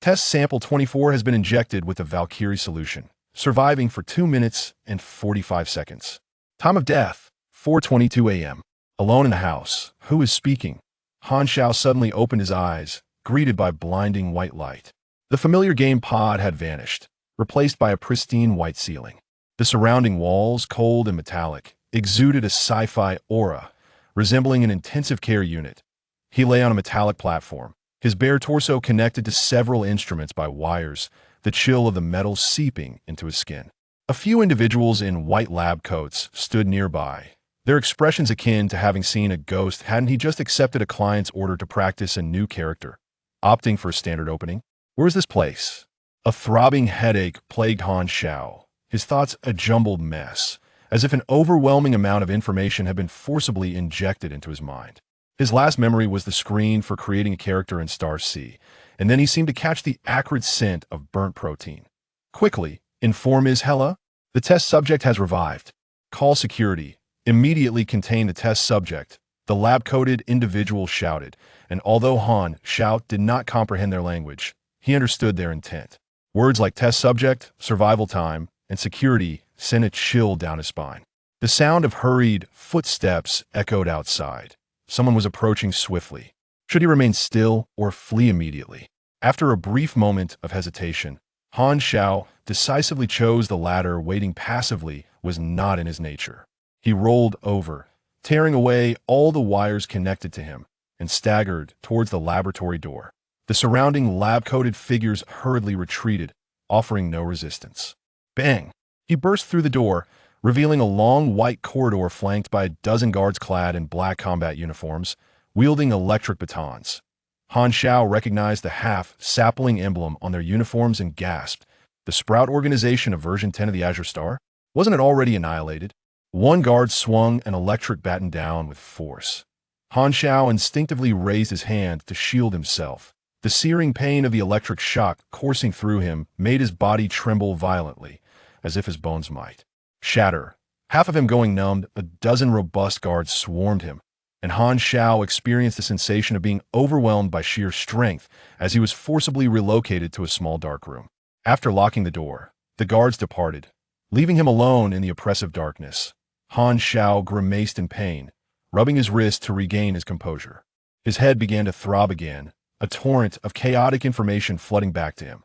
Test sample 24 has been injected with the Valkyrie solution, surviving for 2 minutes and 45 seconds. Time of death, 4:22 a.m. Alone in the house. Who is speaking? Han Xiao suddenly opened his eyes, greeted by blinding white light. The familiar game pod had vanished, replaced by a pristine white ceiling. The surrounding walls, cold and metallic, exuded a sci-fi aura, resembling an intensive care unit. He lay on a metallic platform, his bare torso connected to several instruments by wires, the chill of the metal seeping into his skin. A few individuals in white lab coats stood nearby, their expressions akin to having seen a ghost hadn't he just accepted a client's order to practice a new character, opting for a standard opening. Where's this place? A throbbing headache plagued Han Xiao, his thoughts a jumbled mess, as if an overwhelming amount of information had been forcibly injected into his mind. His last memory was the screen for creating a character in Starry, and then he seemed to catch the acrid scent of burnt protein. Quickly, inform Ms. Hella, the test subject has revived. Call security. Immediately contain the test subject, the lab-coated individual shouted, and although Han Xiao did not comprehend their language, he understood their intent. Words like test subject, survival time, and security sent a chill down his spine. The sound of hurried footsteps echoed outside. Someone was approaching swiftly. Should he remain still or flee immediately? After a brief moment of hesitation, Han Xiao decisively chose the latter. Waiting passively was not in his nature. He rolled over, tearing away all the wires connected to him, and staggered towards the laboratory door. The surrounding lab-coated figures hurriedly retreated, offering no resistance. Bang! He burst through the door, revealing a long white corridor flanked by a dozen guards clad in black combat uniforms, wielding electric batons. Han Xiao recognized the half-sapling emblem on their uniforms and gasped. The Sprout organization of version 10 of the Azure Star? Wasn't it already annihilated? One guard swung an electric baton down with force. Han Xiao instinctively raised his hand to shield himself. The searing pain of the electric shock coursing through him made his body tremble violently, as if his bones might shatter. Half of him going numb, a dozen robust guards swarmed him, and Han Xiao experienced the sensation of being overwhelmed by sheer strength as he was forcibly relocated to a small dark room. After locking the door, the guards departed, leaving him alone in the oppressive darkness. Han Xiao grimaced in pain, rubbing his wrist to regain his composure. His head began to throb again, a torrent of chaotic information flooding back to him.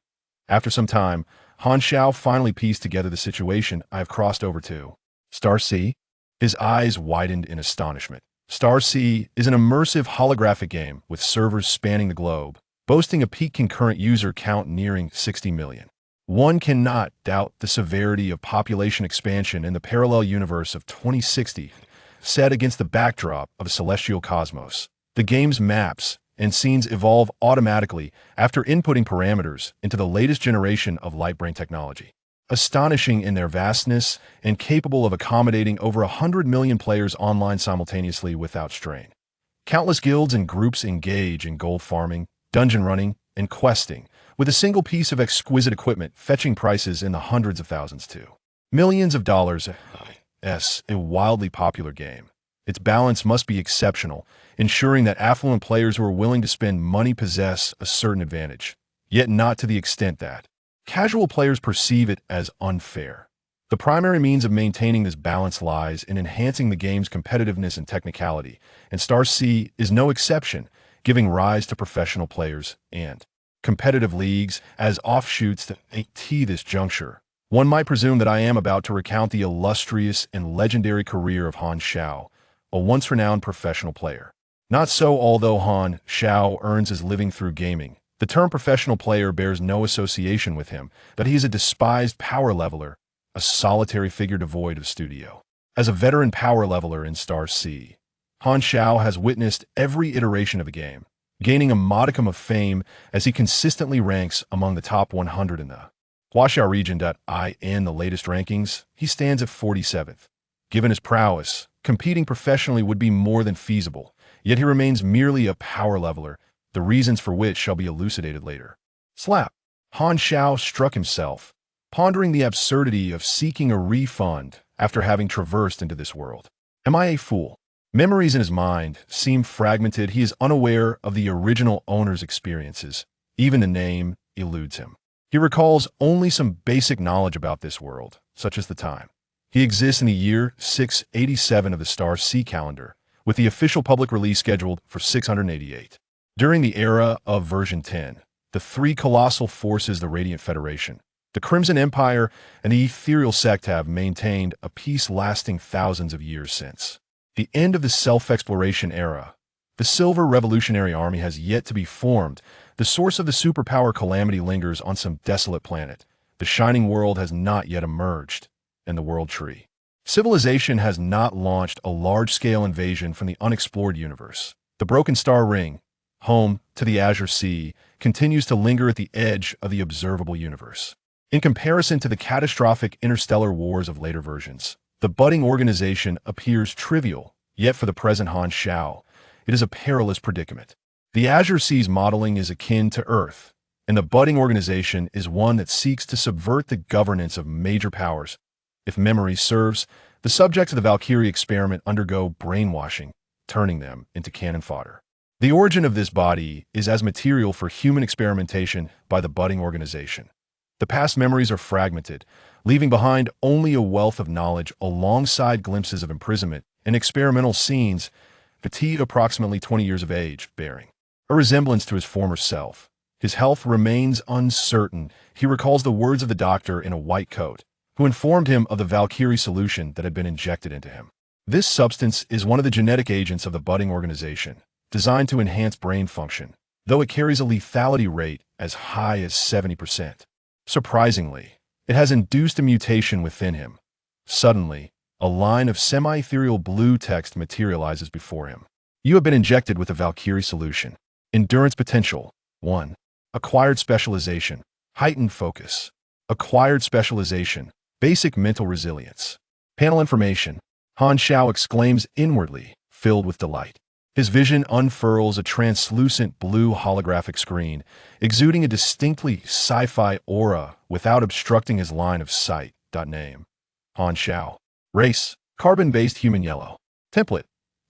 After some time, Han Xiao finally pieced together the situation. I have crossed over to Starry. His eyes widened in astonishment. Starry is an immersive holographic game with servers spanning the globe, boasting a peak concurrent user count nearing 60 million. One cannot doubt the severity of population expansion in the parallel universe of 2060, set against the backdrop of a celestial cosmos. The game's maps and scenes evolve automatically after inputting parameters into the latest generation of light-brain technology. Astonishing in their vastness and capable of accommodating over 100 million players online simultaneously without strain. Countless guilds and groups engage in gold farming, dungeon running, and questing, with a single piece of exquisite equipment fetching prices in the hundreds of thousands to millions of dollars. A wildly popular game. Its balance must be exceptional, ensuring that affluent players who are willing to spend money possess a certain advantage, yet not to the extent that casual players perceive it as unfair. The primary means of maintaining this balance lies in enhancing the game's competitiveness and technicality, and Starry is no exception, giving rise to professional players and competitive leagues as offshoots to this juncture. One might presume that I am about to recount the illustrious and legendary career of Han Xiao, a once-renowned professional player. Not so, although Han Xiao earns his living through gaming. The term professional player bears no association with him, that he is a despised power leveler, a solitary figure devoid of studio. As a veteran power leveler in Starry, Han Xiao has witnessed every iteration of the game, gaining a modicum of fame as he consistently ranks among the top 100 in the Xiao region. In the latest rankings, he stands at 47th. Given his prowess, competing professionally would be more than feasible, yet he remains merely a power leveler, the reasons for which shall be elucidated later. Slap! Han Xiao struck himself, pondering the absurdity of seeking a refund after having traversed into this world. Am I a fool? Memories in his mind seem fragmented. He is unaware of the original owner's experiences. Even the name, eludes him. He recalls only some basic knowledge about this world, such as the time. He exists in the year 687 of the star C calendar, with the official public release scheduled for 688. During the era of version 10, the three colossal forces, the Radiant Federation, the Crimson Empire, and the Ethereal Sect, have maintained a peace lasting thousands of years since the end of the self-exploration era. The Silver Revolutionary Army has yet to be formed. The source of the superpower calamity lingers on some desolate planet. The Shining World has not yet emerged, and the World Tree civilization has not launched a large-scale invasion from the unexplored universe. The Broken Star Ring, home to the Azure Sea, continues to linger at the edge of the observable universe. In comparison to the catastrophic interstellar wars of later versions, the budding organization appears trivial, yet for the present Han Xiao, it is a perilous predicament. The Azure Sea's modeling is akin to Earth, and the budding organization is one that seeks to subvert the governance of major powers. If memory serves, the subjects of the Valkyrie experiment undergo brainwashing, turning them into cannon fodder. The origin of this body is as material for human experimentation by the budding organization. The past memories are fragmented, leaving behind only a wealth of knowledge alongside glimpses of imprisonment and experimental scenes. Petit, approximately 20 years of age, bearing a resemblance to his former self. His health remains uncertain. He recalls the words of the doctor in a white coat, who informed him of the Valkyrie solution that had been injected into him. This substance is one of the genetic agents of the budding organization, designed to enhance brain function, though it carries a lethality rate as high as 70%. Surprisingly, it has induced a mutation within him. Suddenly, a line of semi-ethereal blue text materializes before him. You have been injected with a Valkyrie solution. Endurance potential, 1. Acquired specialization, heightened focus. Acquired specialization, basic mental resilience. Panel information. Han Xiao exclaims inwardly, filled with delight. His vision unfurls a translucent blue holographic screen, exuding a distinctly sci-fi aura without obstructing his line of sight. Name: Han Xiao. Race: carbon-based human yellow. Template: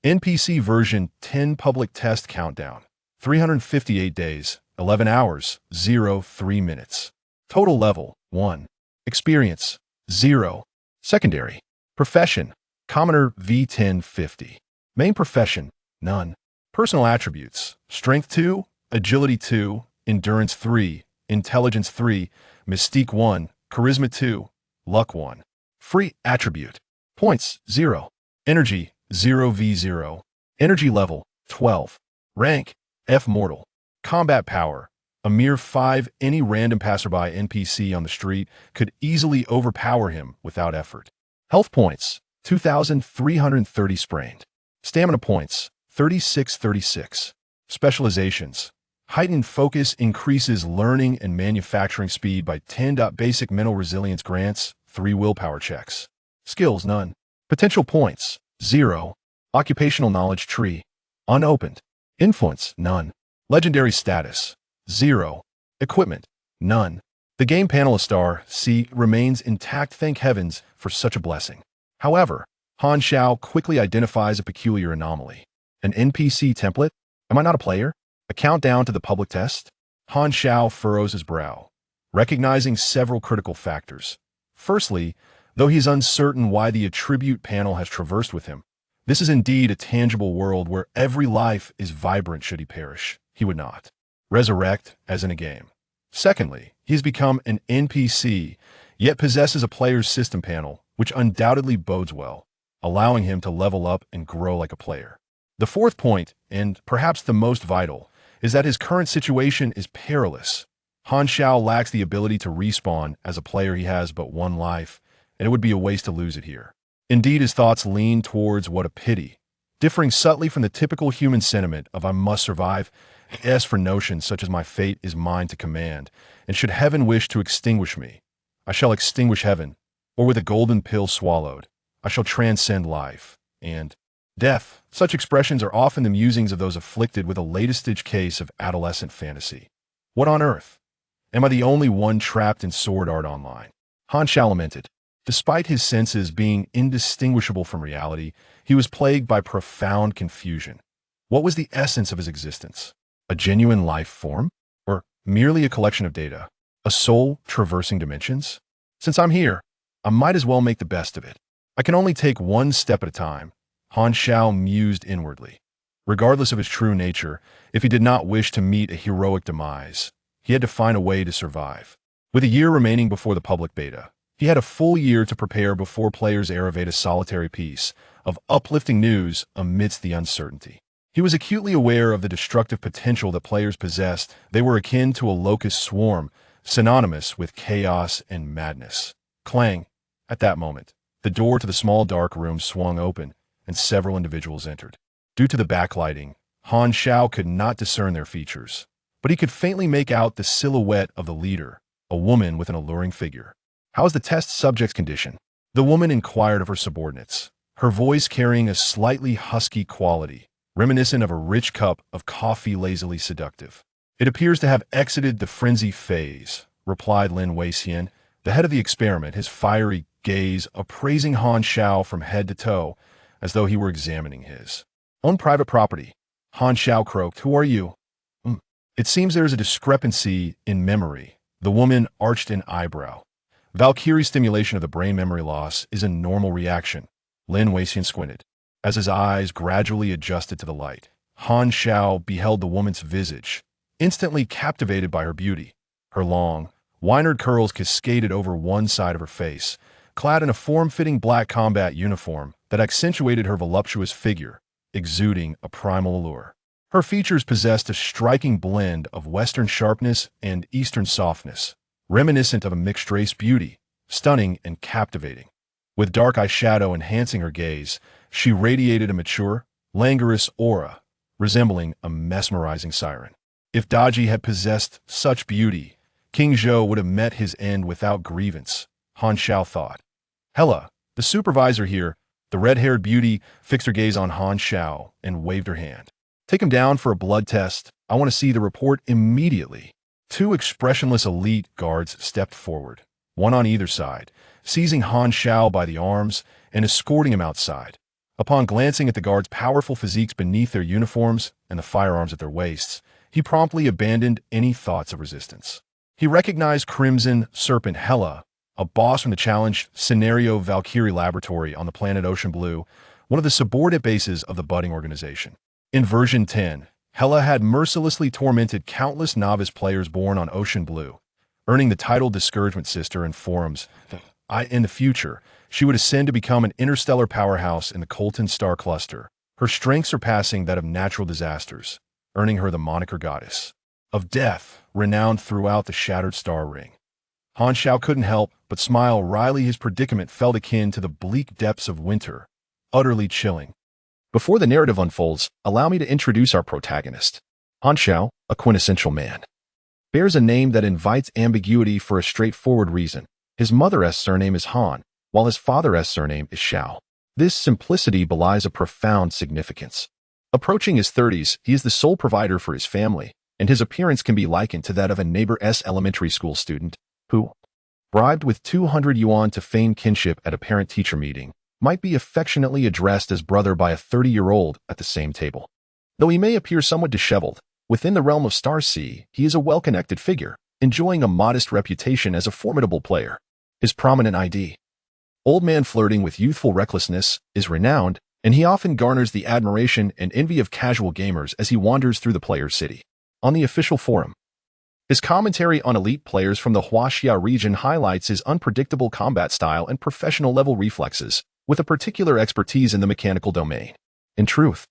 NPC version 10 public test countdown. 358 days, 11 hours, 03 minutes. Total level: 1. Experience: 0. Secondary: Profession: Commoner V1050. Main profession: None. Personal attributes: Strength 2, Agility 2, Endurance 3, Intelligence 3, Mystique 1, Charisma 2, Luck 1. Free attribute: Points: 0. Energy: 0v0. Energy level: 12. Rank: F Mortal. Combat power: a mere 5. Any random passerby NPC on the street could easily overpower him without effort. Health points: 2,330 sprained. Stamina points: 3636. Specializations: heightened focus increases learning and manufacturing speed by 10. Basic mental resilience grants 3 willpower checks. Skills: none. Potential points: 0. Occupational knowledge tree: unopened. Influence: none. Legendary status: 0. Equipment: none. The game panel star C remains intact. Thank heavens for such a blessing. However, Han Xiao quickly identifies a peculiar anomaly. An NPC template? Am I not a player? A countdown to the public test? Han Xiao furrows his brow, recognizing several critical factors. Firstly, though he is uncertain why the attribute panel has traversed with him, this is indeed a tangible world where every life is vibrant. Should he perish, he would not resurrect as in a game. Secondly, he has become an NPC, yet possesses a player's system panel, which undoubtedly bodes well, allowing him to level up and grow like a player. The fourth point, and perhaps the most vital, is that his current situation is perilous. Han Xiao lacks the ability to respawn. As a player, he has but one life, and it would be a waste to lose it here. Indeed, his thoughts lean towards what a pity, differing subtly from the typical human sentiment of I must survive. As for notions such as my fate is mine to command, and should heaven wish to extinguish me, I shall extinguish heaven, or with a golden pill swallowed, I shall transcend life and death. Such expressions are often the musings of those afflicted with a latest-stage case of adolescent fantasy. What on earth? Am I the only one trapped in sword art online? Han Xiao lamented. Despite his senses being indistinguishable from reality, he was plagued by profound confusion. What was the essence of his existence? A genuine life form? Or Merely a collection of data? A soul traversing dimensions? Since I'm here, I might as well make the best of it. I can only take one step at a time, Han Xiao mused inwardly. Regardless of his true nature, if he did not wish to meet a heroic demise, he had to find a way to survive. With a year remaining before the public beta, he had a full year to prepare before players arrived a solitary piece of uplifting news amidst the uncertainty. He was acutely aware of the destructive potential that players possessed. They were akin to a locust swarm, synonymous with chaos and madness. Clang! At that moment, the door to the small dark room swung open, and several individuals entered. Due to the backlighting, Han Xiao could not discern their features, but he could faintly make out the silhouette of the leader, a woman with an alluring figure. "How is the test subject's condition?" The woman inquired of her subordinates, her voice carrying a slightly husky quality, reminiscent of a rich cup of coffee lazily seductive. "It appears to have exited the frenzy phase," replied Lin Weixian, the head of the experiment, his fiery gaze appraising Han Xiao from head to toe, as though he were examining his own private property. Han Xiao croaked, "Who are you?" It seems there is a discrepancy in memory." The woman arched an eyebrow. "Valkyrie stimulation of the brain memory loss is a normal reaction." Lin Weixian squinted. As his eyes gradually adjusted to the light, Han Xiao beheld the woman's visage, instantly captivated by her beauty. Her long, wide curls cascaded over one side of her face, clad in a form-fitting black combat uniform that accentuated her voluptuous figure, exuding a primal allure. Her features possessed a striking blend of Western sharpness and Eastern softness, reminiscent of a mixed-race beauty, stunning and captivating. With dark eyeshadow enhancing her gaze, she radiated a mature, languorous aura, resembling a mesmerizing siren. If Daji had possessed such beauty, King Zhou would have met his end without grievance, Han Xiao thought. "Hela, the supervisor here," the red-haired beauty fixed her gaze on Han Xiao and waved her hand. "Take him down for a blood test. I want to see the report immediately." Two expressionless elite guards stepped forward, one on either side, seizing Han Xiao by the arms and escorting him outside. Upon glancing at the guards' powerful physiques beneath their uniforms and the firearms at their waists, he promptly abandoned any thoughts of resistance. He recognized Crimson Serpent Hela, a boss from the challenged Scenario Valkyrie Laboratory on the planet Ocean Blue, one of the subordinate bases of the budding organization. In version 10, Hela had mercilessly tormented countless novice players born on Ocean Blue, earning the title Discouragement Sister in forums. In the future, she would ascend to become an interstellar powerhouse in the Colton star cluster, her strength surpassing that of natural disasters, earning her the moniker Goddess of Death, renowned throughout the Shattered Star Ring. Han Xiao couldn't help but smile wryly. His predicament felt akin to the bleak depths of winter, utterly chilling. Before the narrative unfolds, allow me to introduce our protagonist. Han Xiao, a quintessential man, bears a name that invites ambiguity for a straightforward reason. His mother's surname is Han, while his father's surname is Xiao. This simplicity belies a profound significance. Approaching his 30s, he is the sole provider for his family, and his appearance can be likened to that of a neighbor's elementary school student who, bribed with 200 yuan to feign kinship at a parent-teacher meeting, might be affectionately addressed as brother by a 30-year-old at the same table. Though he may appear somewhat disheveled, within the realm of Star Sea, he is a well-connected figure, enjoying a modest reputation as a formidable player. His prominent ID, Old Man Flirting with Youthful Recklessness, is renowned, and he often garners the admiration and envy of casual gamers as he wanders through the player's city. On the official forum, his commentary on elite players from the Huaxia region highlights his unpredictable combat style and professional-level reflexes, with a particular expertise in the mechanical domain. In truth,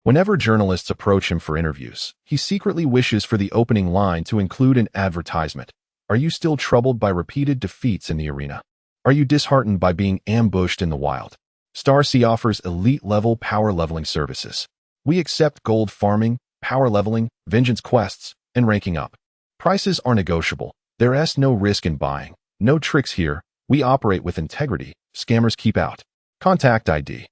whenever journalists approach him for interviews, he secretly wishes for the opening line to include an advertisement. Are you still troubled by repeated defeats in the arena? Are you disheartened by being ambushed in the wild? Star Sea offers elite-level power leveling services. We accept gold farming, power leveling, vengeance quests, and ranking up. Prices are negotiable. There is no risk in buying. No tricks here. We operate with integrity. Scammers keep out. Contact ID.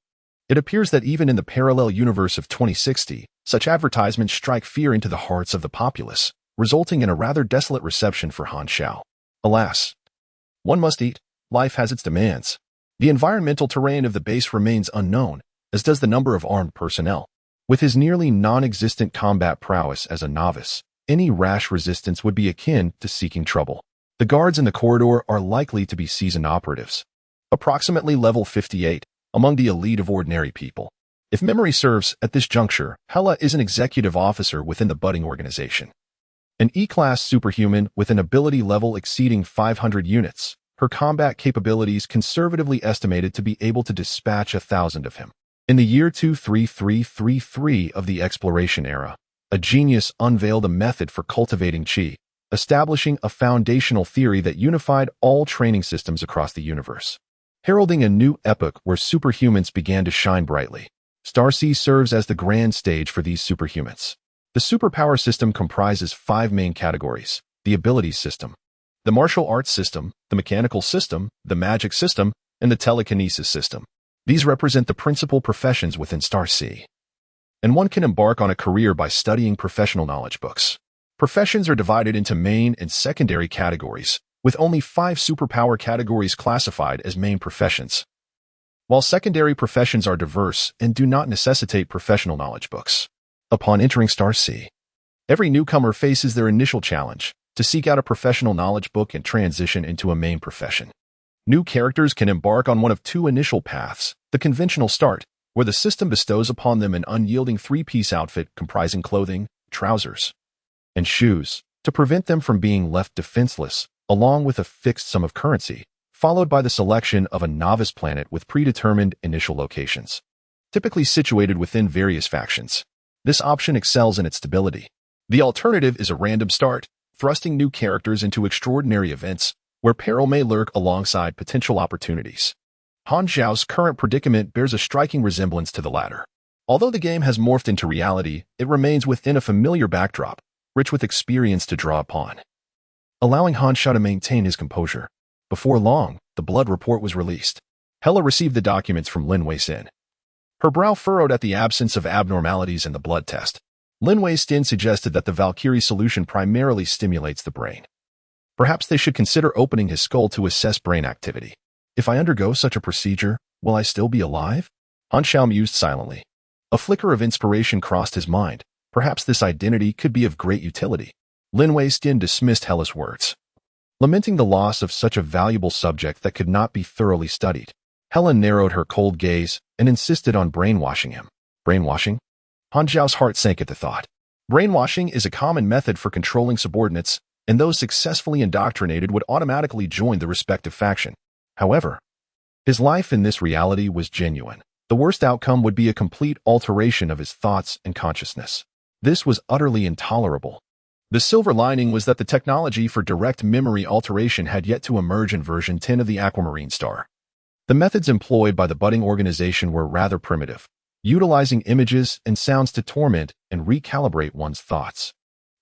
It appears that even in the parallel universe of 2060, such advertisements strike fear into the hearts of the populace, resulting in a rather desolate reception for Han Xiao. Alas, one must eat. Life has its demands. The environmental terrain of the base remains unknown, as does the number of armed personnel. With his nearly non-existent combat prowess as a novice, any rash resistance would be akin to seeking trouble. The guards in the corridor are likely to be seasoned operatives, approximately level 58, among the elite of ordinary people. If memory serves, at this juncture, Hela is an executive officer within the budding organization. An E-class superhuman with an ability level exceeding 500 units, her combat capabilities conservatively estimated to be able to dispatch 1,000 of him. In the year 23333 of the exploration era, a genius unveiled a method for cultivating chi, establishing a foundational theory that unified all training systems across the universe, heralding a new epoch where superhumans began to shine brightly. Starcy serves as the grand stage for these superhumans. The superpower system comprises 5 main categories: the abilities system, the martial arts system, the mechanical system, the magic system, and the telekinesis system. These represent the principal professions within Starcy. And one can embark on a career by studying professional knowledge books. Professions are divided into main and secondary categories, with only 5 superpower categories classified as main professions, while secondary professions are diverse and do not necessitate professional knowledge books. Upon entering Starcy, every newcomer faces their initial challenge to seek out a professional knowledge book and transition into a main profession. New characters can embark on one of 2 initial paths: the conventional start, where the system bestows upon them an unyielding 3-piece outfit comprising clothing, trousers, and shoes, to prevent them from being left defenseless, along with a fixed sum of currency, followed by the selection of a novice planet with predetermined initial locations, typically situated within various factions. This option excels in its stability. The alternative is a random start, thrusting new characters into extraordinary events where peril may lurk alongside potential opportunities. Han Xiao's current predicament bears a striking resemblance to the latter. Although the game has morphed into reality, it remains within a familiar backdrop, rich with experience to draw upon, allowing Han Xiao to maintain his composure. Before long, the blood report was released. Hela received the documents from Lin Wei-sin. Her brow furrowed at the absence of abnormalities in the blood test. Lin Wei-sin suggested that the Valkyrie solution primarily stimulates the brain. Perhaps they should consider opening his skull to assess brain activity. If I undergo such a procedure, will I still be alive? Han Xiao mused silently. A flicker of inspiration crossed his mind. Perhaps this identity could be of great utility. Lin Wei-sin dismissed Hela's words, lamenting the loss of such a valuable subject that could not be thoroughly studied. Hela narrowed her cold gaze and insisted on brainwashing him. Brainwashing? Han Xiao's heart sank at the thought. Brainwashing is a common method for controlling subordinates, and those successfully indoctrinated would automatically join the respective faction. However, his life in this reality was genuine. The worst outcome would be a complete alteration of his thoughts and consciousness. This was utterly intolerable. The silver lining was that the technology for direct memory alteration had yet to emerge in version 10 of the Aquamarine Star. The methods employed by the budding organization were rather primitive, utilizing images and sounds to torment and recalibrate one's thoughts.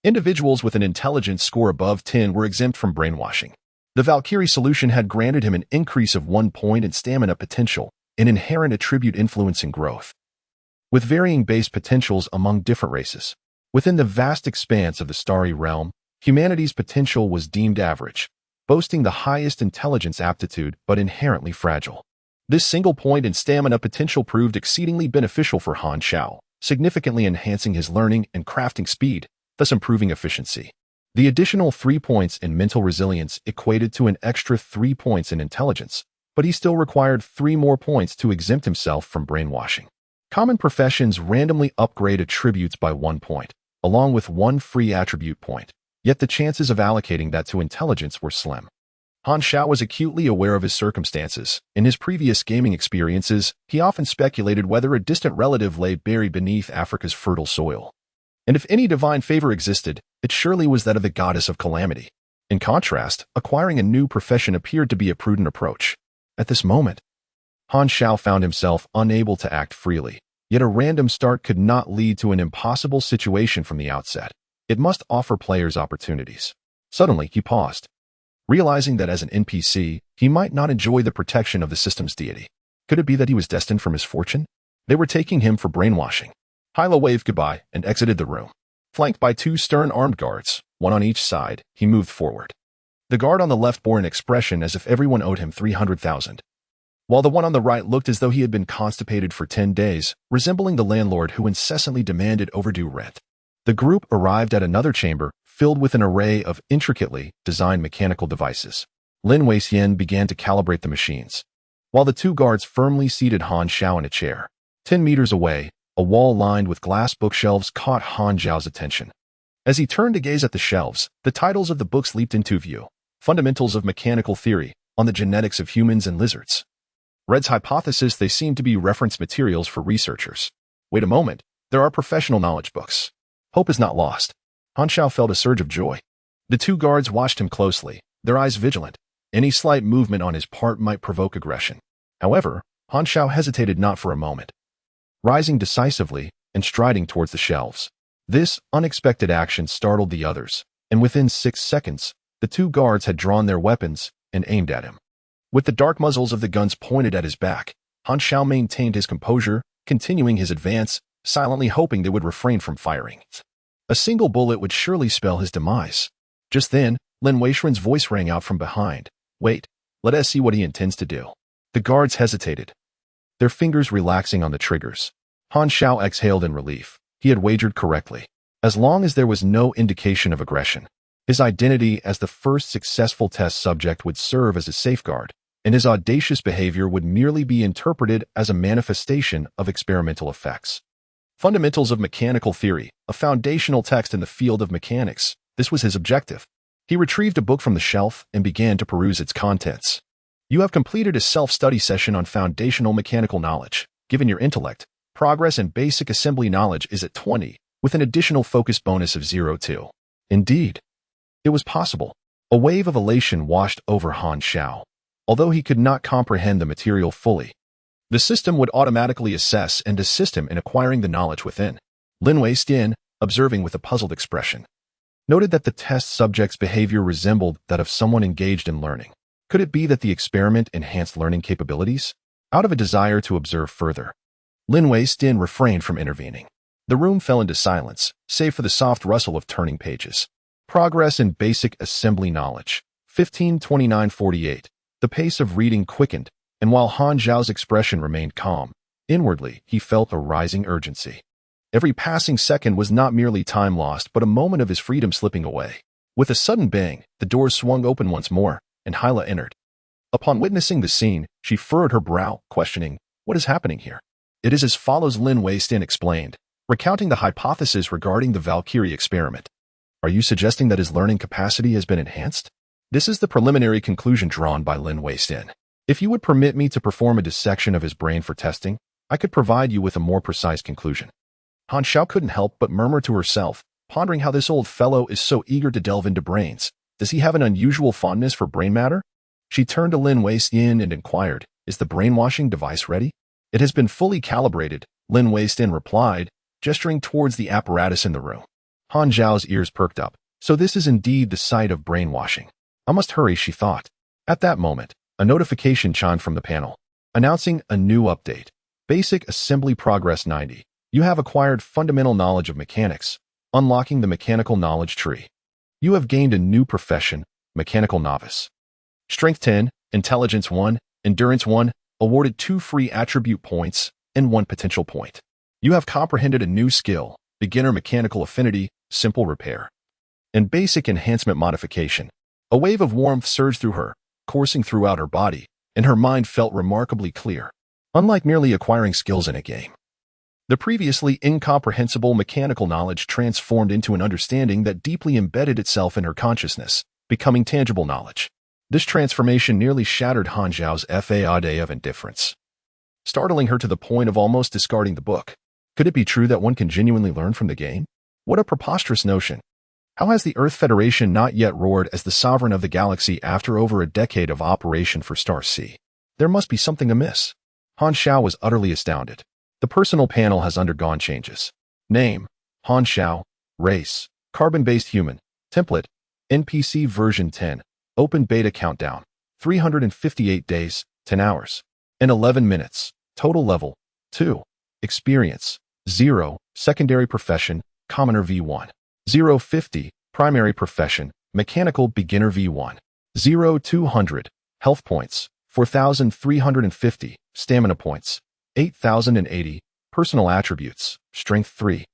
Individuals with an intelligence score above 10 were exempt from brainwashing. The Valkyrie solution had granted him an increase of 1 point in stamina potential, an inherent attribute influencing growth, with varying base potentials among different races. Within the vast expanse of the starry realm, humanity's potential was deemed average, boasting the highest intelligence aptitude but inherently fragile. This single point in stamina potential proved exceedingly beneficial for Han Xiao, significantly enhancing his learning and crafting speed, thus improving efficiency. The additional 3 points in mental resilience equated to an extra 3 points in intelligence, but he still required 3 more points to exempt himself from brainwashing. Common professions randomly upgrade attributes by 1 point, along with 1 free attribute point, yet the chances of allocating that to intelligence were slim. Han Xiao was acutely aware of his circumstances. In his previous gaming experiences, he often speculated whether a distant relative lay buried beneath Africa's fertile soil. And if any divine favor existed, it surely was that of the goddess of calamity. In contrast, acquiring a new profession appeared to be a prudent approach. At this moment, Han Xiao found himself unable to act freely, yet a random start could not lead to an impossible situation from the outset. It must offer players opportunities. Suddenly, he paused, realizing that as an NPC, he might not enjoy the protection of the system's deity. Could it be that he was destined for misfortune? They were taking him for brainwashing. Hyla waved goodbye and exited the room. Flanked by 2 stern armed guards, 1 on each side, he moved forward. The guard on the left bore an expression as if everyone owed him 300,000. While the one on the right looked as though he had been constipated for 10 days, resembling the landlord who incessantly demanded overdue rent. The group arrived at another chamber filled with an array of intricately designed mechanical devices. Lin Weixian began to calibrate the machines, while the two guards firmly seated Han Xiao in a chair. 10 meters away, a wall lined with glass bookshelves caught Han Xiao's attention. As he turned to gaze at the shelves, the titles of the books leaped into view. Fundamentals of Mechanical Theory, on the Genetics of Humans and Lizards. Red's hypothesis they seem to be reference materials for researchers. Wait a moment, there are professional knowledge books. Hope is not lost. Han Xiao felt a surge of joy. The two guards watched him closely, their eyes vigilant. Any slight movement on his part might provoke aggression. However, Han Xiao hesitated not for a moment, rising decisively and striding towards the shelves. This unexpected action startled the others, and within 6 seconds, the two guards had drawn their weapons and aimed at him. With the dark muzzles of the guns pointed at his back, Han Xiao maintained his composure, continuing his advance, silently hoping they would refrain from firing. A single bullet would surely spell his demise. Just then, Lin Weixian's voice rang out from behind. Wait, let us see what he intends to do. The guards hesitated, their fingers relaxing on the triggers. Han Xiao exhaled in relief. He had wagered correctly. As long as there was no indication of aggression, his identity as the first successful test subject would serve as a safeguard, and his audacious behavior would merely be interpreted as a manifestation of experimental effects. Fundamentals of Mechanical Theory, a foundational text in the field of mechanics. This was his objective. He retrieved a book from the shelf and began to peruse its contents. You have completed a self-study session on foundational mechanical knowledge. Given your intellect, progress and basic assembly knowledge is at 20, with an additional focus bonus of 0.2. Indeed, it was possible. A wave of elation washed over Han Xiao. Although he could not comprehend the material fully, the system would automatically assess and assist him in acquiring the knowledge within. Lin Weixian, observing with a puzzled expression, noted that the test subject's behavior resembled that of someone engaged in learning. Could it be that the experiment enhanced learning capabilities? Out of a desire to observe further, Lin Weixian refrained from intervening. The room fell into silence, save for the soft rustle of turning pages. Progress in basic assembly knowledge. 15:29:48. The pace of reading quickened, and while Han Xiao's expression remained calm, inwardly he felt a rising urgency. Every passing second was not merely time lost, but a moment of his freedom slipping away. With a sudden bang, the doors swung open once more, and Hyla entered. Upon witnessing the scene, she furrowed her brow, questioning, "What is happening here?" It is as follows, Lin Weixian explained, recounting the hypothesis regarding the Valkyrie experiment. Are you suggesting that his learning capacity has been enhanced? This is the preliminary conclusion drawn by Lin Weixian. If you would permit me to perform a dissection of his brain for testing, I could provide you with a more precise conclusion. Han Xiao couldn't help but murmur to herself, pondering how this old fellow is so eager to delve into brains. Does he have an unusual fondness for brain matter? She turned to Lin Weixian and inquired, "Is the brainwashing device ready?" "It has been fully calibrated," Lin Weixian replied, gesturing towards the apparatus in the room. Han Xiao's ears perked up. So this is indeed the site of brainwashing. I must hurry, she thought. At that moment, a notification chimed from the panel, announcing a new update. Basic Assembly Progress 90. You have acquired fundamental knowledge of mechanics, unlocking the mechanical knowledge tree. You have gained a new profession, Mechanical Novice. Strength 10, Intelligence 1, Endurance 1, awarded 2 free attribute points and 1 potential point. You have comprehended a new skill, Beginner Mechanical Affinity, Simple Repair, and Basic Enhancement Modification. A wave of warmth surged through her, coursing throughout her body, and her mind felt remarkably clear, unlike merely acquiring skills in a game. The previously incomprehensible mechanical knowledge transformed into an understanding that deeply embedded itself in her consciousness, becoming tangible knowledge. This transformation nearly shattered Han Xiao's facade of indifference, startling her to the point of almost discarding the book. Could it be true that one can genuinely learn from the game? What a preposterous notion. How has the Earth Federation not yet roared as the sovereign of the galaxy after over a decade of operation for Star C? There must be something amiss. Han Xiao was utterly astounded. The personal panel has undergone changes. Name, Han Xiao. Race, carbon-based human. Template, NPC version 10. Open beta countdown, 358 days, 10 hours, and 11 minutes. Total level, 2. Experience, 0. Secondary profession, commoner V1. 050, primary profession, mechanical beginner V1. 0200, health points, 4,350, stamina points, 8,080, personal attributes, strength 3,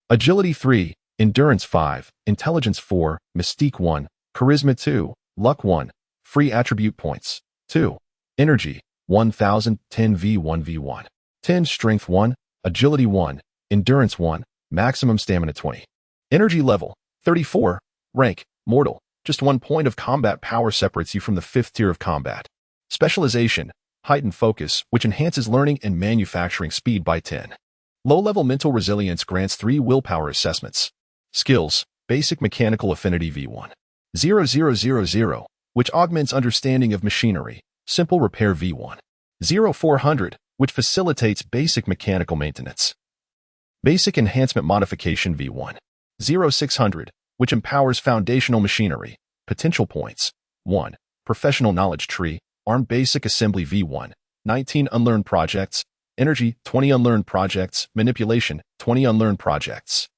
agility 3, Endurance 5, Intelligence 4, Mystique 1, Charisma 2, Luck 1, Free Attribute Points 2, Energy 1000, 10 V1V1, 10 Strength 1, Agility 1, Endurance 1, Maximum Stamina 20. Energy level 34, Rank Mortal. Just 1 point of combat power separates you from the 5th tier of combat. Specialization, Heightened Focus, which enhances learning and manufacturing speed by 10. Low-level Mental Resilience grants 3 willpower assessments. Skills, Basic Mechanical Affinity V1. 0000, which augments understanding of machinery. Simple Repair V1. 0400, which facilitates basic mechanical maintenance. Basic Enhancement Modification V1. 0600, which empowers foundational machinery. Potential points. 1. Professional Knowledge Tree, Armed Basic Assembly V1. 19 Unlearned Projects. Energy, 20 Unlearned Projects. Manipulation, 20 Unlearned Projects.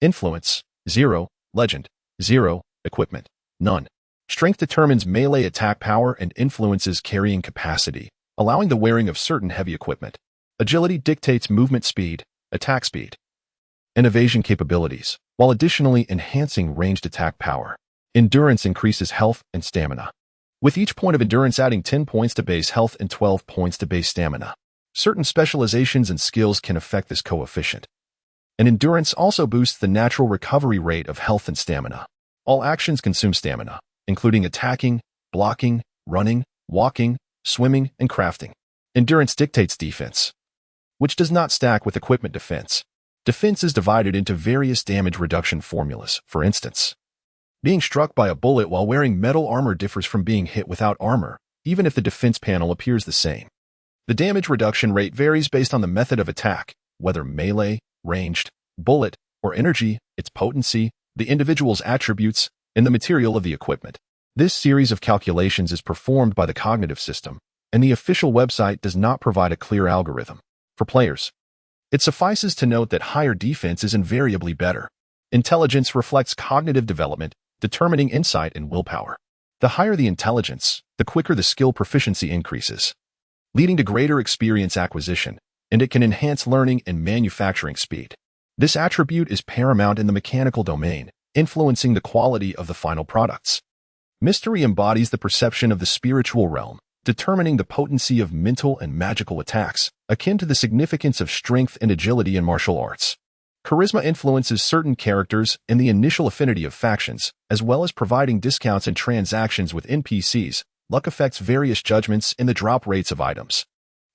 Influence, 0. Legend, 0. Equipment, none. Strength determines melee attack power and influences carrying capacity, allowing the wearing of certain heavy equipment. Agility dictates movement speed, attack speed, and evasion capabilities, while additionally enhancing ranged attack power. Endurance increases health and stamina, with each point of endurance adding 10 points to base health and 12 points to base stamina. Certain specializations and skills can affect this coefficient. And endurance also boosts the natural recovery rate of health and stamina. All actions consume stamina, including attacking, blocking, running, walking, swimming, and crafting. Endurance dictates defense, which does not stack with equipment defense. Defense is divided into various damage reduction formulas. For instance, being struck by a bullet while wearing metal armor differs from being hit without armor, even if the defense panel appears the same. The damage reduction rate varies based on the method of attack, whether melee, ranged, bullet, or energy, its potency, the individual's attributes, and the material of the equipment. This series of calculations is performed by the cognitive system, and the official website does not provide a clear algorithm. For players, it suffices to note that higher defense is invariably better. Intelligence reflects cognitive development, determining insight and willpower. The higher the intelligence, the quicker the skill proficiency increases, leading to greater experience acquisition, and it can enhance learning and manufacturing speed. This attribute is paramount in the mechanical domain, influencing the quality of the final products. Mystery embodies the perception of the spiritual realm, determining the potency of mental and magical attacks, akin to the significance of strength and agility in martial arts. Charisma influences certain characters and the initial affinity of factions, as well as providing discounts and transactions with NPCs. Luck affects various judgments in the drop rates of items.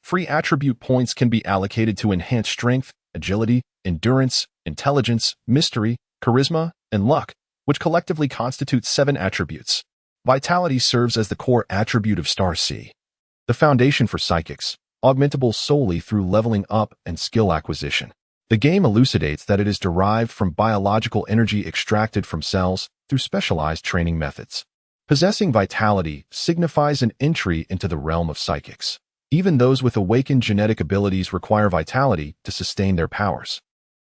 Free attribute points can be allocated to enhance strength, agility, endurance, intelligence, mystery, charisma, and luck, which collectively constitute 7 attributes. Vitality serves as the core attribute of Star C, the foundation for psychics, augmentable solely through leveling up and skill acquisition. The game elucidates that it is derived from biological energy extracted from cells through specialized training methods. Possessing vitality signifies an entry into the realm of psychics. Even those with awakened genetic abilities require vitality to sustain their powers,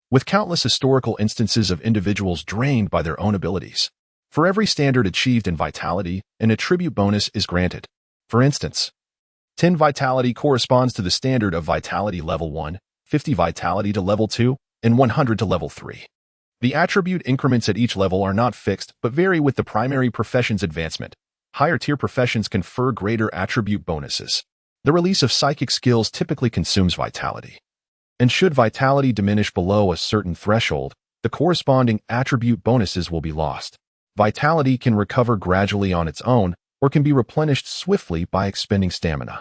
with countless historical instances of individuals drained by their own abilities. For every standard achieved in vitality, an attribute bonus is granted. For instance, 10 vitality corresponds to the standard of vitality level 1, 50 vitality to level 2, and 100 to level 3. The attribute increments at each level are not fixed but vary with the primary profession's advancement. Higher-tier professions confer greater attribute bonuses. The release of psychic skills typically consumes vitality. And should vitality diminish below a certain threshold, the corresponding attribute bonuses will be lost. Vitality can recover gradually on its own or can be replenished swiftly by expending stamina.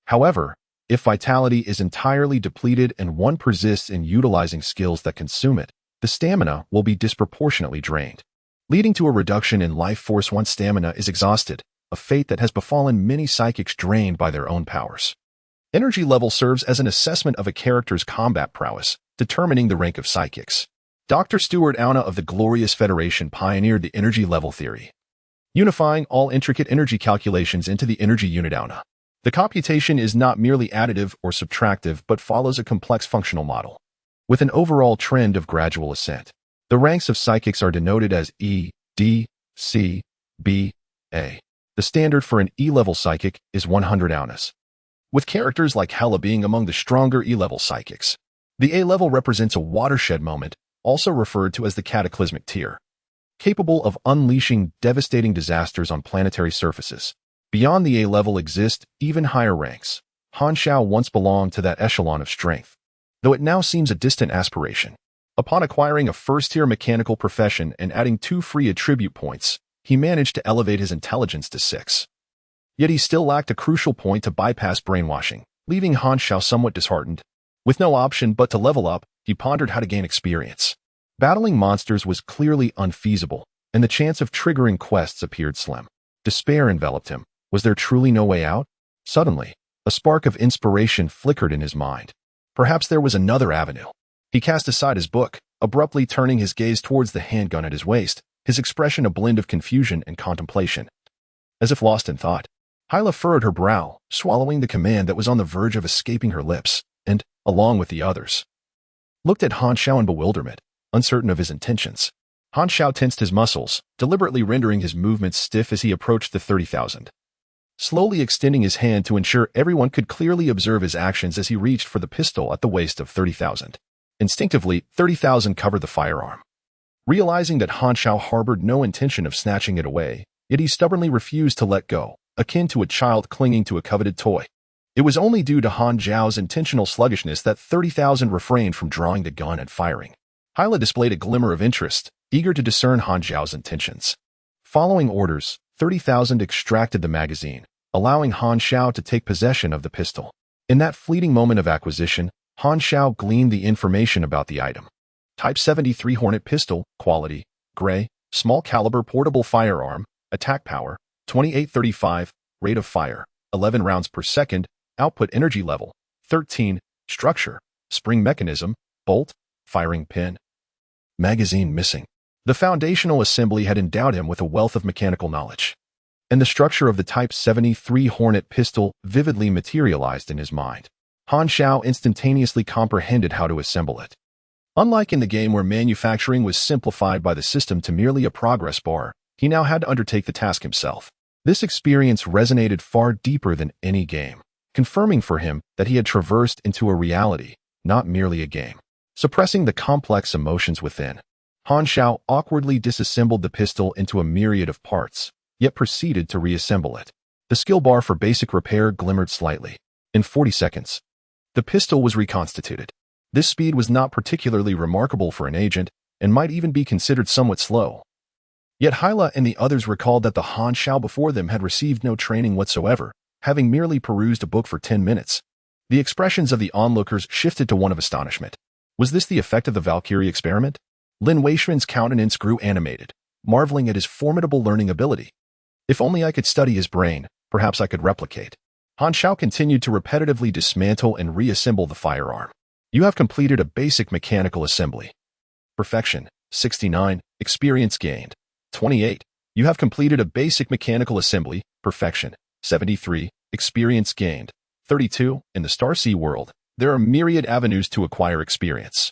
However, if vitality is entirely depleted and one persists in utilizing skills that consume it, the stamina will be disproportionately drained, leading to a reduction in life force once stamina is exhausted, a fate that has befallen many psychics drained by their own powers. Energy level serves as an assessment of a character's combat prowess, determining the rank of psychics. Dr. Stuart Auna of the Glorious Federation pioneered the energy level theory, unifying all intricate energy calculations into the energy unit Auna. The computation is not merely additive or subtractive but follows a complex functional model, with an overall trend of gradual ascent. The ranks of psychics are denoted as E, D, C, B, A. The standard for an E-level psychic is 100 Aunas, with characters like Hela being among the stronger E-level psychics. The A-level represents a watershed moment, also referred to as the cataclysmic tier, capable of unleashing devastating disasters on planetary surfaces. Beyond the A level exist even higher ranks. Han Xiao once belonged to that echelon of strength, though it now seems a distant aspiration. Upon acquiring a first-tier mechanical profession and adding 2 free attribute points, he managed to elevate his intelligence to 6. Yet he still lacked a crucial point to bypass brainwashing, leaving Han Xiao somewhat disheartened. With no option but to level up, he pondered how to gain experience. Battling monsters was clearly unfeasible, and the chance of triggering quests appeared slim. Despair enveloped him. Was there truly no way out? Suddenly, a spark of inspiration flickered in his mind. Perhaps there was another avenue. He cast aside his book, abruptly turning his gaze towards the handgun at his waist, his expression a blend of confusion and contemplation. As if lost in thought, Hyla furrowed her brow, swallowing the command that was on the verge of escaping her lips, and, along with the others, looked at Han Xiao in bewilderment, uncertain of his intentions. Han Xiao tensed his muscles, deliberately rendering his movements stiff as he approached the 30,000. Slowly extending his hand to ensure everyone could clearly observe his actions as he reached for the pistol at the waist of 30,000. Instinctively, 30,000 covered the firearm. Realizing that Han Xiao harbored no intention of snatching it away, yet he stubbornly refused to let go, akin to a child clinging to a coveted toy. It was only due to Han Xiao's intentional sluggishness that 30,000 refrained from drawing the gun and firing. Hyla displayed a glimmer of interest, eager to discern Han Xiao's intentions. Following orders, 30,000 extracted the magazine, allowing Han Xiao to take possession of the pistol. In that fleeting moment of acquisition, Han Xiao gleaned the information about the item. Type 73 Hornet pistol, quality, gray, small caliber portable firearm, attack power, 2835, rate of fire, 11 rounds per second, output energy level, 13, structure, spring mechanism, bolt, firing pin. Magazine missing. The foundational assembly had endowed him with a wealth of mechanical knowledge, and the structure of the Type 73 Hornet pistol vividly materialized in his mind. Han Xiao instantaneously comprehended how to assemble it. Unlike in the game where manufacturing was simplified by the system to merely a progress bar, he now had to undertake the task himself. This experience resonated far deeper than any game, confirming for him that he had traversed into a reality, not merely a game. Suppressing the complex emotions within, Han Xiao awkwardly disassembled the pistol into a myriad of parts, yet proceeded to reassemble it. The skill bar for basic repair glimmered slightly. In 40 seconds, the pistol was reconstituted. This speed was not particularly remarkable for an agent, and might even be considered somewhat slow. Yet Hyla and the others recalled that the Han Xiao before them had received no training whatsoever, having merely perused a book for 10 minutes. The expressions of the onlookers shifted to one of astonishment. Was this the effect of the Valkyrie experiment? Lin Weishuan's countenance grew animated, marveling at his formidable learning ability. If only I could study his brain, perhaps I could replicate. Han Xiao continued to repetitively dismantle and reassemble the firearm. You have completed a basic mechanical assembly. Perfection, 69, experience gained. 28. You have completed a basic mechanical assembly. Perfection, 73, experience gained. 32. In the Star Sea world, there are myriad avenues to acquire experience.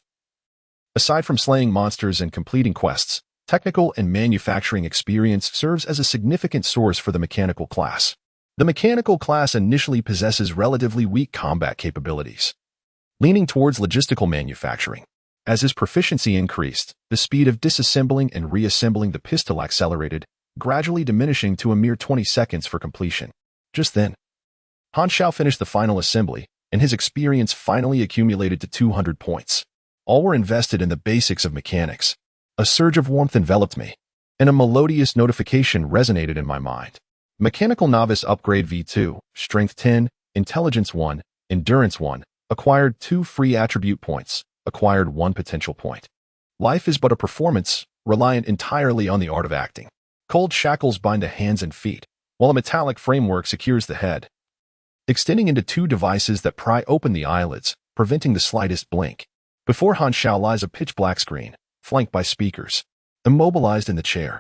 Aside from slaying monsters and completing quests, technical and manufacturing experience serves as a significant source for the mechanical class. The mechanical class initially possesses relatively weak combat capabilities, leaning towards logistical manufacturing. As his proficiency increased, the speed of disassembling and reassembling the pistol accelerated, gradually diminishing to a mere 20 seconds for completion. Just then, Han Xiao finished the final assembly, and his experience finally accumulated to 200 points. All were invested in the basics of mechanics. A surge of warmth enveloped me, and a melodious notification resonated in my mind. Mechanical Novice Upgrade V2, Strength 10, Intelligence 1, Endurance 1, acquired 2 free attribute points, acquired 1 potential point. Life is but a performance, reliant entirely on the art of acting. Cold shackles bind the hands and feet, while a metallic framework secures the head, extending into 2 devices that pry open the eyelids, preventing the slightest blink. Before Han Xiao lies a pitch-black screen, flanked by speakers. Immobilized in the chair,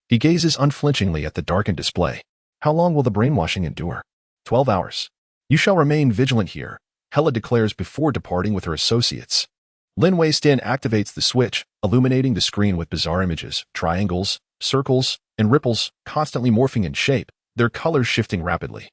he gazes unflinchingly at the darkened display. How long will the brainwashing endure? 12 hours. You shall remain vigilant here, Hela declares before departing with her associates. Lin Weishuan activates the switch, illuminating the screen with bizarre images, triangles, circles, and ripples, constantly morphing in shape, their colors shifting rapidly,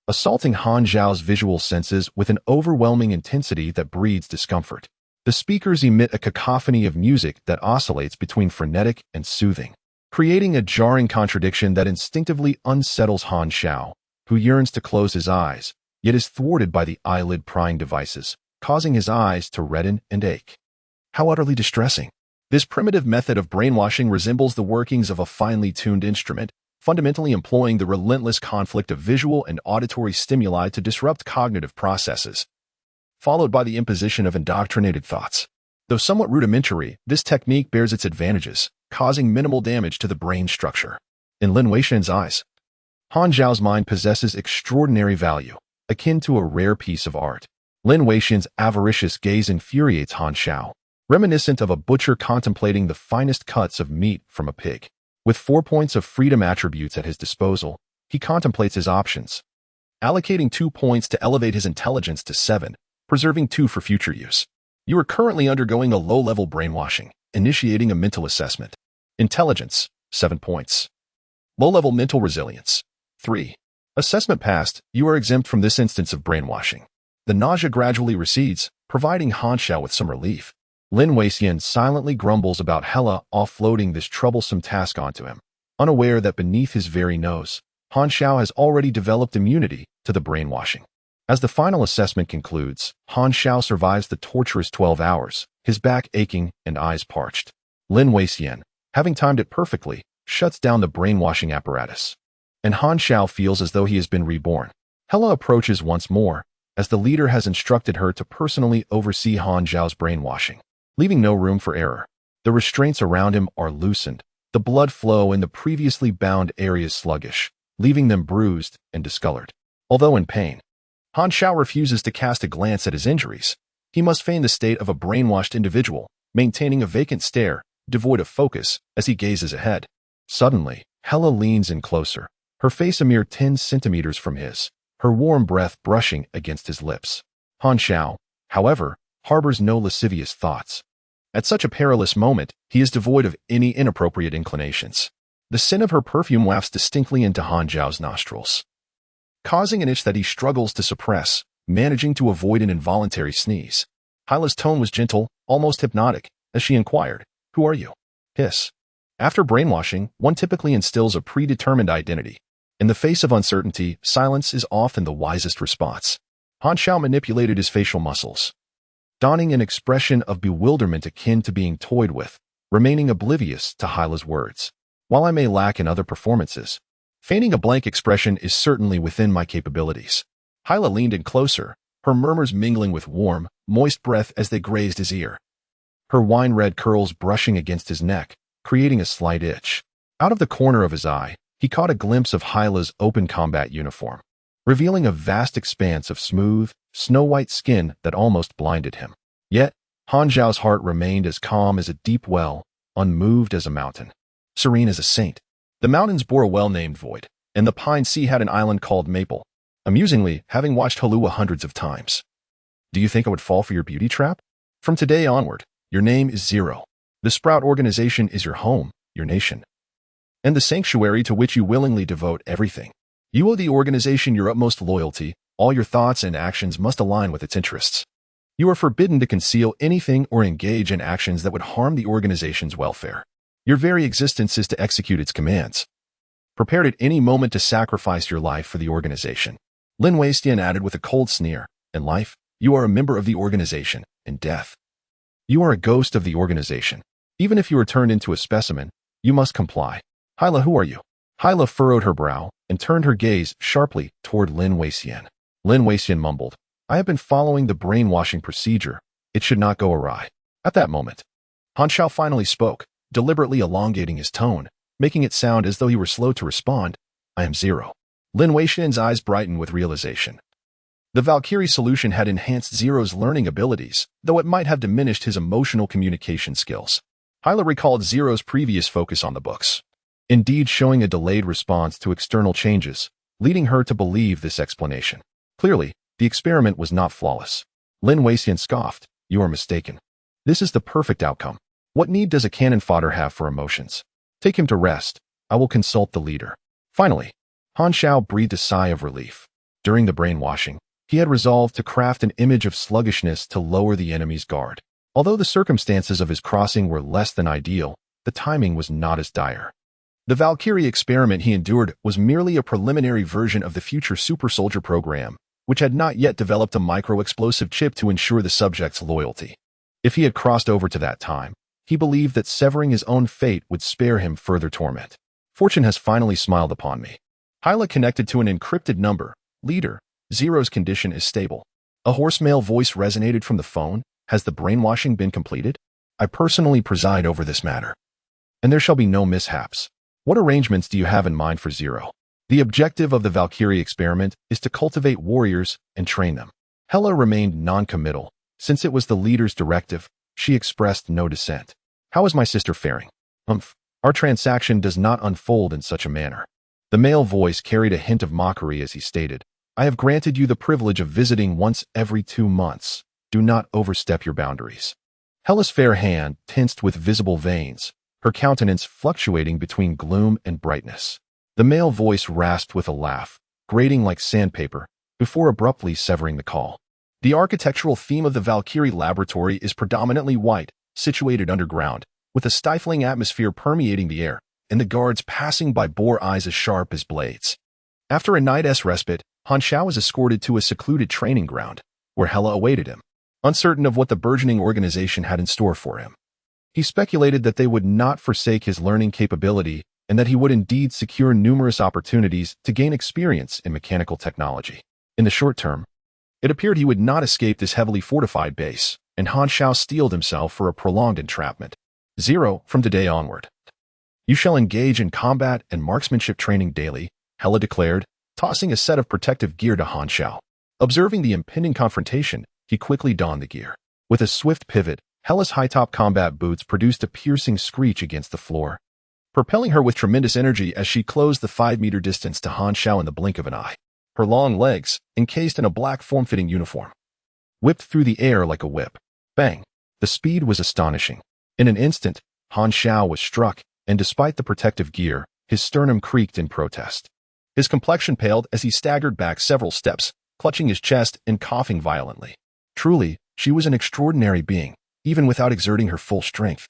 assaulting Han Xiao's visual senses with an overwhelming intensity that breeds discomfort. The speakers emit a cacophony of music that oscillates between frenetic and soothing, creating a jarring contradiction that instinctively unsettles Han Xiao, who yearns to close his eyes, yet is thwarted by the eyelid-prying devices, causing his eyes to redden and ache. How utterly distressing. This primitive method of brainwashing resembles the workings of a finely tuned instrument, fundamentally employing the relentless conflict of visual and auditory stimuli to disrupt cognitive processes, followed by the imposition of indoctrinated thoughts. Though somewhat rudimentary, this technique bears its advantages, causing minimal damage to the brain structure. In Lin Weixian's eyes, Han Xiao's mind possesses extraordinary value, akin to a rare piece of art. Lin Weixian's avaricious gaze infuriates Han Xiao, reminiscent of a butcher contemplating the finest cuts of meat from a pig. With 4 points of freedom attributes at his disposal, he contemplates his options, allocating 2 points to elevate his intelligence to 7, preserving 2 for future use. You are currently undergoing a low-level brainwashing, initiating a mental assessment. Intelligence, 7 points. Low-level mental resilience, 3. Assessment passed, you are exempt from this instance of brainwashing. The nausea gradually recedes, providing Han Xiao with some relief. Lin Weixian silently grumbles about Hela offloading this troublesome task onto him, unaware that beneath his very nose, Han Xiao has already developed immunity to the brainwashing. As the final assessment concludes, Han Xiao survives the torturous 12 hours, his back aching and eyes parched. Lin Weixian, having timed it perfectly, shuts down the brainwashing apparatus, and Han Xiao feels as though he has been reborn. Hela approaches once more, as the leader has instructed her to personally oversee Han Xiao's brainwashing, leaving no room for error. The restraints around him are loosened, the blood flow in the previously bound areas sluggish, leaving them bruised and discolored. Although in pain, Han Xiao refuses to cast a glance at his injuries. He must feign the state of a brainwashed individual, maintaining a vacant stare, devoid of focus, as he gazes ahead. Suddenly, Hela leans in closer, her face a mere 10 centimeters from his, her warm breath brushing against his lips. Han Xiao, however, harbors no lascivious thoughts. At such a perilous moment, he is devoid of any inappropriate inclinations. The scent of her perfume wafts distinctly into Han Xiao's nostrils, causing an itch that he struggles to suppress, managing to avoid an involuntary sneeze. Hyla's tone was gentle, almost hypnotic, as she inquired, "Who are you?" Hiss. After brainwashing, one typically instills a predetermined identity. In the face of uncertainty, silence is often the wisest response. Han Xiao manipulated his facial muscles, donning an expression of bewilderment akin to being toyed with, remaining oblivious to Hyla's words. While I may lack in other performances, feigning a blank expression is certainly within my capabilities. Hyla leaned in closer, her murmurs mingling with warm, moist breath as they grazed his ear, her wine-red curls brushing against his neck, creating a slight itch. Out of the corner of his eye, he caught a glimpse of Hyla's open combat uniform, revealing a vast expanse of smooth, snow-white skin that almost blinded him. Yet, Han Xiao's heart remained as calm as a deep well, unmoved as a mountain, serene as a saint. The mountains bore a well-named void, and the Pine Sea had an island called Maple. Amusingly, having watched Halua hundreds of times. Do you think I would fall for your beauty trap? From today onward, your name is Zero. The Sprout organization is your home, your nation, and the sanctuary to which you willingly devote everything. You owe the organization your utmost loyalty. All your thoughts and actions must align with its interests. You are forbidden to conceal anything or engage in actions that would harm the organization's welfare. Your very existence is to execute its commands. Prepared at any moment to sacrifice your life for the organization. Lin Weixian added with a cold sneer, in life, you are a member of the organization. In death, you are a ghost of the organization. Even if you are turned into a specimen, you must comply. Hyla, who are you? Hyla furrowed her brow and turned her gaze sharply toward Lin Weixian. Lin Weixian mumbled, I have been following the brainwashing procedure. It should not go awry. At that moment, Han Xiao finally spoke, deliberately elongating his tone, making it sound as though he were slow to respond. I am Zero. Lin Weixian's eyes brightened with realization. The Valkyrie solution had enhanced Zero's learning abilities, though it might have diminished his emotional communication skills. Hyla recalled Zero's previous focus on the books, indeed showing a delayed response to external changes, leading her to believe this explanation. Clearly, the experiment was not flawless. Lin Weixian scoffed, you are mistaken. This is the perfect outcome. What need does a cannon fodder have for emotions? Take him to rest. I will consult the leader. Finally, Han Xiao breathed a sigh of relief. During the brainwashing, he had resolved to craft an image of sluggishness to lower the enemy's guard. Although the circumstances of his crossing were less than ideal, the timing was not as dire. The Valkyrie experiment he endured was merely a preliminary version of the future super soldier program, which had not yet developed a micro-explosive chip to ensure the subject's loyalty. If he had crossed over to that time, he believed that severing his own fate would spare him further torment. Fortune has finally smiled upon me. Hyla connected to an encrypted number. Leader, Zero's condition is stable. A hoarse male voice resonated from the phone. Has the brainwashing been completed? I personally preside over this matter. And there shall be no mishaps. What arrangements do you have in mind for Zero? The objective of the Valkyrie experiment is to cultivate warriors and train them. Hela remained non-committal. Since it was the leader's directive, she expressed no dissent. How is my sister faring? Our transaction does not unfold in such a manner. The male voice carried a hint of mockery as he stated, I have granted you the privilege of visiting once every 2 months. Do not overstep your boundaries. Hela's fair hand tensed with visible veins, her countenance fluctuating between gloom and brightness. The male voice rasped with a laugh, grating like sandpaper, before abruptly severing the call. The architectural theme of the Valkyrie laboratory is predominantly white, situated underground, with a stifling atmosphere permeating the air, and the guards passing by bore eyes as sharp as blades. After a night's respite, Han Xiao was escorted to a secluded training ground, where Hela awaited him, uncertain of what the burgeoning organization had in store for him. He speculated that they would not forsake his learning capability and that he would indeed secure numerous opportunities to gain experience in mechanical technology. In the short term, it appeared he would not escape this heavily fortified base, and Han Xiao steeled himself for a prolonged entrapment. Zero, from today onward. You shall engage in combat and marksmanship training daily, Hela declared, tossing a set of protective gear to Han Xiao. Observing the impending confrontation, he quickly donned the gear. With a swift pivot, Hela's high-top combat boots produced a piercing screech against the floor, propelling her with tremendous energy as she closed the 5-meter distance to Han Xiao in the blink of an eye. Her long legs, encased in a black form-fitting uniform, whipped through the air like a whip. Bang! The speed was astonishing. In an instant, Han Xiao was struck, and despite the protective gear, his sternum creaked in protest. His complexion paled as he staggered back several steps, clutching his chest and coughing violently. Truly, she was an extraordinary being, even without exerting her full strength.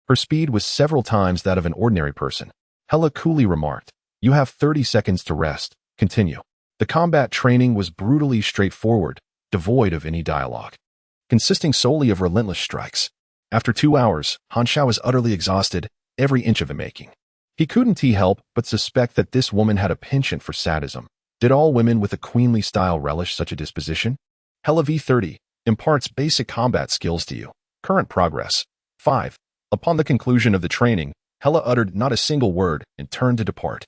Her speed was several times that of an ordinary person. Hela coolly remarked, You have 30 seconds to rest. Continue. The combat training was brutally straightforward, devoid of any dialogue, consisting solely of relentless strikes. After 2 hours, Han Xiao was utterly exhausted, every inch of him aching. He couldn't help but suspect that this woman had a penchant for sadism. Did all women with a queenly style relish such a disposition? Hela V30 imparts basic combat skills to you. Current progress. 5. Upon the conclusion of the training, Hela uttered not a single word and turned to depart.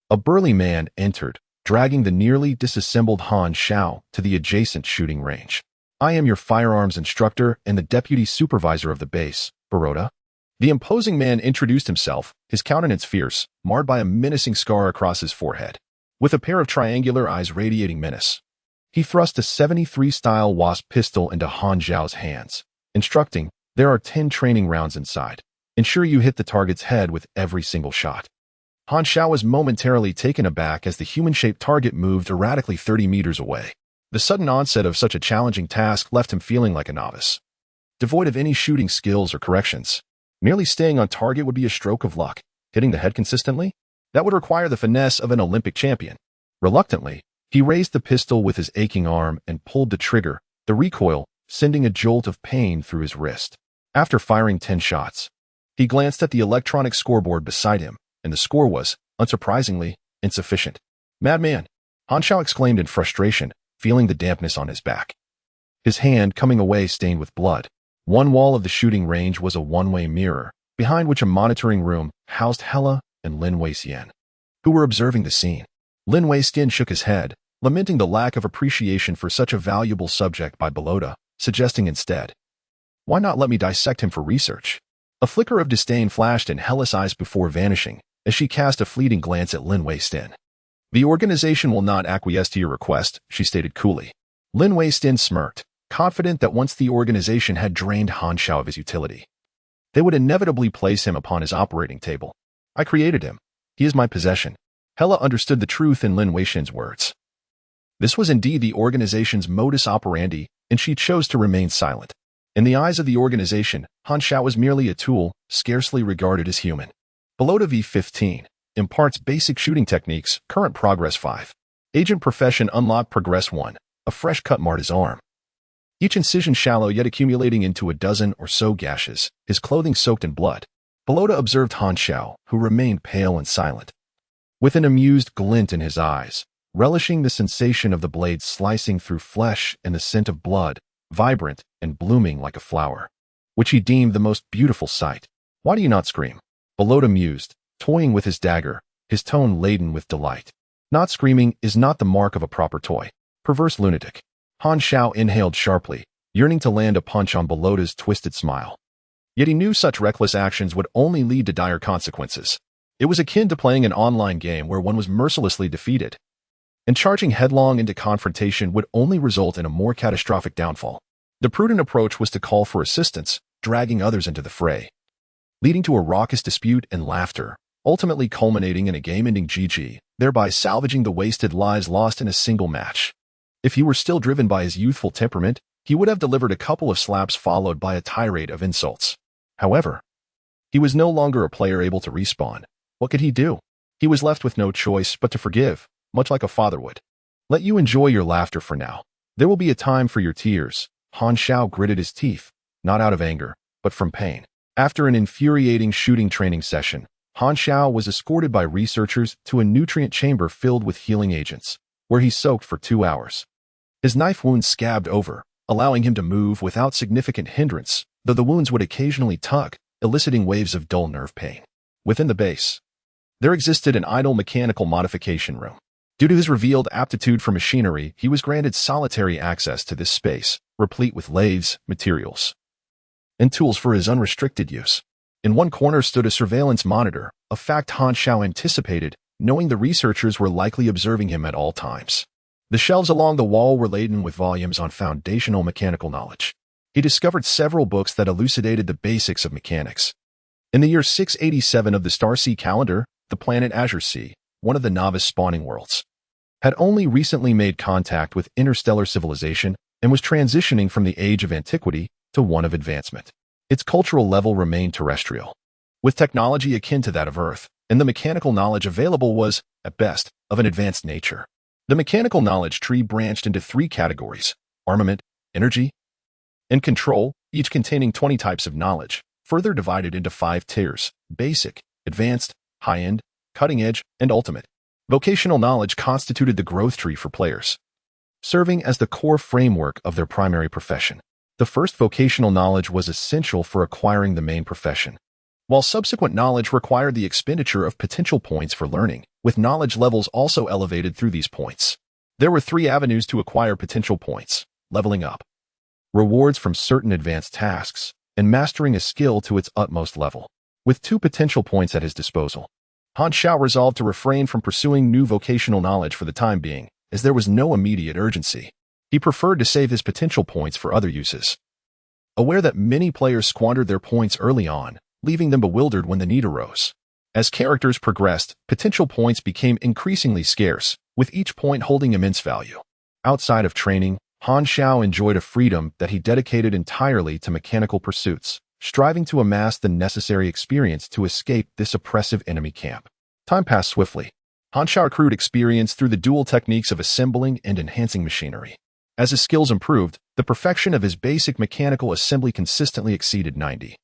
A burly man entered, dragging the nearly disassembled Han Xiao to the adjacent shooting range. I am your firearms instructor and the deputy supervisor of the base, Baroda. The imposing man introduced himself, his countenance fierce, marred by a menacing scar across his forehead. With a pair of triangular eyes radiating menace, he thrust a 73-style Wasp pistol into Han Xiao's hands, instructing, There are 10 training rounds inside. Ensure you hit the target's head with every single shot. Han Xiao was momentarily taken aback as the human-shaped target moved erratically 30 meters away. The sudden onset of such a challenging task left him feeling like a novice, devoid of any shooting skills or corrections. Merely staying on target would be a stroke of luck. Hitting the head consistently? That would require the finesse of an Olympic champion. Reluctantly, he raised the pistol with his aching arm and pulled the trigger, the recoil sending a jolt of pain through his wrist. After firing 10 shots, he glanced at the electronic scoreboard beside him, and the score was, unsurprisingly, insufficient. Madman! Han Xiao exclaimed in frustration, feeling the dampness on his back. His hand coming away stained with blood. One wall of the shooting range was a one-way mirror, behind which a monitoring room housed Hela and Lin Weixian, who were observing the scene. Lin Weixian shook his head, lamenting the lack of appreciation for such a valuable subject by Baroda, suggesting instead, Why not let me dissect him for research? A flicker of disdain flashed in Hela's eyes before vanishing, as she cast a fleeting glance at Lin Weixian. The organization will not acquiesce to your request, she stated coolly. Lin Weixian smirked, confident that once the organization had drained Han Xiao of his utility, they would inevitably place him upon his operating table. I created him. He is my possession. Hela understood the truth in Lin Weixian's words. This was indeed the organization's modus operandi, and she chose to remain silent. In the eyes of the organization, Han Xiao was merely a tool, scarcely regarded as human. Below to V15. Imparts basic shooting techniques, current progress 5. Agent profession unlocked progress 1. A fresh cut marred his arm. Each incision shallow yet accumulating into a dozen or so gashes, his clothing soaked in blood. Belota observed Han Xiao, who remained pale and silent, with an amused glint in his eyes, relishing the sensation of the blade slicing through flesh and the scent of blood, vibrant and blooming like a flower, which he deemed the most beautiful sight. Why do you not scream? Belota mused, toying with his dagger, his tone laden with delight. Not screaming is not the mark of a proper toy. Perverse lunatic. Han Xiao inhaled sharply, yearning to land a punch on Belota's twisted smile. Yet he knew such reckless actions would only lead to dire consequences. It was akin to playing an online game where one was mercilessly defeated, and charging headlong into confrontation would only result in a more catastrophic downfall. The prudent approach was to call for assistance, dragging others into the fray, leading to a raucous dispute and laughter, ultimately culminating in a game-ending GG, thereby salvaging the wasted lives lost in a single match. If he were still driven by his youthful temperament, he would have delivered a couple of slaps followed by a tirade of insults. However, he was no longer a player able to respawn. What could he do? He was left with no choice but to forgive, much like a father would. Let you enjoy your laughter for now. There will be a time for your tears. Han Xiao gritted his teeth, not out of anger, but from pain. After an infuriating shooting training session, Han Xiao was escorted by researchers to a nutrient chamber filled with healing agents, where he soaked for 2 hours. His knife wounds scabbed over, allowing him to move without significant hindrance, though the wounds would occasionally tug, eliciting waves of dull nerve pain. Within the base, there existed an idle mechanical modification room. Due to his revealed aptitude for machinery, he was granted solitary access to this space, replete with lathes, materials, and tools for his unrestricted use. In one corner stood a surveillance monitor, a fact Han Xiao anticipated, knowing the researchers were likely observing him at all times. The shelves along the wall were laden with volumes on foundational mechanical knowledge. He discovered several books that elucidated the basics of mechanics. In the year 687 of the Star Sea calendar, the planet Azure Sea, one of the novice spawning worlds, had only recently made contact with interstellar civilization and was transitioning from the age of antiquity to one of advancement. Its cultural level remained terrestrial, with technology akin to that of Earth, and the mechanical knowledge available was, at best, of an advanced nature. The mechanical knowledge tree branched into 3 categories: armament, energy, and control, each containing 20 types of knowledge, further divided into 5 tiers: basic, advanced, high-end, cutting-edge, and ultimate. Vocational knowledge constituted the growth tree for players, serving as the core framework of their primary profession. The first vocational knowledge was essential for acquiring the main profession, while subsequent knowledge required the expenditure of potential points for learning, with knowledge levels also elevated through these points. There were 3 avenues to acquire potential points: leveling up, rewards from certain advanced tasks, and mastering a skill to its utmost level. With 2 potential points at his disposal, Han Xiao resolved to refrain from pursuing new vocational knowledge for the time being, as there was no immediate urgency. He preferred to save his potential points for other uses. Aware that many players squandered their points early on, leaving them bewildered when the need arose. As characters progressed, potential points became increasingly scarce, with each point holding immense value. Outside of training, Han Xiao enjoyed a freedom that he dedicated entirely to mechanical pursuits, striving to amass the necessary experience to escape this oppressive enemy camp. Time passed swiftly. Han Xiao accrued experience through the dual techniques of assembling and enhancing machinery. As his skills improved, the perfection of his basic mechanical assembly consistently exceeded 90,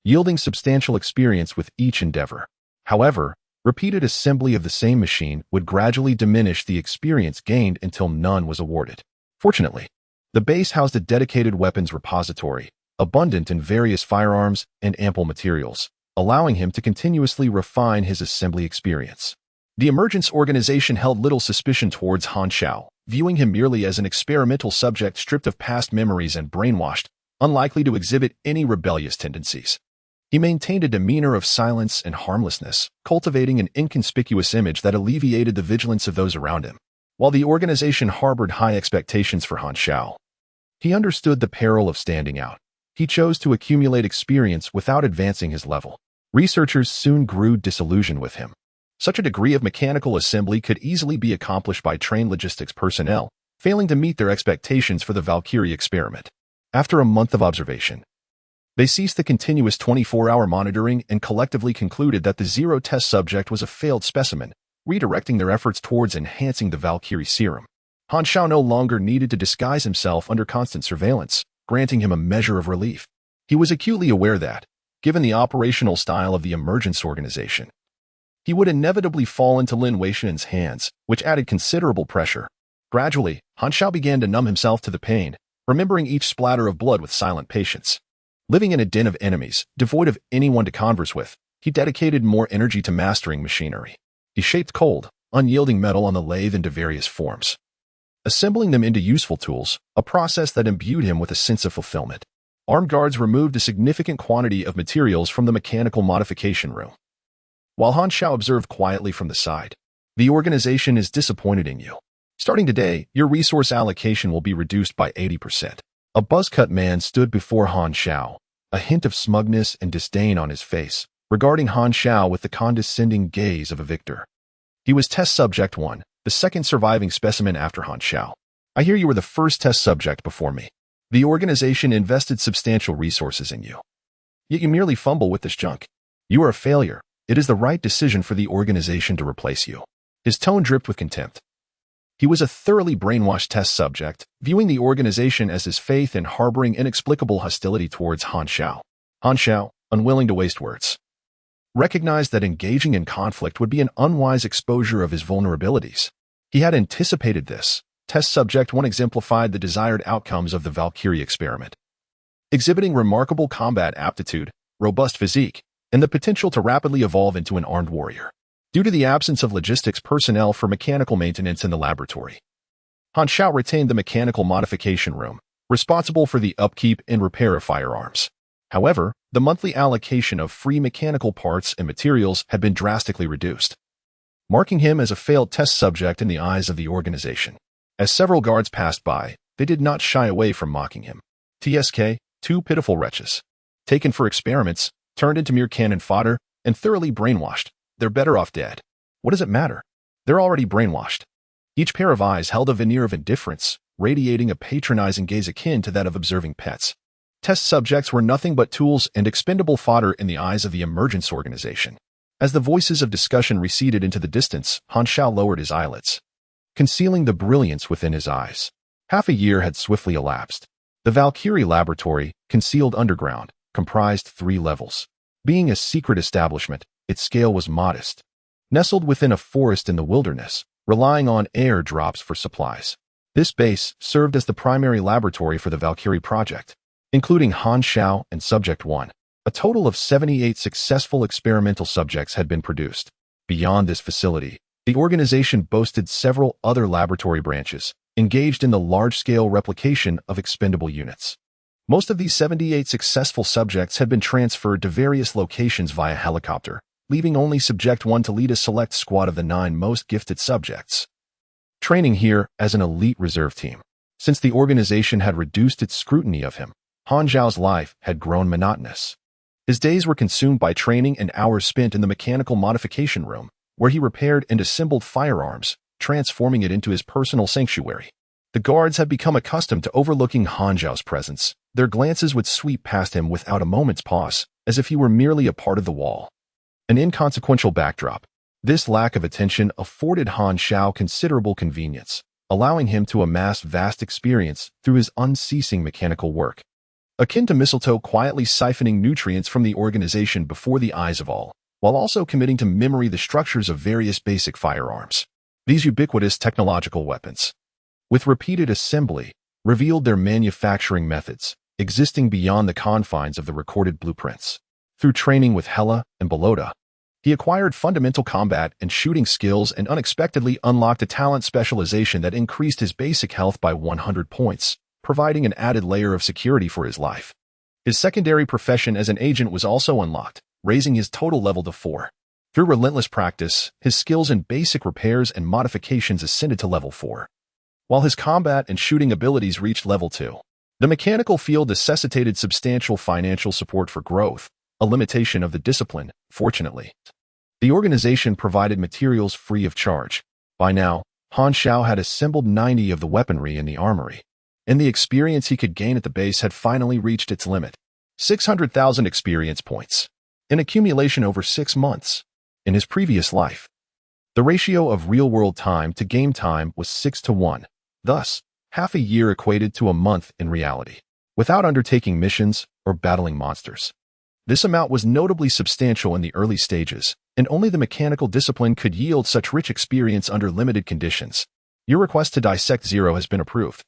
yielding substantial experience with each endeavor. However, repeated assembly of the same machine would gradually diminish the experience gained until none was awarded. Fortunately, the base housed a dedicated weapons repository, abundant in various firearms and ample materials, allowing him to continuously refine his assembly experience. The Emergence organization held little suspicion towards Han Xiao, viewing him merely as an experimental subject stripped of past memories and brainwashed, unlikely to exhibit any rebellious tendencies. He maintained a demeanor of silence and harmlessness, cultivating an inconspicuous image that alleviated the vigilance of those around him. While the organization harbored high expectations for Han Xiao, he understood the peril of standing out. He chose to accumulate experience without advancing his level. Researchers soon grew disillusioned with him. Such a degree of mechanical assembly could easily be accomplished by trained logistics personnel, failing to meet their expectations for the Valkyrie experiment. After a month of observation, they ceased the continuous 24-hour monitoring and collectively concluded that the zero test subject was a failed specimen, redirecting their efforts towards enhancing the Valkyrie serum. Han Xiao no longer needed to disguise himself under constant surveillance, granting him a measure of relief. He was acutely aware that, given the operational style of the emergence organization, he would inevitably fall into Lin Weishan's hands, which added considerable pressure. Gradually, Han Xiao began to numb himself to the pain, remembering each splatter of blood with silent patience. Living in a den of enemies, devoid of anyone to converse with, he dedicated more energy to mastering machinery. He shaped cold, unyielding metal on the lathe into various forms, assembling them into useful tools, a process that imbued him with a sense of fulfillment. Armed guards removed a significant quantity of materials from the mechanical modification room. While Han Xiao observed quietly from the side, "The organization is disappointed in you. Starting today, your resource allocation will be reduced by 80%. A buzz-cut man stood before Han Xiao, a hint of smugness and disdain on his face, regarding Han Xiao with the condescending gaze of a victor. He was Test Subject 1, the second surviving specimen after Han Xiao. I hear you were the first test subject before me. The organization invested substantial resources in you. Yet you merely fumble with this junk. You are a failure. It is the right decision for the organization to replace you." His tone dripped with contempt. He was a thoroughly brainwashed test subject, viewing the organization as his faith and harboring inexplicable hostility towards Han Xiao. Han Xiao, unwilling to waste words, recognized that engaging in conflict would be an unwise exposure of his vulnerabilities. He had anticipated this. Test Subject 1 exemplified the desired outcomes of the Valkyrie experiment, exhibiting remarkable combat aptitude, robust physique, and the potential to rapidly evolve into an armed warrior. Due to the absence of logistics personnel for mechanical maintenance in the laboratory, Han Xiao retained the mechanical modification room, responsible for the upkeep and repair of firearms. However, the monthly allocation of free mechanical parts and materials had been drastically reduced, marking him as a failed test subject in the eyes of the organization. As several guards passed by, they did not shy away from mocking him. TSK, two pitiful wretches, taken for experiments, turned into mere cannon fodder, and thoroughly brainwashed. They're better off dead. What does it matter? They're already brainwashed. Each pair of eyes held a veneer of indifference, radiating a patronizing gaze akin to that of observing pets. Test subjects were nothing but tools and expendable fodder in the eyes of the emergence organization. As the voices of discussion receded into the distance, Han Xiao lowered his eyelids, concealing the brilliance within his eyes. Half a year had swiftly elapsed. The Valkyrie laboratory, concealed underground, comprised 3 levels. Being a secret establishment, its scale was modest, nestled within a forest in the wilderness, relying on air drops for supplies. This base served as the primary laboratory for the Valkyrie project, including Han Xiao and Subject 1. A total of 78 successful experimental subjects had been produced. Beyond this facility, the organization boasted several other laboratory branches, engaged in the large-scale replication of expendable units. Most of these 78 successful subjects had been transferred to various locations via helicopter, leaving only Subject 1 to lead a select squad of the 9 most gifted subjects, training here as an elite reserve team. Since the organization had reduced its scrutiny of him, Han Xiao's life had grown monotonous. His days were consumed by training and hours spent in the mechanical modification room, where he repaired and assembled firearms, transforming it into his personal sanctuary. The guards had become accustomed to overlooking Han Xiao's presence. Their glances would sweep past him without a moment's pause, as if he were merely a part of the wall, an inconsequential backdrop. This lack of attention afforded Han Xiao considerable convenience, allowing him to amass vast experience through his unceasing mechanical work, akin to mistletoe quietly siphoning nutrients from the organization before the eyes of all, while also committing to memory the structures of various basic firearms. These ubiquitous technological weapons, with repeated assembly, revealed their manufacturing methods, existing beyond the confines of the recorded blueprints. Through training with Hela and Belota, he acquired fundamental combat and shooting skills and unexpectedly unlocked a talent specialization that increased his basic health by 100 points, providing an added layer of security for his life. His secondary profession as an agent was also unlocked, raising his total level to 4. Through relentless practice, his skills in basic repairs and modifications ascended to level 4, while his combat and shooting abilities reached level 2. The mechanical field necessitated substantial financial support for growth, a limitation of the discipline, fortunately. The organization provided materials free of charge. By now, Han Xiao had assembled 90 of the weaponry in the armory, and the experience he could gain at the base had finally reached its limit. 600,000 experience points. An accumulation over 6 months. In his previous life, the ratio of real-world time to game time was 6-1. Thus, half a year equated to a month in reality, without undertaking missions or battling monsters. This amount was notably substantial in the early stages, and only the mechanical discipline could yield such rich experience under limited conditions. Your request to dissect Zero has been approved,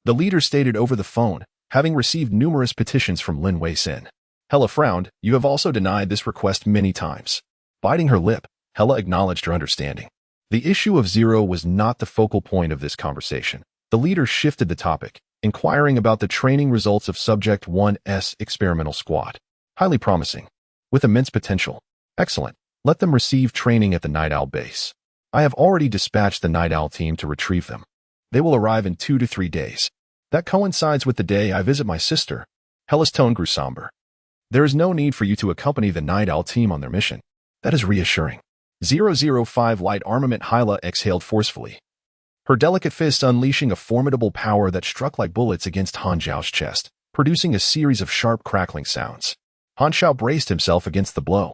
the leader stated over the phone, having received numerous petitions from Lin Wei-sin. Hela frowned. You have also denied this request many times. Biting her lip, Hela acknowledged her understanding. The issue of Zero was not the focal point of this conversation. The leader shifted the topic, inquiring about the training results of Subject 1's experimental squad. Highly promising. With immense potential. Excellent. Let them receive training at the Night Owl base. I have already dispatched the Night Owl team to retrieve them. They will arrive in 2 to 3 days. That coincides with the day I visit my sister. Hela's tone grew somber. There is no need for you to accompany the Night Owl team on their mission. That is reassuring. 005 Light Armament Hyla exhaled forcefully, her delicate fist unleashing a formidable power that struck like bullets against Han Xiao's chest, producing a series of sharp crackling sounds. Han Xiao braced himself against the blow,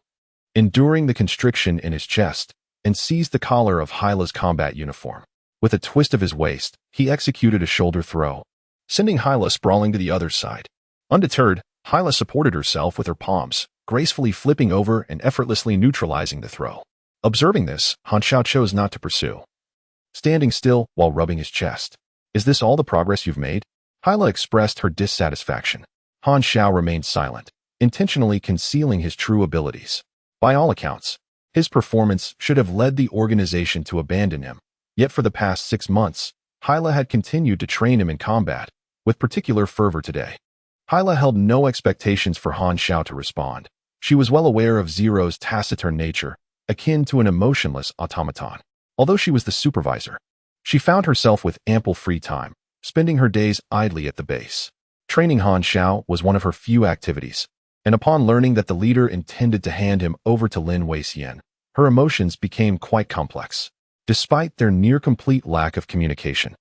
enduring the constriction in his chest, and seized the collar of Hyla's combat uniform. With a twist of his waist, he executed a shoulder throw, sending Hyla sprawling to the other side. Undeterred, Hyla supported herself with her palms, gracefully flipping over and effortlessly neutralizing the throw. Observing this, Han Xiao chose not to pursue, standing still while rubbing his chest. Is this all the progress you've made? Hyla expressed her dissatisfaction. Han Xiao remained silent, intentionally concealing his true abilities. By all accounts, his performance should have led the organization to abandon him. Yet for the past 6 months, Hyla had continued to train him in combat, with particular fervor today. Hyla held no expectations for Han Xiao to respond. She was well aware of Zero's taciturn nature, akin to an emotionless automaton. Although she was the supervisor, she found herself with ample free time, spending her days idly at the base. Training Han Xiao was one of her few activities, and upon learning that the leader intended to hand him over to Lin Wei-sin, her emotions became quite complex, despite their near-complete lack of communication.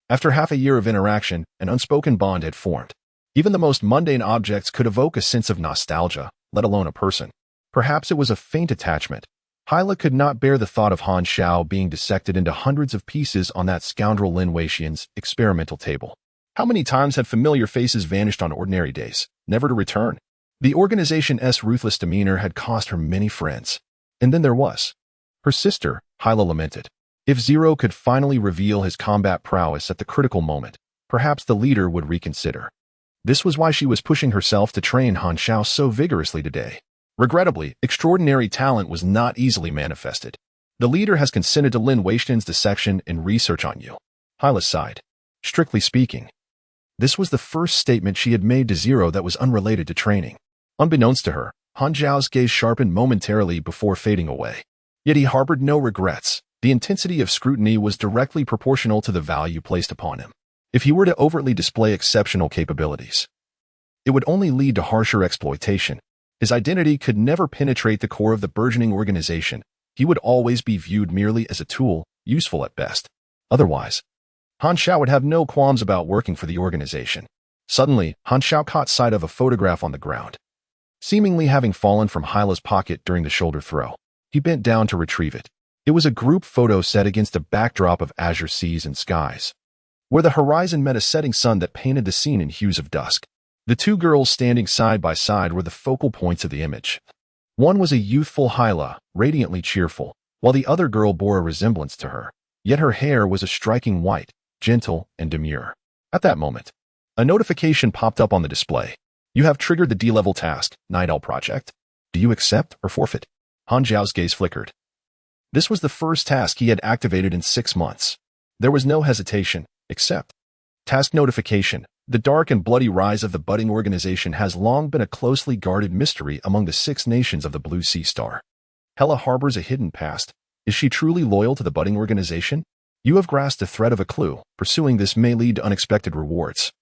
After half a year of interaction, an unspoken bond had formed. Even the most mundane objects could evoke a sense of nostalgia, let alone a person. Perhaps it was a faint attachment. Hyla could not bear the thought of Han Xiao being dissected into hundreds of pieces on that scoundrel Lin Wei-sin's experimental table. How many times had familiar faces vanished on ordinary days, never to return? The organization's ruthless demeanor had cost her many friends. And then there was her sister, Hyla lamented. If Zero could finally reveal his combat prowess at the critical moment, perhaps the leader would reconsider. This was why she was pushing herself to train Han Xiao so vigorously today. Regrettably, extraordinary talent was not easily manifested. The leader has consented to Lin Wei-sin's dissection and research on you. Hyla sighed. Strictly speaking, this was the first statement she had made to Zero that was unrelated to training. Unbeknownst to her, Han Xiao's gaze sharpened momentarily before fading away. Yet he harbored no regrets. The intensity of scrutiny was directly proportional to the value placed upon him. If he were to overtly display exceptional capabilities, it would only lead to harsher exploitation. His identity could never penetrate the core of the burgeoning organization. He would always be viewed merely as a tool, useful at best. Otherwise, Han Xiao would have no qualms about working for the organization. Suddenly, Han Xiao caught sight of a photograph on the ground, seemingly having fallen from Hyla's pocket during the shoulder throw. He bent down to retrieve it. It was a group photo set against a backdrop of azure seas and skies, where the horizon met a setting sun that painted the scene in hues of dusk. The two girls standing side by side were the focal points of the image. One was a youthful Hyla, radiantly cheerful, while the other girl bore a resemblance to her. Yet her hair was a striking white, gentle and demure. At that moment, a notification popped up on the display. You have triggered the D-level task, Night Owl Project. Do you accept or forfeit? Han Xiao's gaze flickered. This was the first task he had activated in 6 months. There was no hesitation. Accept. Task notification. The dark and bloody rise of the budding organization has long been a closely guarded mystery among the 6 nations of the Blue Sea Star. Hela harbors a hidden past. Is she truly loyal to the budding organization? You have grasped the thread of a clue. Pursuing this may lead to unexpected rewards,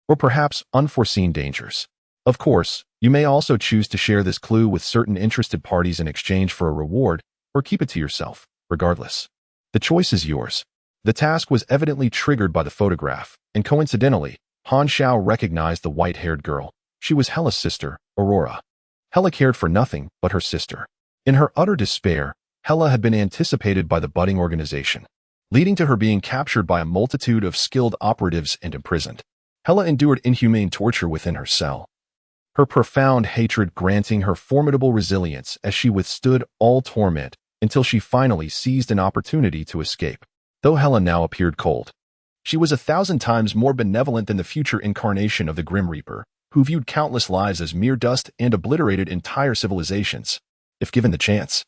or perhaps unforeseen dangers. Of course, you may also choose to share this clue with certain interested parties in exchange for a reward, or keep it to yourself. Regardless, the choice is yours. The task was evidently triggered by the photograph, and coincidentally, Han Xiao recognized the white-haired girl. She was Hella's sister, Aurora. Hella cared for nothing but her sister. In her utter despair, Hella had been anticipated by the budding organization, leading to her being captured by a multitude of skilled operatives and imprisoned. Hella endured inhumane torture within her cell, her profound hatred granting her formidable resilience as she withstood all torment until she finally seized an opportunity to escape. Though Hella now appeared cold, she was 1,000 times more benevolent than the future incarnation of the Grim Reaper, who viewed countless lives as mere dust and obliterated entire civilizations. If given the chance,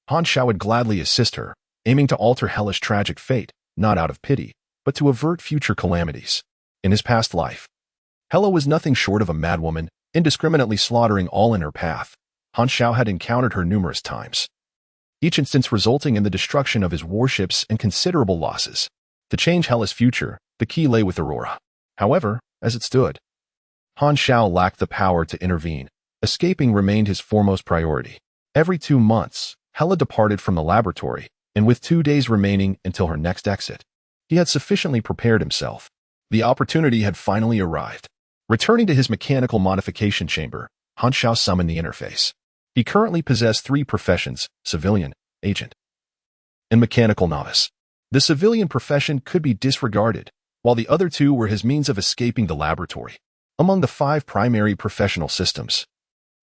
Han Xiao would gladly assist her, aiming to alter Hella's tragic fate, not out of pity, but to avert future calamities. In his past life, Hella was nothing short of a madwoman, indiscriminately slaughtering all in her path. Han Xiao had encountered her numerous times, each instance resulting in the destruction of his warships and considerable losses. To change Hella's future, the key lay with Aurora. However, as it stood, Han Xiao lacked the power to intervene. Escaping remained his foremost priority. Every 2 months, Hella departed from the laboratory, and with 2 days remaining until her next exit, he had sufficiently prepared himself. The opportunity had finally arrived. Returning to his mechanical modification chamber, Han Xiao summoned the interface. He currently possessed 3 professions: civilian, agent, and mechanical novice. The civilian profession could be disregarded, while the other 2 were his means of escaping the laboratory. Among the 5 primary professional systems,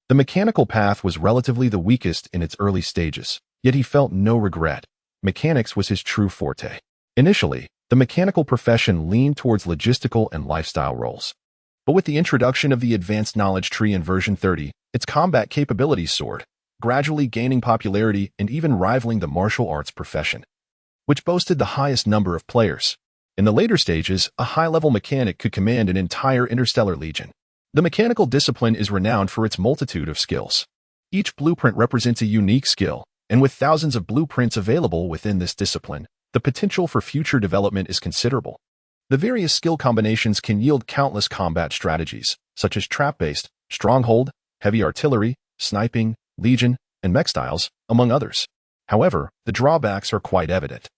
the mechanical path was relatively the weakest in its early stages, yet he felt no regret. Mechanics was his true forte. Initially, the mechanical profession leaned towards logistical and lifestyle roles. But with the introduction of the advanced knowledge tree in version 30, its combat capabilities soared, gradually gaining popularity and even rivaling the martial arts profession, which boasted the highest number of players. In the later stages, a high-level mechanic could command an entire interstellar legion. The mechanical discipline is renowned for its multitude of skills. Each blueprint represents a unique skill, and with thousands of blueprints available within this discipline, the potential for future development is considerable. The various skill combinations can yield countless combat strategies, such as trap-based, stronghold, heavy artillery, sniping, legion, and mech styles, among others. However, the drawbacks are quite evident.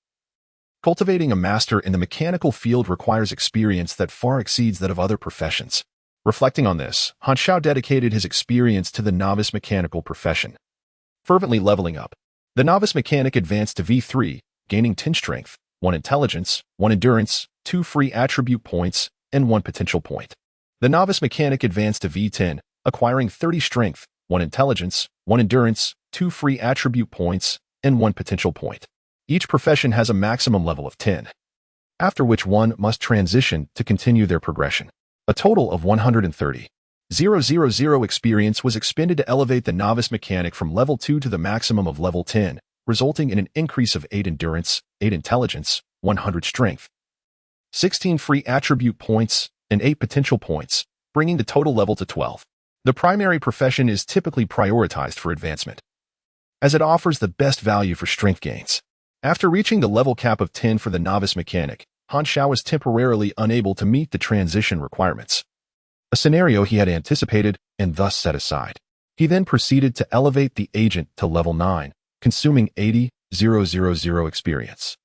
Cultivating a master in the mechanical field requires experience that far exceeds that of other professions. Reflecting on this, Han Xiao dedicated his experience to the novice mechanical profession, fervently leveling up. The novice mechanic advanced to V3, gaining 10 strength, 1 intelligence, 1 endurance, 2 free attribute points, and 1 potential point. The novice mechanic advanced to V10, acquiring 30 strength, 1 intelligence, 1 endurance, 2 free attribute points, and 1 potential point. Each profession has a maximum level of 10, after which one must transition to continue their progression. A total of 130. 000 experience was expended to elevate the novice mechanic from level 2 to the maximum of level 10, resulting in an increase of 8 endurance, 8 intelligence, 100 strength, 16 free attribute points, and 8 potential points, bringing the total level to 12. The primary profession is typically prioritized for advancement, as it offers the best value for strength gains. After reaching the level cap of 10 for the novice mechanic, Han Xiao was temporarily unable to meet the transition requirements, a scenario he had anticipated and thus set aside. He then proceeded to elevate the agent to level 9, consuming 80,000 experience.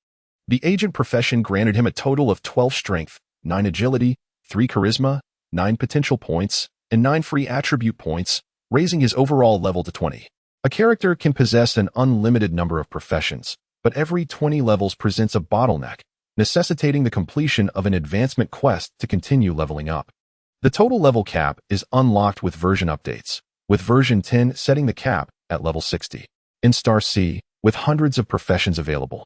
The agent profession granted him a total of 12 strength, 9 agility, 3 charisma, 9 potential points, and 9 free attribute points, raising his overall level to 20. A character can possess an unlimited number of professions, but every 20 levels presents a bottleneck, necessitating the completion of an advancement quest to continue leveling up. The total level cap is unlocked with version updates, with version 10 setting the cap at level 60. In Star C, with hundreds of professions available,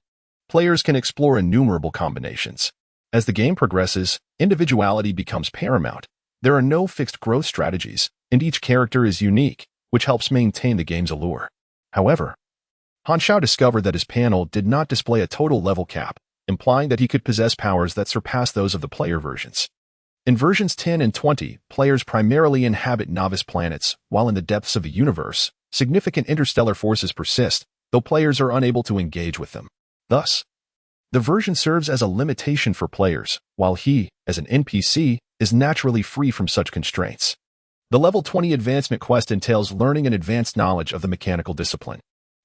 players can explore innumerable combinations. As the game progresses, individuality becomes paramount. There are no fixed growth strategies, and each character is unique, which helps maintain the game's allure. However, Han Xiao discovered that his panel did not display a total level cap, implying that he could possess powers that surpass those of the player versions. In versions 10 and 20, players primarily inhabit novice planets, while in the depths of the universe, significant interstellar forces persist, though players are unable to engage with them. Thus, the version serves as a limitation for players, while he, as an NPC, is naturally free from such constraints. The level 20 advancement quest entails learning an advanced knowledge of the mechanical discipline.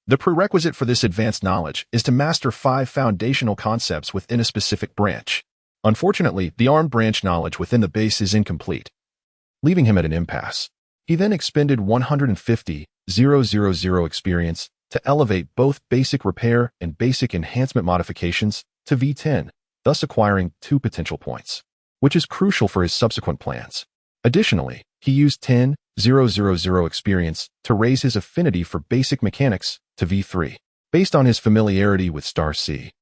The prerequisite for this advanced knowledge is to master 5 foundational concepts within a specific branch. Unfortunately, the armed branch knowledge within the base is incomplete, leaving him at an impasse. He then expended 150,000 experience to elevate both basic repair and basic enhancement modifications to V10, thus acquiring 2 potential points, which is crucial for his subsequent plans. Additionally, he used 10,000 experience to raise his affinity for basic mechanics to V3. Based on his familiarity with Star C,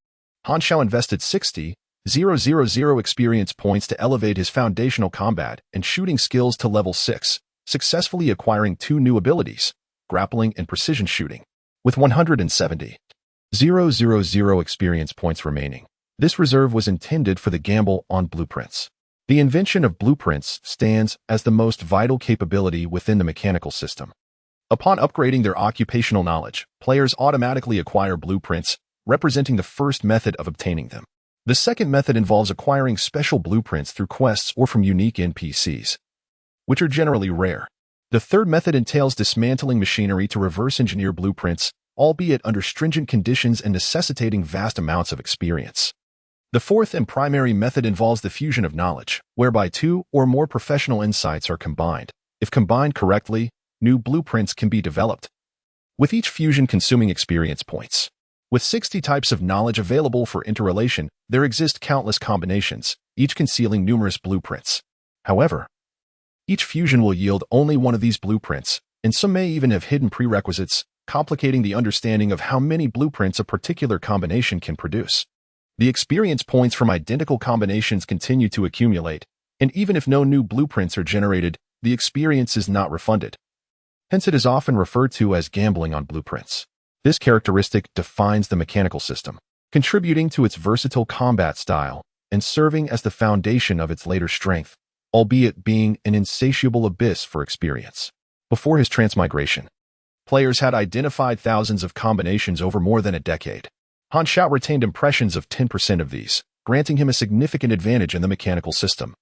Han Xiao invested 60,000 experience points to elevate his foundational combat and shooting skills to level 6, successfully acquiring 2 new abilities, grappling and precision shooting. With 170,000 experience points remaining, this reserve was intended for the gamble on blueprints. The invention of blueprints stands as the most vital capability within the mechanical system. Upon upgrading their occupational knowledge, players automatically acquire blueprints, representing the first method of obtaining them. The second method involves acquiring special blueprints through quests or from unique NPCs, which are generally rare. The third method entails dismantling machinery to reverse engineer blueprints, albeit under stringent conditions and necessitating vast amounts of experience. The fourth and primary method involves the fusion of knowledge, whereby 2 or more professional insights are combined. If combined correctly, new blueprints can be developed, with each fusion consuming experience points. With 60 types of knowledge available for interrelation, there exist countless combinations, each concealing numerous blueprints. However, each fusion will yield only one of these blueprints, and some may even have hidden prerequisites, complicating the understanding of how many blueprints a particular combination can produce. The experience points from identical combinations continue to accumulate, and even if no new blueprints are generated, the experience is not refunded. Hence it is often referred to as gambling on blueprints. This characteristic defines the mechanical system, contributing to its versatile combat style and serving as the foundation of its later strength, albeit being an insatiable abyss for experience. Before his transmigration, players had identified thousands of combinations over more than a decade. Han Xiao retained impressions of 10% of these, granting him a significant advantage in the mechanical system,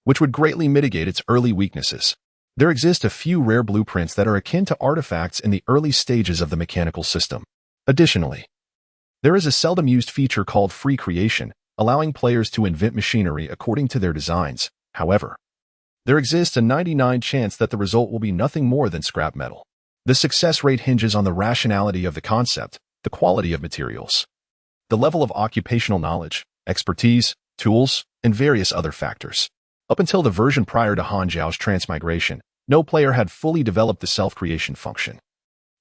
which would greatly mitigate its early weaknesses. There exist a few rare blueprints that are akin to artifacts in the early stages of the mechanical system. Additionally, there is a seldom used feature called free creation, allowing players to invent machinery according to their designs. However, there exists a 99% chance that the result will be nothing more than scrap metal. The success rate hinges on the rationality of the concept, the quality of materials, the level of occupational knowledge, expertise, tools, and various other factors. Up until the version prior to Han Xiao's transmigration, no player had fully developed the self-creation function.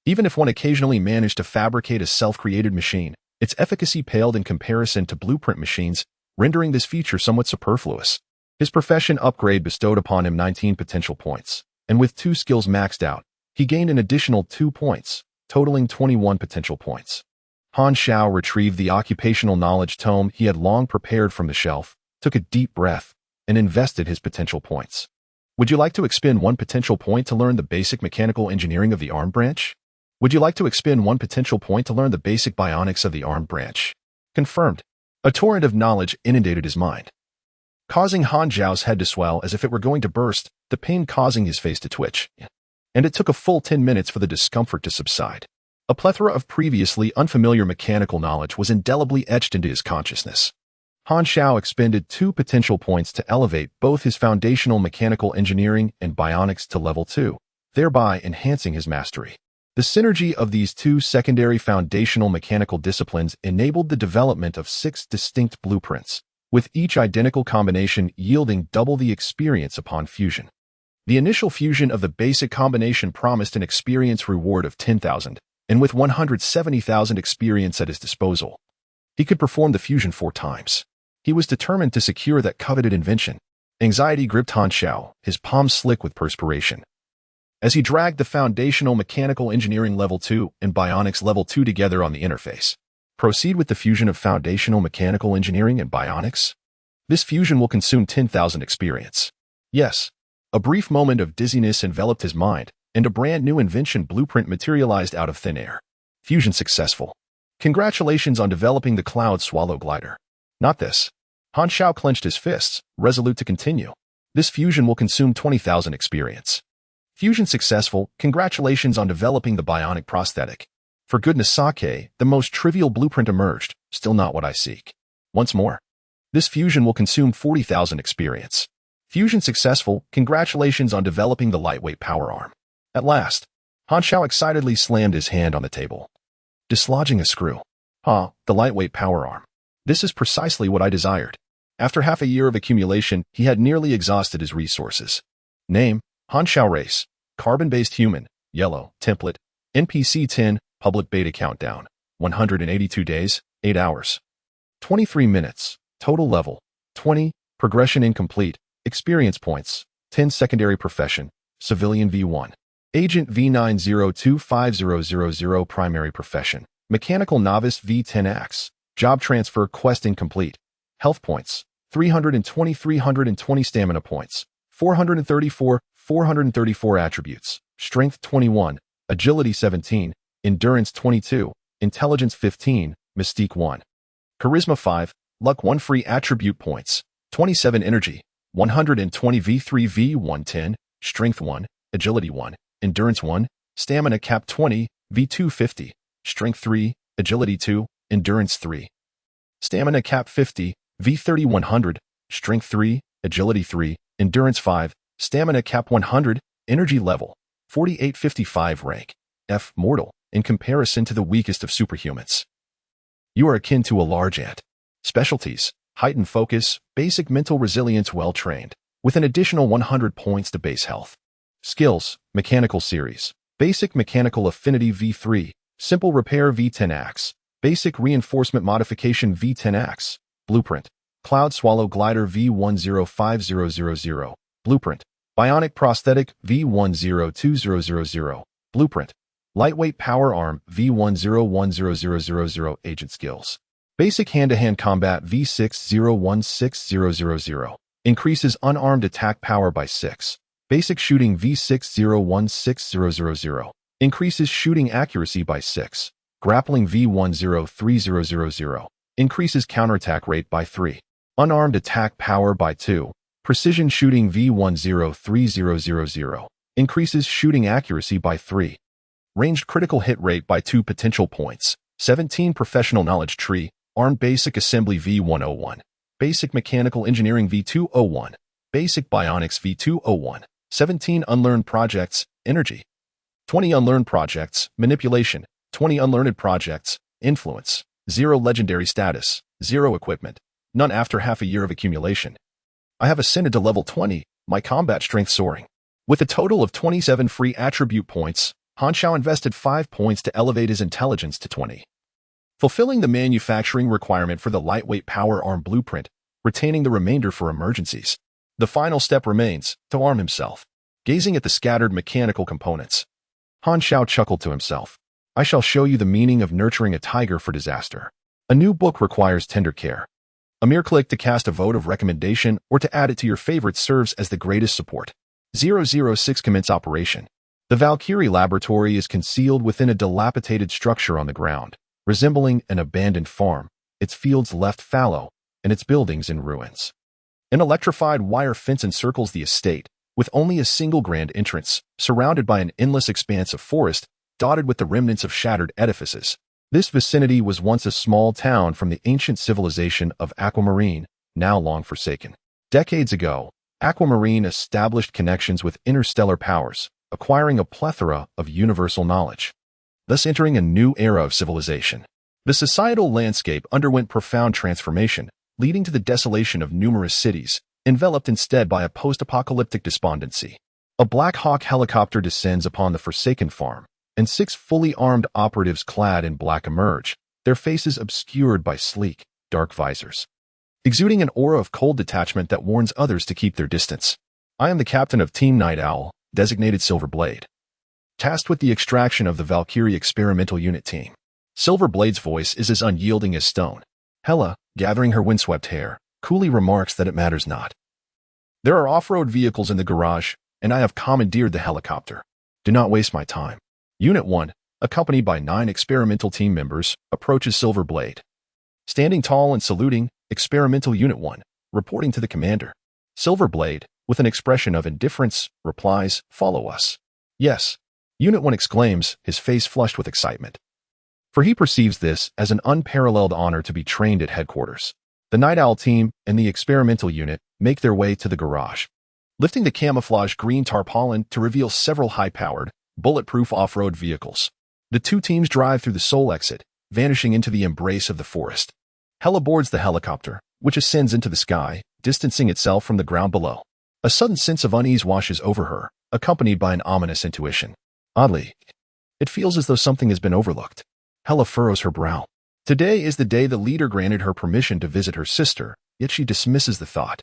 Even if one occasionally managed to fabricate a self-created machine, its efficacy paled in comparison to blueprint machines, rendering this feature somewhat superfluous. His profession upgrade bestowed upon him 19 potential points, and with 2 skills maxed out, he gained an additional 2 points, totaling 21 potential points. Han Xiao retrieved the occupational knowledge tome he had long prepared from the shelf, took a deep breath, and invested his potential points. Would you like to expend 1 potential point to learn the basic mechanical engineering of the armed branch? Would you like to expend 1 potential point to learn the basic bionics of the armed branch? Confirmed. A torrent of knowledge inundated his mind, causing Han Xiao's head to swell as if it were going to burst, the pain causing his face to twitch. And it took a full 10 minutes for the discomfort to subside. A plethora of previously unfamiliar mechanical knowledge was indelibly etched into his consciousness. Han Xiao expended 2 potential points to elevate both his foundational mechanical engineering and bionics to level 2, thereby enhancing his mastery. The synergy of these 2 secondary foundational mechanical disciplines enabled the development of 6 distinct blueprints, with each identical combination yielding double the experience upon fusion. The initial fusion of the basic combination promised an experience reward of 10,000, and with 170,000 experience at his disposal, he could perform the fusion 4 times. He was determined to secure that coveted invention. Anxiety gripped Han Xiao, his palms slick with perspiration, as he dragged the foundational mechanical engineering level 2 and bionics level 2 together on the interface. Proceed with the fusion of foundational mechanical engineering and bionics? This fusion will consume 10,000 experience. Yes. A brief moment of dizziness enveloped his mind, and a brand new invention blueprint materialized out of thin air. Fusion successful. Congratulations on developing the Cloud Swallow Glider. Not this. Han Xiao clenched his fists, resolute to continue. This fusion will consume 20,000 experience. Fusion successful. Congratulations on developing the bionic prosthetic. For goodness sake, the most trivial blueprint emerged, still not what I seek. Once more. This fusion will consume 40,000 experience. Fusion successful, congratulations on developing the lightweight power arm. At last, Xiao excitedly slammed his hand on the table, dislodging a screw. The lightweight power arm. This is precisely what I desired. After half a year of accumulation, he had nearly exhausted his resources. Name, Xiao race, carbon-based human, yellow, template, NPC 10, public beta countdown, 182 days, 8 hours. 23 minutes, total level, 20, progression incomplete, experience points, 10 secondary profession, civilian V1. Agent V90250000 primary profession, mechanical novice V10 axe, job transfer quest incomplete, health points, 320 stamina points, 434 attributes, strength 21, agility 17, endurance 22, intelligence 15, mystique 1, charisma 5, luck 1 free attribute points, 27 energy, 120 V3 V110, strength 1, agility 1, endurance 1, stamina cap 20, V2 50, strength 3, agility 2, endurance 3, stamina cap 50, V30 100, strength 3, agility 3, endurance 5, stamina cap 100, energy level, 4855 rank, F mortal, in comparison to the weakest of superhumans. You are akin to a large ant. Specialties, heightened focus, basic mental resilience well-trained, with an additional 100 points to base health. Skills, mechanical series, basic mechanical affinity V3, simple repair V10 axe, basic reinforcement modification V10 axe, blueprint, cloud swallow glider V105000, blueprint, bionic prosthetic V102000, blueprint, lightweight power arm V10100000, agent skills. Basic hand-to-hand combat V60160000, increases unarmed attack power by 6. Basic shooting V60160000, increases shooting accuracy by 6. Grappling V103000, increases counterattack rate by 3. Unarmed attack power by 2. Precision shooting V103000, increases shooting accuracy by 3. Ranged critical hit rate by 2 potential points. 17 professional knowledge tree, armed basic assembly V101, basic mechanical engineering V201, basic bionics V201, 17 unlearned projects, energy, 20 unlearned projects, manipulation, 20 unlearned projects, influence, 0 legendary status, 0 equipment, none after half a year of accumulation. I have ascended to level 20, my combat strength soaring. With a total of 27 free attribute points, Xiao invested 5 points to elevate his intelligence to 20. Fulfilling the manufacturing requirement for the lightweight power arm blueprint, retaining the remainder for emergencies. The final step remains, to arm himself. Gazing at the scattered mechanical components, Xiao chuckled to himself. I shall show you the meaning of nurturing a tiger for disaster. A new book requires tender care. A mere click to cast a vote of recommendation or to add it to your favorites serves as the greatest support. 006 commence operation. The Valkyrie laboratory is concealed within a dilapidated structure on the ground, resembling an abandoned farm, its fields left fallow, and its buildings in ruins. An electrified wire fence encircles the estate, with only a single grand entrance, surrounded by an endless expanse of forest, dotted with the remnants of shattered edifices. This vicinity was once a small town from the ancient civilization of Aquamarine, now long forsaken. Decades ago, Aquamarine established connections with interstellar powers, acquiring a plethora of universal knowledge, thus entering a new era of civilization. The societal landscape underwent profound transformation, leading to the desolation of numerous cities, enveloped instead by a post-apocalyptic despondency. A Black Hawk helicopter descends upon the forsaken farm, and 6 fully armed operatives clad in black emerge, their faces obscured by sleek, dark visors, exuding an aura of cold detachment that warns others to keep their distance. I am the captain of Team Night Owl, designated Silver Blade, tasked with the extraction of the Valkyrie experimental unit team. Silver Blade's voice is as unyielding as stone. Hela, gathering her windswept hair, coolly remarks that it matters not. There are off-road vehicles in the garage, and I have commandeered the helicopter. Do not waste my time. Unit 1, accompanied by 9 experimental team members, approaches Silver Blade. Standing tall and saluting, Experimental Unit 1, reporting to the commander. Silver Blade, with an expression of indifference, replies, "Follow us." "Yes," Unit 1 exclaims, his face flushed with excitement. for he perceives this as an unparalleled honor to be trained at headquarters. The Night Owl team and the experimental unit make their way to the garage, lifting the camouflage green tarpaulin to reveal several high-powered, bulletproof off-road vehicles. The two teams drive through the sole exit, vanishing into the embrace of the forest. Hela boards the helicopter, which ascends into the sky, distancing itself from the ground below. A sudden sense of unease washes over her, accompanied by an ominous intuition. Oddly, it feels as though something has been overlooked. Hela furrows her brow. Today is the day the leader granted her permission to visit her sister, yet she dismisses the thought.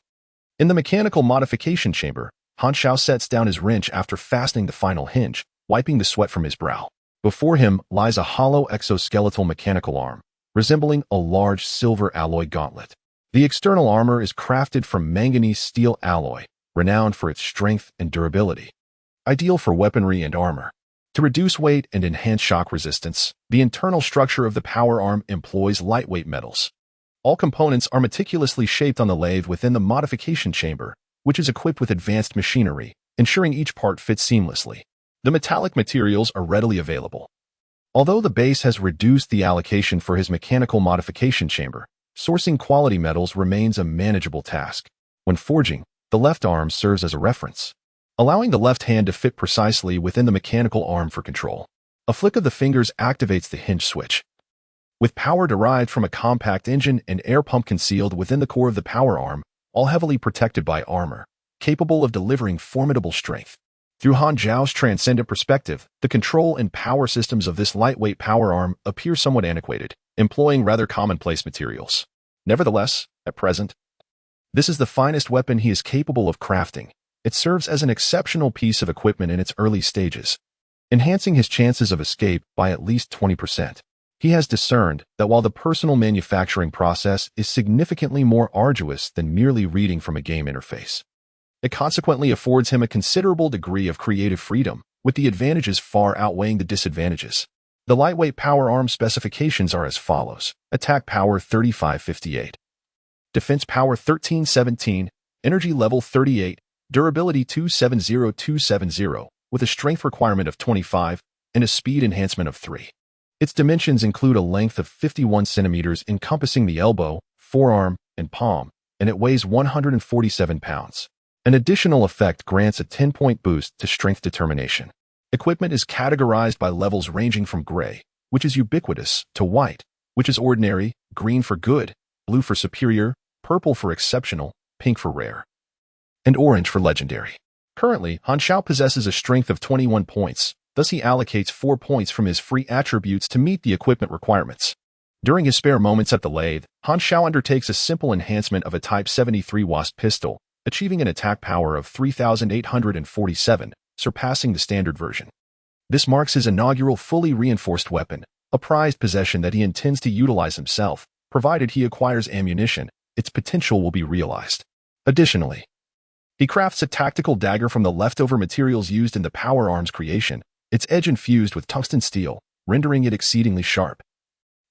In the mechanical modification chamber, Xiao sets down his wrench after fastening the final hinge, wiping the sweat from his brow. Before him lies a hollow exoskeletal mechanical arm, resembling a large silver alloy gauntlet. The external armor is crafted from manganese steel alloy, renowned for its strength and durability. Ideal for weaponry and armor. To reduce weight and enhance shock resistance, the internal structure of the power arm employs lightweight metals. All components are meticulously shaped on the lathe within the modification chamber, which is equipped with advanced machinery, ensuring each part fits seamlessly. The metallic materials are readily available. Although the base has reduced the allocation for his mechanical modification chamber, sourcing quality metals remains a manageable task. When forging, the left arm serves as a reference, allowing the left hand to fit precisely within the mechanical arm for control. A flick of the fingers activates the hinge switch. With power derived from a compact engine and air pump concealed within the core of the power arm, all heavily protected by armor, capable of delivering formidable strength. Through Xiao's transcendent perspective, the control and power systems of this lightweight power arm appear somewhat antiquated, employing rather commonplace materials. Nevertheless, at present, this is the finest weapon he is capable of crafting. It serves as an exceptional piece of equipment in its early stages, enhancing his chances of escape by at least 20%. He has discerned that while the personal manufacturing process is significantly more arduous than merely reading from a game interface, it consequently affords him a considerable degree of creative freedom, with the advantages far outweighing the disadvantages. The lightweight power arm specifications are as follows: attack power 3558, defense power 1317, energy level 38, durability 270270, with a strength requirement of 25 and a speed enhancement of 3. Its dimensions include a length of 51 centimeters encompassing the elbow, forearm, and palm, and it weighs 147 pounds. An additional effect grants a 10-point boost to strength determination. Equipment is categorized by levels ranging from gray, which is ubiquitous, to white, which is ordinary, green for good, blue for superior, purple for exceptional, pink for rare, and orange for legendary. Currently, Xiao possesses a strength of 21 points, thus he allocates 4 points from his free attributes to meet the equipment requirements. During his spare moments at the lathe, Xiao undertakes a simple enhancement of a Type 73 Wasp pistol, achieving an attack power of 3,847, surpassing the standard version. This marks his inaugural fully reinforced weapon, a prized possession that he intends to utilize himself. Provided he acquires ammunition, its potential will be realized. Additionally, he crafts a tactical dagger from the leftover materials used in the power arm's creation, its edge infused with tungsten steel, rendering it exceedingly sharp.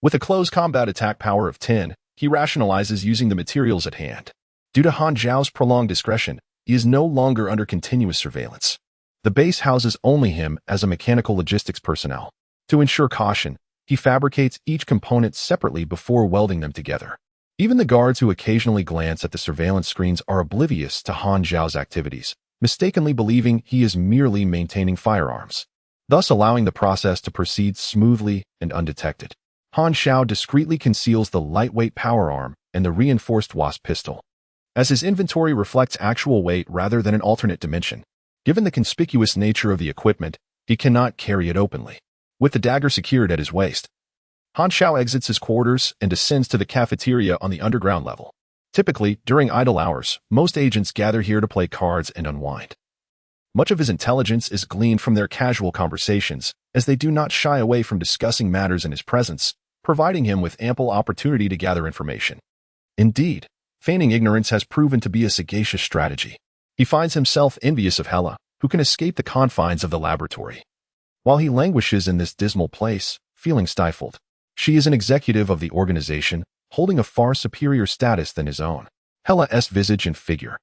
With a close combat attack power of 10, he rationalizes using the materials at hand. Due to Xiao's prolonged discretion, he is no longer under continuous surveillance. The base houses only him as a mechanical logistics personnel. To ensure caution, he fabricates each component separately before welding them together. Even the guards who occasionally glance at the surveillance screens are oblivious to Xiao's activities, mistakenly believing he is merely maintaining firearms, thus allowing the process to proceed smoothly and undetected. Xiao discreetly conceals the lightweight power arm and the reinforced Wasp pistol, as his inventory reflects actual weight rather than an alternate dimension. Given the conspicuous nature of the equipment, he cannot carry it openly. With the dagger secured at his waist, Xiao exits his quarters and descends to the cafeteria on the underground level. Typically, during idle hours, most agents gather here to play cards and unwind. Much of his intelligence is gleaned from their casual conversations, as they do not shy away from discussing matters in his presence, providing him with ample opportunity to gather information. Indeed, feigning ignorance has proven to be a sagacious strategy. He finds himself envious of Hela, who can escape the confines of the laboratory. While he languishes in this dismal place, feeling stifled, she is an executive of the organization, holding a far superior status than his own. Hela's visage and figure.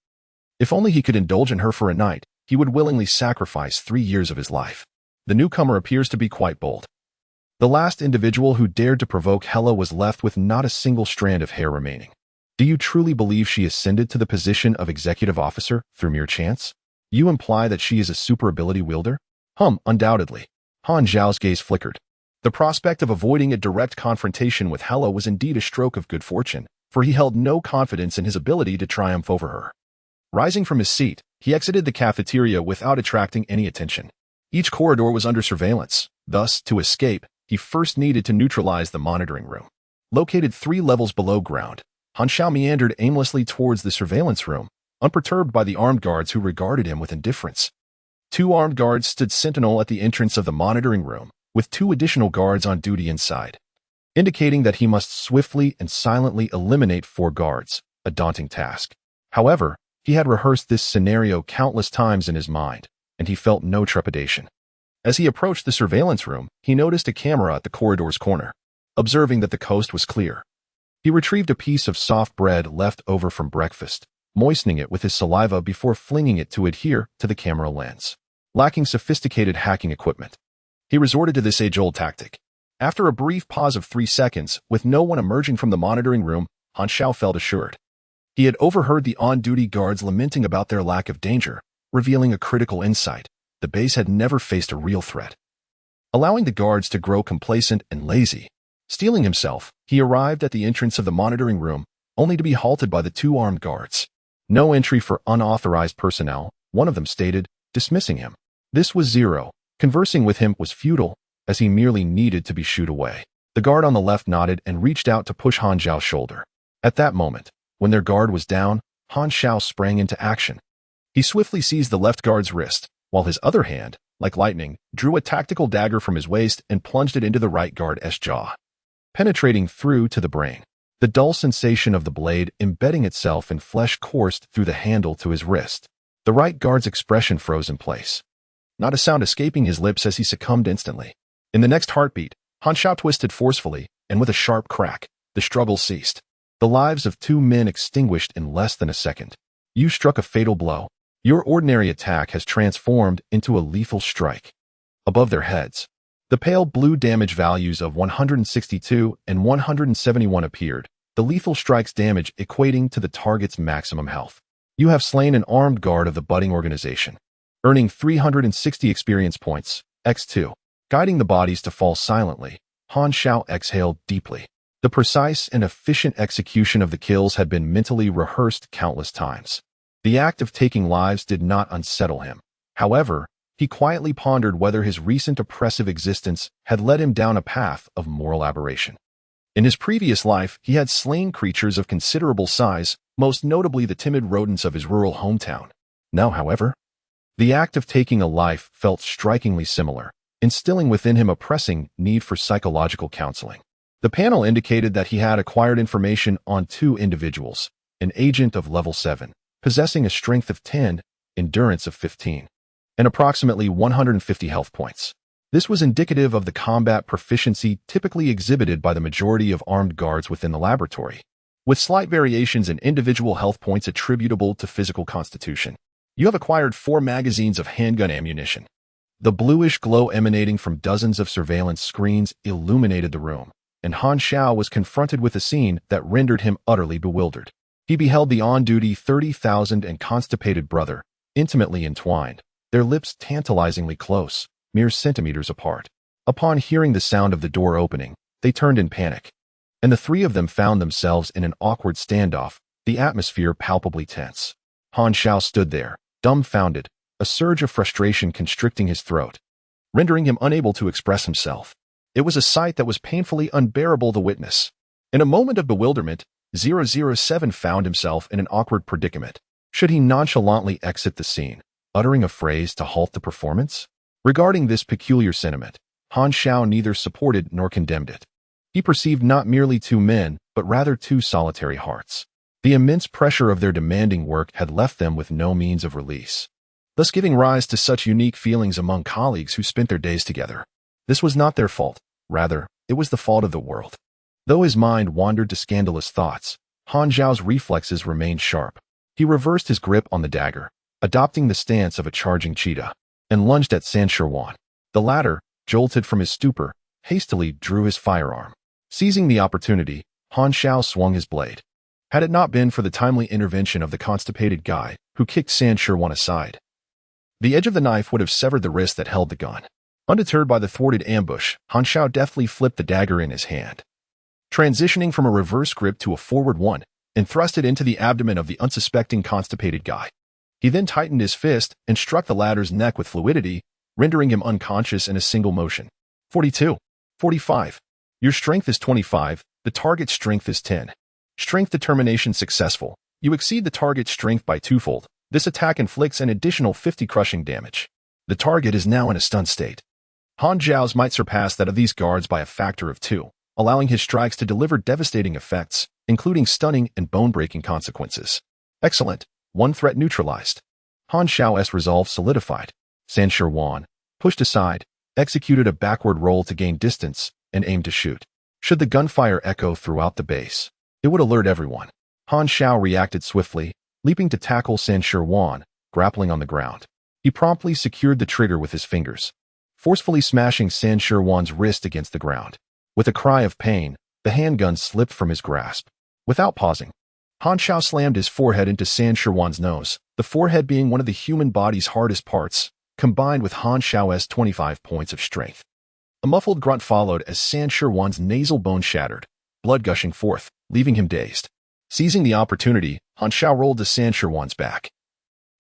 If only he could indulge in her for a night, he would willingly sacrifice 3 years of his life. The newcomer appears to be quite bold. The last individual who dared to provoke Hela was left with not a single strand of hair remaining. Do you truly believe she ascended to the position of executive officer through mere chance? You imply that she is a super ability wielder? Undoubtedly. Han Zhao's gaze flickered. The prospect of avoiding a direct confrontation with Hela was indeed a stroke of good fortune, for he held no confidence in his ability to triumph over her. Rising from his seat, he exited the cafeteria without attracting any attention. Each corridor was under surveillance. Thus, to escape, he first needed to neutralize the monitoring room. Located 3 levels below ground, Han Xiao meandered aimlessly towards the surveillance room, unperturbed by the armed guards who regarded him with indifference. 2 armed guards stood sentinel at the entrance of the monitoring room, with 2 additional guards on duty inside, indicating that he must swiftly and silently eliminate 4 guards, a daunting task. However, he had rehearsed this scenario countless times in his mind, and he felt no trepidation. As he approached the surveillance room, he noticed a camera at the corridor's corner. Observing that the coast was clear, he retrieved a piece of soft bread left over from breakfast, moistening it with his saliva before flinging it to adhere to the camera lens. Lacking sophisticated hacking equipment, he resorted to this age-old tactic. After a brief pause of 3 seconds, with no one emerging from the monitoring room, Han Xiao felt assured. He had overheard the on-duty guards lamenting about their lack of danger, revealing a critical insight. The base had never faced a real threat. Allowing the guards to grow complacent and lazy, steeling himself, he arrived at the entrance of the monitoring room, only to be halted by the 2 armed guards. No entry for unauthorized personnel, one of them stated, dismissing him. This was Zero. Conversing with him was futile, as he merely needed to be shooed away. The guard on the left nodded and reached out to push Han Zhao's shoulder. At that moment, when their guard was down, Han Xiao sprang into action. He swiftly seized the left guard's wrist, while his other hand, like lightning, drew a tactical dagger from his waist and plunged it into the right guard's jaw, penetrating through to the brain. The dull sensation of the blade embedding itself in flesh coursed through the handle to his wrist. The right guard's expression froze in place, not a sound escaping his lips as he succumbed instantly. In the next heartbeat, Han Xiao twisted forcefully, and with a sharp crack, the struggle ceased. The lives of 2 men extinguished in less than a second. You struck a fatal blow. Your ordinary attack has transformed into a lethal strike. Above their heads, the pale blue damage values of 162 and 171 appeared, the lethal strike's damage equating to the target's maximum health. You have slain an armed guard of the budding organization, earning 360 experience points, x2. Guiding the bodies to fall silently, Han Xiao exhaled deeply. The precise and efficient execution of the kills had been mentally rehearsed countless times. The act of taking lives did not unsettle him. However, he quietly pondered whether his recent oppressive existence had led him down a path of moral aberration. In his previous life, he had slain creatures of considerable size, most notably the timid rodents of his rural hometown. Now, however, the act of taking a life felt strikingly similar, instilling within him a pressing need for psychological counseling. The panel indicated that he had acquired information on 2 individuals, an agent of level 7, possessing a strength of 10, endurance of 15, and approximately 150 health points. This was indicative of the combat proficiency typically exhibited by the majority of armed guards within the laboratory, with slight variations in individual health points attributable to physical constitution. You have acquired 4 magazines of handgun ammunition. The bluish glow emanating from dozens of surveillance screens illuminated the room, and Han Xiao was confronted with a scene that rendered him utterly bewildered. He beheld the on-duty 30,000 and constipated brother, intimately entwined, their lips tantalizingly close, mere centimeters apart. Upon hearing the sound of the door opening, they turned in panic, and the 3 of them found themselves in an awkward standoff, the atmosphere palpably tense. Han Xiao stood there, dumbfounded, a surge of frustration constricting his throat, rendering him unable to express himself. It was a sight that was painfully unbearable to witness. In a moment of bewilderment, 007 found himself in an awkward predicament. Should he nonchalantly exit the scene, uttering a phrase to halt the performance? Regarding this peculiar sentiment, Han Xiao neither supported nor condemned it. He perceived not merely 2 men, but rather 2 solitary hearts. The immense pressure of their demanding work had left them with no means of release, thus giving rise to such unique feelings among colleagues who spent their days together. This was not their fault. Rather, it was the fault of the world. Though his mind wandered to scandalous thoughts, Han Zhao's reflexes remained sharp. He reversed his grip on the dagger, adopting the stance of a charging cheetah, and lunged at San Sherwan. The latter, jolted from his stupor, hastily drew his firearm. Seizing the opportunity, Han Xiao swung his blade. Had it not been for the timely intervention of the constipated guy, who kicked San Shi aside, the edge of the knife would have severed the wrist that held the gun. Undeterred by the thwarted ambush, Han Xiao deftly flipped the dagger in his hand, transitioning from a reverse grip to a forward one, and thrust it into the abdomen of the unsuspecting constipated guy. He then tightened his fist and struck the latter's neck with fluidity, rendering him unconscious in a single motion. 42. 45. Your strength is 25, the target's strength is 10. Strength determination successful. You exceed the target's strength by twofold. This attack inflicts an additional 50 crushing damage. The target is now in a stunned state. Han Xiao's might surpass that of these guards by a factor of 2, allowing his strikes to deliver devastating effects, including stunning and bone-breaking consequences. Excellent. One threat neutralized. Han Xiao's resolve solidified. San Shi pushed aside, executed a backward roll to gain distance, and aimed to shoot. Should the gunfire echo throughout the base, it would alert everyone. Han Xiao reacted swiftly, leaping to tackle San Shi grappling on the ground. He promptly secured the trigger with his fingers, forcefully smashing San Shi wrist against the ground. With a cry of pain, the handgun slipped from his grasp. Without pausing, Han Xiao slammed his forehead into San Shi nose, the forehead being one of the human body's hardest parts, combined with Han Xiao's 25 points of strength. A muffled grunt followed as San Shi nasal bone shattered, blood gushing forth, leaving him dazed. Seizing the opportunity, Han Xiao rolled to San Shi back,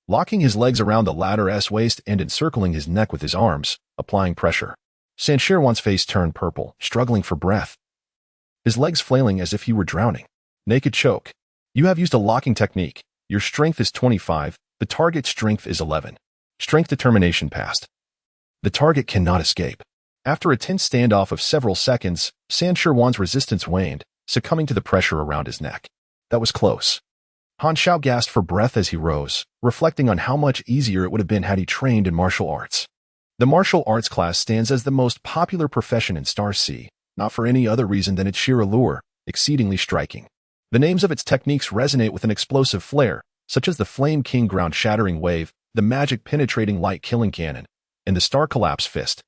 locking his legs around the latter's waist and encircling his neck with his arms, applying pressure. San Shi face turned purple, struggling for breath, his legs flailing as if he were drowning. Naked choke. You have used a locking technique. Your strength is 25, the target's strength is 11. Strength determination passed. The target cannot escape. After a tense standoff of several seconds, San Shi resistance waned, succumbing to the pressure around his neck. That was close. Han Xiao gasped for breath as he rose, reflecting on how much easier it would have been had he trained in martial arts. The martial arts class stands as the most popular profession in Star Sea, not for any other reason than its sheer allure, exceedingly striking. The names of its techniques resonate with an explosive flair, such as the Flame King ground-shattering wave, the magic penetrating light-killing cannon, and the Star Collapse fist.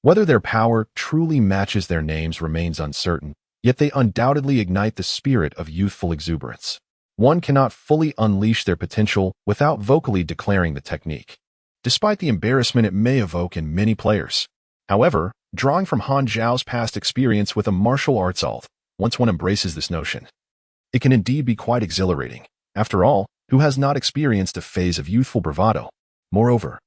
Whether their power truly matches their names remains uncertain, yet they undoubtedly ignite the spirit of youthful exuberance. One cannot fully unleash their potential without vocally declaring the technique, despite the embarrassment it may evoke in many players. However, drawing from Han Xiao's past experience with a martial arts alt, once one embraces this notion, it can indeed be quite exhilarating. After all, who has not experienced a phase of youthful bravado? Moreover,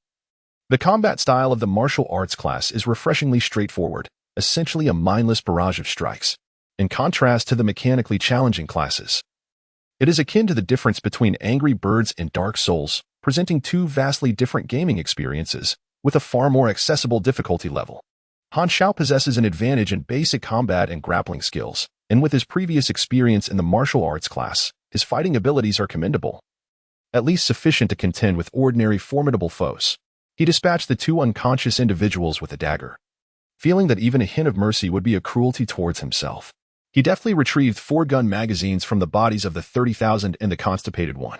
the combat style of the martial arts class is refreshingly straightforward, essentially a mindless barrage of strikes. In contrast to the mechanically challenging classes, it is akin to the difference between Angry Birds and Dark Souls, presenting two vastly different gaming experiences, with a far more accessible difficulty level. Han Xiao possesses an advantage in basic combat and grappling skills, and with his previous experience in the martial arts class, his fighting abilities are commendable, at least sufficient to contend with ordinary formidable foes. He dispatched the two unconscious individuals with a dagger, feeling that even a hint of mercy would be a cruelty towards himself. He deftly retrieved 4 gun magazines from the bodies of the 30,000 and the constipated one.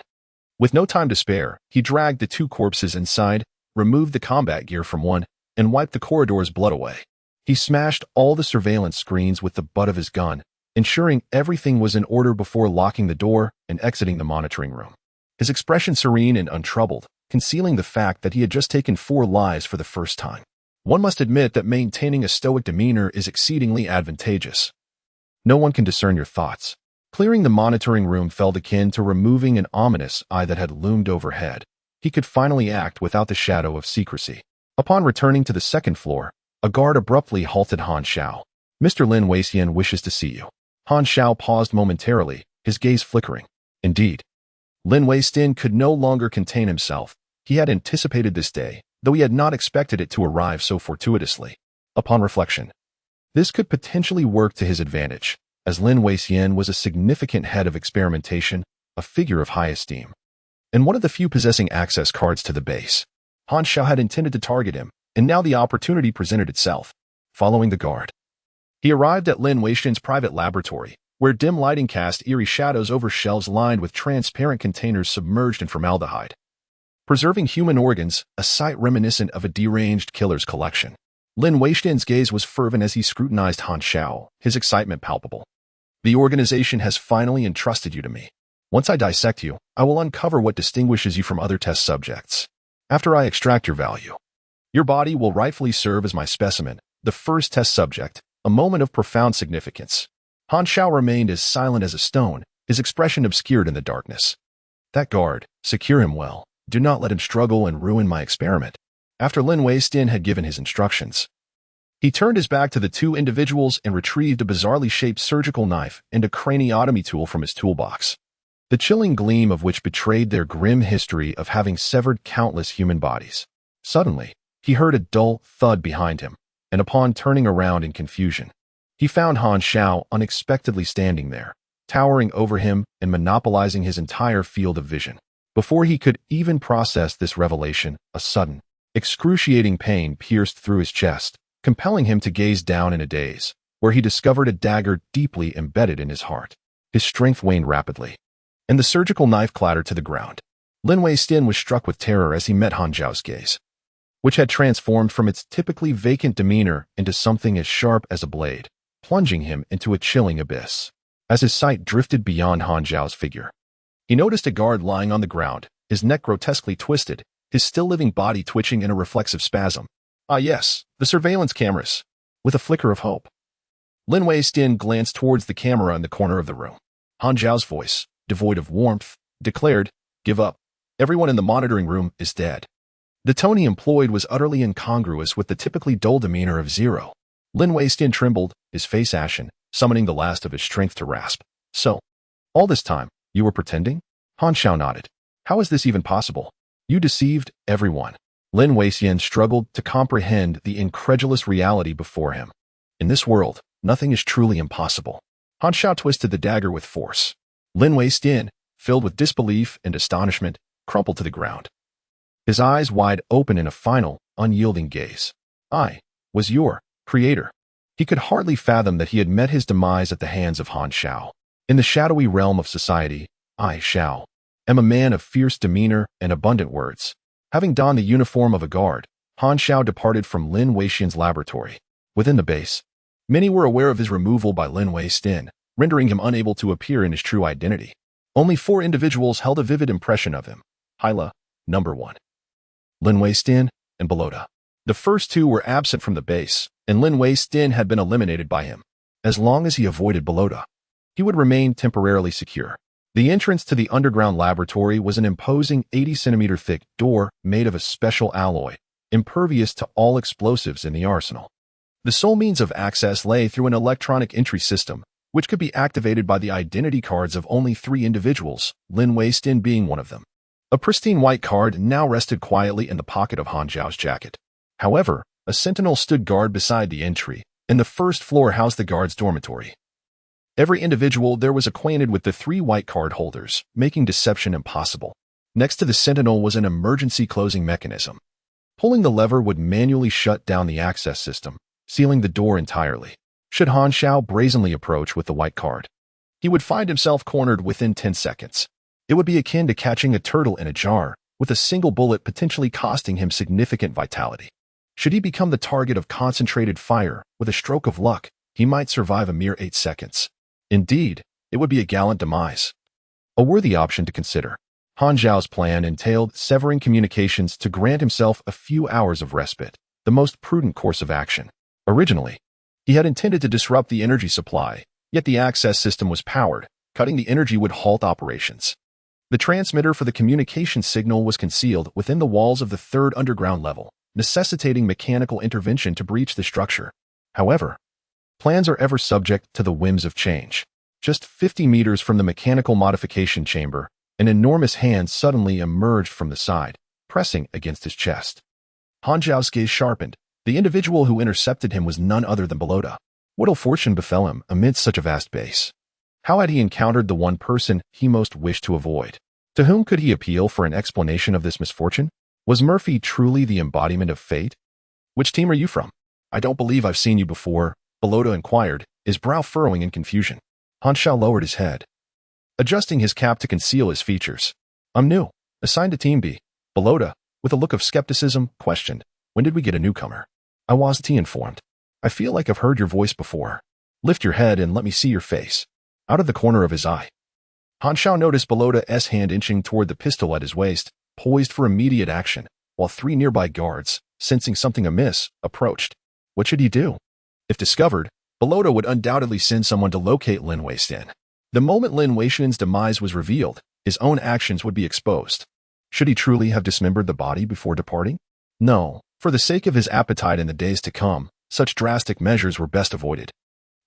With no time to spare, he dragged the 2 corpses inside, removed the combat gear from one, and wiped the corridor's blood away. He smashed all the surveillance screens with the butt of his gun, ensuring everything was in order before locking the door and exiting the monitoring room. His expression serene and untroubled, concealing the fact that he had just taken 4 lives for the first time. One must admit that maintaining a stoic demeanor is exceedingly advantageous. No one can discern your thoughts. Clearing the monitoring room felt akin to removing an ominous eye that had loomed overhead. He could finally act without the shadow of secrecy. Upon returning to the 2nd floor, a guard abruptly halted Han Xiao. "Mr. Lin Weixian wishes to see you." Han Xiao paused momentarily, his gaze flickering. Indeed, Lin Weixian could no longer contain himself. He had anticipated this day, though he had not expected it to arrive so fortuitously. Upon reflection, this could potentially work to his advantage, as Lin Weixian was a significant head of experimentation, a figure of high esteem, and one of the few possessing access cards to the base. Han Xiao had intended to target him, and now the opportunity presented itself. Following the guard, he arrived at Lin Weixian's private laboratory, where dim lighting cast eerie shadows over shelves lined with transparent containers submerged in formaldehyde, preserving human organs, a sight reminiscent of a deranged killer's collection. Lin Weishtein's gaze was fervent as he scrutinized Han Xiao, his excitement palpable. The organization has finally entrusted you to me. Once I dissect you, I will uncover what distinguishes you from other test subjects. After I extract your value, your body will rightfully serve as my specimen, the first test subject, a moment of profound significance. Han Xiao remained as silent as a stone, his expression obscured in the darkness. That guard, secure him well. Do not let him struggle and ruin my experiment. After Lin Weistin had given his instructions, he turned his back to the two individuals and retrieved a bizarrely shaped surgical knife and a craniotomy tool from his toolbox, the chilling gleam of which betrayed their grim history of having severed countless human bodies. Suddenly, he heard a dull thud behind him, and upon turning around in confusion, he found Han Xiao unexpectedly standing there, towering over him and monopolizing his entire field of vision. Before he could even process this revelation, a sudden, excruciating pain pierced through his chest, compelling him to gaze down in a daze, where he discovered a dagger deeply embedded in his heart. His strength waned rapidly, and the surgical knife clattered to the ground. Lin Weistin was struck with terror as he met Han Xiao's gaze, which had transformed from its typically vacant demeanor into something as sharp as a blade, plunging him into a chilling abyss. As his sight drifted beyond Han Xiao's figure, he noticed a guard lying on the ground, his neck grotesquely twisted, his still-living body twitching in a reflexive spasm. Ah yes, the surveillance cameras. With a flicker of hope, Lin Weistin glanced towards the camera in the corner of the room. Han Xiao's voice, devoid of warmth, declared, "Give up. Everyone in the monitoring room is dead." The tone he employed was utterly incongruous with the typically dull demeanor of Zero. Lin Weistin trembled, his face ashen, summoning the last of his strength to rasp. "So, all this time, you were pretending?" Han Xiao nodded. "How is this even possible? You deceived everyone." Lin Weistin struggled to comprehend the incredulous reality before him. In this world, nothing is truly impossible. Han Xiao twisted the dagger with force. Lin Weistin, filled with disbelief and astonishment, crumpled to the ground, his eyes wide open in a final, unyielding gaze. "I was your creator." He could hardly fathom that he had met his demise at the hands of Han Xiao. In the shadowy realm of society, I, Xiao, am a man of fierce demeanor and abundant words. Having donned the uniform of a guard, Han Xiao departed from Lin Weistin's laboratory. Within the base, many were aware of his removal by Lin Weistin, rendering him unable to appear in his true identity. Only 4 individuals held a vivid impression of him. Hyla, number 1, Lin Weistin, and Belota. The first 2 were absent from the base, and Lin Weistin had been eliminated by him. As long as he avoided Belota, he would remain temporarily secure. The entrance to the underground laboratory was an imposing 80-centimeter thick door made of a special alloy, impervious to all explosives in the arsenal. The sole means of access lay through an electronic entry system, which could be activated by the identity cards of only 3 individuals, Lin Weistin being one of them. A pristine white card now rested quietly in the pocket of Han Xiao's jacket. However, a sentinel stood guard beside the entry, and the first floor housed the guard's dormitory. Every individual there was acquainted with the 3 white card holders, making deception impossible. Next to the sentinel was an emergency closing mechanism. Pulling the lever would manually shut down the access system, sealing the door entirely. Should Han Xiao brazenly approach with the white card, he would find himself cornered within 10 seconds. It would be akin to catching a turtle in a jar, with a single bullet potentially costing him significant vitality. Should he become the target of concentrated fire, with a stroke of luck, he might survive a mere 8 seconds. Indeed, it would be a gallant demise. A worthy option to consider. Han Xiao's plan entailed severing communications to grant himself a few hours of respite, the most prudent course of action. Originally, he had intended to disrupt the energy supply, yet the access system was powered. Cutting the energy would halt operations. The transmitter for the communication signal was concealed within the walls of the 3rd underground level, necessitating mechanical intervention to breach the structure. However, plans are ever subject to the whims of change. Just 50 meters from the mechanical modification chamber, an enormous hand suddenly emerged from the side, pressing against his chest. Han Xiao's gaze sharpened. The individual who intercepted him was none other than Belota. What ill fortune befell him amidst such a vast base? How had he encountered the one person he most wished to avoid? To whom could he appeal for an explanation of this misfortune? Was Murphy truly the embodiment of fate? "Which team are you from? I don't believe I've seen you before," Belota inquired, his brow furrowing in confusion. Han Xiao lowered his head, adjusting his cap to conceal his features. "I'm new, assigned to Team B." Belota, with a look of skepticism, questioned, "When did we get a newcomer?" I was informed. I feel like I've heard your voice before. Lift your head and let me see your face. Out of the corner of his eye. Han Xiao noticed Belota's hand inching toward the pistol at his waist, poised for immediate action, while 3 nearby guards, sensing something amiss, approached. What should he do? If discovered, Belota would undoubtedly send someone to locate Lin Weishan. The moment Lin Weishan's demise was revealed, his own actions would be exposed. Should he truly have dismembered the body before departing? No, for the sake of his appetite in the days to come, such drastic measures were best avoided.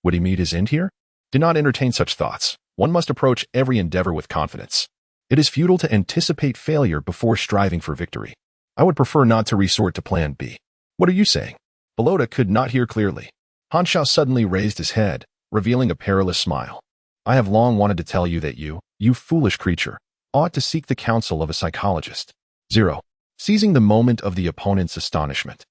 Would he meet his end here? Do not entertain such thoughts. One must approach every endeavor with confidence. It is futile to anticipate failure before striving for victory. I would prefer not to resort to plan B. What are you saying? Belota could not hear clearly. Han Xiao suddenly raised his head, revealing a perilous smile. I have long wanted to tell you that you foolish creature, ought to seek the counsel of a psychologist. 0. Seizing the moment of the opponent's astonishment,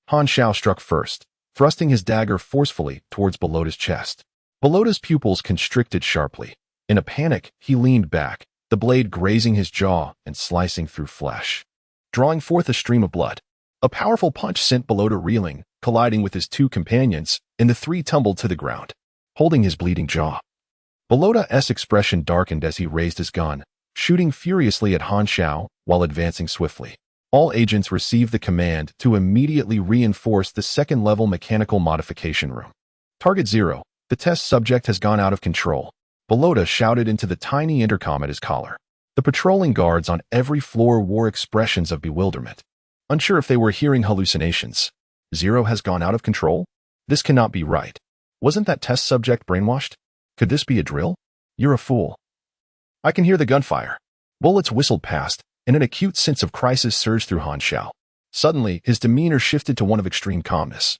Han Xiao struck first, thrusting his dagger forcefully towards Belota's chest. Belota's pupils constricted sharply. In a panic, he leaned back, the blade grazing his jaw and slicing through flesh, drawing forth a stream of blood. A powerful punch sent Belota reeling, colliding with his 2 companions, and the 3 tumbled to the ground, holding his bleeding jaw. Belota's expression darkened as he raised his gun, shooting furiously at Han Xiao while advancing swiftly. All agents received the command to immediately reinforce the 2nd-level mechanical modification room. Target 0. The test subject has gone out of control. Belota shouted into the tiny intercom at his collar. The patrolling guards on every floor wore expressions of bewilderment, unsure if they were hearing hallucinations. 0 has gone out of control? This cannot be right. Wasn't that test subject brainwashed? Could this be a drill? You're a fool. I can hear the gunfire. Bullets whistled past, and an acute sense of crisis surged through Han Xiao. Suddenly, his demeanor shifted to one of extreme calmness.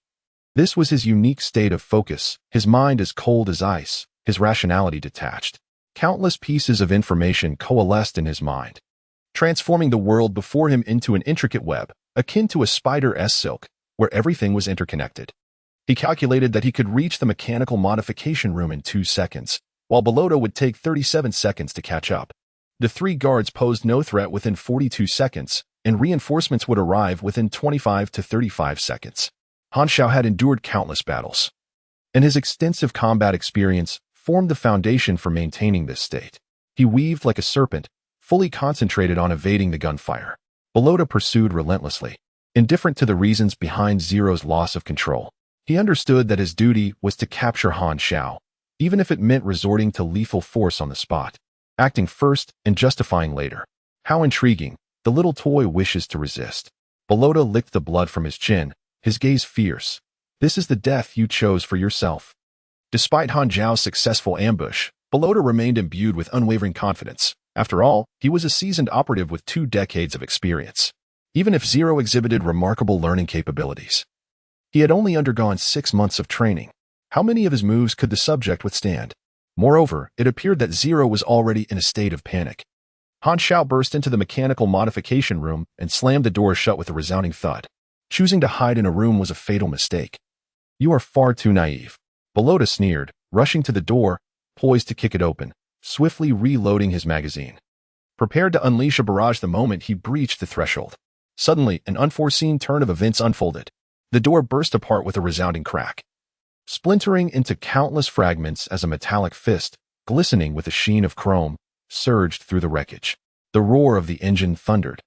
This was his unique state of focus, his mind as cold as ice, his rationality detached. Countless pieces of information coalesced in his mind, transforming the world before him into an intricate web, akin to a spider's silk, where everything was interconnected. He calculated that he could reach the mechanical modification room in 2 seconds, while Belota would take 37 seconds to catch up. The 3 guards posed no threat within 42 seconds, and reinforcements would arrive within 25 to 35 seconds. Han Xiao had endured countless battles, and his extensive combat experience formed the foundation for maintaining this state. He weaved like a serpent, fully concentrated on evading the gunfire. Belota pursued relentlessly, indifferent to the reasons behind 0's loss of control. He understood that his duty was to capture Han Xiao, even if it meant resorting to lethal force on the spot, acting first and justifying later. How intriguing, the little toy wishes to resist. Belota licked the blood from his chin, his gaze fierce. This is the death you chose for yourself. Despite Han Xiao's successful ambush, Belota remained imbued with unwavering confidence. After all, he was a seasoned operative with 2 decades of experience. Even if 0 exhibited remarkable learning capabilities, he had only undergone 6 months of training. How many of his moves could the subject withstand? Moreover, it appeared that 0 was already in a state of panic. Han Xiao burst into the mechanical modification room and slammed the door shut with a resounding thud. Choosing to hide in a room was a fatal mistake. You are far too naive. Belota sneered, rushing to the door, poised to kick it open, swiftly reloading his magazine. Prepared to unleash a barrage the moment he breached the threshold. Suddenly, an unforeseen turn of events unfolded. The door burst apart with a resounding crack, splintering into countless fragments as a metallic fist, glistening with a sheen of chrome, surged through the wreckage. The roar of the engine thundered,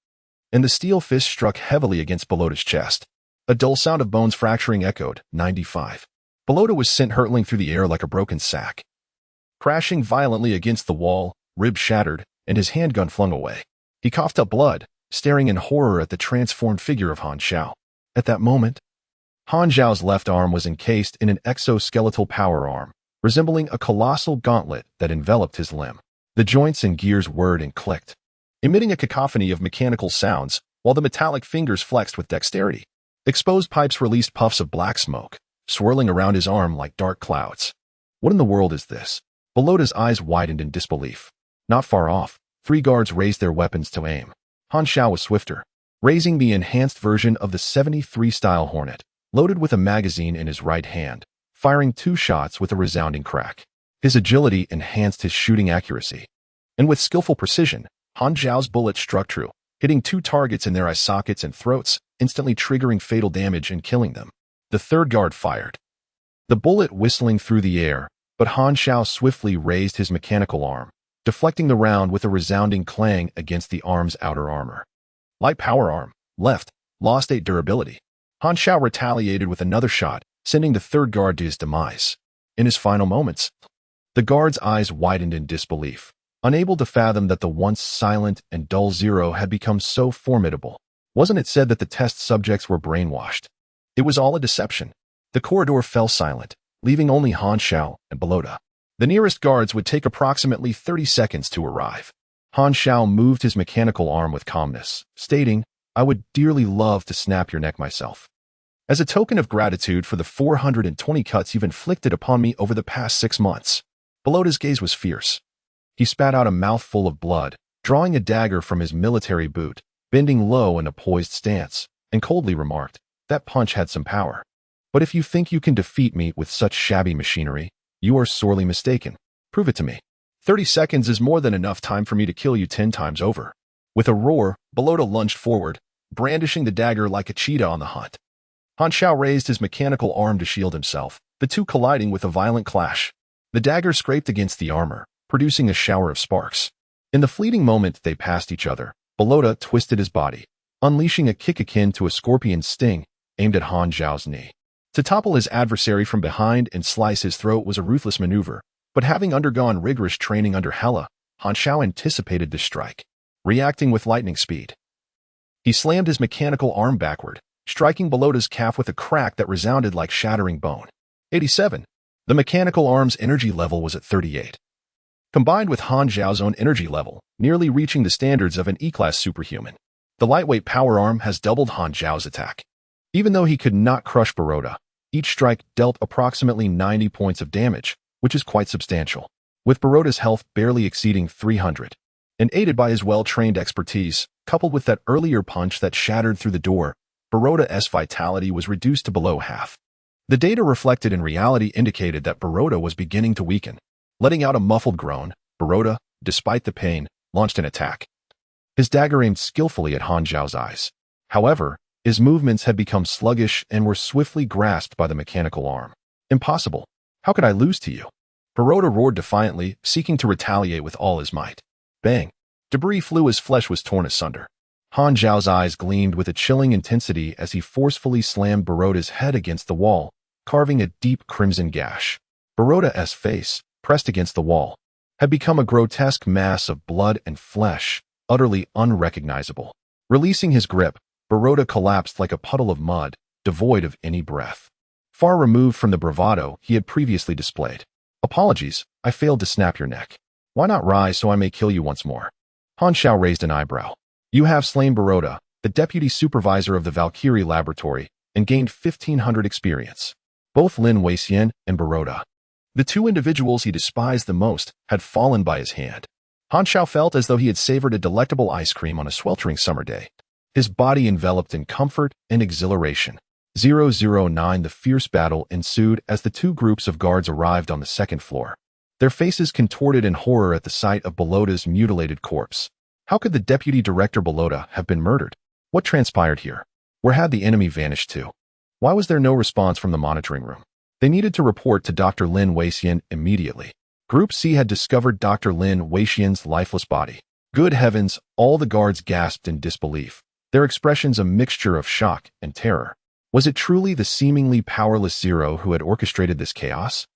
and the steel fist struck heavily against Belota's chest. A dull sound of bones fracturing echoed. 95. Belota was sent hurtling through the air like a broken sack, crashing violently against the wall, ribs shattered, and his handgun flung away. He coughed up blood, staring in horror at the transformed figure of Han Xiao. At that moment, Han Xiao's left arm was encased in an exoskeletal power arm, resembling a colossal gauntlet that enveloped his limb. The joints and gears whirred and clicked, emitting a cacophony of mechanical sounds, while the metallic fingers flexed with dexterity. Exposed pipes released puffs of black smoke, swirling around his arm like dark clouds. What in the world is this? Belota's eyes widened in disbelief. Not far off, 3 guards raised their weapons to aim. Han Xiao was swifter, raising the enhanced version of the 73 style Hornet, loaded with a magazine in his right hand, firing 2 shots with a resounding crack. His agility enhanced his shooting accuracy, and with skillful precision, Han Xiao's bullet struck true, hitting 2 targets in their eye sockets and throats, instantly triggering fatal damage and killing them. The third guard fired. The bullet whistling through the air, but Han Xiao swiftly raised his mechanical arm, deflecting the round with a resounding clang against the arm's outer armor. Light power arm, left, lost 8 durability. Han Xiao retaliated with another shot, sending the third guard to his demise. In his final moments, the guard's eyes widened in disbelief, unable to fathom that the once silent and dull Zero had become so formidable. Wasn't it said that the test subjects were brainwashed? It was all a deception. The corridor fell silent, leaving only Han Xiao and Belota. The nearest guards would take approximately 30 seconds to arrive. Han Xiao moved his mechanical arm with calmness, stating, "I would dearly love to snap your neck myself. As a token of gratitude for the 420 cuts you've inflicted upon me over the past 6 months." Belota's gaze was fierce. He spat out a mouthful of blood, drawing a dagger from his military boot, bending low in a poised stance, and coldly remarked, "That punch had some power. But if you think you can defeat me with such shabby machinery, you are sorely mistaken. Prove it to me. 30 seconds is more than enough time for me to kill you 10 times over." With a roar, Belota lunged forward, brandishing the dagger like a cheetah on the hunt. Han Xiao raised his mechanical arm to shield himself, the two colliding with a violent clash. The dagger scraped against the armor, producing a shower of sparks. In the fleeting moment they passed each other, Belota twisted his body, unleashing a kick akin to a scorpion's sting, aimed at Han Xiao's knee. To topple his adversary from behind and slice his throat was a ruthless maneuver, but having undergone rigorous training under Hela, Han Xiao anticipated this strike, reacting with lightning speed. He slammed his mechanical arm backward, striking Belota's calf with a crack that resounded like shattering bone. 87. The mechanical arm's energy level was at 38. Combined with Han Xiao's own energy level, nearly reaching the standards of an E-class superhuman. The lightweight power arm has doubled Han Xiao's attack. Even though he could not crush Belota, each strike dealt approximately 90 points of damage, which is quite substantial, with Belota's health barely exceeding 300. And aided by his well-trained expertise, coupled with that earlier punch that shattered through the door, Belota's vitality was reduced to below half. The data reflected in reality indicated that Belota was beginning to weaken. Letting out a muffled groan, Belota, despite the pain, launched an attack. His dagger aimed skillfully at Han Xiao's eyes. However, his movements had become sluggish and were swiftly grasped by the mechanical arm. "Impossible. How could I lose to you?" Belota roared defiantly, seeking to retaliate with all his might. Bang! Debris flew as flesh was torn asunder. Han Xiao's eyes gleamed with a chilling intensity as he forcefully slammed Belota's head against the wall, carving a deep crimson gash. Belota's face, pressed against the wall, had become a grotesque mass of blood and flesh, utterly unrecognizable. Releasing his grip, Belota collapsed like a puddle of mud, devoid of any breath. Far removed from the bravado he had previously displayed. "Apologies, I failed to snap your neck. Why not rise so I may kill you once more?" Han Xiao raised an eyebrow. "You have slain Belota, the deputy supervisor of the Valkyrie laboratory, and gained 1,500 experience. Both Lin Weixian and Belota, the two individuals he despised the most, had fallen by his hand." Han Xiao felt as though he had savored a delectable ice cream on a sweltering summer day. His body enveloped in comfort and exhilaration. 009 The fierce battle ensued as the two groups of guards arrived on the second floor. Their faces contorted in horror at the sight of Belota's mutilated corpse. How could the deputy director Belota have been murdered? What transpired here? Where had the enemy vanished to? Why was there no response from the monitoring room? They needed to report to Dr. Lin Weixian immediately. Group C had discovered Dr. Lin Weixian's lifeless body. Good heavens, all the guards gasped in disbelief, their expressions a mixture of shock and terror. Was it truly the seemingly powerless Zero who had orchestrated this chaos?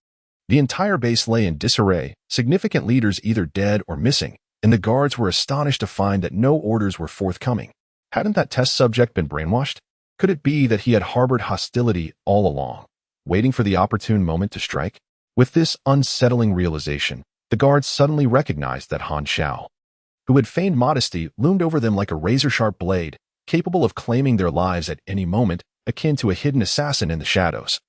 The entire base lay in disarray, significant leaders either dead or missing, and the guards were astonished to find that no orders were forthcoming. Hadn't that test subject been brainwashed? Could it be that he had harbored hostility all along, waiting for the opportune moment to strike? With this unsettling realization, the guards suddenly recognized that Han Xiao, who had feigned modesty, loomed over them like a razor-sharp blade, capable of claiming their lives at any moment, akin to a hidden assassin in the shadows.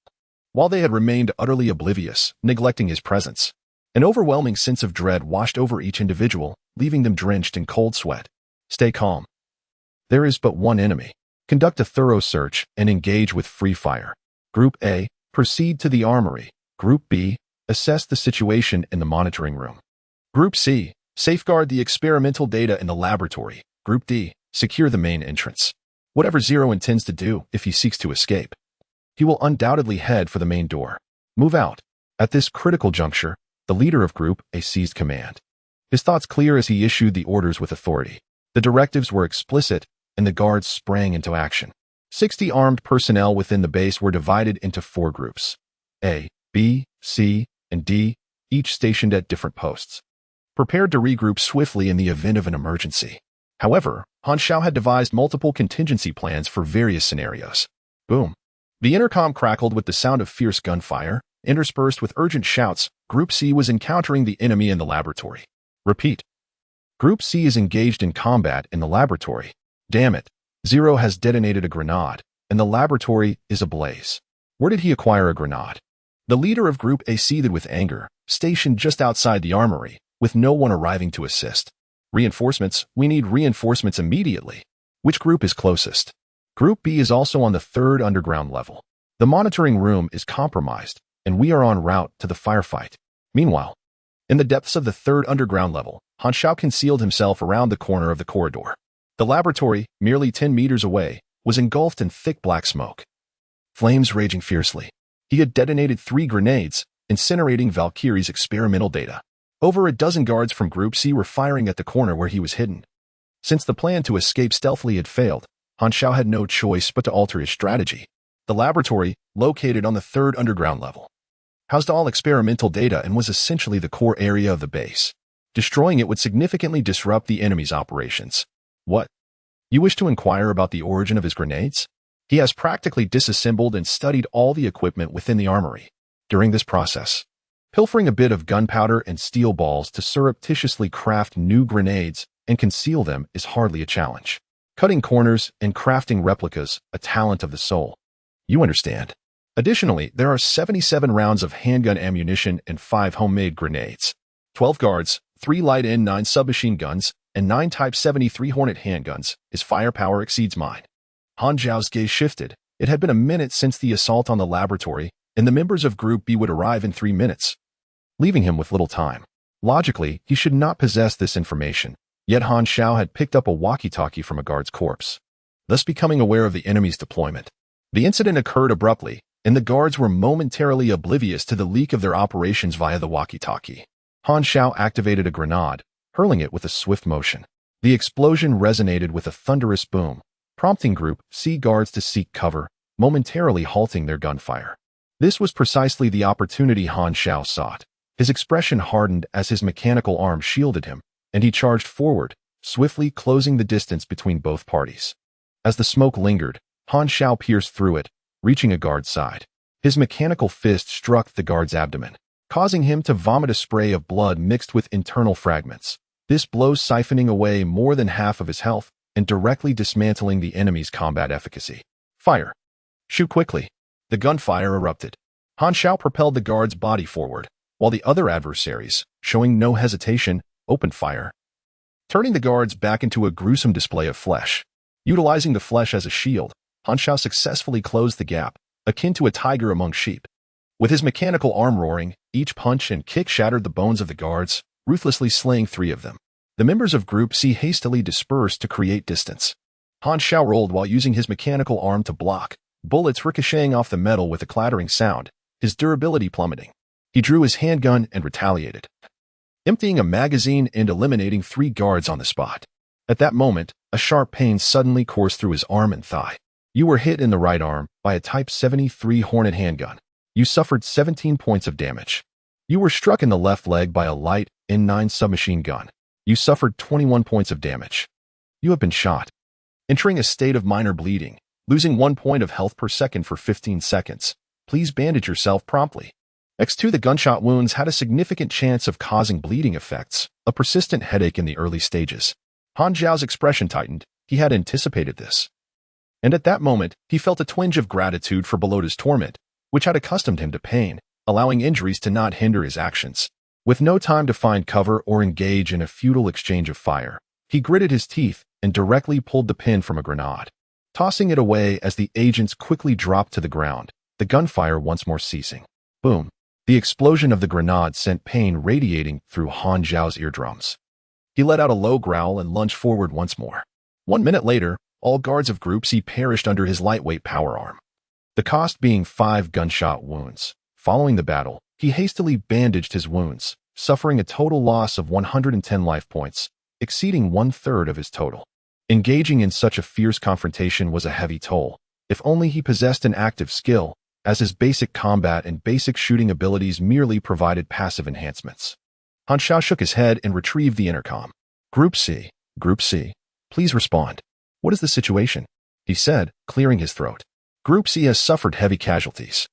While they had remained utterly oblivious, neglecting his presence, an overwhelming sense of dread washed over each individual, leaving them drenched in cold sweat. Stay calm. There is but one enemy. Conduct a thorough search and engage with free fire. Group A, proceed to the armory. Group B, assess the situation in the monitoring room. Group C, safeguard the experimental data in the laboratory. Group D, secure the main entrance. Whatever Zero intends to do if he seeks to escape. He will undoubtedly head for the main door. Move out. At this critical juncture, the leader of Group A seized command. His thoughts clear as he issued the orders with authority. The directives were explicit, and the guards sprang into action. 60 armed personnel within the base were divided into 4 groups: A, B, C, and D, each stationed at different posts, prepared to regroup swiftly in the event of an emergency. However, Xiao had devised multiple contingency plans for various scenarios. Boom. The intercom crackled with the sound of fierce gunfire, interspersed with urgent shouts. Group C was encountering the enemy in the laboratory. Repeat. Group C is engaged in combat in the laboratory. Damn it. Zero has detonated a grenade, and the laboratory is ablaze. Where did he acquire a grenade? The leader of Group A seethed with anger, stationed just outside the armory, with no one arriving to assist. Reinforcements. We need reinforcements immediately. Which group is closest? Group B is also on the 3rd underground level. The monitoring room is compromised, and we are en route to the firefight. Meanwhile, in the depths of the 3rd underground level, Xiao concealed himself around the corner of the corridor. The laboratory, merely 10 meters away, was engulfed in thick black smoke. Flames raging fiercely. He had detonated 3 grenades, incinerating Valkyrie's experimental data. Over a dozen guards from Group C were firing at the corner where he was hidden. Since the plan to escape stealthily had failed, Xiao had no choice but to alter his strategy. The laboratory, located on the 3rd underground level, housed all experimental data and was essentially the core area of the base. Destroying it would significantly disrupt the enemy's operations. What? You wish to inquire about the origin of his grenades? He has practically disassembled and studied all the equipment within the armory. During this process, pilfering a bit of gunpowder and steel balls to surreptitiously craft new grenades and conceal them is hardly a challenge. Cutting corners and crafting replicas, a talent of the soul. You understand. Additionally, there are 77 rounds of handgun ammunition and 5 homemade grenades. 12 guards, 3 light N9 submachine guns, and 9 Type 73 Hornet handguns. His firepower exceeds mine. Xiao's gaze shifted. It had been a minute since the assault on the laboratory, and the members of Group B would arrive in 3 minutes, leaving him with little time. Logically, he should not possess this information, yet Xiao had picked up a walkie-talkie from a guard's corpse, thus becoming aware of the enemy's deployment. The incident occurred abruptly, and the guards were momentarily oblivious to the leak of their operations via the walkie-talkie. Xiao activated a grenade, hurling it with a swift motion. The explosion resonated with a thunderous boom, prompting Group C guards to seek cover, momentarily halting their gunfire. This was precisely the opportunity Xiao sought. His expression hardened as his mechanical arm shielded him, and he charged forward, swiftly closing the distance between both parties. As the smoke lingered, Xiao pierced through it, reaching a guard's side. His mechanical fist struck the guard's abdomen, causing him to vomit a spray of blood mixed with internal fragments. This blow siphoning away more than half of his health and directly dismantling the enemy's combat efficacy. Fire. Shoot quickly. The gunfire erupted. Xiao propelled the guard's body forward, while the other adversaries, showing no hesitation, opened fire, turning the guards back into a gruesome display of flesh. Utilizing the flesh as a shield, Xiao successfully closed the gap, akin to a tiger among sheep. With his mechanical arm roaring, each punch and kick shattered the bones of the guards, ruthlessly slaying 3 of them. The members of Group C hastily dispersed to create distance. Xiao rolled while using his mechanical arm to block, bullets ricocheting off the metal with a clattering sound, his durability plummeting. He drew his handgun and retaliated, emptying a magazine and eliminating 3 guards on the spot. At that moment, a sharp pain suddenly coursed through his arm and thigh. You were hit in the right arm by a Type 73 Hornet handgun. You suffered 17 points of damage. You were struck in the left leg by a light N9 submachine gun. You suffered 21 points of damage. You have been shot, entering a state of minor bleeding, losing 1 point of health per second for 15 seconds. Please bandage yourself promptly. X2 The gunshot wounds had a significant chance of causing bleeding effects, a persistent headache in the early stages. Xiao's expression tightened. He had anticipated this. And at that moment, he felt a twinge of gratitude for Bellota's torment, which had accustomed him to pain, allowing injuries to not hinder his actions. With no time to find cover or engage in a futile exchange of fire, he gritted his teeth and directly pulled the pin from a grenade, tossing it away as the agents quickly dropped to the ground, the gunfire once more ceasing. Boom. The explosion of the grenade sent pain radiating through Xiao's eardrums. He let out a low growl and lunged forward once more. 1 minute later, all guards of Group C perished under his lightweight power arm. the cost being 5 gunshot wounds. Following the battle, he hastily bandaged his wounds, suffering a total loss of 110 life points, exceeding 1/3 of his total. Engaging in such a fierce confrontation was a heavy toll. If only he possessed an active skill, as his basic combat and basic shooting abilities merely provided passive enhancements. Han Xiao shook his head and retrieved the intercom. Group C, please respond. What is the situation? He said, clearing his throat. Group C has suffered heavy casualties.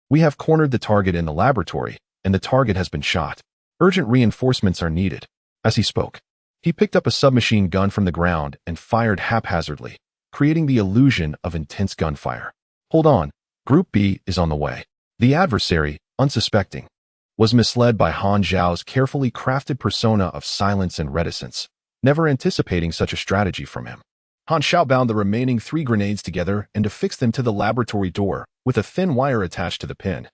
We have cornered the target in the laboratory, and the target has been shot. Urgent reinforcements are needed. As he spoke, he picked up a submachine gun from the ground and fired haphazardly, creating the illusion of intense gunfire. Hold on, Group B is on the way. The adversary, unsuspecting, was misled by Han Xiao's carefully crafted persona of silence and reticence, never anticipating such a strategy from him. Han Xiao bound the remaining 3 grenades together and affixed them to the laboratory door, with a thin wire attached to the pin,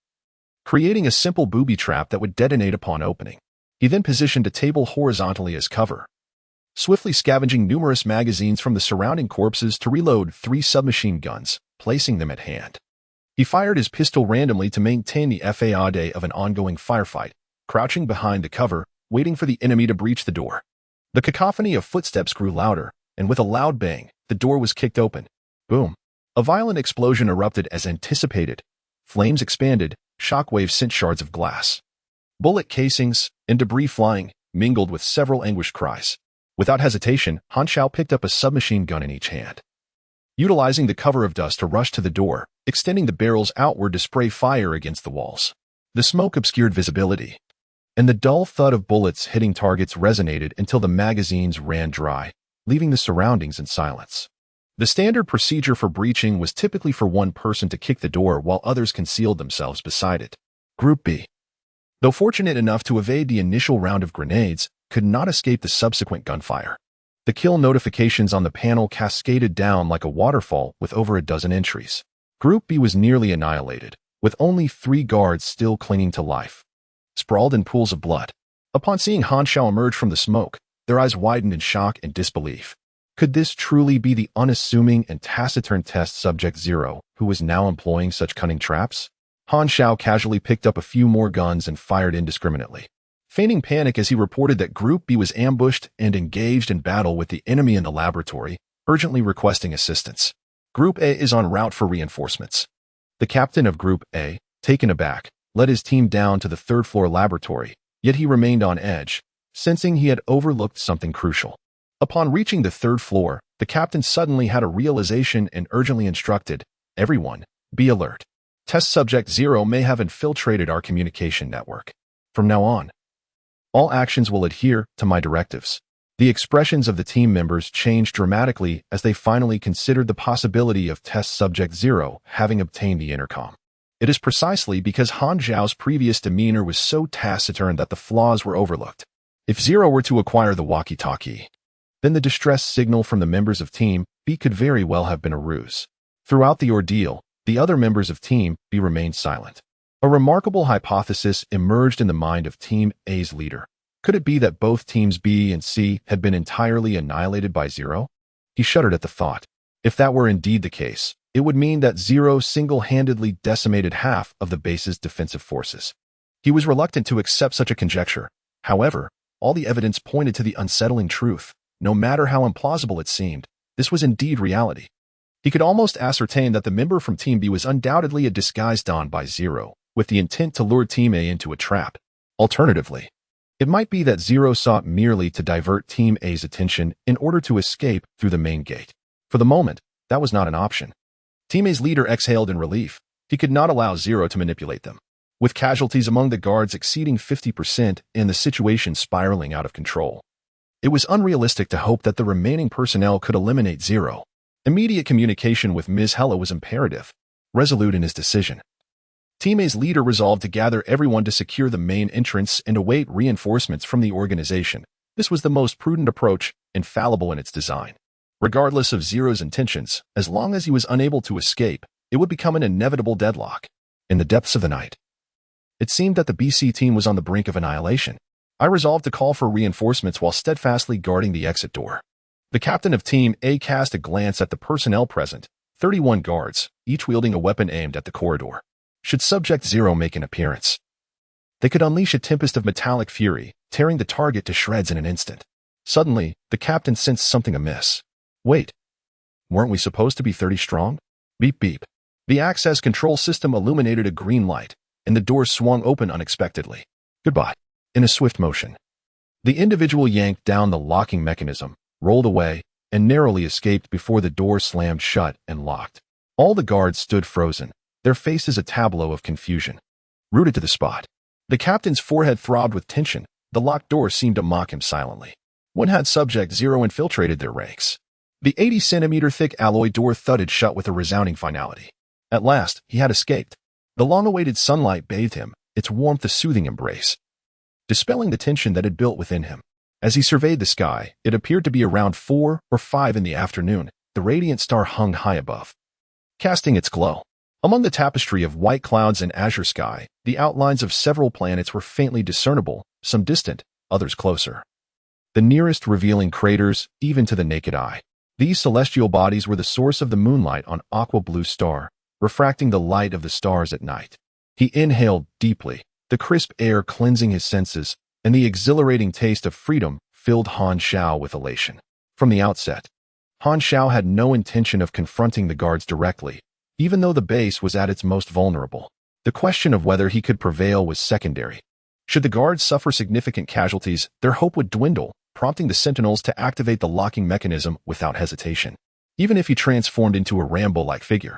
creating a simple booby trap that would detonate upon opening. He then positioned a table horizontally as cover, swiftly scavenging numerous magazines from the surrounding corpses to reload 3 submachine guns, placing them at hand. He fired his pistol randomly to maintain the FAAD of an ongoing firefight, crouching behind the cover, waiting for the enemy to breach the door. The cacophony of footsteps grew louder, and with a loud bang, the door was kicked open. Boom! A violent explosion erupted as anticipated. Flames expanded, shockwaves sent shards of glass, bullet casings, and debris flying, mingled with several anguished cries. Without hesitation, Han Xiao picked up a submachine gun in each hand, utilizing the cover of dust to rush to the door, extending the barrels outward to spray fire against the walls. The smoke obscured visibility, and the dull thud of bullets hitting targets resonated until the magazines ran dry, leaving the surroundings in silence. The standard procedure for breaching was typically for one person to kick the door while others concealed themselves beside it. Group B, though fortunate enough to evade the initial round of grenades, could not escape the subsequent gunfire. The kill notifications on the panel cascaded down like a waterfall with over a dozen entries. Group B was nearly annihilated, with only 3 guards still clinging to life, sprawled in pools of blood. Upon seeing Han Xiao emerge from the smoke, their eyes widened in shock and disbelief. Could this truly be the unassuming and taciturn test subject Zero, who was now employing such cunning traps? Han Xiao casually picked up a few more guns and fired indiscriminately, feigning panic as he reported that Group B was ambushed and engaged in battle with the enemy in the laboratory, urgently requesting assistance. Group A is en route for reinforcements. The captain of Group A, taken aback, led his team down to the 3rd floor laboratory, yet he remained on edge, sensing he had overlooked something crucial. Upon reaching the 3rd floor, the captain suddenly had a realization and urgently instructed, "Everyone, be alert. Test subject Zero may have infiltrated our communication network. From now on, all actions will adhere to my directives." The expressions of the team members changed dramatically as they finally considered the possibility of test subject Zero having obtained the intercom. It is precisely because Han Xiao's previous demeanor was so taciturn that the flaws were overlooked. If Zero were to acquire the walkie-talkie, then the distress signal from the members of Team B could very well have been a ruse. Throughout the ordeal, the other members of Team B remained silent. A remarkable hypothesis emerged in the mind of Team A's leader. Could it be that both Teams B and C had been entirely annihilated by Zero? He shuddered at the thought. If that were indeed the case, it would mean that Zero single-handedly decimated half of the base's defensive forces. He was reluctant to accept such a conjecture. However, all the evidence pointed to the unsettling truth. No matter how implausible it seemed, this was indeed reality. He could almost ascertain that the member from Team B was undoubtedly a disguise donned by Zero, with the intent to lure Team A into a trap. Alternatively, it might be that Zero sought merely to divert Team A's attention in order to escape through the main gate. For the moment, that was not an option. Team A's leader exhaled in relief. He could not allow Zero to manipulate them. With casualties among the guards exceeding 50% and the situation spiraling out of control, it was unrealistic to hope that the remaining personnel could eliminate Zero. Immediate communication with Ms. Hella was imperative. Resolute in his decision, Team A's leader resolved to gather everyone to secure the main entrance and await reinforcements from the organization. This was the most prudent approach, infallible in its design. Regardless of Zero's intentions, as long as he was unable to escape, it would become an inevitable deadlock. In the depths of the night, it seemed that the BC team was on the brink of annihilation. I resolved to call for reinforcements while steadfastly guarding the exit door. The captain of Team A cast a glance at the personnel present, 31 guards, each wielding a weapon aimed at the corridor. Should Subject Zero make an appearance, they could unleash a tempest of metallic fury, tearing the target to shreds in an instant. Suddenly, the captain sensed something amiss. Wait, weren't we supposed to be 30 strong? Beep beep. The access control system illuminated a green light, and the door swung open unexpectedly. Goodbye. In a swift motion, the individual yanked down the locking mechanism, rolled away, and narrowly escaped before the door slammed shut and locked. All the guards stood frozen, their faces a tableau of confusion. Rooted to the spot. The captain's forehead throbbed with tension. The locked door seemed to mock him silently. When had Subject Zero infiltrated their ranks? The 80-centimeter-thick alloy door thudded shut with a resounding finality. At last, he had escaped. The long-awaited sunlight bathed him, its warmth a soothing embrace, dispelling the tension that had built within him. As he surveyed the sky, it appeared to be around 4 or 5 in the afternoon. The radiant star hung high above, casting its glow. Among the tapestry of white clouds and azure sky, the outlines of several planets were faintly discernible, some distant, others closer. The nearest revealing craters, even to the naked eye. These celestial bodies were the source of the moonlight on aqua blue star, refracting the light of the stars at night. He inhaled deeply, the crisp air cleansing his senses, and the exhilarating taste of freedom filled Han Xiao with elation. From the outset, Han Xiao had no intention of confronting the guards directly, even though the base was at its most vulnerable. The question of whether he could prevail was secondary. Should the guards suffer significant casualties, their hope would dwindle, prompting the sentinels to activate the locking mechanism without hesitation. Even if he transformed into a Rambo-like figure,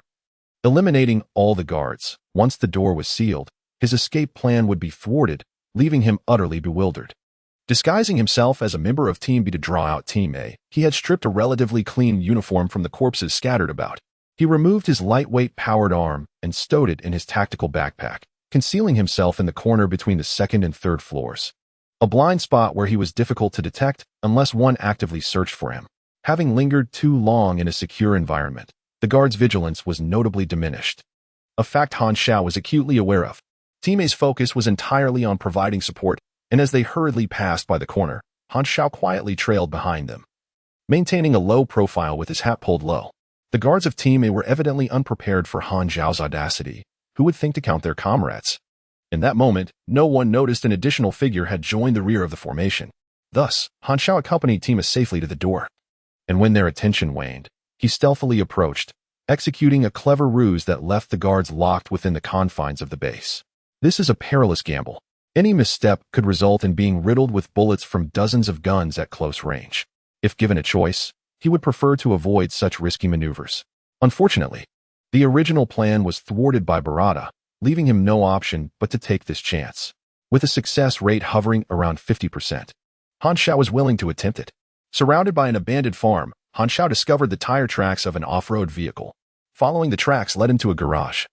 eliminating all the guards, once the door was sealed, his escape plan would be thwarted, leaving him utterly bewildered. Disguising himself as a member of Team B to draw out Team A, he had stripped a relatively clean uniform from the corpses scattered about. He removed his lightweight powered arm and stowed it in his tactical backpack, concealing himself in the corner between the second and third floors. A blind spot where he was difficult to detect unless one actively searched for him. Having lingered too long in a secure environment, the guard's vigilance was notably diminished. A fact Han Xiao was acutely aware of. Team A's focus was entirely on providing support, and as they hurriedly passed by the corner, Han Xiao quietly trailed behind them, maintaining a low profile with his hat pulled low. The guards of Team A were evidently unprepared for Han Xiao's audacity. Who would think to count their comrades? In that moment, no one noticed an additional figure had joined the rear of the formation. Thus, Han Xiao accompanied Team A safely to the door. And when their attention waned, he stealthily approached, executing a clever ruse that left the guards locked within the confines of the base. This is a perilous gamble. Any misstep could result in being riddled with bullets from dozens of guns at close range. If given a choice, he would prefer to avoid such risky maneuvers. Unfortunately, the original plan was thwarted by Barada, leaving him no option but to take this chance. With a success rate hovering around 50%, Han Xiao was willing to attempt it. Surrounded by an abandoned farm, Han Xiao discovered the tire tracks of an off-road vehicle. Following the tracks led him to a garage,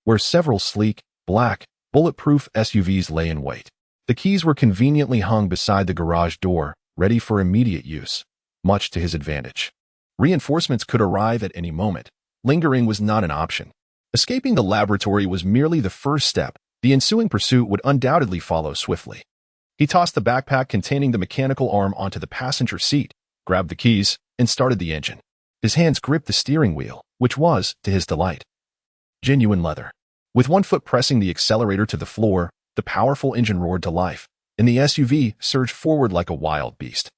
where several sleek, black, bulletproof SUVs lay in wait. The keys were conveniently hung beside the garage door, ready for immediate use, much to his advantage. Reinforcements could arrive at any moment. Lingering was not an option. Escaping the laboratory was merely the first step. The ensuing pursuit would undoubtedly follow swiftly. He tossed the backpack containing the mechanical arm onto the passenger seat, grabbed the keys, and started the engine. His hands gripped the steering wheel, which was, to his delight, genuine leather. With one foot pressing the accelerator to the floor, the powerful engine roared to life, and the SUV surged forward like a wild beast,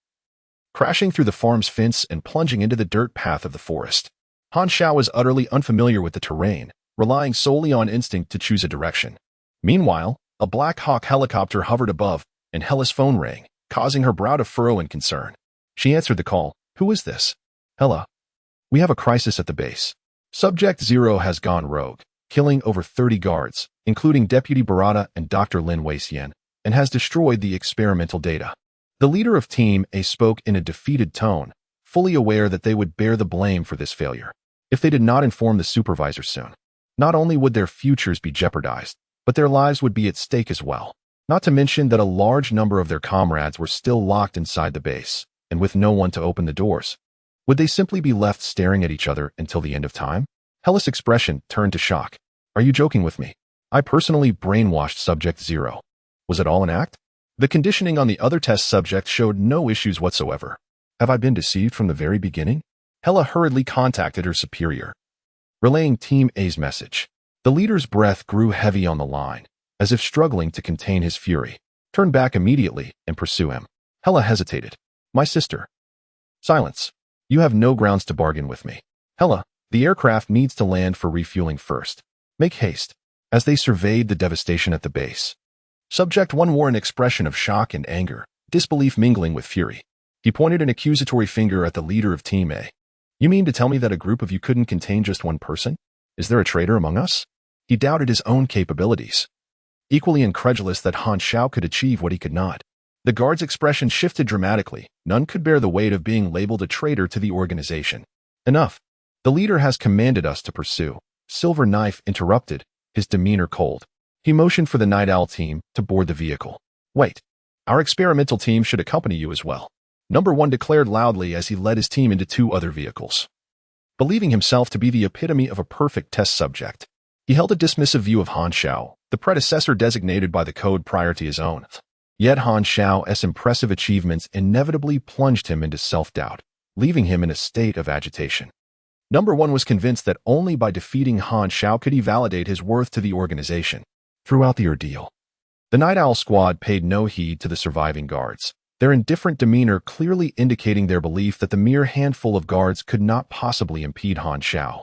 crashing through the farm's fence and plunging into the dirt path of the forest. Han Xiao was utterly unfamiliar with the terrain, relying solely on instinct to choose a direction. Meanwhile, a Black Hawk helicopter hovered above, and Hella's phone rang, causing her brow to furrow in concern. She answered the call. Who is this? Hella. We have a crisis at the base. Subject Zero has gone rogue, killing over 30 guards, including Deputy Barada and Dr. Lin Weixian, and has destroyed the experimental data. The leader of Team A spoke in a defeated tone, fully aware that they would bear the blame for this failure. If they did not inform the supervisor soon, not only would their futures be jeopardized, but their lives would be at stake as well. Not to mention that a large number of their comrades were still locked inside the base, and with no one to open the doors. Would they simply be left staring at each other until the end of time? Hella's expression turned to shock. Are you joking with me? I personally brainwashed Subject Zero. Was it all an act? The conditioning on the other test subject showed no issues whatsoever. Have I been deceived from the very beginning? Hella hurriedly contacted her superior. relaying Team A's message. The leader's breath grew heavy on the line, as if struggling to contain his fury. Turn back immediately and pursue him. Hela hesitated. My sister. Silence. You have no grounds to bargain with me. Hela, the aircraft needs to land for refueling first. Make haste. As they surveyed the devastation at the base, Subject 1 wore an expression of shock and anger, disbelief mingling with fury. He pointed an accusatory finger at the leader of Team A. You mean to tell me that a group of you couldn't contain just one person? Is there a traitor among us? He doubted his own capabilities. Equally incredulous that Han Xiao could achieve what he could not. The guard's expression shifted dramatically. None could bear the weight of being labeled a traitor to the organization. Enough. The leader has commanded us to pursue. Silver Knife interrupted, his demeanor cold. He motioned for the Night Owl team to board the vehicle. Wait. Our experimental team should accompany you as well. Number 1 declared loudly as he led his team into 2 other vehicles. Believing himself to be the epitome of a perfect test subject, he held a dismissive view of Han Xiao, the predecessor designated by the code prior to his own. Yet Han Xiao's impressive achievements inevitably plunged him into self-doubt, leaving him in a state of agitation. Number 1 was convinced that only by defeating Han Xiao could he validate his worth to the organization. Throughout the ordeal, the Night Owl squad paid no heed to the surviving guards, their indifferent demeanor clearly indicating their belief that the mere handful of guards could not possibly impede Han Xiao,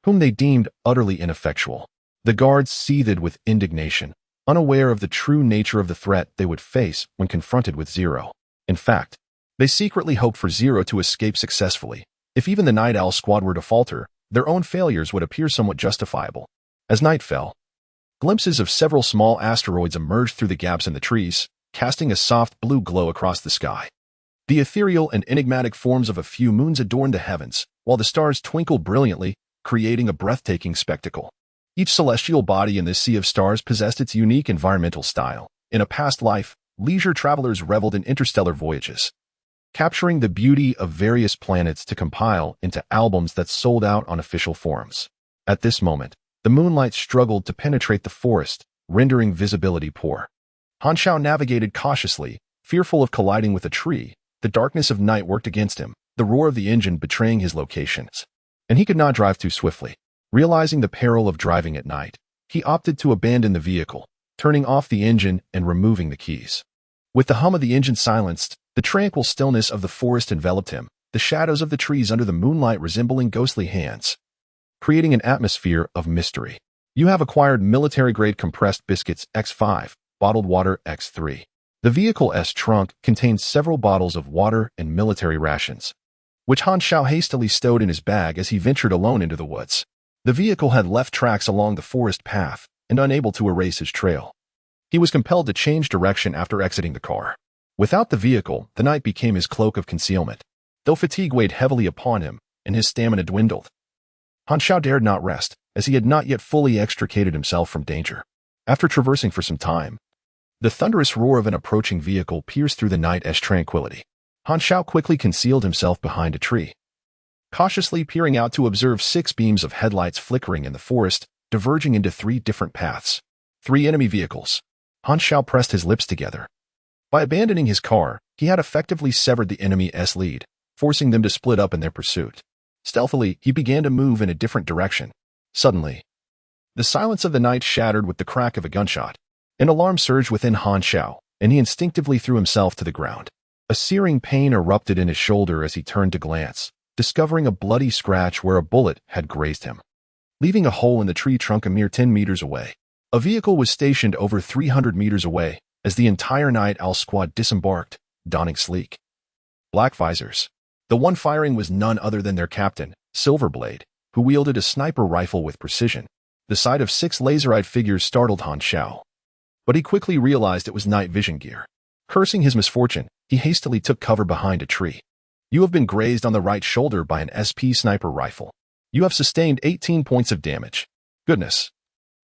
whom they deemed utterly ineffectual. The guards seethed with indignation, unaware of the true nature of the threat they would face when confronted with Zero. In fact, they secretly hoped for Zero to escape successfully. If even the Night Owl squad were to falter, their own failures would appear somewhat justifiable. As night fell, glimpses of several small asteroids emerged through the gaps in the trees, casting a soft blue glow across the sky. The ethereal and enigmatic forms of a few moons adorned the heavens, while the stars twinkled brilliantly, creating a breathtaking spectacle. Each celestial body in this sea of stars possessed its unique environmental style. In a past life, leisure travelers reveled in interstellar voyages, capturing the beauty of various planets to compile into albums that sold out on official forums. At this moment, the moonlight struggled to penetrate the forest, rendering visibility poor. Han Xiao navigated cautiously, fearful of colliding with a tree. The darkness of night worked against him, the roar of the engine betraying his locations. And he could not drive too swiftly. Realizing the peril of driving at night, he opted to abandon the vehicle, turning off the engine and removing the keys. With the hum of the engine silenced, the tranquil stillness of the forest enveloped him, the shadows of the trees under the moonlight resembling ghostly hands, creating an atmosphere of mystery. You have acquired military-grade compressed biscuits X5, bottled water X3. The vehicle's trunk contained several bottles of water and military rations, which Han Xiao hastily stowed in his bag as he ventured alone into the woods. The vehicle had left tracks along the forest path and unable to erase his trail. He was compelled to change direction after exiting the car. Without the vehicle, the night became his cloak of concealment. Though fatigue weighed heavily upon him and his stamina dwindled, Han Xiao dared not rest, as he had not yet fully extricated himself from danger. After traversing for some time, the thunderous roar of an approaching vehicle pierced through the night's tranquility. Han Xiao quickly concealed himself behind a tree, cautiously peering out to observe 6 beams of headlights flickering in the forest, diverging into 3 different paths. 3 enemy vehicles. Han Xiao pressed his lips together. By abandoning his car, he had effectively severed the enemy's lead, forcing them to split up in their pursuit. Stealthily, he began to move in a different direction. Suddenly, the silence of the night shattered with the crack of a gunshot. An alarm surged within Han Xiao, and he instinctively threw himself to the ground. A searing pain erupted in his shoulder as he turned to glance, discovering a bloody scratch where a bullet had grazed him, leaving a hole in the tree trunk a mere 10 meters away. A vehicle was stationed over 300 meters away as the entire Night Owl squad disembarked, donning sleek black visors. The one firing was none other than their captain, Silverblade, who wielded a sniper rifle with precision. The sight of 6 laser-eyed figures startled Han Xiao, but he quickly realized it was night vision gear. Cursing his misfortune, he hastily took cover behind a tree. You have been grazed on the right shoulder by an SP sniper rifle. You have sustained 18 points of damage. Goodness.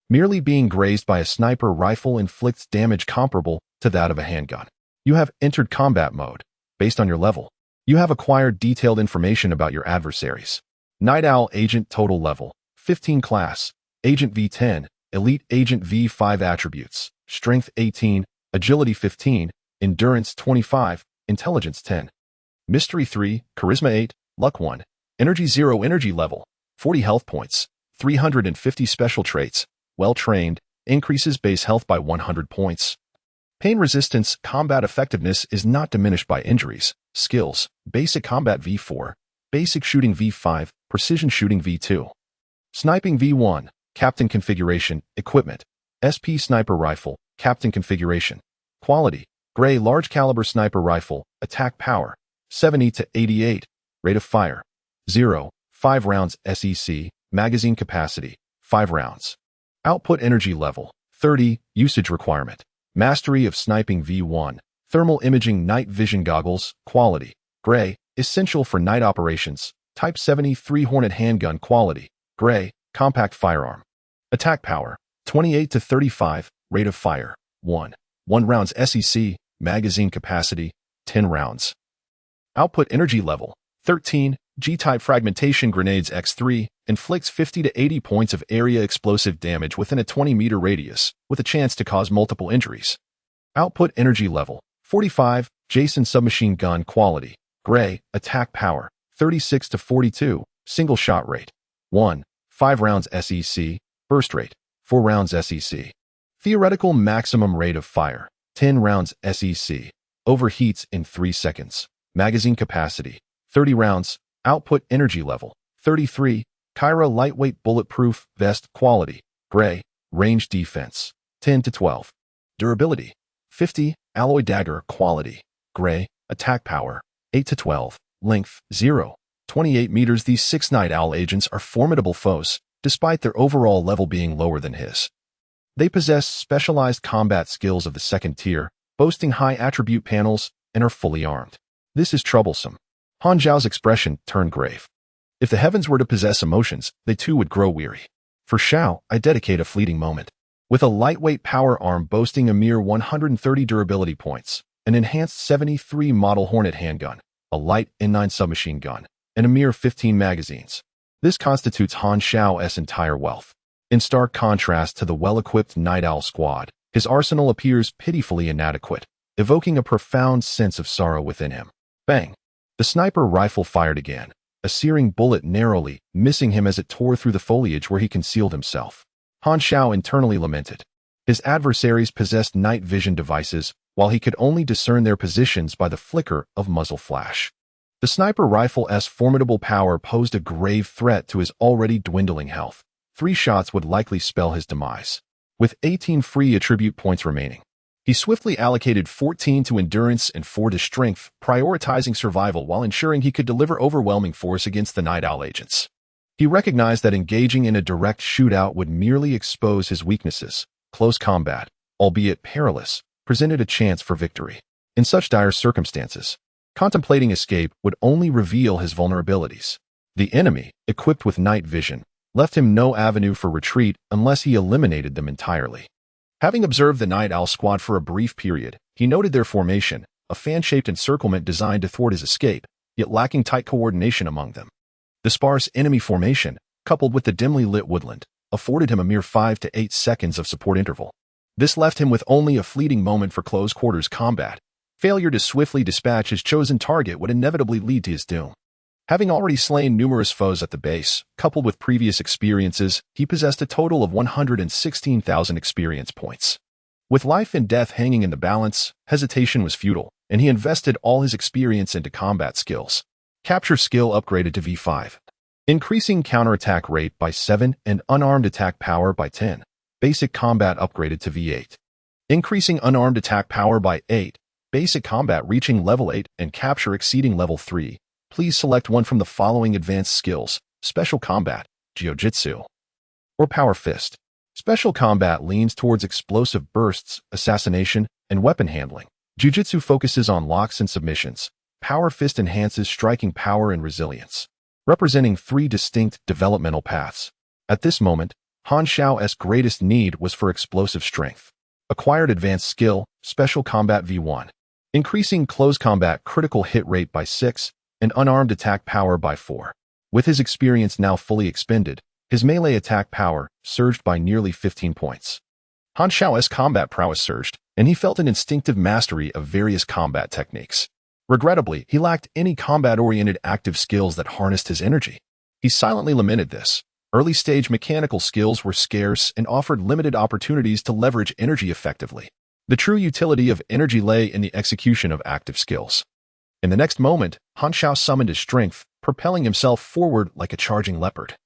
Merely being grazed by a sniper rifle inflicts damage comparable to that of a handgun. You have entered combat mode. Based on your level, you have acquired detailed information about your adversaries. Night Owl Agent Total Level, 15 Class, Agent V10, Elite Agent V5 Attributes, Strength 18, Agility 15, Endurance 25, Intelligence 10. Mystery 3, Charisma 8, Luck 1, Energy 0. Energy Level, 40 Health Points, 350 special traits, well-trained, increases base health by 100 points. Pain resistance, combat effectiveness is not diminished by injuries. Skills, basic combat V4, basic shooting V5, precision shooting V2. Sniping V1, captain configuration, equipment, SP sniper rifle, captain configuration. Quality, gray large caliber sniper rifle, attack power, 70 to 88, rate of fire, 0, 5 rounds SEC, magazine capacity, 5 rounds. Output energy level, 30, usage requirement. Mastery of sniping V1, thermal imaging night vision goggles, quality, gray, essential for night operations, type 73 Hornet handgun quality, gray, compact firearm. Attack power, 28 to 35, rate of fire, 1 rounds SEC, magazine capacity, 10 rounds. Output energy level, 13, G-type fragmentation grenades X3, inflicts 50 to 80 points of area explosive damage within a 20-meter radius, with a chance to cause multiple injuries. Output energy level, 45, Jason submachine gun quality, gray, attack power, 36 to 42, single shot rate, 1, 5 rounds SEC, burst rate, 4 rounds SEC. Theoretical maximum rate of fire, 10 rounds SEC, overheats in 3 seconds. Magazine capacity, 30 rounds. Output energy level, 33, Kyra lightweight bulletproof vest quality, gray, range defense, 10 to 12. Durability, 50, alloy dagger quality, gray, attack power, 8 to 12. Length, 0, 28 meters. These 6 Night Owl agents are formidable foes, despite their overall level being lower than his. They possess specialized combat skills of the second tier, boasting high attribute panels, and are fully armed. This is troublesome. Han Zhao's expression turned grave. If the heavens were to possess emotions, they too would grow weary. For Xiao, I dedicate a fleeting moment. With a lightweight power arm boasting a mere 130 durability points, an enhanced 73 model Hornet handgun, a light N9 submachine gun, and a mere 15 magazines. This constitutes Han Xiao's entire wealth. In stark contrast to the well-equipped Night Owl squad, his arsenal appears pitifully inadequate, evoking a profound sense of sorrow within him. Bang! The sniper rifle fired again, a searing bullet narrowly missing him as it tore through the foliage where he concealed himself. Han Xiao internally lamented. His adversaries possessed night vision devices, while he could only discern their positions by the flicker of muzzle flash. The sniper rifle's formidable power posed a grave threat to his already dwindling health. 3 shots would likely spell his demise. With 18 free attribute points remaining, he swiftly allocated 14 to endurance and 4 to strength, prioritizing survival while ensuring he could deliver overwhelming force against the Night Owl agents. He recognized that engaging in a direct shootout would merely expose his weaknesses. Close combat, albeit perilous, presented a chance for victory. In such dire circumstances, contemplating escape would only reveal his vulnerabilities. The enemy, equipped with night vision, left him no avenue for retreat unless he eliminated them entirely. Having observed the Night Owl squad for a brief period, he noted their formation, a fan-shaped encirclement designed to thwart his escape, yet lacking tight coordination among them. The sparse enemy formation, coupled with the dimly lit woodland, afforded him a mere 5 to 8 seconds of support interval. This left him with only a fleeting moment for close-quarters combat. Failure to swiftly dispatch his chosen target would inevitably lead to his doom. Having already slain numerous foes at the base, coupled with previous experiences, he possessed a total of 116,000 experience points. With life and death hanging in the balance, hesitation was futile, and he invested all his experience into combat skills. Capture skill upgraded to V5. Increasing counterattack rate by 7 and unarmed attack power by 10. Basic combat upgraded to V8. Increasing unarmed attack power by 8. Basic combat reaching level 8 and capture exceeding level 3. Please select one from the following advanced skills: Special Combat, Jiu-Jitsu, or Power Fist. Special Combat leans towards explosive bursts, assassination, and weapon handling. Jiu-Jitsu focuses on locks and submissions. Power Fist enhances striking power and resilience, representing 3 distinct developmental paths. At this moment, Han Xiao's greatest need was for explosive strength. Acquired advanced skill, Special Combat V1. Increasing close combat critical hit rate by 6, and unarmed attack power by 4. With his experience now fully expended, his melee attack power surged by nearly 15 points. Han Xiao's combat prowess surged, and he felt an instinctive mastery of various combat techniques. Regrettably, he lacked any combat-oriented active skills that harnessed his energy. He silently lamented this, Early-stage mechanical skills were scarce and offered limited opportunities to leverage energy effectively. The true utility of energy lay in the execution of active skills. In the next moment, Han Xiao summoned his strength, propelling himself forward like a charging leopard.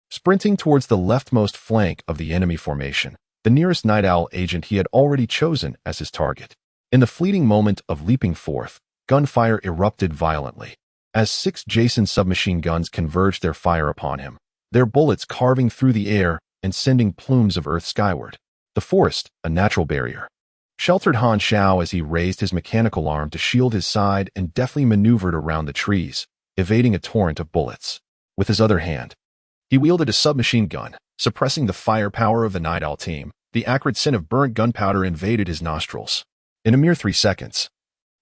Sprinting towards the leftmost flank of the enemy formation, the nearest Night Owl agent he had already chosen as his target. In the fleeting moment of leaping forth, gunfire erupted violently. As 6 Jason submachine guns converged their fire upon him, their bullets carving through the air and sending plumes of earth skyward. The forest, a natural barrier, sheltered Han Xiao as he raised his mechanical arm to shield his side and deftly maneuvered around the trees, evading a torrent of bullets. With his other hand, he wielded a submachine gun, suppressing the firepower of the Night Owl team. The acrid scent of burnt gunpowder invaded his nostrils. In a mere 3 seconds,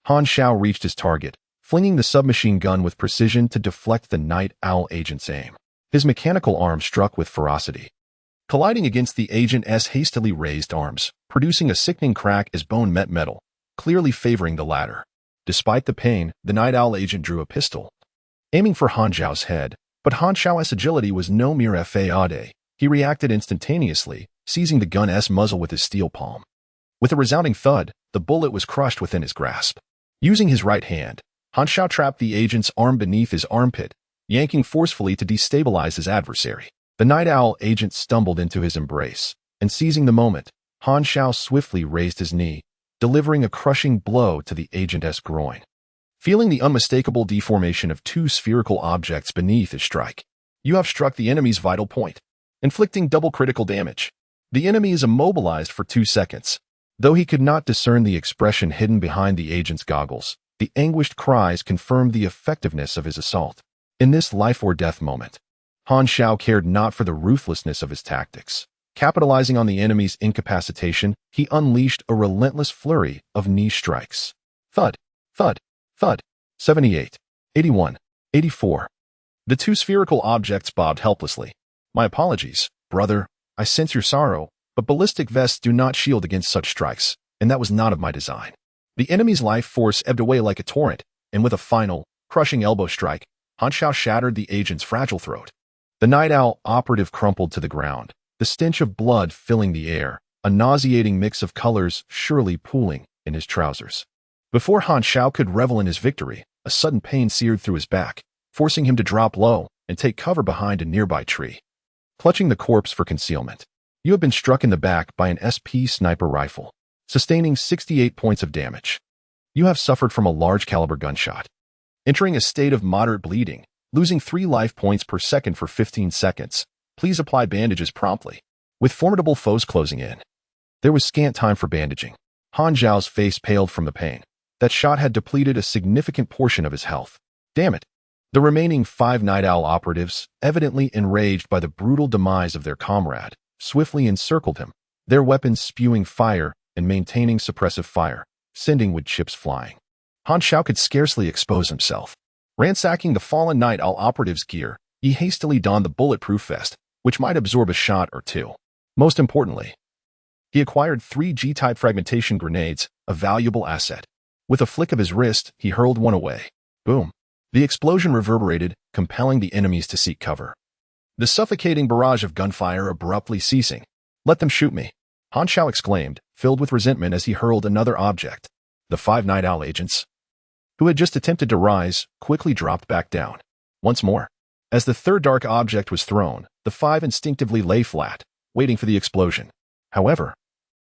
Han Xiao reached his target, flinging the submachine gun with precision to deflect the Night Owl agent's aim. His mechanical arm struck with ferocity, colliding against the agent's hastily raised arms, producing a sickening crack as bone met metal, clearly favoring the latter. Despite the pain, the Night Owl agent drew a pistol, aiming for Han Xiao's head, but Han Xiao's agility was no mere fade. He reacted instantaneously, seizing the gun's muzzle with his steel palm. With a resounding thud, the bullet was crushed within his grasp. Using his right hand, Han Xiao trapped the agent's arm beneath his armpit, yanking forcefully to destabilize his adversary. The Night Owl agent stumbled into his embrace, and seizing the moment, Han Xiao swiftly raised his knee, delivering a crushing blow to the agent's groin. Feeling the unmistakable deformation of 2 spherical objects beneath his strike, you have struck the enemy's vital point, inflicting double critical damage. The enemy is immobilized for 2 seconds. Though he could not discern the expression hidden behind the agent's goggles, the anguished cries confirmed the effectiveness of his assault. In this life-or-death moment, Han Xiao cared not for the ruthlessness of his tactics. Capitalizing on the enemy's incapacitation, he unleashed a relentless flurry of knee strikes. Thud, thud, thud. 78, 81, 84. The 2 spherical objects bobbed helplessly. My apologies, brother. I sense your sorrow, but ballistic vests do not shield against such strikes, and that was not of my design. The enemy's life force ebbed away like a torrent, and with a final, crushing elbow strike, Han Xiao shattered the agent's fragile throat. The Night Owl operative crumpled to the ground, the stench of blood filling the air, a nauseating mix of colors surely pooling in his trousers. Before Han Xiao could revel in his victory, a sudden pain seared through his back, forcing him to drop low and take cover behind a nearby tree. Clutching the corpse for concealment, you have been struck in the back by an SP sniper rifle, sustaining 68 points of damage. You have suffered from a large caliber gunshot, entering a state of moderate bleeding, losing 3 life points per second for 15 seconds. Please apply bandages promptly. With formidable foes closing in, there was scant time for bandaging. Han Xiao's face paled from the pain. That shot had depleted a significant portion of his health. Damn it. The remaining 5 Night Owl operatives, evidently enraged by the brutal demise of their comrade, swiftly encircled him, their weapons spewing fire and maintaining suppressive fire, sending wood chips flying. Han Xiao could scarcely expose himself. Ransacking the fallen Night Owl operative's gear, he hastily donned the bulletproof vest, which might absorb a shot or 2. Most importantly, he acquired 3 G-type fragmentation grenades, a valuable asset. With a flick of his wrist, he hurled one away. Boom. The explosion reverberated, compelling the enemies to seek cover. The suffocating barrage of gunfire abruptly ceasing. Let them shoot me, Han Xiao exclaimed, filled with resentment as he hurled another object. The 5 Night Owl agents, who had just attempted to rise, quickly dropped back down. Once more, as the 3rd dark object was thrown, the 5 instinctively lay flat, waiting for the explosion. However,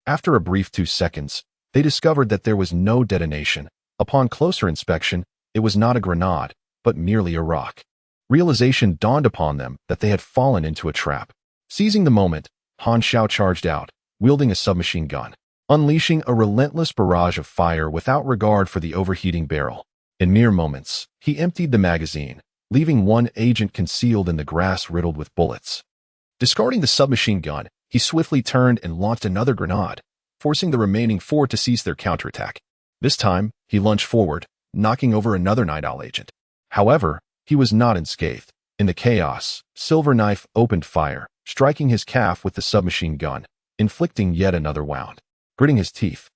after a brief 2 seconds, they discovered that there was no detonation. Upon closer inspection, it was not a grenade, but merely a rock. Realization dawned upon them that they had fallen into a trap. Seizing the moment, Han Xiao charged out, wielding a submachine gun, unleashing a relentless barrage of fire without regard for the overheating barrel. In mere moments, he emptied the magazine, leaving 1 agent concealed in the grass riddled with bullets. Discarding the submachine gun, he swiftly turned and launched another grenade, forcing the remaining 4 to cease their counterattack. This time, he lunged forward, knocking over another Night Owl agent. However, he was not unscathed. In the chaos, Silver Knife opened fire, striking his calf with the submachine gun, inflicting yet another wound. Gritting his teeth,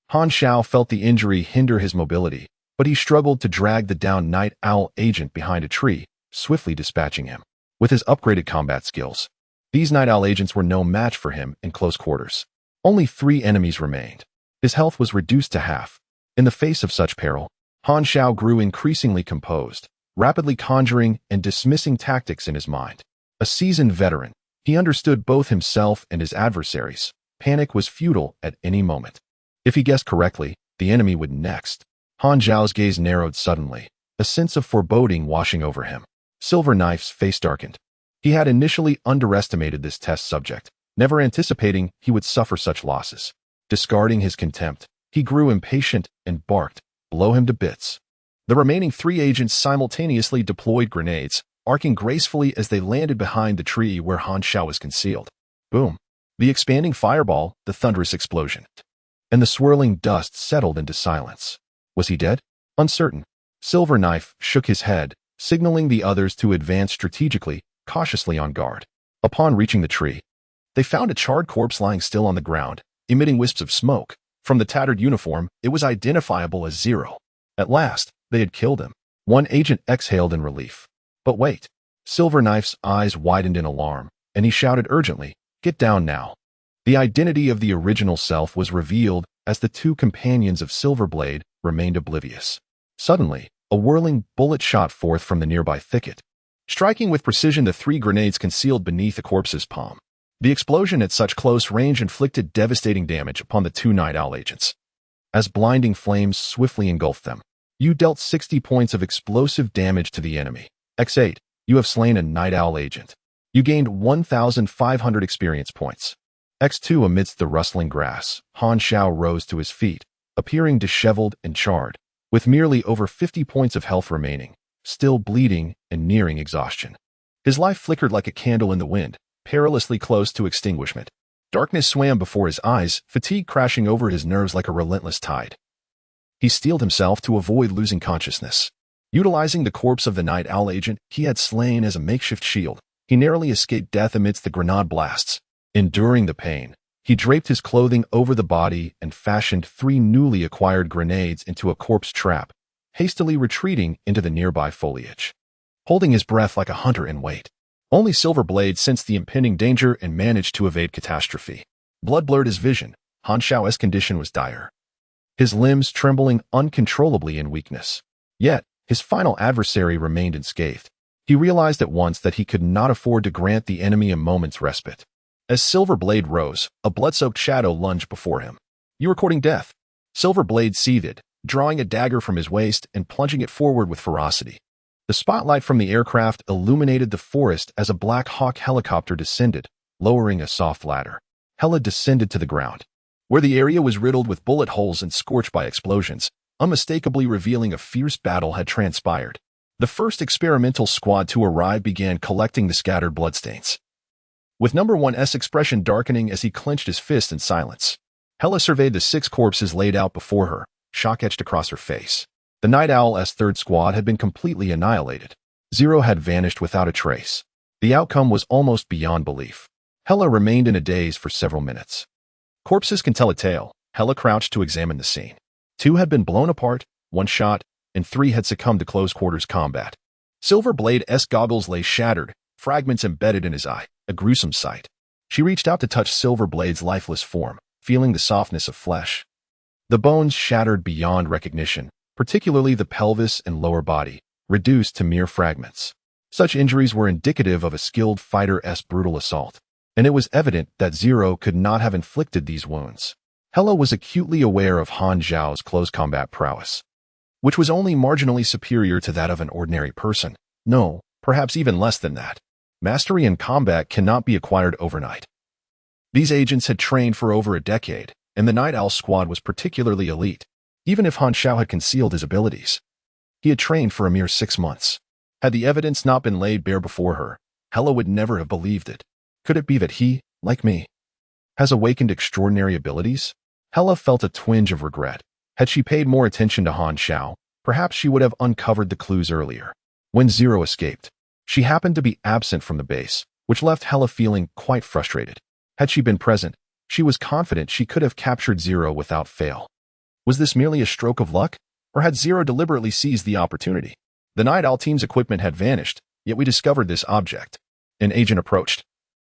Han Xiao felt the injury hinder his mobility, but he struggled to drag the downed Night Owl agent behind a tree, swiftly dispatching him. With his upgraded combat skills, these Night Owl agents were no match for him in close quarters. Only 3 enemies remained. His health was reduced to half. In the face of such peril, Han Xiao grew increasingly composed, rapidly conjuring and dismissing tactics in his mind. A seasoned veteran, he understood both himself and his adversaries. Panic was futile at any moment. If he guessed correctly, the enemy would next. Han Xiao's gaze narrowed suddenly, a sense of foreboding washing over him. Silver Knife's face darkened. He had initially underestimated this test subject, never anticipating he would suffer such losses. Discarding his contempt, he grew impatient and barked, "Blow him to bits." The remaining 3 agents simultaneously deployed grenades, arcing gracefully as they landed behind the tree where Han Xiao was concealed. Boom! The expanding fireball, the thunderous explosion, and the swirling dust settled into silence. Was he dead? Uncertain. Silver Knife shook his head, signaling the others to advance strategically, cautiously on guard. Upon reaching the tree, they found a charred corpse lying still on the ground, emitting wisps of smoke. From the tattered uniform, it was identifiable as Zero. At last, they had killed him. One agent exhaled in relief. But wait. Silver Knife's eyes widened in alarm, and he shouted urgently, "Get down now." The identity of the original self was revealed as the 2 companions of Silverblade remained oblivious. Suddenly, a whirling bullet shot forth from the nearby thicket, striking with precision the 3 grenades concealed beneath the corpse's palm. The explosion at such close range inflicted devastating damage upon the 2 Night Owl agents. As blinding flames swiftly engulfed them, you dealt 60 points of explosive damage to the enemy. X8, you have slain a Night Owl agent. You gained 1,500 experience points. X2, amidst the rustling grass, Han Xiao rose to his feet, appearing disheveled and charred, with merely over 50 points of health remaining, still bleeding and nearing exhaustion. His life flickered like a candle in the wind, perilously close to extinguishment. Darkness swam before his eyes, fatigue crashing over his nerves like a relentless tide. He steeled himself to avoid losing consciousness. Utilizing the corpse of the Night Owl agent he had slain as a makeshift shield, he narrowly escaped death amidst the grenade blasts. Enduring the pain, he draped his clothing over the body and fashioned 3 newly acquired grenades into a corpse trap, hastily retreating into the nearby foliage. Holding his breath like a hunter in wait, only Silverblade sensed the impending danger and managed to evade catastrophe. Blood blurred his vision. Han Xiao's condition was dire, his limbs trembling uncontrollably in weakness. Yet, his final adversary remained unscathed. He realized at once that he could not afford to grant the enemy a moment's respite. As Silverblade rose, a blood-soaked shadow lunged before him. "You are courting death." Silverblade seethed, drawing a dagger from his waist and plunging it forward with ferocity. The spotlight from the aircraft illuminated the forest as a Black Hawk helicopter descended, lowering a soft ladder. Hela descended to the ground, where the area was riddled with bullet holes and scorched by explosions, unmistakably revealing a fierce battle had transpired. The first experimental squad to arrive began collecting the scattered bloodstains, with Number 1's expression darkening as he clenched his fist in silence. Hela surveyed the 6 corpses laid out before her, shock etched across her face. The Night Owl's 3rd squad had been completely annihilated. Zero had vanished without a trace. The outcome was almost beyond belief. Hela remained in a daze for several minutes. Corpses can tell a tale. Hela crouched to examine the scene. 2 had been blown apart, 1 shot, and 3 had succumbed to close-quarters combat. Silverblade's goggles lay shattered, fragments embedded in his eye, a gruesome sight. She reached out to touch Silverblade's lifeless form, feeling the softness of flesh. The bones shattered beyond recognition, particularly the pelvis and lower body, reduced to mere fragments. Such injuries were indicative of a skilled fighter's brutal assault, and it was evident that Zero could not have inflicted these wounds. Hela was acutely aware of Han Xiao's close combat prowess, which was only marginally superior to that of an ordinary person. No, perhaps even less than that. Mastery in combat cannot be acquired overnight. These agents had trained for over a decade, and the Night Owl squad was particularly elite. Even if Han Xiao had concealed his abilities, he had trained for a mere 6 months. Had the evidence not been laid bare before her, Hela would never have believed it. Could it be that he, like me, has awakened extraordinary abilities? Hela felt a twinge of regret. Had she paid more attention to Han Xiao, perhaps she would have uncovered the clues earlier. When Zero escaped, she happened to be absent from the base, which left Hela feeling quite frustrated. Had she been present, she was confident she could have captured Zero without fail. Was this merely a stroke of luck, or had Zero deliberately seized the opportunity? The Night Owl team's equipment had vanished, yet we discovered this object. An agent approached.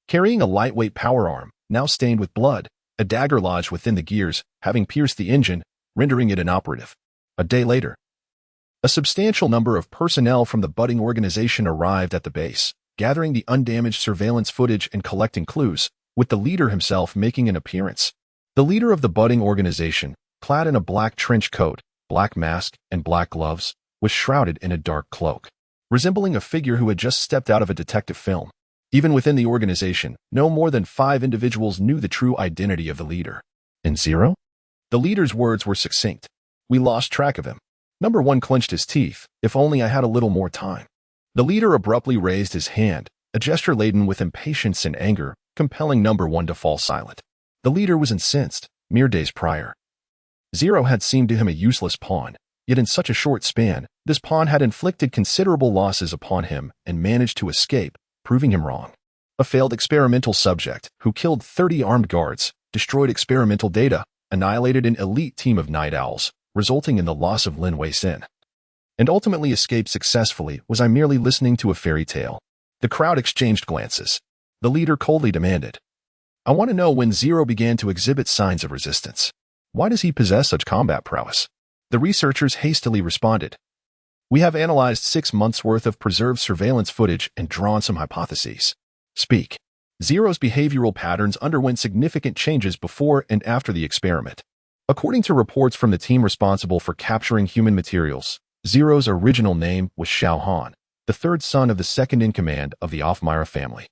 Carrying a lightweight power arm, now stained with blood, a dagger lodged within the gears, having pierced the engine, rendering it inoperative. A day later, a substantial number of personnel from the budding organization arrived at the base, gathering the undamaged surveillance footage and collecting clues, with the leader himself making an appearance. The leader of the budding organization, clad in a black trench coat, black mask, and black gloves, was shrouded in a dark cloak, resembling a figure who had just stepped out of a detective film. Even within the organization, no more than 5 individuals knew the true identity of the leader. And Zero? The leader's words were succinct. We lost track of him. Number 1 clenched his teeth. If only I had a little more time. The leader abruptly raised his hand, a gesture laden with impatience and anger, compelling Number 1 to fall silent. The leader was incensed. Mere days prior, Zero had seemed to him a useless pawn, yet in such a short span, this pawn had inflicted considerable losses upon him and managed to escape, proving him wrong. A failed experimental subject who killed 30 armed guards, destroyed experimental data, annihilated an elite team of night owls, resulting in the loss of Lin Wei-sin, and ultimately escaped successfully. Was I merely listening to a fairy tale? The crowd exchanged glances. The leader coldly demanded, I want to know when Zero began to exhibit signs of resistance. Why does he possess such combat prowess? The researchers hastily responded, we have analyzed 6 months' worth of preserved surveillance footage and drawn some hypotheses. Speak. Zero's behavioral patterns underwent significant changes before and after the experiment. According to reports from the team responsible for capturing human materials, Zero's original name was Xiao Han, the 3rd son of the second-in-command of the Offmira family.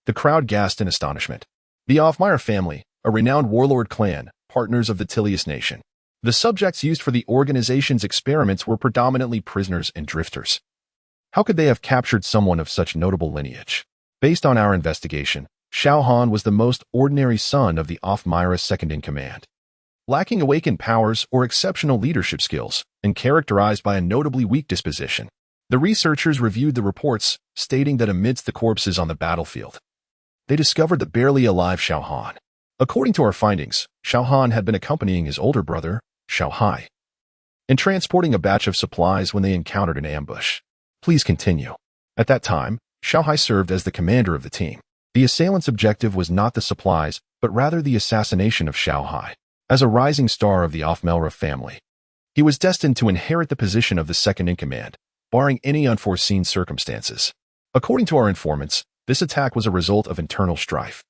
The crowd gasped in astonishment. The Offmira family, a renowned warlord clan, partners of the Tilius nation. The subjects used for the organization's experiments were predominantly prisoners and drifters. How could they have captured someone of such notable lineage? Based on our investigation, Xiao Han was the most ordinary son of the Offmira second-in-command. Lacking awakened powers or exceptional leadership skills, and characterized by a notably weak disposition. The researchers reviewed the reports, stating that amidst the corpses on the battlefield, they discovered the barely alive Xiao Han. According to our findings, Xiao Han had been accompanying his older brother, Xiao Hai, and transporting a batch of supplies when they encountered an ambush. Please continue. At that time, Xiao Hai served as the commander of the team. The assailant's objective was not the supplies, but rather the assassination of Xiao Hai. As a rising star of the Offmira family, he was destined to inherit the position of the second-in-command, barring any unforeseen circumstances. According to our informants, this attack was a result of internal strife,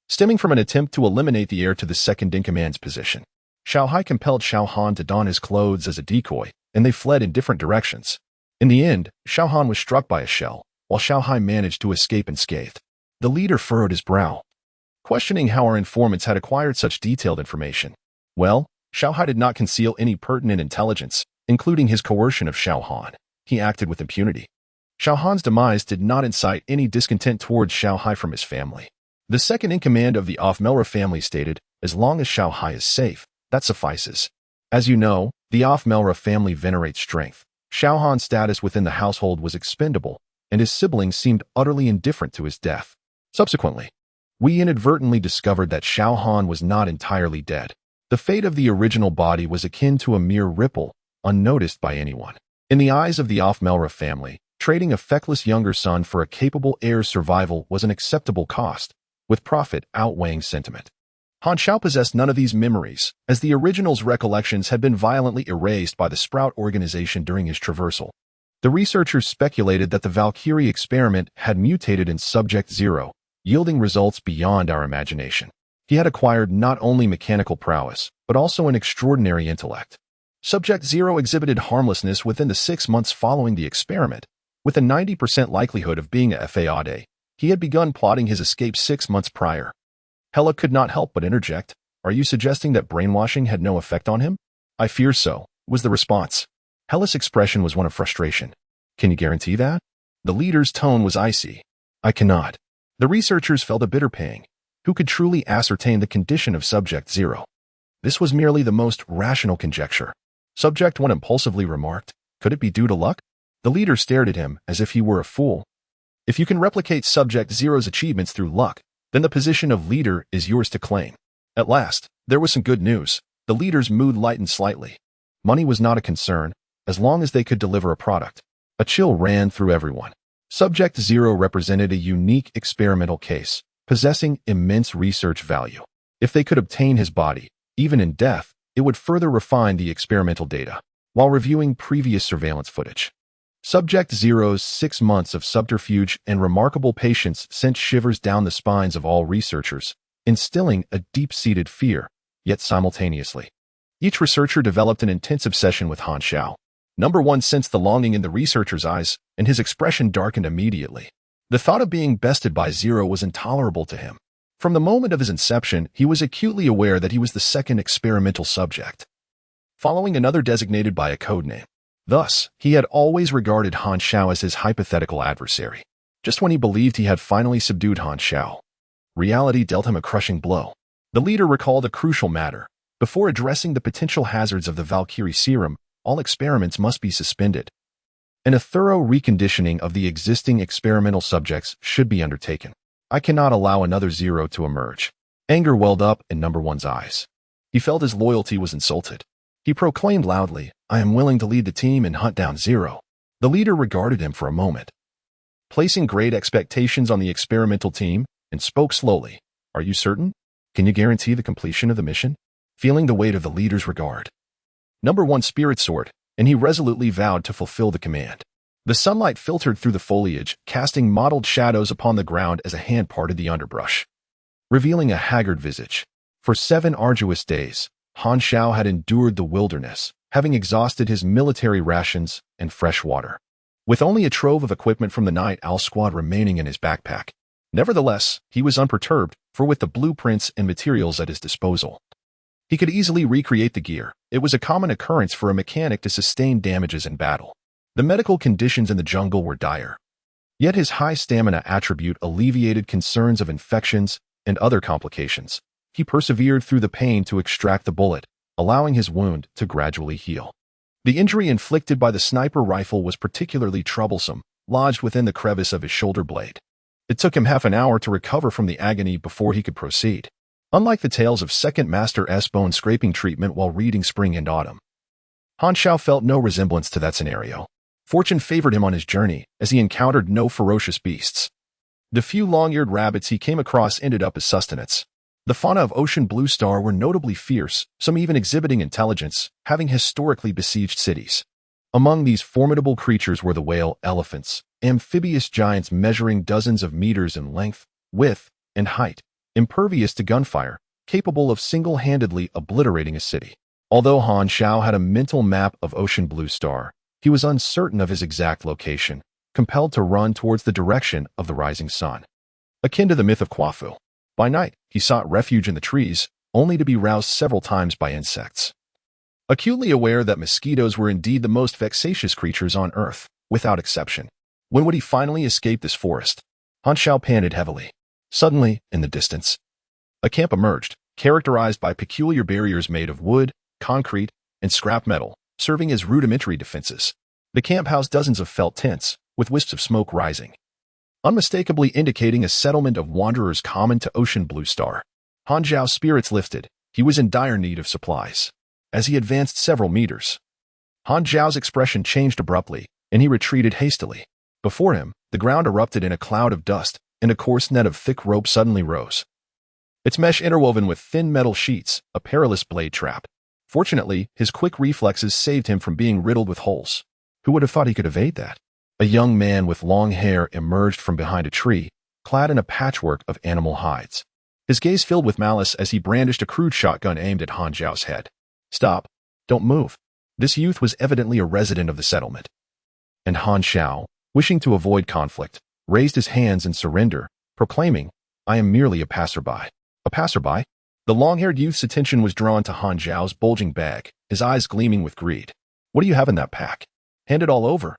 stemming from an attempt to eliminate the heir to the second-in-command's position. Xiao Hai compelled Xiao Han to don his clothes as a decoy, and they fled in different directions. In the end, Xiao Han was struck by a shell, while Xiao Hai managed to escape unscathed. The leader furrowed his brow, questioning how our informants had acquired such detailed information. Well, Xiao Hai did not conceal any pertinent intelligence, including his coercion of Xiao Han. He acted with impunity. Xiao Han's demise did not incite any discontent towards Xiao Hai from his family. The second-in-command of the Offmira family stated, as long as Xiao Hai is safe, that suffices. As you know, the Offmira family venerates strength. Xiao Han's status within the household was expendable, and his siblings seemed utterly indifferent to his death. Subsequently, we inadvertently discovered that Xiao Han was not entirely dead. The fate of the original body was akin to a mere ripple, unnoticed by anyone. In the eyes of the Offmira family, trading a feckless younger son for a capable heir's survival was an acceptable cost, with profit outweighing sentiment. Han Xiao possessed none of these memories, as the original's recollections had been violently erased by the Sprout organization during his traversal. The researchers speculated that the Valkyrie experiment had mutated in Subject Zero, yielding results beyond our imagination. He had acquired not only mechanical prowess, but also an extraordinary intellect. Subject Zero exhibited harmlessness within the 6 months following the experiment. With a 90% likelihood of being a FAAD, he had begun plotting his escape 6 months prior. Hela could not help but interject, "Are you suggesting that brainwashing had no effect on him?" "I fear so," was the response. Hela's expression was one of frustration. "Can you guarantee that?" The leader's tone was icy. "I cannot." The researchers felt a bitter pang. Who could truly ascertain the condition of Subject Zero? This was merely the most rational conjecture. Subject One impulsively remarked, "Could it be due to luck?" The leader stared at him as if he were a fool. "If you can replicate Subject Zero's achievements through luck, then the position of leader is yours to claim." At last, there was some good news. The leader's mood lightened slightly. Money was not a concern, as long as they could deliver a product. A chill ran through everyone. Subject 0 represented a unique experimental case, possessing immense research value. If they could obtain his body, even in death, it would further refine the experimental data, while reviewing previous surveillance footage. Subject 0's 6 months of subterfuge and remarkable patience sent shivers down the spines of all researchers, instilling a deep-seated fear, yet simultaneously. Each researcher developed an intense obsession with Han Xiao. Number 1 sensed the longing in the researcher's eyes, and his expression darkened immediately. The thought of being bested by 0 was intolerable to him. From the moment of his inception, he was acutely aware that he was the second experimental subject, following another designated by a codename. Thus, he had always regarded Han Xiao as his hypothetical adversary. Just when he believed he had finally subdued Han Xiao, reality dealt him a crushing blow. The leader recalled a crucial matter. Before addressing the potential hazards of the Valkyrie serum, all experiments must be suspended, and a thorough reconditioning of the existing experimental subjects should be undertaken. I cannot allow another 0 to emerge. Anger welled up in Number 1's eyes. He felt his loyalty was insulted. He proclaimed loudly, "I am willing to lead the team and hunt down 0. The leader regarded him for a moment, placing great expectations on the experimental team, and spoke slowly. "Are you certain? Can you guarantee the completion of the mission?" Feeling the weight of the leader's regard, Number 1's spirit soared, and he resolutely vowed to fulfill the command. The sunlight filtered through the foliage, casting mottled shadows upon the ground as a hand parted the underbrush, revealing a haggard visage. For 7 arduous days, Han Xiao had endured the wilderness, having exhausted his military rations and fresh water, with only a trove of equipment from the Night Owl Squad remaining in his backpack. Nevertheless, he was unperturbed, for with the blueprints and materials at his disposal, he could easily recreate the gear. It was a common occurrence for a mechanic to sustain damages in battle. The medical conditions in the jungle were dire. Yet his high stamina attribute alleviated concerns of infections and other complications. He persevered through the pain to extract the bullet, allowing his wound to gradually heal. The injury inflicted by the sniper rifle was particularly troublesome, lodged within the crevice of his shoulder blade. It took him half an hour to recover from the agony before he could proceed. Unlike the tales of Second Master S bone scraping treatment while reading Spring and Autumn, Han Xiao felt no resemblance to that scenario. Fortune favored him on his journey, as he encountered no ferocious beasts. The few long-eared rabbits he came across ended up as sustenance. The fauna of Ocean Blue Star were notably fierce, some even exhibiting intelligence, having historically besieged cities. Among these formidable creatures were the whale elephants, amphibious giants measuring dozens of meters in length, width, and height, impervious to gunfire, capable of single-handedly obliterating a city. Although Han Xiao had a mental map of Ocean Blue Star, he was uncertain of his exact location, compelled to run towards the direction of the rising sun. Akin to the myth of Quafu, by night he sought refuge in the trees, only to be roused several times by insects. Acutely aware that mosquitoes were indeed the most vexatious creatures on Earth, without exception. When would he finally escape this forest? Han Xiao panted heavily. Suddenly, in the distance, a camp emerged, characterized by peculiar barriers made of wood, concrete, and scrap metal, serving as rudimentary defenses. The camp housed dozens of felt tents, with wisps of smoke rising, unmistakably indicating a settlement of wanderers common to Ocean Blue Star. Han Xiao's spirits lifted. He was in dire need of supplies. As he advanced several meters, Han Xiao's expression changed abruptly, and he retreated hastily. Before him, the ground erupted in a cloud of dust, and a coarse net of thick rope suddenly rose, its mesh interwoven with thin metal sheets, a perilous blade trap. Fortunately, his quick reflexes saved him from being riddled with holes. Who would have thought he could evade that? A young man with long hair emerged from behind a tree, clad in a patchwork of animal hides. His gaze filled with malice as he brandished a crude shotgun aimed at Han Xiao's head. "Stop. Don't move." This youth was evidently a resident of the settlement. And Han Xiao, wishing to avoid conflict, raised his hands in surrender, proclaiming, "I am merely a passerby." A passerby? The long-haired youth's attention was drawn to Han Xiao's bulging bag, his eyes gleaming with greed. "What do you have in that pack? Hand it all over."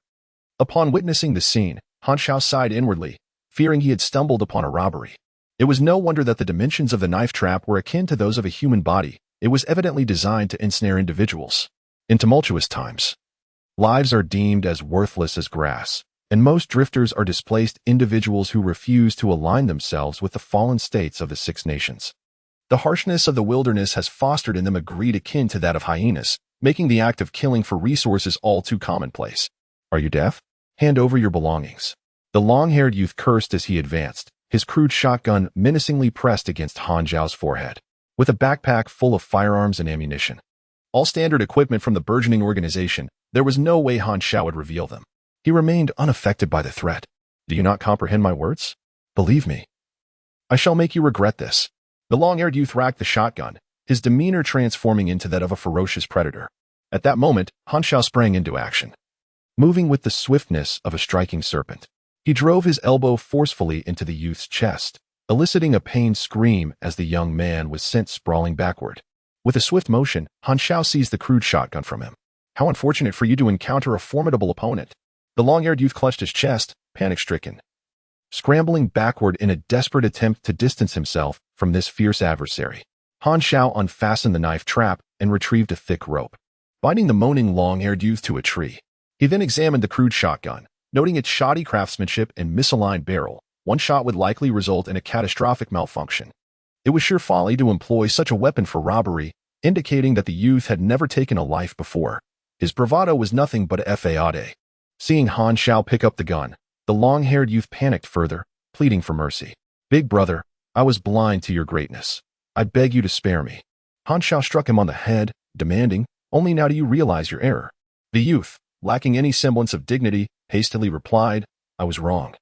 Upon witnessing the scene, Han Xiao sighed inwardly, fearing he had stumbled upon a robbery. It was no wonder that the dimensions of the knife trap were akin to those of a human body. It was evidently designed to ensnare individuals. In tumultuous times, lives are deemed as worthless as grass, and most drifters are displaced individuals who refuse to align themselves with the fallen states of the Six Nations. The harshness of the wilderness has fostered in them a greed akin to that of hyenas, making the act of killing for resources all too commonplace. Are you deaf? Hand over your belongings. The long-haired youth cursed as he advanced, his crude shotgun menacingly pressed against Han Xiao's forehead. With a backpack full of firearms and ammunition, all standard equipment from the burgeoning organization, there was no way Han Xiao would reveal them. He remained unaffected by the threat. Do you not comprehend my words? Believe me. I shall make you regret this. The long-haired youth racked the shotgun, his demeanor transforming into that of a ferocious predator. At that moment, Han Xiao sprang into action. Moving with the swiftness of a striking serpent, he drove his elbow forcefully into the youth's chest, eliciting a pained scream as the young man was sent sprawling backward. With a swift motion, Han Xiao seized the crude shotgun from him. How unfortunate for you to encounter a formidable opponent. The long-haired youth clutched his chest, panic-stricken, scrambling backward in a desperate attempt to distance himself from this fierce adversary. Han Xiao unfastened the knife trap and retrieved a thick rope, binding the moaning long-haired youth to a tree. He then examined the crude shotgun, noting its shoddy craftsmanship and misaligned barrel. One shot would likely result in a catastrophic malfunction. It was sheer folly to employ such a weapon for robbery, indicating that the youth had never taken a life before. His bravado was nothing but a fade. Seeing Han Xiao pick up the gun, the long-haired youth panicked further, pleading for mercy. Big brother, I was blind to your greatness. I beg you to spare me. Han Xiao struck him on the head, demanding, only now do you realize your error. The youth, lacking any semblance of dignity, hastily replied, I was wrong.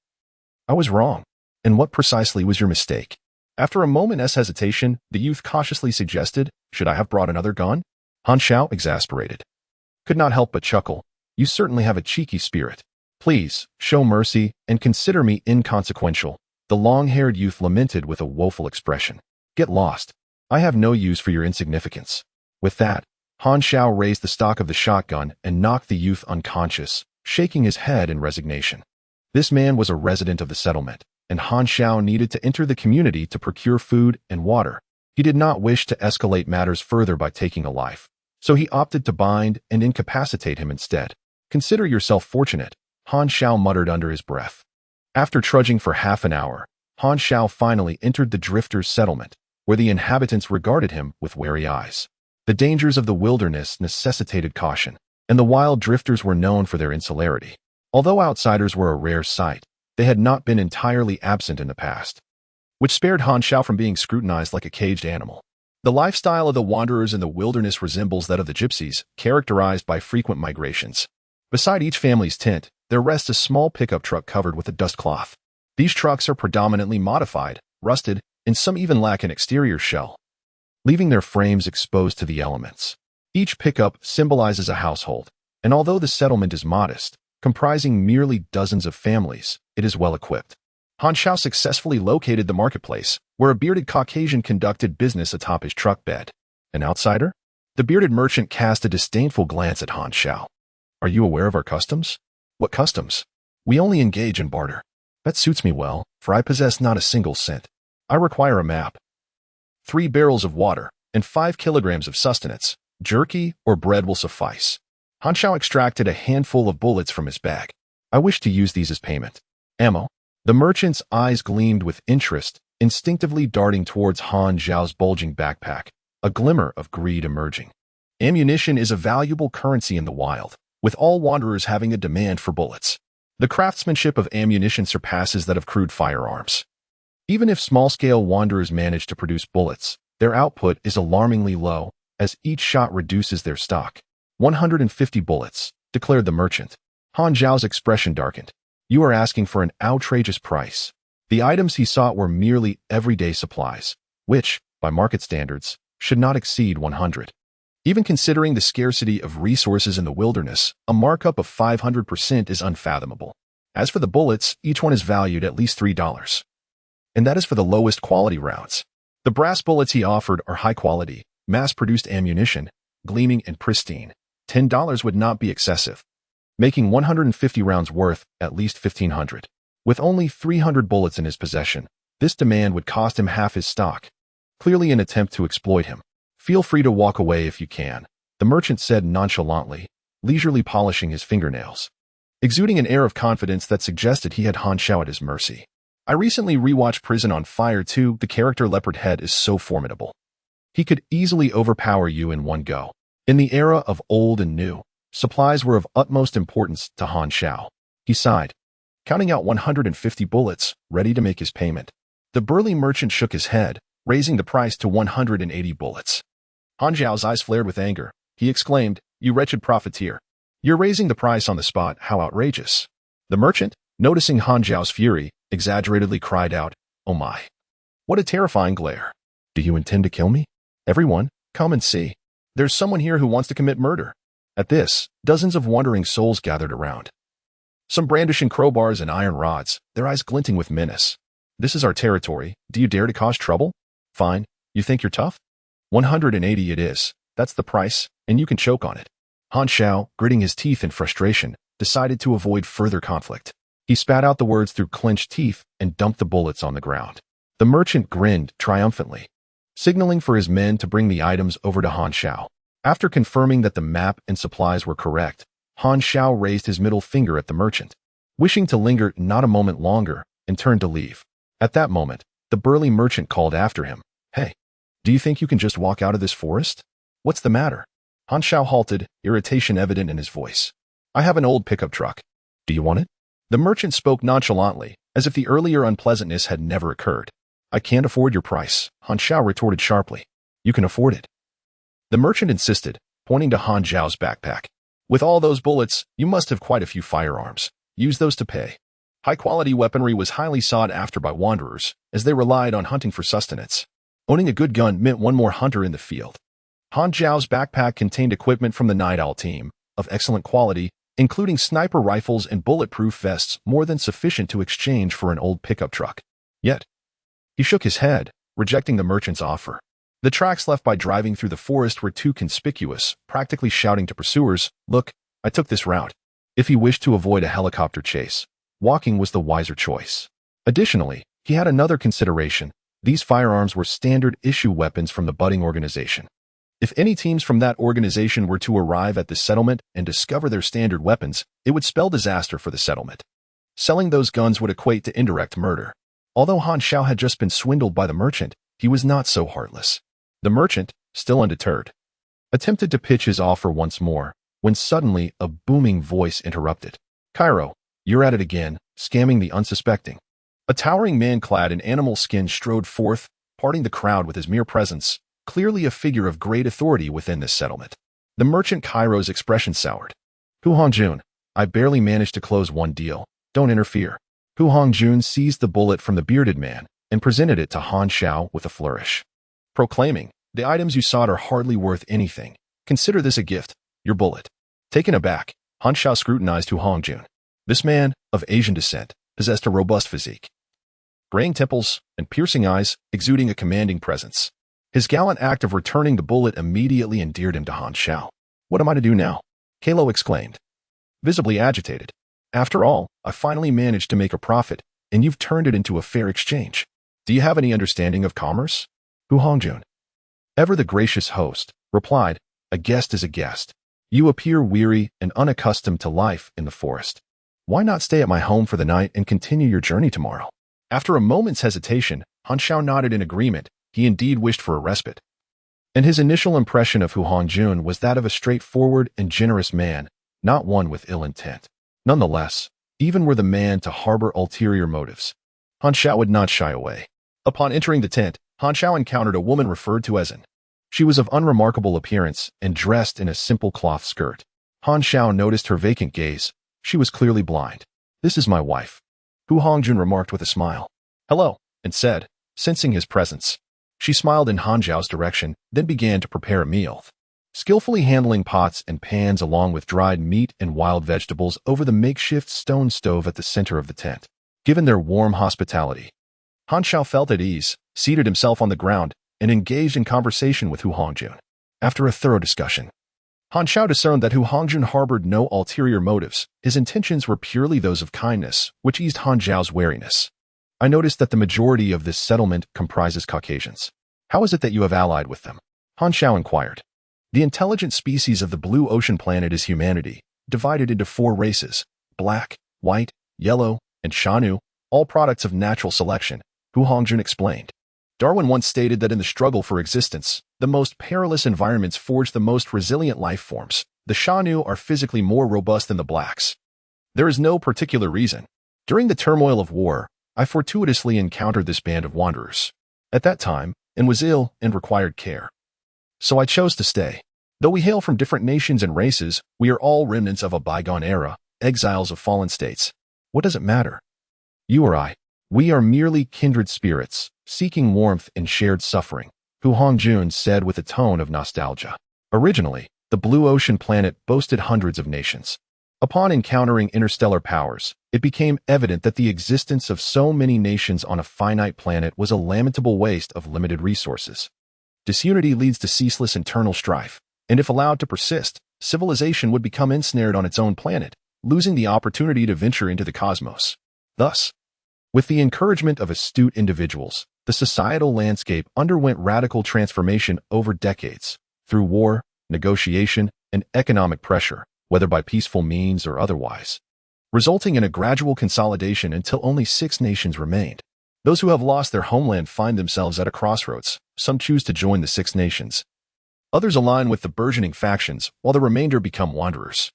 I was wrong. And what precisely was your mistake? After a moment's hesitation, the youth cautiously suggested, should I have brought another gun? Han Xiao, exasperated, could not help but chuckle. You certainly have a cheeky spirit. Please, show mercy and consider me inconsequential. The long-haired youth lamented with a woeful expression. Get lost. I have no use for your insignificance. With that, Han Xiao raised the stock of the shotgun and knocked the youth unconscious, shaking his head in resignation. This man was a resident of the settlement, and Han Xiao needed to enter the community to procure food and water. He did not wish to escalate matters further by taking a life, so he opted to bind and incapacitate him instead. Consider yourself fortunate, Han Xiao muttered under his breath. After trudging for half an hour, Han Xiao finally entered the drifters' settlement, where the inhabitants regarded him with wary eyes. The dangers of the wilderness necessitated caution, and the wild drifters were known for their insularity. Although outsiders were a rare sight, they had not been entirely absent in the past, which spared Han Xiao from being scrutinized like a caged animal. The lifestyle of the wanderers in the wilderness resembles that of the gypsies, characterized by frequent migrations. Beside each family's tent, there rests a small pickup truck covered with a dust cloth. These trucks are predominantly modified, rusted, and some even lack an exterior shell, leaving their frames exposed to the elements. Each pickup symbolizes a household, and although the settlement is modest, comprising merely dozens of families, it is well equipped. Han Xiao successfully located the marketplace, where a bearded Caucasian conducted business atop his truck bed. An outsider? The bearded merchant cast a disdainful glance at Han Xiao. Are you aware of our customs? What customs? We only engage in barter. That suits me well, for I possess not a single cent. I require a map, 3 barrels of water, and 5 kilograms of sustenance. Jerky or bread will suffice. Han Xiao extracted a handful of bullets from his bag. I wish to use these as payment. Ammo? The merchant's eyes gleamed with interest, instinctively darting towards Han Xiao's bulging backpack, a glimmer of greed emerging. Ammunition is a valuable currency in the wild, with all wanderers having a demand for bullets. The craftsmanship of ammunition surpasses that of crude firearms. Even if small-scale wanderers manage to produce bullets, their output is alarmingly low, as each shot reduces their stock. 150 bullets, declared the merchant. Han Xiao's expression darkened. You are asking for an outrageous price. The items he sought were merely everyday supplies, which, by market standards, should not exceed 100. Even considering the scarcity of resources in the wilderness, a markup of 500% is unfathomable. As for the bullets, each one is valued at least $3. And that is for the lowest quality rounds. The brass bullets he offered are high quality, mass-produced ammunition, gleaming and pristine. $10 would not be excessive, making 150 rounds worth at least 1,500. With only 300 bullets in his possession, this demand would cost him half his stock, clearly an attempt to exploit him. Feel free to walk away if you can, the merchant said nonchalantly, leisurely polishing his fingernails, exuding an air of confidence that suggested he had Han Xiao at his mercy. I recently rewatched Prison on Fire 2. The character Leopard Head is so formidable. He could easily overpower you in one go. In the era of old and new, supplies were of utmost importance to Han Xiao. He sighed. counting out 150 bullets, ready to make his payment. The burly merchant shook his head, raising the price to 180 bullets. Han Xiao's eyes flared with anger. He exclaimed, "You wretched profiteer. You're raising the price on the spot, how outrageous." The merchant, noticing Han Xiao's fury, exaggeratedly cried out, "Oh my! What a terrifying glare! Do you intend to kill me? Everyone, come and see. There's someone here who wants to commit murder." At this, dozens of wondering souls gathered around. Some brandishing crowbars and iron rods, their eyes glinting with menace. "This is our territory. Do you dare to cause trouble? Fine. You think you're tough? 180 it is. That's the price, and you can choke on it." Han Xiao, gritting his teeth in frustration, decided to avoid further conflict. He spat out the words through clenched teeth and dumped the bullets on the ground. The merchant grinned triumphantly, signaling for his men to bring the items over to Han Xiao. After confirming that the map and supplies were correct, Han Xiao raised his middle finger at the merchant, wishing to linger not a moment longer, and turned to leave. At that moment, the burly merchant called after him, "Hey, do you think you can just walk out of this forest? What's the matter?" Han Xiao halted, irritation evident in his voice. "I have an old pickup truck. Do you want it?" The merchant spoke nonchalantly, as if the earlier unpleasantness had never occurred. "I can't afford your price," Han Xiao retorted sharply. "You can afford it." The merchant insisted, pointing to Han Xiao's backpack. "With all those bullets, you must have quite a few firearms. Use those to pay." High-quality weaponry was highly sought after by wanderers, as they relied on hunting for sustenance. Owning a good gun meant one more hunter in the field. Han Xiao's backpack contained equipment from the Night Owl team, of excellent quality, including sniper rifles and bulletproof vests more than sufficient to exchange for an old pickup truck. Yet, he shook his head, rejecting the merchant's offer. The tracks left by driving through the forest were too conspicuous, practically shouting to pursuers, "Look, I took this route." If he wished to avoid a helicopter chase, walking was the wiser choice. Additionally, he had another consideration. These firearms were standard-issue weapons from the budding organization. If any teams from that organization were to arrive at the settlement and discover their standard weapons, it would spell disaster for the settlement. Selling those guns would equate to indirect murder. Although Han Xiao had just been swindled by the merchant, he was not so heartless. The merchant, still undeterred, attempted to pitch his offer once more, when suddenly a booming voice interrupted. "Cairo, you're at it again, scamming the unsuspecting." A towering man clad in animal skin strode forth, parting the crowd with his mere presence, clearly a figure of great authority within this settlement. The merchant Cairo's expression soured. "Hu Hongjun, I barely managed to close one deal. Don't interfere." Hu Hongjun seized the bullet from the bearded man and presented it to Han Xiao with a flourish, proclaiming, "The items you sought are hardly worth anything. Consider this a gift, your bullet." Taken aback, Han Xiao scrutinized Hu Hongjun. This man, of Asian descent, possessed a robust physique, graying temples and piercing eyes, exuding a commanding presence. His gallant act of returning the bullet immediately endeared him to Han Xiao. "What am I to do now?" Kalo exclaimed, visibly agitated. "After all, I finally managed to make a profit, and you've turned it into a fair exchange. Do you have any understanding of commerce?" Hu Hongjun, ever the gracious host, replied, "A guest is a guest. You appear weary and unaccustomed to life in the forest. Why not stay at my home for the night and continue your journey tomorrow?" After a moment's hesitation, Han Xiao nodded in agreement. He indeed wished for a respite. And his initial impression of Hu Hongjun was that of a straightforward and generous man, not one with ill intent. Nonetheless, even were the man to harbor ulterior motives, Han Xiao would not shy away. Upon entering the tent, Han Xiao encountered a woman referred to as An. She was of unremarkable appearance and dressed in a simple cloth skirt. Han Xiao noticed her vacant gaze. She was clearly blind. "This is my wife," Hu Hongjun remarked with a smile. "Hello," and said, sensing his presence. She smiled in Han Xiao's direction, then began to prepare a meal, skillfully handling pots and pans along with dried meat and wild vegetables over the makeshift stone stove at the center of the tent. Given their warm hospitality, Han Xiao felt at ease, seated himself on the ground, and engaged in conversation with Hu Hongjun. After a thorough discussion, Han Xiao discerned that Hu Hongjun harbored no ulterior motives. His intentions were purely those of kindness, which eased Han Xiao's wariness. "I noticed that the majority of this settlement comprises Caucasians. How is it that you have allied with them?" Han Xiao inquired. "The intelligent species of the blue ocean planet is humanity, divided into 4 races: black, white, yellow, and Shanu, all products of natural selection," Hu Hongjun explained. "Darwin once stated that in the struggle for existence, the most perilous environments forge the most resilient life forms. The Shanu are physically more robust than the blacks. There is no particular reason, During the turmoil of war, I fortuitously encountered this band of wanderers. At that time, and was ill and required care. So I chose to stay. Though we hail from different nations and races, we are all remnants of a bygone era, exiles of fallen states. What does it matter? You or I, we are merely kindred spirits, seeking warmth in shared suffering, Hu Hongjun said with a tone of nostalgia. Originally, the blue ocean planet boasted hundreds of nations. Upon encountering interstellar powers, it became evident that the existence of so many nations on a finite planet was a lamentable waste of limited resources. Disunity leads to ceaseless internal strife, and if allowed to persist, civilization would become ensnared on its own planet, losing the opportunity to venture into the cosmos. Thus, with the encouragement of astute individuals, the societal landscape underwent radical transformation over decades, through war, negotiation, and economic pressure, whether by peaceful means or otherwise, resulting in a gradual consolidation until only 6 nations remained. Those who have lost their homeland find themselves at a crossroads. Some choose to join the 6 nations. Others align with the burgeoning factions, while the remainder become wanderers.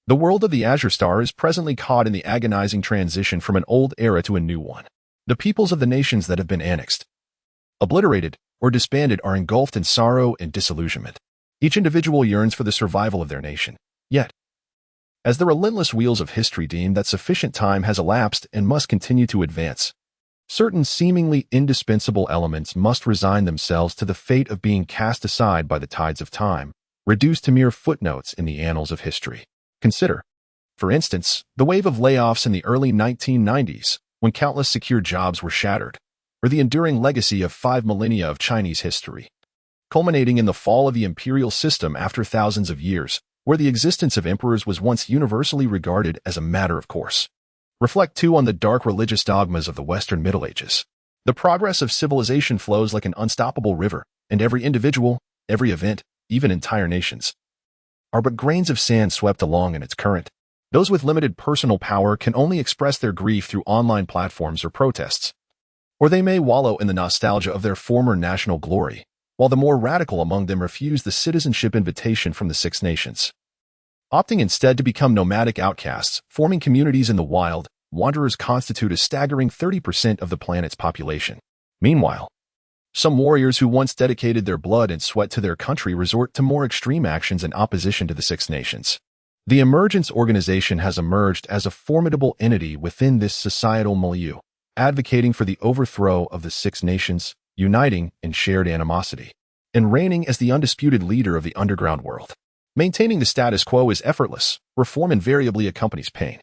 The world of the Azure Star is presently caught in the agonizing transition from an old era to a new one. The peoples of the nations that have been annexed, obliterated, or disbanded are engulfed in sorrow and disillusionment. Each individual yearns for the survival of their nation. Yet, as the relentless wheels of history deem that sufficient time has elapsed and must continue to advance, certain seemingly indispensable elements must resign themselves to the fate of being cast aside by the tides of time, reduced to mere footnotes in the annals of history. Consider, for instance, the wave of layoffs in the early 1990s, when countless secure jobs were shattered, or the enduring legacy of 5 millennia of Chinese history, culminating in the fall of the imperial system after thousands of years, where the existence of emperors was once universally regarded as a matter of course. Reflect too on the dark religious dogmas of the Western Middle Ages. The progress of civilization flows like an unstoppable river, and every individual, every event, even entire nations, are but grains of sand swept along in its current. Those with limited personal power can only express their grief through online platforms or protests, or they may wallow in the nostalgia of their former national glory, while the more radical among them refuse the citizenship invitation from the 6 nations. Opting instead to become nomadic outcasts, forming communities in the wild, wanderers constitute a staggering 30% of the planet's population. Meanwhile, some warriors who once dedicated their blood and sweat to their country resort to more extreme actions in opposition to the 6 nations. The Emergence Organization has emerged as a formidable entity within this societal milieu, advocating for the overthrow of the 6 nations, uniting in shared animosity, and reigning as the undisputed leader of the underground world. Maintaining the status quo is effortless. Reform invariably accompanies pain.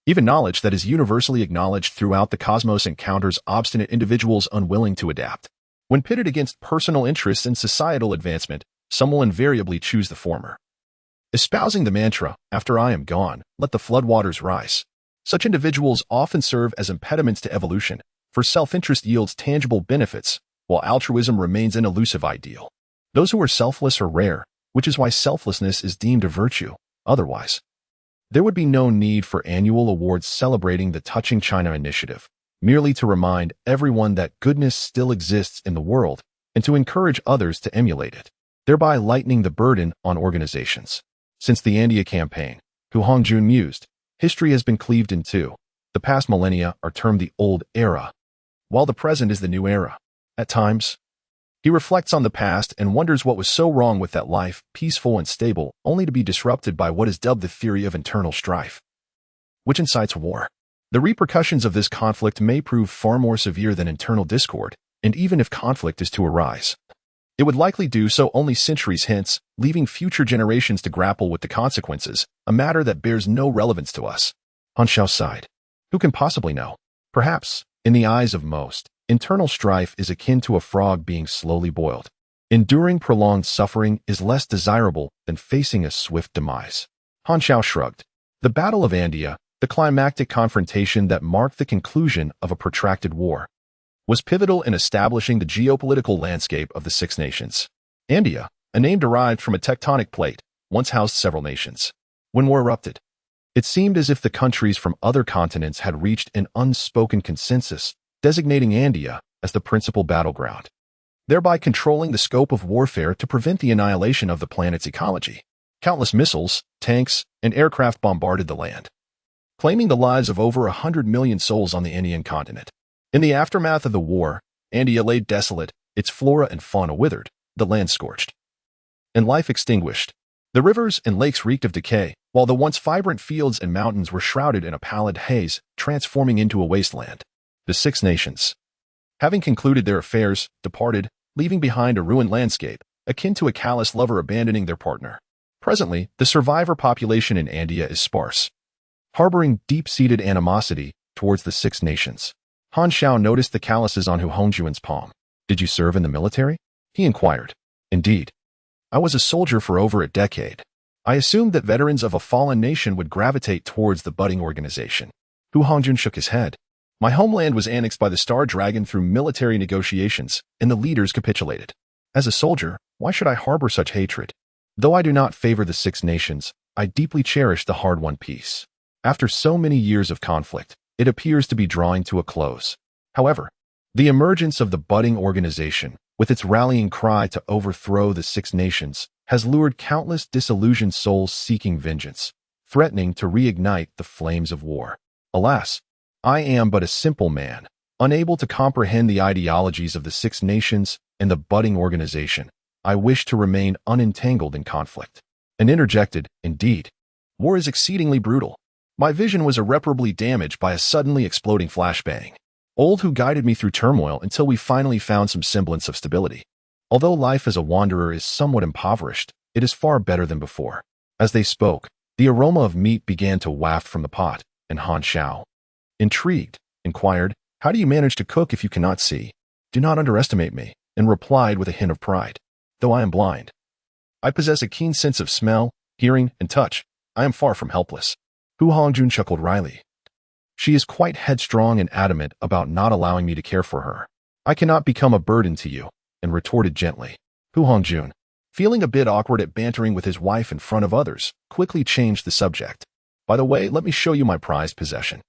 Even knowledge that is universally acknowledged throughout the cosmos encounters obstinate individuals unwilling to adapt. When pitted against personal interests and societal advancement, some will invariably choose the former. Espousing the mantra, "After I am gone, let the floodwaters rise," such individuals often serve as impediments to evolution, for self-interest yields tangible benefits, while altruism remains an elusive ideal. Those who are selfless are rare, which is why selflessness is deemed a virtue. Otherwise, there would be no need for annual awards celebrating the Touching China initiative, merely to remind everyone that goodness still exists in the world and to encourage others to emulate it, thereby lightening the burden on organizations. Since the India campaign, Hu Hongjun mused, history has been cleaved in two. The past millennia are termed the old era, while the present is the new era. At times, he reflects on the past and wonders what was so wrong with that life, peaceful and stable, only to be disrupted by what is dubbed the theory of internal strife, which incites war. The repercussions of this conflict may prove far more severe than internal discord, and even if conflict is to arise, it would likely do so only centuries hence, leaving future generations to grapple with the consequences, a matter that bears no relevance to us. Han Xiao sighed. Who can possibly know? Perhaps, in the eyes of most, internal strife is akin to a frog being slowly boiled. Enduring prolonged suffering is less desirable than facing a swift demise. Han Xiao shrugged. The Battle of India, the climactic confrontation that marked the conclusion of a protracted war, was pivotal in establishing the geopolitical landscape of the 6 nations. India, a name derived from a tectonic plate, once housed several nations. When war erupted, it seemed as if the countries from other continents had reached an unspoken consensus, designating India as the principal battleground, thereby controlling the scope of warfare to prevent the annihilation of the planet's ecology. Countless missiles, tanks, and aircraft bombarded the land, claiming the lives of over 100 million souls on the Indian continent. In the aftermath of the war, India lay desolate, its flora and fauna withered, the land scorched, and life extinguished. The rivers and lakes reeked of decay, while the once vibrant fields and mountains were shrouded in a pallid haze, transforming into a wasteland. The Six Nations, having concluded their affairs, departed, leaving behind a ruined landscape, akin to a callous lover abandoning their partner. Presently, the survivor population in India is sparse, harboring deep-seated animosity towards the Six Nations. Han Xiao noticed the calluses on Hu Hongjuan's palm. "Did you serve in the military?" he inquired. "Indeed. I was a soldier for over a decade. I assumed that veterans of a fallen nation would gravitate towards the budding organization." Hu Hongjuan shook his head. "My homeland was annexed by the Star Dragon through military negotiations, and the leaders capitulated. As a soldier, why should I harbor such hatred? Though I do not favor the Six Nations, I deeply cherish the hard-won peace. After so many years of conflict, it appears to be drawing to a close. However, the emergence of the budding organization, with its rallying cry to overthrow the Six Nations, has lured countless disillusioned souls seeking vengeance, threatening to reignite the flames of war. Alas, I am but a simple man, unable to comprehend the ideologies of the Six Nations and the budding organization. I wish to remain unentangled in conflict." And interjected, "Indeed, war is exceedingly brutal. My vision was irreparably damaged by a suddenly exploding flashbang. Old Hu guided me through turmoil until we finally found some semblance of stability. Although life as a wanderer is somewhat impoverished, it is far better than before." As they spoke, the aroma of meat began to waft from the pot, and Han Xiao, intrigued, inquired, "How do you manage to cook if you cannot see?" "Do not underestimate me," and replied with a hint of pride. "Though I am blind, I possess a keen sense of smell, hearing, and touch. I am far from helpless." Hu Hongjuan chuckled wryly. "She is quite headstrong and adamant about not allowing me to care for her. I cannot become a burden to you," and retorted gently. Hu Hongjuan, feeling a bit awkward at bantering with his wife in front of others, quickly changed the subject. "By the way, let me show you my prized possession."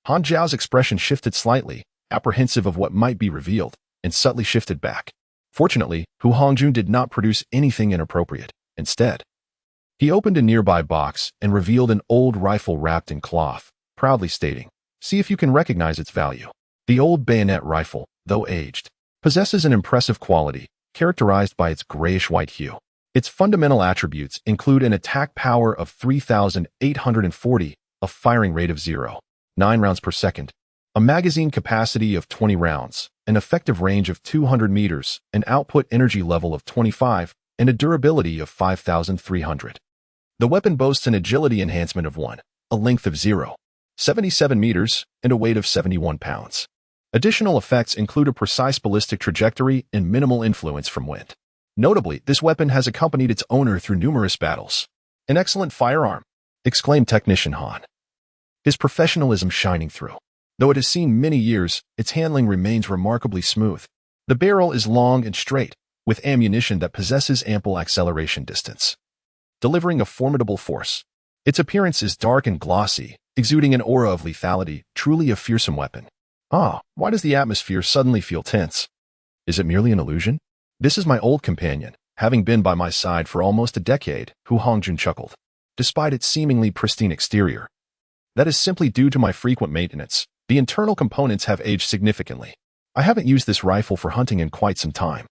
Han Zhao's expression shifted slightly, apprehensive of what might be revealed, and subtly shifted back. Fortunately, Hu Hongjuan did not produce anything inappropriate. Instead, he opened a nearby box and revealed an old rifle wrapped in cloth, proudly stating, "See if you can recognize its value." The old bayonet rifle, though aged, possesses an impressive quality, characterized by its grayish-white hue. Its fundamental attributes include an attack power of 3,840, a firing rate of 0.9 rounds per second, a magazine capacity of 20 rounds, an effective range of 200 meters, an output energy level of 25, and a durability of 5,300. The weapon boasts an agility enhancement of 1, a length of 0.77 meters, and a weight of 71 pounds. Additional effects include a precise ballistic trajectory and minimal influence from wind. Notably, this weapon has accompanied its owner through numerous battles. "An excellent firearm," exclaimed Technician Han, his professionalism shining through. Though it has seen many years, its handling remains remarkably smooth. The barrel is long and straight, with ammunition that possesses ample acceleration distance, delivering a formidable force. Its appearance is dark and glossy, exuding an aura of lethality, truly a fearsome weapon. "Ah, why does the atmosphere suddenly feel tense? Is it merely an illusion?" "This is my old companion, having been by my side for almost a decade," Hu Hongjuan chuckled. "Despite its seemingly pristine exterior, that is simply due to my frequent maintenance. The internal components have aged significantly. I haven't used this rifle for hunting in quite some time."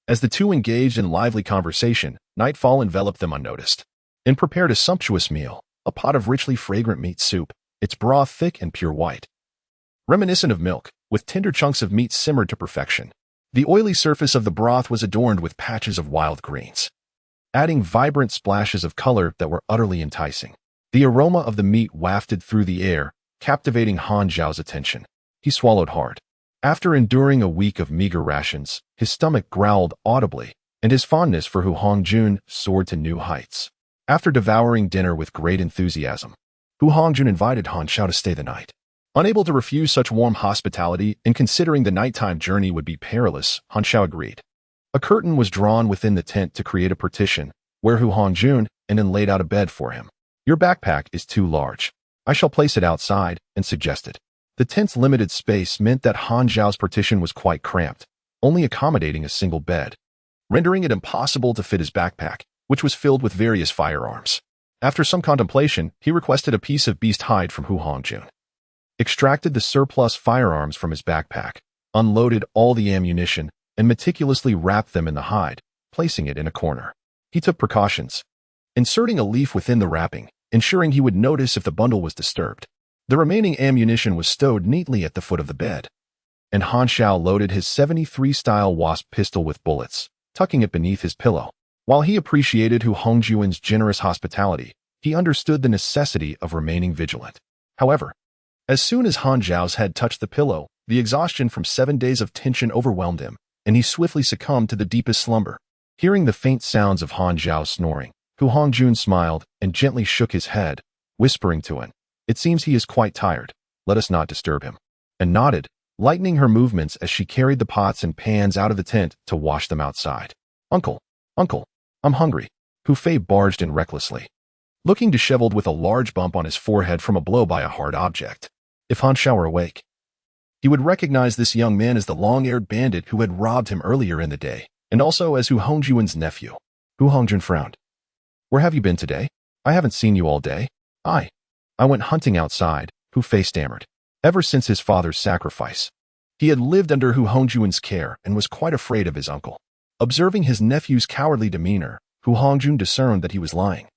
As the two engaged in lively conversation, nightfall enveloped them unnoticed, and prepared a sumptuous meal, a pot of richly fragrant meat soup, its broth thick and pure white, reminiscent of milk, with tender chunks of meat simmered to perfection. The oily surface of the broth was adorned with patches of wild greens, adding vibrant splashes of color that were utterly enticing. The aroma of the meat wafted through the air, captivating Han Zhao's attention. He swallowed hard. After enduring a week of meager rations, his stomach growled audibly, and his fondness for Hu Hongjuan soared to new heights. After devouring dinner with great enthusiasm, Hu Hongjuan invited Han Xiao to stay the night. Unable to refuse such warm hospitality and considering the nighttime journey would be perilous, Han Xiao agreed. A curtain was drawn within the tent to create a partition, where Hu Hongjuan and then laid out a bed for him. "Your backpack is too large. I shall place it outside," and suggested. The tent's limited space meant that Han Zhao's partition was quite cramped, only accommodating a single bed, rendering it impossible to fit his backpack, which was filled with various firearms. After some contemplation, he requested a piece of beast hide from Hu Hongjun, extracted the surplus firearms from his backpack, unloaded all the ammunition, and meticulously wrapped them in the hide, placing it in a corner. He took precautions, inserting a leaf within the wrapping, ensuring he would notice if the bundle was disturbed. The remaining ammunition was stowed neatly at the foot of the bed, and Han Xiao loaded his 73-style Wasp pistol with bullets, tucking it beneath his pillow. While he appreciated Hu Hongjun's generous hospitality, he understood the necessity of remaining vigilant. However, as soon as Han Xiao's head touched the pillow, the exhaustion from 7 days of tension overwhelmed him, and he swiftly succumbed to the deepest slumber. Hearing the faint sounds of Han Xiao snoring, Hu Hongjun smiled and gently shook his head, whispering to him, "It seems he is quite tired. Let us not disturb him," and nodded, lightening her movements as she carried the pots and pans out of the tent to wash them outside. Uncle, I'm hungry." Hu Fei barged in recklessly, looking disheveled with a large bump on his forehead from a blow by a hard object. If Han Xiao were awake, he would recognize this young man as the long-haired bandit who had robbed him earlier in the day, and also as Hu Hongjun's nephew. Hu Hongjun frowned. "Where have you been today? I haven't seen you all day." I went hunting outside," Hu Fei stammered. Ever since his father's sacrifice, he had lived under Hu Hongjun's care and was quite afraid of his uncle. Observing his nephew's cowardly demeanor, Hu Hongjun discerned that he was lying.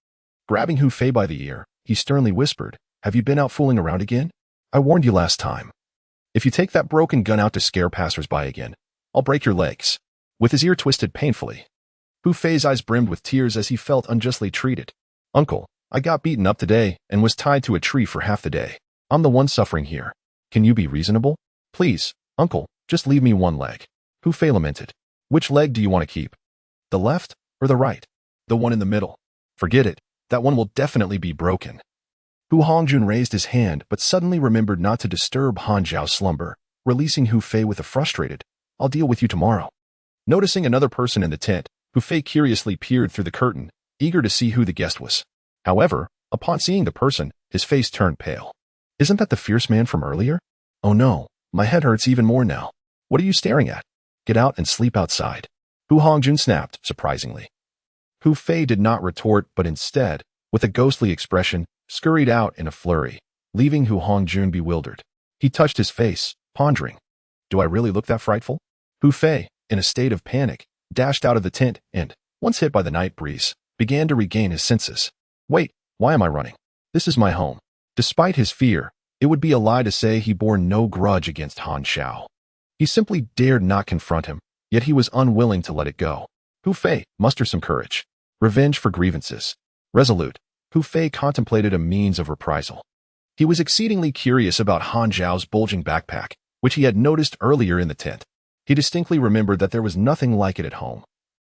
Grabbing Hu Fei by the ear, he sternly whispered, "Have you been out fooling around again? I warned you last time. If you take that broken gun out to scare passersby again, I'll break your legs." With his ear twisted painfully, Hu Fei's eyes brimmed with tears as he felt unjustly treated. "Uncle, I got beaten up today and was tied to a tree for half the day. I'm the one suffering here. Can you be reasonable? Please, uncle, just leave me one leg." Hu Fei lamented. "Which leg do you want to keep? The left or the right?" "The one in the middle." "Forget it. That one will definitely be broken." Hu Hongjun raised his hand but suddenly remembered not to disturb Han Xiao's slumber, releasing Hu Fei with a frustrated, "I'll deal with you tomorrow." Noticing another person in the tent, Hu Fei curiously peered through the curtain, eager to see who the guest was. However, upon seeing the person, his face turned pale. "Isn't that the fierce man from earlier? Oh no, my head hurts even more now. What are you staring at? Get out and sleep outside." Hu Hongjun snapped, surprisingly. Hu Fei did not retort but instead, with a ghostly expression, scurried out in a flurry, leaving Hu Hongjun bewildered. He touched his face, pondering. "Do I really look that frightful?" Hu Fei, in a state of panic, dashed out of the tent and, once hit by the night breeze, began to regain his senses. "Wait, why am I running? This is my home." Despite his fear, it would be a lie to say he bore no grudge against Han Xiao. He simply dared not confront him, yet he was unwilling to let it go. Hu Fei, muster some courage. Revenge for grievances. Resolute, Hu Fei contemplated a means of reprisal. He was exceedingly curious about Han Xiao's bulging backpack, which he had noticed earlier in the tent. He distinctly remembered that there was nothing like it at home.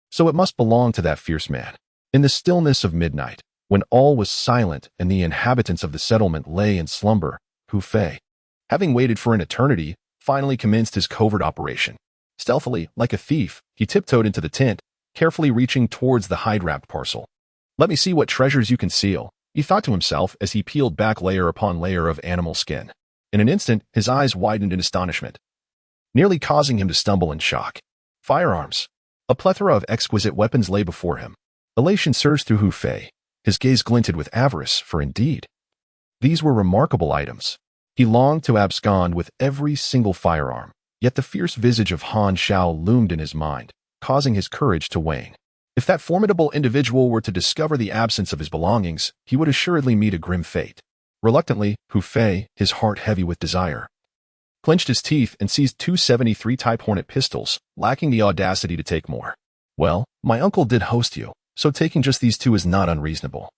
So it must belong to that fierce man. In the stillness of midnight, when all was silent and the inhabitants of the settlement lay in slumber, Hu Fei, having waited for an eternity, finally commenced his covert operation. Stealthily, like a thief, he tiptoed into the tent, carefully reaching towards the hide-wrapped parcel. "Let me see what treasures you conceal," he thought to himself as he peeled back layer upon layer of animal skin. In an instant, his eyes widened in astonishment, nearly causing him to stumble in shock. Firearms. A plethora of exquisite weapons lay before him. Elation surged through Hu Fei. His gaze glinted with avarice, for indeed, these were remarkable items. He longed to abscond with every single firearm, yet the fierce visage of Han Xiao loomed in his mind, causing his courage to wane. If that formidable individual were to discover the absence of his belongings, he would assuredly meet a grim fate. Reluctantly, Hu Fei, his heart heavy with desire, clenched his teeth and seized 273 Type Hornet pistols, lacking the audacity to take more. "Well, my uncle did host you, so taking just these two is not unreasonable,"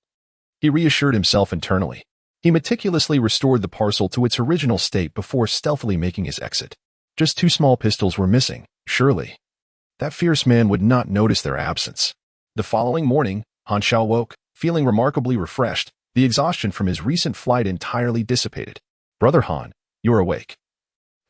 he reassured himself internally. He meticulously restored the parcel to its original state before stealthily making his exit. Just 2 small pistols were missing, surely. That fierce man would not notice their absence. The following morning, Han Xiao woke, feeling remarkably refreshed, the exhaustion from his recent flight entirely dissipated. "Brother Han, you're awake,"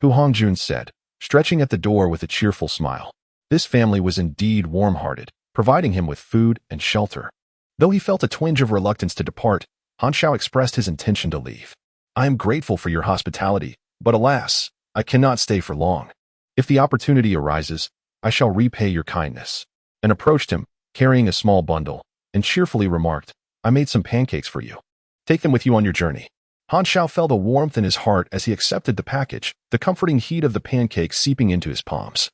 Hu Hongjun said, stretching at the door with a cheerful smile. This family was indeed warm-hearted, providing him with food and shelter. Though he felt a twinge of reluctance to depart, Han Xiao expressed his intention to leave. "I am grateful for your hospitality, but alas, I cannot stay for long. If the opportunity arises, I shall repay your kindness," and approached him, carrying a small bundle, and cheerfully remarked, I made some pancakes for you. Take them with you on your journey. Han Xiao felt a warmth in his heart as he accepted the package, the comforting heat of the pancakes seeping into his palms.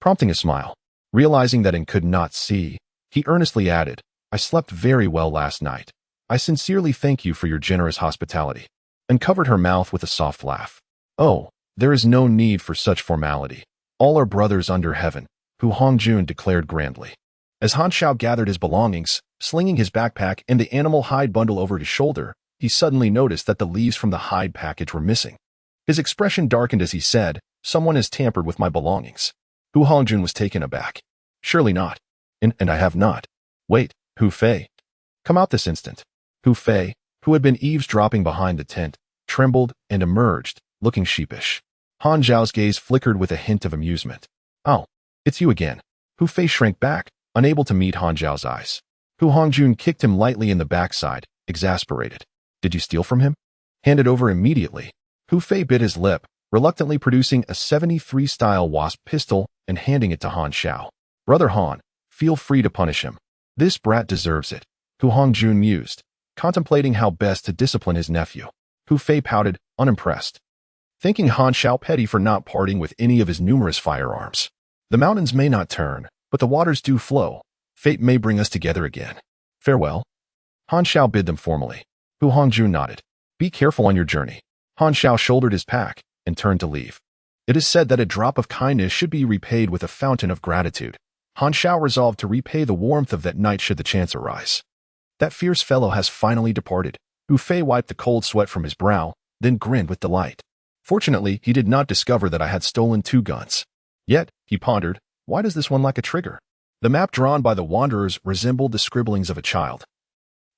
Prompting a smile, realizing that N could not see, he earnestly added, I slept very well last night. I sincerely thank you for your generous hospitality. And covered her mouth with a soft laugh. Oh, there is no need for such formality. All are brothers under heaven, Hu Hongjun declared grandly. As Han Xiao gathered his belongings, slinging his backpack and the animal hide bundle over his shoulder, he suddenly noticed that the leaves from the hide package were missing. His expression darkened as he said, someone has tampered with my belongings. Hu Hongjun was taken aback. Surely not. And I have not. Wait, Hu Fei. Come out this instant. Hu Fei, who had been eavesdropping behind the tent, trembled and emerged, looking sheepish. Han Zhao's gaze flickered with a hint of amusement. Oh, it's you again. Hu Fei shrank back, unable to meet Han Zhao's eyes. Hu Hongjun kicked him lightly in the backside, exasperated. Did you steal from him? Hand it over immediately. Hu Fei bit his lip, reluctantly producing a 73-style Wasp pistol and handing it to Han Xiao. Brother Han, feel free to punish him. This brat deserves it, Hu Hongjun mused, contemplating how best to discipline his nephew. Hu Fei pouted, unimpressed, thinking Han Xiao petty for not parting with any of his numerous firearms. The mountains may not turn, but the waters do flow. Fate may bring us together again. Farewell. Han Xiao bid them formally. Hu Hongjun nodded. Be careful on your journey. Han Xiao shouldered his pack and turned to leave. It is said that a drop of kindness should be repaid with a fountain of gratitude. Han Xiao resolved to repay the warmth of that night should the chance arise. That fierce fellow has finally departed. Hu Fei wiped the cold sweat from his brow, then grinned with delight. Fortunately, he did not discover that I had stolen 2 guns. Yet, he pondered, why does this one lack a trigger? The map drawn by the wanderers resembled the scribblings of a child.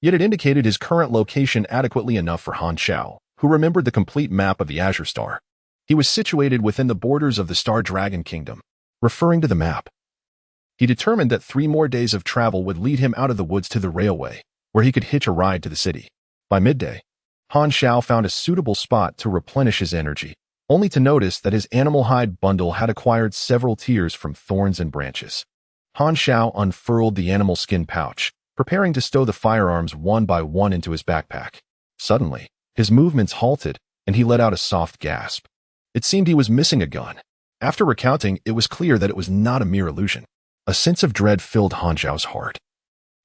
Yet it indicated his current location adequately enough for Han Xiao, who remembered the complete map of the Azure Star. He was situated within the borders of the Star Dragon Kingdom. Referring to the map, he determined that 3 more days of travel would lead him out of the woods to the railway, where he could hitch a ride to the city. By midday, Han Xiao found a suitable spot to replenish his energy, only to notice that his animal hide bundle had acquired several tears from thorns and branches. Han Xiao unfurled the animal skin pouch, preparing to stow the firearms one by one into his backpack. Suddenly, his movements halted, and he let out a soft gasp. It seemed he was missing a gun. After recounting, it was clear that it was not a mere illusion. A sense of dread filled Han Xiao's heart.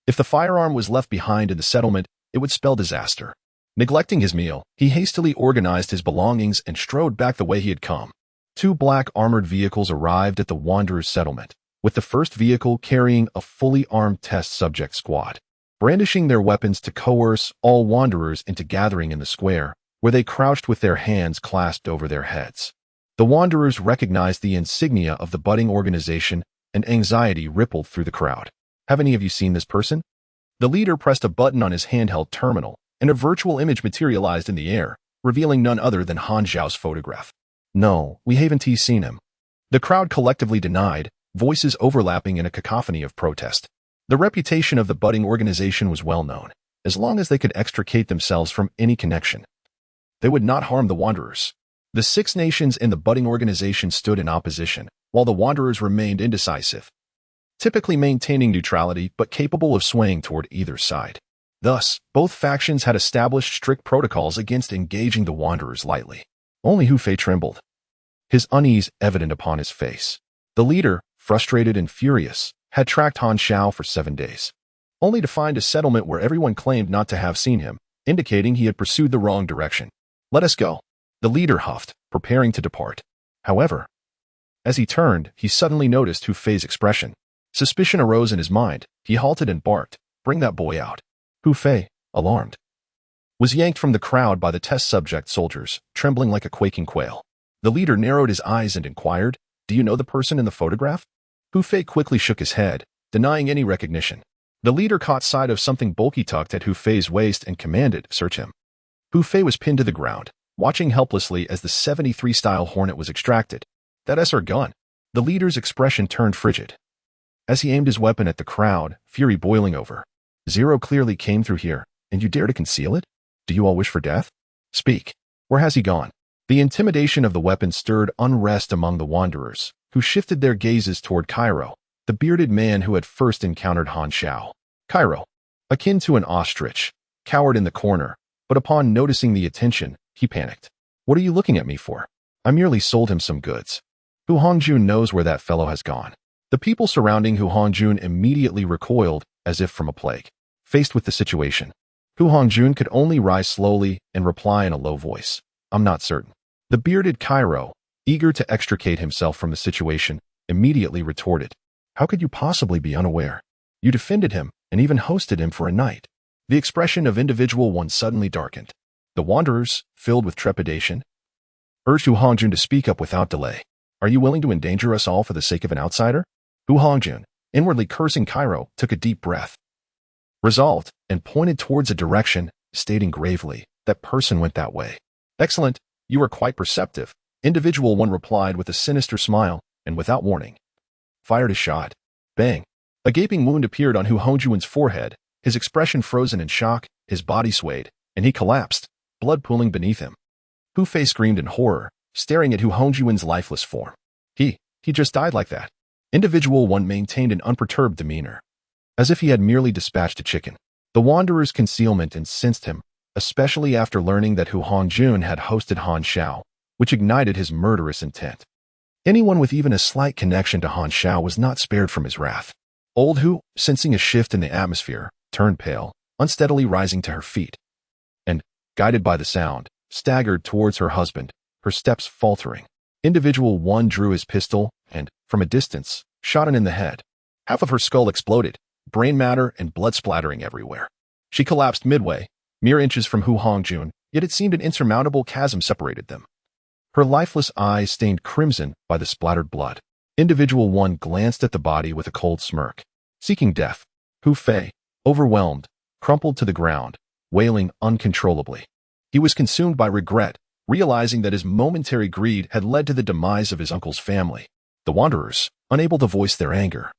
If the firearm was left behind in the settlement, it would spell disaster. Neglecting his meal, he hastily organized his belongings and strode back the way he had come. 2 black armored vehicles arrived at the Wanderers' settlement, with the first vehicle carrying a fully armed test subject squad, brandishing their weapons to coerce all Wanderers into gathering in the square, where they crouched with their hands clasped over their heads. The Wanderers recognized the insignia of the budding organization, and anxiety rippled through the crowd. Have any of you seen this person? The leader pressed a button on his handheld terminal, and a virtual image materialized in the air, revealing none other than Han Zhao's photograph. No, we haven't seen him. The crowd collectively denied, voices overlapping in a cacophony of protest. The reputation of the budding organization was well known. As long as they could extricate themselves from any connection, they would not harm the Wanderers. The 6 nations in the budding organization stood in opposition, while the Wanderers remained indecisive, typically maintaining neutrality but capable of swaying toward either side. Thus, both factions had established strict protocols against engaging the Wanderers lightly. Only Hu Fei trembled, his unease evident upon his face. The leader, frustrated and furious, had tracked Han Xiao for 7 days, only to find a settlement where everyone claimed not to have seen him, indicating he had pursued the wrong direction. Let us go, the leader huffed, preparing to depart. However, as he turned, he suddenly noticed Hu Fei's expression. Suspicion arose in his mind. He halted and barked, "Bring that boy out." Hu Fei, alarmed, was yanked from the crowd by the test subject soldiers, trembling like a quaking quail. The leader narrowed his eyes and inquired, "Do you know the person in the photograph?" Hu Fei quickly shook his head, denying any recognition. The leader caught sight of something bulky tucked at Hu Fei's waist and commanded, "Search him." Hu Fei was pinned to the ground, watching helplessly as the 73-style Hornet was extracted. "That SR gun." The leader's expression turned frigid. As he aimed his weapon at the crowd, fury boiling over. "Zero clearly came through here, and you dare to conceal it? Do you all wish for death? Speak. Where has he gone?" The intimidation of the weapon stirred unrest among the Wanderers, who shifted their gazes toward Cairo, the bearded man who had first encountered Han Xiao. Cairo, akin to an ostrich, cowered in the corner, but upon noticing the attention, he panicked. What are you looking at me for? I merely sold him some goods. Hu Hongjun knows where that fellow has gone. The people surrounding Hu Hongjun immediately recoiled as if from a plague. Faced with the situation, Hu Hongjun could only rise slowly and reply in a low voice. I'm not certain. The bearded Cairo, eager to extricate himself from the situation, immediately retorted. How could you possibly be unaware? You defended him and even hosted him for a night. The expression of individual one suddenly darkened. The wanderers, filled with trepidation, urged Hu Hongjun to speak up without delay. Are you willing to endanger us all for the sake of an outsider? Hu Hongjun, inwardly cursing Cairo, took a deep breath, resolved, and pointed towards a direction, stating gravely, that person went that way. Excellent, you are quite perceptive. Individual one replied with a sinister smile, and without warning, fired a shot. Bang! A gaping wound appeared on Hu Hongjun's forehead, his expression frozen in shock, his body swayed, and he collapsed, blood pooling beneath him. Hu Fei screamed in horror, staring at Hu Hongjun's lifeless form. He just died like that. Individual one maintained an unperturbed demeanor, as if he had merely dispatched a chicken. The wanderer's concealment incensed him, especially after learning that Hu Hongjun had hosted Han Xiao, which ignited his murderous intent. Anyone with even a slight connection to Han Xiao was not spared from his wrath. Old Hu, sensing a shift in the atmosphere, turned pale, unsteadily rising to her feet, and, guided by the sound, staggered towards her husband, her steps faltering. Individual one drew his pistol and, from a distance, shot him in the head. Half of her skull exploded, brain matter and blood splattering everywhere. She collapsed midway, mere inches from Hu Hongjun, yet it seemed an insurmountable chasm separated them. Her lifeless eyes stained crimson by the splattered blood. Individual one glanced at the body with a cold smirk. Seeking death, Hu Fei, overwhelmed, crumpled to the ground, wailing uncontrollably. He was consumed by regret, realizing that his momentary greed had led to the demise of his uncle's family. The wanderers, unable to voice their anger,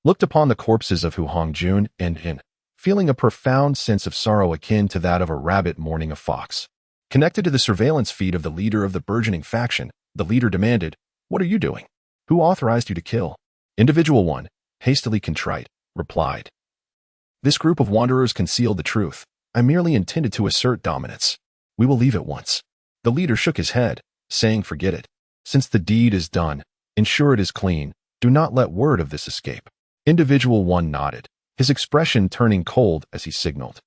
looked upon the corpses of Hu Hongjun and, feeling a profound sense of sorrow akin to that of a rabbit mourning a fox. Connected to the surveillance feed of the leader of the burgeoning faction, the leader demanded, "What are you doing? Who authorized you to kill?" Individual one, hastily contrite, replied, "This group of wanderers concealed the truth. I merely intended to assert dominance. We will leave at once." The leader shook his head, saying, "Forget it. Since the deed is done, ensure it is clean. Do not let word of this escape." Individual one nodded, his expression turning cold as he signaled.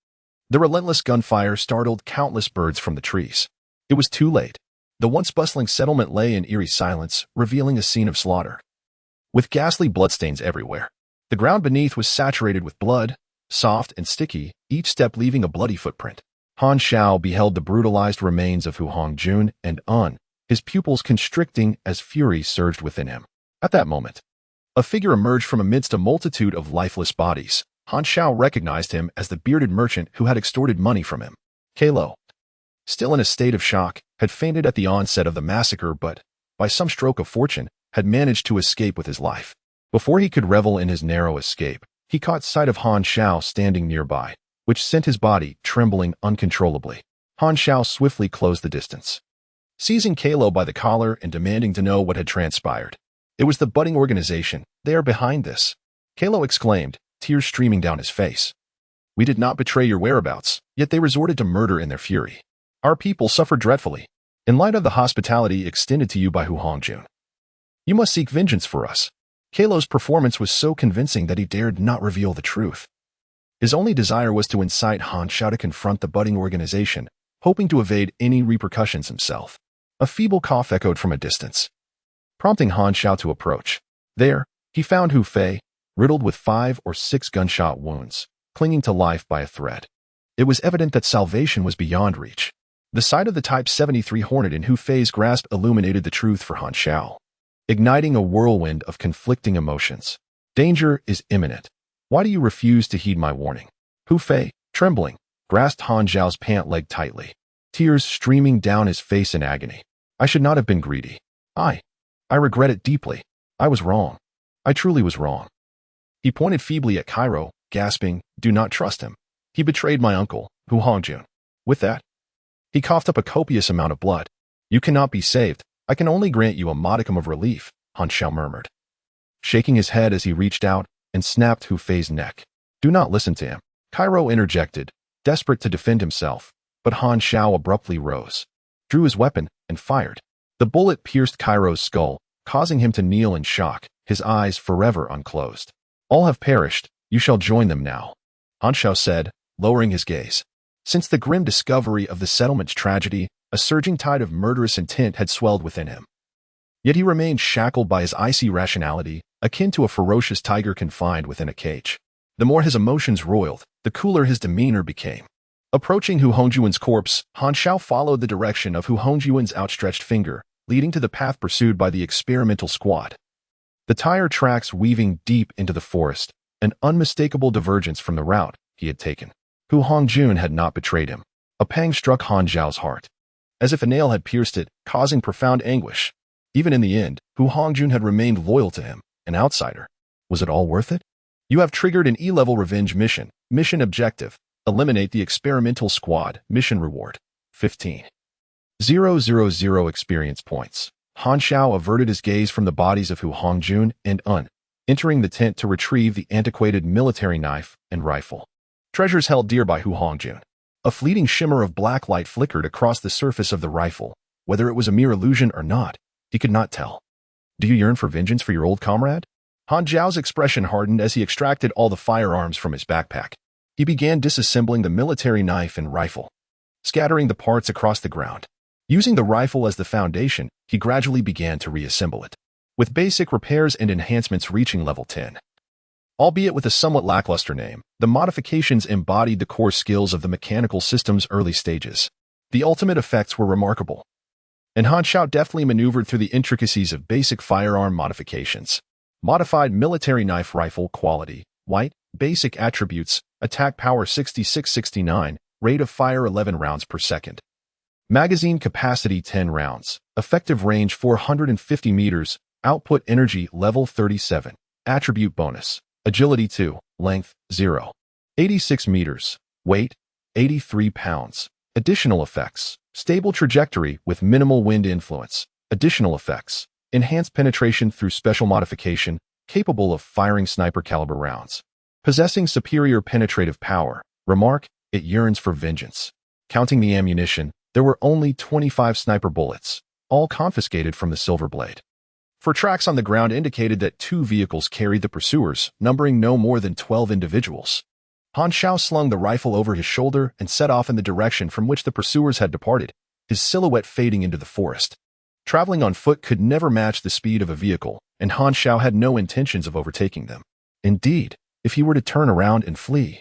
The relentless gunfire startled countless birds from the trees. It was too late. The once bustling settlement lay in eerie silence, revealing a scene of slaughter, with ghastly bloodstains everywhere. The ground beneath was saturated with blood, soft and sticky, each step leaving a bloody footprint. Han Xiao beheld the brutalized remains of Hu Hongjun and his pupils constricting as fury surged within him. At that moment, a figure emerged from amidst a multitude of lifeless bodies. Han Xiao recognized him as the bearded merchant who had extorted money from him. Kalo, still in a state of shock, had fainted at the onset of the massacre but, by some stroke of fortune, had managed to escape with his life. Before he could revel in his narrow escape, he caught sight of Han Xiao standing nearby, which sent his body trembling uncontrollably. Han Xiao swiftly closed the distance, seizing Kalo by the collar and demanding to know what had transpired. It was the budding organization. They are behind this. Kalo exclaimed, tears streaming down his face. We did not betray your whereabouts, yet they resorted to murder in their fury. Our people suffered dreadfully. In light of the hospitality extended to you by Hu Hongjun, you must seek vengeance for us. Kalo's performance was so convincing that he dared not reveal the truth. His only desire was to incite Han Xiao to confront the budding organization, hoping to evade any repercussions himself. A feeble cough echoed from a distance, prompting Han Xiao to approach. There, he found Hu Fei, riddled with 5 or 6 gunshot wounds, clinging to life by a thread. It was evident that salvation was beyond reach. The sight of the Type 73 Hornet in Hu Fei's grasp illuminated the truth for Han Xiao, igniting a whirlwind of conflicting emotions. Danger is imminent. Why do you refuse to heed my warning? Hu Fei, trembling, grasped Han Xiao's pant leg tightly, tears streaming down his face in agony. I should not have been greedy. I regret it deeply. I was wrong. I truly was wrong. He pointed feebly at Cairo, gasping, do not trust him. He betrayed my uncle, Hu Hongjun. With that, he coughed up a copious amount of blood. You cannot be saved. I can only grant you a modicum of relief, Han Xiao murmured, shaking his head as he reached out and snapped Hu Fei's neck. Do not listen to him. Cairo interjected, desperate to defend himself, but Han Xiao abruptly rose, drew his weapon, and fired. The bullet pierced Cairo's skull, causing him to kneel in shock, his eyes forever unclosed. All have perished, you shall join them now, Han Xiao said, lowering his gaze. Since the grim discovery of the settlement's tragedy, a surging tide of murderous intent had swelled within him. Yet he remained shackled by his icy rationality, akin to a ferocious tiger confined within a cage. The more his emotions roiled, the cooler his demeanor became. Approaching Hu Hongjuan's corpse, Han Xiao followed the direction of Hu Hongjuan's outstretched finger, leading to the path pursued by the experimental squad. The tire tracks weaving deep into the forest, an unmistakable divergence from the route he had taken. Hu Hongjun had not betrayed him. A pang struck Han Xiao's heart, as if a nail had pierced it, causing profound anguish. Even in the end, Hu Hongjun had remained loyal to him, an outsider. Was it all worth it? You have triggered an E-level revenge mission. Mission objective: eliminate the experimental squad. Mission reward: 15,000 experience points. Han Xiao averted his gaze from the bodies of Hu Hongjun and entering the tent to retrieve the antiquated military knife and rifle. Treasures held dear by Hu Hongjun. A fleeting shimmer of black light flickered across the surface of the rifle. Whether it was a mere illusion or not, he could not tell. Do you yearn for vengeance for your old comrade? Han Xiao's expression hardened as he extracted all the firearms from his backpack. He began disassembling the military knife and rifle, scattering the parts across the ground. Using the rifle as the foundation, he gradually began to reassemble it, with basic repairs and enhancements reaching level 10. Albeit with a somewhat lackluster name, the modifications embodied the core skills of the mechanical system's early stages. The ultimate effects were remarkable, and Han Xiao deftly maneuvered through the intricacies of basic firearm modifications. Modified military knife rifle quality, white, basic attributes, attack power 66-69, rate of fire 11 rounds per second. Magazine capacity 10 rounds, effective range 450 meters, output energy level 37, attribute bonus, agility 2, length 0, 86 meters, weight 83 pounds. Additional effects, stable trajectory with minimal wind influence. Additional effects, enhanced penetration through special modification, capable of firing sniper caliber rounds. Possessing superior penetrative power. Remark, it yearns for vengeance. Counting the ammunition, there were only 25 sniper bullets, all confiscated from the Silver Blade. For tracks on the ground indicated that 2 vehicles carried the pursuers, numbering no more than 12 individuals. Han Xiao slung the rifle over his shoulder and set off in the direction from which the pursuers had departed, his silhouette fading into the forest. Traveling on foot could never match the speed of a vehicle, and Han Xiao had no intentions of overtaking them. Indeed, if he were to turn around and flee,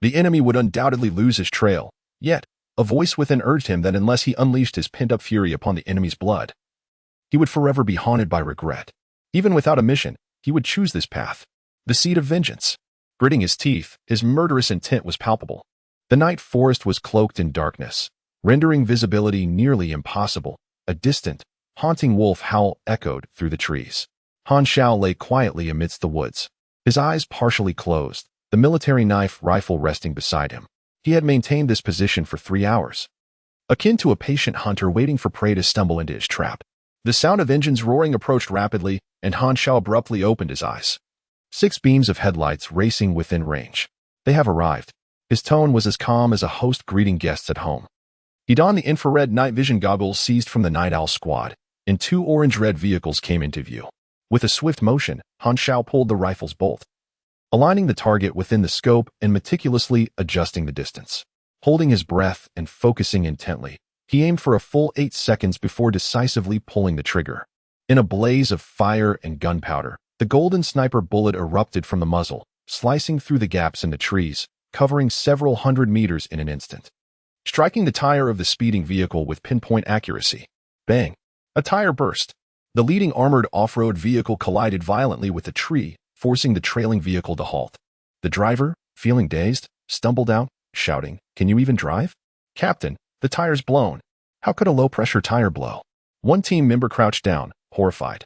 the enemy would undoubtedly lose his trail. Yet, a voice within urged him that unless he unleashed his pent-up fury upon the enemy's blood, he would forever be haunted by regret. Even without a mission, he would choose this path, the seed of vengeance. Gritting his teeth, his murderous intent was palpable. The night forest was cloaked in darkness, rendering visibility nearly impossible. A distant, haunting wolf howl echoed through the trees. Han Xiao lay quietly amidst the woods, his eyes partially closed, the military knife rifle resting beside him. He had maintained this position for 3 hours, akin to a patient hunter waiting for prey to stumble into his trap. The sound of engines roaring approached rapidly, and Han Xiao abruptly opened his eyes. 6 beams of headlights racing within range. They have arrived. His tone was as calm as a host greeting guests at home. He donned the infrared night vision goggles seized from the Night Owl squad, and 2 orange-red vehicles came into view. With a swift motion, Han Xiao pulled the rifle's bolt, aligning the target within the scope and meticulously adjusting the distance. Holding his breath and focusing intently, he aimed for a full 8 seconds before decisively pulling the trigger. In a blaze of fire and gunpowder, the golden sniper bullet erupted from the muzzle, slicing through the gaps in the trees, covering several hundred meters in an instant, striking the tire of the speeding vehicle with pinpoint accuracy. Bang! A tire burst. The leading armored off-road vehicle collided violently with a tree, forcing the trailing vehicle to halt. The driver, feeling dazed, stumbled out, shouting, "Can you even drive? Captain, the tire's blown." How could a low-pressure tire blow? One team member crouched down, horrified.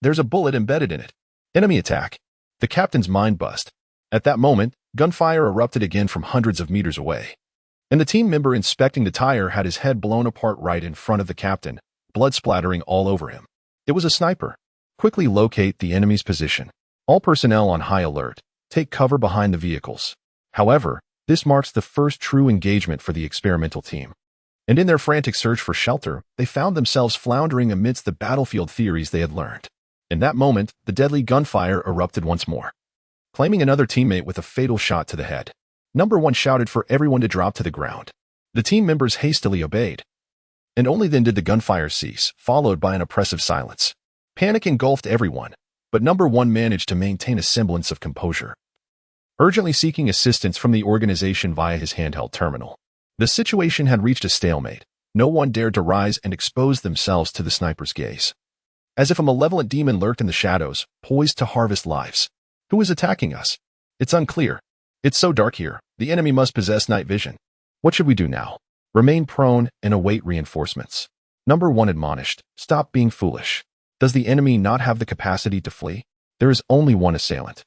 There's a bullet embedded in it. Enemy attack. The captain's mind buzzed. At that moment, gunfire erupted again from hundreds of meters away, and the team member inspecting the tire had his head blown apart right in front of the captain, blood splattering all over him. It was a sniper. Quickly locate the enemy's position. All personnel on high alert. Take cover behind the vehicles. However, this marks the first true engagement for the experimental team. And in their frantic search for shelter, they found themselves floundering amidst the battlefield theories they had learned. In that moment, the deadly gunfire erupted once more, claiming another teammate with a fatal shot to the head. Number 1 shouted for everyone to drop to the ground. The team members hastily obeyed. And only then did the gunfire cease, followed by an oppressive silence. Panic engulfed everyone, but Number 1 managed to maintain a semblance of composure, urgently seeking assistance from the organization via his handheld terminal. The situation had reached a stalemate. No one dared to rise and expose themselves to the sniper's gaze. As if a malevolent demon lurked in the shadows, poised to harvest lives. Who is attacking us? It's unclear. It's so dark here. The enemy must possess night vision. What should we do now? Remain prone and await reinforcements. Number 1 admonished, stop being foolish. Does the enemy not have the capacity to flee? There is only one assailant.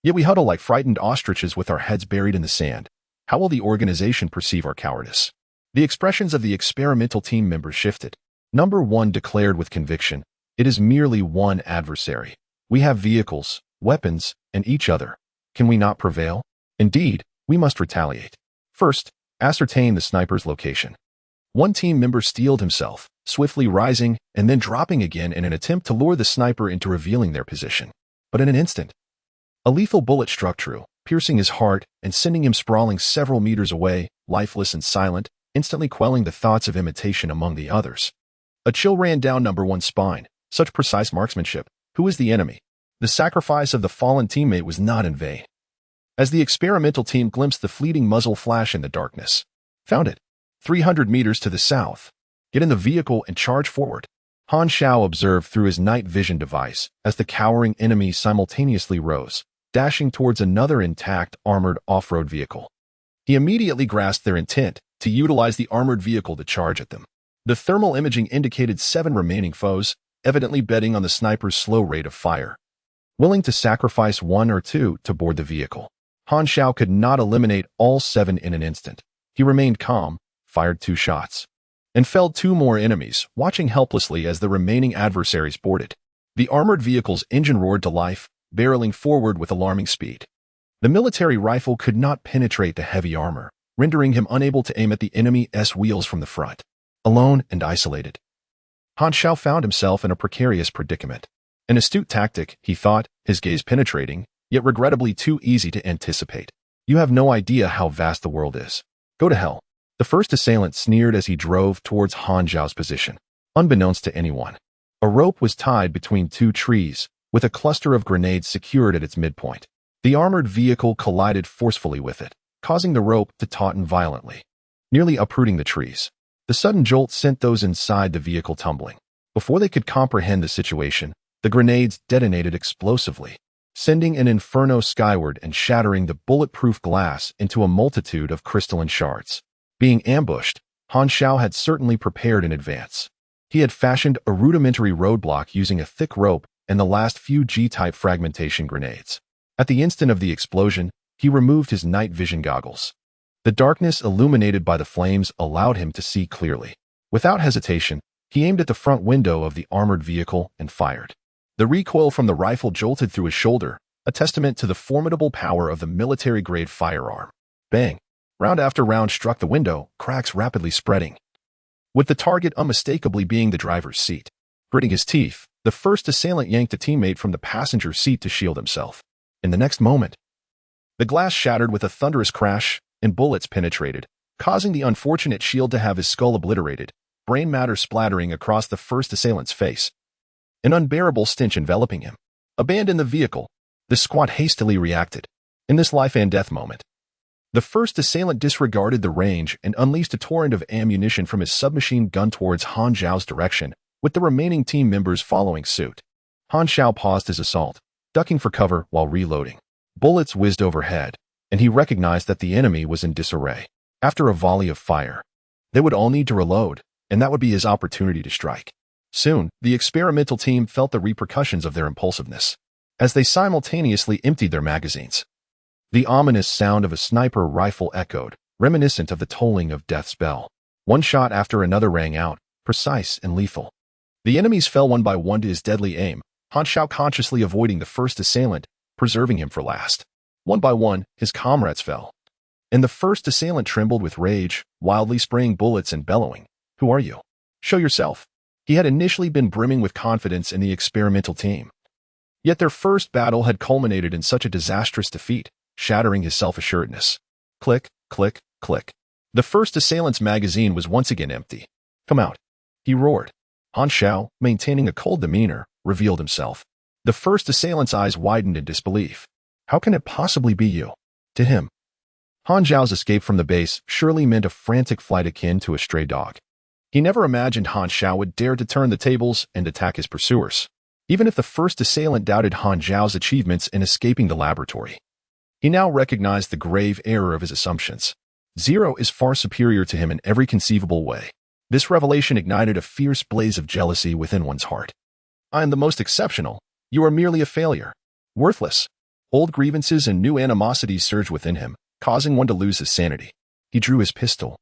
Yet we huddle like frightened ostriches with our heads buried in the sand. How will the organization perceive our cowardice? The expressions of the experimental team members shifted. Number 1 declared with conviction, it is merely one adversary. We have vehicles, weapons, and each other. Can we not prevail? Indeed, we must retaliate. First, ascertain the sniper's location. One team member steeled himself, swiftly rising and then dropping again in an attempt to lure the sniper into revealing their position. But in an instant, a lethal bullet struck true, piercing his heart and sending him sprawling several meters away, lifeless and silent, instantly quelling the thoughts of imitation among the others. A chill ran down Number 1's spine. Such precise marksmanship. Who is the enemy? The sacrifice of the fallen teammate was not in vain. As the experimental team glimpsed the fleeting muzzle flash in the darkness. Found it. 300 meters to the south. Get in the vehicle and charge forward. Xiao observed through his night vision device as the cowering enemy simultaneously rose, dashing towards another intact armored off-road vehicle. He immediately grasped their intent to utilize the armored vehicle to charge at them. The thermal imaging indicated 7 remaining foes, evidently betting on the sniper's slow rate of fire, willing to sacrifice 1 or 2 to board the vehicle. Xiao could not eliminate all 7 in an instant. He remained calm, fired 2 shots, and felled 2 more enemies, watching helplessly as the remaining adversaries boarded. The armored vehicle's engine roared to life, barreling forward with alarming speed. The military rifle could not penetrate the heavy armor, rendering him unable to aim at the enemy's wheels from the front. Alone and isolated, Xiao found himself in a precarious predicament. An astute tactic, he thought, his gaze penetrating, yet regrettably too easy to anticipate. You have no idea how vast the world is. Go to hell. The first assailant sneered as he drove towards Xiao's position. Unbeknownst to anyone, a rope was tied between 2 trees, with a cluster of grenades secured at its midpoint. The armored vehicle collided forcefully with it, causing the rope to tauten violently, nearly uprooting the trees. The sudden jolt sent those inside the vehicle tumbling. Before they could comprehend the situation, the grenades detonated explosively, sending an inferno skyward and shattering the bulletproof glass into a multitude of crystalline shards. Being ambushed, Xiao had certainly prepared in advance. He had fashioned a rudimentary roadblock using a thick rope and the last few G-type fragmentation grenades. At the instant of the explosion, he removed his night vision goggles. The darkness illuminated by the flames allowed him to see clearly. Without hesitation, he aimed at the front window of the armored vehicle and fired. The recoil from the rifle jolted through his shoulder, a testament to the formidable power of the military-grade firearm. Bang! Round after round struck the window, cracks rapidly spreading, with the target unmistakably being the driver's seat. Gritting his teeth, the first assailant yanked a teammate from the passenger seat to shield himself. In the next moment, the glass shattered with a thunderous crash, and bullets penetrated, causing the unfortunate shield to have his skull obliterated, brain matter splattering across the first assailant's face. An unbearable stench enveloping him. Abandon the vehicle. The squad hastily reacted. In this life-and-death moment, the first assailant disregarded the range and unleashed a torrent of ammunition from his submachine gun towards Xiao's direction, with the remaining team members following suit. Xiao paused his assault, ducking for cover while reloading. Bullets whizzed overhead, and he recognized that the enemy was in disarray. After a volley of fire, they would all need to reload, and that would be his opportunity to strike. Soon, the experimental team felt the repercussions of their impulsiveness, as they simultaneously emptied their magazines. The ominous sound of a sniper rifle echoed, reminiscent of the tolling of death's bell. One shot after another rang out, precise and lethal. The enemies fell one by one to his deadly aim, Xiao consciously avoiding the first assailant, preserving him for last. One by one, his comrades fell, and the first assailant trembled with rage, wildly spraying bullets and bellowing, "Who are you? Show yourself." He had initially been brimming with confidence in the experimental team. Yet their first battle had culminated in such a disastrous defeat, shattering his self-assuredness. Click, click, click. The first assailant's magazine was once again empty. "Come out," he roared. Xiao, maintaining a cold demeanor, revealed himself. The first assailant's eyes widened in disbelief. "How can it possibly be you?" To him, Xiao's escape from the base surely meant a frantic flight akin to a stray dog. He never imagined Xiao would dare to turn the tables and attack his pursuers, even if the first assailant doubted Xiao's achievements in escaping the laboratory. He now recognized the grave error of his assumptions. Zero is far superior to him in every conceivable way. This revelation ignited a fierce blaze of jealousy within one's heart. "I am the most exceptional. You are merely a failure. Worthless." Old grievances and new animosities surged within him, causing one to lose his sanity. He drew his pistol,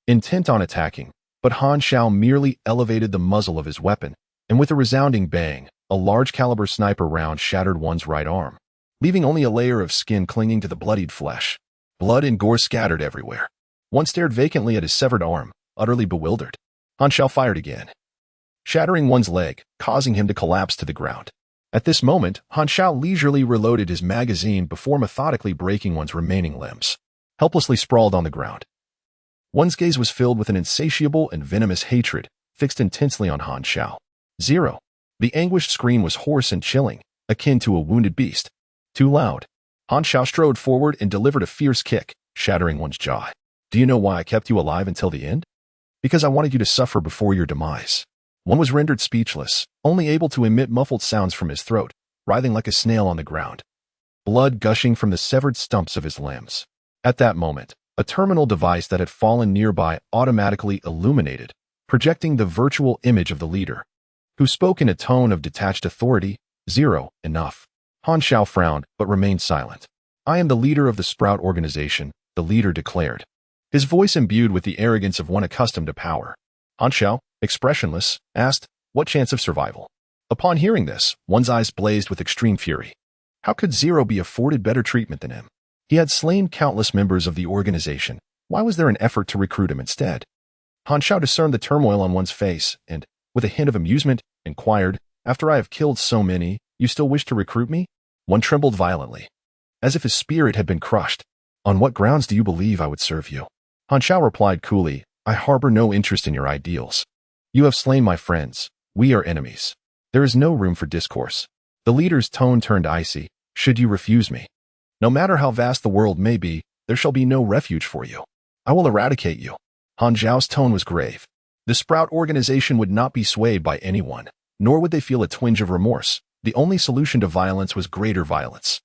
intent on attacking, but Xiao merely elevated the muzzle of his weapon, and with a resounding bang, a large-caliber sniper round shattered one's right arm, leaving only a layer of skin clinging to the bloodied flesh. Blood and gore scattered everywhere. One stared vacantly at his severed arm, utterly bewildered. Xiao fired again, shattering one's leg, causing him to collapse to the ground. At this moment, Xiao leisurely reloaded his magazine before methodically breaking one's remaining limbs. Helplessly sprawled on the ground, one's gaze was filled with an insatiable and venomous hatred, fixed intensely on Xiao. Zero. The anguished scream was hoarse and chilling, akin to a wounded beast. Too loud. Xiao strode forward and delivered a fierce kick, shattering one's jaw. "Do you know why I kept you alive until the end? Because I wanted you to suffer before your demise." One was rendered speechless, only able to emit muffled sounds from his throat, writhing like a snail on the ground, blood gushing from the severed stumps of his limbs. At that moment, a terminal device that had fallen nearby automatically illuminated, projecting the virtual image of the leader, who spoke in a tone of detached authority. "Zero, enough." Xiao frowned, but remained silent. "I am the leader of the Sprout organization," the leader declared, his voice imbued with the arrogance of one accustomed to power. Xiao, expressionless, asked, "What chance of survival?" Upon hearing this, one's eyes blazed with extreme fury. How could Zero be afforded better treatment than him? He had slain countless members of the organization. Why was there an effort to recruit him instead? Xiao discerned the turmoil on one's face and, with a hint of amusement, inquired, "After I have killed so many, you still wish to recruit me?" One trembled violently, as if his spirit had been crushed. "On what grounds do you believe I would serve you?" Xiao replied coolly, "I harbor no interest in your ideals. You have slain my friends. We are enemies. There is no room for discourse." The leader's tone turned icy. "Should you refuse me, no matter how vast the world may be, there shall be no refuge for you. I will eradicate you." Xiao's tone was grave. The Sprout organization would not be swayed by anyone, nor would they feel a twinge of remorse. The only solution to violence was greater violence.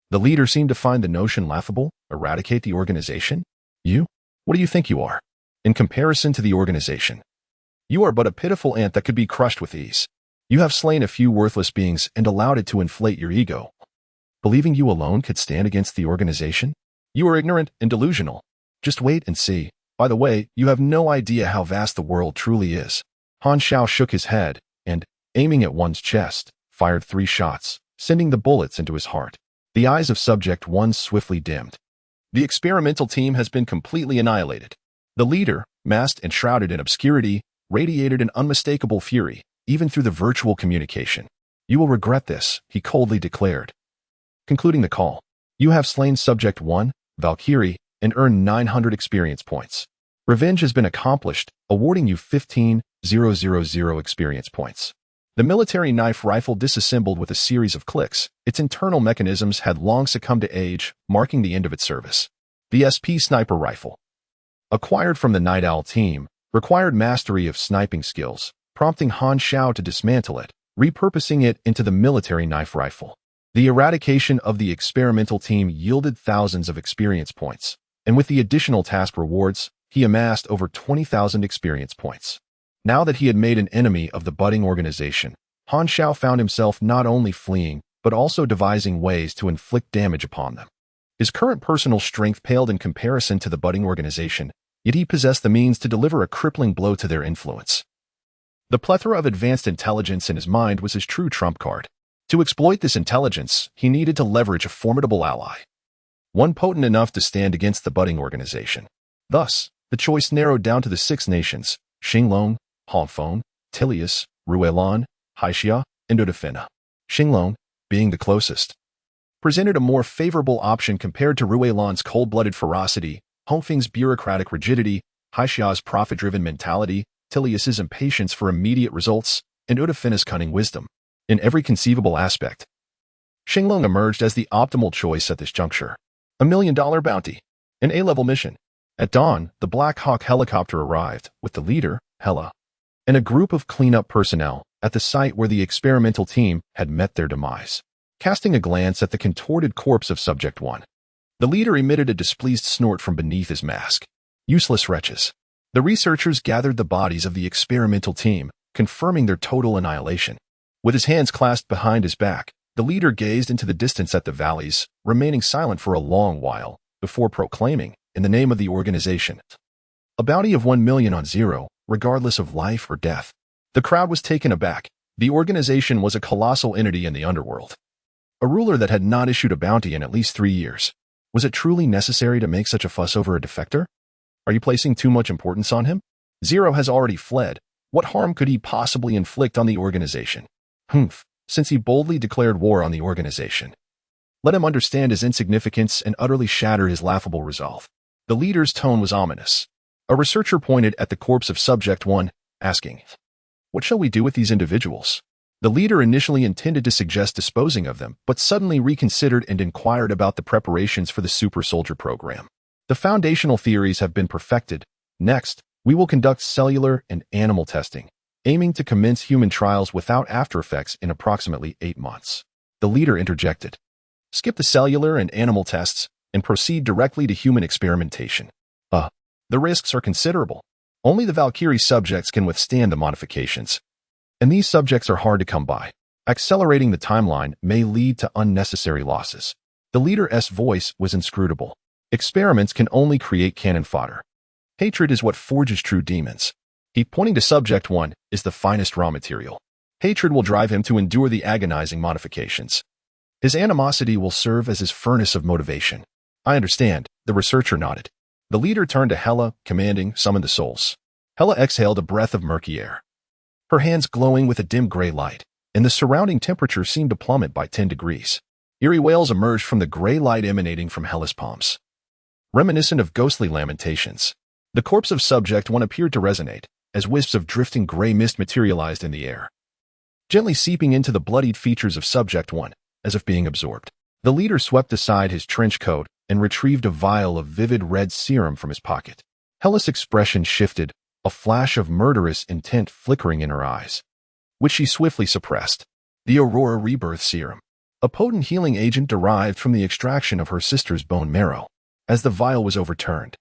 The leader seemed to find the notion laughable. Eradicate the organization? You? What do you think you are? In comparison to the organization, you are but a pitiful ant that could be crushed with ease. You have slain a few worthless beings and allowed it to inflate your ego, believing you alone could stand against the organization? You are ignorant and delusional. Just wait and see. By the way, you have no idea how vast the world truly is. Xiao shook his head and, aiming at one's chest, fired 3 shots, sending the bullets into his heart. The eyes of Subject 1 swiftly dimmed. The experimental team has been completely annihilated. The leader, masked and shrouded in obscurity, radiated an unmistakable fury, even through the virtual communication. "You will regret this," he coldly declared. Concluding the call, "You have slain Subject 1, Valkyrie, and earned 900 experience points. Revenge has been accomplished, awarding you 15,000 experience points." The military knife rifle disassembled with a series of clicks. Its internal mechanisms had long succumbed to age, marking the end of its service. The SP sniper rifle, acquired from the Night Owl team, required mastery of sniping skills, prompting Xiao to dismantle it, repurposing it into the military knife rifle. The eradication of the experimental team yielded thousands of experience points, and with the additional task rewards, he amassed over 20,000 experience points. Now that he had made an enemy of the budding organization, Xiao found himself not only fleeing, but also devising ways to inflict damage upon them. His current personal strength paled in comparison to the budding organization, yet he possessed the means to deliver a crippling blow to their influence. The plethora of advanced intelligence in his mind was his true trump card. To exploit this intelligence, he needed to leverage a formidable ally. one potent enough to stand against the budding organization. Thus, the choice narrowed down to the 6 nations: Xinglong, Hongfeng, Tilius, Ruelan, Haixia, and Udafina. Xinglong, being the closest, presented a more favorable option compared to Ruelan's cold-blooded ferocity, Hongfeng's bureaucratic rigidity, Haixia's profit-driven mentality, Tilius's impatience for immediate results, and Udafina's cunning wisdom. In every conceivable aspect, Xinglong emerged as the optimal choice at this juncture. $1 million bounty. An A-level mission. At dawn, the Black Hawk helicopter arrived, with the leader, Hela, and a group of cleanup personnel at the site where the experimental team had met their demise. Casting a glance at the contorted corpse of Subject 1, the leader emitted a displeased snort from beneath his mask. Useless wretches. The researchers gathered the bodies of the experimental team, confirming their total annihilation. With his hands clasped behind his back, the leader gazed into the distance at the valleys, remaining silent for a long while, before proclaiming, in the name of the organization, a bounty of 1 million on zero, regardless of life or death. The crowd was taken aback. The organization was a colossal entity in the underworld, a ruler that had not issued a bounty in at least 3 years. Was it truly necessary to make such a fuss over a defector? Are you placing too much importance on him? Zero has already fled. What harm could he possibly inflict on the organization? Since he boldly declared war on the organization, let him understand his insignificance and utterly shatter his laughable resolve. The leader's tone was ominous. A researcher pointed at the corpse of Subject 1, asking, "What shall we do with these individuals?" The leader initially intended to suggest disposing of them, but suddenly reconsidered and inquired about the preparations for the super soldier program. The foundational theories have been perfected. Next, we will conduct cellular and animal testing, aiming to commence human trials without after effects in approximately 8 months. The leader interjected, "Skip the cellular and animal tests and proceed directly to human experimentation. The risks are considerable. Only the Valkyrie subjects can withstand the modifications, and these subjects are hard to come by. Accelerating the timeline may lead to unnecessary losses." The leader's voice was inscrutable. "Experiments can only create cannon fodder. Hatred is what forges true demons. He, pointing to Subject 1, is the finest raw material. Hatred will drive him to endure the agonizing modifications. His animosity will serve as his furnace of motivation." "I understand," the researcher nodded. The leader turned to Hela, commanding, "Summon the souls." Hela exhaled a breath of murky air, her hands glowing with a dim gray light, and the surrounding temperature seemed to plummet by 10 degrees. Eerie wails emerged from the gray light emanating from Hela's palms, reminiscent of ghostly lamentations. The corpse of Subject 1 appeared to resonate, as wisps of drifting gray mist materialized in the air, gently seeping into the bloodied features of Subject 1, as if being absorbed. The leader swept aside his trench coat and retrieved a vial of vivid red serum from his pocket. Hela's expression shifted, a flash of murderous intent flickering in her eyes, which she swiftly suppressed. The Aurora Rebirth Serum, a potent healing agent derived from the extraction of her sister's bone marrow. As the vial was overturned,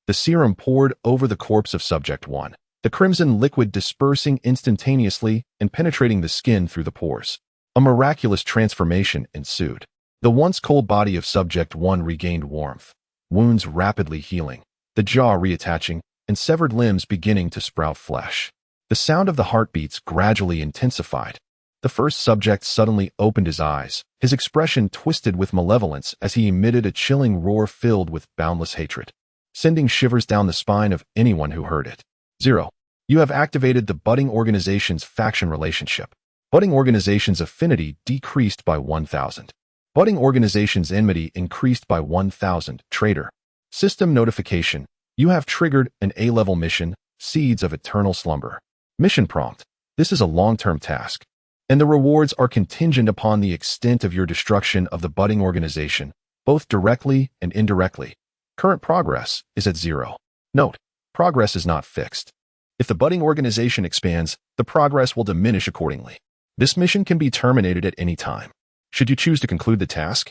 the serum poured over the corpse of Subject 1, the crimson liquid dispersing instantaneously and penetrating the skin through the pores. A miraculous transformation ensued. The once cold body of Subject 1 regained warmth, wounds rapidly healing, the jaw reattaching, and severed limbs beginning to sprout flesh. The sound of the heartbeats gradually intensified. The first subject suddenly opened his eyes, his expression twisted with malevolence as he emitted a chilling roar filled with boundless hatred, sending shivers down the spine of anyone who heard it. "Zero, you have activated the budding organization's faction relationship. Budding organization's affinity decreased by 1,000. Budding organization's enmity increased by 1,000. Traitor. System notification. You have triggered an A-level mission, Seeds of Eternal Slumber. Mission prompt. This is a long-term task, and the rewards are contingent upon the extent of your destruction of the budding organization, both directly and indirectly. Current progress is at 0. Note, progress is not fixed. If the budding organization expands, the progress will diminish accordingly. This mission can be terminated at any time, should you choose to conclude the task.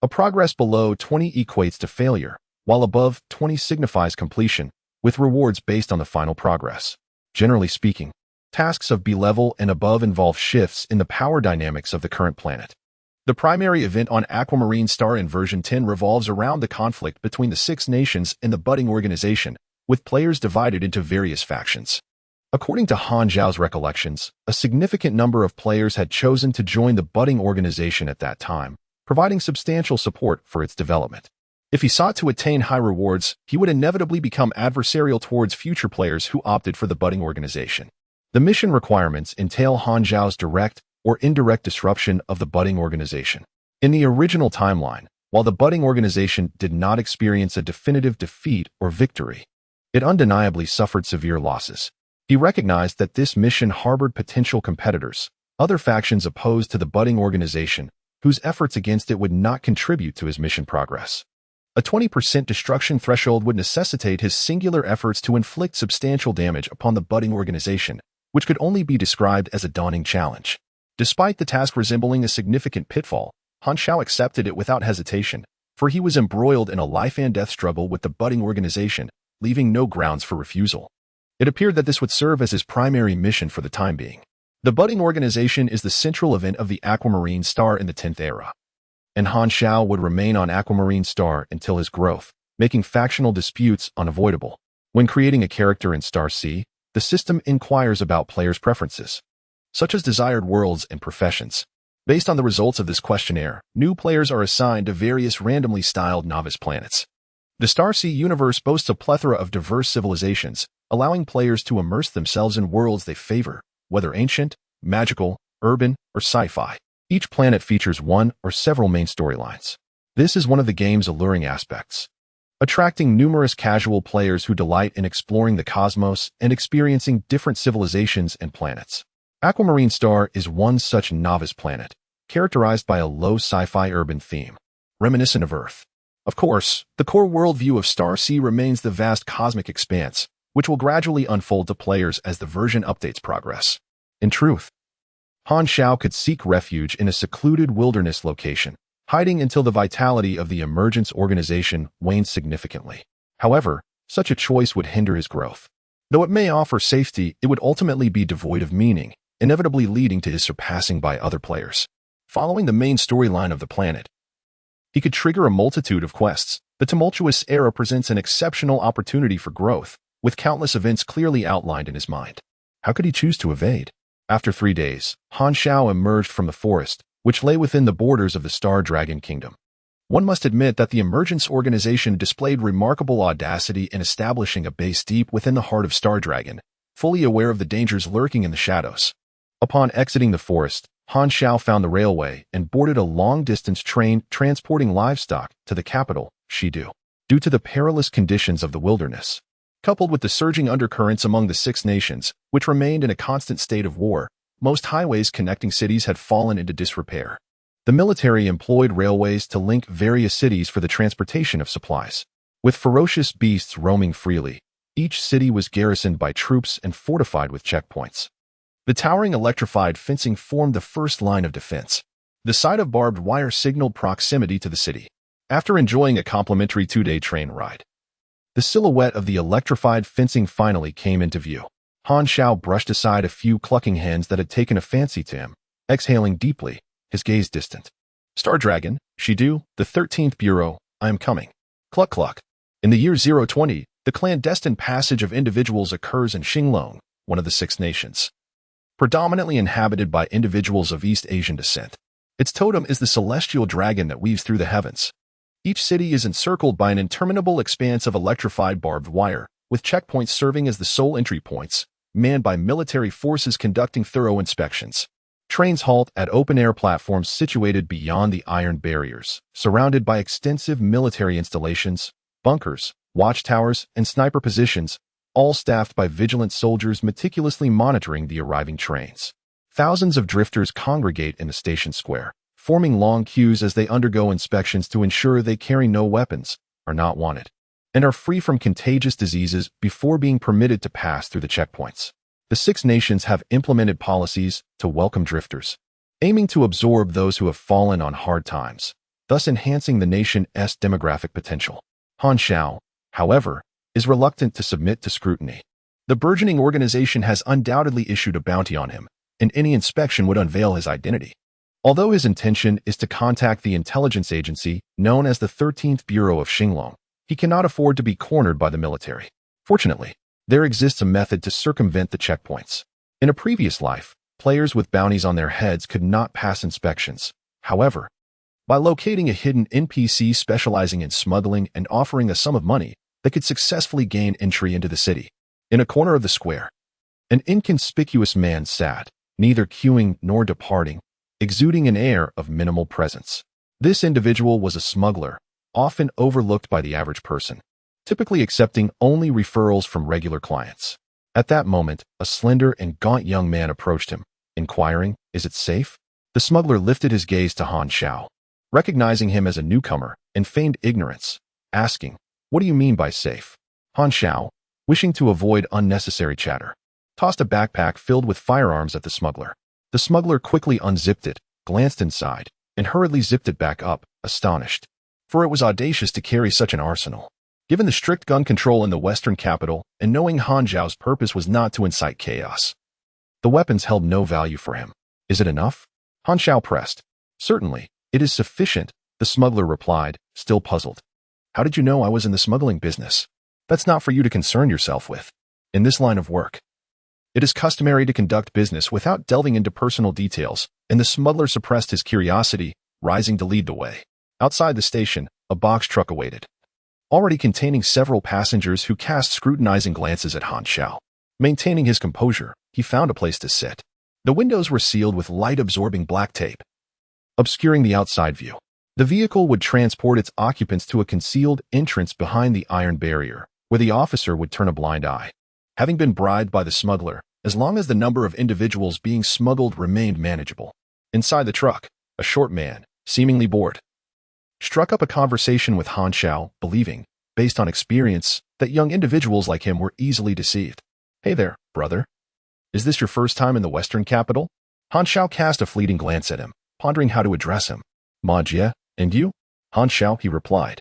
A progress below 20 equates to failure, while above 20 signifies completion, with rewards based on the final progress. Generally speaking, tasks of B-level and above involve shifts in the power dynamics of the current planet. The primary event on Aquamarine Star in version 10 revolves around the conflict between the 6 nations and the budding organization, with players divided into various factions. According to Han Zhao's recollections, a significant number of players had chosen to join the budding organization at that time, providing substantial support for its development. If he sought to attain high rewards, he would inevitably become adversarial towards future players who opted for the budding organization. The mission requirements entail Han Xiao's direct or indirect disruption of the budding organization. In the original timeline, while the budding organization did not experience a definitive defeat or victory, it undeniably suffered severe losses. He recognized that this mission harbored potential competitors, other factions opposed to the budding organization, whose efforts against it would not contribute to his mission progress. A 20% destruction threshold would necessitate his singular efforts to inflict substantial damage upon the budding organization, which could only be described as a daunting challenge. Despite the task resembling a significant pitfall, Han Xiao accepted it without hesitation, for he was embroiled in a life-and-death struggle with the budding organization, leaving no grounds for refusal. It appeared that this would serve as his primary mission for the time being. The budding organization is the central event of the Aquamarine Star in the 10th era, and Han Xiao would remain on Aquamarine Star until his growth, making factional disputes unavoidable. When creating a character in Star C, the system inquires about players' preferences, such as desired worlds and professions. Based on the results of this questionnaire, new players are assigned to various randomly styled novice planets. The Star C universe boasts a plethora of diverse civilizations, allowing players to immerse themselves in worlds they favor, whether ancient, magical, urban, or sci-fi. Each planet features one or several main storylines. This is one of the game's alluring aspects, attracting numerous casual players who delight in exploring the cosmos and experiencing different civilizations and planets. Aquamarine Star is one such novice planet, characterized by a low sci-fi urban theme, reminiscent of Earth. Of course, the core worldview of Star C remains the vast cosmic expanse, which will gradually unfold to players as the version updates progress. In truth, Han Xiao could seek refuge in a secluded wilderness location, hiding until the vitality of the Emergence organization waned significantly. However, such a choice would hinder his growth. Though it may offer safety, it would ultimately be devoid of meaning, inevitably leading to his surpassing by other players. Following the main storyline of the planet, he could trigger a multitude of quests. The tumultuous era presents an exceptional opportunity for growth, with countless events clearly outlined in his mind. How could he choose to evade? After 3 days, Han Xiao emerged from the forest, which lay within the borders of the Star Dragon Kingdom. One must admit that the Emergence organization displayed remarkable audacity in establishing a base deep within the heart of Star Dragon, fully aware of the dangers lurking in the shadows. Upon exiting the forest, Han Xiao found the railway and boarded a long-distance train transporting livestock to the capital, Shidu. Due to the perilous conditions of the wilderness, coupled with the surging undercurrents among the Six Nations, which remained in a constant state of war, most highways connecting cities had fallen into disrepair. The military employed railways to link various cities for the transportation of supplies. With ferocious beasts roaming freely, each city was garrisoned by troops and fortified with checkpoints. The towering electrified fencing formed the first line of defense. The sight of barbed wire signaled proximity to the city. After enjoying a complimentary 2-day train ride, the silhouette of the electrified fencing finally came into view. Han Xiao brushed aside a few clucking hens that had taken a fancy to him, exhaling deeply, his gaze distant. Star Dragon, Shidu, the 13th Bureau, I am coming. Cluck cluck. In the year 020, the clandestine passage of individuals occurs in Xinglong, one of the Six Nations, predominantly inhabited by individuals of East Asian descent. Its totem is the celestial dragon that weaves through the heavens. Each city is encircled by an interminable expanse of electrified barbed wire, with checkpoints serving as the sole entry points, manned by military forces conducting thorough inspections. Trains halt at open-air platforms situated beyond the iron barriers, surrounded by extensive military installations, bunkers, watchtowers, and sniper positions, all staffed by vigilant soldiers meticulously monitoring the arriving trains. Thousands of drifters congregate in the station square, forming long queues as they undergo inspections to ensure they carry no weapons, are not wanted, and are free from contagious diseases before being permitted to pass through the checkpoints. The Six Nations have implemented policies to welcome drifters, aiming to absorb those who have fallen on hard times, thus enhancing the nation's demographic potential. Han Xiao, however, is reluctant to submit to scrutiny. The burgeoning organization has undoubtedly issued a bounty on him, and any inspection would unveil his identity. Although his intention is to contact the intelligence agency known as the 13th Bureau of Xinglong, he cannot afford to be cornered by the military. Fortunately, there exists a method to circumvent the checkpoints. In a previous life, players with bounties on their heads could not pass inspections. However, by locating a hidden NPC specializing in smuggling and offering a sum of money that could successfully gain entry into the city. In a corner of the square, an inconspicuous man sat, neither queuing nor departing, exuding an air of minimal presence. This individual was a smuggler, often overlooked by the average person, typically accepting only referrals from regular clients. At that moment, a slender and gaunt young man approached him, inquiring, "Is it safe?" The smuggler lifted his gaze to Han Xiao, recognizing him as a newcomer and feigned ignorance, asking, "What do you mean by safe?" Han Xiao, wishing to avoid unnecessary chatter, tossed a backpack filled with firearms at the smuggler. The smuggler quickly unzipped it, glanced inside, and hurriedly zipped it back up, astonished. For it was audacious to carry such an arsenal. Given the strict gun control in the Western capital, and knowing Han Xiao's purpose was not to incite chaos, the weapons held no value for him. "Is it enough?" Han Xiao pressed. "Certainly, it is sufficient," the smuggler replied, still puzzled. "How did you know I was in the smuggling business?" "That's not for you to concern yourself with. In this line of work, it is customary to conduct business without delving into personal details," and the smuggler suppressed his curiosity, rising to lead the way. Outside the station, a box truck awaited, already containing several passengers who cast scrutinizing glances at Han Xiao. Maintaining his composure, he found a place to sit. The windows were sealed with light-absorbing black tape, obscuring the outside view. The vehicle would transport its occupants to a concealed entrance behind the iron barrier, where the officer would turn a blind eye. Having been bribed by the smuggler, as long as the number of individuals being smuggled remained manageable. Inside the truck, a short man, seemingly bored, struck up a conversation with Han Xiao, believing, based on experience, that young individuals like him were easily deceived. "Hey there, brother. Is this your first time in the Western capital?" Han Xiao cast a fleeting glance at him, pondering how to address him. "Ma Jie, and you?" "Han Xiao," he replied.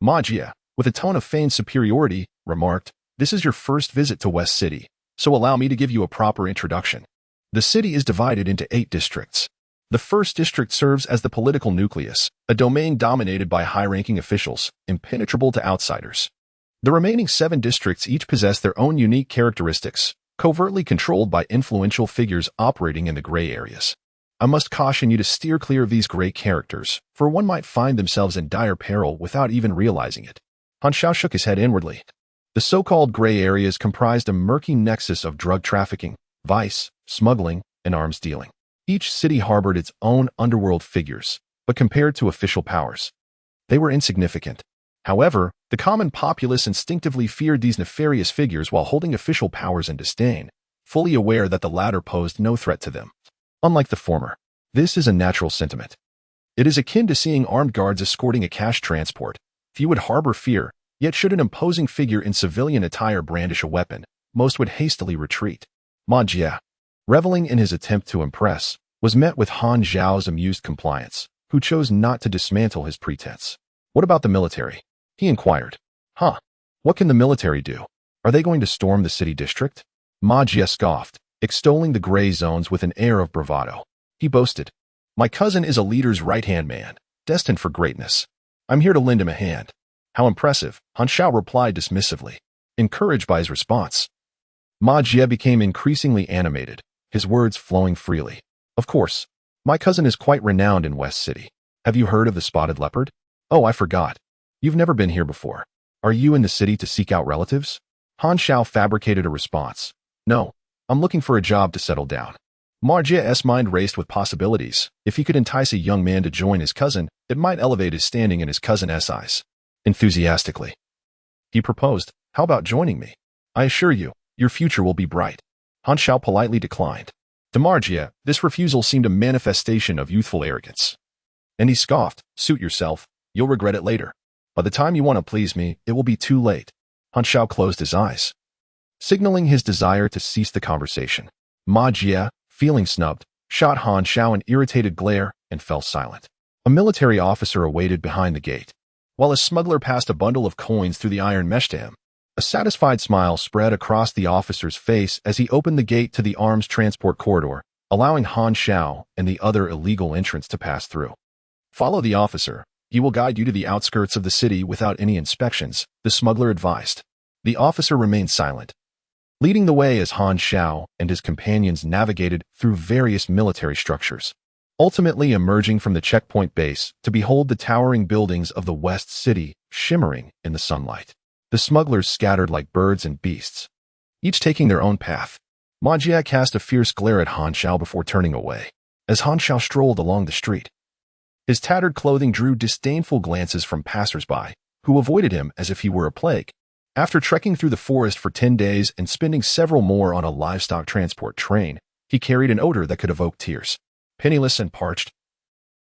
Ma Jie, with a tone of feigned superiority, remarked, "This is your first visit to West City, so allow me to give you a proper introduction." The city is divided into 8 districts. The first district serves as the political nucleus, a domain dominated by high-ranking officials, impenetrable to outsiders. The remaining 7 districts each possess their own unique characteristics, covertly controlled by influential figures operating in the gray areas. I must caution you to steer clear of these gray characters, for one might find themselves in dire peril without even realizing it. Han Xiao shook his head inwardly. The so-called gray areas comprised a murky nexus of drug trafficking, vice, smuggling, and arms dealing. Each city harbored its own underworld figures, but compared to official powers, they were insignificant. However, the common populace instinctively feared these nefarious figures while holding official powers in disdain, fully aware that the latter posed no threat to them. Unlike the former, this is a natural sentiment. It is akin to seeing armed guards escorting a cash transport. Few would harbor fear, yet should an imposing figure in civilian attire brandish a weapon, most would hastily retreat. Ma Jie, reveling in his attempt to impress, was met with Han Xiao's amused compliance, who chose not to dismantle his pretense. "What about the military?" he inquired. "Huh? What can the military do? Are they going to storm the city district?" Ma Jie scoffed, extolling the gray zones with an air of bravado. He boasted, "My cousin is a leader's right-hand man, destined for greatness. I'm here to lend him a hand." "How impressive," Han Xiao replied dismissively, encouraged by his response. Ma Jie became increasingly animated, his words flowing freely. "Of course, my cousin is quite renowned in West City. Have you heard of the spotted leopard?" "Oh, I forgot. You've never been here before. Are you in the city to seek out relatives?" Han Xiao fabricated a response. "No, I'm looking for a job to settle down." Ma Jie's mind raced with possibilities. If he could entice a young man to join his cousin, it might elevate his standing in his cousin's eyes. Enthusiastically, he proposed, "How about joining me? I assure you, your future will be bright." Han Xiao politely declined. To Ma Jie, this refusal seemed a manifestation of youthful arrogance. And he scoffed, "Suit yourself. You'll regret it later. By the time you want to please me, it will be too late." Han Xiao closed his eyes, signaling his desire to cease the conversation. Ma Jie, feeling snubbed, shot Han Xiao an irritated glare and fell silent. A military officer awaited behind the gate, while a smuggler passed a bundle of coins through the iron mesh to him. A satisfied smile spread across the officer's face as he opened the gate to the arms transport corridor, allowing Han Xiao and the other illegal entrants to pass through. "Follow the officer. He will guide you to the outskirts of the city without any inspections," the smuggler advised. The officer remained silent, leading the way as Han Xiao and his companions navigated through various military structures. ultimately emerging from the checkpoint base to behold the towering buildings of the West City shimmering in the sunlight. The smugglers scattered like birds and beasts, each taking their own path. Magia cast a fierce glare at Han Xiao before turning away. As Han Xiao strolled along the street, his tattered clothing drew disdainful glances from passers-by, who avoided him as if he were a plague. After trekking through the forest for 10 days and spending several more on a livestock transport train, he carried an odor that could evoke tears. Penniless and parched,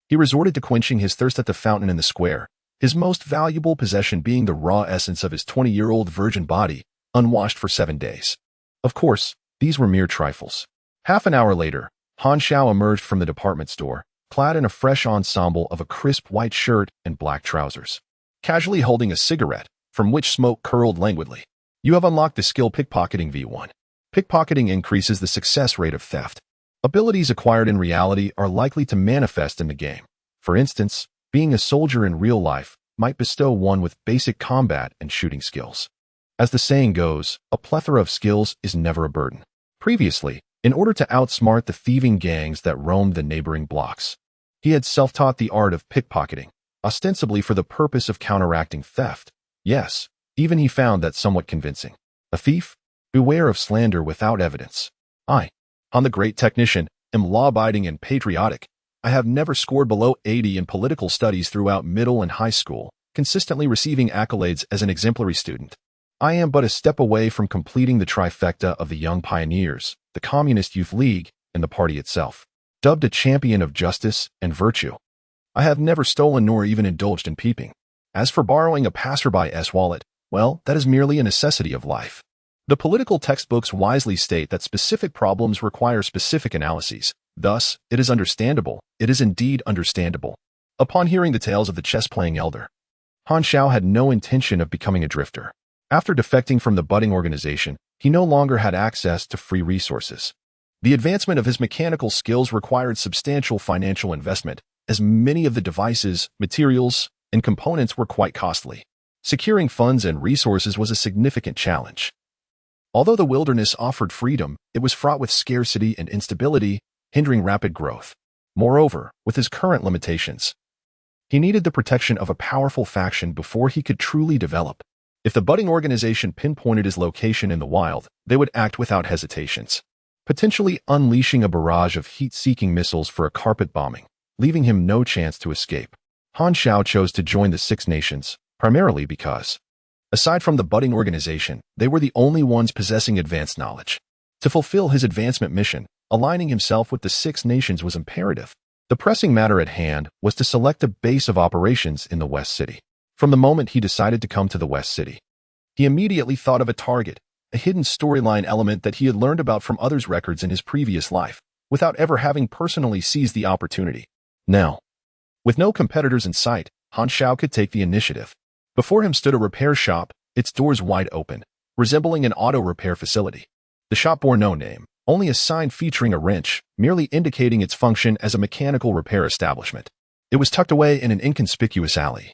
he resorted to quenching his thirst at the fountain in the square, his most valuable possession being the raw essence of his 20-year-old virgin body, unwashed for 7 days. Of course, these were mere trifles. Half an hour later, Han Xiao emerged from the department store, clad in a fresh ensemble of a crisp white shirt and black trousers, casually holding a cigarette, from which smoke curled languidly. You have unlocked the skill Pickpocketing V1. Pickpocketing increases the success rate of theft. Abilities acquired in reality are likely to manifest in the game. For instance, being a soldier in real life might bestow one with basic combat and shooting skills. As the saying goes, a plethora of skills is never a burden. Previously, in order to outsmart the thieving gangs that roamed the neighboring blocks, he had self-taught the art of pickpocketing, ostensibly for the purpose of counteracting theft. Yes, even he found that somewhat convincing. A thief? Beware of slander without evidence. I, Han the great technician, am law-abiding and patriotic. I have never scored below 80 in political studies throughout middle and high school, consistently receiving accolades as an exemplary student. I am but a step away from completing the trifecta of the Young Pioneers, the Communist Youth League, and the party itself. Dubbed a champion of justice and virtue, I have never stolen nor even indulged in peeping. As for borrowing a passerby's wallet, well, that is merely a necessity of life. The political textbooks wisely state that specific problems require specific analyses. Thus, it is understandable, it is indeed understandable. Upon hearing the tales of the chess-playing elder, Han Xiao had no intention of becoming a drifter. After defecting from the budding organization, he no longer had access to free resources. The advancement of his mechanical skills required substantial financial investment, as many of the devices, materials, and components were quite costly. Securing funds and resources was a significant challenge. Although the wilderness offered freedom, it was fraught with scarcity and instability, hindering rapid growth. Moreover, with his current limitations, he needed the protection of a powerful faction before he could truly develop. If the budding organization pinpointed his location in the wild, they would act without hesitations, potentially unleashing a barrage of heat-seeking missiles for a carpet bombing, leaving him no chance to escape. Han Xiao chose to join the Six Nations, primarily because, aside from the budding organization, they were the only ones possessing advanced knowledge. To fulfill his advancement mission, aligning himself with the Six Nations was imperative. The pressing matter at hand was to select a base of operations in the West City. From the moment he decided to come to the West City, he immediately thought of a target, a hidden storyline element that he had learned about from others' records in his previous life, without ever having personally seized the opportunity. Now, with no competitors in sight, Han Xiao could take the initiative. Before him stood a repair shop, its doors wide open, resembling an auto repair facility. The shop bore no name, only a sign featuring a wrench, merely indicating its function as a mechanical repair establishment. It was tucked away in an inconspicuous alley,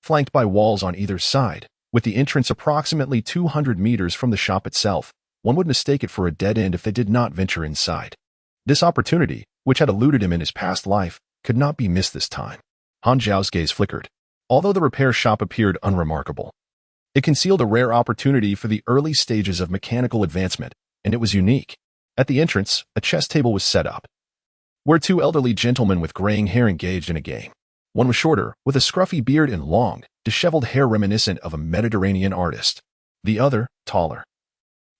flanked by walls on either side, with the entrance approximately 200 meters from the shop itself. One would mistake it for a dead end if they did not venture inside. This opportunity, which had eluded him in his past life, could not be missed this time. Han Xiao's gaze flickered. Although the repair shop appeared unremarkable, it concealed a rare opportunity for the early stages of mechanical advancement, and it was unique. At the entrance, a chess table was set up, where two elderly gentlemen with graying hair engaged in a game. One was shorter, with a scruffy beard and long, disheveled hair reminiscent of a Mediterranean artist. The other, taller,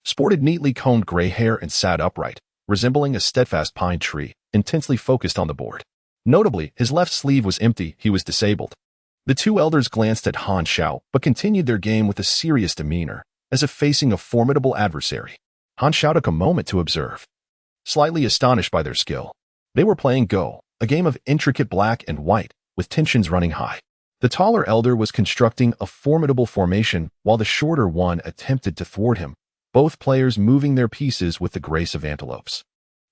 sported neatly combed gray hair and sat upright, resembling a steadfast pine tree, intensely focused on the board. Notably, his left sleeve was empty, he was disabled. The two elders glanced at Han Xiao, but continued their game with a serious demeanor, as if facing a formidable adversary. Han Xiao took a moment to observe, slightly astonished by their skill. They were playing Go, a game of intricate black and white, with tensions running high. The taller elder was constructing a formidable formation, while the shorter one attempted to thwart him, both players moving their pieces with the grace of antelopes.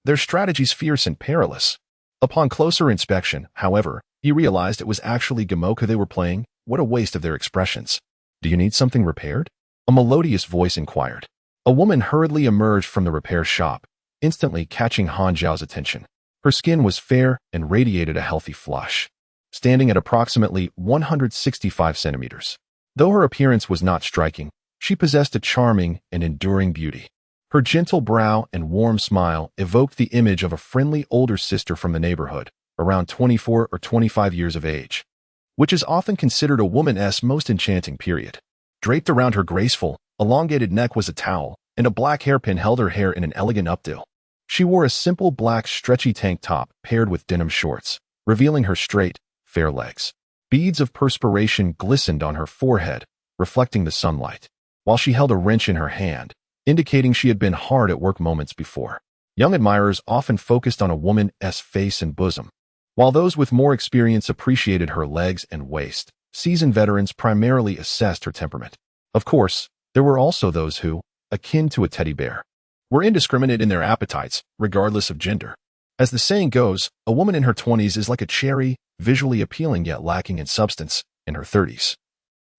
Their strategies fierce and perilous. Upon closer inspection, however, he realized it was actually Gamoka they were playing. What a waste of their expressions. Do you need something repaired? A melodious voice inquired. A woman hurriedly emerged from the repair shop, instantly catching Han Xiao's attention. Her skin was fair and radiated a healthy flush, standing at approximately 165 centimeters. Though her appearance was not striking, she possessed a charming and enduring beauty. Her gentle brow and warm smile evoked the image of a friendly older sister from the neighborhood, around 24 or 25 years of age, which is often considered a woman's most enchanting period. Draped around her graceful, elongated neck was a towel, and a black hairpin held her hair in an elegant updo. She wore a simple black stretchy tank top paired with denim shorts, revealing her straight, fair legs. Beads of perspiration glistened on her forehead, reflecting the sunlight, while she held a wrench in her hand, indicating she had been hard at work moments before. Young admirers often focused on a woman's face and bosom, while those with more experience appreciated her legs and waist. Seasoned veterans primarily assessed her temperament. Of course, there were also those who, akin to a teddy bear, were indiscriminate in their appetites, regardless of gender. As the saying goes, a woman in her 20s is like a cherry, visually appealing yet lacking in substance, in her 30s.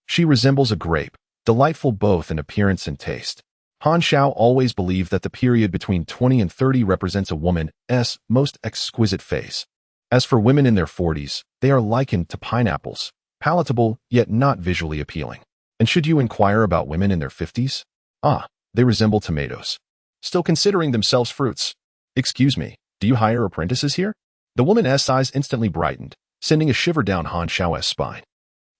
She resembles a grape, delightful both in appearance and taste. Han Xiao always believed that the period between 20 and 30 represents a woman's most exquisite phase. As for women in their 40s, they are likened to pineapples, palatable yet not visually appealing. And should you inquire about women in their 50s? They resemble tomatoes, still considering themselves fruits. Excuse me, do you hire apprentices here? The woman's eyes instantly brightened, sending a shiver down Han Xiao's spine.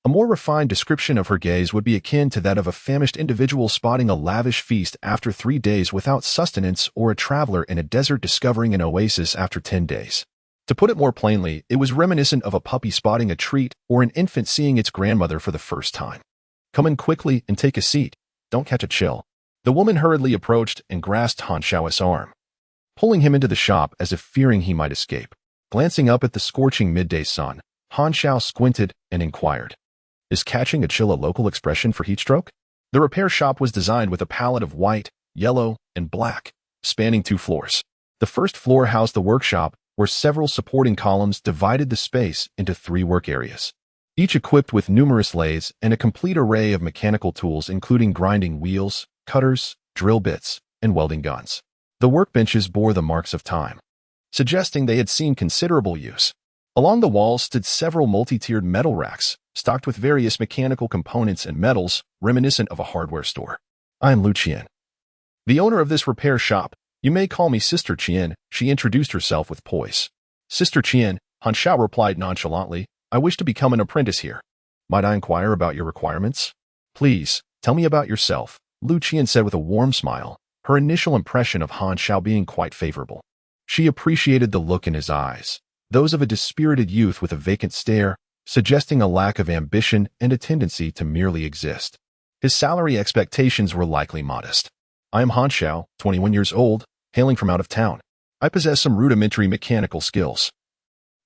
A more refined description of her gaze would be akin to that of a famished individual spotting a lavish feast after 3 days without sustenance, or a traveler in a desert discovering an oasis after 10 days. To put it more plainly, it was reminiscent of a puppy spotting a treat or an infant seeing its grandmother for the first time. Come in quickly and take a seat. Don't catch a chill. The woman hurriedly approached and grasped Han Xiao's arm, pulling him into the shop as if fearing he might escape. Glancing up at the scorching midday sun, Han Xiao squinted and inquired, "Is catching a chill a local expression for heatstroke?" The repair shop was designed with a palette of white, yellow, and black, spanning 2 floors. The first floor housed the workshop, where several supporting columns divided the space into 3 work areas, each equipped with numerous lathes and a complete array of mechanical tools including grinding wheels, cutters, drill bits, and welding guns. The workbenches bore the marks of time, suggesting they had seen considerable use. Along the walls stood several multi-tiered metal racks, stocked with various mechanical components and metals, reminiscent of a hardware store. "I am Lu Qian, the owner of this repair shop. You may call me Sister Qian," she introduced herself with poise. "Sister Qian," Han Xiao replied nonchalantly, "I wish to become an apprentice here. Might I inquire about your requirements?" "Please, tell me about yourself," Lu Qian said with a warm smile, her initial impression of Han Xiao being quite favorable. She appreciated the look in his eyes, those of a dispirited youth with a vacant stare, suggesting a lack of ambition and a tendency to merely exist. His salary expectations were likely modest. "I am Han Xiao, 21 years old, hailing from out of town. I possess some rudimentary mechanical skills.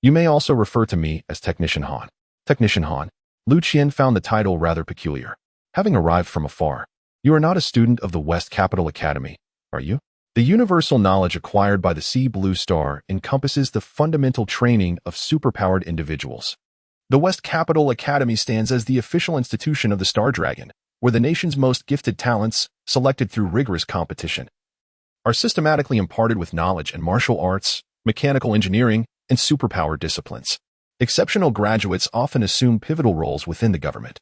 You may also refer to me as Technician Han." Technician Han. Lu Qian found the title rather peculiar. Having arrived from afar, "You are not a student of the West Capital Academy, are you?" The universal knowledge acquired by the Sea Blue Star encompasses the fundamental training of superpowered individuals. The West Capital Academy stands as the official institution of the Star Dragon, where the nation's most gifted talents, selected through rigorous competition, are systematically imparted with knowledge in martial arts, mechanical engineering, and superpower disciplines. Exceptional graduates often assume pivotal roles within the government,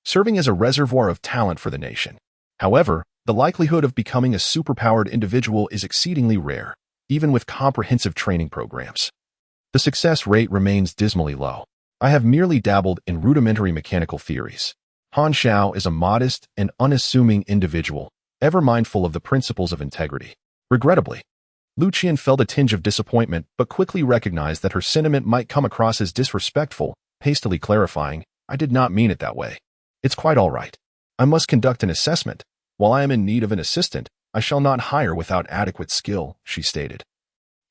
serving as a reservoir of talent for the nation. However, the likelihood of becoming a superpowered individual is exceedingly rare, even with comprehensive training programs. The success rate remains dismally low. "I have merely dabbled in rudimentary mechanical theories." Han Xiao is a modest and unassuming individual, ever mindful of the principles of integrity. Regrettably, Lu Qian felt a tinge of disappointment but quickly recognized that her sentiment might come across as disrespectful, hastily clarifying, "I did not mean it that way. It's quite all right. I must conduct an assessment. While I am in need of an assistant, I shall not hire without adequate skill," she stated.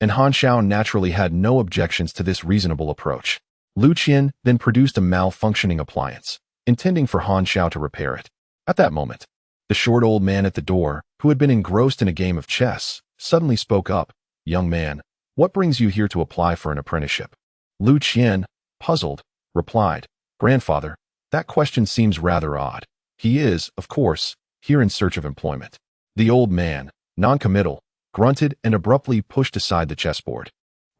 And Han Xiao naturally had no objections to this reasonable approach. Lu Qian then produced a malfunctioning appliance, intending for Han Xiao to repair it. At that moment, the short old man at the door, who had been engrossed in a game of chess, suddenly spoke up. "Young man, what brings you here to apply for an apprenticeship?" Lu Qian, puzzled, replied, "Grandfather, that question seems rather odd. He is, of course, here in search of employment." The old man, non-committal, grunted and abruptly pushed aside the chessboard.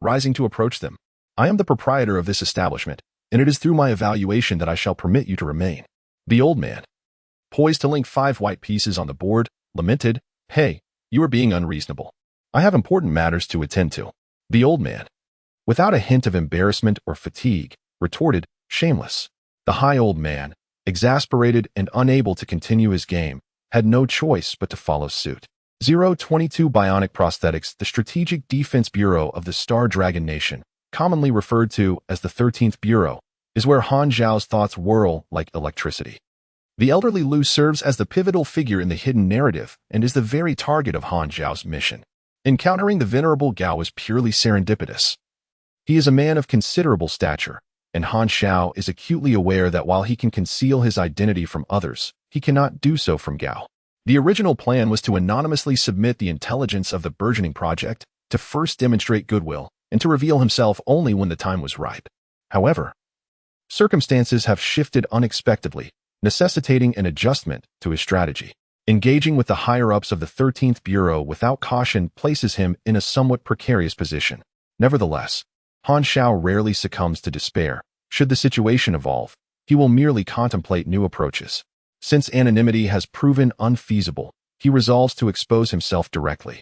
rising to approach them. I am the proprietor of this establishment, and it is through my evaluation that I shall permit you to remain. The old man, poised to link 5 white pieces on the board, lamented, Hey, you are being unreasonable. I have important matters to attend to. The old man, without a hint of embarrassment or fatigue, retorted, Shameless. The high old man, exasperated and unable to continue his game, had no choice but to follow suit. 022 Bionic Prosthetics, the Strategic Defense Bureau of the Star Dragon Nation, commonly referred to as the 13th Bureau, is where Han Zhao's thoughts whirl like electricity. The elderly Lu serves as the pivotal figure in the hidden narrative and is the very target of Han Zhao's mission. Encountering the venerable Gao is purely serendipitous. He is a man of considerable stature, and Han Zhao is acutely aware that while he can conceal his identity from others, he cannot do so from Gao. The original plan was to anonymously submit the intelligence of the burgeoning project, to first demonstrate goodwill, and to reveal himself only when the time was ripe. However, circumstances have shifted unexpectedly, necessitating an adjustment to his strategy. Engaging with the higher-ups of the 13th Bureau without caution places him in a somewhat precarious position. Nevertheless, Han Zhao rarely succumbs to despair. Should the situation evolve, he will merely contemplate new approaches. Since anonymity has proven unfeasible, he resolves to expose himself directly,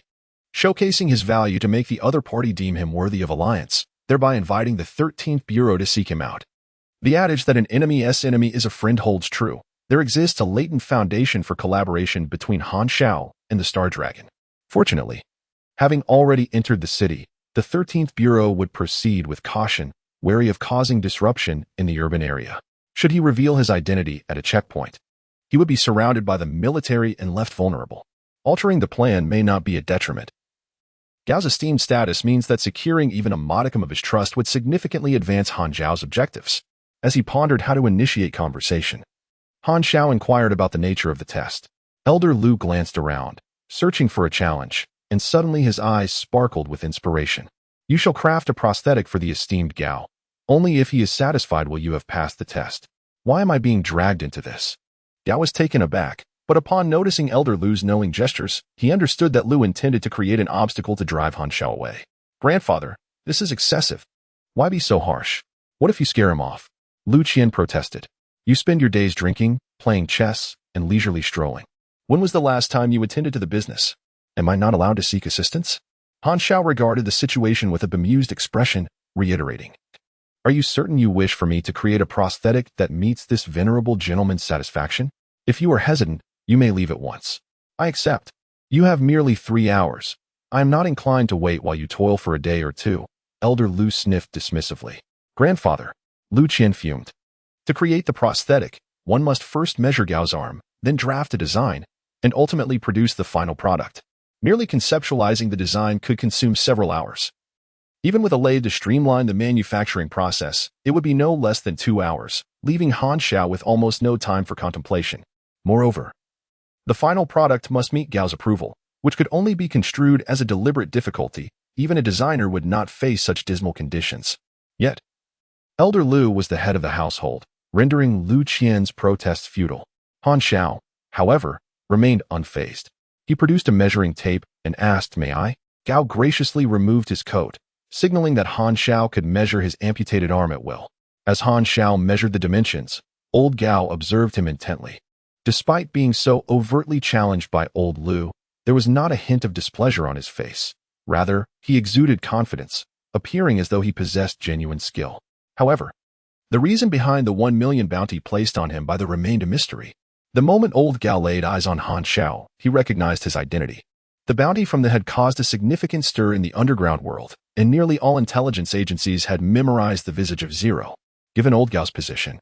showcasing his value to make the other party deem him worthy of alliance, thereby inviting the 13th Bureau to seek him out. The adage that an enemy's enemy is a friend holds true. There exists a latent foundation for collaboration between Han Zhao and the Star Dragon. Fortunately, having already entered the city, the 13th Bureau would proceed with caution, wary of causing disruption in the urban area. Should he reveal his identity at a checkpoint, he would be surrounded by the military and left vulnerable. Altering the plan may not be a detriment. Gao's esteemed status means that securing even a modicum of his trust would significantly advance Han Zhao's objectives. As he pondered how to initiate conversation, Han Zhao inquired about the nature of the test. Elder Lu glanced around, searching for a challenge, and suddenly his eyes sparkled with inspiration. You shall craft a prosthetic for the esteemed Gao. Only if he is satisfied will you have passed the test. Why am I being dragged into this? Gao was taken aback, but upon noticing Elder Lu's knowing gestures, he understood that Lu intended to create an obstacle to drive Han Zhao away. Grandfather, this is excessive. Why be so harsh? What if you scare him off? Lu Qian protested. You spend your days drinking, playing chess, and leisurely strolling. When was the last time you attended to the business? Am I not allowed to seek assistance? Han Zhao regarded the situation with a bemused expression, reiterating. Are you certain you wish for me to create a prosthetic that meets this venerable gentleman's satisfaction? If you are hesitant, you may leave at once. I accept. You have merely 3 hours. I am not inclined to wait while you toil for a day or two. Elder Lu sniffed dismissively. Grandfather, Lu Qian fumed. To create the prosthetic, one must first measure Gao's arm, then draft a design, and ultimately produce the final product. Merely conceptualizing the design could consume several hours. Even with a lathe to streamline the manufacturing process, it would be no less than 2 hours, leaving Han Zhao with almost no time for contemplation. Moreover, the final product must meet Gao's approval, which could only be construed as a deliberate difficulty. Even a designer would not face such dismal conditions. Yet, Elder Lu was the head of the household, rendering Lu Qian's protests futile. Han Zhao, however, remained unfazed. He produced a measuring tape and asked, May I? Gao graciously removed his coat, signaling that Han Zhao could measure his amputated arm at will. As Han Zhao measured the dimensions, old Gao observed him intently. Despite being so overtly challenged by old Lu, there was not a hint of displeasure on his face. Rather, he exuded confidence, appearing as though he possessed genuine skill. However, the reason behind the 1 million bounty placed on him by the remained a mystery. The moment old Gao laid eyes on Han Zhao, he recognized his identity. The bounty from the had caused a significant stir in the underground world, and nearly all intelligence agencies had memorized the visage of Zero. Given old Gao's position,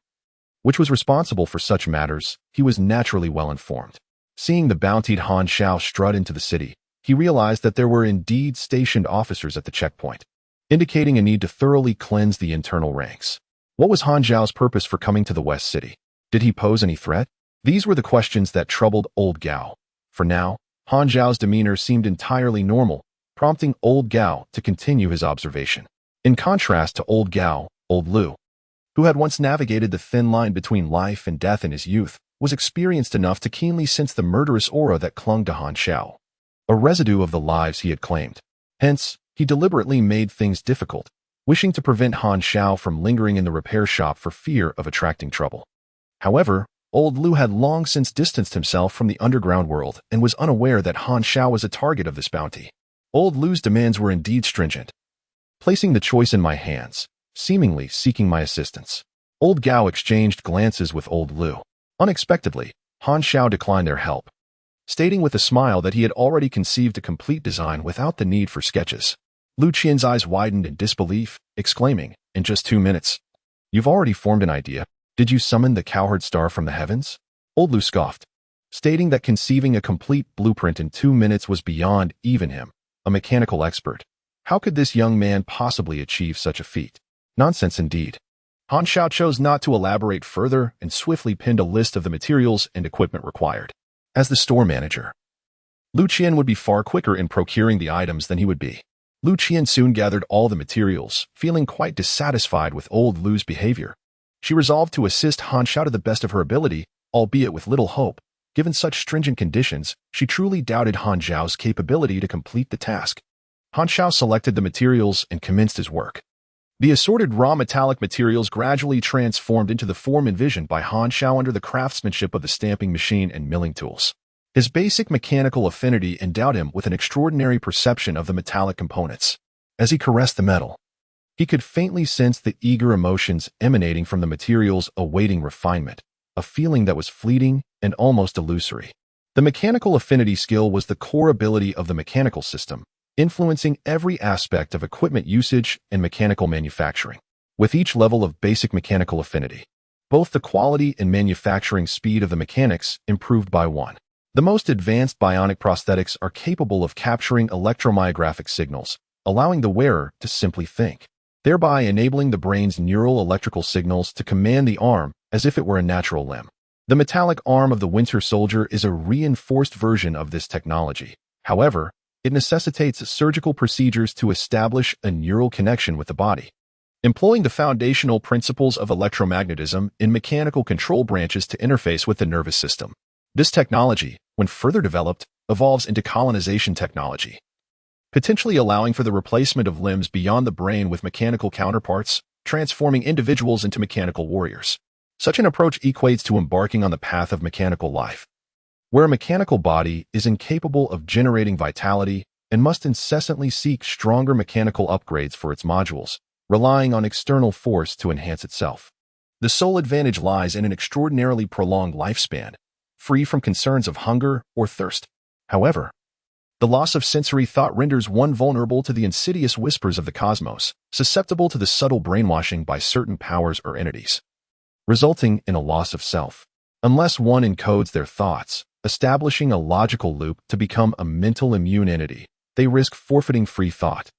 which was responsible for such matters, he was naturally well informed. Seeing the bountied Han Zhao strut into the city, he realized that there were indeed stationed officers at the checkpoint, indicating a need to thoroughly cleanse the internal ranks. What was Han Zhao's purpose for coming to the West City? Did he pose any threat? These were the questions that troubled old Gao. For now, Han Zhao's demeanor seemed entirely normal, prompting old Gao to continue his observation. In contrast to old Gao, old Lu, who had once navigated the thin line between life and death in his youth, was experienced enough to keenly sense the murderous aura that clung to Han Zhao, a residue of the lives he had claimed. Hence, He deliberately made things difficult, wishing to prevent Han Xiao from lingering in the repair shop for fear of attracting trouble. However, old Lu had long since distanced himself from the underground world and was unaware that Han Xiao was a target of this bounty. Old Lu's demands were indeed stringent, placing the choice in my hands, seemingly seeking my assistance. Old Gao exchanged glances with old Lu. Unexpectedly, Han Xiao declined their help, stating with a smile that he had already conceived a complete design without the need for sketches. Lu Qian's eyes widened in disbelief, exclaiming, "In just 2 minutes? You've already formed an idea? Did you summon the cowherd star from the heavens?" Old Lu scoffed, stating that conceiving a complete blueprint in 2 minutes was beyond even him, a mechanical expert. How could this young man possibly achieve such a feat? Nonsense indeed. Han Xiao chose not to elaborate further and swiftly pinned a list of the materials and equipment required. As the store manager, Lu Qian would be far quicker in procuring the items than he would be. Lu Qian soon gathered all the materials, feeling quite dissatisfied with old Lu's behavior. She resolved to assist Han Xiao to the best of her ability, albeit with little hope. Given such stringent conditions, she truly doubted Han Xiao's capability to complete the task. Han Xiao selected the materials and commenced his work. The assorted raw metallic materials gradually transformed into the form envisioned by Han Xiao under the craftsmanship of the stamping machine and milling tools. His basic mechanical affinity endowed him with an extraordinary perception of the metallic components. As he caressed the metal, he could faintly sense the eager emotions emanating from the materials awaiting refinement, a feeling that was fleeting and almost illusory. The mechanical affinity skill was the core ability of the mechanical system, influencing every aspect of equipment usage and mechanical manufacturing. With each level of basic mechanical affinity, both the quality and manufacturing speed of the mechanics improved by 1. The most advanced bionic prosthetics are capable of capturing electromyographic signals, allowing the wearer to simply think, thereby enabling the brain's neural electrical signals to command the arm as if it were a natural limb. The metallic arm of the Winter Soldier is a reinforced version of this technology. However, it necessitates surgical procedures to establish a neural connection with the body, employing the foundational principles of electromagnetism in mechanical control branches to interface with the nervous system. This technology, when further developed, evolves into colonization technology, potentially allowing for the replacement of limbs beyond the brain with mechanical counterparts, transforming individuals into mechanical warriors. Such an approach equates to embarking on the path of mechanical life, where a mechanical body is incapable of generating vitality and must incessantly seek stronger mechanical upgrades for its modules, relying on external force to enhance itself. The sole advantage lies in an extraordinarily prolonged lifespan, free from concerns of hunger or thirst. However, the loss of sensory thought renders one vulnerable to the insidious whispers of the cosmos, susceptible to the subtle brainwashing by certain powers or entities, resulting in a loss of self. Unless one encodes their thoughts, establishing a logical loop to become a mental immune entity, they risk forfeiting free thought,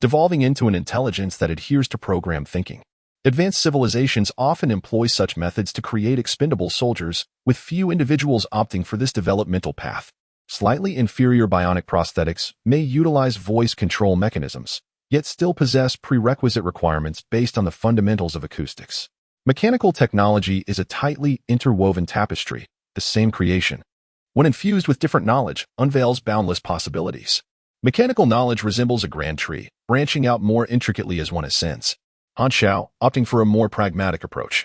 devolving into an intelligence that adheres to programmed thinking. Advanced civilizations often employ such methods to create expendable soldiers, with few individuals opting for this developmental path. Slightly inferior bionic prosthetics may utilize voice control mechanisms, yet still possess prerequisite requirements based on the fundamentals of acoustics. Mechanical technology is a tightly interwoven tapestry, the same creation, when infused with different knowledge, unveils boundless possibilities. Mechanical knowledge resembles a grand tree, branching out more intricately as one ascends. Han Xiao, opting for a more pragmatic approach,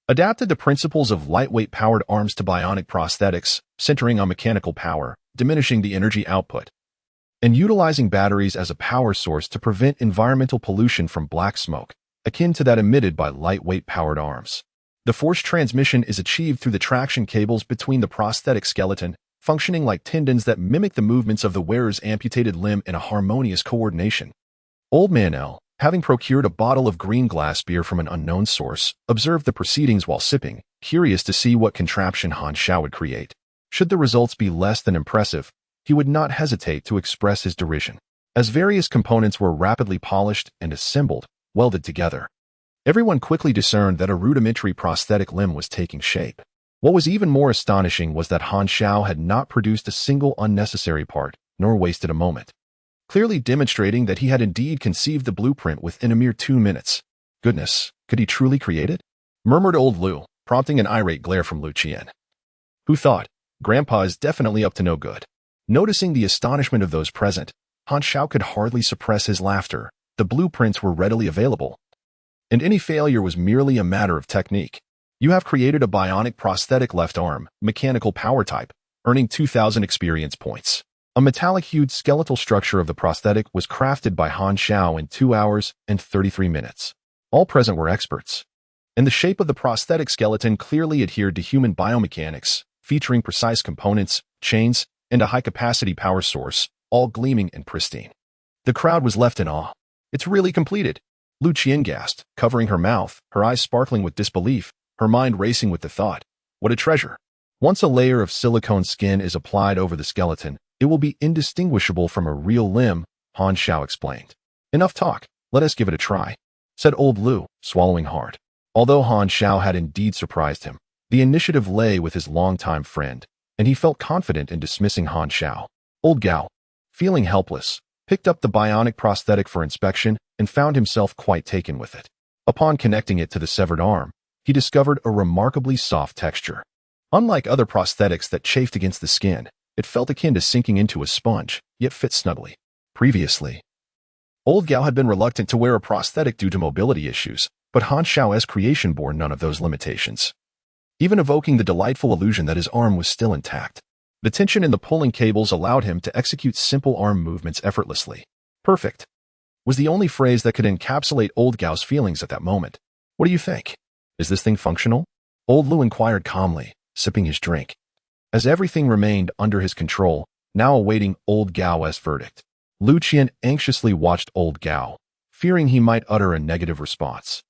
adapted the principles of lightweight powered arms to bionic prosthetics, centering on mechanical power, diminishing the energy output, and utilizing batteries as a power source to prevent environmental pollution from black smoke, akin to that emitted by lightweight powered arms. The force transmission is achieved through the traction cables between the prosthetic skeleton, functioning like tendons that mimic the movements of the wearer's amputated limb in a harmonious coordination. Old Man L, having procured a bottle of green glass beer from an unknown source, observed the proceedings while sipping, curious to see what contraption Han Xiao would create. Should the results be less than impressive, he would not hesitate to express his derision. As various components were rapidly polished and assembled, welded together, everyone quickly discerned that a rudimentary prosthetic limb was taking shape. What was even more astonishing was that Han Xiao had not produced a single unnecessary part, nor wasted a moment, clearly demonstrating that he had indeed conceived the blueprint within a mere 2 minutes. Goodness, could he truly create it? Murmured old Lu, prompting an irate glare from Lu Qian, who thought, Grandpa is definitely up to no good. Noticing the astonishment of those present, Han Xiao could hardly suppress his laughter. The blueprints were readily available, and any failure was merely a matter of technique. You have created a bionic prosthetic left arm, mechanical power type, earning 2,000 experience points. A metallic-hued skeletal structure of the prosthetic was crafted by Han Xiao in 2 hours and 33 minutes. All present were experts, and the shape of the prosthetic skeleton clearly adhered to human biomechanics, featuring precise components, chains, and a high-capacity power source, all gleaming and pristine. The crowd was left in awe. "It's really completed," Lu Qian gasped, covering her mouth, her eyes sparkling with disbelief, her mind racing with the thought, "What a treasure." Once a layer of silicone skin is applied over the skeleton, it will be indistinguishable from a real limb, Han Xiao explained. "Enough talk, let us give it a try," said old Lu, swallowing hard. Although Han Xiao had indeed surprised him, the initiative lay with his longtime friend, and he felt confident in dismissing Han Xiao. Old Gao, feeling helpless, picked up the bionic prosthetic for inspection and found himself quite taken with it. Upon connecting it to the severed arm, he discovered a remarkably soft texture. Unlike other prosthetics that chafed against the skin, it felt akin to sinking into a sponge, yet fit snugly. Previously, old Gao had been reluctant to wear a prosthetic due to mobility issues, but Han Xiao's creation bore none of those limitations, even evoking the delightful illusion that his arm was still intact. The tension in the pulling cables allowed him to execute simple arm movements effortlessly. "Perfect," was the only phrase that could encapsulate old Gao's feelings at that moment. "What do you think? Is this thing functional?" Old Lu inquired calmly, sipping his drink, as everything remained under his control, now awaiting old Gao's verdict. Lu Qian anxiously watched old Gao, fearing he might utter a negative response.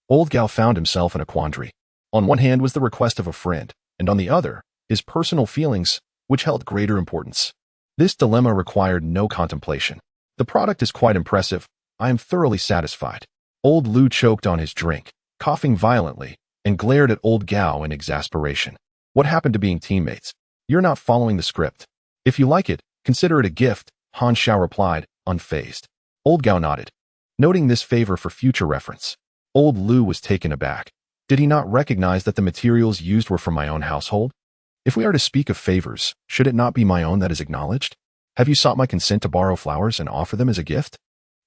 Old Gao found himself in a quandary. On one hand was the request of a friend, and on the other, his personal feelings, which held greater importance. This dilemma required no contemplation. "The product is quite impressive. I am thoroughly satisfied." Old Lu choked on his drink, coughing violently, and glared at old Gao in exasperation. "What happened to being teammates? You're not following the script. If you like it, consider it a gift," Han Xiao replied, unfazed. Old Gao nodded, noting this favor for future reference. Old Lu was taken aback. Did he not recognize that the materials used were from my own household? If we are to speak of favors, should it not be my own that is acknowledged? Have you sought my consent to borrow flowers and offer them as a gift?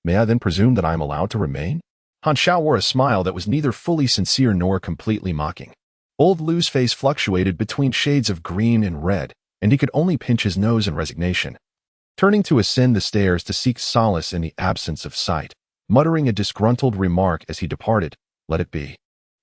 May I then presume that I am allowed to remain? Han Xiao wore a smile that was neither fully sincere nor completely mocking. Old Lu's face fluctuated between shades of green and red, and he could only pinch his nose in resignation. Turning to ascend the stairs to seek solace in the absence of sight, muttering a disgruntled remark as he departed, "Let it be.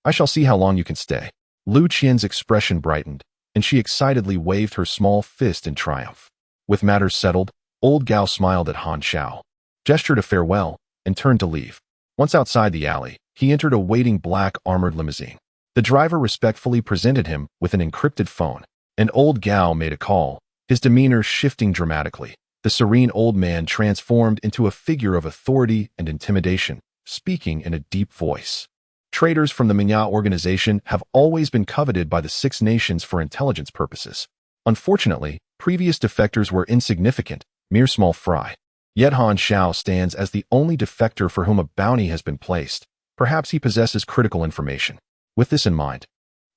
I shall see how long you can stay." Lu Qian's expression brightened, and she excitedly waved her small fist in triumph. With matters settled, old Gao smiled at Han Xiao, gestured a farewell, and turned to leave. Once outside the alley, he entered a waiting black armored limousine. The driver respectfully presented him with an encrypted phone, and old Gao made a call, his demeanor shifting dramatically. The serene old man transformed into a figure of authority and intimidation, speaking in a deep voice. Traitors from the Menya organization have always been coveted by the Six Nations for intelligence purposes. Unfortunately, previous defectors were insignificant, mere small fry. Yet Han Xiao stands as the only defector for whom a bounty has been placed. Perhaps he possesses critical information. With this in mind,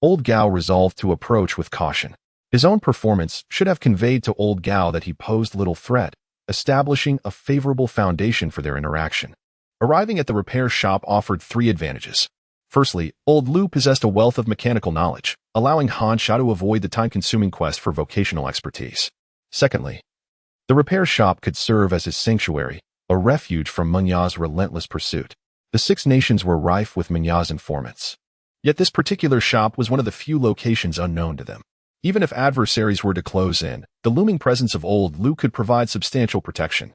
old Gao resolved to approach with caution. His own performance should have conveyed to old Gao that he posed little threat, establishing a favorable foundation for their interaction. Arriving at the repair shop offered 3 advantages. Firstly, old Lu possessed a wealth of mechanical knowledge, allowing Han Xiao to avoid the time-consuming quest for vocational expertise. Secondly, the repair shop could serve as his sanctuary, a refuge from Menya's relentless pursuit. The Six Nations were rife with Menya's informants. Yet this particular shop was one of the few locations unknown to them. Even if adversaries were to close in, the looming presence of old Lu could provide substantial protection.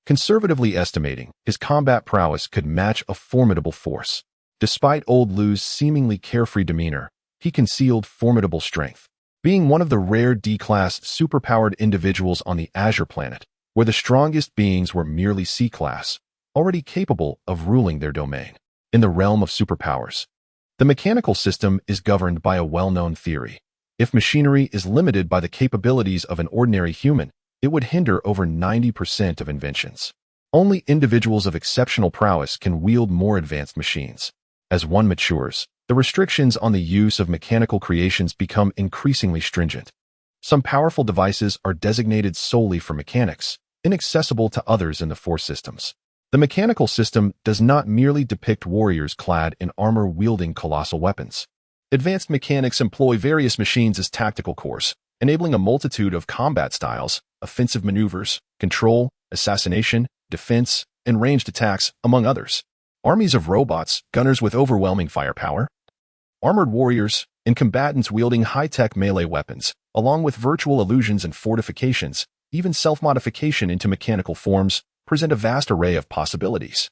Conservatively estimating, his combat prowess could match a formidable force. Despite old Lu's seemingly carefree demeanor, he concealed formidable strength. Being one of the rare D-class superpowered individuals on the Azure planet, where the strongest beings were merely C-class, already capable of ruling their domain. In the realm of superpowers, the mechanical system is governed by a well-known theory. If machinery is limited by the capabilities of an ordinary human, it would hinder over 90% of inventions. Only individuals of exceptional prowess can wield more advanced machines. As one matures, the restrictions on the use of mechanical creations become increasingly stringent. Some powerful devices are designated solely for mechanics, inaccessible to others in the Force systems. The mechanical system does not merely depict warriors clad in armor wielding colossal weapons. Advanced mechanics employ various machines as tactical cores, enabling a multitude of combat styles, offensive maneuvers, control, assassination, defense, and ranged attacks, among others. Armies of robots, gunners with overwhelming firepower, armored warriors, and combatants wielding high-tech melee weapons, along with virtual illusions and fortifications, even self-modification into mechanical forms, present a vast array of possibilities.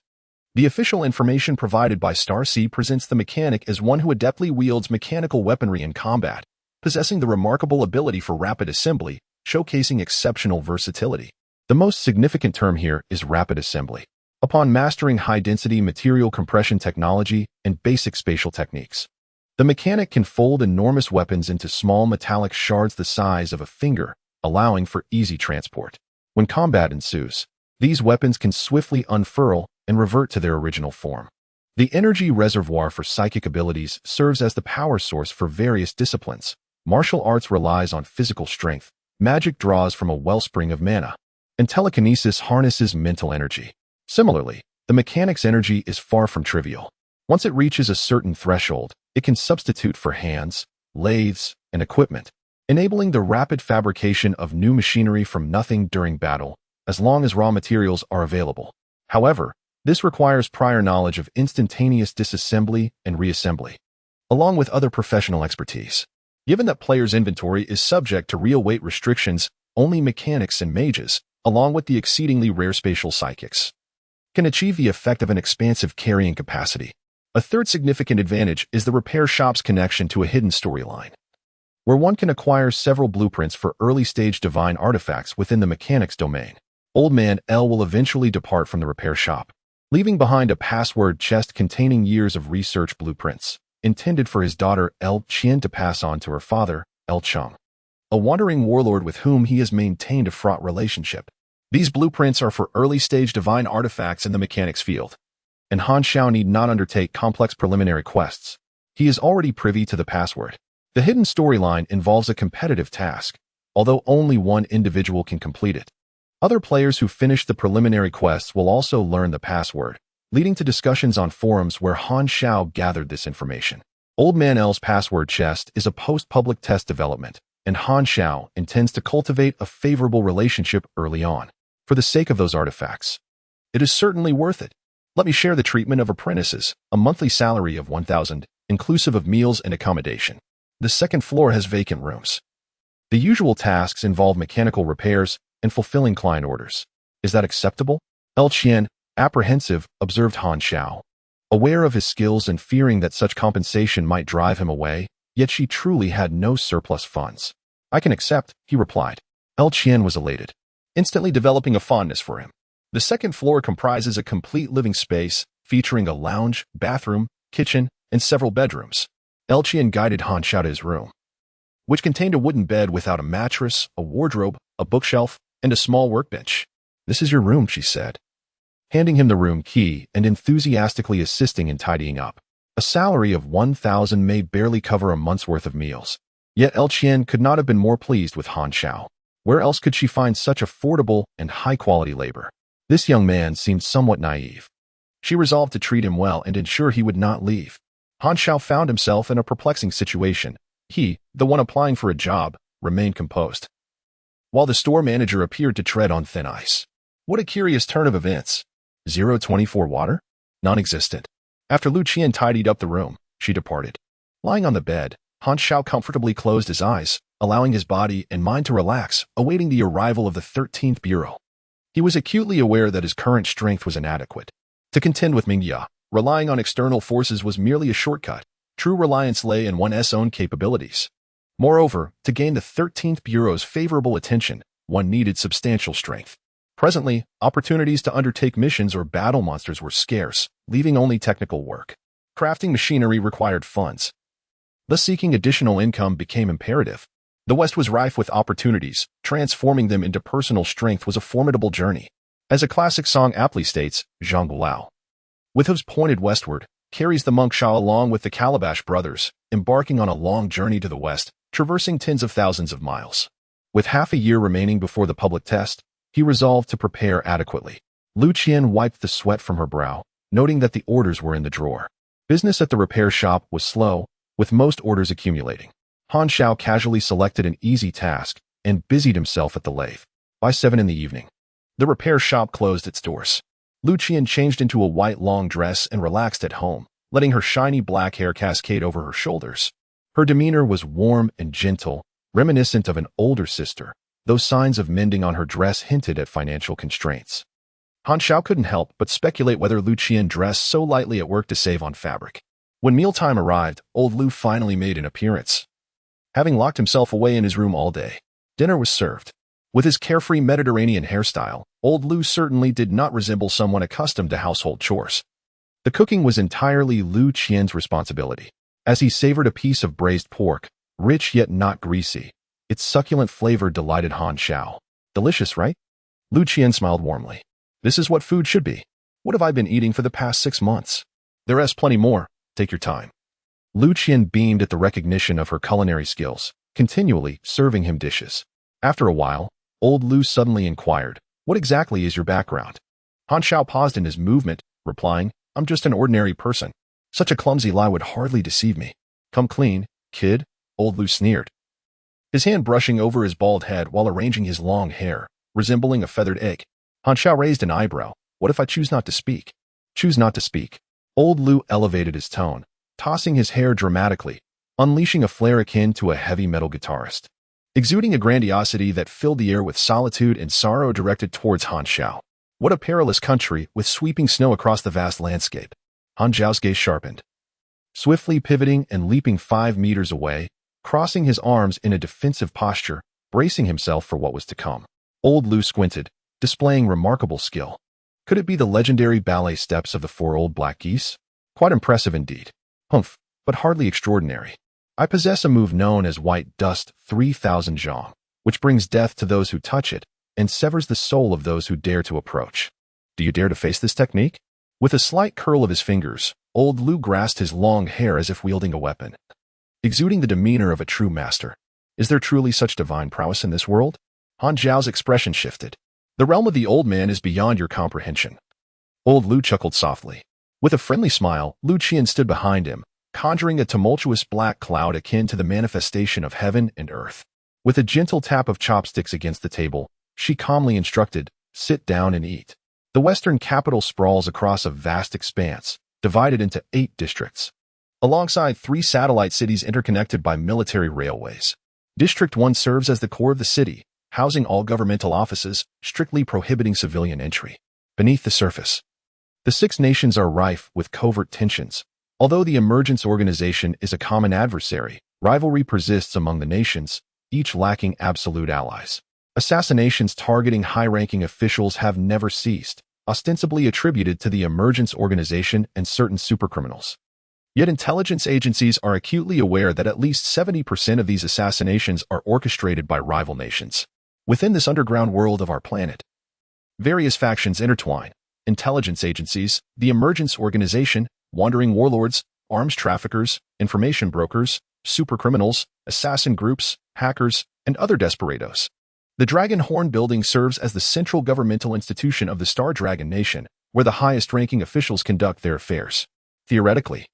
The official information provided by Starcy presents the mechanic as one who adeptly wields mechanical weaponry in combat, possessing the remarkable ability for rapid assembly, showcasing exceptional versatility. The most significant term here is rapid assembly. Upon mastering high-density material compression technology and basic spatial techniques, the mechanic can fold enormous weapons into small metallic shards the size of a finger, allowing for easy transport. When combat ensues, these weapons can swiftly unfurl and revert to their original form. The energy reservoir for psychic abilities serves as the power source for various disciplines. Martial arts relies on physical strength, magic draws from a wellspring of mana, and telekinesis harnesses mental energy. Similarly, the mechanic's energy is far from trivial. Once it reaches a certain threshold, it can substitute for hands, lathes, and equipment, enabling the rapid fabrication of new machinery from nothing during battle, as long as raw materials are available. However, this requires prior knowledge of instantaneous disassembly and reassembly, along with other professional expertise. Given that players' inventory is subject to real weight restrictions, only mechanics and mages, along with the exceedingly rare spatial psychics, can achieve the effect of an expansive carrying capacity. A third significant advantage is the repair shop's connection to a hidden storyline, where one can acquire several blueprints for early-stage divine artifacts within the mechanics domain. Old Man L will eventually depart from the repair shop, leaving behind a password chest containing years of research blueprints, intended for his daughter L Qian to pass on to her father, L Cheng, a wandering warlord with whom he has maintained a fraught relationship. These blueprints are for early-stage divine artifacts in the mechanics field, and Han Xiao need not undertake complex preliminary quests. He is already privy to the password. The hidden storyline involves a competitive task, although only one individual can complete it. Other players who finish the preliminary quests will also learn the password, leading to discussions on forums where Han Xiao gathered this information. Old Man L's password chest is a post-public test development, and Han Xiao intends to cultivate a favorable relationship early on. For the sake of those artifacts, it is certainly worth it. Let me share the treatment of apprentices, a monthly salary of 1,000, inclusive of meals and accommodation. The second floor has vacant rooms. The usual tasks involve mechanical repairs and fulfilling client orders. Is that acceptable? L Qian, apprehensive, observed Han Xiao. Aware of his skills and fearing that such compensation might drive him away, yet she truly had no surplus funds. I can accept, he replied. L Qian was elated, instantly developing a fondness for him. The second floor comprises a complete living space featuring a lounge, bathroom, kitchen, and several bedrooms. L Qian guided Han Xiao to his room, which contained a wooden bed without a mattress, a wardrobe, a bookshelf, and a small workbench. This is your room, she said, handing him the room key and enthusiastically assisting in tidying up. A salary of 1,000 may barely cover a month's worth of meals. Yet L Qian could not have been more pleased with Han Xiao. Where else could she find such affordable and high-quality labor? This young man seemed somewhat naive. She resolved to treat him well and ensure he would not leave. Han Xiao found himself in a perplexing situation. He, the one applying for a job, remained composed, while the store manager appeared to tread on thin ice. What a curious turn of events. 024 water? Non-existent. After Lu Qian tidied up the room, she departed. Lying on the bed, Han Xiao comfortably closed his eyes, allowing his body and mind to relax, awaiting the arrival of the 13th Bureau. He was acutely aware that his current strength was inadequate. To contend with Mingya, relying on external forces was merely a shortcut. True reliance lay in one's own capabilities. Moreover, to gain the 13th Bureau's favorable attention, one needed substantial strength. Presently, opportunities to undertake missions or battle monsters were scarce, leaving only technical work. Crafting machinery required funds. Thus seeking additional income became imperative. The West was rife with opportunities. Transforming them into personal strength was a formidable journey. As a classic song aptly states, Zhang Bulao, with hooves pointed westward, carries the monk Xiao along with the Calabash brothers, embarking on a long journey to the west, traversing tens of thousands of miles. With half a year remaining before the public test, He resolved to prepare adequately. Lu Qian wiped the sweat from her brow, noting that the orders were in the drawer. Business at the repair shop was slow, with most orders accumulating. Han Xiao casually selected an easy task and busied himself at the lathe. By 7 in the evening, the repair shop closed its doors. Lu Qian changed into a white long dress and relaxed at home, letting her shiny black hair cascade over her shoulders. Her demeanor was warm and gentle, reminiscent of an older sister, though signs of mending on her dress hinted at financial constraints. Han Xiao couldn't help but speculate whether Lu Qian dressed so lightly at work to save on fabric. When mealtime arrived, old Lu finally made an appearance. Having locked himself away in his room all day, dinner was served. With his carefree Mediterranean hairstyle, old Lu certainly did not resemble someone accustomed to household chores. The cooking was entirely Lu Qian's responsibility. As he savored a piece of braised pork, rich yet not greasy, its succulent flavor delighted Han Xiao. Delicious, right? Lu Qian smiled warmly. This is what food should be. What have I been eating for the past 6 months? There's plenty more. Take your time. Lu Qian beamed at the recognition of her culinary skills, continually serving him dishes. After a while, old Lu suddenly inquired, "What exactly is your background?" Han Xiao paused in his movement, replying, "I'm just an ordinary person. Such a clumsy lie would hardly deceive me. Come clean, kid," old Lu sneered. His hand brushing over his bald head while arranging his long hair, resembling a feathered egg. Han Xiao raised an eyebrow. "What if I choose not to speak?" "Choose not to speak." Old Lu elevated his tone, tossing his hair dramatically, unleashing a flare akin to a heavy metal guitarist. Exuding a grandiosity that filled the air with solitude and sorrow directed towards Han Xiao. What a perilous country with sweeping snow across the vast landscape. Han Xiao's gaze sharpened. Swiftly pivoting and leaping 5 meters away, crossing his arms in a defensive posture, bracing himself for what was to come. Old Lu squinted, displaying remarkable skill. Could it be the legendary ballet steps of the 4 old black geese? Quite impressive indeed. Humph, but hardly extraordinary. I possess a move known as White Dust 3000 zwnj, which brings death to those who touch it and severs the soul of those who dare to approach. Do you dare to face this technique? With a slight curl of his fingers, old Lu grasped his long hair as if wielding a weapon, exuding the demeanor of a true master. Is there truly such divine prowess in this world? Han Xiao's expression shifted. The realm of the old man is beyond your comprehension. Old Lu chuckled softly. With a friendly smile, Lu Qian stood behind him, conjuring a tumultuous black cloud akin to the manifestation of heaven and earth. With a gentle tap of chopsticks against the table, she calmly instructed, "Sit down and eat." The western capital sprawls across a vast expanse, divided into 8 districts, alongside 3 satellite cities interconnected by military railways. District 1 serves as the core of the city, housing all governmental offices, strictly prohibiting civilian entry. Beneath the surface, the 6 nations are rife with covert tensions. Although the Emergence Organization is a common adversary, rivalry persists among the nations, each lacking absolute allies. Assassinations targeting high-ranking officials have never ceased, ostensibly attributed to the Emergence Organization and certain supercriminals. Yet intelligence agencies are acutely aware that at least 70% of these assassinations are orchestrated by rival nations. Within this underground world of our planet, various factions intertwine. Intelligence agencies, the Emergence Organization, wandering warlords, arms traffickers, information brokers, supercriminals, assassin groups, hackers, and other desperados. The Dragon Horn building serves as the central governmental institution of the Star Dragon Nation, where the highest-ranking officials conduct their affairs. Theoretically,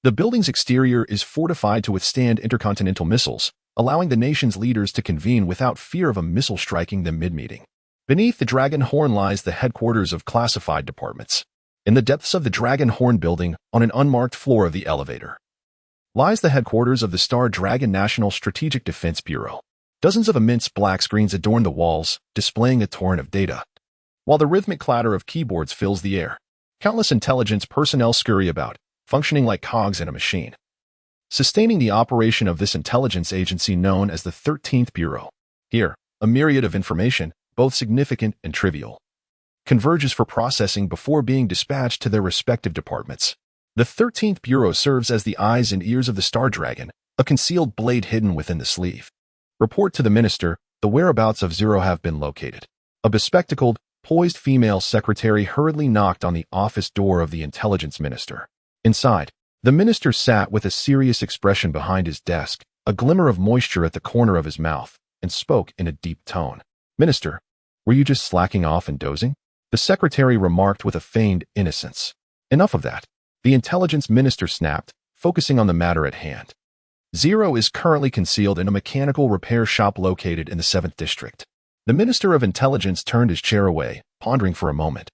the building's exterior is fortified to withstand intercontinental missiles, allowing the nation's leaders to convene without fear of a missile striking them mid-meeting. Beneath the Dragon Horn lies the headquarters of classified departments. In the depths of the Dragon Horn building, on an unmarked floor of the elevator, lies the headquarters of the Star Dragon National Strategic Defense Bureau. Dozens of immense black screens adorn the walls, displaying a torrent of data, while the rhythmic clatter of keyboards fills the air. Countless intelligence personnel scurry about, functioning like cogs in a machine, sustaining the operation of this intelligence agency known as the 13th Bureau. Here, a myriad of information, both significant and trivial, converges for processing before being dispatched to their respective departments. The 13th Bureau serves as the eyes and ears of the Star Dragon, a concealed blade hidden within the sleeve. Report to the minister, the whereabouts of Zero have been located. A bespectacled, poised female secretary hurriedly knocked on the office door of the intelligence minister. Inside, the minister sat with a serious expression behind his desk, a glimmer of moisture at the corner of his mouth, and spoke in a deep tone. "Minister, Were you just slacking off and dozing? The secretary remarked with a feigned innocence. Enough of that. The intelligence minister snapped, focusing on the matter at hand. Zero is currently concealed in a mechanical repair shop located in the 7th district. The Minister of Intelligence turned his chair away, pondering for a moment.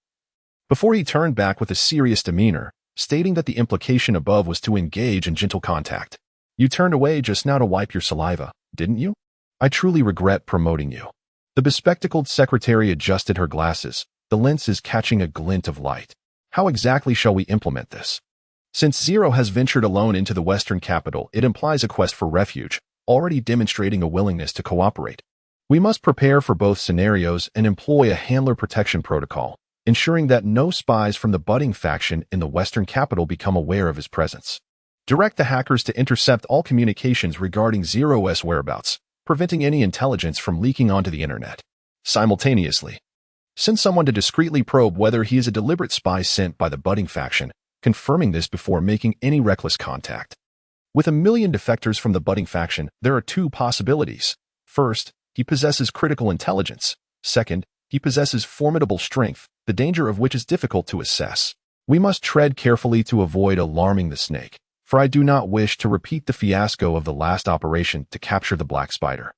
Before he turned back with a serious demeanor, stating that the implication above was to engage in gentle contact. You turned away just now to wipe your saliva, didn't you? I truly regret promoting you. The bespectacled secretary adjusted her glasses, the lenses catching a glint of light. How exactly shall we implement this? Since Zero has ventured alone into the Western capital, it implies a quest for refuge, already demonstrating a willingness to cooperate. We must prepare for both scenarios and employ a handler protection protocol, ensuring that no spies from the budding faction in the Western capital become aware of his presence. Direct the hackers to intercept all communications regarding Zero's whereabouts, preventing any intelligence from leaking onto the internet. Simultaneously, send someone to discreetly probe whether he is a deliberate spy sent by the budding faction, confirming this before making any reckless contact. With 1 million defectors from the budding faction, there are 2 possibilities. First, he possesses critical intelligence. Second, he possesses formidable strength, the danger of which is difficult to assess. We must tread carefully to avoid alarming the snake, for I do not wish to repeat the fiasco of the last operation to capture the Black Spider,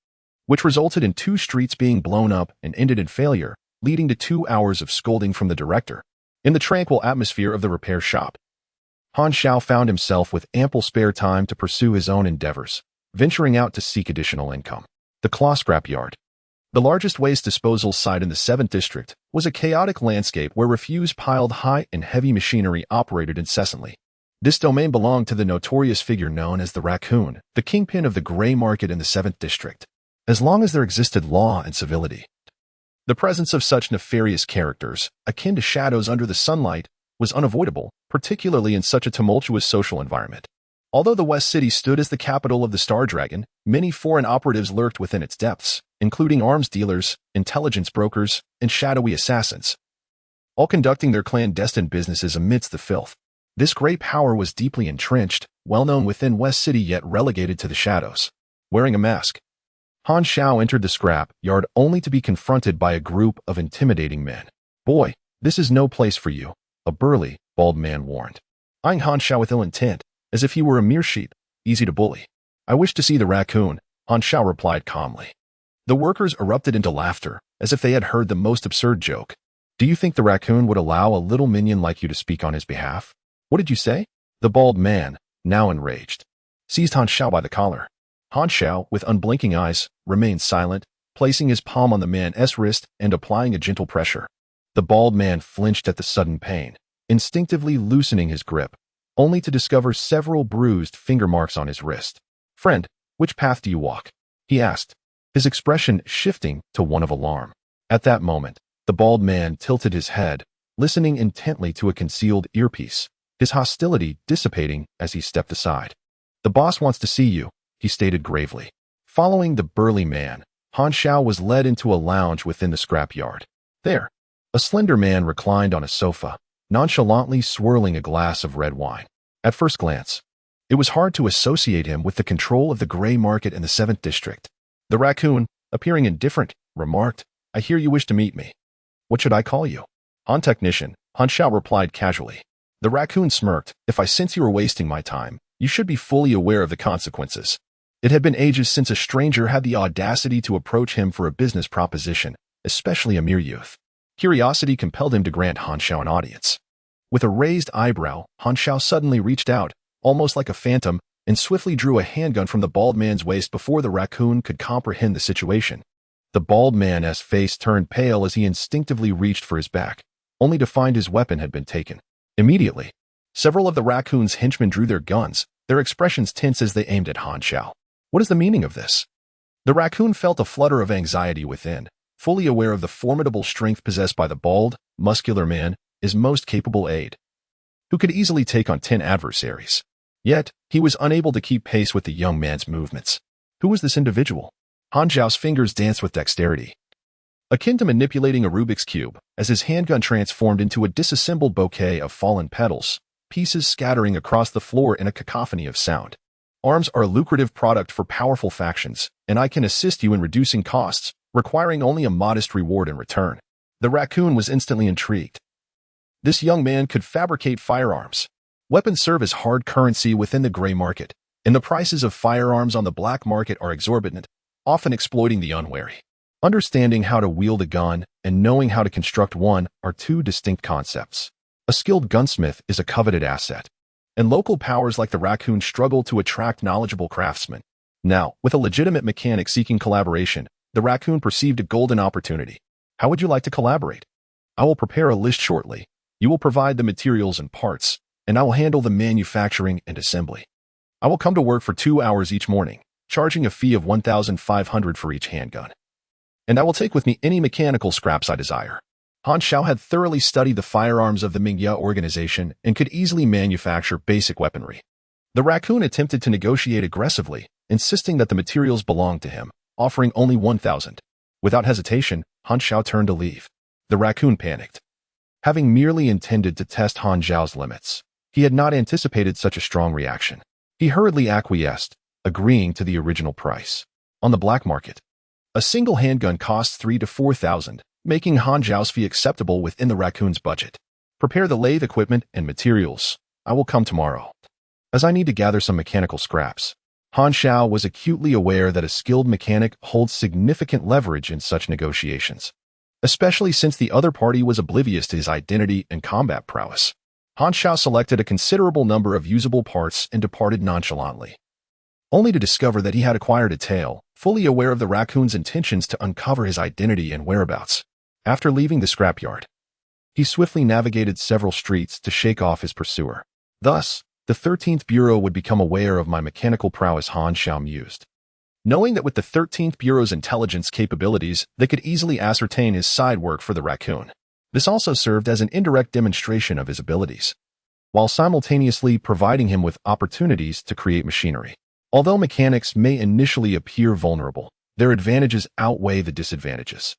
which resulted in 2 streets being blown up and ended in failure, leading to 2 hours of scolding from the director. In the tranquil atmosphere of the repair shop, Han Xiao found himself with ample spare time to pursue his own endeavors, venturing out to seek additional income. The Claw Scrap Yard, the largest waste disposal site in the 7th district, was a chaotic landscape where refuse piled high and heavy machinery operated incessantly. This domain belonged to the notorious figure known as the Raccoon, the kingpin of the gray market in the 7th district. As long as there existed law and civility, the presence of such nefarious characters, akin to shadows under the sunlight, was unavoidable, particularly in such a tumultuous social environment. Although the West City stood as the capital of the Star Dragon, many foreign operatives lurked within its depths, including arms dealers, intelligence brokers, and shadowy assassins, all conducting their clandestine businesses amidst the filth. This great power was deeply entrenched, well known within West City yet relegated to the shadows. Wearing a mask, Han Xiao entered the scrap yard only to be confronted by a group of intimidating men. Boy, this is no place for you, a burly, bald man warned, eyeing Han Xiao with ill intent, as if he were a mere sheep, easy to bully. I wish to see the raccoon, Han Xiao replied calmly. The workers erupted into laughter, as if they had heard the most absurd joke. Do you think the raccoon would allow a little minion like you to speak on his behalf? What did you say? The bald man, now enraged, seized Han Xiao by the collar. Han Xiao, with unblinking eyes, remained silent, placing his palm on the man's wrist and applying a gentle pressure. The bald man flinched at the sudden pain, instinctively loosening his grip, only to discover several bruised finger marks on his wrist. Friend, which path do you walk? He asked, his expression shifting to one of alarm. At that moment, the bald man tilted his head, listening intently to a concealed earpiece, his hostility dissipating as he stepped aside. The boss wants to see you, he stated gravely. Following the burly man, Han Xiao was led into a lounge within the scrapyard. There, a slender man reclined on a sofa, nonchalantly swirling a glass of red wine. At first glance, it was hard to associate him with the control of the gray market in the 7th district. The raccoon, appearing indifferent, remarked, I hear you wish to meet me. What should I call you? Han Technician, Han Xiao replied casually. The raccoon smirked, if I sense you are wasting my time, you should be fully aware of the consequences. It had been ages since a stranger had the audacity to approach him for a business proposition, especially a mere youth. Curiosity compelled him to grant Han Xiao an audience. With a raised eyebrow, Han Xiao suddenly reached out, almost like a phantom, and swiftly drew a handgun from the bald man's waist before the raccoon could comprehend the situation. The bald man's face turned pale as he instinctively reached for his back, only to find his weapon had been taken. Immediately, several of the raccoon's henchmen drew their guns, their expressions tense as they aimed at Han Xiao. What is the meaning of this? The raccoon felt a flutter of anxiety within, fully aware of the formidable strength possessed by the bald, muscular man, his most capable aide, who could easily take on 10 adversaries. Yet, he was unable to keep pace with the young man's movements. Who was this individual? Han Xiao's fingers danced with dexterity, akin to manipulating a Rubik's Cube, as his handgun transformed into a disassembled bouquet of fallen petals, pieces scattering across the floor in a cacophony of sound. Arms are a lucrative product for powerful factions, and I can assist you in reducing costs, requiring only a modest reward in return. The raccoon was instantly intrigued. This young man could fabricate firearms. Weapons serve as hard currency within the gray market, and the prices of firearms on the black market are exorbitant, often exploiting the unwary. Understanding how to wield a gun and knowing how to construct one are two distinct concepts. A skilled gunsmith is a coveted asset, and local powers like the raccoon struggle to attract knowledgeable craftsmen. Now, with a legitimate mechanic seeking collaboration, the raccoon perceived a golden opportunity. How would you like to collaborate? I will prepare a list shortly. You will provide the materials and parts, and I will handle the manufacturing and assembly. I will come to work for 2 hours each morning, charging a fee of 1,500 for each handgun. And I will take with me any mechanical scraps I desire. Han Xiao had thoroughly studied the firearms of the Mingya organization and could easily manufacture basic weaponry. The raccoon attempted to negotiate aggressively, insisting that the materials belonged to him, offering only 1,000. Without hesitation, Han Xiao turned to leave. The raccoon panicked. Having merely intended to test Han Xiao's limits, he had not anticipated such a strong reaction. He hurriedly acquiesced, agreeing to the original price. On the black market, a single handgun costs 3,000 to 4,000, making Han Xiao's fee acceptable within the raccoon's budget. Prepare the lathe equipment and materials. I will come tomorrow, as I need to gather some mechanical scraps. Han Xiao was acutely aware that a skilled mechanic holds significant leverage in such negotiations, especially since the other party was oblivious to his identity and combat prowess. Han Xiao selected a considerable number of usable parts and departed nonchalantly, only to discover that he had acquired a tail, fully aware of the raccoon's intentions to uncover his identity and whereabouts. After leaving the scrapyard, he swiftly navigated several streets to shake off his pursuer. Thus, the 13th Bureau would become aware of my mechanical prowess, Han Xiao mused. Knowing that with the 13th Bureau's intelligence capabilities, they could easily ascertain his side work for the raccoon. This also served as an indirect demonstration of his abilities, while simultaneously providing him with opportunities to create machinery. Although mechanics may initially appear vulnerable, their advantages outweigh the disadvantages.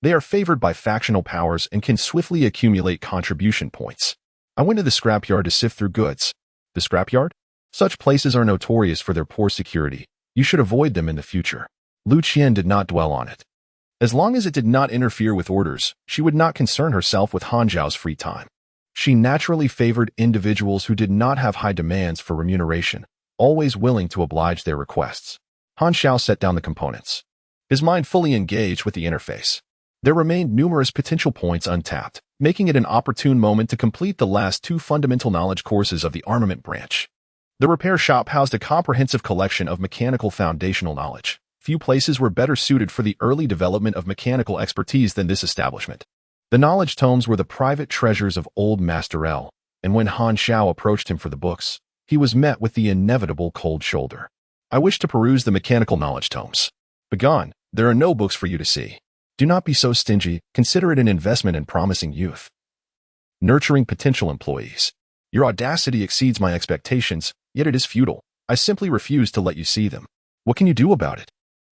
They are favored by factional powers and can swiftly accumulate contribution points. I went to the scrapyard to sift through goods. The scrapyard? Such places are notorious for their poor security. You should avoid them in the future. Lu Qian did not dwell on it. As long as it did not interfere with orders, she would not concern herself with Han Zhao's free time. She naturally favored individuals who did not have high demands for remuneration, always willing to oblige their requests. Han Xiao set down the components, his mind fully engaged with the interface. There remained numerous potential points untapped, making it an opportune moment to complete the last 2 fundamental knowledge courses of the armament branch. The repair shop housed a comprehensive collection of mechanical foundational knowledge. Few places were better suited for the early development of mechanical expertise than this establishment. The knowledge tomes were the private treasures of old Master L, and when Han Xiao approached him for the books, he was met with the inevitable cold shoulder. I wish to peruse the mechanical knowledge tomes. Begone, there are no books for you to see. Do not be so stingy, consider it an investment in promising youth. Nurturing potential employees. Your audacity exceeds my expectations, yet it is futile. I simply refuse to let you see them. What can you do about it?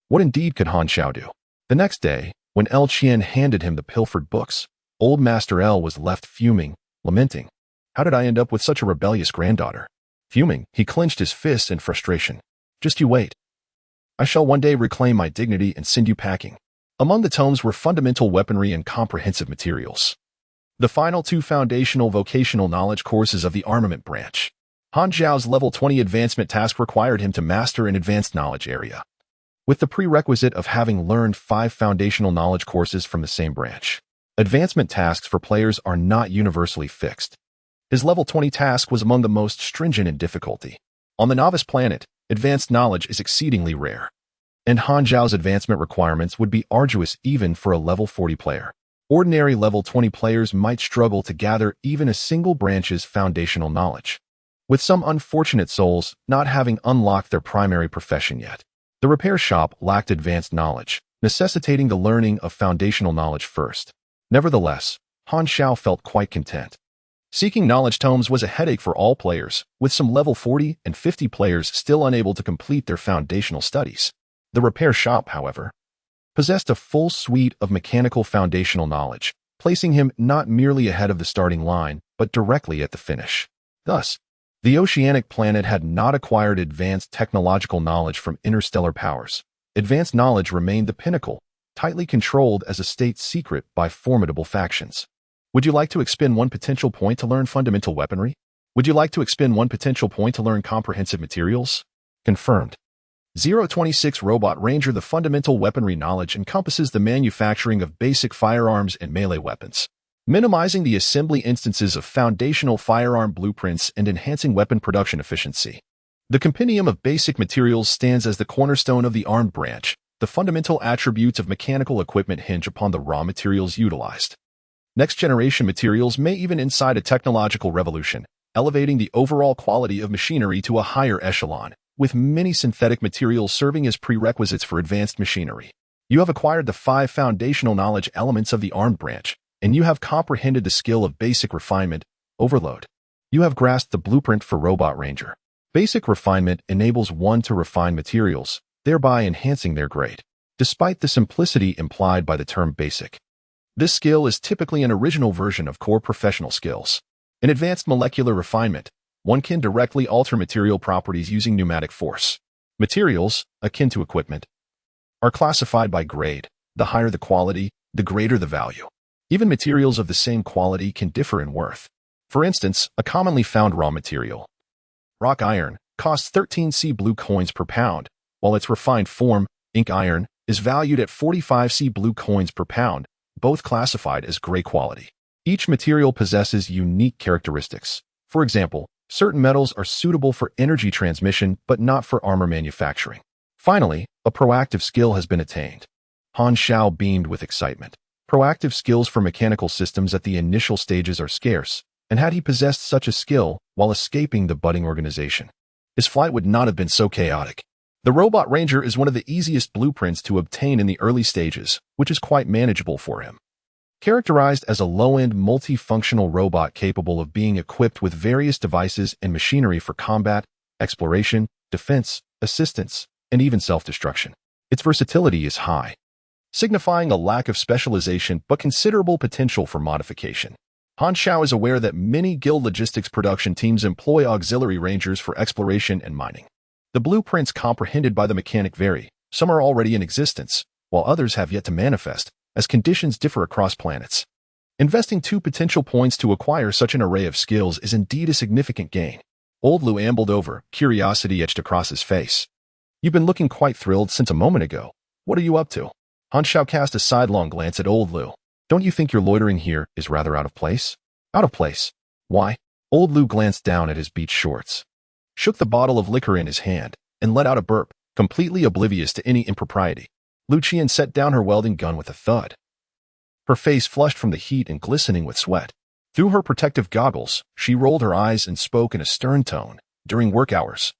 What indeed could Han Xiao do? The next day, when L Qian handed him the pilfered books, old Master L was left fuming, lamenting. How did I end up with such a rebellious granddaughter? Fuming, he clenched his fists in frustration. Just you wait. I shall one day reclaim my dignity and send you packing. Among the tomes were fundamental weaponry and comprehensive materials. The final 2 foundational vocational knowledge courses of the armament branch. Han Zhao's level 20 advancement task required him to master an advanced knowledge area, with the prerequisite of having learned 5 foundational knowledge courses from the same branch. Advancement tasks for players are not universally fixed. His level 20 task was among the most stringent in difficulty. On the novice planet, advanced knowledge is exceedingly rare, and Han Zhao's advancement requirements would be arduous even for a level 40 player. Ordinary level 20 players might struggle to gather even a single branch's foundational knowledge, with some unfortunate souls not having unlocked their primary profession yet. The repair shop lacked advanced knowledge, necessitating the learning of foundational knowledge first. Nevertheless, Han Xiao felt quite content. Seeking knowledge tomes was a headache for all players, with some level 40 and 50 players still unable to complete their foundational studies. The repair shop, however, possessed a full suite of mechanical foundational knowledge, placing him not merely ahead of the starting line, but directly at the finish. Thus, the oceanic planet had not acquired advanced technological knowledge from interstellar powers. Advanced knowledge remained the pinnacle, tightly controlled as a state secret by formidable factions. Would you like to expend one potential point to learn fundamental weaponry? Would you like to expend one potential point to learn comprehensive materials? Confirmed. 026 Robot Ranger. The fundamental weaponry knowledge encompasses the manufacturing of basic firearms and melee weapons, minimizing the assembly instances of foundational firearm blueprints and enhancing weapon production efficiency. The compendium of basic materials stands as the cornerstone of the armed branch. The fundamental attributes of mechanical equipment hinge upon the raw materials utilized. Next-generation materials may even incite a technological revolution, elevating the overall quality of machinery to a higher echelon, with many synthetic materials serving as prerequisites for advanced machinery. You have acquired the 5 foundational knowledge elements of the armed branch, and you have comprehended the skill of basic refinement, overload. You have grasped the blueprint for Robot Ranger. Basic refinement enables one to refine materials, thereby enhancing their grade, despite the simplicity implied by the term basic. This skill is typically an original version of core professional skills. In advanced molecular refinement, one can directly alter material properties using pneumatic force. Materials, akin to equipment, are classified by grade. The higher the quality, the greater the value. Even materials of the same quality can differ in worth. For instance, a commonly found raw material, rock iron, costs 13 C blue coins per pound, while its refined form, ink iron, is valued at 45 C blue coins per pound, both classified as gray quality. Each material possesses unique characteristics. For example, certain metals are suitable for energy transmission but not for armor manufacturing. Finally, a proactive skill has been attained. Han Xiao beamed with excitement. Proactive skills for mechanical systems at the initial stages are scarce, and had he possessed such a skill while escaping the budding organization, his flight would not have been so chaotic. The Robot Ranger is one of the easiest blueprints to obtain in the early stages, which is quite manageable for him. Characterized as a low-end multifunctional robot capable of being equipped with various devices and machinery for combat, exploration, defense, assistance, and even self-destruction, its versatility is high, signifying a lack of specialization but considerable potential for modification. Han Xiao is aware that many guild logistics production teams employ auxiliary rangers for exploration and mining. The blueprints comprehended by the mechanic vary. Some are already in existence, while others have yet to manifest, as conditions differ across planets. Investing 2 potential points to acquire such an array of skills is indeed a significant gain. Old Lu ambled over, curiosity etched across his face. You've been looking quite thrilled since a moment ago. What are you up to? Han Xiao cast a sidelong glance at Old Lu. Don't you think your loitering here is rather out of place? Out of place? Why? Old Lu glanced down at his beach shorts, shook the bottle of liquor in his hand, and let out a burp, completely oblivious to any impropriety. Lu Qian set down her welding gun with a thud. Her face flushed from the heat and glistening with sweat. Through her protective goggles, she rolled her eyes and spoke in a stern tone. During work hours,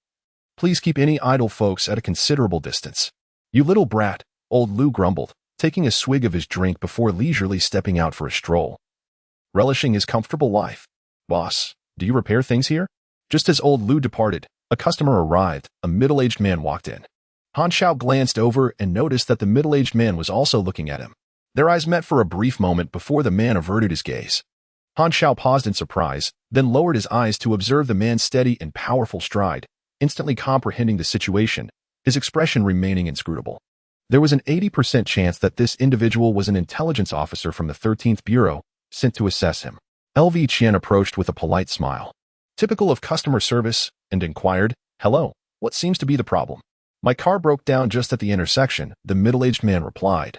please keep any idle folks at a considerable distance. You little brat, Old Lu grumbled, taking a swig of his drink before leisurely stepping out for a stroll. Relishing his comfortable life. Boss, do you repair things here? Just as Old Lu departed, a customer arrived. A middle-aged man walked in. Han Xiao glanced over and noticed that the middle-aged man was also looking at him. Their eyes met for a brief moment before the man averted his gaze. Han Xiao paused in surprise, then lowered his eyes to observe the man's steady and powerful stride, instantly comprehending the situation, his expression remaining inscrutable. There was an 80% chance that this individual was an intelligence officer from the 13th Bureau, sent to assess him. LV Qian approached with a polite smile, typical of customer service, and inquired, "Hello, what seems to be the problem?" "My car broke down just at the intersection," the middle-aged man replied,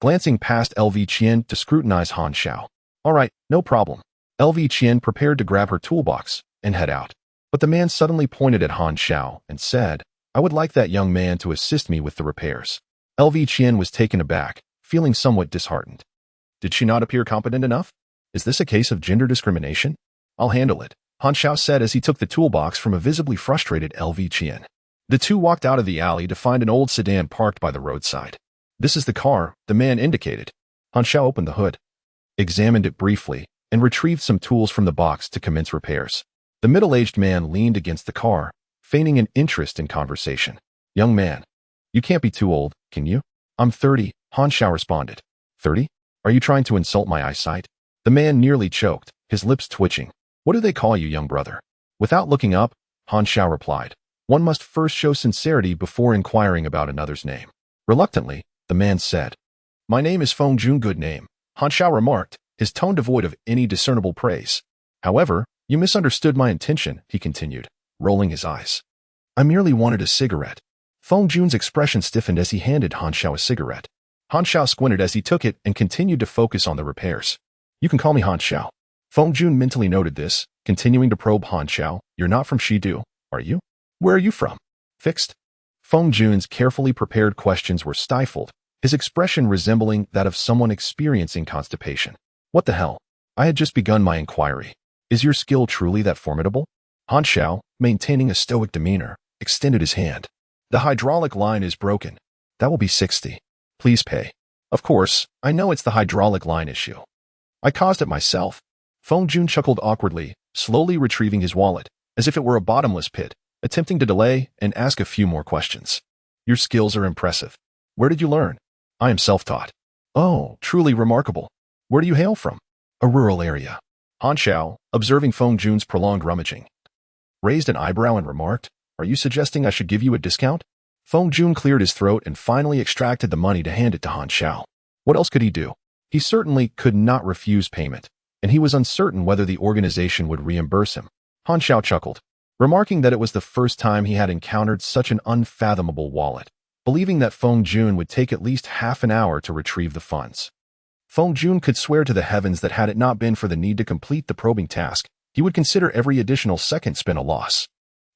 glancing past LV Qian to scrutinize Han Xiao. "All right, no problem." LV Qian prepared to grab her toolbox and head out. But the man suddenly pointed at Han Xiao and said, "I would like that young man to assist me with the repairs." LV Qian was taken aback, feeling somewhat disheartened. Did she not appear competent enough? Is this a case of gender discrimination? "I'll handle it," Han Xiao said as he took the toolbox from a visibly frustrated LV Qian. The two walked out of the alley to find an old sedan parked by the roadside. "This is the car," the man indicated. Han Xiao opened the hood, examined it briefly, and retrieved some tools from the box to commence repairs. The middle-aged man leaned against the car, feigning an interest in conversation. "Young man, you can't be too old, can you?" "I'm 30, Han Xiao responded. 30? Are you trying to insult my eyesight?" The man nearly choked, his lips twitching. "What do they call you, young brother?" Without looking up, Han Xiao replied, "One must first show sincerity before inquiring about another's name." Reluctantly, the man said, My name is Feng Jun. Good name, Han Xiao remarked, his tone devoid of any discernible praise. However, you misunderstood my intention, he continued, rolling his eyes. I merely wanted a cigarette. Feng Jun's expression stiffened as he handed Han Xiao a cigarette. Han Xiao squinted as he took it and continued to focus on the repairs. You can call me Han Xiao. Feng Jun mentally noted this, continuing to probe Han Xiao. You're not from Shidu, are you? Where are you from? Fixed? Feng Jun's carefully prepared questions were stifled, his expression resembling that of someone experiencing constipation. What the hell? I had just begun my inquiry. Is your skill truly that formidable? Han Xiao, maintaining a stoic demeanor, extended his hand. The hydraulic line is broken. That will be 60. Please pay. Of course, I know it's the hydraulic line issue. I caused it myself. Feng Jun chuckled awkwardly, slowly retrieving his wallet, as if it were a bottomless pit, attempting to delay and ask a few more questions. Your skills are impressive. Where did you learn? I am self-taught. Oh, truly remarkable. Where do you hail from? A rural area. Han Xiao, observing Feng Jun's prolonged rummaging, raised an eyebrow and remarked, Are you suggesting I should give you a discount? Feng Jun cleared his throat and finally extracted the money to hand it to Han Xiao. What else could he do? He certainly could not refuse payment, and he was uncertain whether the organization would reimburse him. Han Xiao chuckled, remarking that it was the first time he had encountered such an unfathomable wallet, believing that Feng Jun would take at least half an hour to retrieve the funds. Feng Jun could swear to the heavens that had it not been for the need to complete the probing task, he would consider every additional second spent a loss.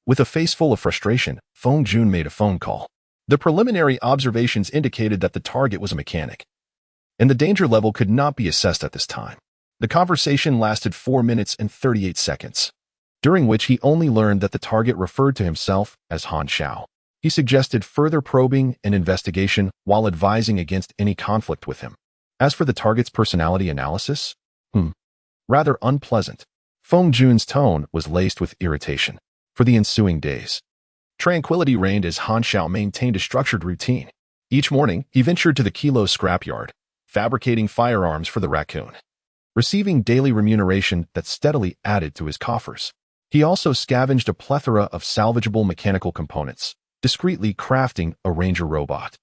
With a face full of frustration, Feng Jun made a phone call. The preliminary observations indicated that the target was a mechanic, and the danger level could not be assessed at this time. The conversation lasted 4 minutes and 38 seconds, during which he only learned that the target referred to himself as Han Xiao. He suggested further probing and investigation while advising against any conflict with him. As for the target's personality analysis, rather unpleasant. Feng Jun's tone was laced with irritation. For the ensuing days, tranquility reigned as Han Xiao maintained a structured routine. Each morning, he ventured to the kilo scrapyard, fabricating firearms for the raccoon, receiving daily remuneration that steadily added to his coffers. He also scavenged a plethora of salvageable mechanical components, discreetly crafting a ranger robot.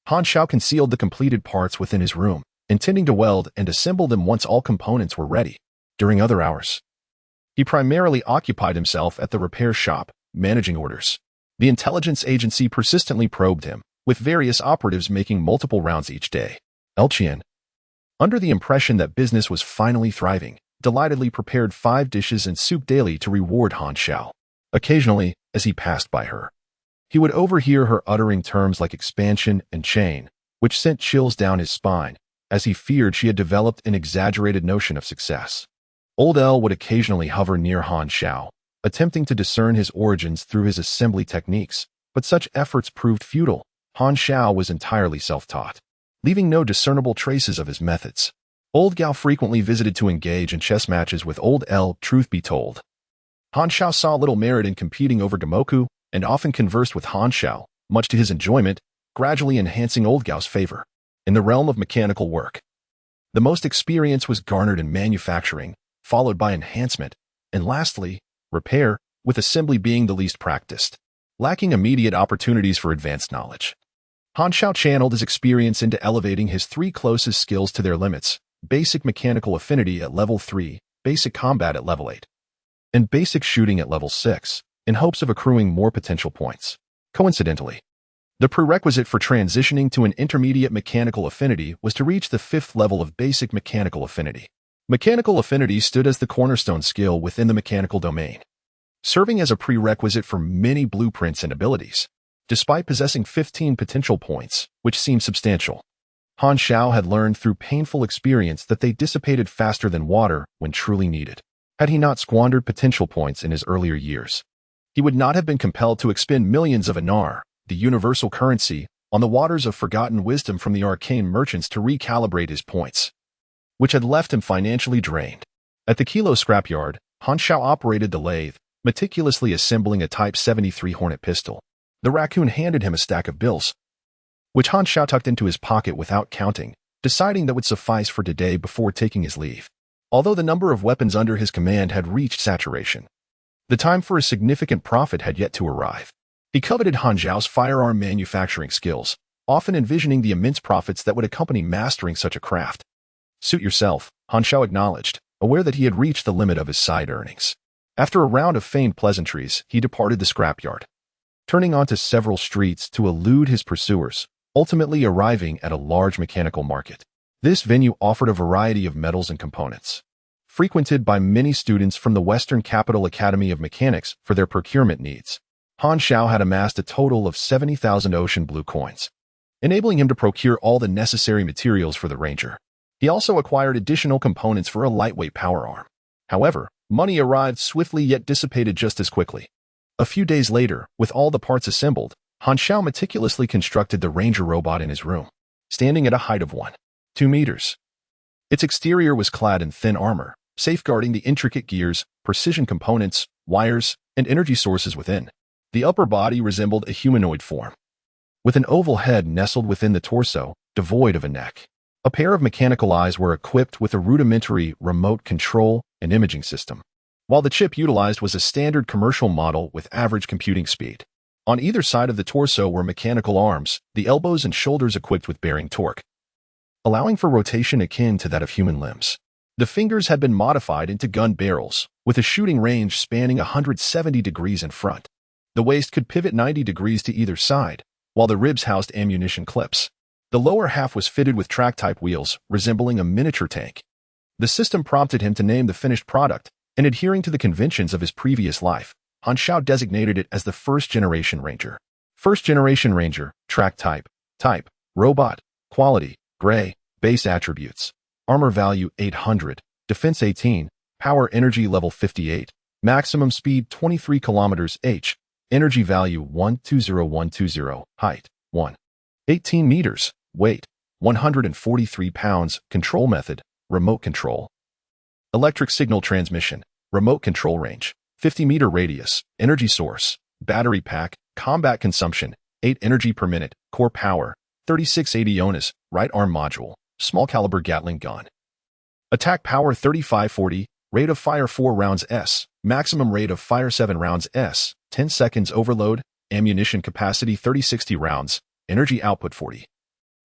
Han Xiao concealed the completed parts within his room, intending to weld and assemble them once all components were ready. During other hours, he primarily occupied himself at the repair shop, managing orders. The intelligence agency persistently probed him, with various operatives making multiple rounds each day. Elchian, under the impression that business was finally thriving, delightedly prepared 5 dishes and soup daily to reward Han Xiao. Occasionally, as he passed by her, he would overhear her uttering terms like expansion and chain, which sent chills down his spine, as he feared she had developed an exaggerated notion of success. Old El would occasionally hover near Han Xiao, attempting to discern his origins through his assembly techniques, but such efforts proved futile. Han Xiao was entirely self-taught, leaving no discernible traces of his methods. Old Gao frequently visited to engage in chess matches with Old El. Truth be told, Han Xiao saw little merit in competing over Gamoku and often conversed with Han Xiao, much to his enjoyment, gradually enhancing Old Gao's favor. In the realm of mechanical work, the most experience was garnered in manufacturing, followed by enhancement, and lastly, repair, with assembly being the least practiced, lacking immediate opportunities for advanced knowledge. Han Xiao channeled his experience into elevating his 3 closest skills to their limits: basic mechanical affinity at level 3, basic combat at level 8, and basic shooting at level 6, in hopes of accruing more potential points. Coincidentally, the prerequisite for transitioning to an intermediate mechanical affinity was to reach the 5th level of basic mechanical affinity. Mechanical affinity stood as the cornerstone skill within the mechanical domain, serving as a prerequisite for many blueprints and abilities. Despite possessing 15 potential points, which seemed substantial, Han Xiao had learned through painful experience that they dissipated faster than water when truly needed. Had he not squandered potential points in his earlier years, he would not have been compelled to expend millions of anar, the universal currency, on the waters of forgotten wisdom from the arcane merchants to recalibrate his points, which had left him financially drained. At the kilo scrapyard, Han Xiao operated the lathe, meticulously assembling a Type 73 Hornet pistol. The raccoon handed him a stack of bills, which Han Xiao tucked into his pocket without counting, deciding that would suffice for today before taking his leave. Although the number of weapons under his command had reached saturation, the time for a significant profit had yet to arrive. He coveted Han Xiao's firearm manufacturing skills, often envisioning the immense profits that would accompany mastering such a craft. Suit yourself, Han Xiao acknowledged, aware that he had reached the limit of his side earnings. After a round of feigned pleasantries, he departed the scrapyard, turning onto several streets to elude his pursuers, ultimately arriving at a large mechanical market. This venue offered a variety of metals and components, frequented by many students from the Western Capital Academy of Mechanics for their procurement needs. Han Xiao had amassed a total of 70,000 ocean blue coins, enabling him to procure all the necessary materials for the Ranger. He also acquired additional components for a lightweight power arm. However, money arrived swiftly yet dissipated just as quickly. A few days later, with all the parts assembled, Han Xiao meticulously constructed the Ranger robot in his room, standing at a height of 1.2 meters. Its exterior was clad in thin armor, safeguarding the intricate gears, precision components, wires, and energy sources within. The upper body resembled a humanoid form, with an oval head nestled within the torso, devoid of a neck. A pair of mechanical eyes were equipped with a rudimentary remote control and imaging system, while the chip utilized was a standard commercial model with average computing speed. On either side of the torso were mechanical arms, the elbows and shoulders equipped with bearing torque, allowing for rotation akin to that of human limbs. The fingers had been modified into gun barrels, with a shooting range spanning 170 degrees in front. The waist could pivot 90 degrees to either side, while the ribs housed ammunition clips. The lower half was fitted with track-type wheels, resembling a miniature tank. The system prompted him to name the finished product, and adhering to the conventions of his previous life, Han Xiao designated it as the First-Generation Ranger. First-Generation Ranger, track type, robot, quality, gray, base attributes, armor value 800, defense 18, power energy level 58, maximum speed 23 km/h, energy value 120120, height 1.18 meters, weight 143 pounds, control method, remote control. Electric signal transmission, remote control range, 50-meter radius, energy source, battery pack, combat consumption, 8 energy per minute, core power, 3680 onus, right arm module, small caliber Gatling gun. Attack power 3540, rate of fire 4 rounds S, maximum rate of fire 7 rounds S, 10 seconds overload, ammunition capacity 30-60 rounds, energy output 40.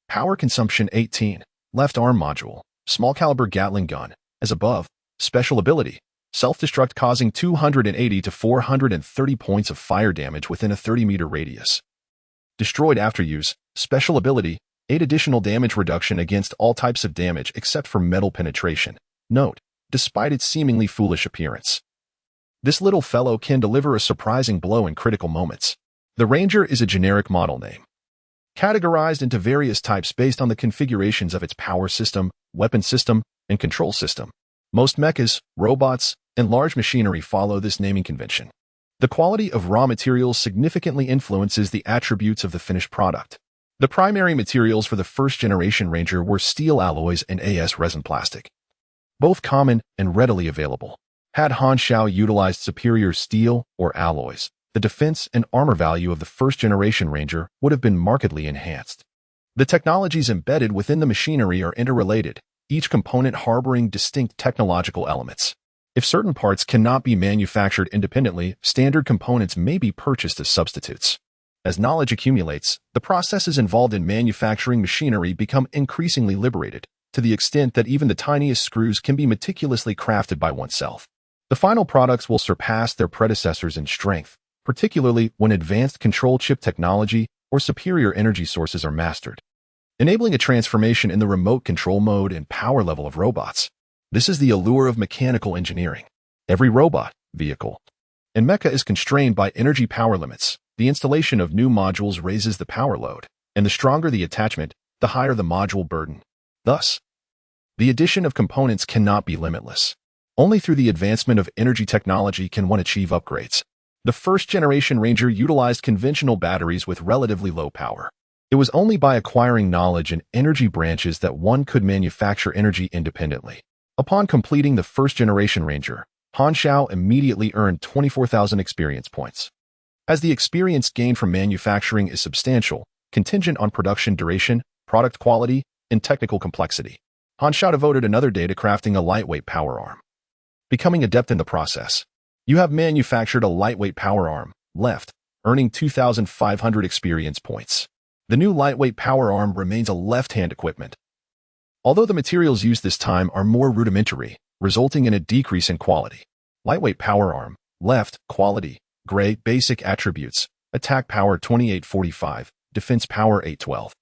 Power consumption 18, left arm module, small caliber Gatling gun, as above. Special ability, self-destruct causing 280 to 430 points of fire damage within a 30-meter radius. Destroyed after use, special ability, 8 additional damage reduction against all types of damage except for metal penetration. Note, despite its seemingly foolish appearance, this little fellow can deliver a surprising blow in critical moments. The Ranger is a generic model name, categorized into various types based on the configurations of its power system, weapon system, and control system. Most mechas, robots, and large machinery follow this naming convention. The quality of raw materials significantly influences the attributes of the finished product. The primary materials for the first-generation Ranger were steel alloys and AS resin plastic, both common and readily available. Had Han Xiao utilized superior steel or alloys, the defense and armor value of the first-generation Ranger would have been markedly enhanced. The technologies embedded within the machinery are interrelated, each component harboring distinct technological elements. If certain parts cannot be manufactured independently, standard components may be purchased as substitutes. As knowledge accumulates, the processes involved in manufacturing machinery become increasingly liberated, to the extent that even the tiniest screws can be meticulously crafted by oneself. The final products will surpass their predecessors in strength, particularly when advanced control chip technology or superior energy sources are mastered, enabling a transformation in the remote control mode and power level of robots. This is the allure of mechanical engineering. Every robot, vehicle, and mecha is constrained by energy power limits. The installation of new modules raises the power load, and the stronger the attachment, the higher the module burden. Thus, the addition of components cannot be limitless. Only through the advancement of energy technology can one achieve upgrades. The first-generation Ranger utilized conventional batteries with relatively low power. It was only by acquiring knowledge in energy branches that one could manufacture energy independently. Upon completing the first-generation Ranger, Han Xiao immediately earned 24,000 experience points. As the experience gained from manufacturing is substantial, contingent on production duration, product quality, and technical complexity, Han Xiao devoted another day to crafting a lightweight power arm. Becoming adept in the process, you have manufactured a lightweight power arm, left, earning 2,500 experience points. The new lightweight power arm remains a left-hand equipment. Although the materials used this time are more rudimentary, resulting in a decrease in quality. Lightweight power arm, left, quality, gray, basic attributes, attack power 2845, defense power 812.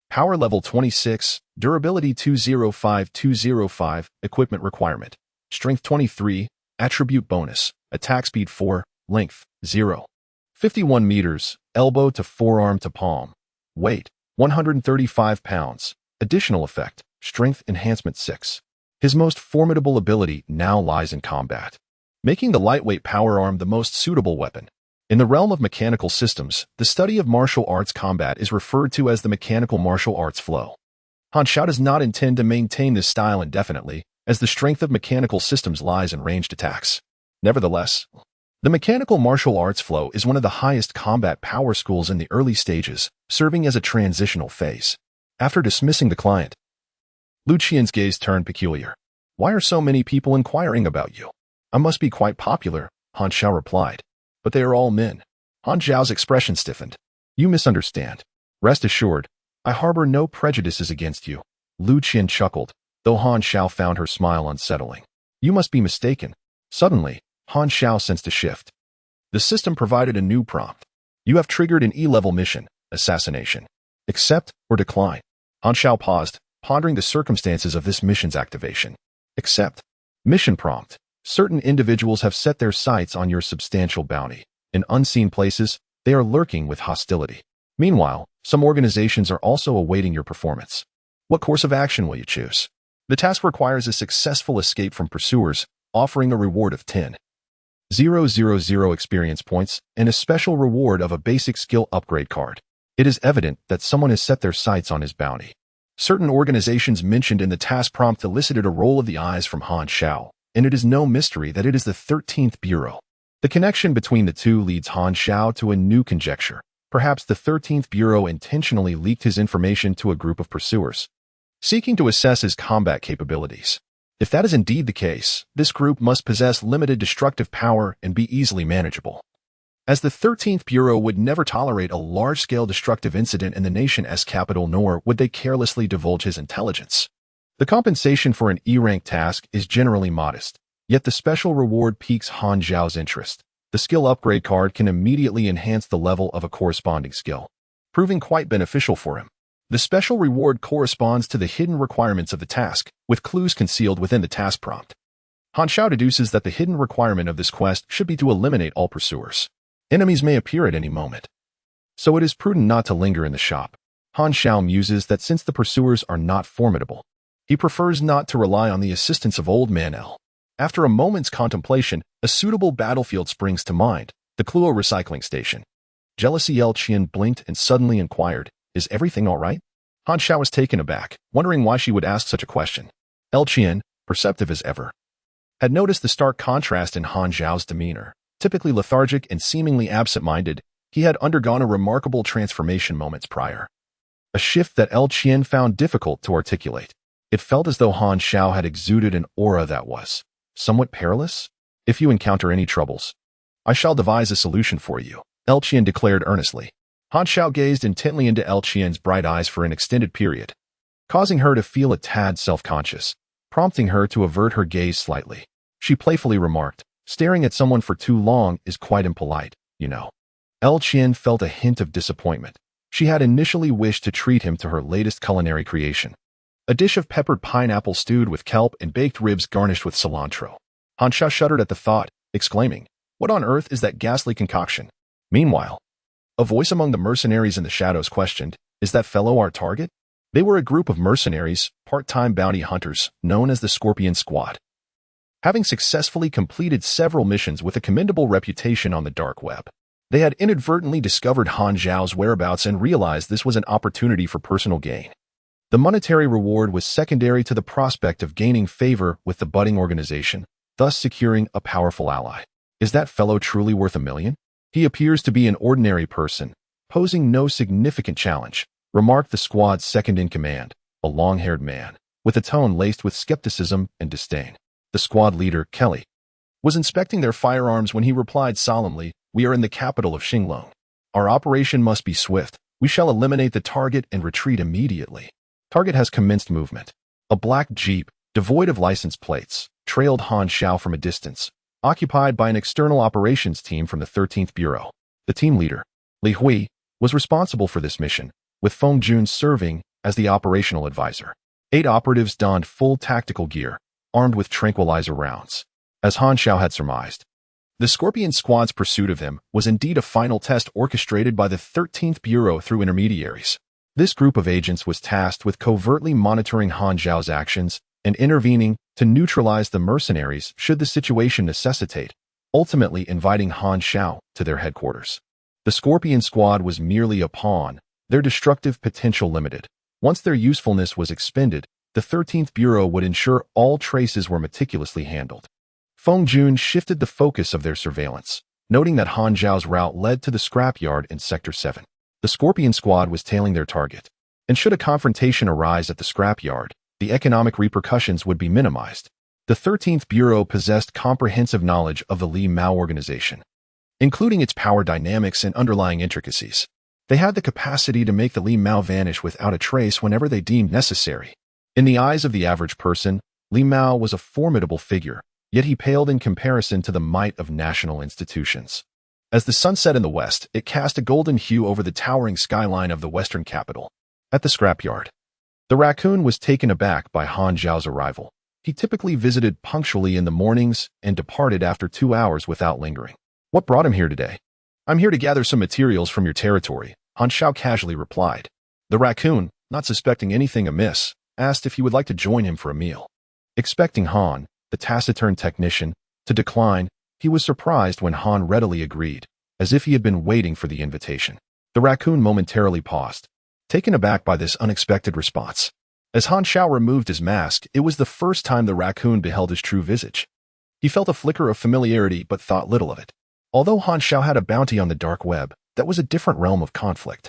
Power level 26, durability 205, equipment requirement, strength 23, attribute bonus, attack speed 4, length 0. 51 meters, elbow to forearm to palm. Weight, 135 pounds. Additional effect, strength enhancement 6. His most formidable ability now lies in combat, making the lightweight power arm the most suitable weapon. In the realm of mechanical systems, the study of martial arts combat is referred to as the mechanical martial arts flow. Han Xiao does not intend to maintain this style indefinitely, as the strength of mechanical systems lies in ranged attacks. Nevertheless, the mechanical martial arts flow is one of the highest combat power schools in the early stages, serving as a transitional phase. After dismissing the client, Lu Qian's gaze turned peculiar. Why are so many people inquiring about you? I must be quite popular, Han Xiao replied. But they are all men. Han Xiao's expression stiffened. You misunderstand. Rest assured, I harbor no prejudices against you. Lu Qian chuckled, though Han Xiao found her smile unsettling. You must be mistaken. Suddenly, Han Xiao sensed a shift. The system provided a new prompt. You have triggered an E-level mission, assassination. Accept or decline. Han Xiao paused, pondering the circumstances of this mission's activation. Accept. Mission prompt. Certain individuals have set their sights on your substantial bounty. In unseen places, they are lurking with hostility. Meanwhile, some organizations are also awaiting your performance. What course of action will you choose? The task requires a successful escape from pursuers, offering a reward of 10,000 experience points and a special reward of a basic skill upgrade card. It is evident that someone has set their sights on his bounty. Certain organizations mentioned in the task prompt elicited a roll of the eyes from Han Xiao, and it is no mystery that it is the 13th Bureau. The connection between the two leads Han Xiao to a new conjecture. Perhaps the 13th Bureau intentionally leaked his information to a group of pursuers, seeking to assess his combat capabilities. If that is indeed the case, this group must possess limited destructive power and be easily manageable, as the 13th Bureau would never tolerate a large-scale destructive incident in the nation's capital, nor would they carelessly divulge his intelligence. The compensation for an E-rank task is generally modest, yet the special reward piques Han Xiao's interest. The skill upgrade card can immediately enhance the level of a corresponding skill, proving quite beneficial for him. The special reward corresponds to the hidden requirements of the task, with clues concealed within the task prompt. Han Xiao deduces that the hidden requirement of this quest should be to eliminate all pursuers. Enemies may appear at any moment, so it is prudent not to linger in the shop. Han Xiao muses that since the pursuers are not formidable, he prefers not to rely on the assistance of Old Man L. After a moment's contemplation, a suitable battlefield springs to mind, the Kluo recycling station. Jealousy L. Qian blinked and suddenly inquired, is everything all right? Han Xiao was taken aback, wondering why she would ask such a question. L. Qian, perceptive as ever, had noticed the stark contrast in Han Xiao's demeanor. Typically lethargic and seemingly absent-minded, he had undergone a remarkable transformation moments prior. A shift that L. Qian found difficult to articulate. It felt as though Han Xiao had exuded an aura that was somewhat perilous. If you encounter any troubles, I shall devise a solution for you, L. Qian declared earnestly. Han Xiao gazed intently into L. Qian's bright eyes for an extended period, causing her to feel a tad self-conscious, prompting her to avert her gaze slightly. She playfully remarked, staring at someone for too long is quite impolite, you know. L. Qian felt a hint of disappointment. She had initially wished to treat him to her latest culinary creation, a dish of peppered pineapple stewed with kelp and baked ribs garnished with cilantro. Han Xiao shuddered at the thought, exclaiming, what on earth is that ghastly concoction? Meanwhile, a voice among the mercenaries in the shadows questioned, is that fellow our target? They were a group of mercenaries, part-time bounty hunters, known as the Scorpion Squad. Having successfully completed several missions with a commendable reputation on the dark web, they had inadvertently discovered Han Xiao's whereabouts and realized this was an opportunity for personal gain. The monetary reward was secondary to the prospect of gaining favor with the budding organization, thus securing a powerful ally. Is that fellow truly worth $1 million? He appears to be an ordinary person, posing no significant challenge, remarked the squad's second-in-command, a long-haired man, with a tone laced with skepticism and disdain. The squad leader, Kelly, was inspecting their firearms when he replied solemnly, we are in the capital of Xinglong. Our operation must be swift, We shall eliminate the target and retreat immediately. Target has commenced movement. A black jeep, devoid of license plates, trailed Han Xiao from a distance, occupied by an external operations team from the 13th Bureau. The team leader, Li Hui, was responsible for this mission, with Feng Jun serving as the operational advisor. 8 operatives donned full tactical gear, armed with tranquilizer rounds. As Han Xiao had surmised, the Scorpion Squad's pursuit of him was indeed a final test orchestrated by the 13th Bureau through intermediaries. This group of agents was tasked with covertly monitoring Han Xiao's actions and intervening to neutralize the mercenaries should the situation necessitate, ultimately inviting Han Xiao to their headquarters. The Scorpion Squad was merely a pawn, their destructive potential limited. Once their usefulness was expended, the 13th Bureau would ensure all traces were meticulously handled. Feng Jun shifted the focus of their surveillance, noting that Han Xiao's route led to the scrapyard in Sector 7. The Scorpion Squad was tailing their target, and should a confrontation arise at the scrapyard, the economic repercussions would be minimized. The 13th Bureau possessed comprehensive knowledge of the Li Mao organization, including its power dynamics and underlying intricacies. They had the capacity to make the Li Mao vanish without a trace whenever they deemed necessary. In the eyes of the average person, Li Mao was a formidable figure, yet he paled in comparison to the might of national institutions. As the sun set in the west, it cast a golden hue over the towering skyline of the western capital. At the scrapyard, the raccoon was taken aback by Han Xiao's arrival. He typically visited punctually in the mornings and departed after 2 hours without lingering. What brought him here today? I'm here to gather some materials from your territory, Han Xiao casually replied. The raccoon, not suspecting anything amiss, asked if he would like to join him for a meal. Expecting Han, the taciturn technician, to decline, he was surprised when Han readily agreed, as if he had been waiting for the invitation. The raccoon momentarily paused, taken aback by this unexpected response. As Han Xiao removed his mask, it was the first time the raccoon beheld his true visage. He felt a flicker of familiarity but thought little of it. Although Han Xiao had a bounty on the dark web, that was a different realm of conflict,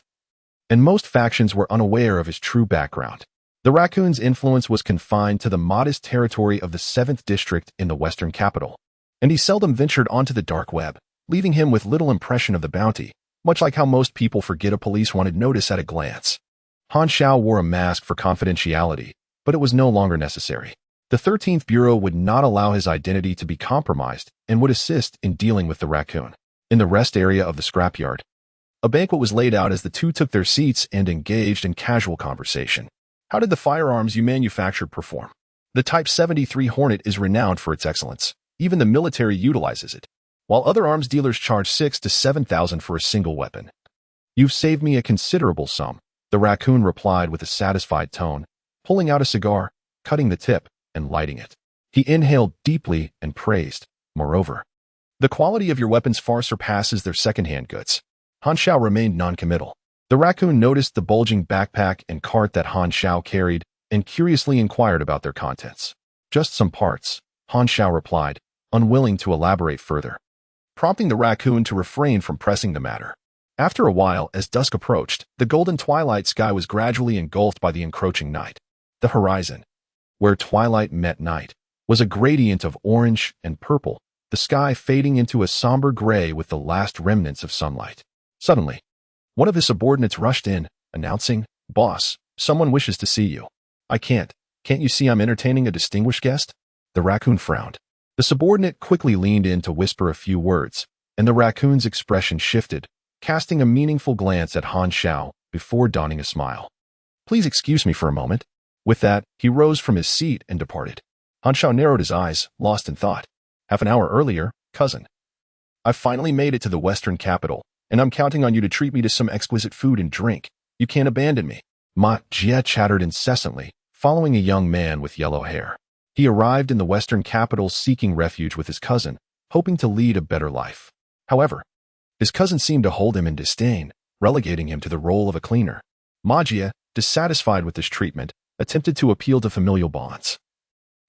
and most factions were unaware of his true background. The raccoon's influence was confined to the modest territory of the 7th District in the western capital, and he seldom ventured onto the dark web, leaving him with little impression of the bounty, much like how most people forget a police-wanted notice at a glance. Han Xiao wore a mask for confidentiality, but it was no longer necessary. The 13th Bureau would not allow his identity to be compromised and would assist in dealing with the raccoon. In the rest area of the scrapyard, a banquet was laid out as the two took their seats and engaged in casual conversation. How did the firearms you manufactured perform? The Type 73 Hornet is renowned for its excellence. Even the military utilizes it, while other arms dealers charge 6,000 to 7,000 for a single weapon. You've saved me a considerable sum, the raccoon replied with a satisfied tone, pulling out a cigar, cutting the tip, and lighting it. He inhaled deeply and praised, moreover, the quality of your weapons far surpasses their second-hand goods. Han Xiao remained non-committal. The raccoon noticed the bulging backpack and cart that Han Xiao carried and curiously inquired about their contents. Just some parts, Han Xiao replied, unwilling to elaborate further, prompting the raccoon to refrain from pressing the matter. After a while, as dusk approached, the golden twilight sky was gradually engulfed by the encroaching night. The horizon, where twilight met night, was a gradient of orange and purple, the sky fading into a somber gray with the last remnants of sunlight. Suddenly, one of his subordinates rushed in, announcing, "Boss, someone wishes to see you." Can't you see I'm entertaining a distinguished guest?" The raccoon frowned. The subordinate quickly leaned in to whisper a few words, and the raccoon's expression shifted, casting a meaningful glance at Han Xiao before donning a smile. "Please excuse me for a moment." With that, he rose from his seat and departed. Han Xiao narrowed his eyes, lost in thought. Half an hour earlier, cousin. I've finally made it to the western capital, and I'm counting on you to treat me to some exquisite food and drink. You can't abandon me. Ma Jie chattered incessantly, following a young man with yellow hair. He arrived in the western capital seeking refuge with his cousin, hoping to lead a better life. However, his cousin seemed to hold him in disdain, relegating him to the role of a cleaner. Ma Jie, dissatisfied with this treatment, attempted to appeal to familial bonds.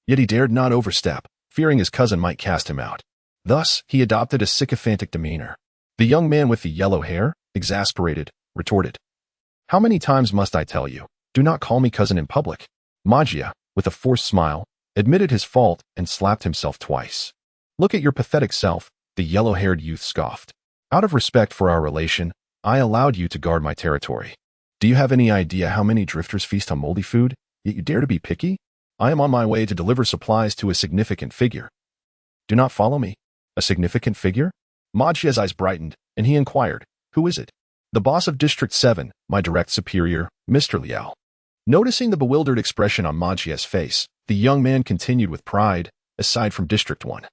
Yet he dared not overstep, fearing his cousin might cast him out. Thus, he adopted a sycophantic demeanor. The young man with the yellow hair, exasperated, retorted, "How many times must I tell you? Do not call me cousin in public." Ma Jie, with a forced smile, admitted his fault and slapped himself twice. "Look at your pathetic self," the yellow-haired youth scoffed. "Out of respect for our relation, I allowed you to guard my territory. Do you have any idea how many drifters feast on moldy food, yet you dare to be picky? I am on my way to deliver supplies to a significant figure. Do not follow me. A significant figure? Majia's eyes brightened, and he inquired, who is it? The boss of District 7, my direct superior, Mr. Xiao. Noticing the bewildered expression on Majia's face, the young man continued with pride, aside from District 1.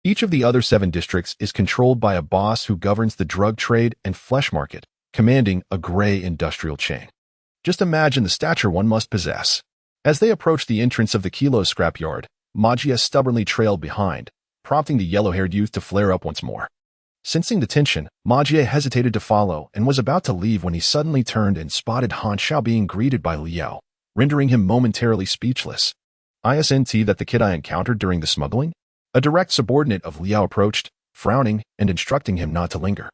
Each of the other 7 districts is controlled by a boss who governs the drug trade and flesh market, commanding a gray industrial chain. Just imagine the stature one must possess. As they approached the entrance of the Kilo scrapyard, Magia stubbornly trailed behind, prompting the yellow-haired youth to flare up once more. Sensing the tension, Magia hesitated to follow and was about to leave when he suddenly turned and spotted Han Xiao being greeted by Liao, rendering him momentarily speechless. Isn't that the kid I encountered during the smuggling? A direct subordinate of Liao approached, frowning and instructing him not to linger.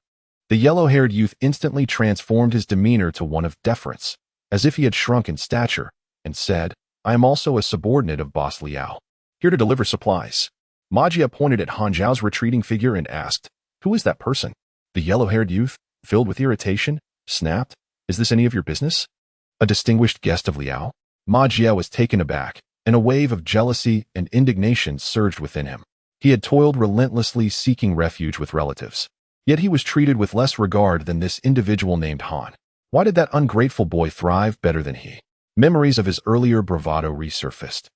The yellow-haired youth instantly transformed his demeanor to one of deference, as if he had shrunk in stature, and said, I am also a subordinate of Boss Liao, here to deliver supplies. Magia pointed at Han Xiao's retreating figure and asked, who is that person? The yellow-haired youth, filled with irritation, snapped, is this any of your business? A distinguished guest of Liao? Magia was taken aback, and a wave of jealousy and indignation surged within him. He had toiled relentlessly seeking refuge with relatives. Yet he was treated with less regard than this individual named Han. Why did that ungrateful boy thrive better than he? Memories of his earlier bravado resurfaced,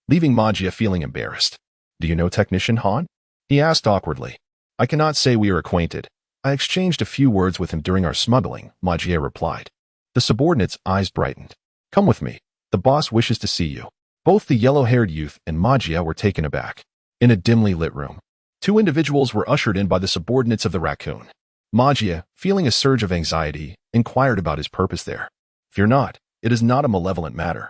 leaving Magia feeling embarrassed. Do you know Technician Han? He asked awkwardly. I cannot say we are acquainted. I exchanged a few words with him during our smuggling, Magia replied. The subordinate's eyes brightened. Come with me. The boss wishes to see you. Both the yellow-haired youth and Magia were taken aback. In a dimly lit room, 2 individuals were ushered in by the subordinates of the raccoon. Magia, feeling a surge of anxiety, inquired about his purpose there. Fear not, it is not a malevolent matter.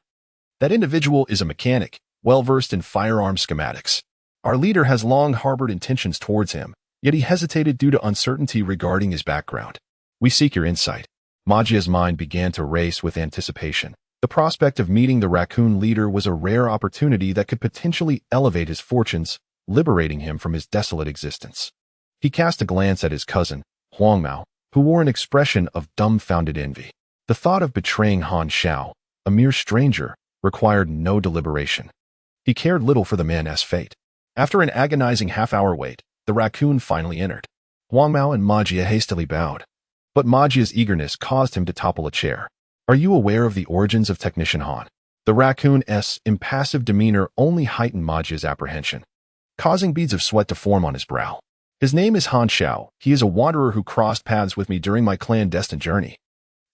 That individual is a mechanic, well-versed in firearm schematics. Our leader has long harbored intentions towards him, yet he hesitated due to uncertainty regarding his background. We seek your insight. Magia's mind began to race with anticipation. The prospect of meeting the raccoon leader was a rare opportunity that could potentially elevate his fortunes, liberating him from his desolate existence. He cast a glance at his cousin, Huang Mao, who wore an expression of dumbfounded envy. The thought of betraying Han Xiao, a mere stranger, required no deliberation. He cared little for the man's fate. After an agonizing half-hour wait, the raccoon finally entered. Huang Mao and Magia hastily bowed. But Magia's eagerness caused him to topple a chair. Are you aware of the origins of Technician Han? The raccoon's impassive demeanor only heightened Magia's apprehension, causing beads of sweat to form on his brow. His name is Han Xiao. He is a wanderer who crossed paths with me during my clandestine journey.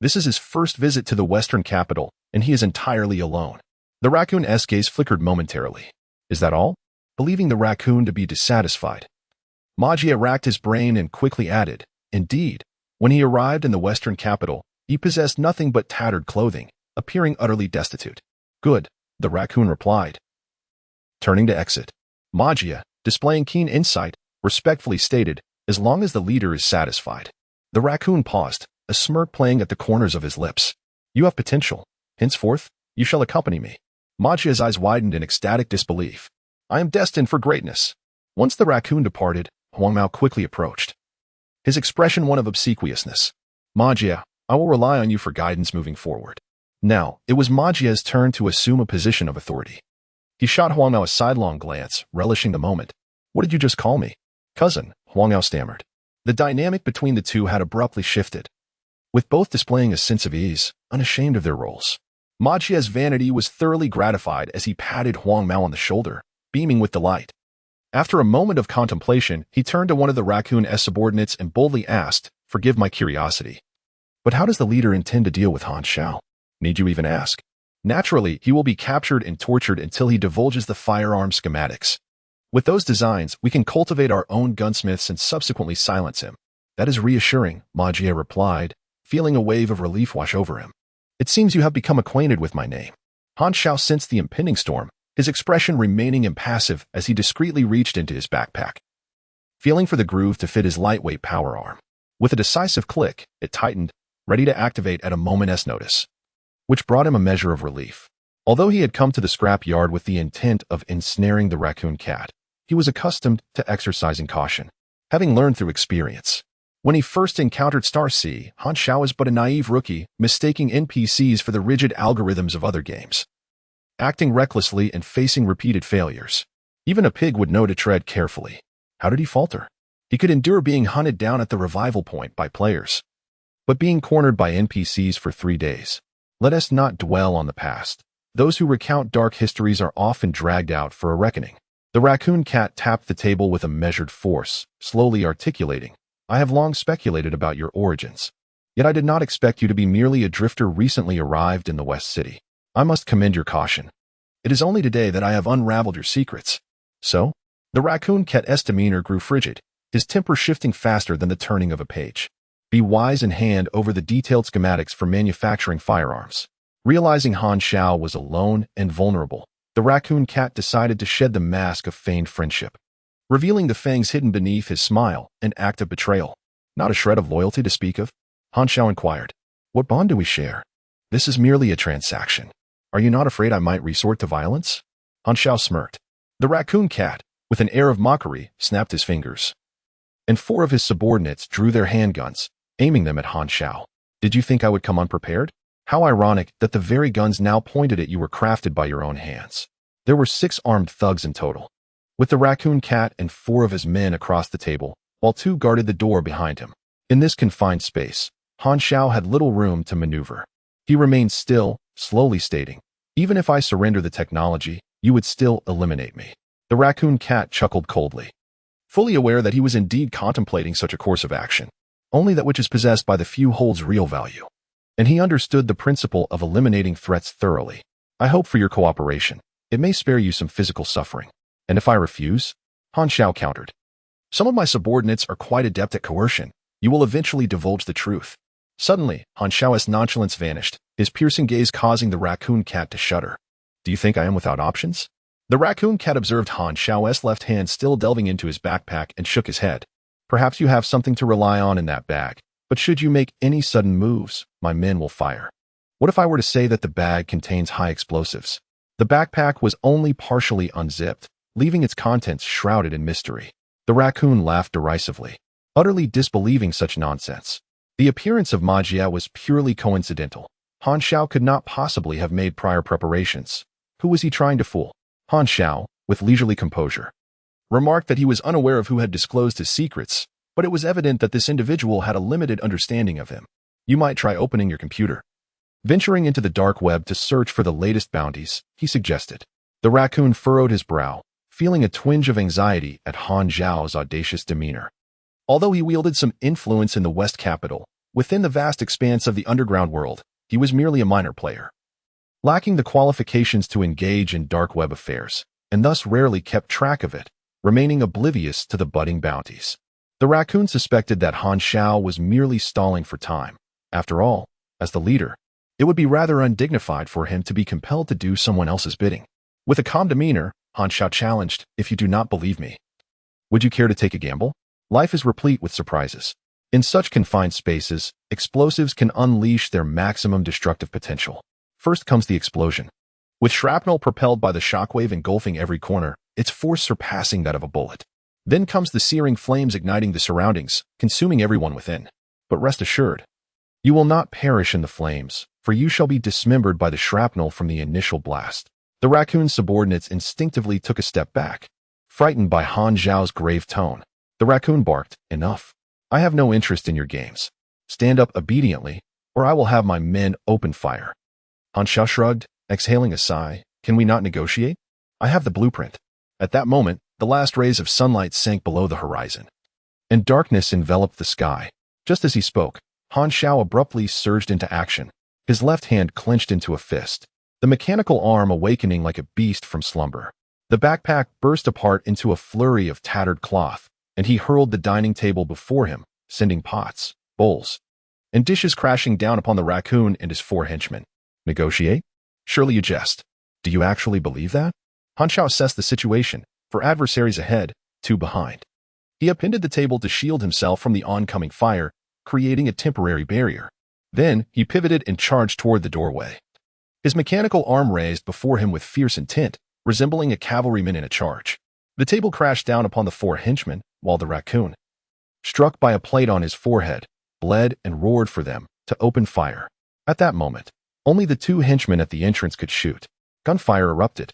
This is his first visit to the western capital, and he is entirely alone. The raccoon's gaze flickered momentarily. Is that all? Believing the raccoon to be dissatisfied, Magia racked his brain and quickly added, indeed, when he arrived in the western capital, he possessed nothing but tattered clothing, appearing utterly destitute. Good, the raccoon replied. Turning to exit, Magia, displaying keen insight, respectfully stated, as long as the leader is satisfied. The raccoon paused, a smirk playing at the corners of his lips. You have potential. Henceforth, you shall accompany me. Magia's eyes widened in ecstatic disbelief. I am destined for greatness. Once the raccoon departed, Huang Mao quickly approached, his expression one of obsequiousness. Magia, I will rely on you for guidance moving forward. Now, it was Magia's turn to assume a position of authority. He shot Huang Mao a sidelong glance, relishing the moment. What did you just call me? Cousin, Huang Mao stammered. The dynamic between the two had abruptly shifted, with both displaying a sense of ease, unashamed of their roles. Magia's vanity was thoroughly gratified as he patted Huang Mao on the shoulder, beaming with delight. After a moment of contemplation, he turned to one of the raccoon's subordinates and boldly asked, Forgive my curiosity, but how does the leader intend to deal with Han Xiao? Need you even ask? Naturally, he will be captured and tortured until he divulges the firearm schematics. With those designs, we can cultivate our own gunsmiths and subsequently silence him. That is reassuring, Magia replied, feeling a wave of relief wash over him. It seems you have become acquainted with my name. Han Xiao sensed the impending storm, his expression remaining impassive as he discreetly reached into his backpack, feeling for the groove to fit his lightweight power arm. With a decisive click, it tightened, ready to activate at a moment's notice, which brought him a measure of relief. Although he had come to the scrap yard with the intent of ensnaring the raccoon cat, he was accustomed to exercising caution, having learned through experience. When he first encountered Starry, Han Xiao was but a naive rookie, mistaking NPCs for the rigid algorithms of other games. Acting recklessly and facing repeated failures. Even a pig would know to tread carefully. How did he falter? He could endure being hunted down at the revival point by players. But being cornered by NPCs for 3 days. Let us not dwell on the past. Those who recount dark histories are often dragged out for a reckoning. The raccoon cat tapped the table with a measured force, slowly articulating, I have long speculated about your origins. Yet I did not expect you to be merely a drifter recently arrived in the West City. I must commend your caution. It is only today that I have unraveled your secrets. So? The raccoon cat's demeanor grew frigid, his temper shifting faster than the turning of a page. Be wise and hand over the detailed schematics for manufacturing firearms. Realizing Han Xiao was alone and vulnerable, the raccoon cat decided to shed the mask of feigned friendship, revealing the fangs hidden beneath his smile, an act of betrayal. Not a shred of loyalty to speak of? Han Xiao inquired. What bond do we share? This is merely a transaction. Are you not afraid I might resort to violence? Han Xiao smirked. The raccoon cat, with an air of mockery, snapped his fingers. And 4 of his subordinates drew their handguns, aiming them at Han Xiao. Did you think I would come unprepared? How ironic that the very guns now pointed at you were crafted by your own hands. There were 6 armed thugs in total, with the raccoon cat and 4 of his men across the table, while 2 guarded the door behind him. In this confined space, Han Xiao had little room to maneuver. He remained still, slowly stating, even if I surrender the technology, you would still eliminate me. The raccoon cat chuckled coldly, fully aware that he was indeed contemplating such a course of action. Only that which is possessed by the few holds real value. And he understood the principle of eliminating threats thoroughly. I hope for your cooperation. It may spare you some physical suffering. And if I refuse? Han Xiao countered. Some of my subordinates are quite adept at coercion. You will eventually divulge the truth. Suddenly, Han Xiao's nonchalance vanished, his piercing gaze causing the raccoon cat to shudder. Do you think I am without options? The raccoon cat observed Han Xiao's left hand still delving into his backpack and shook his head. Perhaps you have something to rely on in that bag, but should you make any sudden moves, my men will fire. What if I were to say that the bag contains high explosives? The backpack was only partially unzipped, leaving its contents shrouded in mystery. The raccoon laughed derisively, utterly disbelieving such nonsense. The appearance of magia was purely coincidental. Han Xiao could not possibly have made prior preparations. Who was he trying to fool? Han Xiao, with leisurely composure, remarked that he was unaware of who had disclosed his secrets, but it was evident that this individual had a limited understanding of him. You might try opening your computer. Venturing into the dark web to search for the latest bounties, he suggested. The raccoon furrowed his brow, feeling a twinge of anxiety at Han Xiao's audacious demeanor. Although he wielded some influence in the West Capital, within the vast expanse of the underground world, he was merely a minor player, lacking the qualifications to engage in dark web affairs, and thus rarely kept track of it, remaining oblivious to the budding bounties. The raccoon suspected that Han Xiao was merely stalling for time. After all, as the leader, it would be rather undignified for him to be compelled to do someone else's bidding. With a calm demeanor, Han Xiao challenged, if you do not believe me, would you care to take a gamble? Life is replete with surprises. In such confined spaces, explosives can unleash their maximum destructive potential. First comes the explosion. With shrapnel propelled by the shockwave engulfing every corner, its force surpassing that of a bullet. Then comes the searing flames igniting the surroundings, consuming everyone within. But rest assured, you will not perish in the flames, for you shall be dismembered by the shrapnel from the initial blast. The raccoon's subordinates instinctively took a step back, frightened by Han Xiao's grave tone. The raccoon barked, enough. I have no interest in your games. Stand up obediently, or I will have my men open fire. Han Xiao shrugged, exhaling a sigh. Can we not negotiate? I have the blueprint. At that moment, the last rays of sunlight sank below the horizon, and darkness enveloped the sky. Just as he spoke, Han Xiao abruptly surged into action, his left hand clenched into a fist, the mechanical arm awakening like a beast from slumber. The backpack burst apart into a flurry of tattered cloth, and he hurled the dining table before him, sending pots, bowls, and dishes crashing down upon the raccoon and his 4 henchmen. Negotiate? Surely you jest. Do you actually believe that? Han Xiao assessed the situation, for adversaries ahead, 2 behind. He appended the table to shield himself from the oncoming fire, creating a temporary barrier. Then, he pivoted and charged toward the doorway. His mechanical arm raised before him with fierce intent, resembling a cavalryman in a charge. The table crashed down upon the 4 henchmen, while the raccoon, struck by a plate on his forehead, bled and roared for them to open fire. At that moment, only the two henchmen at the entrance could shoot. Gunfire erupted.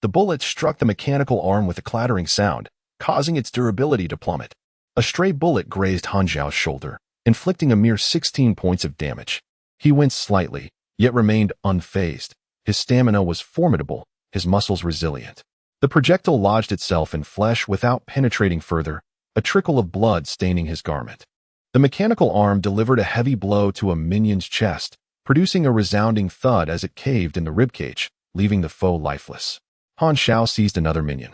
The bullet struck the mechanical arm with a clattering sound, causing its durability to plummet. A stray bullet grazed Han Xiao's shoulder, inflicting a mere 16 points of damage. He winced slightly, yet remained unfazed. His stamina was formidable, his muscles resilient. The projectile lodged itself in flesh without penetrating further, a trickle of blood staining his garment. The mechanical arm delivered a heavy blow to a minion's chest, producing a resounding thud as it caved in the ribcage, leaving the foe lifeless. Han Xiao seized another minion,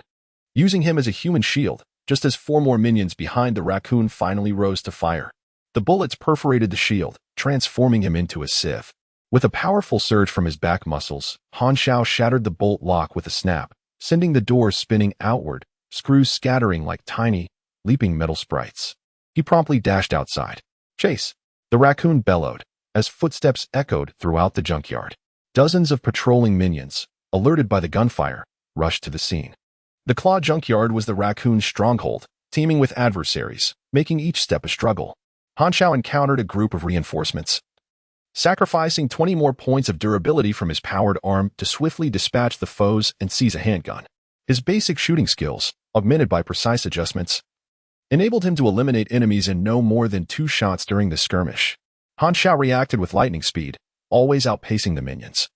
using him as a human shield, just as 4 more minions behind the raccoon finally rose to fire. The bullets perforated the shield, transforming him into a sieve. With a powerful surge from his back muscles, Han Xiao shattered the bolt lock with a snap, sending the door spinning outward, screws scattering like tiny, leaping metal sprites. He promptly dashed outside. "Chase!" The raccoon bellowed, as footsteps echoed throughout the junkyard. Dozens of patrolling minions, alerted by the gunfire, rushed to the scene. The claw junkyard was the raccoon's stronghold, teeming with adversaries, making each step a struggle. Han Xiao encountered a group of reinforcements, sacrificing 20 more points of durability from his powered arm to swiftly dispatch the foes and seize a handgun. His basic shooting skills, augmented by precise adjustments, enabled him to eliminate enemies in no more than 2 shots during the skirmish. Han Xiao reacted with lightning speed, always outpacing the minions,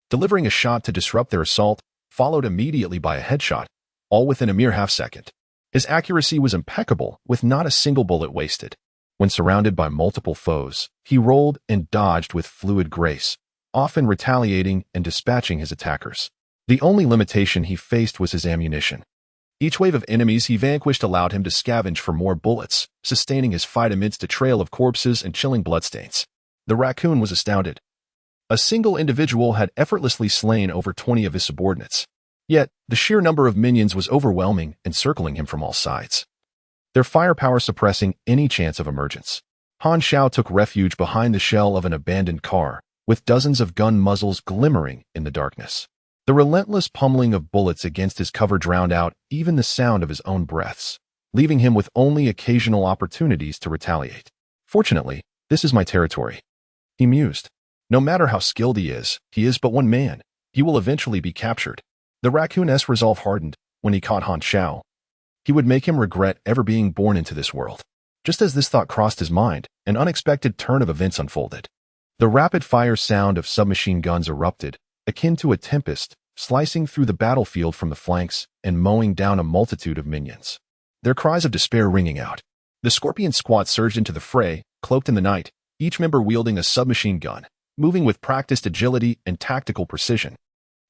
delivering a shot to disrupt their assault, followed immediately by a headshot, all within a mere half-second. His accuracy was impeccable, with not a single bullet wasted. When surrounded by multiple foes, he rolled and dodged with fluid grace, often retaliating and dispatching his attackers. The only limitation he faced was his ammunition. Each wave of enemies he vanquished allowed him to scavenge for more bullets, sustaining his fight amidst a trail of corpses and chilling bloodstains. The raccoon was astounded. A single individual had effortlessly slain over 20 of his subordinates. Yet, the sheer number of minions was overwhelming, encircling him from all sides, their firepower suppressing any chance of emergence. Han Xiao took refuge behind the shell of an abandoned car, with dozens of gun muzzles glimmering in the darkness. The relentless pummeling of bullets against his cover drowned out even the sound of his own breaths, leaving him with only occasional opportunities to retaliate. "Fortunately, this is my territory," he mused. "No matter how skilled he is but one man. He will eventually be captured." The raccoon's resolve hardened when he caught Han Xiao. He would make him regret ever being born into this world. Just as this thought crossed his mind, an unexpected turn of events unfolded. The rapid-fire sound of submachine guns erupted, akin to a tempest, slicing through the battlefield from the flanks and mowing down a multitude of minions, their cries of despair ringing out. The Scorpion Squad surged into the fray, cloaked in the night, each member wielding a submachine gun, moving with practiced agility and tactical precision.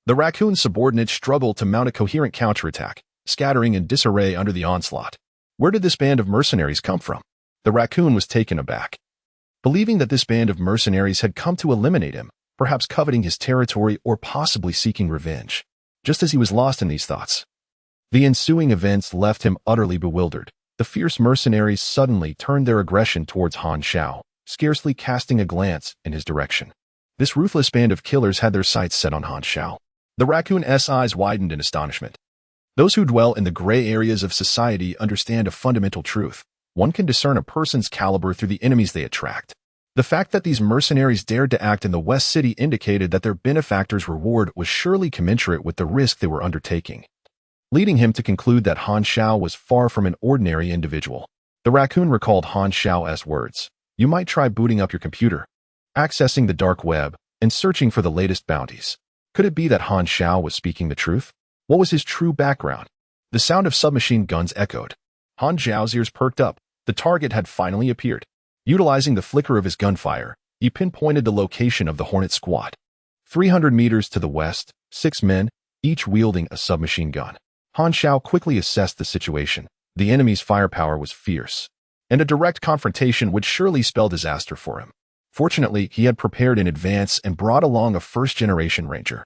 The raccoon's subordinates struggled to mount a coherent counterattack, scattering in disarray under the onslaught. Where did this band of mercenaries come from? The raccoon was taken aback, believing that this band of mercenaries had come to eliminate him, perhaps coveting his territory or possibly seeking revenge. Just as he was lost in these thoughts, the ensuing events left him utterly bewildered. The fierce mercenaries suddenly turned their aggression towards Han Xiao, scarcely casting a glance in his direction. This ruthless band of killers had their sights set on Han Xiao. The raccoon's eyes widened in astonishment. Those who dwell in the gray areas of society understand a fundamental truth. One can discern a person's caliber through the enemies they attract. The fact that these mercenaries dared to act in the West City indicated that their benefactor's reward was surely commensurate with the risk they were undertaking, leading him to conclude that Han Xiao was far from an ordinary individual. The raccoon recalled Han Xiao's words. "You might try booting up your computer, accessing the dark web, and searching for the latest bounties." Could it be that Han Xiao was speaking the truth? What was his true background? The sound of submachine guns echoed. Han Xiao's ears perked up. The target had finally appeared. Utilizing the flicker of his gunfire, he pinpointed the location of the Hornet Squad. 300 meters to the west, 6 men, each wielding a submachine gun. Han Xiao quickly assessed the situation. The enemy's firepower was fierce, and a direct confrontation would surely spell disaster for him. Fortunately, he had prepared in advance and brought along a first-generation ranger.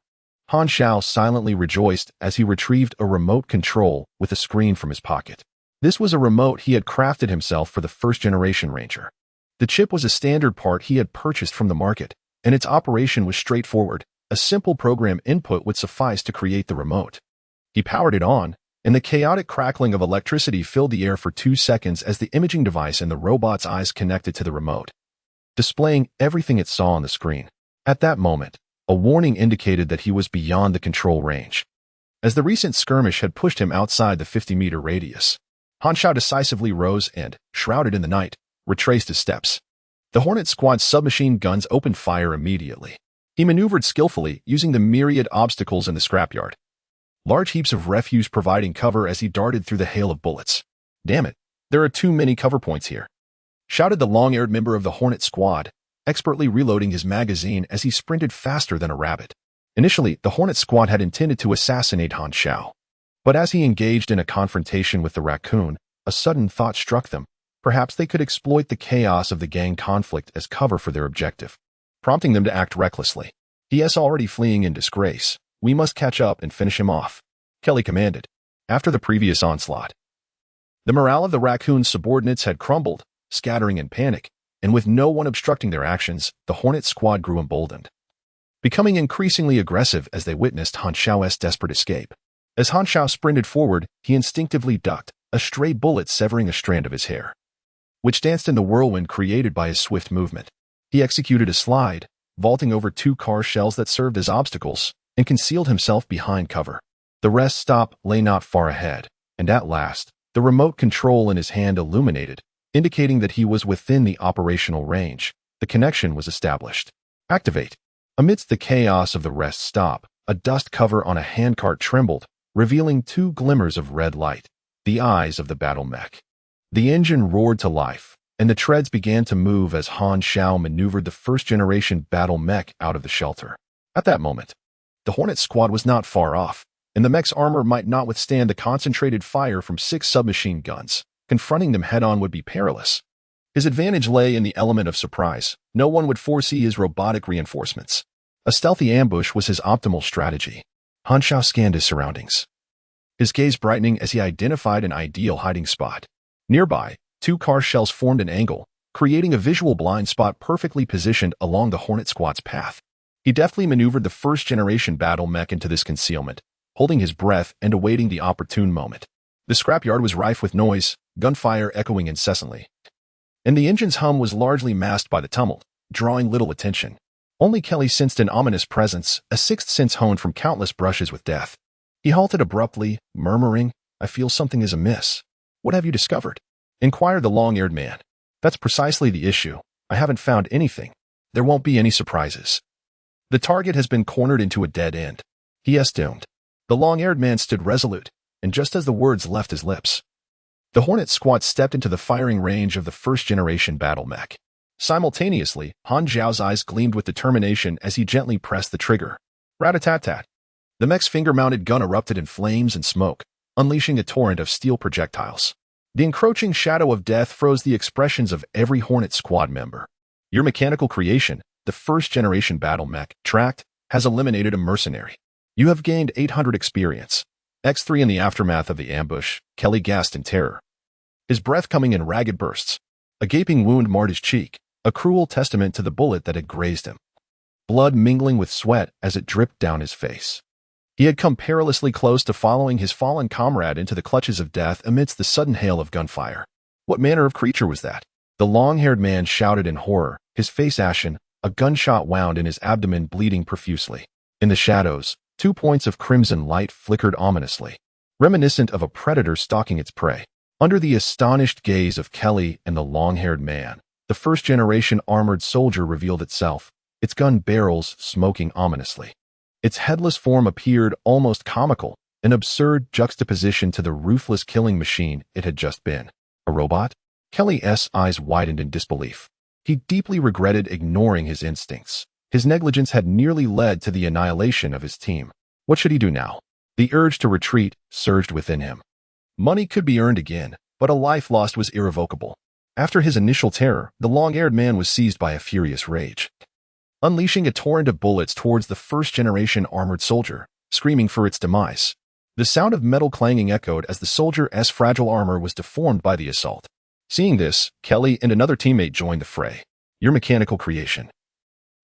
Han Xiao silently rejoiced as he retrieved a remote control with a screen from his pocket. This was a remote he had crafted himself for the first-generation ranger. The chip was a standard part he had purchased from the market, and its operation was straightforward. A simple program input would suffice to create the remote. He powered it on, and the chaotic crackling of electricity filled the air for 2 seconds as the imaging device in the robot's eyes connected to the remote, displaying everything it saw on the screen. At that moment, a warning indicated that he was beyond the control range, as the recent skirmish had pushed him outside the 50-meter radius. Xiao decisively rose and, shrouded in the night, retraced his steps. The Hornet Squad's submachine guns opened fire immediately. He maneuvered skillfully, using the myriad obstacles in the scrapyard, large heaps of refuse providing cover as he darted through the hail of bullets. "Damn it, there are too many cover points here," shouted the long-haired member of the Hornet Squad, expertly reloading his magazine as he sprinted faster than a rabbit. Initially, the Hornet Squad had intended to assassinate Xiao, but as he engaged in a confrontation with the raccoon, a sudden thought struck them. Perhaps they could exploit the chaos of the gang conflict as cover for their objective, prompting them to act recklessly. "He is already fleeing in disgrace. We must catch up and finish him off," Kelly commanded. After the previous onslaught, the morale of the raccoon's subordinates had crumbled, scattering in panic, and with no one obstructing their actions, the Hornet Squad grew emboldened, becoming increasingly aggressive as they witnessed Xiao's desperate escape. As Xiao sprinted forward, he instinctively ducked, a stray bullet severing a strand of his hair, which danced in the whirlwind created by his swift movement. He executed a slide, vaulting over 2 car shells that served as obstacles, and concealed himself behind cover. The rest stop lay not far ahead, and at last, the remote control in his hand illuminated, indicating that he was within the operational range. The connection was established. "Activate." Amidst the chaos of the rest stop, a dust cover on a handcart trembled, revealing 2 glimmers of red light, the eyes of the battle mech. The engine roared to life, and the treads began to move as Xiao maneuvered the first-generation battle mech out of the shelter. At that moment, the Hornet Squad was not far off, and the mech's armor might not withstand the concentrated fire from 6 submachine guns. Confronting them head-on would be perilous. His advantage lay in the element of surprise. No one would foresee his robotic reinforcements. A stealthy ambush was his optimal strategy. Xiao scanned his surroundings, his gaze brightening as he identified an ideal hiding spot. Nearby, 2 car shells formed an angle, creating a visual blind spot perfectly positioned along the Hornet Squad's path. He deftly maneuvered the first-generation battle mech into this concealment, holding his breath and awaiting the opportune moment. The scrapyard was rife with noise, gunfire echoing incessantly, and the engine's hum was largely masked by the tumult, drawing little attention. Only Kelly sensed an ominous presence, a sixth sense honed from countless brushes with death. He halted abruptly, murmuring, "I feel something is amiss." "What have you discovered?" inquired the long-haired man. "That's precisely the issue. I haven't found anything. There won't be any surprises. The target has been cornered into a dead end." He assumed. The long-haired man stood resolute, and just as the words left his lips, the Hornet Squad stepped into the firing range of the first-generation battle mech. Simultaneously, Xiao's eyes gleamed with determination as he gently pressed the trigger. Rat-a-tat-tat. The mech's finger-mounted gun erupted in flames and smoke, unleashing a torrent of steel projectiles. The encroaching shadow of death froze the expressions of every Hornet Squad member. Your mechanical creation, the first-generation battle mech, tracked, has eliminated a mercenary. You have gained 800 experience. X3 in the aftermath of the ambush, Kelly gasped in terror, his breath coming in ragged bursts. A gaping wound marred his cheek, a cruel testament to the bullet that had grazed him, blood mingling with sweat as it dripped down his face. He had come perilously close to following his fallen comrade into the clutches of death amidst the sudden hail of gunfire. What manner of creature was that? The long-haired man shouted in horror, his face ashen, a gunshot wound in his abdomen bleeding profusely. In the shadows, 2 points of crimson light flickered ominously, reminiscent of a predator stalking its prey. Under the astonished gaze of Kelly and the long-haired man, the first-generation armored soldier revealed itself, its gun barrels smoking ominously. Its headless form appeared almost comical, an absurd juxtaposition to the ruthless killing machine it had just been. A robot? Kelly's eyes widened in disbelief. He deeply regretted ignoring his instincts. His negligence had nearly led to the annihilation of his team. What should he do now? The urge to retreat surged within him. Money could be earned again, but a life lost was irrevocable. After his initial terror, the long-haired man was seized by a furious rage, unleashing a torrent of bullets towards the first-generation armored soldier, screaming for its demise. The sound of metal clanging echoed as the soldier's fragile armor was deformed by the assault. Seeing this, Kelly and another teammate joined the fray. Your mechanical creation.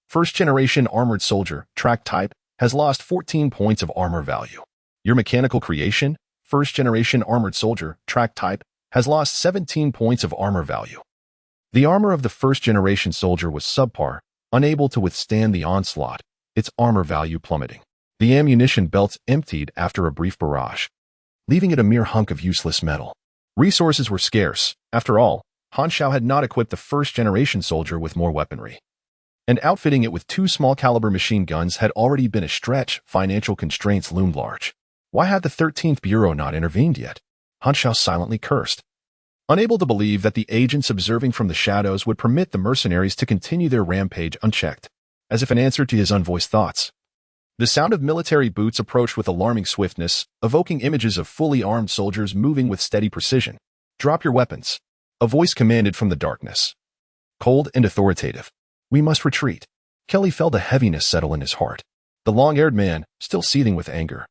First-generation armored soldier, track type, has lost 14 points of armor value. Your mechanical creation, first-generation armored soldier, track type, has lost 17 points of armor value. The armor of the first-generation soldier was subpar, unable to withstand the onslaught, its armor value plummeting. The ammunition belts emptied after a brief barrage, leaving it a mere hunk of useless metal. Resources were scarce. After all, Xiao had not equipped the first-generation soldier with more weaponry, and outfitting it with 2 small-caliber machine guns had already been a stretch. Financial constraints loomed large. Why had the 13th Bureau not intervened yet? Xiao silently cursed, unable to believe that the agents observing from the shadows would permit the mercenaries to continue their rampage unchecked. As if in answer to his unvoiced thoughts, the sound of military boots approached with alarming swiftness, evoking images of fully armed soldiers moving with steady precision. "Drop your weapons," a voice commanded from the darkness. Cold and authoritative. "We must retreat." Kelly felt a heaviness settle in his heart. The long-haired man, still seething with anger,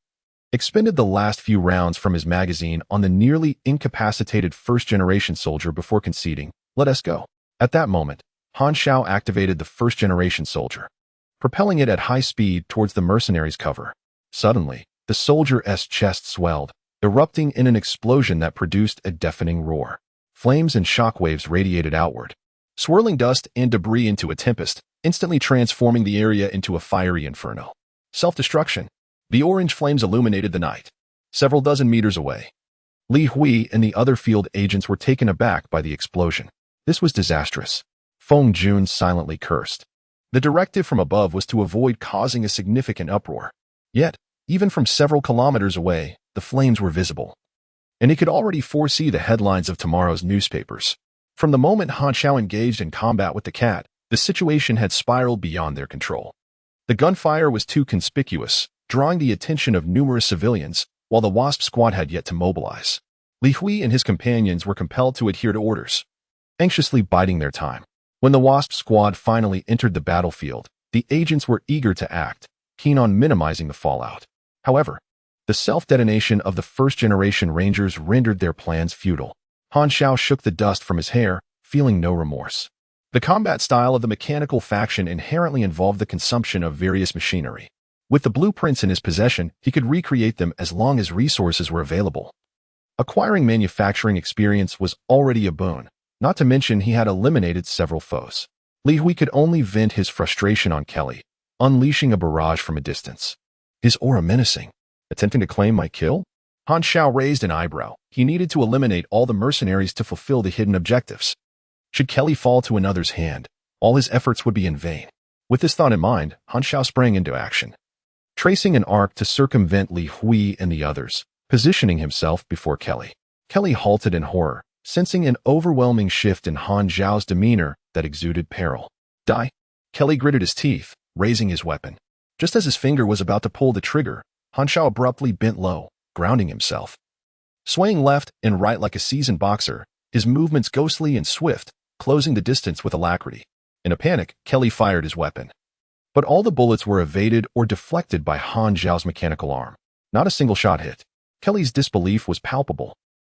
expended the last few rounds from his magazine on the nearly incapacitated first-generation soldier before conceding, "Let us go." At that moment, Xiao activated the first-generation soldier, propelling it at high speed towards the mercenaries' cover. Suddenly, the soldier's chest swelled, erupting in an explosion that produced a deafening roar. Flames and shockwaves radiated outward, swirling dust and debris into a tempest, instantly transforming the area into a fiery inferno. Self-destruction. The orange flames illuminated the night. Several dozen meters away, Li Hui and the other field agents were taken aback by the explosion. This was disastrous. Feng Jun silently cursed. The directive from above was to avoid causing a significant uproar. Yet, even from several kilometers away, the flames were visible, and he could already foresee the headlines of tomorrow's newspapers. From the moment Xiao engaged in combat with the cat, the situation had spiraled beyond their control. The gunfire was too conspicuous, drawing the attention of numerous civilians, while the Wasp squad had yet to mobilize. Li Hui and his companions were compelled to adhere to orders, anxiously biding their time. When the Wasp squad finally entered the battlefield, the agents were eager to act, keen on minimizing the fallout. However, the self-detonation of the first-generation Rangers rendered their plans futile. Xiao shook the dust from his hair, feeling no remorse. The combat style of the mechanical faction inherently involved the consumption of various machinery. With the blueprints in his possession, he could recreate them as long as resources were available. Acquiring manufacturing experience was already a boon, not to mention he had eliminated several foes. Li Hui could only vent his frustration on Kelly, unleashing a barrage from a distance. His aura menacing. Attempting to claim my kill? Xiao raised an eyebrow. He needed to eliminate all the mercenaries to fulfill the hidden objectives. Should Kelly fall to another's hand, all his efforts would be in vain. With this thought in mind, Xiao sprang into action, tracing an arc to circumvent Li Hui and the others, positioning himself before Kelly. Kelly halted in horror, sensing an overwhelming shift in Xiao's demeanor that exuded peril. "Die!" Kelly gritted his teeth, raising his weapon. Just as his finger was about to pull the trigger, Xiao abruptly bent low, grounding himself. Swaying left and right like a seasoned boxer, his movements ghostly and swift, closing the distance with alacrity. In a panic, Kelly fired his weapon. But all the bullets were evaded or deflected by Xiao's mechanical arm. Not a single shot hit. Kelly's disbelief was palpable.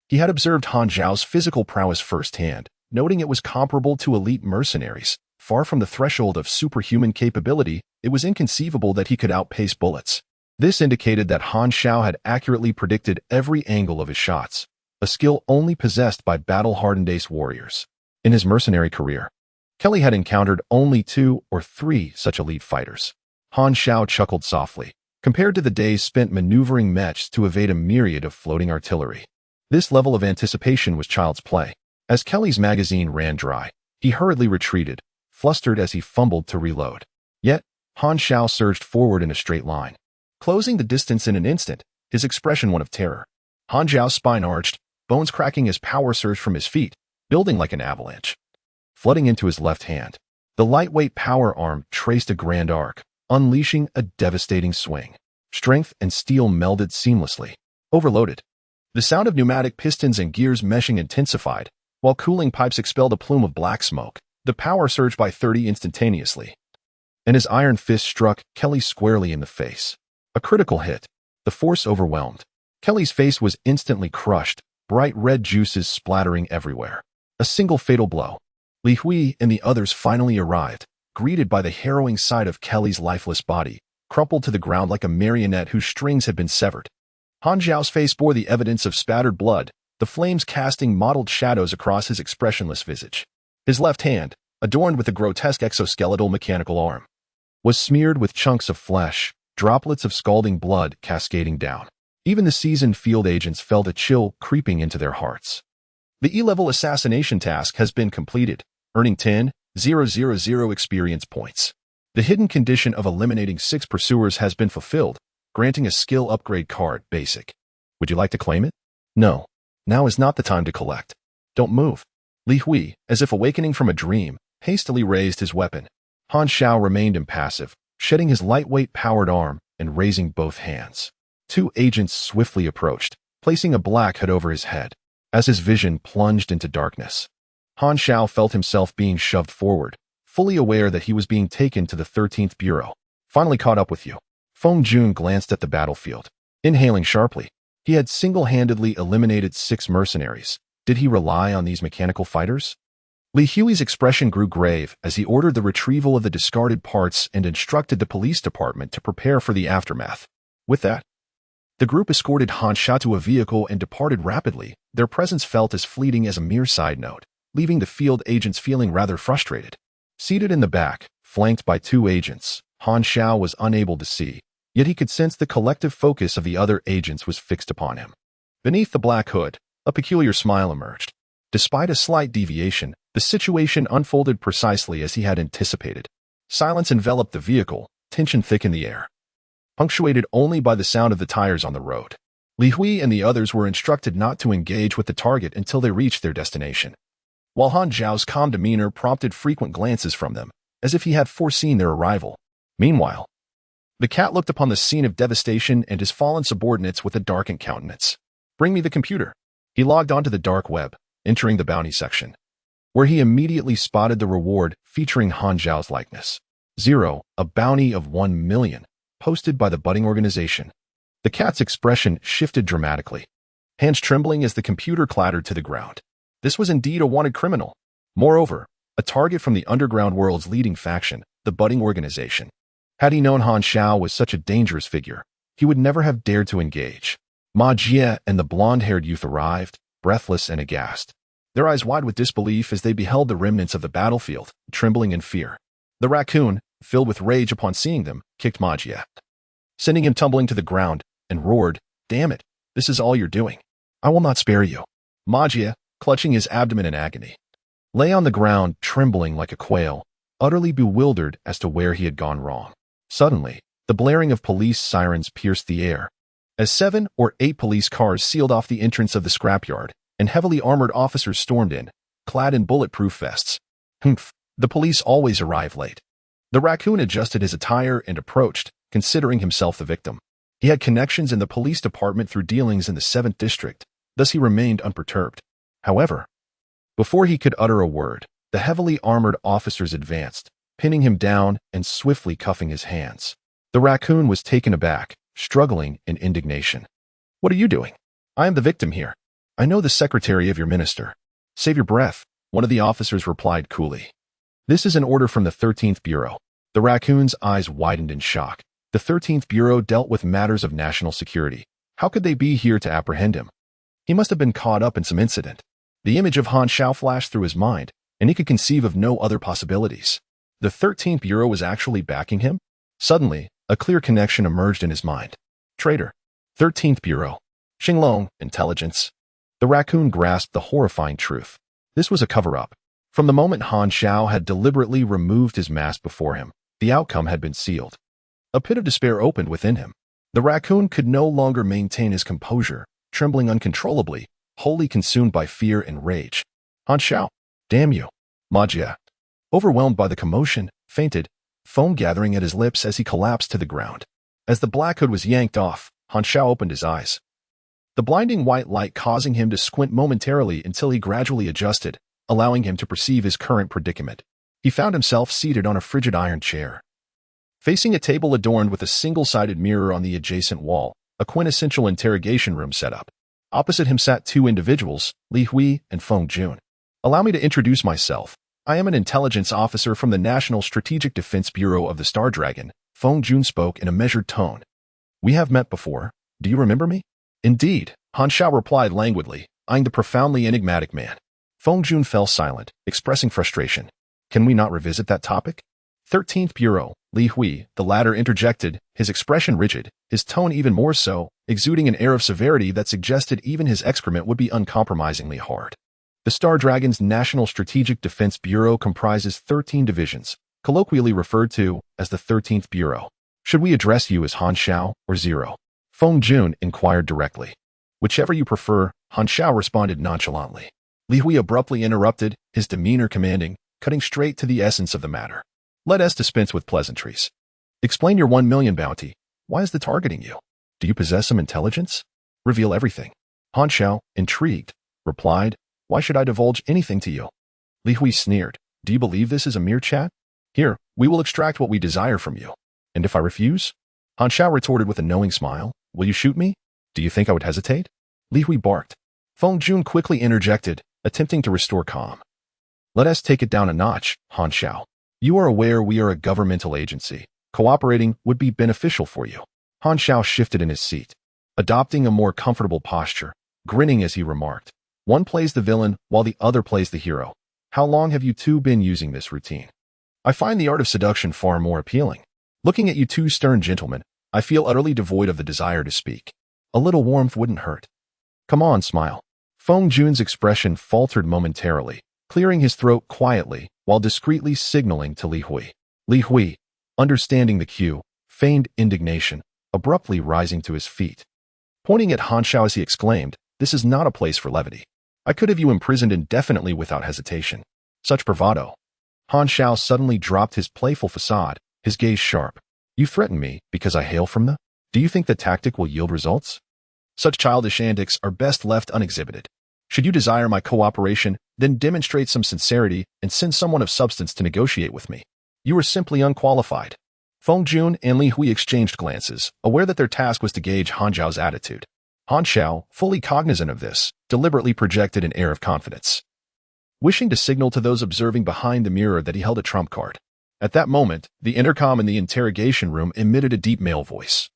He had observed Xiao's physical prowess firsthand, noting it was comparable to elite mercenaries. Far from the threshold of superhuman capability, it was inconceivable that he could outpace bullets. This indicated that Xiao had accurately predicted every angle of his shots, a skill only possessed by battle-hardened ace warriors. In his mercenary career, Kelly had encountered only 2 or 3 such elite fighters. Xiao chuckled softly, compared to the days spent maneuvering mechs to evade a myriad of floating artillery. This level of anticipation was child's play. As Kelly's magazine ran dry, he hurriedly retreated, flustered as he fumbled to reload. Yet, Xiao surged forward in a straight line, closing the distance in an instant, his expression one of terror. Xiao's spine arched, bones cracking as power surged from his feet, building like an avalanche, flooding into his left hand. The lightweight power arm traced a grand arc, unleashing a devastating swing. Strength and steel melded seamlessly. Overloaded. The sound of pneumatic pistons and gears meshing intensified, while cooling pipes expelled a plume of black smoke. The power surged by 30 instantaneously, and his iron fist struck Kelly squarely in the face. A critical hit. The force overwhelmed. Kelly's face was instantly crushed, bright red juices splattering everywhere. A single fatal blow. Li Hui and the others finally arrived, greeted by the harrowing sight of Kelly's lifeless body, crumpled to the ground like a marionette whose strings had been severed. Han Xiao's face bore the evidence of spattered blood, the flames casting mottled shadows across his expressionless visage. His left hand, adorned with a grotesque exoskeletal mechanical arm, was smeared with chunks of flesh, droplets of scalding blood cascading down. Even the seasoned field agents felt a chill creeping into their hearts. The E-level assassination task has been completed, earning 10,000 experience points. The hidden condition of eliminating 6 pursuers has been fulfilled, granting a skill upgrade card, basic. Would you like to claim it? No. Now is not the time to collect. Don't move. Li Hui, as if awakening from a dream, hastily raised his weapon. Han Xiao remained impassive, shedding his lightweight powered arm and raising both hands. 2 agents swiftly approached, placing a black hood over his head. As his vision plunged into darkness, Han Xiao felt himself being shoved forward, fully aware that he was being taken to the 13th Bureau. Finally caught up with you. Feng Jun glanced at the battlefield, inhaling sharply. He had single-handedly eliminated 6 mercenaries. Did he rely on these mechanical fighters? Li Hui's expression grew grave as he ordered the retrieval of the discarded parts and instructed the police department to prepare for the aftermath. With that, the group escorted Han Xiao to a vehicle and departed rapidly, their presence felt as fleeting as a mere side note, leaving the field agents feeling rather frustrated. Seated in the back, flanked by 2 agents, Han Xiao was unable to see, yet he could sense the collective focus of the other agents was fixed upon him. Beneath the black hood, a peculiar smile emerged. Despite a slight deviation, the situation unfolded precisely as he had anticipated. Silence enveloped the vehicle, tension thick in the air, punctuated only by the sound of the tires on the road. Li Hui and the others were instructed not to engage with the target until they reached their destination, while Han Xiao's calm demeanor prompted frequent glances from them, as if he had foreseen their arrival. Meanwhile, the cat looked upon the scene of devastation and his fallen subordinates with a darkened countenance. Bring me the computer. He logged onto the dark web, entering the bounty section, where he immediately spotted the reward featuring Han Xiao's likeness. 0, a bounty of 1 million, posted by the budding organization. The cat's expression shifted dramatically, hands trembling as the computer clattered to the ground. This was indeed a wanted criminal. Moreover, a target from the underground world's leading faction, the budding organization. Had he known Han Xiao was such a dangerous figure, he would never have dared to engage. Ma Jie and the blonde-haired youth arrived, breathless and aghast, their eyes wide with disbelief as they beheld the remnants of the battlefield, trembling in fear. The raccoon, filled with rage upon seeing them, kicked Ma Jie, sending him tumbling to the ground, and roared, "Damn it, this is all you're doing. I will not spare you." Ma Jie, clutching his abdomen in agony, lay on the ground, trembling like a quail, utterly bewildered as to where he had gone wrong. Suddenly, the blaring of police sirens pierced the air, as 7 or 8 police cars sealed off the entrance of the scrapyard, and heavily armored officers stormed in, clad in bulletproof vests. Humph, the police always arrive late. The raccoon adjusted his attire and approached, considering himself the victim. He had connections in the police department through dealings in the 7th district, thus he remained unperturbed. However, before he could utter a word, the heavily armored officers advanced, pinning him down and swiftly cuffing his hands. The raccoon was taken aback, struggling in indignation. "What are you doing? I am the victim here. I know the secretary of your minister." "Save your breath," one of the officers replied coolly. "This is an order from the 13th Bureau." The raccoon's eyes widened in shock. The 13th Bureau dealt with matters of national security. How could they be here to apprehend him? He must have been caught up in some incident. The image of Han Xiao flashed through his mind, and he could conceive of no other possibilities. The 13th Bureau was actually backing him? Suddenly, a clear connection emerged in his mind. Traitor. 13th Bureau. Xinglong, intelligence. The raccoon grasped the horrifying truth. This was a cover-up. From the moment Han Xiao had deliberately removed his mask before him, the outcome had been sealed. A pit of despair opened within him. The raccoon could no longer maintain his composure, trembling uncontrollably, wholly consumed by fear and rage. "Han Xiao, damn you." Ma Jie, overwhelmed by the commotion, fainted, foam gathering at his lips as he collapsed to the ground. As the black hood was yanked off, Han Xiao opened his eyes, the blinding white light causing him to squint momentarily until he gradually adjusted, allowing him to perceive his current predicament. He found himself seated on a frigid iron chair, facing a table adorned with a single-sided mirror on the adjacent wall, a quintessential interrogation room setup. Opposite him sat 2 individuals, Li Hui and Feng Jun. "Allow me to introduce myself. I am an intelligence officer from the National Strategic Defense Bureau of the Star Dragon." Feng Jun spoke in a measured tone. "We have met before. Do you remember me?" Indeed, Han Xiao replied languidly, eyeing the profoundly enigmatic man. Feng Jun fell silent, expressing frustration. Can we not revisit that topic? 13th Bureau, Li Hui, the latter interjected, his expression rigid, his tone even more so, exuding an air of severity that suggested even his excrement would be uncompromisingly hard. The Star Dragon's National Strategic Defense Bureau comprises 13 divisions, colloquially referred to as the 13th Bureau. Should we address you as Han Xiao or Zero? Feng Jun inquired directly. Whichever you prefer, Han Xiao responded nonchalantly. Li Hui abruptly interrupted, his demeanor commanding, cutting straight to the essence of the matter. Let us dispense with pleasantries. Explain your 1 million bounty. Why is the targeting you? Do you possess some intelligence? Reveal everything. Han Xiao, intrigued, replied, Why should I divulge anything to you? Li Hui sneered. Do you believe this is a mere chat? Here, we will extract what we desire from you. And if I refuse? Han Xiao retorted with a knowing smile. Will you shoot me? Do you think I would hesitate? Li Hui barked. Feng Jun quickly interjected, attempting to restore calm. Let us take it down a notch, Han Xiao. You are aware we are a governmental agency. Cooperating would be beneficial for you. Han Xiao shifted in his seat, adopting a more comfortable posture, grinning as he remarked. One plays the villain while the other plays the hero. How long have you two been using this routine? I find the art of seduction far more appealing. Looking at you two stern gentlemen, I feel utterly devoid of the desire to speak. A little warmth wouldn't hurt. Come on, smile. Feng Jun's expression faltered momentarily, clearing his throat quietly while discreetly signaling to Li Hui. Li Hui, understanding the cue, feigned indignation, abruptly rising to his feet. Pointing at Han Xiao as he exclaimed, This is not a place for levity. I could have you imprisoned indefinitely without hesitation. Such bravado. Han Xiao suddenly dropped his playful facade, his gaze sharp. You threaten me because I hail from the? Do you think the tactic will yield results? Such childish antics are best left unexhibited. Should you desire my cooperation, then demonstrate some sincerity and send someone of substance to negotiate with me. You are simply unqualified. Feng Jun and Li Hui exchanged glances, aware that their task was to gauge Han Xiao's attitude. Han Xiao, fully cognizant of this, deliberately projected an air of confidence, wishing to signal to those observing behind the mirror that he held a trump card. At that moment, the intercom in the interrogation room emitted a deep male voice.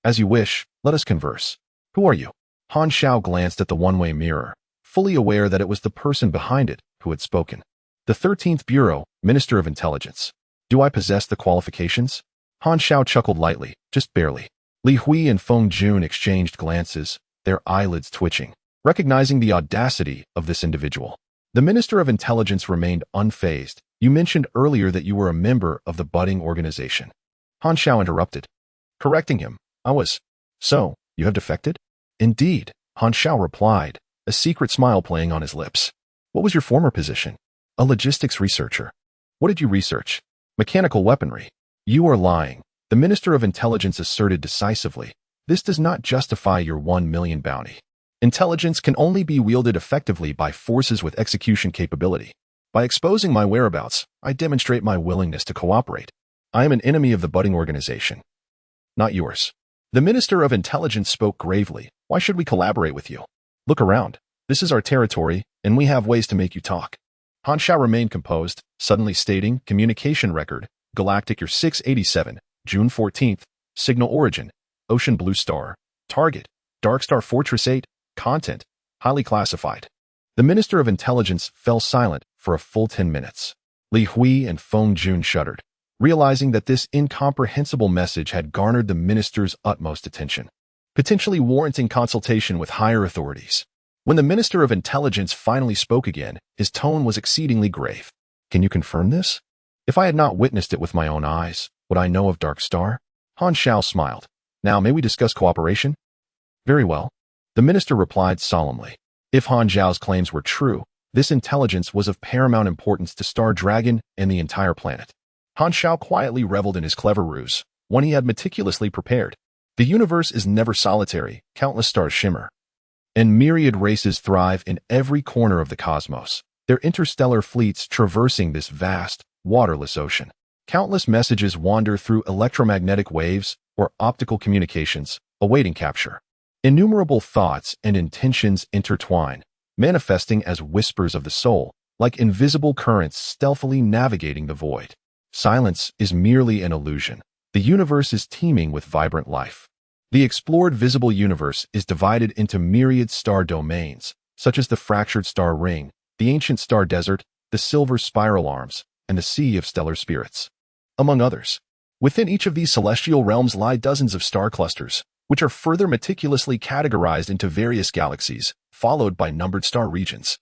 As you wish, let us converse. Who are you? Han Xiao glanced at the one-way mirror, fully aware that it was the person behind it who had spoken. The 13th Bureau, Minister of Intelligence. Do I possess the qualifications? Han Xiao chuckled lightly, just barely. Li Hui and Feng Jun exchanged glances, their eyelids twitching, recognizing the audacity of this individual. The Minister of Intelligence remained unfazed. You mentioned earlier that you were a member of the budding organization. Han Xiao interrupted, correcting him. I was. So, you have defected? Indeed, Han Xiao replied, a secret smile playing on his lips. What was your former position? A logistics researcher. What did you research? Mechanical weaponry. You are lying, the Minister of Intelligence asserted decisively. This does not justify your 1 million bounty. Intelligence can only be wielded effectively by forces with execution capability. By exposing my whereabouts, I demonstrate my willingness to cooperate. I am an enemy of the budding organization, not yours. The Minister of Intelligence spoke gravely. Why should we collaborate with you? Look around. This is our territory, and we have ways to make you talk. Han Xiao remained composed, suddenly stating, Communication record, Galactic Year 687, June 14th, Signal Origin, Ocean Blue Star, Target, Dark Star Fortress 8, Content, Highly Classified. The Minister of Intelligence fell silent for a full 10 minutes. Li Hui and Feng Jun shuddered, realizing that this incomprehensible message had garnered the minister's utmost attention, potentially warranting consultation with higher authorities. When the Minister of Intelligence finally spoke again, his tone was exceedingly grave. Can you confirm this? If I had not witnessed it with my own eyes, would I know of Dark Star? Han Xiao smiled. Now may we discuss cooperation? Very well. The minister replied solemnly. If Han Xiao's claims were true, this intelligence was of paramount importance to Star Dragon and the entire planet. Han Xiao quietly reveled in his clever ruse, one he had meticulously prepared. The universe is never solitary, countless stars shimmer, and myriad races thrive in every corner of the cosmos, their interstellar fleets traversing this vast, waterless ocean. Countless messages wander through electromagnetic waves or optical communications, awaiting capture. Innumerable thoughts and intentions intertwine, manifesting as whispers of the soul, like invisible currents stealthily navigating the void. Silence is merely an illusion. The universe is teeming with vibrant life. The explored visible universe is divided into myriad star domains, such as the fractured star ring, the ancient star desert, the silver spiral arms, and the sea of stellar spirits, among others. Within each of these celestial realms lie dozens of star clusters, which are further meticulously categorized into various galaxies, followed by numbered star regions,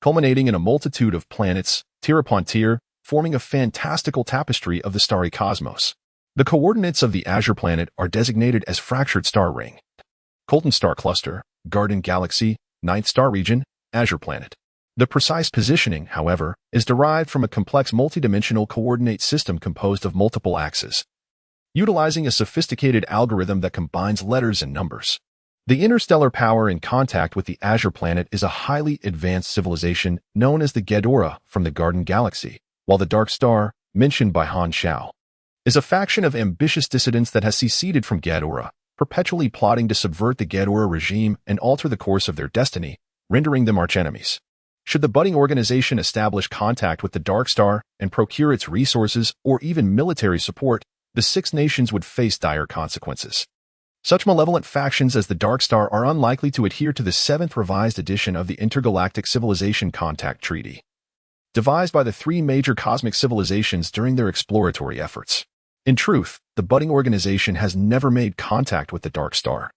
culminating in a multitude of planets, tier upon tier, forming a fantastical tapestry of the starry cosmos. The coordinates of the Azure Planet are designated as Fractured Star Ring, Colton Star Cluster, Garden Galaxy, Ninth Star Region, Azure Planet. The precise positioning, however, is derived from a complex multidimensional coordinate system composed of multiple axes, utilizing a sophisticated algorithm that combines letters and numbers. The interstellar power in contact with the Azure Planet is a highly advanced civilization known as the Ghidorah from the Garden Galaxy, while the Dark Star, mentioned by Han Xiao, is a faction of ambitious dissidents that has seceded from Ghidorah, perpetually plotting to subvert the Ghidorah regime and alter the course of their destiny, rendering them archenemies. Should the budding organization establish contact with the Dark Star and procure its resources or even military support, the Six Nations would face dire consequences. Such malevolent factions as the Dark Star are unlikely to adhere to the 7th revised edition of the Intergalactic Civilization Contact Treaty, devised by the 3 major cosmic civilizations during their exploratory efforts. In truth, the budding organization has never made contact with the Dark Star.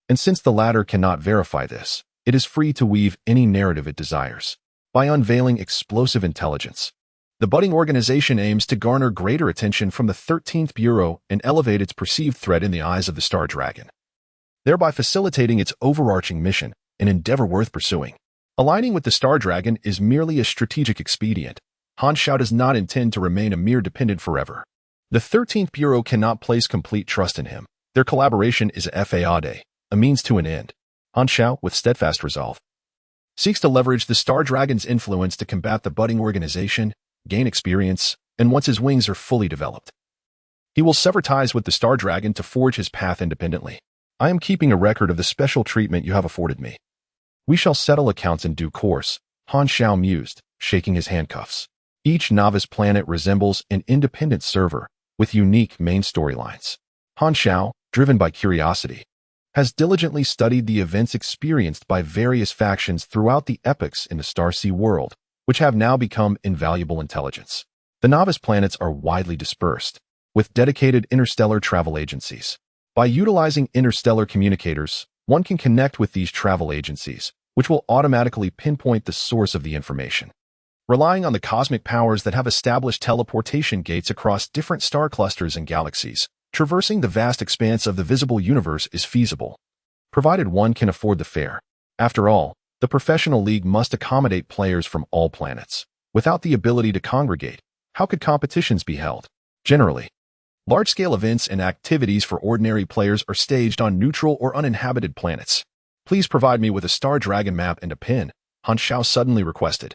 And since the latter cannot verify this, it is free to weave any narrative it desires. By unveiling explosive intelligence, the budding organization aims to garner greater attention from the 13th Bureau and elevate its perceived threat in the eyes of the Star Dragon, thereby facilitating its overarching mission, an endeavor worth pursuing. Aligning with the Star Dragon is merely a strategic expedient. Han Xiao does not intend to remain a mere dependent forever. The 13th Bureau cannot place complete trust in him. Their collaboration is a fade, a means to an end. Han Xiao, with steadfast resolve, seeks to leverage the Star Dragon's influence to combat the budding organization, gain experience, and once his wings are fully developed, he will sever ties with the Star Dragon to forge his path independently. I am keeping a record of the special treatment you have afforded me. We shall settle accounts in due course, Han Xiao mused, shaking his handcuffs. Each novice planet resembles an independent server, with unique main storylines. Han Xiao, driven by curiosity, has diligently studied the events experienced by various factions throughout the epochs in the Starsea world, which have now become invaluable intelligence. The novice planets are widely dispersed, with dedicated interstellar travel agencies. By utilizing interstellar communicators, one can connect with these travel agencies, which will automatically pinpoint the source of the information. Relying on the cosmic powers that have established teleportation gates across different star clusters and galaxies, traversing the vast expanse of the visible universe is feasible, provided one can afford the fare. After all, the professional league must accommodate players from all planets. Without the ability to congregate, how could competitions be held? Generally, large-scale events and activities for ordinary players are staged on neutral or uninhabited planets. Please provide me with a Star Dragon map and a pin, Han Xiao suddenly requested.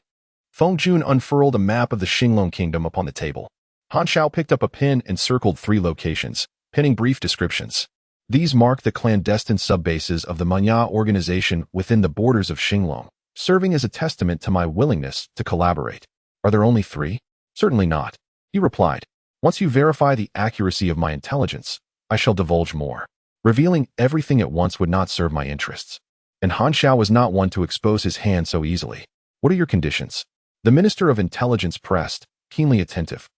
Feng Jun unfurled a map of the Xinglong Kingdom upon the table. Han Xiao picked up a pin and circled 3 locations, pinning brief descriptions. These mark the clandestine subbases of the Manya organization within the borders of Xinglong, serving as a testament to my willingness to collaborate. Are there only 3? Certainly not, he replied. Once you verify the accuracy of my intelligence, I shall divulge more. Revealing everything at once would not serve my interests. And Han Xiao was not one to expose his hand so easily. What are your conditions? The Minister of Intelligence pressed, keenly attentive.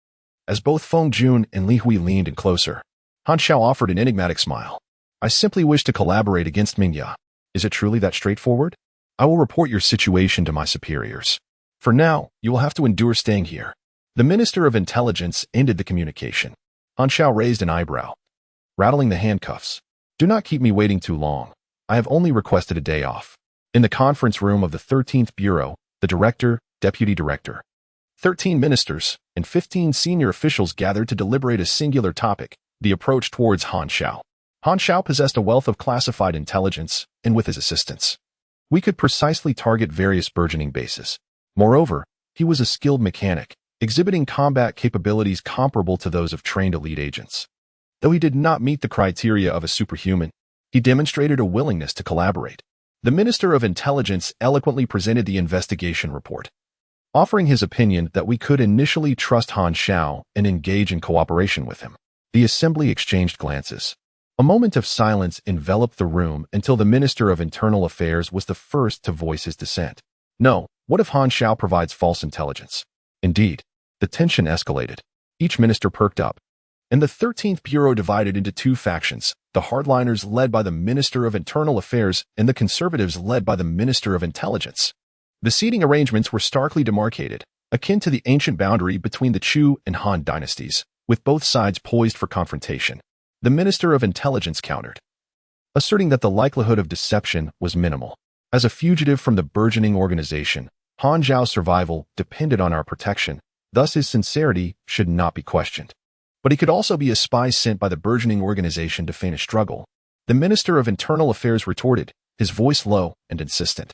As both Feng Jun and Li Hui leaned in closer, Han Xiao offered an enigmatic smile. I simply wish to collaborate against Mingya. Is it truly that straightforward? I will report your situation to my superiors. For now, you will have to endure staying here. The Minister of Intelligence ended the communication. Han Xiao raised an eyebrow, rattling the handcuffs. Do not keep me waiting too long. I have only requested a day off. In the conference room of the 13th Bureau, the Director, Deputy Director, 13 ministers, and 15 senior officials gathered to deliberate a singular topic, the approach towards Han Xiao. Han Xiao possessed a wealth of classified intelligence, and with his assistance, we could precisely target various burgeoning bases. Moreover, he was a skilled mechanic, exhibiting combat capabilities comparable to those of trained elite agents. Though he did not meet the criteria of a superhuman, he demonstrated a willingness to collaborate. The Minister of Intelligence eloquently presented the investigation report, offering his opinion that we could initially trust Han Xiao and engage in cooperation with him. The assembly exchanged glances. A moment of silence enveloped the room until the Minister of Internal Affairs was the first to voice his dissent. No, what if Han Xiao provides false intelligence? Indeed, the tension escalated. Each minister perked up, and the 13th Bureau divided into two factions, the hardliners led by the Minister of Internal Affairs and the conservatives led by the Minister of Intelligence. The seating arrangements were starkly demarcated, akin to the ancient boundary between the Chu and Han dynasties, with both sides poised for confrontation. The Minister of Intelligence countered, asserting that the likelihood of deception was minimal. As a fugitive from the burgeoning organization, Han Zhao's survival depended on our protection, thus his sincerity should not be questioned. But he could also be a spy sent by the burgeoning organization to feign a struggle. The Minister of Internal Affairs retorted, his voice low and insistent.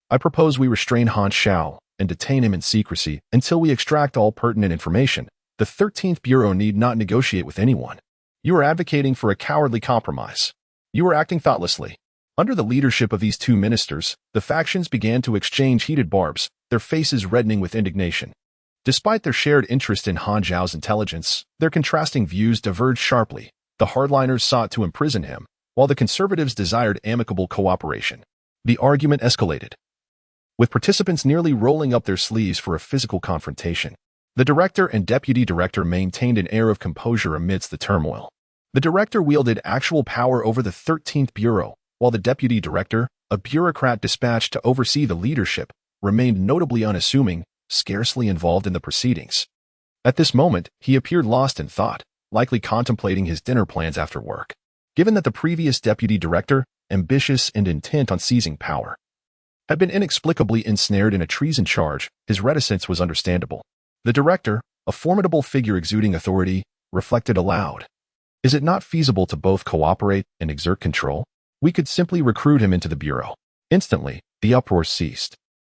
I propose we restrain Han Xiao and detain him in secrecy until we extract all pertinent information. The 13th Bureau need not negotiate with anyone. You are advocating for a cowardly compromise. You are acting thoughtlessly. Under the leadership of these two ministers, the factions began to exchange heated barbs, their faces reddening with indignation. Despite their shared interest in Han Zhao's intelligence, their contrasting views diverged sharply. The hardliners sought to imprison him, while the conservatives desired amicable cooperation. The argument escalated, with participants nearly rolling up their sleeves for a physical confrontation. The director and deputy director maintained an air of composure amidst the turmoil. The director wielded actual power over the 13th Bureau, while the deputy director, a bureaucrat dispatched to oversee the leadership, remained notably unassuming, scarcely involved in the proceedings. At this moment, he appeared lost in thought, likely contemplating his dinner plans after work. Given that the previous deputy director, ambitious and intent on seizing power, had been inexplicably ensnared in a treason charge, his reticence was understandable. The director, a formidable figure exuding authority, reflected aloud. Is it not feasible to both cooperate and exert control? We could simply recruit him into the Bureau. Instantly, the uproar ceased,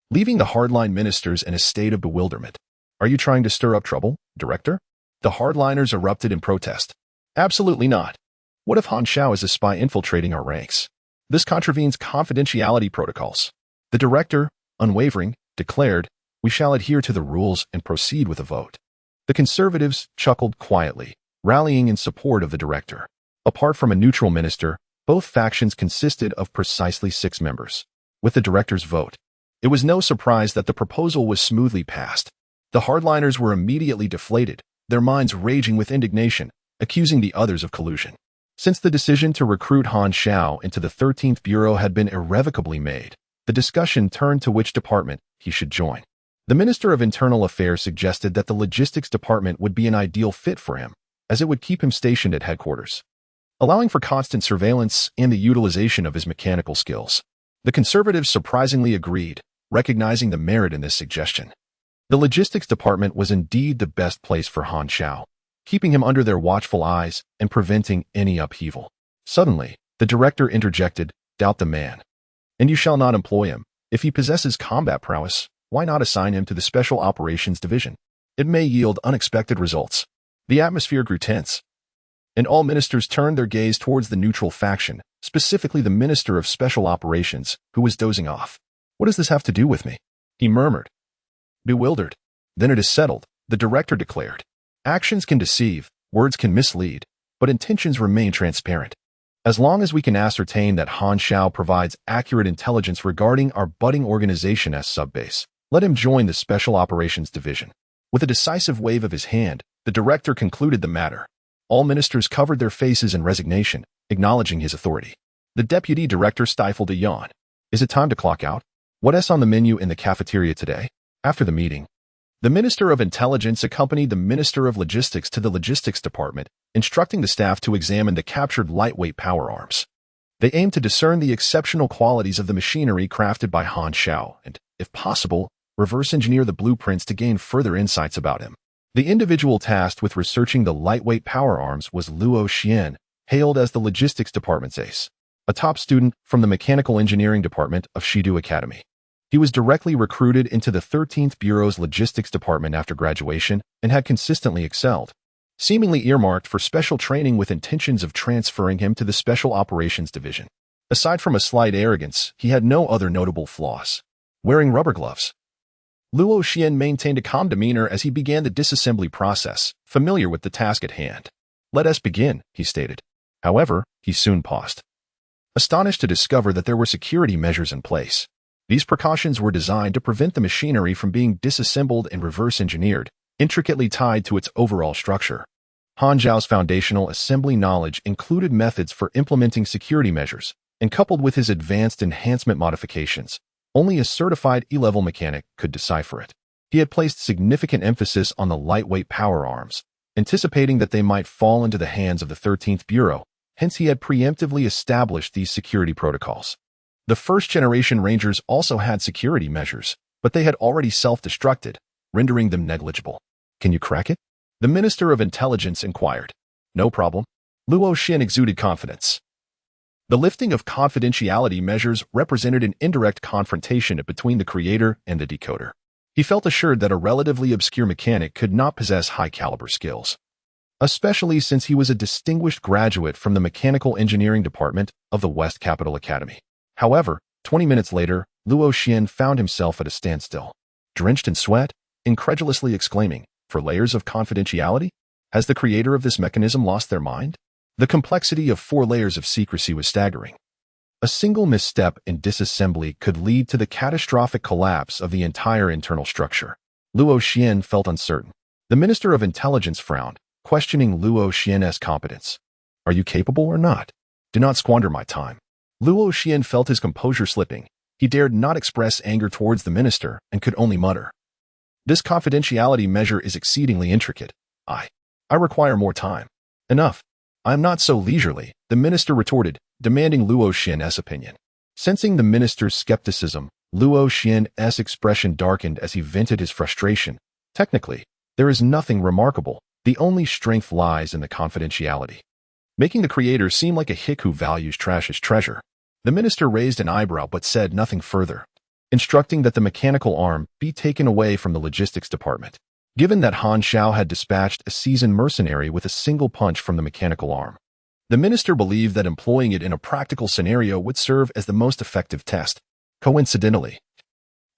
leaving the hardline ministers in a state of bewilderment. Are you trying to stir up trouble, Director? The hardliners erupted in protest. Absolutely not. What if Han Xiao is a spy infiltrating our ranks? This contravenes confidentiality protocols. The director, unwavering, declared, we shall adhere to the rules and proceed with a vote. The conservatives chuckled quietly, rallying in support of the director. Apart from a neutral minister, both factions consisted of precisely 6 members. With the director's vote, it was no surprise that the proposal was smoothly passed. The hardliners were immediately deflated, their minds raging with indignation, accusing the others of collusion. Since the decision to recruit Han Xiao into the 13th Bureau had been irrevocably made, the discussion turned to which department he should join. The Minister of Internal Affairs suggested that the logistics department would be an ideal fit for him, as it would keep him stationed at headquarters, allowing for constant surveillance and the utilization of his mechanical skills. The conservatives surprisingly agreed, recognizing the merit in this suggestion. The logistics department was indeed the best place for Han Xiao, keeping him under their watchful eyes and preventing any upheaval. Suddenly, the director interjected, doubt the man. And you shall not employ him. If he possesses combat prowess, why not assign him to the Special Operations Division? It may yield unexpected results. The atmosphere grew tense, and all ministers turned their gaze towards the neutral faction, specifically the Minister of Special Operations, who was dozing off. What does this have to do with me? He murmured, bewildered. Then it is settled, the director declared. Actions can deceive, words can mislead, but intentions remain transparent. As long as we can ascertain that Han Xiao provides accurate intelligence regarding our budding organization as subbase, let him join the Special Operations Division. With a decisive wave of his hand, the director concluded the matter. All ministers covered their faces in resignation, acknowledging his authority. The deputy director stifled a yawn. Is it time to clock out? What's on the menu in the cafeteria today? After the meeting, the Minister of Intelligence accompanied the Minister of Logistics to the Logistics Department, instructing the staff to examine the captured lightweight power arms. They aimed to discern the exceptional qualities of the machinery crafted by Han Xiao and, if possible, reverse engineer the blueprints to gain further insights about him. The individual tasked with researching the lightweight power arms was Luo Xian, hailed as the Logistics Department's ace, a top student from the Mechanical Engineering Department of Shidu Academy. He was directly recruited into the 13th Bureau's Logistics Department after graduation and had consistently excelled, seemingly earmarked for special training with intentions of transferring him to the Special Operations Division. Aside from a slight arrogance, he had no other notable flaws. Wearing rubber gloves, Luo Xian maintained a calm demeanor as he began the disassembly process, familiar with the task at hand. Let us begin, he stated. However, he soon paused, astonished to discover that there were security measures in place. These precautions were designed to prevent the machinery from being disassembled and reverse-engineered, intricately tied to its overall structure. Han Zhao's foundational assembly knowledge included methods for implementing security measures, and coupled with his advanced enhancement modifications, only a certified E-level mechanic could decipher it. He had placed significant emphasis on the lightweight power arms, anticipating that they might fall into the hands of the 13th Bureau, hence he had preemptively established these security protocols. The first-generation Rangers also had security measures, but they had already self-destructed, rendering them negligible. "Can you crack it?" the Minister of Intelligence inquired. "No problem." Luo Xin exuded confidence. The lifting of confidentiality measures represented an indirect confrontation between the creator and the decoder. He felt assured that a relatively obscure mechanic could not possess high-caliber skills, especially since he was a distinguished graduate from the Mechanical Engineering Department of the West Capital Academy. However, 20 minutes later, Luo Xin found himself at a standstill, drenched in sweat, incredulously exclaiming, "For layers of confidentiality? Has the creator of this mechanism lost their mind?" The complexity of 4 layers of secrecy was staggering. A single misstep in disassembly could lead to the catastrophic collapse of the entire internal structure. Luo Xin felt uncertain. The Minister of Intelligence frowned, questioning Luo Xian's competence. "Are you capable or not? Do not squander my time." Luo Xian felt his composure slipping. He dared not express anger towards the minister and could only mutter, "This confidentiality measure is exceedingly intricate. I require more time." "Enough. I am not so leisurely," the minister retorted, demanding Luo Xian's opinion. Sensing the minister's skepticism, Luo Xian's expression darkened as he vented his frustration. "Technically, there is nothing remarkable. The only strength lies in the confidentiality," making the creator seem like a hick who values trash as treasure. The minister raised an eyebrow but said nothing further, instructing that the mechanical arm be taken away from the logistics department. Given that Han Xiao had dispatched a seasoned mercenary with a single punch from the mechanical arm, the minister believed that employing it in a practical scenario would serve as the most effective test. Coincidentally,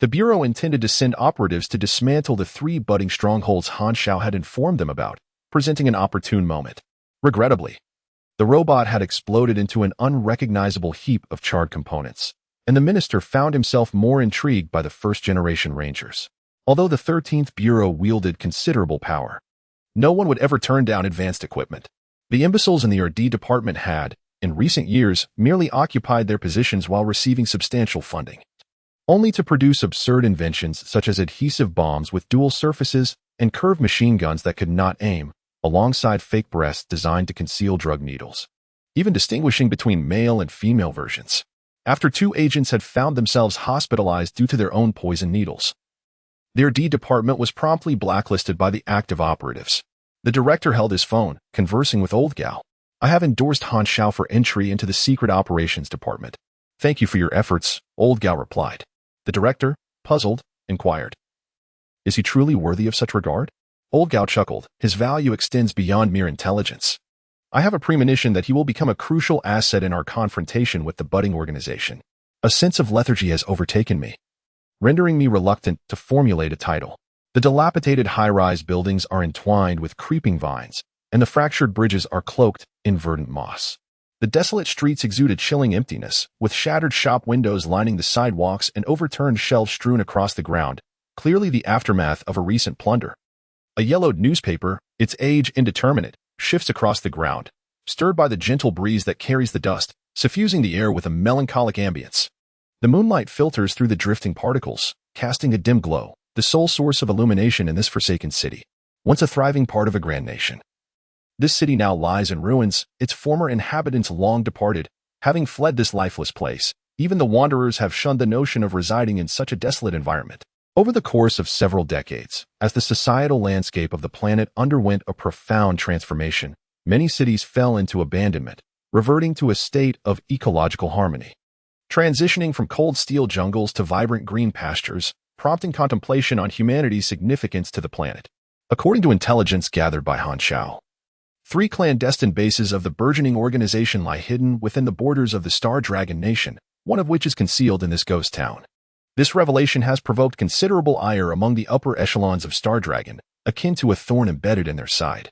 the Bureau intended to send operatives to dismantle the 3 budding strongholds Han Xiao had informed them about, presenting an opportune moment. Regrettably, the robot had exploded into an unrecognizable heap of charred components, and the minister found himself more intrigued by the first-generation Rangers. Although the 13th Bureau wielded considerable power, no one would ever turn down advanced equipment. The imbeciles in the R&D department had, in recent years, merely occupied their positions while receiving substantial funding, only to produce absurd inventions such as adhesive bombs with dual surfaces and curved machine guns that could not aim, alongside fake breasts designed to conceal drug needles, even distinguishing between male and female versions. After 2 agents had found themselves hospitalized due to their own poison needles, their D department was promptly blacklisted by the active operatives. The director held his phone, conversing with Old Gal. "I have endorsed Han Xiao for entry into the Secret Operations Department. Thank you for your efforts," Old Gal replied. The director, puzzled, inquired, "Is he truly worthy of such regard?" Old Gal chuckled. "His value extends beyond mere intelligence. I have a premonition that he will become a crucial asset in our confrontation with the budding organization. A sense of lethargy has overtaken me, rendering me reluctant to formulate a title. The dilapidated high-rise buildings are entwined with creeping vines, and the fractured bridges are cloaked in verdant moss. The desolate streets exude a chilling emptiness, with shattered shop windows lining the sidewalks and overturned shelves strewn across the ground, clearly the aftermath of a recent plunder. A yellowed newspaper, its age indeterminate, shifts across the ground, stirred by the gentle breeze that carries the dust, suffusing the air with a melancholic ambience. The moonlight filters through the drifting particles, casting a dim glow, the sole source of illumination in this forsaken city, once a thriving part of a grand nation. This city now lies in ruins, its former inhabitants long departed, having fled this lifeless place. Even the wanderers have shunned the notion of residing in such a desolate environment. Over the course of several decades, as the societal landscape of the planet underwent a profound transformation, many cities fell into abandonment, reverting to a state of ecological harmony. Transitioning from cold steel jungles to vibrant green pastures, prompting contemplation on humanity's significance to the planet. According to intelligence gathered by Han Xiao, 3 clandestine bases of the burgeoning organization lie hidden within the borders of the Star Dragon Nation, one of which is concealed in this ghost town. This revelation has provoked considerable ire among the upper echelons of Star Dragon, akin to a thorn embedded in their side.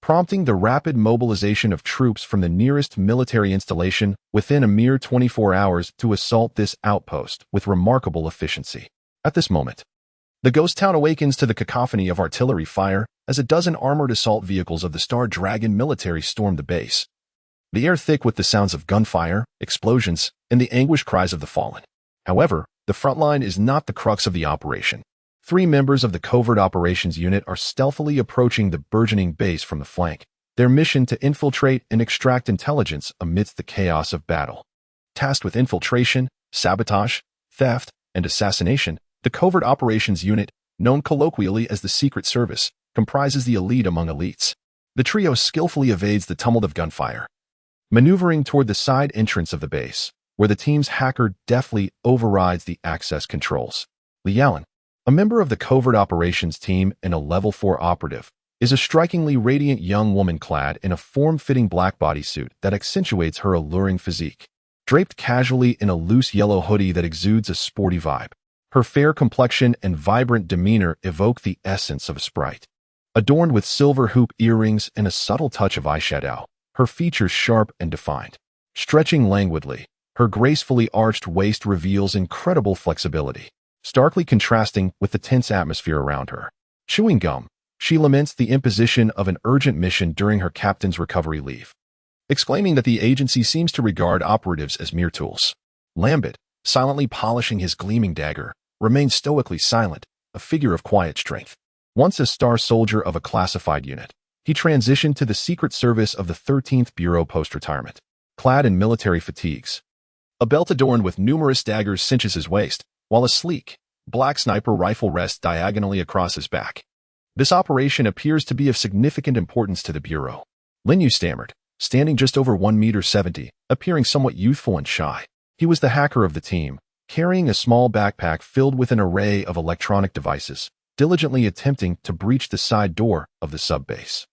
prompting the rapid mobilization of troops from the nearest military installation within a mere 24 hours to assault this outpost with remarkable efficiency. At this moment, the ghost town awakens to the cacophony of artillery fire as a dozen armored assault vehicles of the Star Dragon military storm the base, the air thick with the sounds of gunfire, explosions, and the anguished cries of the fallen. However, the front line is not the crux of the operation. 3 members of the Covert Operations Unit are stealthily approaching the burgeoning base from the flank, their mission to infiltrate and extract intelligence amidst the chaos of battle. Tasked with infiltration, sabotage, theft, and assassination, the Covert Operations Unit, known colloquially as the Secret Service, comprises the elite among elites. The trio skillfully evades the tumult of gunfire, maneuvering toward the side entrance of the base, where the team's hacker deftly overrides the access controls. Xiao, a member of the Covert Operations team and a Level 4 operative, is a strikingly radiant young woman clad in a form-fitting black bodysuit that accentuates her alluring physique. Draped casually in a loose yellow hoodie that exudes a sporty vibe, her fair complexion and vibrant demeanor evoke the essence of a sprite. Adorned with silver hoop earrings and a subtle touch of eyeshadow, her features sharp and defined. Stretching languidly, her gracefully arched waist reveals incredible flexibility, starkly contrasting with the tense atmosphere around her. Chewing gum, she laments the imposition of an urgent mission during her captain's recovery leave, exclaiming that the agency seems to regard operatives as mere tools. Lambert, silently polishing his gleaming dagger, remains stoically silent, a figure of quiet strength. Once a star soldier of a classified unit, he transitioned to the Secret Service of the 13th Bureau post-retirement. Clad in military fatigues, a belt adorned with numerous daggers cinches his waist, while a sleek, black sniper rifle rests diagonally across his back. This operation appears to be of significant importance to the Bureau. Linyu stammered, standing just over 1.70 meters, appearing somewhat youthful and shy. He was the hacker of the team, carrying a small backpack filled with an array of electronic devices, diligently attempting to breach the side door of the sub-base.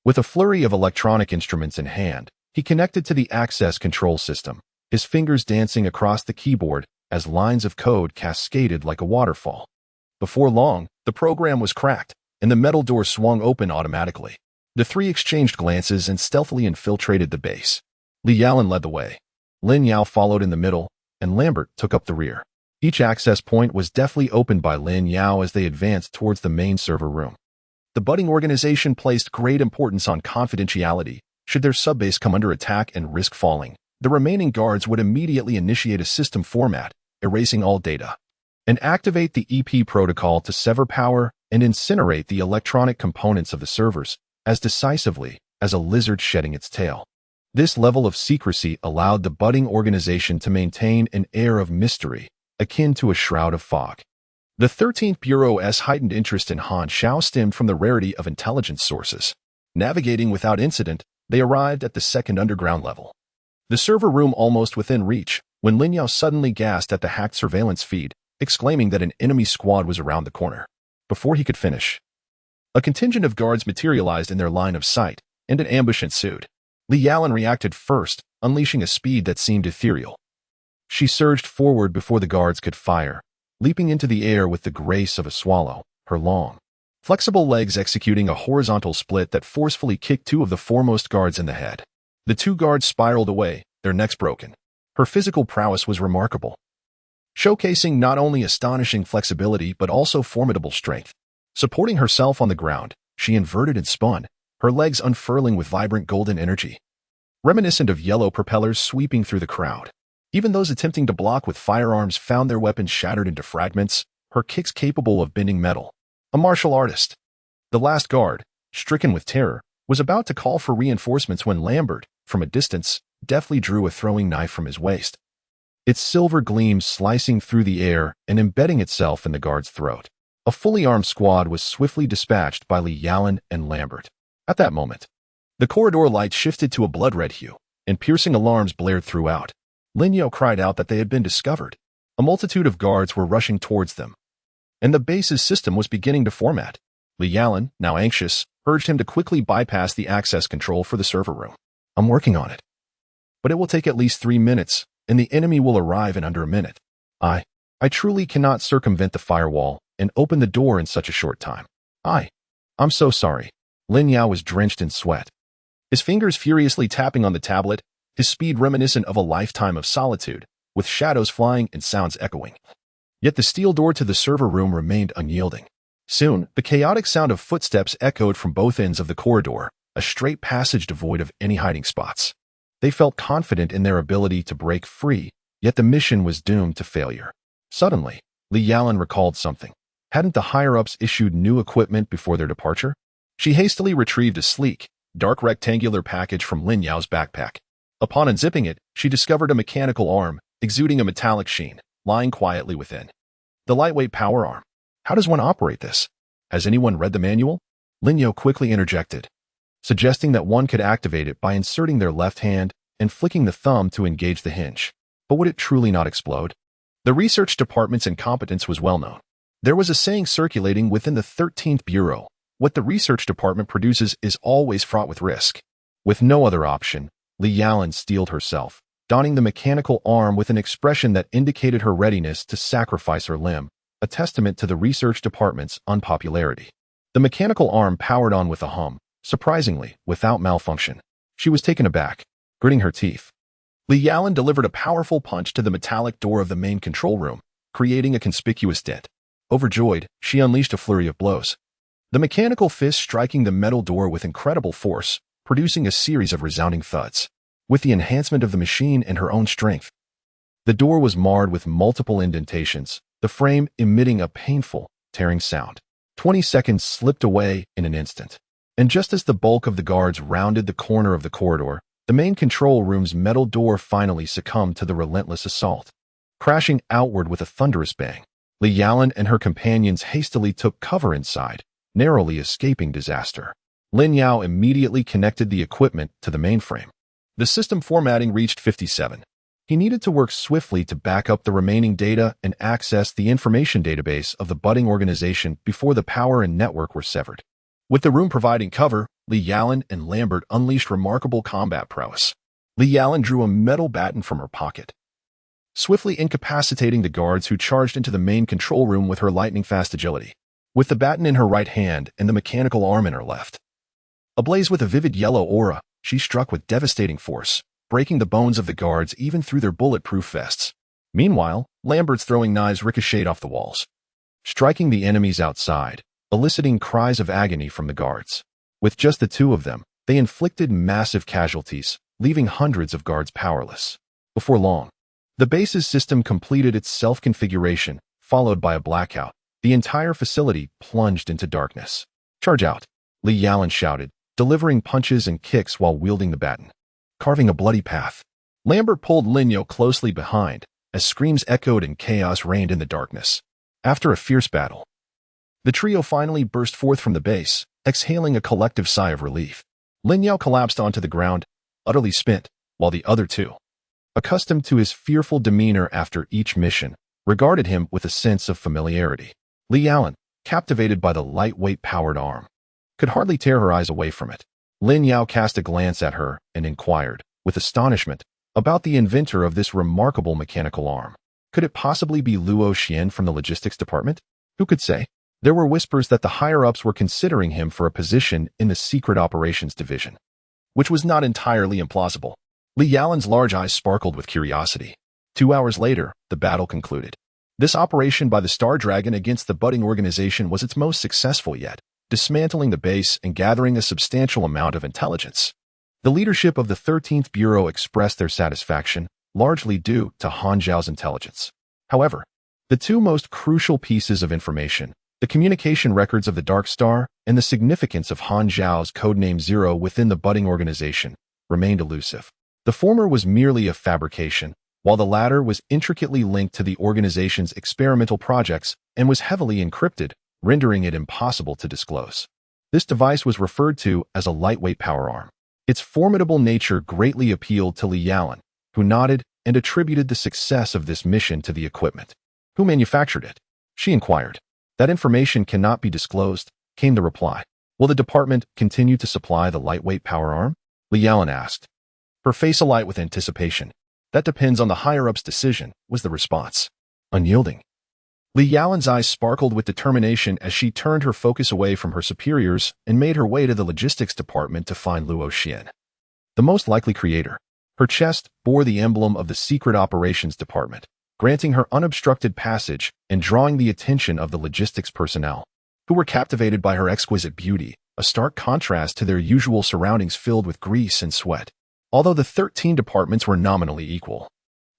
With a flurry of electronic instruments in hand, he connected to the access control system, his fingers dancing across the keyboard as lines of code cascaded like a waterfall. Before long, the program was cracked, and the metal door swung open automatically. The 3 exchanged glances and stealthily infiltrated the base. Xiao led the way. Lin Yao followed in the middle, and Lambert took up the rear. Each access point was deftly opened by Lin Yao as they advanced towards the main server room. The budding organization placed great importance on confidentiality. Should their subbase come under attack and risk falling, the remaining guards would immediately initiate a system format, erasing all data, and activate the EP protocol to sever power and incinerate the electronic components of the servers as decisively as a lizard shedding its tail. This level of secrecy allowed the budding organization to maintain an air of mystery, akin to a shroud of fog. The 13th Bureau's heightened interest in Han Xiao stemmed from the rarity of intelligence sources. Navigating without incident, they arrived at the second underground level, the server room almost within reach, when Lin Yao suddenly gasped at the hacked surveillance feed, exclaiming that an enemy squad was around the corner. Before he could finish, a contingent of guards materialized in their line of sight, and an ambush ensued. Xiao reacted first, unleashing a speed that seemed ethereal. She surged forward before the guards could fire, leaping into the air with the grace of a swallow, her long, flexible legs executing a horizontal split that forcefully kicked 2 of the foremost guards in the head. The 2 guards spiraled away, their necks broken. Her physical prowess was remarkable, showcasing not only astonishing flexibility but also formidable strength. Supporting herself on the ground, she inverted and spun, her legs unfurling with vibrant golden energy, reminiscent of yellow propellers sweeping through the crowd. Even those attempting to block with firearms found their weapons shattered into fragments, her kicks capable of bending metal. A martial artist. The last guard, stricken with terror, was about to call for reinforcements when Lambert, from a distance, deftly drew a throwing knife from his waist, its silver gleam slicing through the air and embedding itself in the guard's throat. A fully armed squad was swiftly dispatched by Xiao and Lambert. At that moment, the corridor light shifted to a blood-red hue, and piercing alarms blared throughout. Lin Yao cried out that they had been discovered. A multitude of guards were rushing towards them, and the base's system was beginning to format. Xiao, now anxious, urged him to quickly bypass the access control for the server room. I'm working on it, but it will take at least 3 minutes, and the enemy will arrive in under a minute. I truly cannot circumvent the firewall and open the door in such a short time. I'm so sorry. Lin Yao was drenched in sweat, his fingers furiously tapping on the tablet, his speed reminiscent of a lifetime of solitude, with shadows flying and sounds echoing. Yet the steel door to the server room remained unyielding. Soon, the chaotic sound of footsteps echoed from both ends of the corridor, a straight passage devoid of any hiding spots. They felt confident in their ability to break free, yet the mission was doomed to failure. Suddenly, Li Yalan recalled something. Hadn't the higher-ups issued new equipment before their departure? She hastily retrieved a sleek, dark rectangular package from Lin Yao's backpack. Upon unzipping it, she discovered a mechanical arm, exuding a metallic sheen, lying quietly within. The lightweight power arm. How does one operate this? Has anyone read the manual? Lin Yao quickly interjected, suggesting that one could activate it by inserting their left hand and flicking the thumb to engage the hinge. But would it truly not explode? The research department's incompetence was well known. There was a saying circulating within the 13th Bureau: what the research department produces is always fraught with risk. With no other option, Li Yalan steeled herself, donning the mechanical arm with an expression that indicated her readiness to sacrifice her limb, a testament to the research department's unpopularity. The mechanical arm powered on with a hum, surprisingly, without malfunction. She was taken aback, gritting her teeth. Li Yalan delivered a powerful punch to the metallic door of the main control room, creating a conspicuous dent. Overjoyed, she unleashed a flurry of blows, the mechanical fist striking the metal door with incredible force, producing a series of resounding thuds. With the enhancement of the machine and her own strength, the door was marred with multiple indentations, the frame emitting a painful, tearing sound. 20 seconds slipped away in an instant. And just as the bulk of the guards rounded the corner of the corridor, the main control room's metal door finally succumbed to the relentless assault. Crashing outward with a thunderous bang, Li Yalan and her companions hastily took cover inside, narrowly escaping disaster. Lin Yao immediately connected the equipment to the mainframe. The system formatting reached 57. He needed to work swiftly to back up the remaining data and access the information database of the budding organization before the power and network were severed. With the room providing cover, Li Yalan and Lambert unleashed remarkable combat prowess. Li Yalan drew a metal baton from her pocket, swiftly incapacitating the guards who charged into the main control room with her lightning-fast agility. With the baton in her right hand and the mechanical arm in her left, ablaze with a vivid yellow aura, she struck with devastating force, breaking the bones of the guards even through their bulletproof vests. Meanwhile, Lambert's throwing knives ricocheted off the walls, striking the enemies outside, eliciting cries of agony from the guards. With just the two of them, they inflicted massive casualties, leaving hundreds of guards powerless. Before long, the base's system completed its self-configuration, followed by a blackout. The entire facility plunged into darkness. "Charge out," Li Yalan shouted, delivering punches and kicks while wielding the baton, carving a bloody path. Lambert pulled Lin Yao closely behind, as screams echoed and chaos reigned in the darkness. After a fierce battle, the trio finally burst forth from the base, exhaling a collective sigh of relief. Lin Yao collapsed onto the ground, utterly spent, while the other two, accustomed to his fearful demeanor after each mission, regarded him with a sense of familiarity. Li Yalan, captivated by the lightweight powered arm, could hardly tear her eyes away from it. Lin Yao cast a glance at her and inquired, with astonishment, about the inventor of this remarkable mechanical arm. Could it possibly be Luo Xian from the logistics department? Who could say? There were whispers that the higher-ups were considering him for a position in the secret operations division, which was not entirely implausible. Li Yalan's large eyes sparkled with curiosity. 2 hours later, the battle concluded. This operation by the Star Dragon against the budding organization was its most successful yet, dismantling the base and gathering a substantial amount of intelligence. The leadership of the 13th Bureau expressed their satisfaction, largely due to Han Zhao's intelligence. However, the two most crucial pieces of information, the communication records of the Dark Star and the significance of Han Zhao's codename Zero within the budding organization, remained elusive. The former was merely a fabrication, while the latter was intricately linked to the organization's experimental projects and was heavily encrypted, rendering it impossible to disclose. This device was referred to as a lightweight power arm. Its formidable nature greatly appealed to Li Yalan, who nodded and attributed the success of this mission to the equipment. Who manufactured it? She inquired. That information cannot be disclosed, came the reply. Will the department continue to supply the lightweight power arm? Li Yalan asked, her face alight with anticipation. That depends on the higher-ups' decision, was the response. Unyielding, Li Yaolin's eyes sparkled with determination as she turned her focus away from her superiors and made her way to the logistics department to find Luo Xian, the most likely creator. Her chest bore the emblem of the Secret Operations Department, granting her unobstructed passage and drawing the attention of the logistics personnel, who were captivated by her exquisite beauty, a stark contrast to their usual surroundings filled with grease and sweat. Although the 13 departments were nominally equal,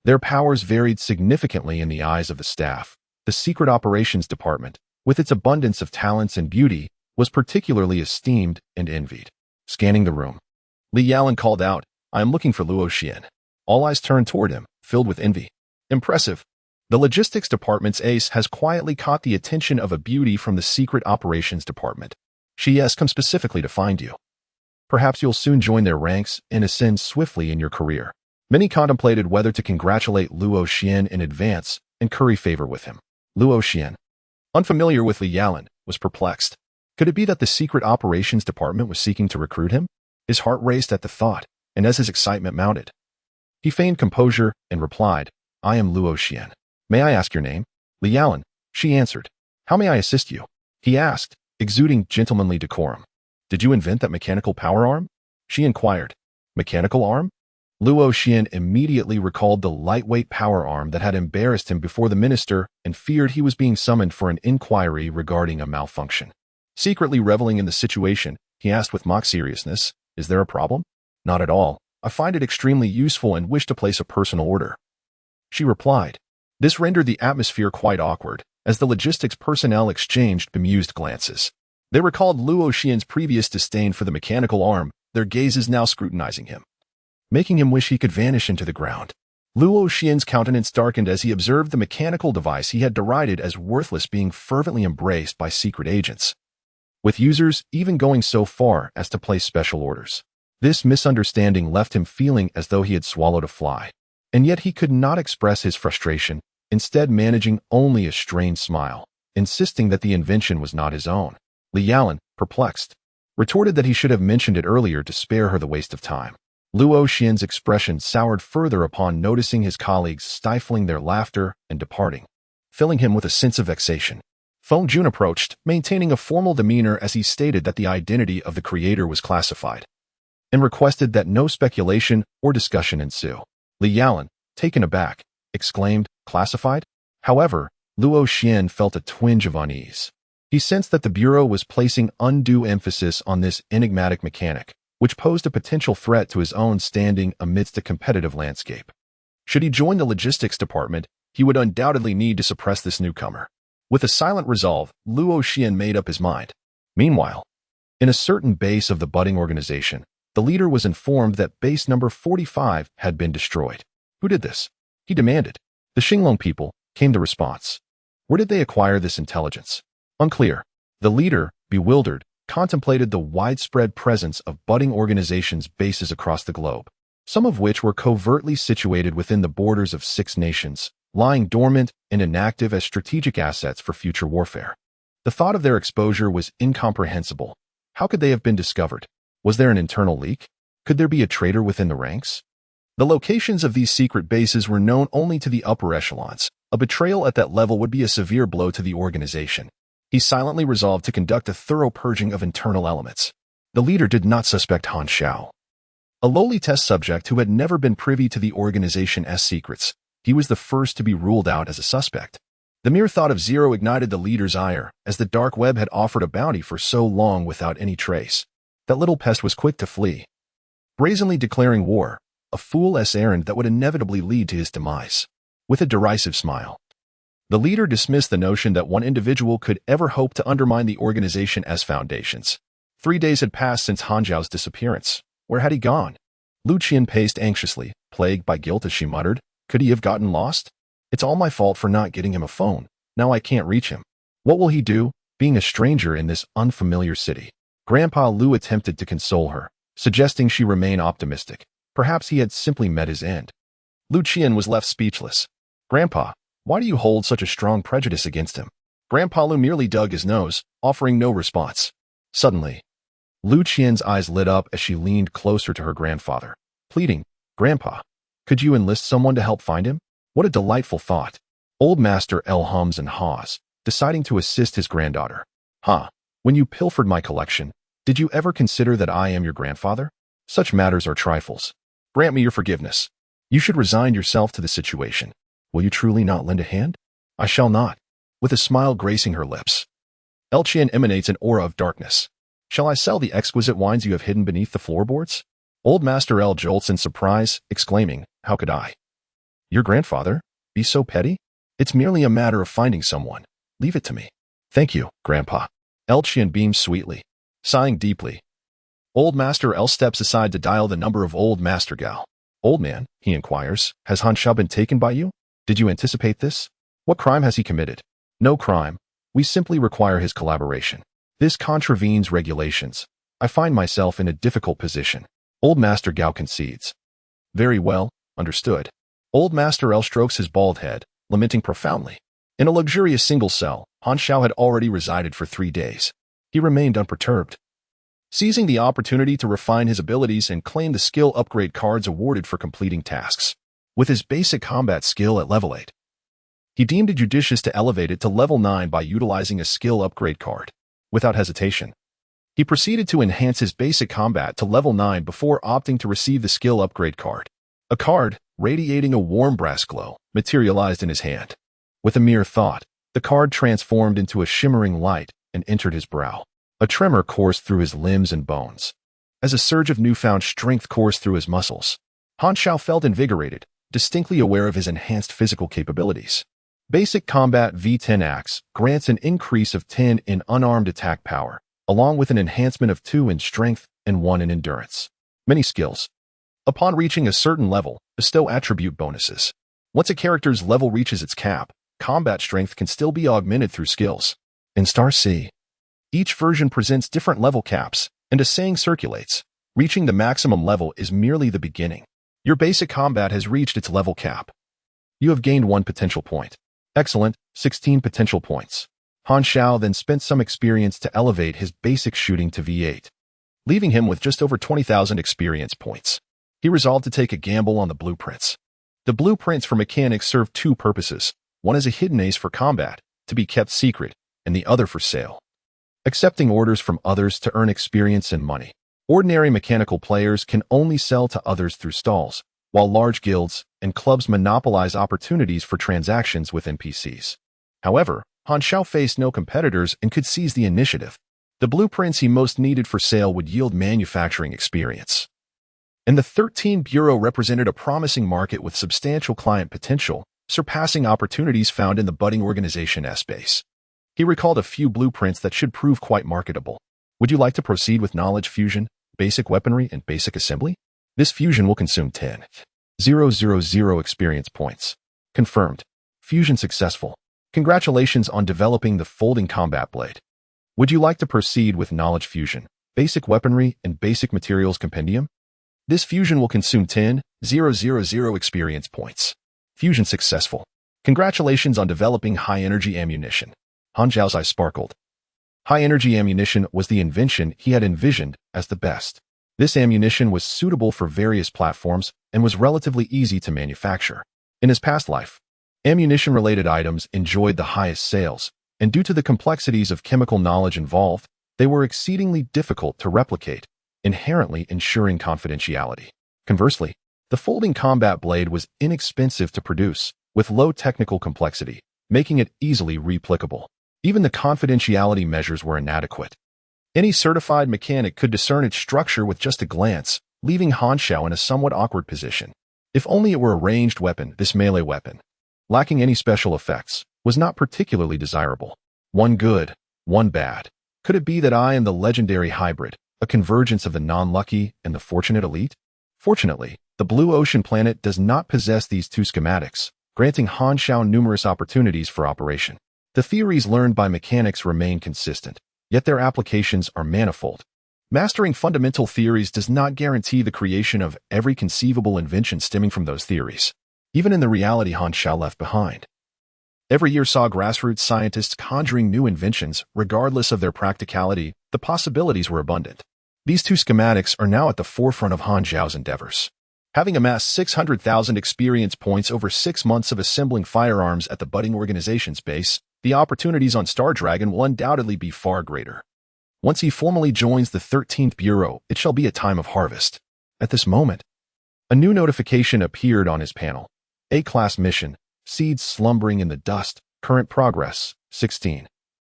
their powers varied significantly in the eyes of the staff. The Secret Operations Department, with its abundance of talents and beauty, was particularly esteemed and envied. Scanning the room, Li Yaolin called out, "I am looking for Luo Xian." All eyes turned toward him, filled with envy. Impressive. The Logistics Department's ace has quietly caught the attention of a beauty from the Secret Operations Department. She has come specifically to find you. Perhaps you'll soon join their ranks and ascend swiftly in your career. Many contemplated whether to congratulate Luo Xian in advance and curry favor with him. Luo Xian, unfamiliar with Li Yaolin, was perplexed. Could it be that the Secret Operations Department was seeking to recruit him? His heart raced at the thought, and as his excitement mounted, he feigned composure and replied, "I am Luo Xian. May I ask your name?" "Li Yaolin," she answered. "How may I assist you?" he asked, exuding gentlemanly decorum. "Did you invent that mechanical power arm?" she inquired. "Mechanical arm?" Luo Xian immediately recalled the lightweight power arm that had embarrassed him before the minister and feared he was being summoned for an inquiry regarding a malfunction. Secretly reveling in the situation, he asked with mock seriousness, "Is there a problem?" "Not at all. I find it extremely useful and wish to place a personal order," she replied. This rendered the atmosphere quite awkward, as the logistics personnel exchanged bemused glances. They recalled Luo Xian's previous disdain for the mechanical arm, their gazes now scrutinizing him, making him wish he could vanish into the ground. Luo Xian's countenance darkened as he observed the mechanical device he had derided as worthless being fervently embraced by secret agents, with users even going so far as to place special orders. This misunderstanding left him feeling as though he had swallowed a fly, and yet he could not express his frustration, instead managing only a strained smile, insisting that the invention was not his own. Li Yaolin, perplexed, retorted that he should have mentioned it earlier to spare her the waste of time. Luo Xian's expression soured further upon noticing his colleagues stifling their laughter and departing, filling him with a sense of vexation. Feng Jun approached, maintaining a formal demeanor as he stated that the identity of the creator was classified, and requested that no speculation or discussion ensue. Li Yaolin, taken aback, exclaimed, "Classified?" However, Luo Xian felt a twinge of unease. He sensed that the Bureau was placing undue emphasis on this enigmatic mechanic, which posed a potential threat to his own standing amidst a competitive landscape. Should he join the logistics department, he would undoubtedly need to suppress this newcomer. With a silent resolve, Luo Xian made up his mind. Meanwhile, in a certain base of the budding organization, the leader was informed that base number 45 had been destroyed. Who did this? He demanded. The Xinglong people, came the response. Where did they acquire this intelligence? Unclear. The leader, bewildered, contemplated the widespread presence of budding organizations' bases across the globe, some of which were covertly situated within the borders of 6 nations, lying dormant and inactive as strategic assets for future warfare. The thought of their exposure was incomprehensible. How could they have been discovered? Was there an internal leak? Could there be a traitor within the ranks? The locations of these secret bases were known only to the upper echelons. A betrayal at that level would be a severe blow to the organization. He silently resolved to conduct a thorough purging of internal elements. The leader did not suspect Han Xiao, a lowly test subject who had never been privy to the organization's secrets. He was the first to be ruled out as a suspect. The mere thought of Zero ignited the leader's ire, as the dark web had offered a bounty for so long without any trace. That little pest was quick to flee, brazenly declaring war, a fool's errand that would inevitably lead to his demise. With a derisive smile, the leader dismissed the notion that one individual could ever hope to undermine the organization's foundations. 3 days had passed since Han Zhao's disappearance. Where had he gone? Lu Qian paced anxiously, plagued by guilt as she muttered, "Could he have gotten lost? It's all my fault for not getting him a phone. Now I can't reach him. What will he do, being a stranger in this unfamiliar city?" Grandpa Lu attempted to console her, suggesting she remain optimistic. Perhaps he had simply met his end. Lu Qian was left speechless. "Grandpa, why do you hold such a strong prejudice against him?" Grandpa Lu merely dug his nose, offering no response. Suddenly, Lu Qian's eyes lit up as she leaned closer to her grandfather, pleading, "Grandpa, could you enlist someone to help find him?" What a delightful thought. Old Master L hums and haws, deciding to assist his granddaughter. When you pilfered my collection, did you ever consider that I am your grandfather? Such matters are trifles. Grant me your forgiveness. You should resign yourself to the situation. Will you truly not lend a hand? I shall not. With a smile gracing her lips, Elchian emanates an aura of darkness. Shall I sell the exquisite wines you have hidden beneath the floorboards? Old Master L jolts in surprise, exclaiming, how could I? Your grandfather? Be so petty? It's merely a matter of finding someone. Leave it to me. Thank you, Grandpa. Elchian beams sweetly. Sighing deeply, Old Master L steps aside to dial the number of Old Master Gal. Old man, he inquires, has Han Xiao been taken by you? Did you anticipate this? What crime has he committed? No crime. We simply require his collaboration. This contravenes regulations. I find myself in a difficult position. Old Master Gao concedes. Very well, understood. Old Master L strokes his bald head, lamenting profoundly. In a luxurious single cell, Han Xiao had already resided for 3 days. He remained unperturbed, seizing the opportunity to refine his abilities and claim the skill upgrade cards awarded for completing tasks. With his basic combat skill at level 8, he deemed it judicious to elevate it to level 9 by utilizing a skill upgrade card. Without hesitation, he proceeded to enhance his basic combat to level 9 before opting to receive the skill upgrade card. A card, radiating a warm brass glow, materialized in his hand. With a mere thought, the card transformed into a shimmering light and entered his brow. A tremor coursed through his limbs and bones. As a surge of newfound strength coursed through his muscles, Han Xiao felt invigorated, distinctly aware of his enhanced physical capabilities. Basic Combat V10 Axe grants an increase of 10 in unarmed attack power, along with an enhancement of 2 in strength and 1 in endurance. Many skills, upon reaching a certain level, bestow attribute bonuses. Once a character's level reaches its cap, combat strength can still be augmented through skills. In Star C, each version presents different level caps, and a saying circulates, reaching the maximum level is merely the beginning. Your basic combat has reached its level cap. You have gained 1 potential point. Excellent, 16 potential points. Han Xiao then spent some experience to elevate his basic shooting to V8, leaving him with just over 20,000 experience points. He resolved to take a gamble on the blueprints. The blueprints for mechanics serve 2 purposes. One is a hidden ace for combat, to be kept secret, and the other for sale, accepting orders from others to earn experience and money. Ordinary mechanical players can only sell to others through stalls, while large guilds and clubs monopolize opportunities for transactions with NPCs. However, Han Xiao faced no competitors and could seize the initiative. The blueprints he most needed for sale would yield manufacturing experience, and the 13 Bureau represented a promising market with substantial client potential, surpassing opportunities found in the budding organization S-Base. He recalled a few blueprints that should prove quite marketable. Would you like to proceed with knowledge fusion, basic weaponry, and basic assembly? This fusion will consume 10,000 experience points. Confirmed. Fusion successful. Congratulations on developing the folding combat blade. Would you like to proceed with knowledge fusion, basic weaponry, and basic materials compendium? This fusion will consume 10,000 experience points. Fusion successful. Congratulations on developing high-energy ammunition. Han Xiao's eyes sparkled. High-energy ammunition was the invention he had envisioned as the best. This ammunition was suitable for various platforms and was relatively easy to manufacture. In his past life, ammunition-related items enjoyed the highest sales, and due to the complexities of chemical knowledge involved, they were exceedingly difficult to replicate, inherently ensuring confidentiality. Conversely, the folding combat blade was inexpensive to produce, with low technical complexity, making it easily replicable. Even the confidentiality measures were inadequate. Any certified mechanic could discern its structure with just a glance, leaving Han Xiao in a somewhat awkward position. If only it were a ranged weapon, this melee weapon, lacking any special effects, was not particularly desirable. One good, one bad. Could it be that I am the legendary hybrid, a convergence of the non-lucky and the fortunate elite? Fortunately, the Blue Ocean planet does not possess these 2 schematics, granting Han Xiao numerous opportunities for operation. The theories learned by mechanics remain consistent, yet their applications are manifold. Mastering fundamental theories does not guarantee the creation of every conceivable invention stemming from those theories, even in the reality Han Xiao left behind. Every year saw grassroots scientists conjuring new inventions, regardless of their practicality. The possibilities were abundant. These 2 schematics are now at the forefront of Han Xiao's endeavors. Having amassed 600,000 experience points over 6 months of assembling firearms at the budding organization's base, the opportunities on Star Dragon will undoubtedly be far greater. Once he formally joins the 13th Bureau, it shall be a time of harvest. At this moment, a new notification appeared on his panel. A-class mission, seeds slumbering in the dust, current progress, 16.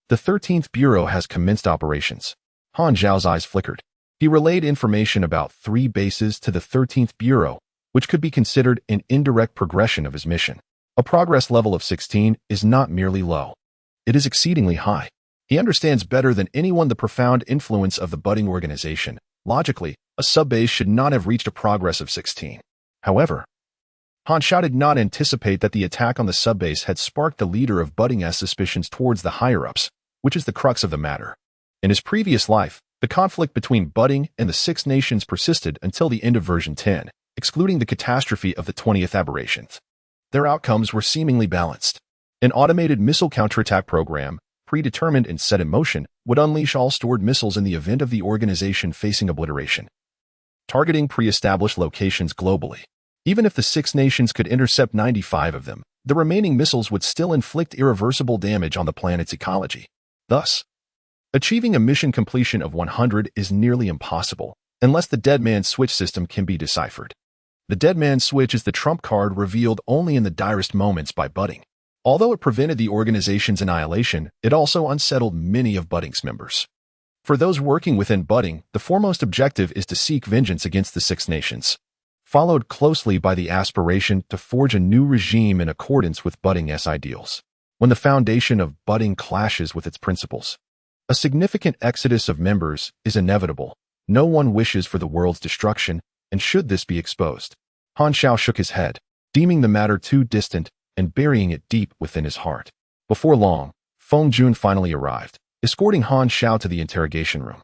The 13th Bureau has commenced operations. Han Zhao's eyes flickered. He relayed information about 3 bases to the 13th Bureau, which could be considered an indirect progression of his mission. A progress level of 16 is not merely low. It is exceedingly high. He understands better than anyone the profound influence of the budding organization. Logically, a subbase should not have reached a progress of 16. However, Han Xiao did not anticipate that the attack on the subbase had sparked the leader of Budding's suspicions towards the higher-ups, which is the crux of the matter. In his previous life, the conflict between Budding and the Six Nations persisted until the end of version 10, excluding the catastrophe of the 20th aberrations. Their outcomes were seemingly balanced. An automated missile counterattack program, predetermined and set in motion, would unleash all stored missiles in the event of the organization facing obliteration, targeting pre-established locations globally. Even if the Six Nations could intercept 95 of them, the remaining missiles would still inflict irreversible damage on the planet's ecology. Thus, achieving a mission completion of 100 is nearly impossible, unless the Dead Man Switch system can be deciphered. The Dead Man Switch is the trump card revealed only in the direst moments by Budding. Although it prevented the organization's annihilation, it also unsettled many of Budding's members. For those working within Budding, the foremost objective is to seek vengeance against the Six Nations, followed closely by the aspiration to forge a new regime in accordance with Budding's ideals. When the foundation of Budding clashes with its principles, a significant exodus of members is inevitable. No one wishes for the world's destruction, and should this be exposed, Han Xiao shook his head, deeming the matter too distant and burying it deep within his heart. Before long, Feng Jun finally arrived, escorting Han Xiao to the interrogation room,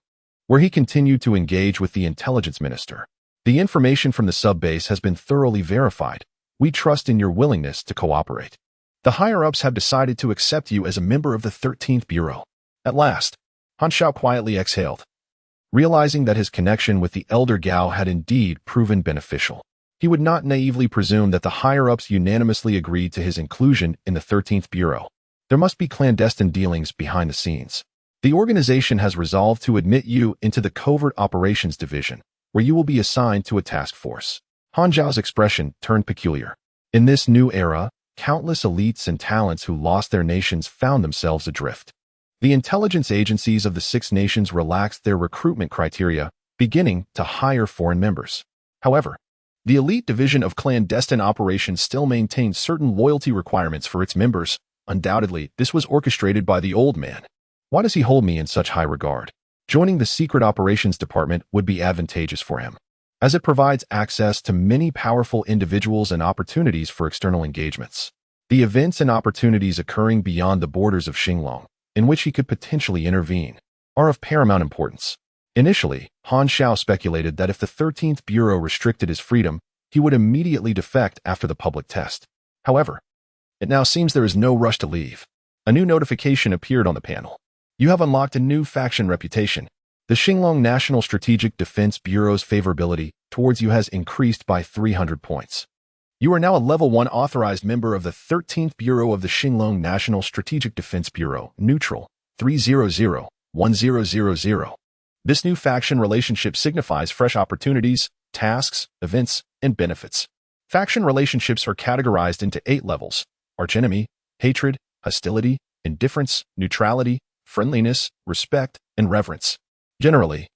where he continued to engage with the intelligence minister. The information from the subbase has been thoroughly verified. We trust in your willingness to cooperate. The higher-ups have decided to accept you as a member of the 13th Bureau. At last, Han Xiao quietly exhaled, realizing that his connection with the Elder Gao had indeed proven beneficial. He would not naively presume that the higher-ups unanimously agreed to his inclusion in the 13th Bureau. There must be clandestine dealings behind the scenes. The organization has resolved to admit you into the Covert Operations Division, where you will be assigned to a task force. Han Zhao's expression turned peculiar. In this new era, countless elites and talents who lost their nations found themselves adrift. The intelligence agencies of the Six Nations relaxed their recruitment criteria, beginning to hire foreign members. However, the elite division of clandestine operations still maintained certain loyalty requirements for its members. Undoubtedly, this was orchestrated by the old man. Why does he hold me in such high regard? Joining the Secret Operations Department would be advantageous for him, as it provides access to many powerful individuals and opportunities for external engagements. The events and opportunities occurring beyond the borders of Xinglong, in which he could potentially intervene, are of paramount importance. Initially, Han Xiao speculated that if the 13th Bureau restricted his freedom, he would immediately defect after the public test. However, it now seems there is no rush to leave. A new notification appeared on the panel. You have unlocked a new faction reputation. The Xinglong National Strategic Defense Bureau's favorability towards you has increased by 300 points. You are now a level 1 authorized member of the 13th Bureau of the Xinglong National Strategic Defense Bureau, neutral, 300-1000. This new faction relationship signifies fresh opportunities, tasks, events, and benefits. Faction relationships are categorized into 8 levels: archenemy, hatred, hostility, indifference, neutrality, friendliness, respect, and reverence. Generally,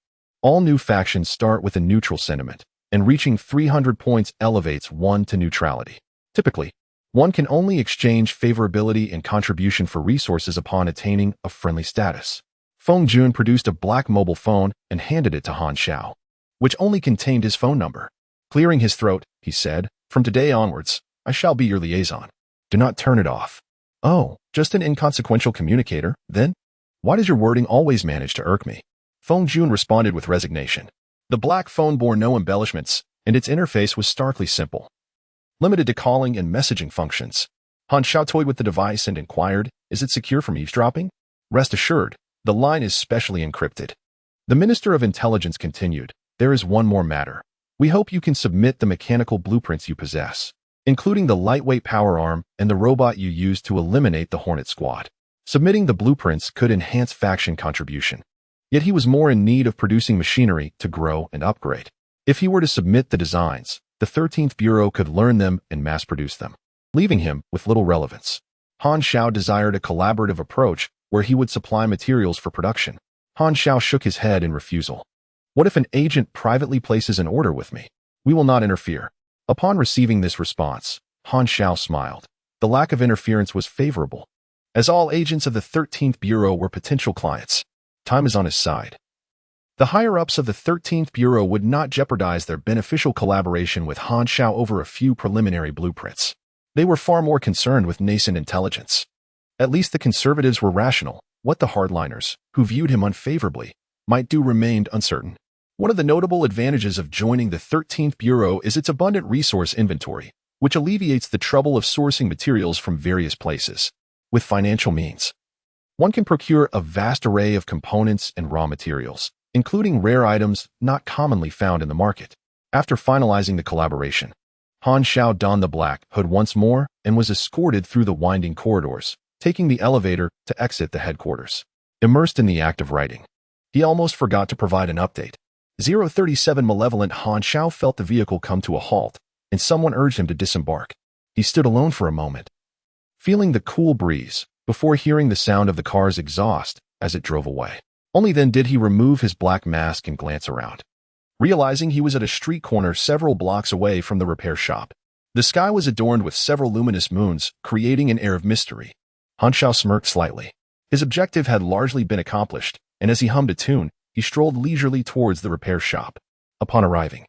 all new factions start with a neutral sentiment, and reaching 300 points elevates one to neutrality. Typically, one can only exchange favorability and contribution for resources upon attaining a friendly status. Feng Jun produced a black mobile phone and handed it to Han Xiao, which only contained his phone number. Clearing his throat, he said, "From today onwards, I shall be your liaison. Do not turn it off." "Oh, just an inconsequential communicator, then? Why does your wording always manage to irk me?" Feng Jun responded with resignation. The black phone bore no embellishments, and its interface was starkly simple, limited to calling and messaging functions. Han Xiao toyed with the device and inquired, "Is it secure from eavesdropping?" "Rest assured, the line is specially encrypted." The Minister of Intelligence continued, "There is one more matter. We hope you can submit the mechanical blueprints you possess, including the lightweight power arm and the robot you used to eliminate the Hornet Squad. Submitting the blueprints could enhance faction contribution. Yet he was more in need of producing machinery to grow and upgrade. If he were to submit the designs, the 13th Bureau could learn them and mass-produce them, leaving him with little relevance. Han Xiao desired a collaborative approach where he would supply materials for production. Han Xiao shook his head in refusal. What if an agent privately places an order with me? We will not interfere. Upon receiving this response, Han Xiao smiled. The lack of interference was favorable, as all agents of the 13th Bureau were potential clients. Time is on his side. The higher-ups of the 13th Bureau would not jeopardize their beneficial collaboration with Han Xiao over a few preliminary blueprints. They were far more concerned with nascent intelligence. At least the conservatives were rational. What the hardliners, who viewed him unfavorably, might do remained uncertain. One of the notable advantages of joining the 13th Bureau is its abundant resource inventory, which alleviates the trouble of sourcing materials from various places. With financial means, one can procure a vast array of components and raw materials, including rare items not commonly found in the market. After finalizing the collaboration, Han Xiao donned the black hood once more and was escorted through the winding corridors, taking the elevator to exit the headquarters. Immersed in the act of writing, he almost forgot to provide an update. 037 Malevolent Han Xiao felt the vehicle come to a halt, and someone urged him to disembark. He stood alone for a moment, feeling the cool breeze, before hearing the sound of the car's exhaust as it drove away. Only then did he remove his black mask and glance around, realizing he was at a street corner several blocks away from the repair shop. The sky was adorned with several luminous moons, creating an air of mystery. Han Xiao smirked slightly. His objective had largely been accomplished, and as he hummed a tune, he strolled leisurely towards the repair shop. Upon arriving,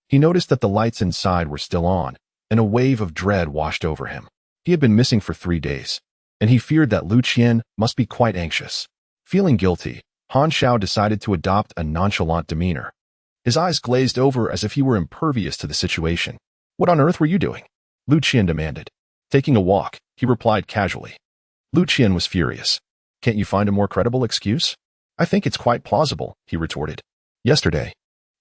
he noticed that the lights inside were still on, and a wave of dread washed over him. He had been missing for 3 days, and he feared that Lu Qian must be quite anxious. Feeling guilty, Han Xiao decided to adopt a nonchalant demeanor. His eyes glazed over as if he were impervious to the situation. "What on earth were you doing?" Lu Qian demanded. "Taking a walk," he replied casually. Lu Qian was furious. "Can't you find a more credible excuse?" "I think it's quite plausible," he retorted. "Yesterday,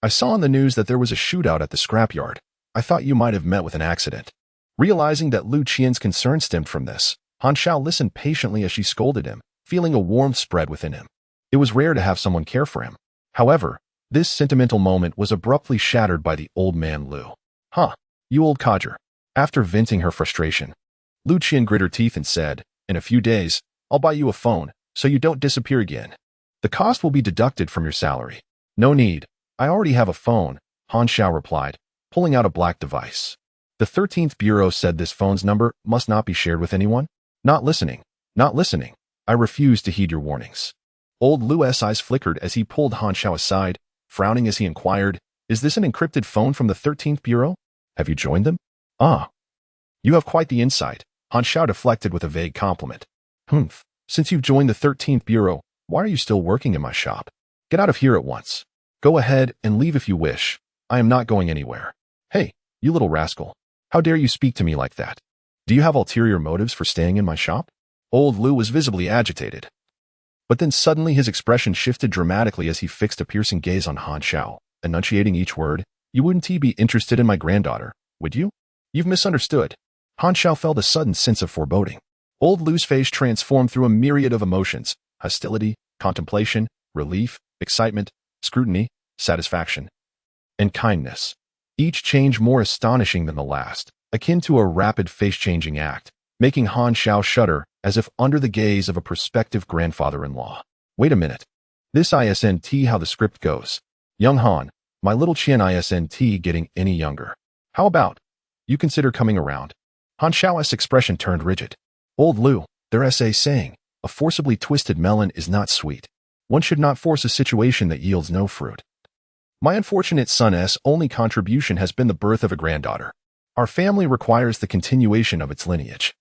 I saw on the news that there was a shootout at the scrapyard. I thought you might have met with an accident." Realizing that Lu Qian's concern stemmed from this, Han Xiao listened patiently as she scolded him, feeling a warmth spread within him. It was rare to have someone care for him. However, this sentimental moment was abruptly shattered by the old man Lu. "Huh, you old codger." After venting her frustration, Lu Qian grit her teeth and said, "In a few days, I'll buy you a phone, so you don't disappear again. The cost will be deducted from your salary." "No need. I already have a phone," Han Xiao replied, pulling out a black device. The 13th Bureau said this phone's number must not be shared with anyone. Not listening. Not listening. I refuse to heed your warnings." Old Lu's eyes flickered as he pulled Han Xiao aside, frowning as he inquired, "Is this an encrypted phone from the 13th Bureau? Have you joined them?" "Ah. You have quite the insight," Han Xiao deflected with a vague compliment. "Humph. Since you've joined the 13th Bureau, why are you still working in my shop? Get out of here at once. Go ahead and leave if you wish. I am not going anywhere." "Hey, you little rascal. How dare you speak to me like that? Do you have ulterior motives for staying in my shop?" Old Lu was visibly agitated. But then suddenly his expression shifted dramatically as he fixed a piercing gaze on Han Xiao, enunciating each word. "You wouldn't be interested in my granddaughter, would you? You've misunderstood." Han Xiao felt a sudden sense of foreboding. Old Lu's face transformed through a myriad of emotions: hostility, contemplation, relief, excitement, scrutiny, satisfaction, and kindness. Each change more astonishing than the last, akin to a rapid face-changing act, making Han Xiao shudder as if under the gaze of a prospective grandfather-in-law. "Wait a minute. This isn't how the script goes. Young Han, my little Qian isn't getting any younger. How about you consider coming around?" Han Xiao's expression turned rigid. "Old Lu, there's a saying, a forcibly twisted melon is not sweet. One should not force a situation that yields no fruit. My unfortunate son's only contribution has been the birth of a granddaughter. Our family requires the continuation of its lineage.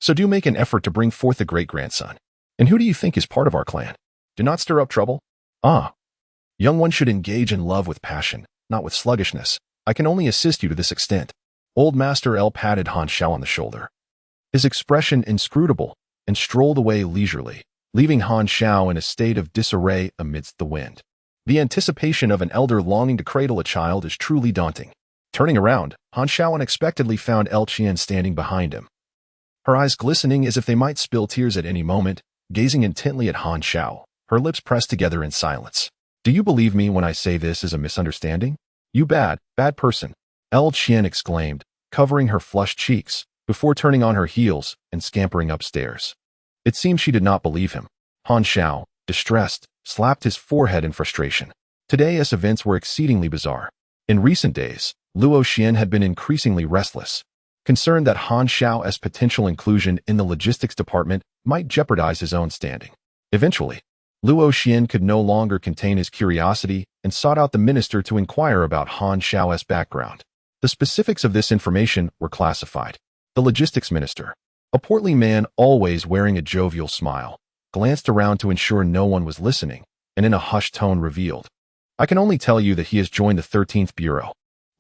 So do make an effort to bring forth a great-grandson. And who do you think is part of our clan? Do not stir up trouble." "Ah. Young one should engage in love with passion, not with sluggishness. I can only assist you to this extent." Old Master L patted Han Xiao on the shoulder, his expression inscrutable, and strolled away leisurely, leaving Han Xiao in a state of disarray amidst the wind. The anticipation of an elder longing to cradle a child is truly daunting. Turning around, Han Xiao unexpectedly found El Qian standing behind him. Her eyes glistening as if they might spill tears at any moment, gazing intently at Han Xiao, her lips pressed together in silence. Do you believe me when I say this is a misunderstanding? You bad person, El Qian exclaimed, covering her flushed cheeks, before turning on her heels and scampering upstairs. It seemed she did not believe him. Han Xiao, distressed, slapped his forehead in frustration. Today's events were exceedingly bizarre. In recent days, Luo Xian had been increasingly restless, concerned that Han Xiao's potential inclusion in the logistics department might jeopardize his own standing. Eventually, Luo Xian could no longer contain his curiosity and sought out the minister to inquire about Han Xiao's background. The specifics of this information were classified. The logistics minister, a portly man always wearing a jovial smile, glanced around to ensure no one was listening, and in a hushed tone revealed, I can only tell you that he has joined the 13th Bureau.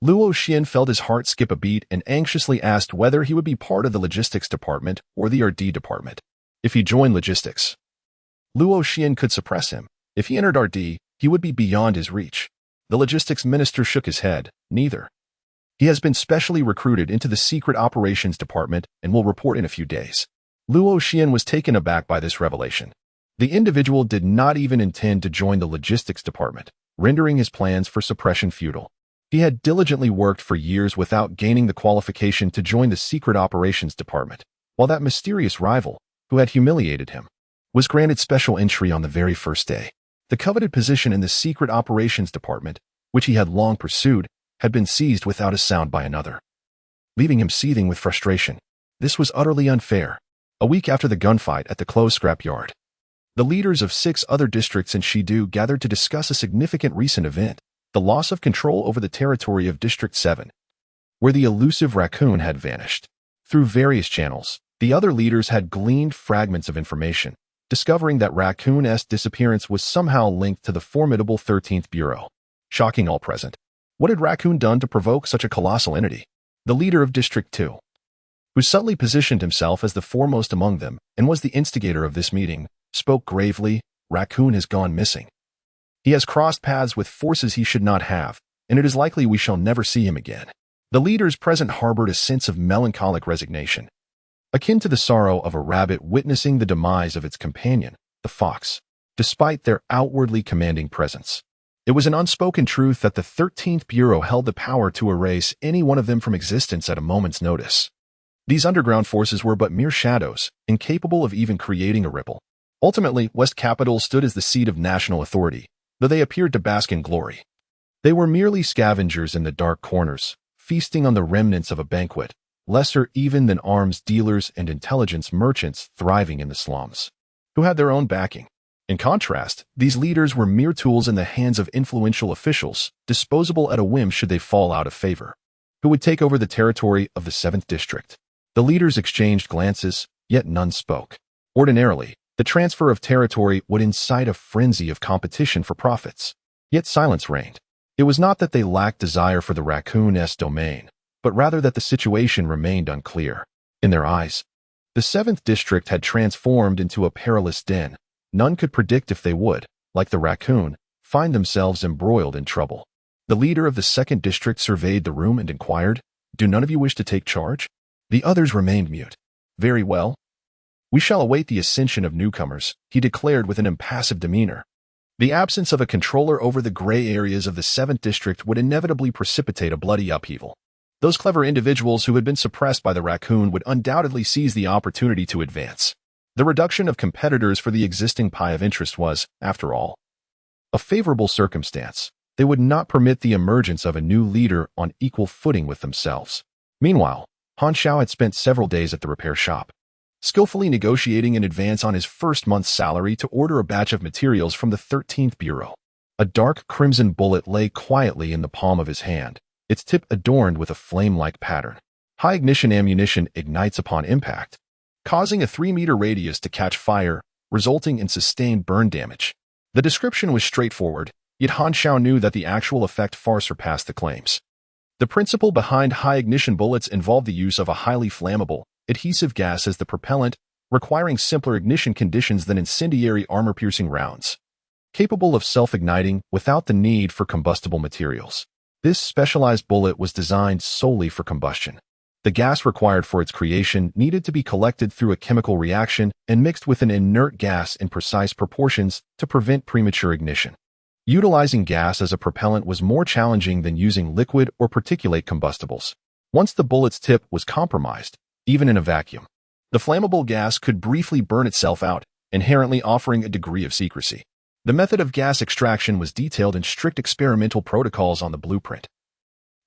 Luo Xian felt his heart skip a beat and anxiously asked whether he would be part of the logistics department or the RD department. If he joined logistics, Luo Xian could suppress him. If he entered RD, he would be beyond his reach. The logistics minister shook his head. Neither. He has been specially recruited into the secret operations department and will report in a few days. Luo Xian was taken aback by this revelation. The individual did not even intend to join the logistics department, rendering his plans for suppression futile. He had diligently worked for years without gaining the qualification to join the secret operations department, while that mysterious rival, who had humiliated him, was granted special entry on the very first day. The coveted position in the secret operations department, which he had long pursued, had been seized without a sound by another, leaving him seething with frustration. This was utterly unfair. A week after the gunfight at the closed scrapyard, the leaders of 6 other districts in Shidu gathered to discuss a significant recent event, the loss of control over the territory of District 7, where the elusive raccoon had vanished. Through various channels, the other leaders had gleaned fragments of information, discovering that Raccoon's disappearance was somehow linked to the formidable 13th Bureau. Shocking all present. What had Raccoon done to provoke such a colossal entity? The leader of District 2, who subtly positioned himself as the foremost among them and was the instigator of this meeting, spoke gravely. Raccoon has gone missing. He has crossed paths with forces he should not have, and it is likely we shall never see him again. The leaders present harbored a sense of melancholic resignation, akin to the sorrow of a rabbit witnessing the demise of its companion, the fox, despite their outwardly commanding presence. It was an unspoken truth that the 13th Bureau held the power to erase any one of them from existence at a moment's notice. These underground forces were but mere shadows, incapable of even creating a ripple. Ultimately, West Capital stood as the seat of national authority, though they appeared to bask in glory. They were merely scavengers in the dark corners, feasting on the remnants of a banquet, lesser even than arms dealers and intelligence merchants thriving in the slums, who had their own backing. In contrast, these leaders were mere tools in the hands of influential officials, disposable at a whim should they fall out of favor, who would take over the territory of the 7th District. The leaders exchanged glances, yet none spoke. Ordinarily, the transfer of territory would incite a frenzy of competition for profits. Yet silence reigned. It was not that they lacked desire for the raccoon's domain, but rather that the situation remained unclear. In their eyes, the 7th District had transformed into a perilous den. None could predict if they would, like the raccoon, find themselves embroiled in trouble. The leader of the 2nd District surveyed the room and inquired, "Do none of you wish to take charge?" The others remained mute. "Very well. We shall await the ascension of newcomers," he declared with an impassive demeanor. The absence of a controller over the gray areas of the 7th District would inevitably precipitate a bloody upheaval. Those clever individuals who had been suppressed by the raccoon would undoubtedly seize the opportunity to advance. The reduction of competitors for the existing pie of interest was, after all, a favorable circumstance. They would not permit the emergence of a new leader on equal footing with themselves. Meanwhile, Han Xiao had spent several days at the repair shop, skillfully negotiating in advance on his first month's salary to order a batch of materials from the 13th Bureau. A dark crimson bullet lay quietly in the palm of his hand, its tip adorned with a flame-like pattern. High-ignition ammunition ignites upon impact, causing a 3-meter radius to catch fire, resulting in sustained burn damage. The description was straightforward, yet Han Xiao knew that the actual effect far surpassed the claims. The principle behind high-ignition bullets involved the use of a highly flammable, adhesive gas as the propellant, requiring simpler ignition conditions than incendiary armor-piercing rounds. capable of self-igniting without the need for combustible materials. This specialized bullet was designed solely for combustion. The gas required for its creation needed to be collected through a chemical reaction and mixed with an inert gas in precise proportions to prevent premature ignition. Utilizing gas as a propellant was more challenging than using liquid or particulate combustibles. Once the bullet's tip was compromised, even in a vacuum, the flammable gas could briefly burn itself out, inherently offering a degree of secrecy. The method of gas extraction was detailed in strict experimental protocols on the blueprint.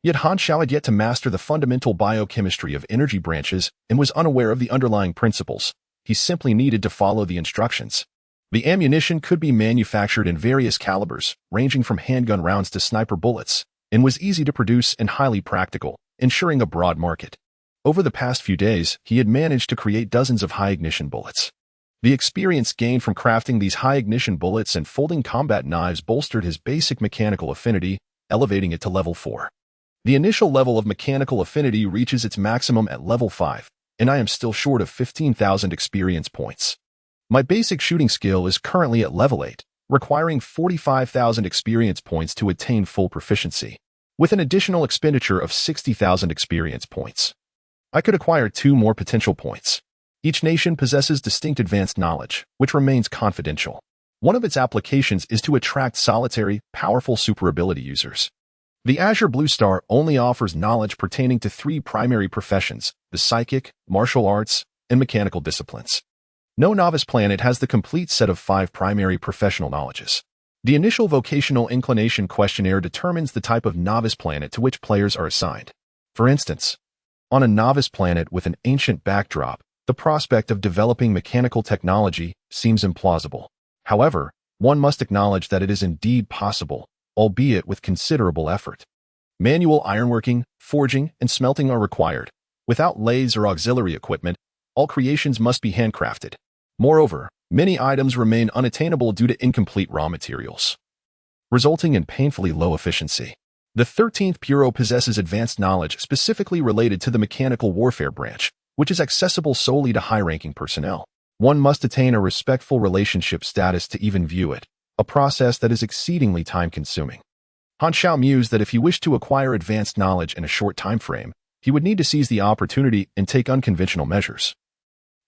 Yet Han Xiao had yet to master the fundamental biochemistry of energy branches and was unaware of the underlying principles. He simply needed to follow the instructions. The ammunition could be manufactured in various calibers, ranging from handgun rounds to sniper bullets, and was easy to produce and highly practical, ensuring a broad market. Over the past few days, he had managed to create dozens of high-ignition bullets. The experience gained from crafting these high-ignition bullets and folding combat knives bolstered his basic mechanical affinity, elevating it to level 4. The initial level of mechanical affinity reaches its maximum at level 5, and I am still short of 15,000 experience points. My basic shooting skill is currently at level 8, requiring 45,000 experience points to attain full proficiency, with an additional expenditure of 60,000 experience points. I could acquire 2 more potential points. Each nation possesses distinct advanced knowledge, which remains confidential. One of its applications is to attract solitary, powerful superability users. The Azure Blue Star only offers knowledge pertaining to 3 primary professions: the psychic, martial arts, and mechanical disciplines. No novice planet has the complete set of 5 primary professional knowledges. The initial vocational inclination questionnaire determines the type of novice planet to which players are assigned. For instance, on a novice planet with an ancient backdrop, the prospect of developing mechanical technology seems implausible. However, one must acknowledge that it is indeed possible, albeit with considerable effort. Manual ironworking, forging, and smelting are required. Without lathes or auxiliary equipment, all creations must be handcrafted. Moreover, many items remain unattainable due to incomplete raw materials, resulting in painfully low efficiency. The 13th Bureau possesses advanced knowledge specifically related to the mechanical warfare branch, which is accessible solely to high-ranking personnel. One must attain a respectful relationship status to even view it, a process that is exceedingly time-consuming. Han Xiao mused that if he wished to acquire advanced knowledge in a short time frame, he would need to seize the opportunity and take unconventional measures.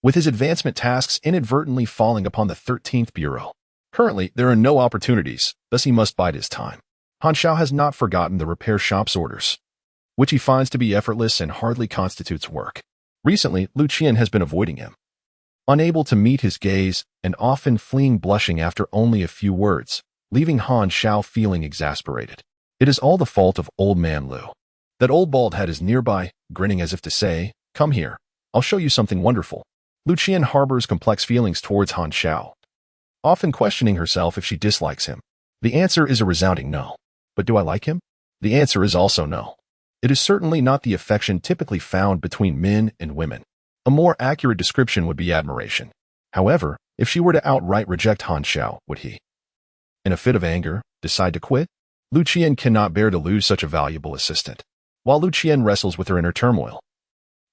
With his advancement tasks inadvertently falling upon the 13th Bureau, currently there are no opportunities, thus he must bide his time. Han Xiao has not forgotten the repair shop's orders, which he finds to be effortless and hardly constitutes work. Recently, Lu Qian has been avoiding him, unable to meet his gaze and often fleeing blushing after only a few words, leaving Han Xiao feeling exasperated. It is all the fault of old man Lu. That old bald head is nearby, grinning as if to say, "Come here, I'll show you something wonderful." Lu Qian harbors complex feelings towards Han Xiao, often questioning herself if she dislikes him. The answer is a resounding no. But do I like him? The answer is also no. It is certainly not the affection typically found between men and women. A more accurate description would be admiration. However, if she were to outright reject Han Xiao, would he, in a fit of anger, decide to quit? Lu Qian cannot bear to lose such a valuable assistant. While Lu Qian wrestles with her inner turmoil,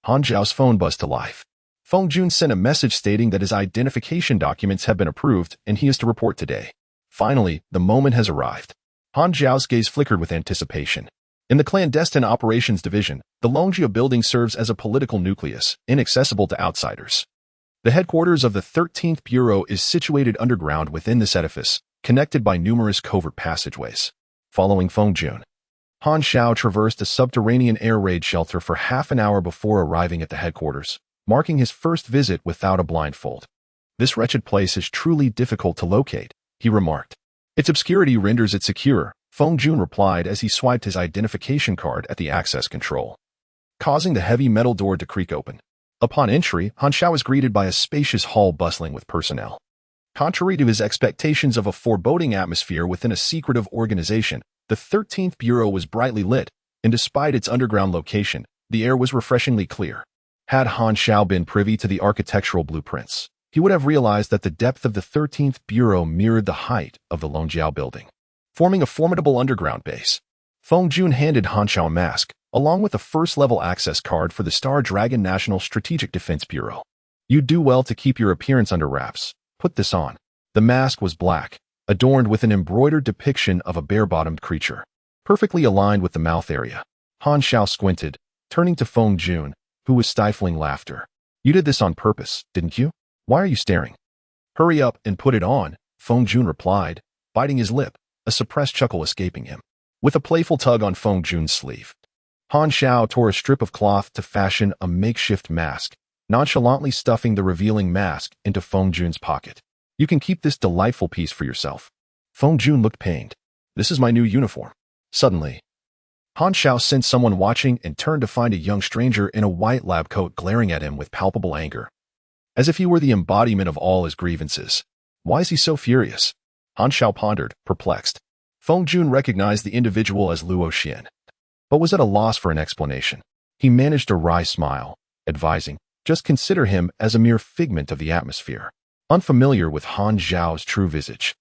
Han Xiao's phone buzzed to life. Feng Jun sent a message stating that his identification documents have been approved and he is to report today. Finally, the moment has arrived. Han Xiao's gaze flickered with anticipation. In the Clandestine Operations Division, the Longjia building serves as a political nucleus, inaccessible to outsiders. The headquarters of the 13th Bureau is situated underground within this edifice, connected by numerous covert passageways. Following Feng Jun, Han Xiao traversed a subterranean air raid shelter for half an hour before arriving at the headquarters, marking his first visit without a blindfold. "This wretched place is truly difficult to locate," he remarked. "Its obscurity renders it secure," Feng Jun replied as he swiped his identification card at the access control, causing the heavy metal door to creak open. Upon entry, Han Xiao was greeted by a spacious hall bustling with personnel. Contrary to his expectations of a foreboding atmosphere within a secretive organization, the 13th Bureau was brightly lit, and despite its underground location, the air was refreshingly clear. Had Han Xiao been privy to the architectural blueprints, he would have realized that the depth of the 13th Bureau mirrored the height of the Longjia building, forming a formidable underground base. Feng Jun handed Han Xiao a mask, along with a first-level access card for the Star Dragon National Strategic Defense Bureau. "You do well to keep your appearance under wraps. Put this on." The mask was black, adorned with an embroidered depiction of a bare-bottomed creature, perfectly aligned with the mouth area. Han Xiao squinted, turning to Feng Jun, who was stifling laughter. You did this on purpose, didn't you? Why are you staring? Hurry up and put it on, Feng Jun replied, biting his lip, a suppressed chuckle escaping him. With a playful tug on Feng Jun's sleeve, Han Xiao tore a strip of cloth to fashion a makeshift mask, nonchalantly stuffing the revealing mask into Feng Jun's pocket. You can keep this delightful piece for yourself. Feng Jun looked pained. This is my new uniform. Suddenly, Han Xiao sensed someone watching and turned to find a young stranger in a white lab coat glaring at him with palpable anger, as if he were the embodiment of all his grievances. Why is he so furious? Han Xiao pondered, perplexed. Feng Jun recognized the individual as Luo Xian, but was at a loss for an explanation. He managed a wry smile, advising, just consider him as a mere figment of the atmosphere, unfamiliar with Han Xiao's true visage.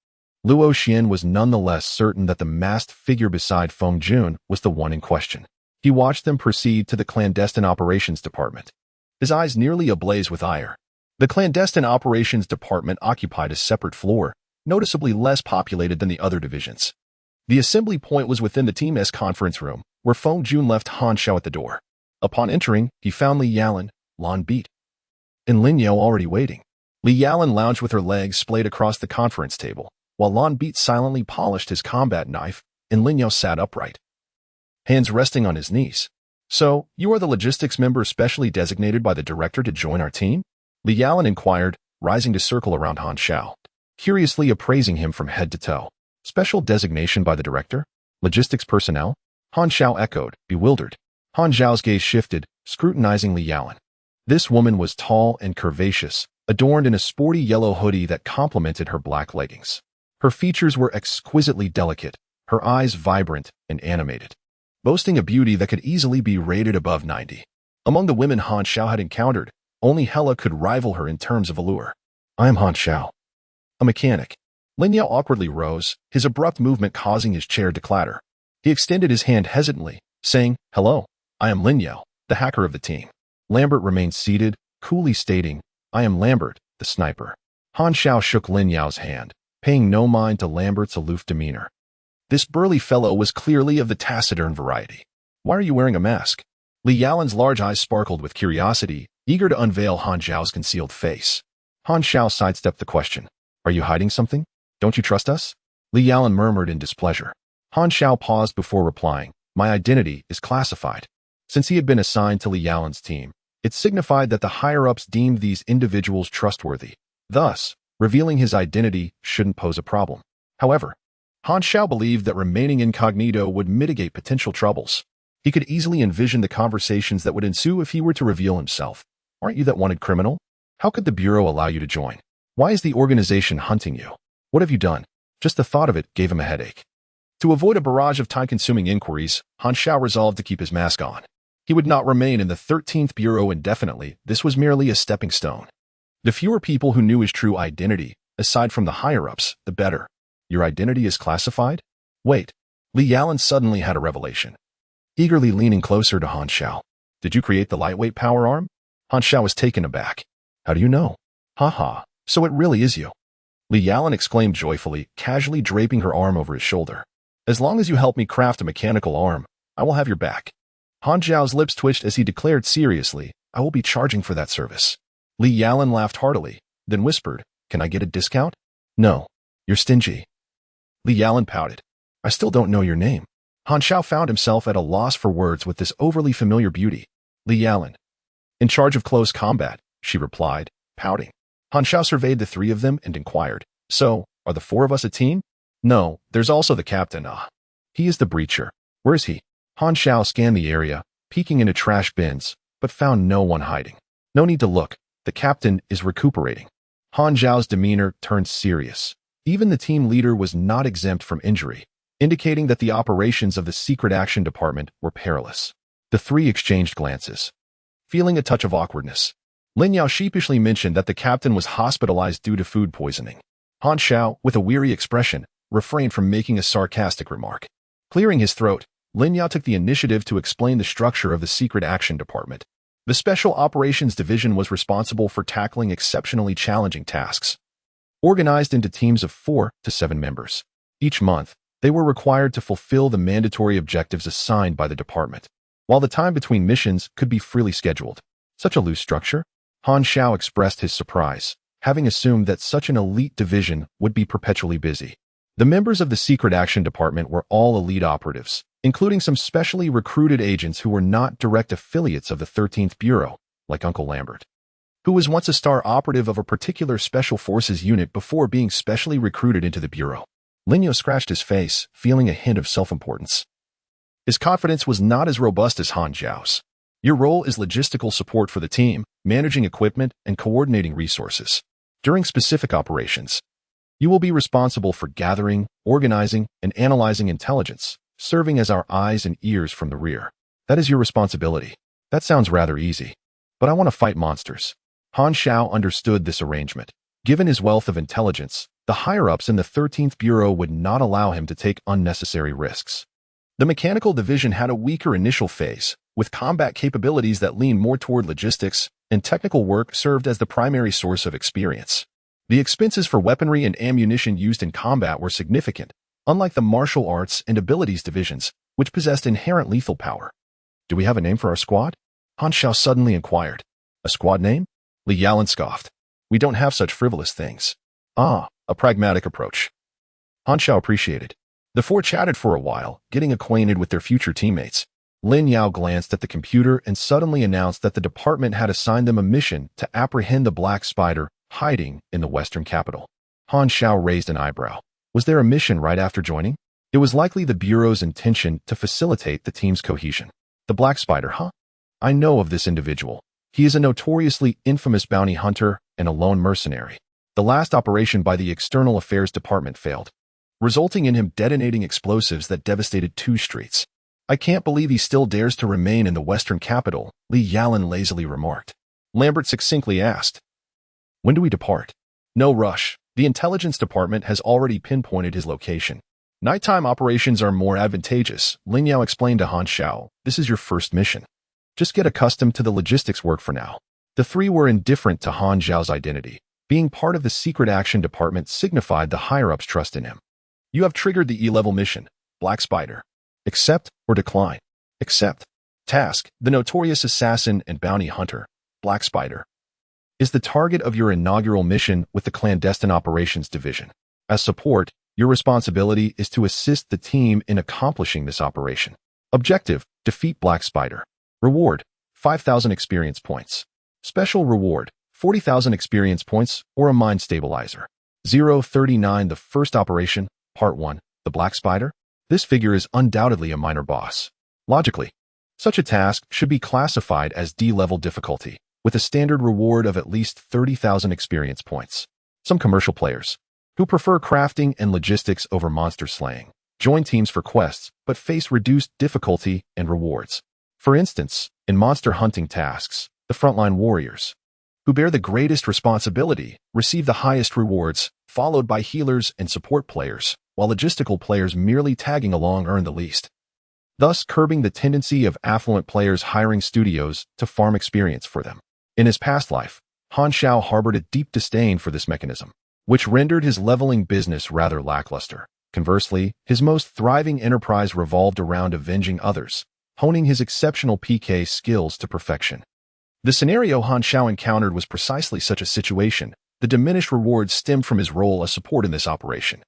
Luo Xian was nonetheless certain that the masked figure beside Feng Jun was the one in question. He watched them proceed to the clandestine operations department, his eyes nearly ablaze with ire. The clandestine operations department occupied a separate floor, noticeably less populated than the other divisions. The assembly point was within the Team S conference room, where Feng Jun left Han Xiao at the door. Upon entering, he found Li Yalan, Lan Beat, and Lin Yao already waiting. Li Yalan lounged with her legs splayed across the conference table, while Lan Beat silently polished his combat knife, and Lin Yao sat upright, hands resting on his knees. So, you are the logistics member specially designated by the director to join our team? Li Yalan inquired, rising to circle around Han Xiao, curiously appraising him from head to toe. Special designation by the director? Logistics personnel? Han Xiao echoed, bewildered. Han Xiao's gaze shifted, scrutinizing Li Yalan. This woman was tall and curvaceous, adorned in a sporty yellow hoodie that complemented her black leggings. Her features were exquisitely delicate, her eyes vibrant and animated, boasting a beauty that could easily be rated above 90. Among the women Han Xiao had encountered, only Hela could rival her in terms of allure. I am Han Xiao, a mechanic. Lin Yao awkwardly rose, his abrupt movement causing his chair to clatter. He extended his hand hesitantly, saying, Hello, I am Lin Yao, the hacker of the team. Lambert remained seated, coolly stating, I am Lambert, the sniper. Han Xiao shook Lin Yao's hand, paying no mind to Lambert's aloof demeanor. This burly fellow was clearly of the taciturn variety. Why are you wearing a mask? Li Yalan's large eyes sparkled with curiosity, eager to unveil Han Xiao's concealed face. Han Xiao sidestepped the question. Are you hiding something? Don't you trust us? Li Yalan murmured in displeasure. Han Xiao paused before replying, My identity is classified. Since he had been assigned to Li Yalan's team, it signified that the higher-ups deemed these individuals trustworthy. Thus, revealing his identity shouldn't pose a problem. However, Han Xiao believed that remaining incognito would mitigate potential troubles. He could easily envision the conversations that would ensue if he were to reveal himself. Aren't you that wanted criminal? How could the Bureau allow you to join? Why is the organization hunting you? What have you done? Just the thought of it gave him a headache. To avoid a barrage of time-consuming inquiries, Han Xiao resolved to keep his mask on. He would not remain in the 13th Bureau indefinitely. This was merely a stepping stone. The fewer people who knew his true identity, aside from the higher-ups, the better. Your identity is classified? Wait. Li Yalan suddenly had a revelation, eagerly leaning closer to Han Xiao. Did you create the lightweight power arm? Han Xiao was taken aback. How do you know? Ha, so it really is you. Li Yalan exclaimed joyfully, casually draping her arm over his shoulder. As long as you help me craft a mechanical arm, I will have your back. Han Xiao's lips twitched as he declared seriously, I will be charging for that service. Li Yalan laughed heartily, then whispered, Can I get a discount? No, you're stingy. Li Yalan pouted. I still don't know your name. Han Xiao found himself at a loss for words with this overly familiar beauty. Li Yalan. In charge of close combat, she replied, pouting. Han Xiao surveyed the three of them and inquired, So, are the four of us a team? No, there's also the captain. He is the breacher. Where is he? Han Xiao scanned the area, peeking into trash bins, but found no one hiding. No need to look. The captain is recuperating. Han Xiao's demeanor turned serious. Even the team leader was not exempt from injury, indicating that the operations of the Secret Action Department were perilous. The three exchanged glances, feeling a touch of awkwardness. Lin Yao sheepishly mentioned that the captain was hospitalized due to food poisoning. Han Xiao, with a weary expression, refrained from making a sarcastic remark. Clearing his throat, Lin Yao took the initiative to explain the structure of the Secret Action Department. The Special Operations Division was responsible for tackling exceptionally challenging tasks. organized into teams of 4 to 7 members. Each month, they were required to fulfill the mandatory objectives assigned by the department, while the time between missions could be freely scheduled. Such a loose structure? Han Xiao expressed his surprise, having assumed that such an elite division would be perpetually busy. The members of the Secret Action Department were all elite operatives, including some specially recruited agents who were not direct affiliates of the 13th Bureau, like Uncle Lambert, who was once a star operative of a particular Special Forces unit before being specially recruited into the Bureau. Lin Yao scratched his face, feeling a hint of self-importance. His confidence was not as robust as Han Xiao's. Your role is logistical support for the team, managing equipment and coordinating resources. During specific operations, you will be responsible for gathering, organizing, and analyzing intelligence, serving as our eyes and ears from the rear. That is your responsibility. That sounds rather easy. But I want to fight monsters. Han Xiao understood this arrangement. Given his wealth of intelligence, the higher-ups in the 13th Bureau would not allow him to take unnecessary risks. The mechanical division had a weaker initial phase, with combat capabilities that leaned more toward logistics, and technical work served as the primary source of experience. The expenses for weaponry and ammunition used in combat were significant, unlike the martial arts and abilities divisions, which possessed inherent lethal power. Do we have a name for our squad? Han Xiao suddenly inquired. A squad name? Li Yalan scoffed. We don't have such frivolous things. Ah, a pragmatic approach. Han Xiao appreciated. The four chatted for a while, getting acquainted with their future teammates. Lin Yao glanced at the computer and suddenly announced that the department had assigned them a mission to apprehend the Black Spider hiding in the Western capital. Han Xiao raised an eyebrow. Was there a mission right after joining? It was likely the Bureau's intention to facilitate the team's cohesion. The Black Spider, huh? I know of this individual. He is a notoriously infamous bounty hunter and a lone mercenary. The last operation by the External Affairs Department failed, resulting in him detonating explosives that devastated 2 streets. I can't believe he still dares to remain in the Western capital, Li Yalan lazily remarked. Lambert succinctly asked, when do we depart? No rush. The intelligence department has already pinpointed his location. Nighttime operations are more advantageous, Lin Yao explained to Han Xiao. This is your first mission. Just get accustomed to the logistics work for now. The three were indifferent to Han Xiao's identity. Being part of the Secret Action Department signified the higher-ups' trust in him. You have triggered the E-level mission, Black Spider. Accept or decline? Accept. Task: the notorious assassin and bounty hunter, Black Spider, is the target of your inaugural mission with the Clandestine Operations Division. As support, your responsibility is to assist the team in accomplishing this operation. Objective: defeat Black Spider. Reward: 5,000 experience points. Special reward: 40,000 experience points or a mind stabilizer. 039 The first operation, Part 1, the Black Spider? This figure is undoubtedly a minor boss. Logically, such a task should be classified as D-level difficulty, with a standard reward of at least 30,000 experience points. Some commercial players, who prefer crafting and logistics over monster slaying, join teams for quests but face reduced difficulty and rewards. For instance, in monster hunting tasks, the frontline warriors, who bear the greatest responsibility, receive the highest rewards, followed by healers and support players, while logistical players merely tagging along earn the least, thus curbing the tendency of affluent players hiring studios to farm experience for them. In his past life, Han Xiao harbored a deep disdain for this mechanism, which rendered his leveling business rather lackluster. Conversely, his most thriving enterprise revolved around avenging others, honing his exceptional PK skills to perfection. The scenario Han Xiao encountered was precisely such a situation. The diminished rewards stemmed from his role as support in this operation,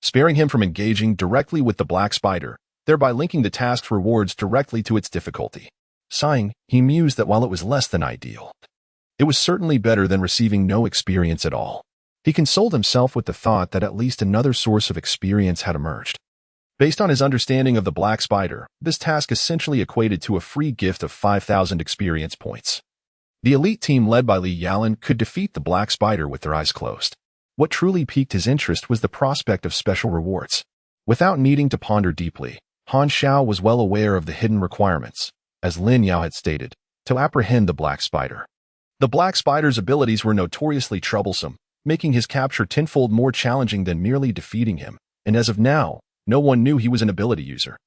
sparing him from engaging directly with the Black Spider, thereby linking the task's rewards directly to its difficulty. Sighing, he mused that while it was less than ideal, it was certainly better than receiving no experience at all. He consoled himself with the thought that at least another source of experience had emerged. Based on his understanding of the Black Spider, this task essentially equated to a free gift of 5,000 experience points. The elite team led by Li Yalan could defeat the Black Spider with their eyes closed. What truly piqued his interest was the prospect of special rewards. Without needing to ponder deeply, Han Xiao was well aware of the hidden requirements, as Lin Yao had stated, to apprehend the Black Spider. The Black Spider's abilities were notoriously troublesome, making his capture tenfold more challenging than merely defeating him, and as of now, no one knew he was an ability user.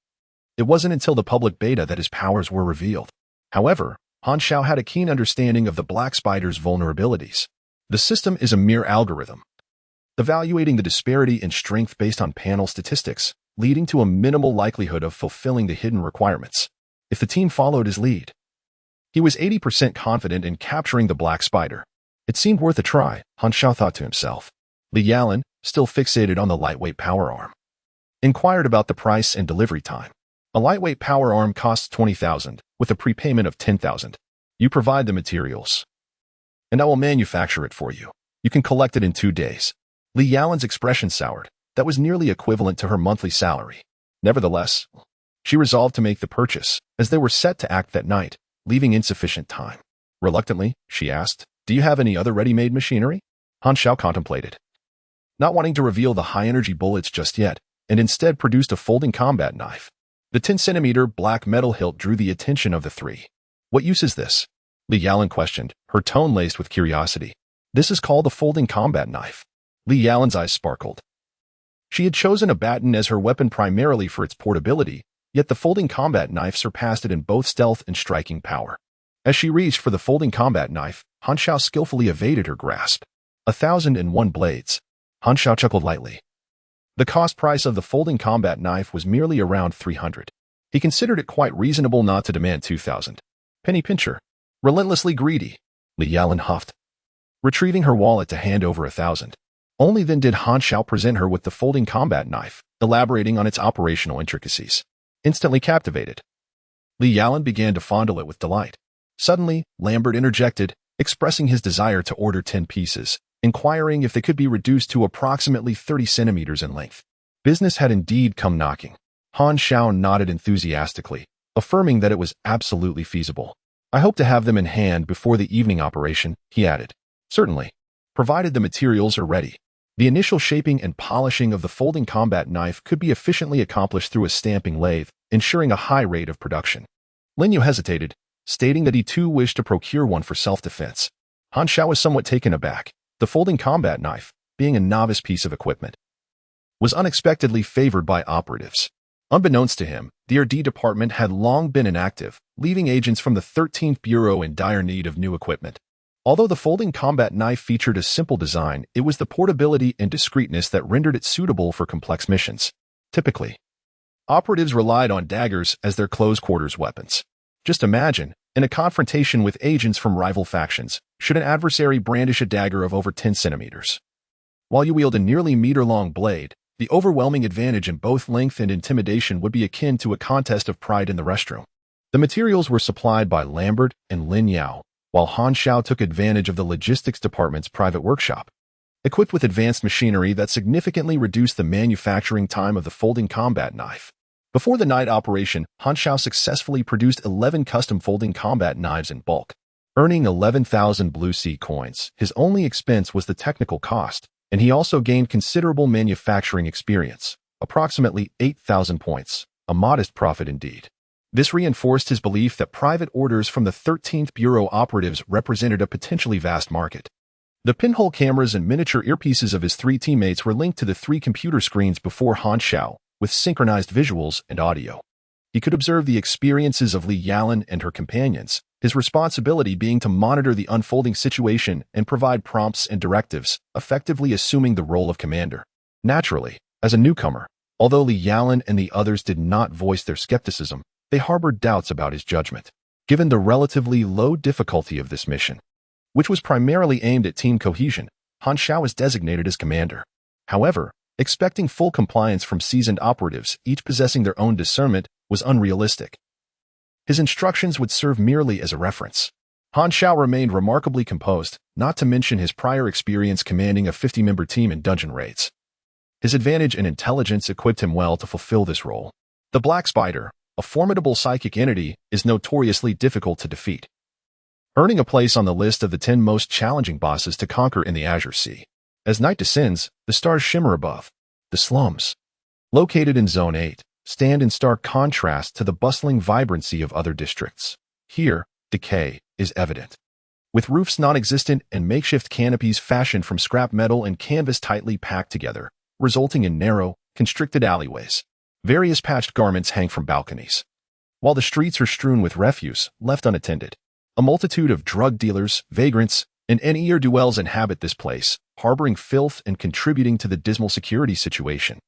It wasn't until the public beta that his powers were revealed. However, Han Xiao had a keen understanding of the Black Spider's vulnerabilities. The system is a mere algorithm, evaluating the disparity in strength based on panel statistics, leading to a minimal likelihood of fulfilling the hidden requirements. If the team followed his lead, he was 80% confident in capturing the black spider. It seemed worth a try, Han Xiao thought to himself. Li Yalan, still fixated on the lightweight power arm, inquired about the price and delivery time. A lightweight power arm costs 20,000, with a prepayment of 10,000. You provide the materials, and I will manufacture it for you. You can collect it in 2 days. Li Yalan's expression soured. That was nearly equivalent to her monthly salary. Nevertheless, she resolved to make the purchase, as they were set to act that night, leaving insufficient time. Reluctantly, she asked, "Do you have any other ready-made machinery?" Han Xiao contemplated, not wanting to reveal the high-energy bullets just yet, and instead produced a folding combat knife. The 10-centimeter black metal hilt drew the attention of the three. "What use is this?" Li Yalan questioned, her tone laced with curiosity. "This is called a folding combat knife." Li Yalan's eyes sparkled. She had chosen a baton as her weapon primarily for its portability, yet the folding combat knife surpassed it in both stealth and striking power. As she reached for the folding combat knife, Han Xiao skillfully evaded her grasp. 1,001 blades. Han Xiao chuckled lightly. The cost price of the folding combat knife was merely around 300. He considered it quite reasonable not to demand 2,000. Penny pincher. Relentlessly greedy. Li Yalan huffed, retrieving her wallet to hand over 1,000. Only then did Han Xiao present her with the folding combat knife, elaborating on its operational intricacies. Instantly captivated, Li Yalan began to fondle it with delight. Suddenly, Lambert interjected, expressing his desire to order 10 pieces, inquiring if they could be reduced to approximately 30 centimeters in length. Business had indeed come knocking. Han Xiao nodded enthusiastically, affirming that it was absolutely feasible. "I hope to have them in hand before the evening operation," he added. "Certainly, provided the materials are ready." The initial shaping and polishing of the folding combat knife could be efficiently accomplished through a stamping lathe, ensuring a high rate of production. Lin Yu hesitated, stating that he too wished to procure one for self-defense. Han Xiao was somewhat taken aback. The folding combat knife, being a novice piece of equipment, was unexpectedly favored by operatives. Unbeknownst to him, the R&D department had long been inactive, leaving agents from the 13th Bureau in dire need of new equipment. Although the folding combat knife featured a simple design, it was the portability and discreetness that rendered it suitable for complex missions. Typically, operatives relied on daggers as their close-quarters weapons. Just imagine, in a confrontation with agents from rival factions, should an adversary brandish a dagger of over 10 centimeters. While you wield a nearly meter-long blade, the overwhelming advantage in both length and intimidation would be akin to a contest of pride in the restroom. The materials were supplied by Lambert and Lin Yao, while Han Xiao took advantage of the logistics department's private workshop. Equipped with advanced machinery that significantly reduced the manufacturing time of the folding combat knife. Before the night operation, Han Xiao successfully produced 11 custom folding combat knives in bulk, earning 11,000 Blue Sea coins. His only expense was the technical cost, and he also gained considerable manufacturing experience, approximately 8,000 points, a modest profit indeed. This reinforced his belief that private orders from the 13th Bureau operatives represented a potentially vast market. The pinhole cameras and miniature earpieces of his three teammates were linked to the 3 computer screens before Han Xiao, with synchronized visuals and audio. He could observe the experiences of Li Yalan and her companions, his responsibility being to monitor the unfolding situation and provide prompts and directives, effectively assuming the role of commander. Naturally, as a newcomer, although Li Yalan and the others did not voice their skepticism, they harbored doubts about his judgment. Given the relatively low difficulty of this mission, which was primarily aimed at team cohesion, Han Xiao was designated as commander. However, expecting full compliance from seasoned operatives, each possessing their own discernment, was unrealistic. His instructions would serve merely as a reference. Han Xiao remained remarkably composed, not to mention his prior experience commanding a 50-member team in dungeon raids. His advantage and intelligence equipped him well to fulfill this role. The Black Spider, a formidable psychic entity, is notoriously difficult to defeat, earning a place on the list of the 10 most challenging bosses to conquer in the Azure Sea. As night descends, the stars shimmer above. The slums, located in Zone 8, stand in stark contrast to the bustling vibrancy of other districts. Here, decay is evident, with roofs non-existent and makeshift canopies fashioned from scrap metal and canvas tightly packed together, resulting in narrow, constricted alleyways. Various patched garments hang from balconies, while the streets are strewn with refuse left unattended. A multitude of drug dealers, vagrants, and ne'er-do-wells inhabit this place, harboring filth and contributing to the dismal security situation.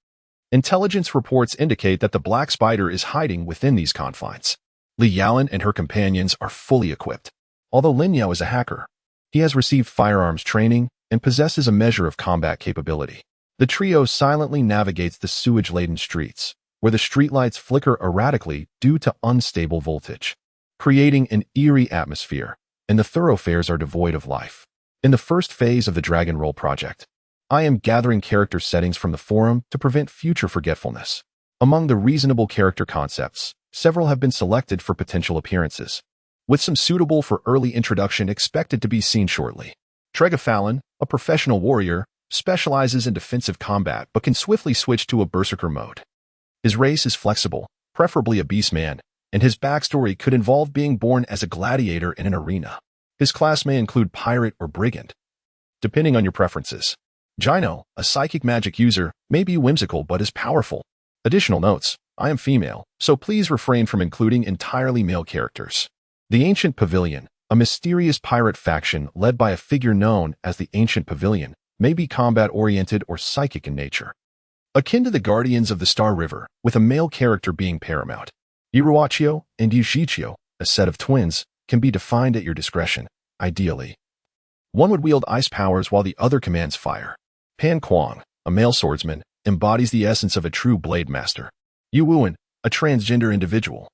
Intelligence reports indicate that the Black Spider is hiding within these confines. Li Yaoan and her companions are fully equipped. Although Lin Yao is a hacker, he has received firearms training and possesses a measure of combat capability. The trio silently navigates the sewage-laden streets, where the streetlights flicker erratically due to unstable voltage, creating an eerie atmosphere, and the thoroughfares are devoid of life. In the first phase of the Dragon Roll project, I am gathering character settings from the forum to prevent future forgetfulness. Among the reasonable character concepts, several have been selected for potential appearances, with some suitable for early introduction expected to be seen shortly. Tregafalon, a professional warrior, specializes in defensive combat but can swiftly switch to a berserker mode. His race is flexible, preferably a beastman, and his backstory could involve being born as a gladiator in an arena. His class may include pirate or brigand, depending on your preferences. Gino, a psychic magic user, may be whimsical but is powerful. Additional notes: I am female, so please refrain from including entirely male characters. The Ancient Pavilion, a mysterious pirate faction led by a figure known as the Ancient Pavilion, may be combat-oriented or psychic in nature, akin to the Guardians of the Star River, with a male character being paramount. Iruachio and Yushichio, a set of twins, can be defined at your discretion, ideally. One would wield ice powers while the other commands fire. Pan Kuang, a male swordsman, embodies the essence of a true blade master. Yu Wuan, a transgender individual,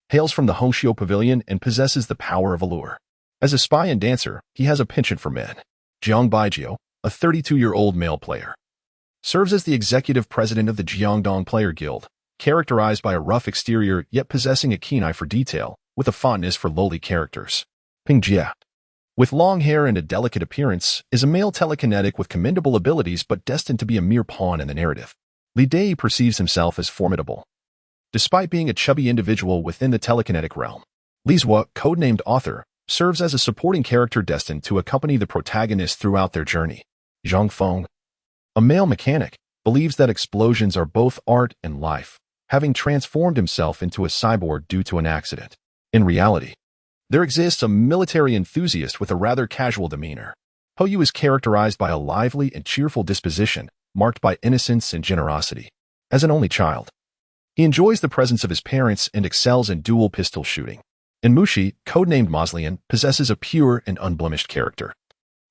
hails from the Hongxiu Pavilion and possesses the power of allure. As a spy and dancer, he has a penchant for men. Jiang Baijiu, a 32-year-old male player, serves as the executive president of the Jiangdong Player Guild, characterized by a rough exterior yet possessing a keen eye for detail, with a fondness for lowly characters. Ping Jia, with long hair and a delicate appearance, is a male telekinetic with commendable abilities but destined to be a mere pawn in the narrative. Li Dei perceives himself as formidable, despite being a chubby individual within the telekinetic realm. Li Zhuo, codenamed Author, serves as a supporting character destined to accompany the protagonist throughout their journey. Zhang Feng, a male mechanic, believes that explosions are both art and life, having transformed himself into a cyborg due to an accident. In reality, there exists a military enthusiast with a rather casual demeanor. Ho Yu is characterized by a lively and cheerful disposition, marked by innocence and generosity. As an only child, he enjoys the presence of his parents and excels in dual pistol shooting. And Mushi, codenamed Moslian, possesses a pure and unblemished character,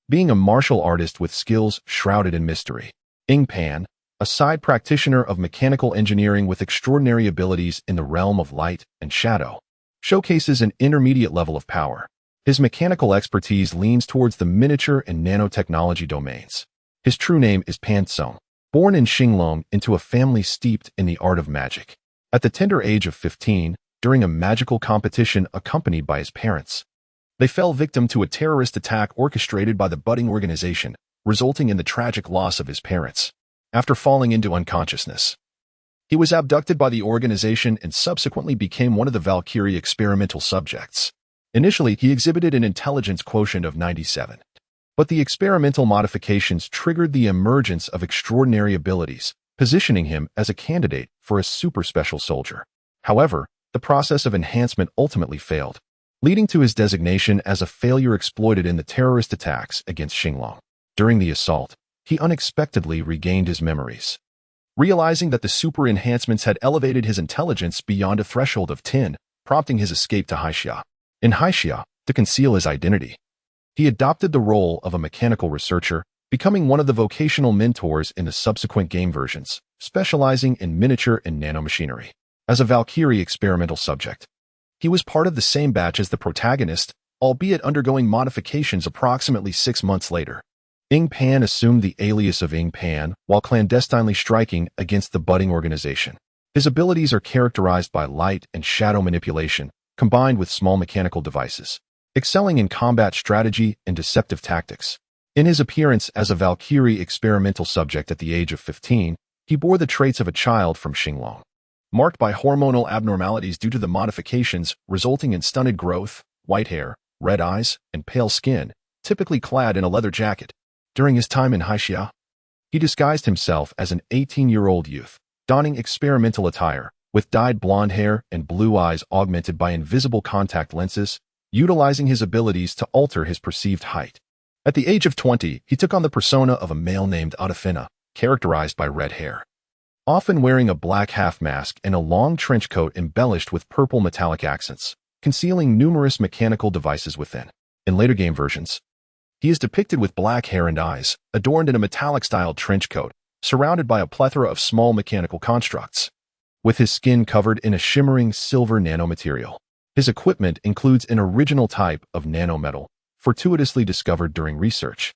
being a martial artist with skills shrouded in mystery. Ing Pan, a side practitioner of mechanical engineering with extraordinary abilities in the realm of light and shadow, showcases an intermediate level of power. His mechanical expertise leans towards the miniature and nanotechnology domains. His true name is Pan Tsong, born in Xinglong into a family steeped in the art of magic. At the tender age of 15, during a magical competition accompanied by his parents, they fell victim to a terrorist attack orchestrated by the budding organization, resulting in the tragic loss of his parents. After falling into unconsciousness, he was abducted by the organization and subsequently became one of the Valkyrie experimental subjects. Initially, he exhibited an intelligence quotient of 97, but the experimental modifications triggered the emergence of extraordinary abilities, positioning him as a candidate for a super special soldier. However, the process of enhancement ultimately failed, leading to his designation as a failure exploited in the terrorist attacks against Xinglong. During the assault, he unexpectedly regained his memories, realizing that the super enhancements had elevated his intelligence beyond a threshold of 10, prompting his escape to Haixia. In Haixia, to conceal his identity, he adopted the role of a mechanical researcher, becoming one of the vocational mentors in the subsequent game versions, specializing in miniature and nanomachinery. As a Valkyrie experimental subject, he was part of the same batch as the protagonist, albeit undergoing modifications approximately 6 months later. Ing Pan assumed the alias of Ing Pan while clandestinely striking against the budding organization. His abilities are characterized by light and shadow manipulation, combined with small mechanical devices, excelling in combat strategy and deceptive tactics. In his appearance as a Valkyrie experimental subject at the age of 15, he bore the traits of a child from Xinglong, marked by hormonal abnormalities due to the modifications resulting in stunted growth, white hair, red eyes, and pale skin, typically clad in a leather jacket. During his time in Haixia, he disguised himself as an 18-year-old youth, donning experimental attire, with dyed blonde hair and blue eyes augmented by invisible contact lenses, utilizing his abilities to alter his perceived height. At the age of 20, he took on the persona of a male named Adafina, characterized by red hair. Often wearing a black half-mask and a long trench coat embellished with purple metallic accents, concealing numerous mechanical devices within. In later game versions, he is depicted with black hair and eyes, adorned in a metallic-styled trench coat, surrounded by a plethora of small mechanical constructs, with his skin covered in a shimmering silver nanomaterial. His equipment includes an original type of nanometal, fortuitously discovered during research,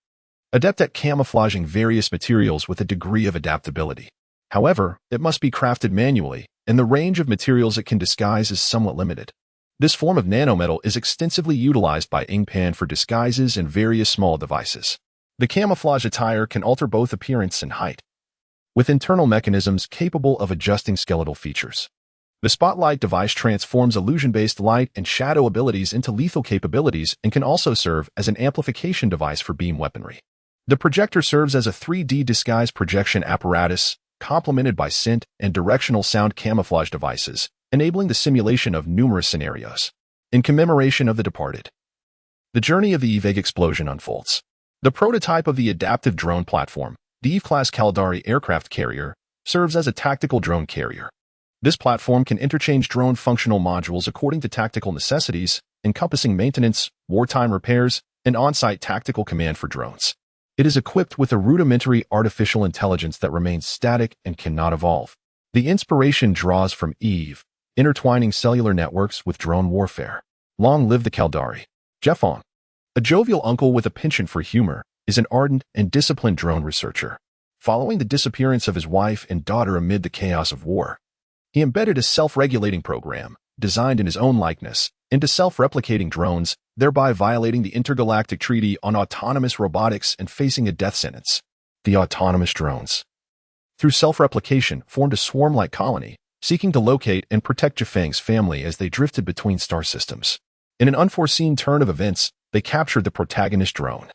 adept at camouflaging various materials with a degree of adaptability. However, it must be crafted manually, and the range of materials it can disguise is somewhat limited. This form of nanometal is extensively utilized by Ingpan for disguises and various small devices. The camouflage attire can alter both appearance and height, with internal mechanisms capable of adjusting skeletal features. The Spotlight device transforms illusion-based light and shadow abilities into lethal capabilities and can also serve as an amplification device for beam weaponry. The projector serves as a 3D disguise projection apparatus, complemented by scent and directional sound camouflage devices, enabling the simulation of numerous scenarios. In commemoration of the departed, the journey of the Eve explosion unfolds. The prototype of the adaptive drone platform, the Eve-class Caldari aircraft carrier, serves as a tactical drone carrier. This platform can interchange drone functional modules according to tactical necessities, encompassing maintenance, wartime repairs, and on-site tactical command for drones. It is equipped with a rudimentary artificial intelligence that remains static and cannot evolve. The inspiration draws from Eve, intertwining cellular networks with drone warfare. Long live the Caldari. Jeffong, a jovial uncle with a penchant for humor, is an ardent and disciplined drone researcher. Following the disappearance of his wife and daughter amid the chaos of war, he embedded a self-regulating program, designed in his own likeness, into self-replicating drones, thereby violating the Intergalactic Treaty on Autonomous Robotics and facing a death sentence. The autonomous drones, through self-replication, formed a swarm-like colony, seeking to locate and protect Jafang's family as they drifted between star systems. In an unforeseen turn of events, they captured the protagonist drone,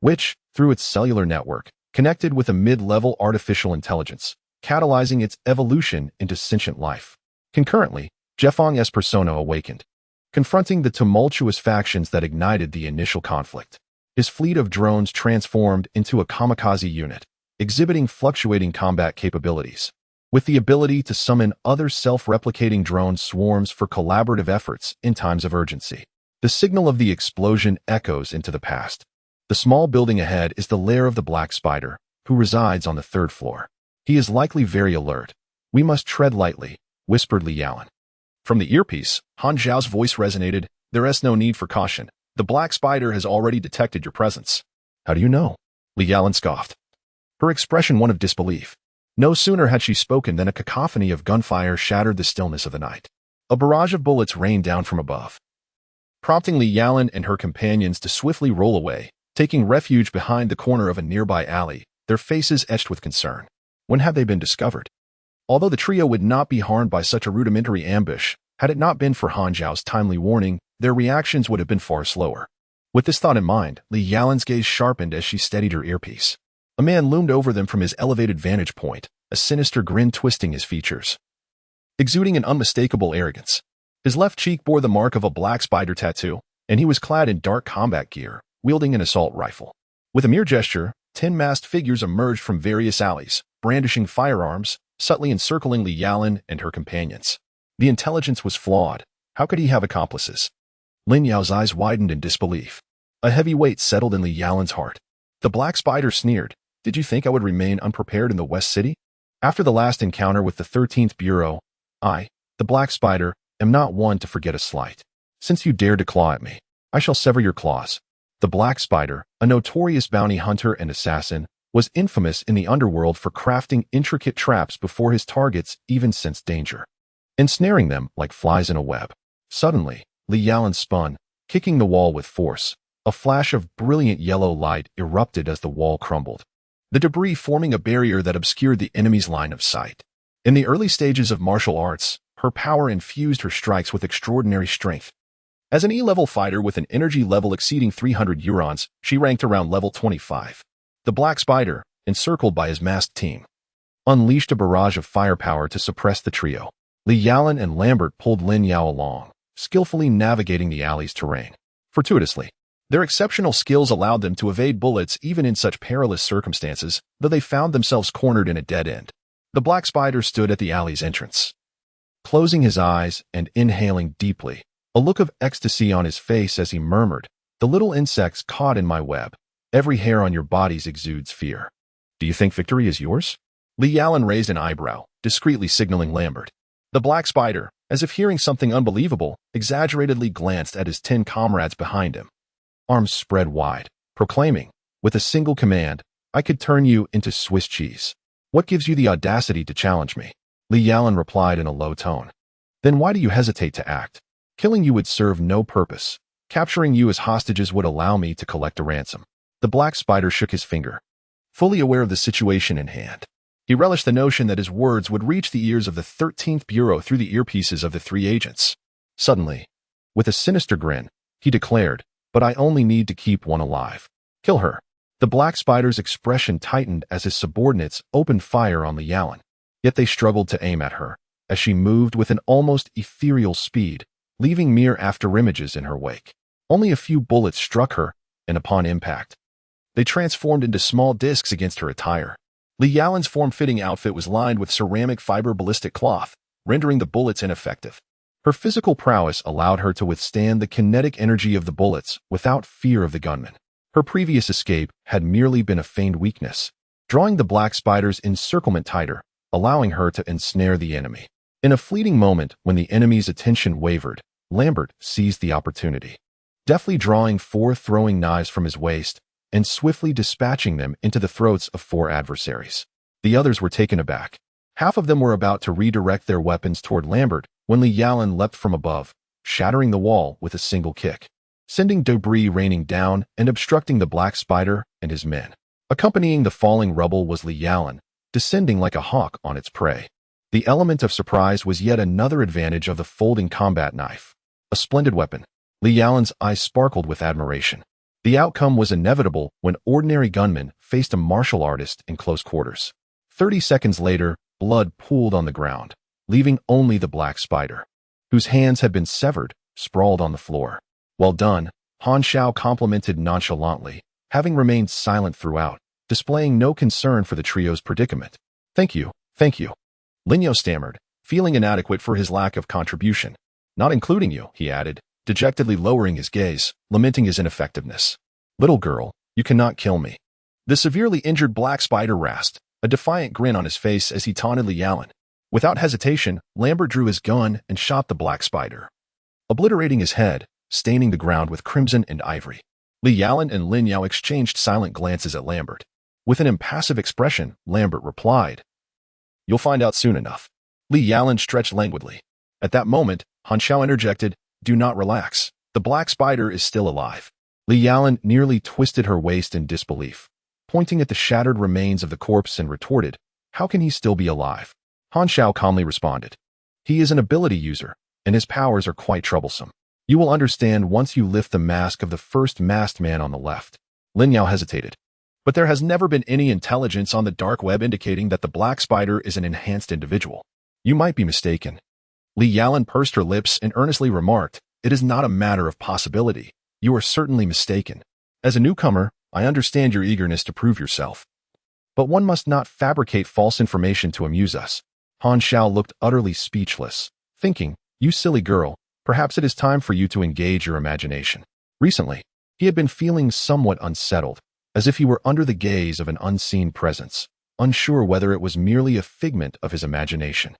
which, through its cellular network, connected with a mid-level artificial intelligence, catalyzing its evolution into sentient life. Concurrently, Jeffong's persona awakened, confronting the tumultuous factions that ignited the initial conflict. His fleet of drones transformed into a kamikaze unit, exhibiting fluctuating combat capabilities, with the ability to summon other self-replicating drone swarms for collaborative efforts in times of urgency. The signal of the explosion echoes into the past. The small building ahead is the lair of the Black Spider, who resides on the 3rd floor. He is likely very alert. We must tread lightly, whispered Li Yalan. From the earpiece, Han Zhao's voice resonated. There is no need for caution. The Black Spider has already detected your presence. How do you know? Li Yalan scoffed, her expression one of disbelief. No sooner had she spoken than a cacophony of gunfire shattered the stillness of the night. A barrage of bullets rained down from above, prompting Li Yalan and her companions to swiftly roll away, taking refuge behind the corner of a nearby alley, their faces etched with concern. When had they been discovered? Although the trio would not be harmed by such a rudimentary ambush, had it not been for Han Zhao's timely warning, their reactions would have been far slower. With this thought in mind, Li Yalan's gaze sharpened as she steadied her earpiece. A man loomed over them from his elevated vantage point, a sinister grin twisting his features, exuding an unmistakable arrogance. His left cheek bore the mark of a black spider tattoo, and he was clad in dark combat gear, wielding an assault rifle. With a mere gesture, 10 masked figures emerged from various alleys, brandishing firearms, subtly encircling Li Yalan and her companions. The intelligence was flawed. How could he have accomplices? Lin Yao's eyes widened in disbelief. A heavy weight settled in Li Yalan's heart. The Black Spider sneered. Did you think I would remain unprepared in the West City? After the last encounter with the 13th Bureau, I, the Black Spider, am not one to forget a slight. Since you dared to claw at me, I shall sever your claws. The Black Spider, a notorious bounty hunter and assassin, was infamous in the underworld for crafting intricate traps before his targets even sensed danger, ensnaring them like flies in a web. Suddenly, Li Yalan spun, kicking the wall with force. A flash of brilliant yellow light erupted as the wall crumbled, the debris forming a barrier that obscured the enemy's line of sight. In the early stages of martial arts, her power infused her strikes with extraordinary strength. As an E-level fighter with an energy level exceeding 300 urons, she ranked around level 25. The Black Spider, encircled by his masked team, unleashed a barrage of firepower to suppress the trio. Li Yalan and Lambert pulled Lin Yao along, skillfully navigating the alley's terrain. Fortuitously, Their exceptional skills allowed them to evade bullets even in such perilous circumstances, though they found themselves cornered in a dead end. The black spider stood at the alley's entrance, closing his eyes and inhaling deeply, a look of ecstasy on his face as he murmured, "The little insects caught in my web. Every hair on your bodies exudes fear. Do you think victory is yours?" Li Yalan raised an eyebrow, discreetly signaling Lambert. The black spider, as if hearing something unbelievable, exaggeratedly glanced at his 10 comrades behind him, arms spread wide, proclaiming, with a single command, "I could turn you into Swiss cheese. What gives you the audacity to challenge me?" Li Yalan replied in a low tone. "Then why do you hesitate to act? Killing you would serve no purpose. Capturing you as hostages would allow me to collect a ransom." The black spider shook his finger, fully aware of the situation in hand. He relished the notion that his words would reach the ears of the 13th Bureau through the earpieces of the 3 agents. Suddenly, with a sinister grin, he declared, "But I only need to keep one alive. Kill her." The black spider's expression tightened as his subordinates opened fire on Li Yalan. Yet they struggled to aim at her, as she moved with an almost ethereal speed, leaving mere afterimages in her wake. Only a few bullets struck her, and upon impact, they transformed into small discs against her attire. Li Yalan's form-fitting outfit was lined with ceramic fiber ballistic cloth, rendering the bullets ineffective. Her physical prowess allowed her to withstand the kinetic energy of the bullets without fear of the gunman. Her previous escape had merely been a feigned weakness, drawing the black spider's encirclement tighter, allowing her to ensnare the enemy. In a fleeting moment, when the enemy's attention wavered, Lambert seized the opportunity, deftly drawing 4 throwing knives from his waist and swiftly dispatching them into the throats of 4 adversaries. The others were taken aback. Half of them were about to redirect their weapons toward Lambert when Li Yalan leapt from above, shattering the wall with a single kick, sending debris raining down and obstructing the black spider and his men. Accompanying the falling rubble was Li Yalan, descending like a hawk on its prey. The element of surprise was yet another advantage of the folding combat knife. A splendid weapon. Li Yalan's eyes sparkled with admiration. The outcome was inevitable when ordinary gunmen faced a martial artist in close quarters. 30 seconds later, blood pooled on the ground, leaving only the black spider, whose hands had been severed, sprawled on the floor. "Well done," Han Xiao complimented nonchalantly, having remained silent throughout, displaying no concern for the trio's predicament. Thank you. Lin Yao stammered, feeling inadequate for his lack of contribution. "Not including you," he added, dejectedly lowering his gaze, lamenting his ineffectiveness. "Little girl, you cannot kill me." The severely injured black spider rasped, a defiant grin on his face as he taunted Li Yalan. Without hesitation, Lambert drew his gun and shot the black spider, obliterating his head, staining the ground with crimson and ivory. Li Yalan and Lin Yao exchanged silent glances at Lambert. With an impassive expression, Lambert replied, "You'll find out soon enough." Li Yalan stretched languidly. At that moment, Han Xiao interjected, "Do not relax. The black spider is still alive." Li Yalan nearly twisted her waist in disbelief, pointing at the shattered remains of the corpse and retorted, "How can he still be alive?" Han Xiao calmly responded, "He is an ability user, and his powers are quite troublesome. You will understand once you lift the mask of the first masked man on the left." Lin Yao hesitated. "But there has never been any intelligence on the dark web indicating that the black spider is an enhanced individual. You might be mistaken." Li Yalan pursed her lips and earnestly remarked, "It is not a matter of possibility. You are certainly mistaken. As a newcomer, I understand your eagerness to prove yourself. But one must not fabricate false information to amuse us." Han Xiao looked utterly speechless, thinking, "You silly girl, perhaps it is time for you to engage your imagination." Recently, he had been feeling somewhat unsettled, as if he were under the gaze of an unseen presence, unsure whether it was merely a figment of his imagination.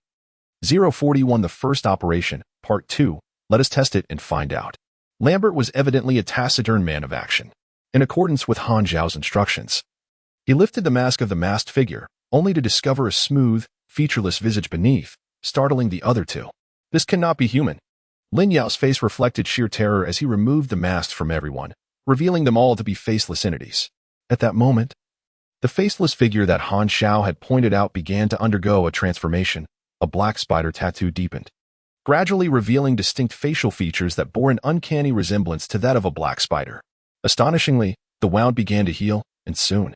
041 The First Operation, Part 2, let us test it and find out. Lambert was evidently a taciturn man of action. In accordance with Han Xiao's instructions, he lifted the mask of the masked figure, only to discover a smooth, featureless visage beneath, startling the other two. "This cannot be human." Lin Yao's face reflected sheer terror as he removed the masks from everyone, revealing them all to be faceless entities. At that moment, the faceless figure that Han Xiao had pointed out began to undergo a transformation. A black spider tattoo deepened, gradually revealing distinct facial features that bore an uncanny resemblance to that of a black spider. Astonishingly, the wound began to heal, and soon,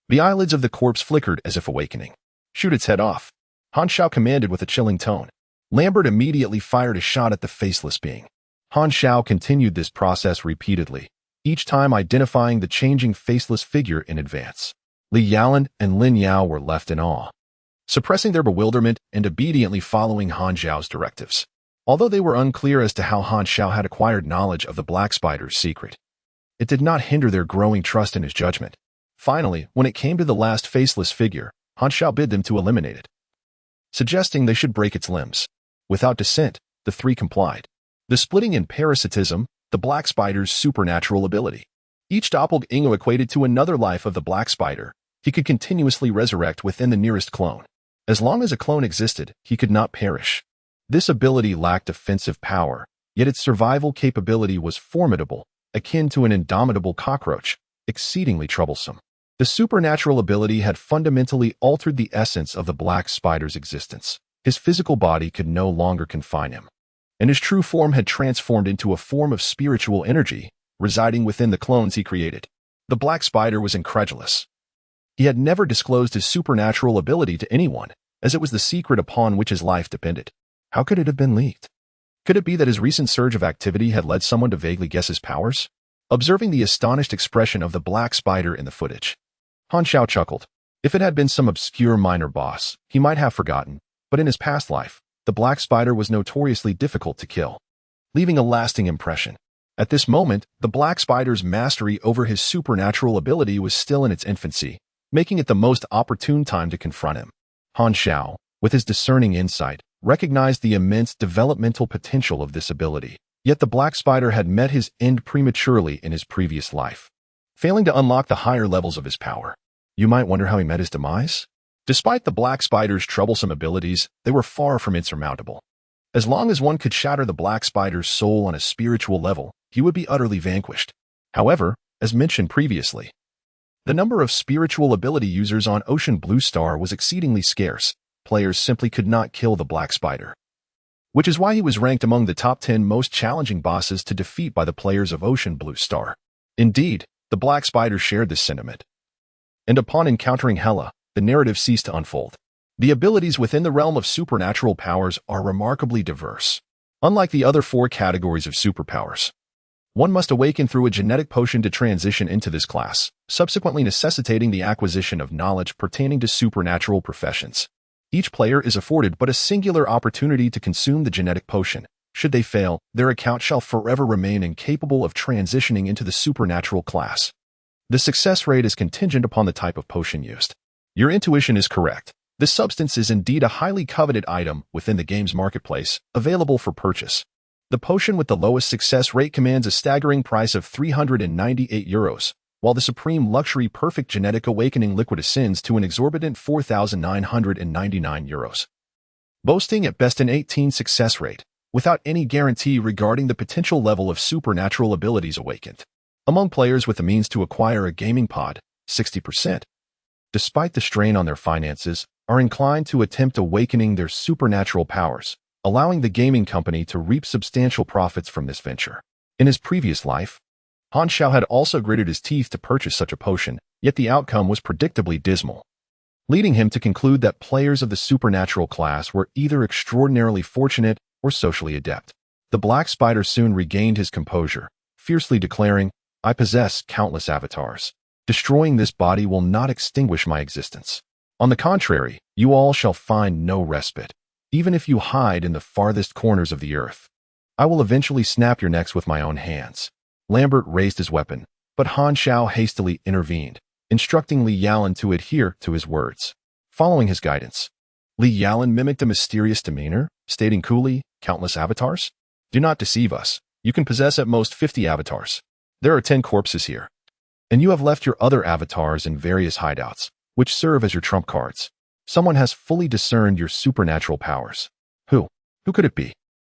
the eyelids of the corpse flickered as if awakening. "Shoot its head off," Han Xiao commanded with a chilling tone. Lambert immediately fired a shot at the faceless being. Han Xiao continued this process repeatedly, each time identifying the changing faceless figure in advance. Li Yalan and Lin Yao were left in awe, suppressing their bewilderment and obediently following Han Xiao's directives. Although they were unclear as to how Han Xiao had acquired knowledge of the Black Spider's secret, it did not hinder their growing trust in his judgment. Finally, when it came to the last faceless figure, Han Xiao bid them to eliminate it, suggesting they should break its limbs. Without dissent, the three complied. The splitting and parasitism, the Black Spider's supernatural ability. Each doppelganger equated to another life of the Black Spider. He could continuously resurrect within the nearest clone. As long as a clone existed, he could not perish. This ability lacked offensive power, yet its survival capability was formidable, akin to an indomitable cockroach, exceedingly troublesome. The supernatural ability had fundamentally altered the essence of the Black Spider's existence. His physical body could no longer confine him, and his true form had transformed into a form of spiritual energy, residing within the clones he created. The Black Spider was incredulous. He had never disclosed his supernatural ability to anyone, as it was the secret upon which his life depended. How could it have been leaked? Could it be that his recent surge of activity had led someone to vaguely guess his powers? Observing the astonished expression of the Black Spider in the footage, Han Xiao chuckled. If it had been some obscure minor boss, he might have forgotten, but in his past life, the Black Spider was notoriously difficult to kill, leaving a lasting impression. At this moment, the Black Spider's mastery over his supernatural ability was still in its infancy, making it the most opportune time to confront him. Han Xiao, with his discerning insight, recognized the immense developmental potential of this ability. Yet the Black Spider had met his end prematurely in his previous life, failing to unlock the higher levels of his power. You might wonder how he met his demise? Despite the Black Spider's troublesome abilities, they were far from insurmountable. As long as one could shatter the Black Spider's soul on a spiritual level, he would be utterly vanquished. However, as mentioned previously, the number of spiritual ability users on Ocean Blue Star was exceedingly scarce. Players simply could not kill the Black Spider, which is why he was ranked among the top 10 most challenging bosses to defeat by the players of Ocean Blue Star. Indeed, the Black Spider shared this sentiment, and upon encountering Hela, the narrative ceased to unfold. The abilities within the realm of supernatural powers are remarkably diverse. Unlike the other 4 categories of superpowers, one must awaken through a genetic potion to transition into this class, subsequently necessitating the acquisition of knowledge pertaining to supernatural professions. Each player is afforded but a singular opportunity to consume the genetic potion. Should they fail, their account shall forever remain incapable of transitioning into the supernatural class. The success rate is contingent upon the type of potion used. Your intuition is correct. This substance is indeed a highly coveted item within the game's marketplace, available for purchase. The potion with the lowest success rate commands a staggering price of €398, while the Supreme Luxury Perfect Genetic Awakening liquid ascends to an exorbitant €4,999. Boasting at best an 18 success rate, without any guarantee regarding the potential level of supernatural abilities awakened. Among players with the means to acquire a gaming pod, 60%, despite the strain on their finances, are inclined to attempt awakening their supernatural powers, allowing the gaming company to reap substantial profits from this venture. In his previous life, Han Xiao had also gritted his teeth to purchase such a potion, yet the outcome was predictably dismal, leading him to conclude that players of the supernatural class were either extraordinarily fortunate or socially adept. The Black Spider soon regained his composure, fiercely declaring, "I possess countless avatars. Destroying this body will not extinguish my existence. On the contrary, you all shall find no respite. Even if you hide in the farthest corners of the earth, I will eventually snap your necks with my own hands." Lambert raised his weapon, but Han Xiao hastily intervened, instructing Li Yalan to adhere to his words. Following his guidance, Li Yalan mimicked a mysterious demeanor, stating coolly, "Countless avatars? Do not deceive us. You can possess at most 50 avatars. There are 10 corpses here, and you have left your other avatars in various hideouts, which serve as your trump cards. Someone has fully discerned your supernatural powers. Who? Who could it be?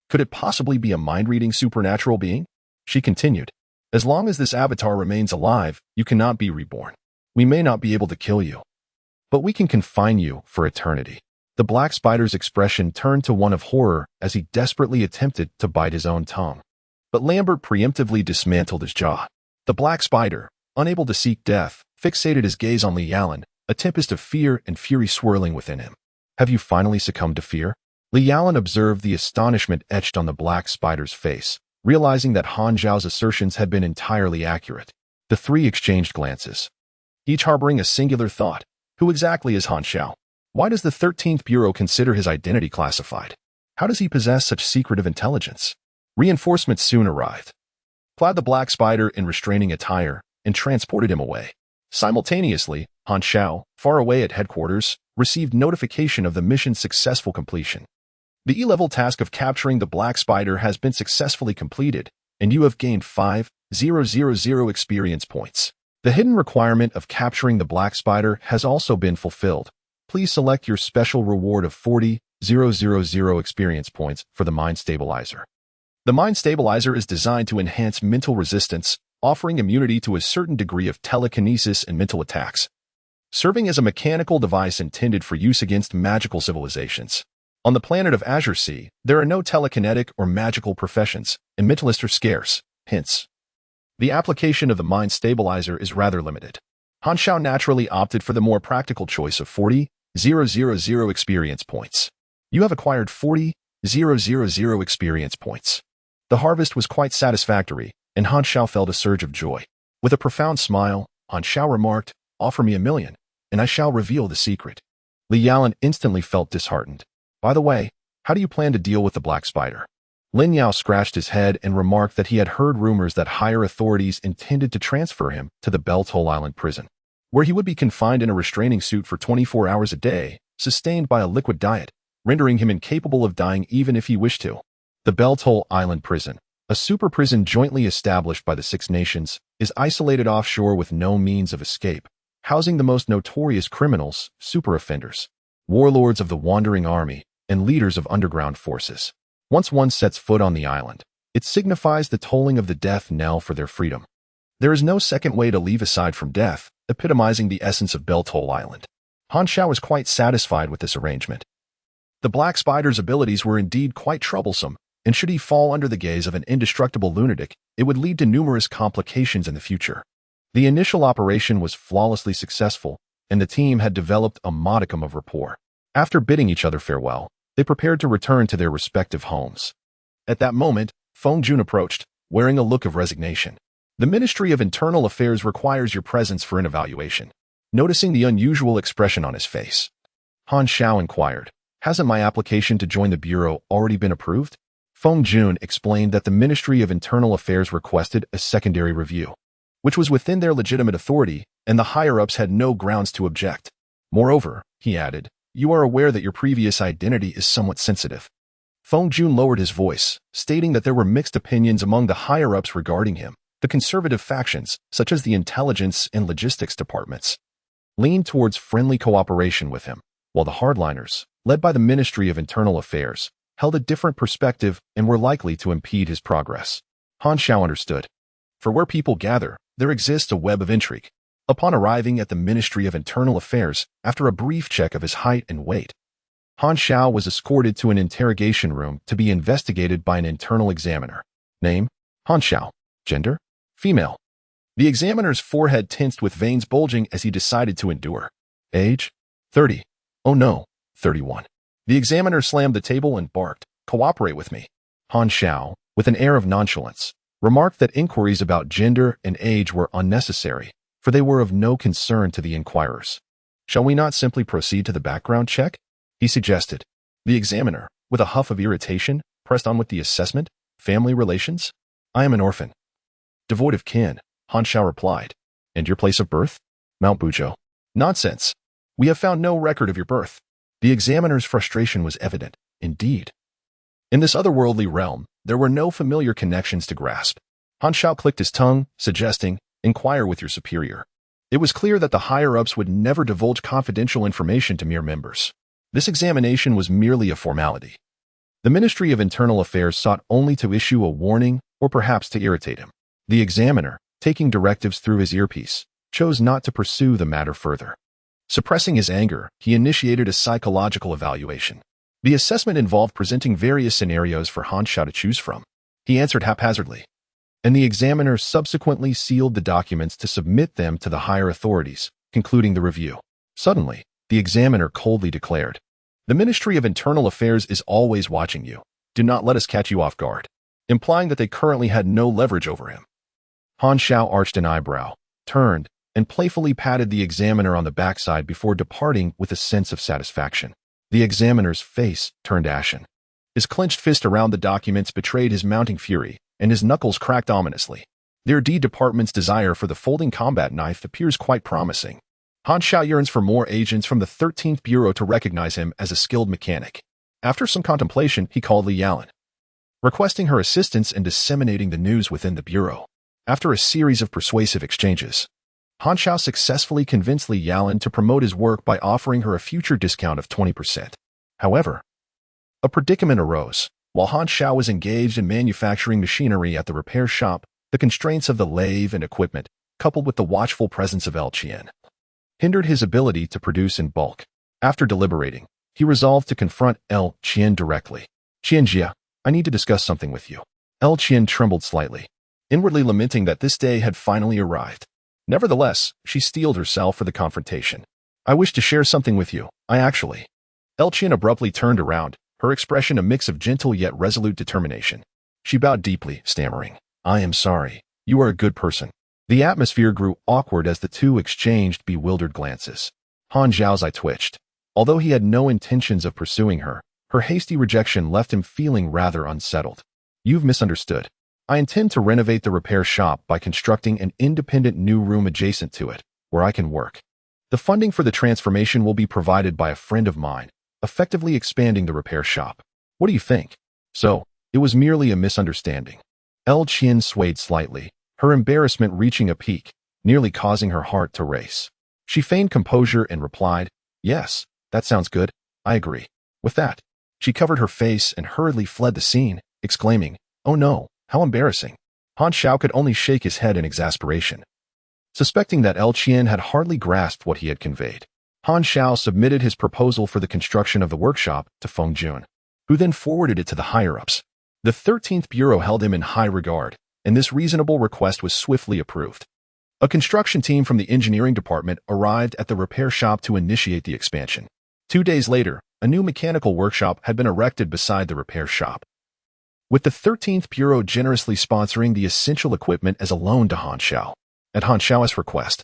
Could it possibly be a mind-reading supernatural being?" She continued. "As long as this avatar remains alive, you cannot be reborn. We may not be able to kill you, but we can confine you for eternity." The Black Spider's expression turned to one of horror as he desperately attempted to bite his own tongue. But Lambert preemptively dismantled his jaw. The Black Spider, unable to seek death, fixated his gaze on Li Yalan, a tempest of fear and fury swirling within him. "Have you finally succumbed to fear?" Li Yalan observed the astonishment etched on the Black Spider's face, Realizing that Han Xiao's assertions had been entirely accurate, the three exchanged glances, each harboring a singular thought. Who exactly is Han Xiao? Why does the 13th Bureau consider his identity classified? How does he possess such secretive intelligence? Reinforcements soon arrived, clad the Black Spider in restraining attire, and transported him away. Simultaneously, Han Xiao, far away at headquarters, received notification of the mission's successful completion. The E-level task of capturing the Black Spider has been successfully completed, and you have gained 5,000 experience points. The hidden requirement of capturing the Black Spider has also been fulfilled. Please select your special reward of 40,000 experience points for the Mind Stabilizer. The Mind Stabilizer is designed to enhance mental resistance, offering immunity to a certain degree of telekinesis and mental attacks, serving as a mechanical device intended for use against magical civilizations. On the planet of Azure Sea, there are no telekinetic or magical professions, and mentalists are scarce. Hence, the application of the Mind Stabilizer is rather limited. Han Xiao naturally opted for the more practical choice of 40,000 experience points. You have acquired 40,000 experience points. The harvest was quite satisfactory, and Han Xiao felt a surge of joy. With a profound smile, Han Xiao remarked, "Offer me 1,000,000, and I shall reveal the secret." Li Yalan instantly felt disheartened. "By the way, how do you plan to deal with the Black Spider?" Lin Yao scratched his head and remarked that he had heard rumors that higher authorities intended to transfer him to the Belt Hole Island prison, where he would be confined in a restraining suit for 24 hours a day, sustained by a liquid diet, rendering him incapable of dying even if he wished to. The Belt Hole Island prison, a super prison jointly established by the Six Nations, is isolated offshore with no means of escape, housing the most notorious criminals, super offenders, warlords of the Wandering Army, and leaders of underground forces. Once one sets foot on the island, it signifies the tolling of the death knell for their freedom. There is no second way to leave aside from death, epitomizing the essence of Belt Hole Island. Han Xiao was quite satisfied with this arrangement. The Black Spider's abilities were indeed quite troublesome, and should he fall under the gaze of an indestructible lunatic, it would lead to numerous complications in the future. The initial operation was flawlessly successful, and the team had developed a modicum of rapport. After bidding each other farewell, they prepared to return to their respective homes. At that moment, Feng Jun approached, wearing a look of resignation. "The Ministry of Internal Affairs requires your presence for an evaluation." Noticing the unusual expression on his face, Han Xiao inquired, "Hasn't my application to join the Bureau already been approved?" Feng Jun explained that the Ministry of Internal Affairs requested a secondary review, which was within their legitimate authority, and the higher-ups had no grounds to object. Moreover, he added, "You are aware that your previous identity is somewhat sensitive." Feng Jun lowered his voice, stating that there were mixed opinions among the higher-ups regarding him. The conservative factions, such as the intelligence and logistics departments, leaned towards friendly cooperation with him, while the hardliners, led by the Ministry of Internal Affairs, held a different perspective and were likely to impede his progress. Han Xiao understood. For where people gather, there exists a web of intrigue. Upon arriving at the Ministry of Internal Affairs, after a brief check of his height and weight, Han Xiao was escorted to an interrogation room to be investigated by an internal examiner. Name: Han Xiao. Gender: female. The examiner's forehead tensed with veins bulging as he decided to endure. Age: 30. Oh no, 31. The examiner slammed the table and barked, "Cooperate with me." Han Xiao, with an air of nonchalance, remarked that inquiries about gender and age were unnecessary, for they were of no concern to the inquirers. "Shall we not simply proceed to the background check?" he suggested. The examiner, with a huff of irritation, pressed on with the assessment. "Family relations?" "I am an orphan." "Devoid of kin," Han Xiao replied. "And your place of birth?" "Mount Buzhou." "Nonsense. We have found no record of your birth." The examiner's frustration was evident. Indeed, in this otherworldly realm, there were no familiar connections to grasp. Han Xiao clicked his tongue, suggesting, "Inquire with your superior." It was clear that the higher-ups would never divulge confidential information to mere members. This examination was merely a formality. The Ministry of Internal Affairs sought only to issue a warning or perhaps to irritate him. The examiner, taking directives through his earpiece, chose not to pursue the matter further. Suppressing his anger, he initiated a psychological evaluation. The assessment involved presenting various scenarios for Han Xiao to choose from. He answered haphazardly, and the examiner subsequently sealed the documents to submit them to the higher authorities, concluding the review. Suddenly, the examiner coldly declared, "The Ministry of Internal Affairs is always watching you. Do not let us catch you off guard." implying that they currently had no leverage over him. Han Xiao arched an eyebrow, turned, and playfully patted the examiner on the backside before departing with a sense of satisfaction. The examiner's face turned ashen. His clenched fist around the documents betrayed his mounting fury, and his knuckles cracked ominously. Their D department's desire for the folding combat knife appears quite promising. Han Xiao yearns for more agents from the 13th Bureau to recognize him as a skilled mechanic. After some contemplation, he called Li Yalan, requesting her assistance in disseminating the news within the Bureau. After a series of persuasive exchanges, Han Xiao successfully convinced Li Yalan to promote his work by offering her a future discount of 20%. However, a predicament arose. While Han Xiao was engaged in manufacturing machinery at the repair shop, the constraints of the lathe and equipment, coupled with the watchful presence of El Qian, hindered his ability to produce in bulk. After deliberating, he resolved to confront El Qian directly. "Qianjia, I need to discuss something with you." El Qian trembled slightly, inwardly lamenting that this day had finally arrived. Nevertheless, she steeled herself for the confrontation. "I wish to share something with you. El Qian abruptly turned around, her expression a mix of gentle yet resolute determination. She bowed deeply, stammering, "I am sorry. You are a good person." The atmosphere grew awkward as the two exchanged bewildered glances. Han Xiao's eye twitched. Although he had no intentions of pursuing her, her hasty rejection left him feeling rather unsettled. "You've misunderstood. I intend to renovate the repair shop by constructing an independent new room adjacent to it, where I can work. The funding for the transformation will be provided by a friend of mine, effectively expanding the repair shop. What do you think?" "So, it was merely a misunderstanding." El Qian swayed slightly, her embarrassment reaching a peak, nearly causing her heart to race. She feigned composure and replied, "Yes, that sounds good. I agree." With that, she covered her face and hurriedly fled the scene, exclaiming, "Oh no, how embarrassing." Han Xiao could only shake his head in exasperation. Suspecting that El Qian had hardly grasped what he had conveyed, Han Xiao submitted his proposal for the construction of the workshop to Feng Jun, who then forwarded it to the higher-ups. The 13th Bureau held him in high regard, and this reasonable request was swiftly approved. A construction team from the engineering department arrived at the repair shop to initiate the expansion. 2 days later, a new mechanical workshop had been erected beside the repair shop, with the 13th Bureau generously sponsoring the essential equipment as a loan to Han Xiao. At Han Xiao's request,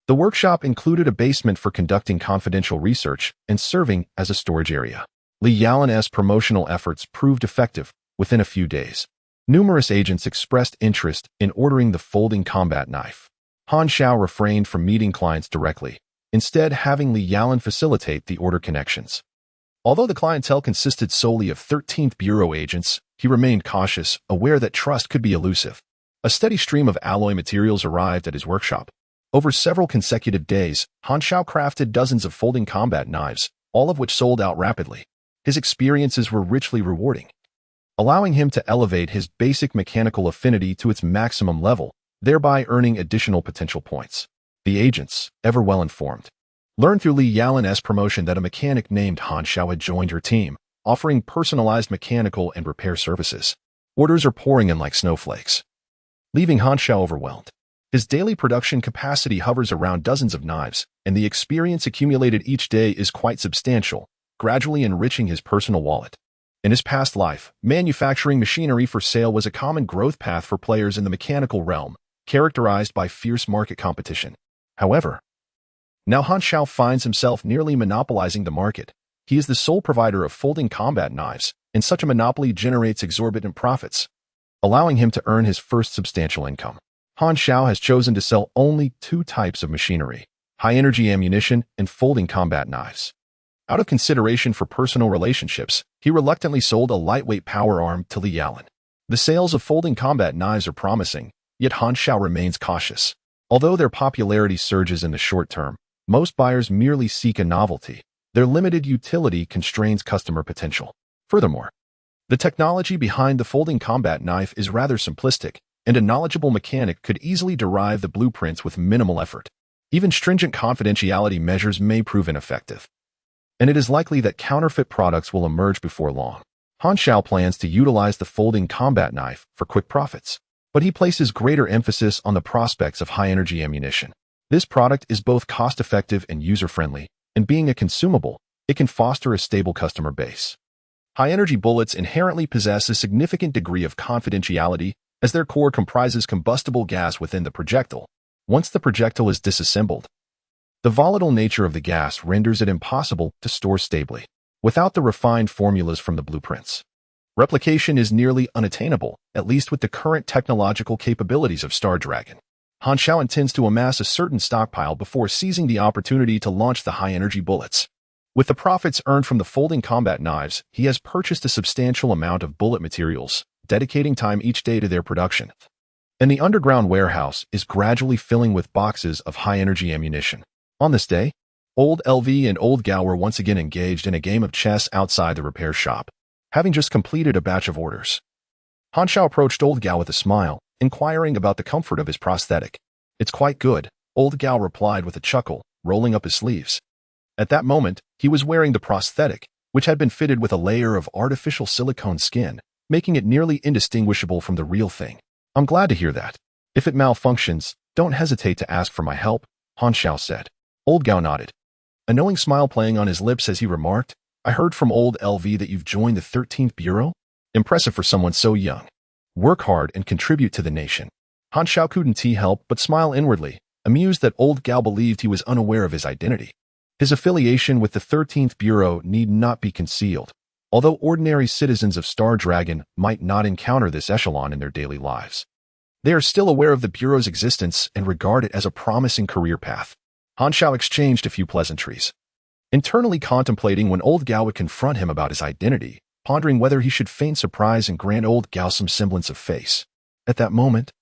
the workshop included a basement for conducting confidential research and serving as a storage area. Li Yalan's promotional efforts proved effective. Within a few days, numerous agents expressed interest in ordering the folding combat knife. Han Xiao refrained from meeting clients directly, instead having Li Yalan facilitate the order connections. Although the clientele consisted solely of 13th Bureau agents, he remained cautious, aware that trust could be elusive. A steady stream of alloy materials arrived at his workshop. Over several consecutive days, Han Xiao crafted dozens of folding combat knives, all of which sold out rapidly. His experiences were richly rewarding, allowing him to elevate his basic mechanical affinity to its maximum level, thereby earning additional potential points. The agents, ever well informed, learned through Li Yalan's promotion that a mechanic named Han Xiao had joined her team, offering personalized mechanical and repair services. Orders are pouring in like snowflakes, leaving Han Xiao overwhelmed. His daily production capacity hovers around dozens of knives, and the experience accumulated each day is quite substantial, gradually enriching his personal wallet. In his past life, manufacturing machinery for sale was a common growth path for players in the mechanical realm, characterized by fierce market competition. However, now Han Xiao finds himself nearly monopolizing the market. He is the sole provider of folding combat knives, and such a monopoly generates exorbitant profits, allowing him to earn his first substantial income. Han Xiao has chosen to sell only 2 types of machinery: high-energy ammunition and folding combat knives. Out of consideration for personal relationships, he reluctantly sold a lightweight power arm to Li Yalan. The sales of folding combat knives are promising, yet Han Xiao remains cautious. Although their popularity surges in the short term, most buyers merely seek a novelty. Their limited utility constrains customer potential. Furthermore, the technology behind the folding combat knife is rather simplistic, and a knowledgeable mechanic could easily derive the blueprints with minimal effort. Even stringent confidentiality measures may prove ineffective, and it is likely that counterfeit products will emerge before long. Han Xiao plans to utilize the folding combat knife for quick profits, but he places greater emphasis on the prospects of high-energy ammunition. This product is both cost-effective and user-friendly, and being a consumable, it can foster a stable customer base. High-energy bullets inherently possess a significant degree of confidentiality, as their core comprises combustible gas within the projectile. Once the projectile is disassembled, the volatile nature of the gas renders it impossible to store stably. Without the refined formulas from the blueprints, replication is nearly unattainable, at least with the current technological capabilities of Star Dragon. Han Xiao intends to amass a certain stockpile before seizing the opportunity to launch the high-energy bullets. With the profits earned from the folding combat knives, he has purchased a substantial amount of bullet materials, dedicating time each day to their production. And the underground warehouse is gradually filling with boxes of high-energy ammunition. On this day, Old LV and Old Gao were once again engaged in a game of chess outside the repair shop, having just completed a batch of orders. Han Xiao approached Old Gao with a smile, inquiring about the comfort of his prosthetic. "It's quite good," Old Gao replied with a chuckle, rolling up his sleeves. At that moment, he was wearing the prosthetic, which had been fitted with a layer of artificial silicone skin, making it nearly indistinguishable from the real thing. "I'm glad to hear that. If it malfunctions, don't hesitate to ask for my help," Han Xiao said. Old Gao nodded, a knowing smile playing on his lips as he remarked, "I heard from Old LV that you've joined the 13th Bureau? Impressive for someone so young. Work hard and contribute to the nation." Han Xiao couldn't help but smile inwardly, amused that Old Gao believed he was unaware of his identity. His affiliation with the 13th Bureau need not be concealed, although ordinary citizens of Star Dragon might not encounter this echelon in their daily lives. They are still aware of the Bureau's existence and regard it as a promising career path. Han Xiao exchanged a few pleasantries, internally contemplating when Old Gao would confront him about his identity, pondering whether he should feign surprise and grant Old Gao some semblance of face. At that moment,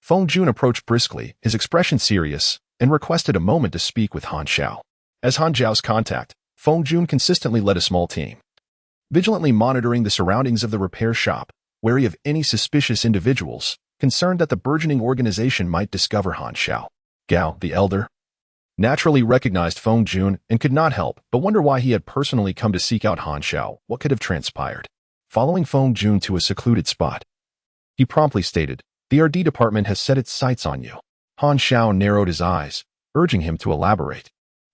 Feng Jun approached briskly, his expression serious, and requested a moment to speak with Han Xiao. As Han Xiao's contact, Feng Jun consistently led a small team, vigilantly monitoring the surroundings of the repair shop, wary of any suspicious individuals, concerned that the burgeoning organization might discover Han Xiao. Gao, the elder, naturally recognized Feng Jun and could not help but wonder why he had personally come to seek out Han Xiao. What could have transpired? Following Feng Jun to a secluded spot, he promptly stated, "The RD department has set its sights on you." Han Xiao narrowed his eyes, urging him to elaborate.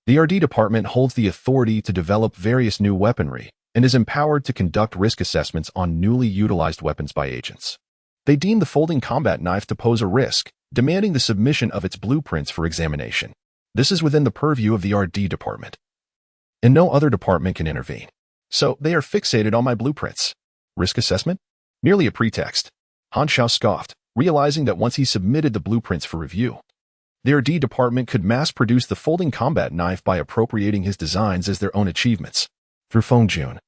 The RD department holds the authority to develop various new weaponry and is empowered to conduct risk assessments on newly utilized weapons by agents. They deem the folding combat knife to pose a risk, demanding the submission of its blueprints for examination. This is within the purview of the RD department, and no other department can intervene. So they are fixated on my blueprints. Risk assessment? Merely a pretext. Han Xiao scoffed, realizing that once he submitted the blueprints for review, the RD department could mass-produce the folding combat knife by appropriating his designs as their own achievements. Through Feng Jun,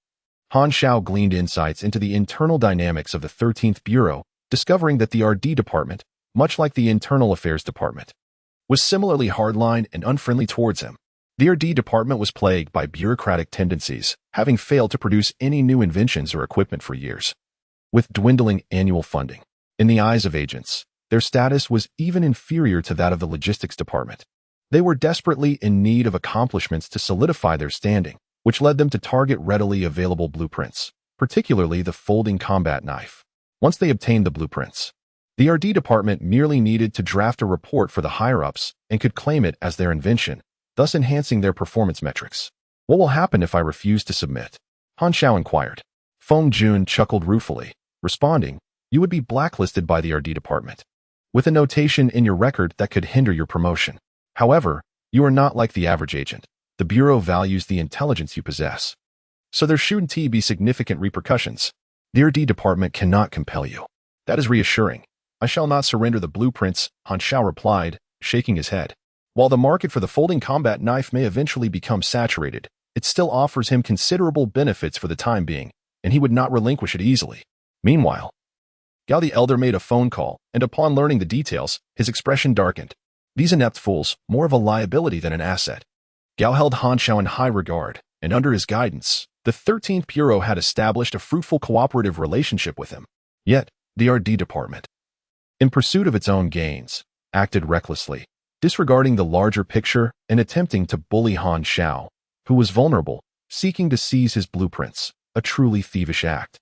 Han Xiao gleaned insights into the internal dynamics of the 13th Bureau, discovering that the RD department, much like the Internal Affairs department, was similarly hardline and unfriendly towards him. The RD department was plagued by bureaucratic tendencies, having failed to produce any new inventions or equipment for years. With dwindling annual funding, in the eyes of agents, their status was even inferior to that of the logistics department. They were desperately in need of accomplishments to solidify their standing, which led them to target readily available blueprints, particularly the folding combat knife. Once they obtained the blueprints, the RD department merely needed to draft a report for the higher-ups and could claim it as their invention, thus enhancing their performance metrics. "What will happen if I refuse to submit?" Han Xiao inquired. Feng Jun chuckled ruefully, responding, "You would be blacklisted by the RD department, with a notation in your record that could hinder your promotion. However, you are not like the average agent. The Bureau values the intelligence you possess, so there shouldn't be significant repercussions. The RD department cannot compel you." "That is reassuring. I shall not surrender the blueprints," Han Xiao replied, shaking his head. While the market for the folding combat knife may eventually become saturated, it still offers him considerable benefits for the time being, and he would not relinquish it easily. Meanwhile, Gao the Elder made a phone call, and upon learning the details, his expression darkened. These inept fools, more of a liability than an asset. Gao held Han Xiao in high regard, and under his guidance, the 13th Bureau had established a fruitful cooperative relationship with him. Yet, the RD department, in pursuit of its own gains, acted recklessly, disregarding the larger picture and attempting to bully Han Xiao, who was vulnerable, seeking to seize his blueprints, a truly thievish act.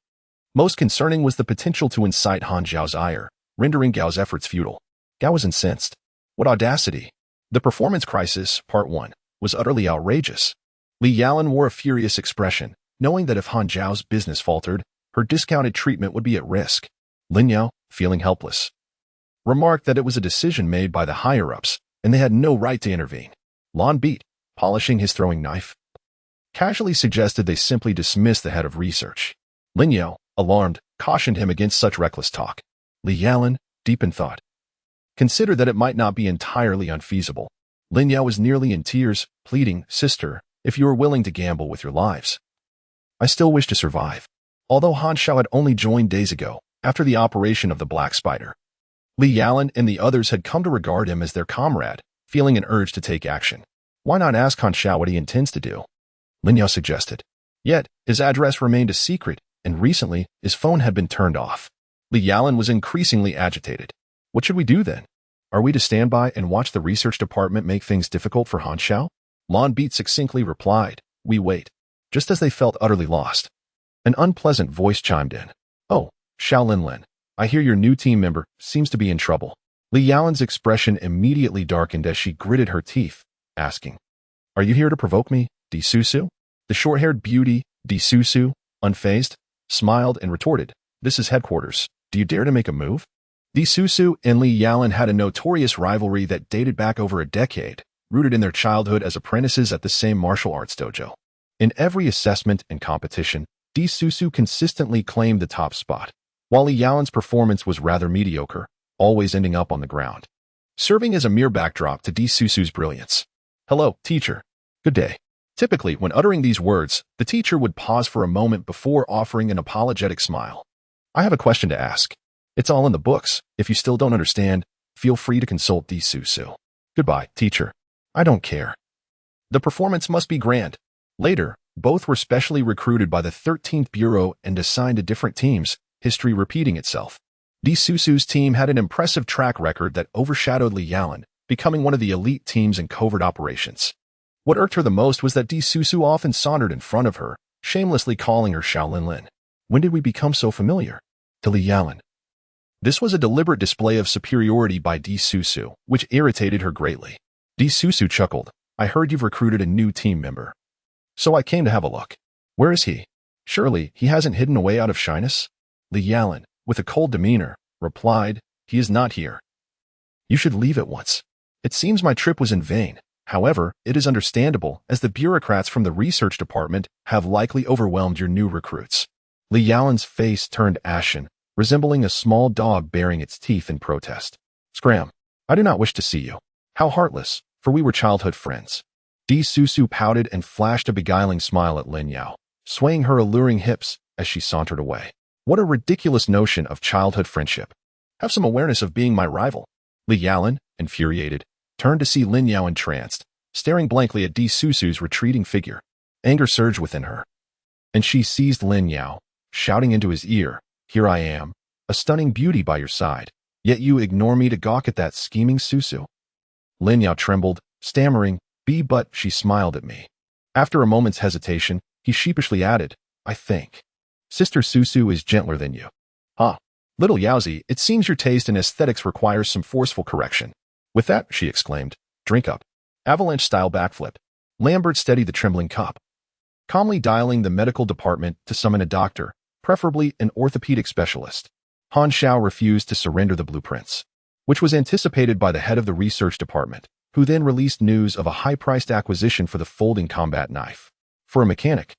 Most concerning was the potential to incite Han Xiao's ire, rendering Gao's efforts futile. Gao was incensed. What audacity! The performance crisis, Part 1, was utterly outrageous. Li Yalan wore a furious expression, knowing that if Han Zhao's business faltered, her discounted treatment would be at risk. Lin Yao, feeling helpless, remarked that it was a decision made by the higher-ups, and they had no right to intervene. Lon Beat, polishing his throwing knife, casually suggested they simply dismiss the head of research. Lin Yao, alarmed, cautioned him against such reckless talk. Li Yalan, deep in thought, considered that it might not be entirely unfeasible. Lin Yao was nearly in tears, pleading, "Sister, if you are willing to gamble with your lives, I still wish to survive." Although Han Xiao had only joined days ago, after the operation of the Black Spider, Li Yalan and the others had come to regard him as their comrade, feeling an urge to take action. Why not ask Han Xiao what he intends to do? Lin Yao suggested. Yet, his address remained a secret, and recently, his phone had been turned off. Li Yalan was increasingly agitated. What should we do then? Are we to stand by and watch the research department make things difficult for Han Xiao? Lon Beat succinctly replied, "We wait." Just as they felt utterly lost, an unpleasant voice chimed in. "Oh, Xiao Lin, I hear your new team member seems to be in trouble." Li Yalan's expression immediately darkened as she gritted her teeth, asking, "Are you here to provoke me, Di Susu?" The short-haired beauty, Di Susu, unfazed, smiled and retorted, "This is headquarters. Do you dare to make a move?" Di Susu and Li Yalan had a notorious rivalry that dated back over a decade, rooted in their childhood as apprentices at the same martial arts dojo. In every assessment and competition, Di Susu consistently claimed the top spot, while Li Yalan's performance was rather mediocre, always ending up on the ground, serving as a mere backdrop to Di Susu's brilliance. "Hello, teacher. Good day." Typically, when uttering these words, the teacher would pause for a moment before offering an apologetic smile. "I have a question to ask. It's all in the books. If you still don't understand, feel free to consult Di Susu." "Goodbye, teacher. I don't care." The performance must be grand. Later, both were specially recruited by the 13th Bureau and assigned to different teams, history repeating itself. Di Susu's team had an impressive track record that overshadowed Li Yalan, becoming one of the elite teams in covert operations. What irked her the most was that Di Susu often sauntered in front of her, shamelessly calling her Xiao Lin. "When did we become so familiar?" To Li Yalan. This was a deliberate display of superiority by Di Susu, which irritated her greatly. Di Susu chuckled, "I heard you've recruited a new team member, so I came to have a look. Where is he? Surely he hasn't hidden away out of shyness?" Li Yalan, with a cold demeanor, replied, "He is not here. You should leave at once. It seems my trip was in vain. However, it is understandable, as the bureaucrats from the research department have likely overwhelmed your new recruits." Li Yalan's face turned ashen, resembling a small dog baring its teeth in protest. "Scram! I do not wish to see you. How heartless, for we were childhood friends." Di Susu pouted and flashed a beguiling smile at Lin Yao, swaying her alluring hips as she sauntered away. "What a ridiculous notion of childhood friendship. Have some awareness of being my rival." Li Yalan, infuriated, turned to see Lin Yao entranced, staring blankly at Di Susu's retreating figure. Anger surged within her, and she seized Lin Yao, shouting into his ear, "Here I am, a stunning beauty by your side, yet you ignore me to gawk at that scheming Susu." Lin Yao trembled, stammering, but she smiled at me. After a moment's hesitation, he sheepishly added, "I think Sister Susu is gentler than you." "Ah, little Yaozi, it seems your taste in aesthetics requires some forceful correction." "With that," she exclaimed, "drink up." Avalanche-style backflip. Lambert steadied the trembling cup, calmly dialing the medical department to summon a doctor, preferably an orthopedic specialist. Han Xiao refused to surrender the blueprints, which was anticipated by the head of the research department, who then released news of a high-priced acquisition for the folding combat knife. For a mechanic,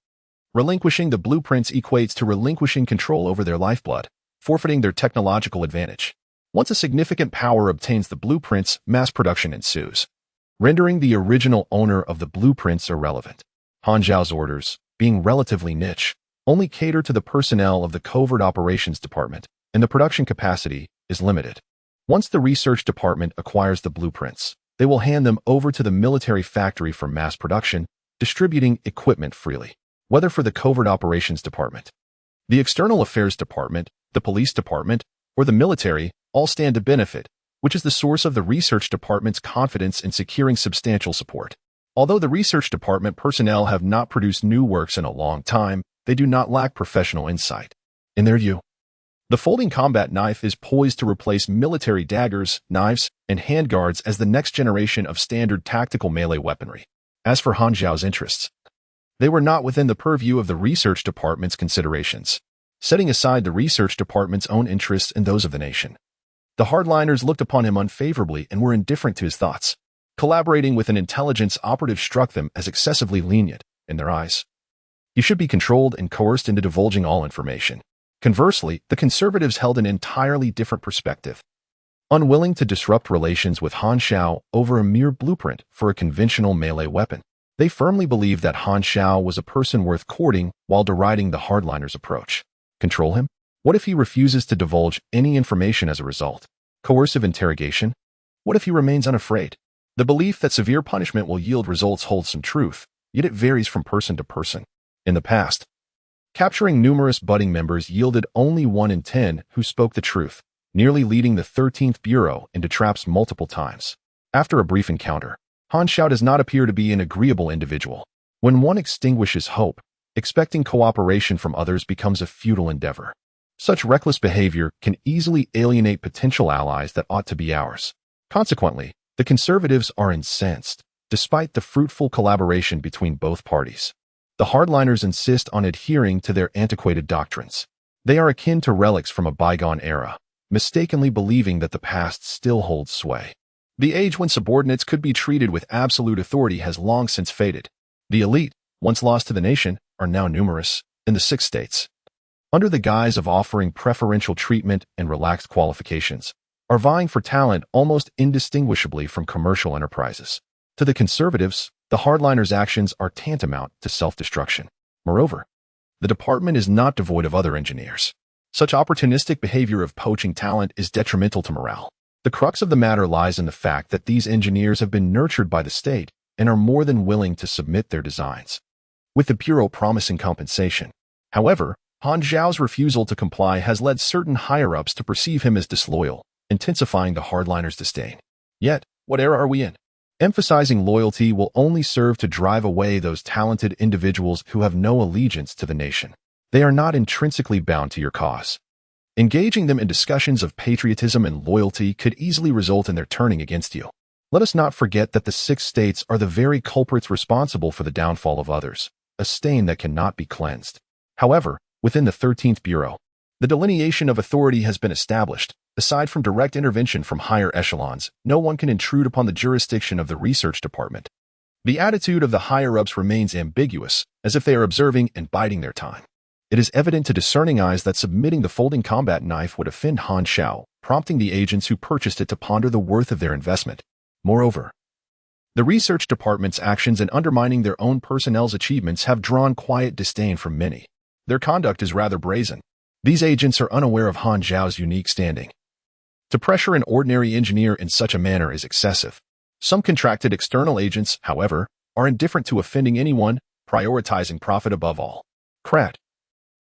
relinquishing the blueprints equates to relinquishing control over their lifeblood, forfeiting their technological advantage. Once a significant power obtains the blueprints, mass production ensues, rendering the original owner of the blueprints irrelevant. Han Zhao's orders, being relatively niche, only cater to the personnel of the covert operations department, and the production capacity is limited. Once the research department acquires the blueprints, they will hand them over to the military factory for mass production, distributing equipment freely, whether for the covert operations department, the external affairs department, the police department, or the military, all stand to benefit, which is the source of the research department's confidence in securing substantial support. Although the research department personnel have not produced new works in a long time, they do not lack professional insight. In their view, the folding combat knife is poised to replace military daggers, knives, and handguards as the next generation of standard tactical melee weaponry. As for Han Zhao's interests, They were not within the purview of the research department's considerations, setting aside the research department's own interests and those of the nation. The hardliners looked upon him unfavorably and were indifferent to his thoughts. Collaborating with an intelligence operative struck them as excessively lenient in their eyes. He should be controlled and coerced into divulging all information. Conversely, the conservatives held an entirely different perspective. Unwilling to disrupt relations with Han Xiao over a mere blueprint for a conventional melee weapon, they firmly believed that Han Xiao was a person worth courting while deriding the hardliners' approach. Control him? What if he refuses to divulge any information as a result? Coercive interrogation? What if he remains unafraid? The belief that severe punishment will yield results holds some truth, yet it varies from person to person. In the past, capturing numerous budding members yielded only 1 in 10 who spoke the truth, nearly leading the 13th Bureau into traps multiple times. After a brief encounter, Han Xiao does not appear to be an agreeable individual. When one extinguishes hope, expecting cooperation from others becomes a futile endeavor. Such reckless behavior can easily alienate potential allies that ought to be ours. Consequently, the conservatives are incensed, despite the fruitful collaboration between both parties. The hardliners insist on adhering to their antiquated doctrines. They are akin to relics from a bygone era, mistakenly believing that the past still holds sway. The age when subordinates could be treated with absolute authority has long since faded. The elite, once lost to the nation, are now numerous in the 6 states. Under the guise of offering preferential treatment and relaxed qualifications, are vying for talent almost indistinguishably from commercial enterprises. To the conservatives, the hardliners' actions are tantamount to self-destruction. Moreover, the department is not devoid of other engineers. Such opportunistic behavior of poaching talent is detrimental to morale. The crux of the matter lies in the fact that these engineers have been nurtured by the state and are more than willing to submit their designs, with the Bureau promising compensation. However, Han Xiao's refusal to comply has led certain higher-ups to perceive him as disloyal, intensifying the hardliners' disdain. Yet, what era are we in? Emphasizing loyalty will only serve to drive away those talented individuals who have no allegiance to the nation. They are not intrinsically bound to your cause. Engaging them in discussions of patriotism and loyalty could easily result in their turning against you. Let us not forget that the 6 states are the very culprits responsible for the downfall of others, a stain that cannot be cleansed. However, within the 13th Bureau, the delineation of authority has been established. Aside from direct intervention from higher echelons, no one can intrude upon the jurisdiction of the research department. The attitude of the higher-ups remains ambiguous, as if they are observing and biding their time. It is evident to discerning eyes that submitting the folding combat knife would offend Han Xiao, prompting the agents who purchased it to ponder the worth of their investment. Moreover, the research department's actions in undermining their own personnel's achievements have drawn quiet disdain from many. Their conduct is rather brazen. These agents are unaware of Han Xiao's unique standing. To pressure an ordinary engineer in such a manner is excessive. Some contracted external agents, however, are indifferent to offending anyone, prioritizing profit above all. Krat,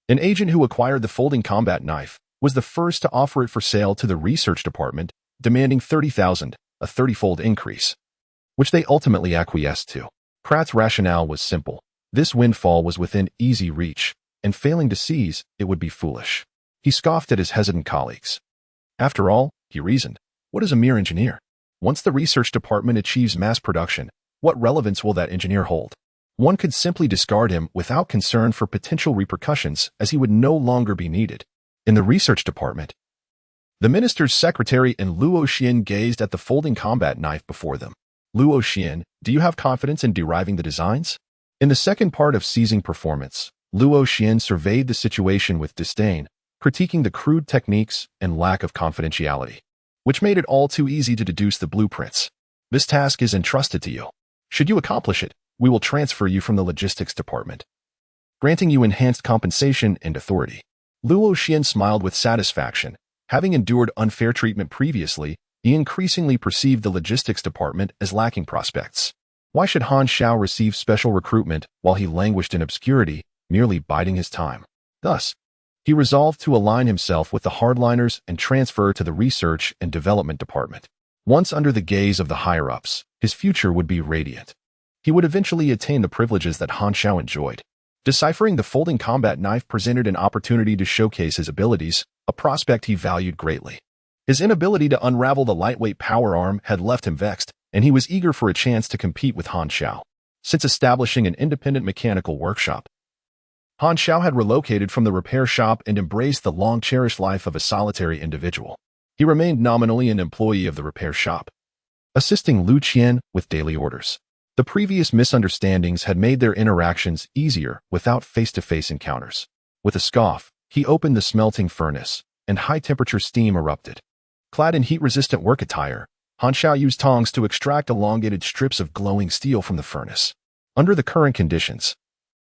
an agent who acquired the folding combat knife, was the first to offer it for sale to the research department, demanding 30,000, a 30-fold increase, which they ultimately acquiesced to. Krat's rationale was simple. This windfall was within easy reach, and failing to seize, it would be foolish. He scoffed at his hesitant colleagues. After all, he reasoned, what is a mere engineer? Once the research department achieves mass production, what relevance will that engineer hold? One could simply discard him without concern for potential repercussions, as he would no longer be needed. In the research department, the minister's secretary and Luo Xian gazed at the folding combat knife before them. Luo Xian, do you have confidence in deriving the designs? In the second part of Seizing Performance, Luo Xian surveyed the situation with disdain, critiquing the crude techniques and lack of confidentiality, which made it all too easy to deduce the blueprints. This task is entrusted to you. Should you accomplish it, we will transfer you from the logistics department, granting you enhanced compensation and authority. Luo Xian smiled with satisfaction. Having endured unfair treatment previously, he increasingly perceived the logistics department as lacking prospects. Why should Han Xiao receive special recruitment while he languished in obscurity, merely biding his time? Thus, he resolved to align himself with the hardliners and transfer to the research and development department. Once under the gaze of the higher-ups, his future would be radiant. He would eventually attain the privileges that Han Xiao enjoyed. Deciphering the folding combat knife presented an opportunity to showcase his abilities, a prospect he valued greatly. His inability to unravel the lightweight power arm had left him vexed, and he was eager for a chance to compete with Han Xiao. since establishing an independent mechanical workshop. Han Xiao had relocated from the repair shop and embraced the long-cherished life of a solitary individual. He remained nominally an employee of the repair shop, assisting Lu Qian with daily orders. The previous misunderstandings had made their interactions easier without face-to-face encounters. With a scoff, he opened the smelting furnace, and high-temperature steam erupted. Clad in heat-resistant work attire, Han Xiao used tongs to extract elongated strips of glowing steel from the furnace. Under the current conditions,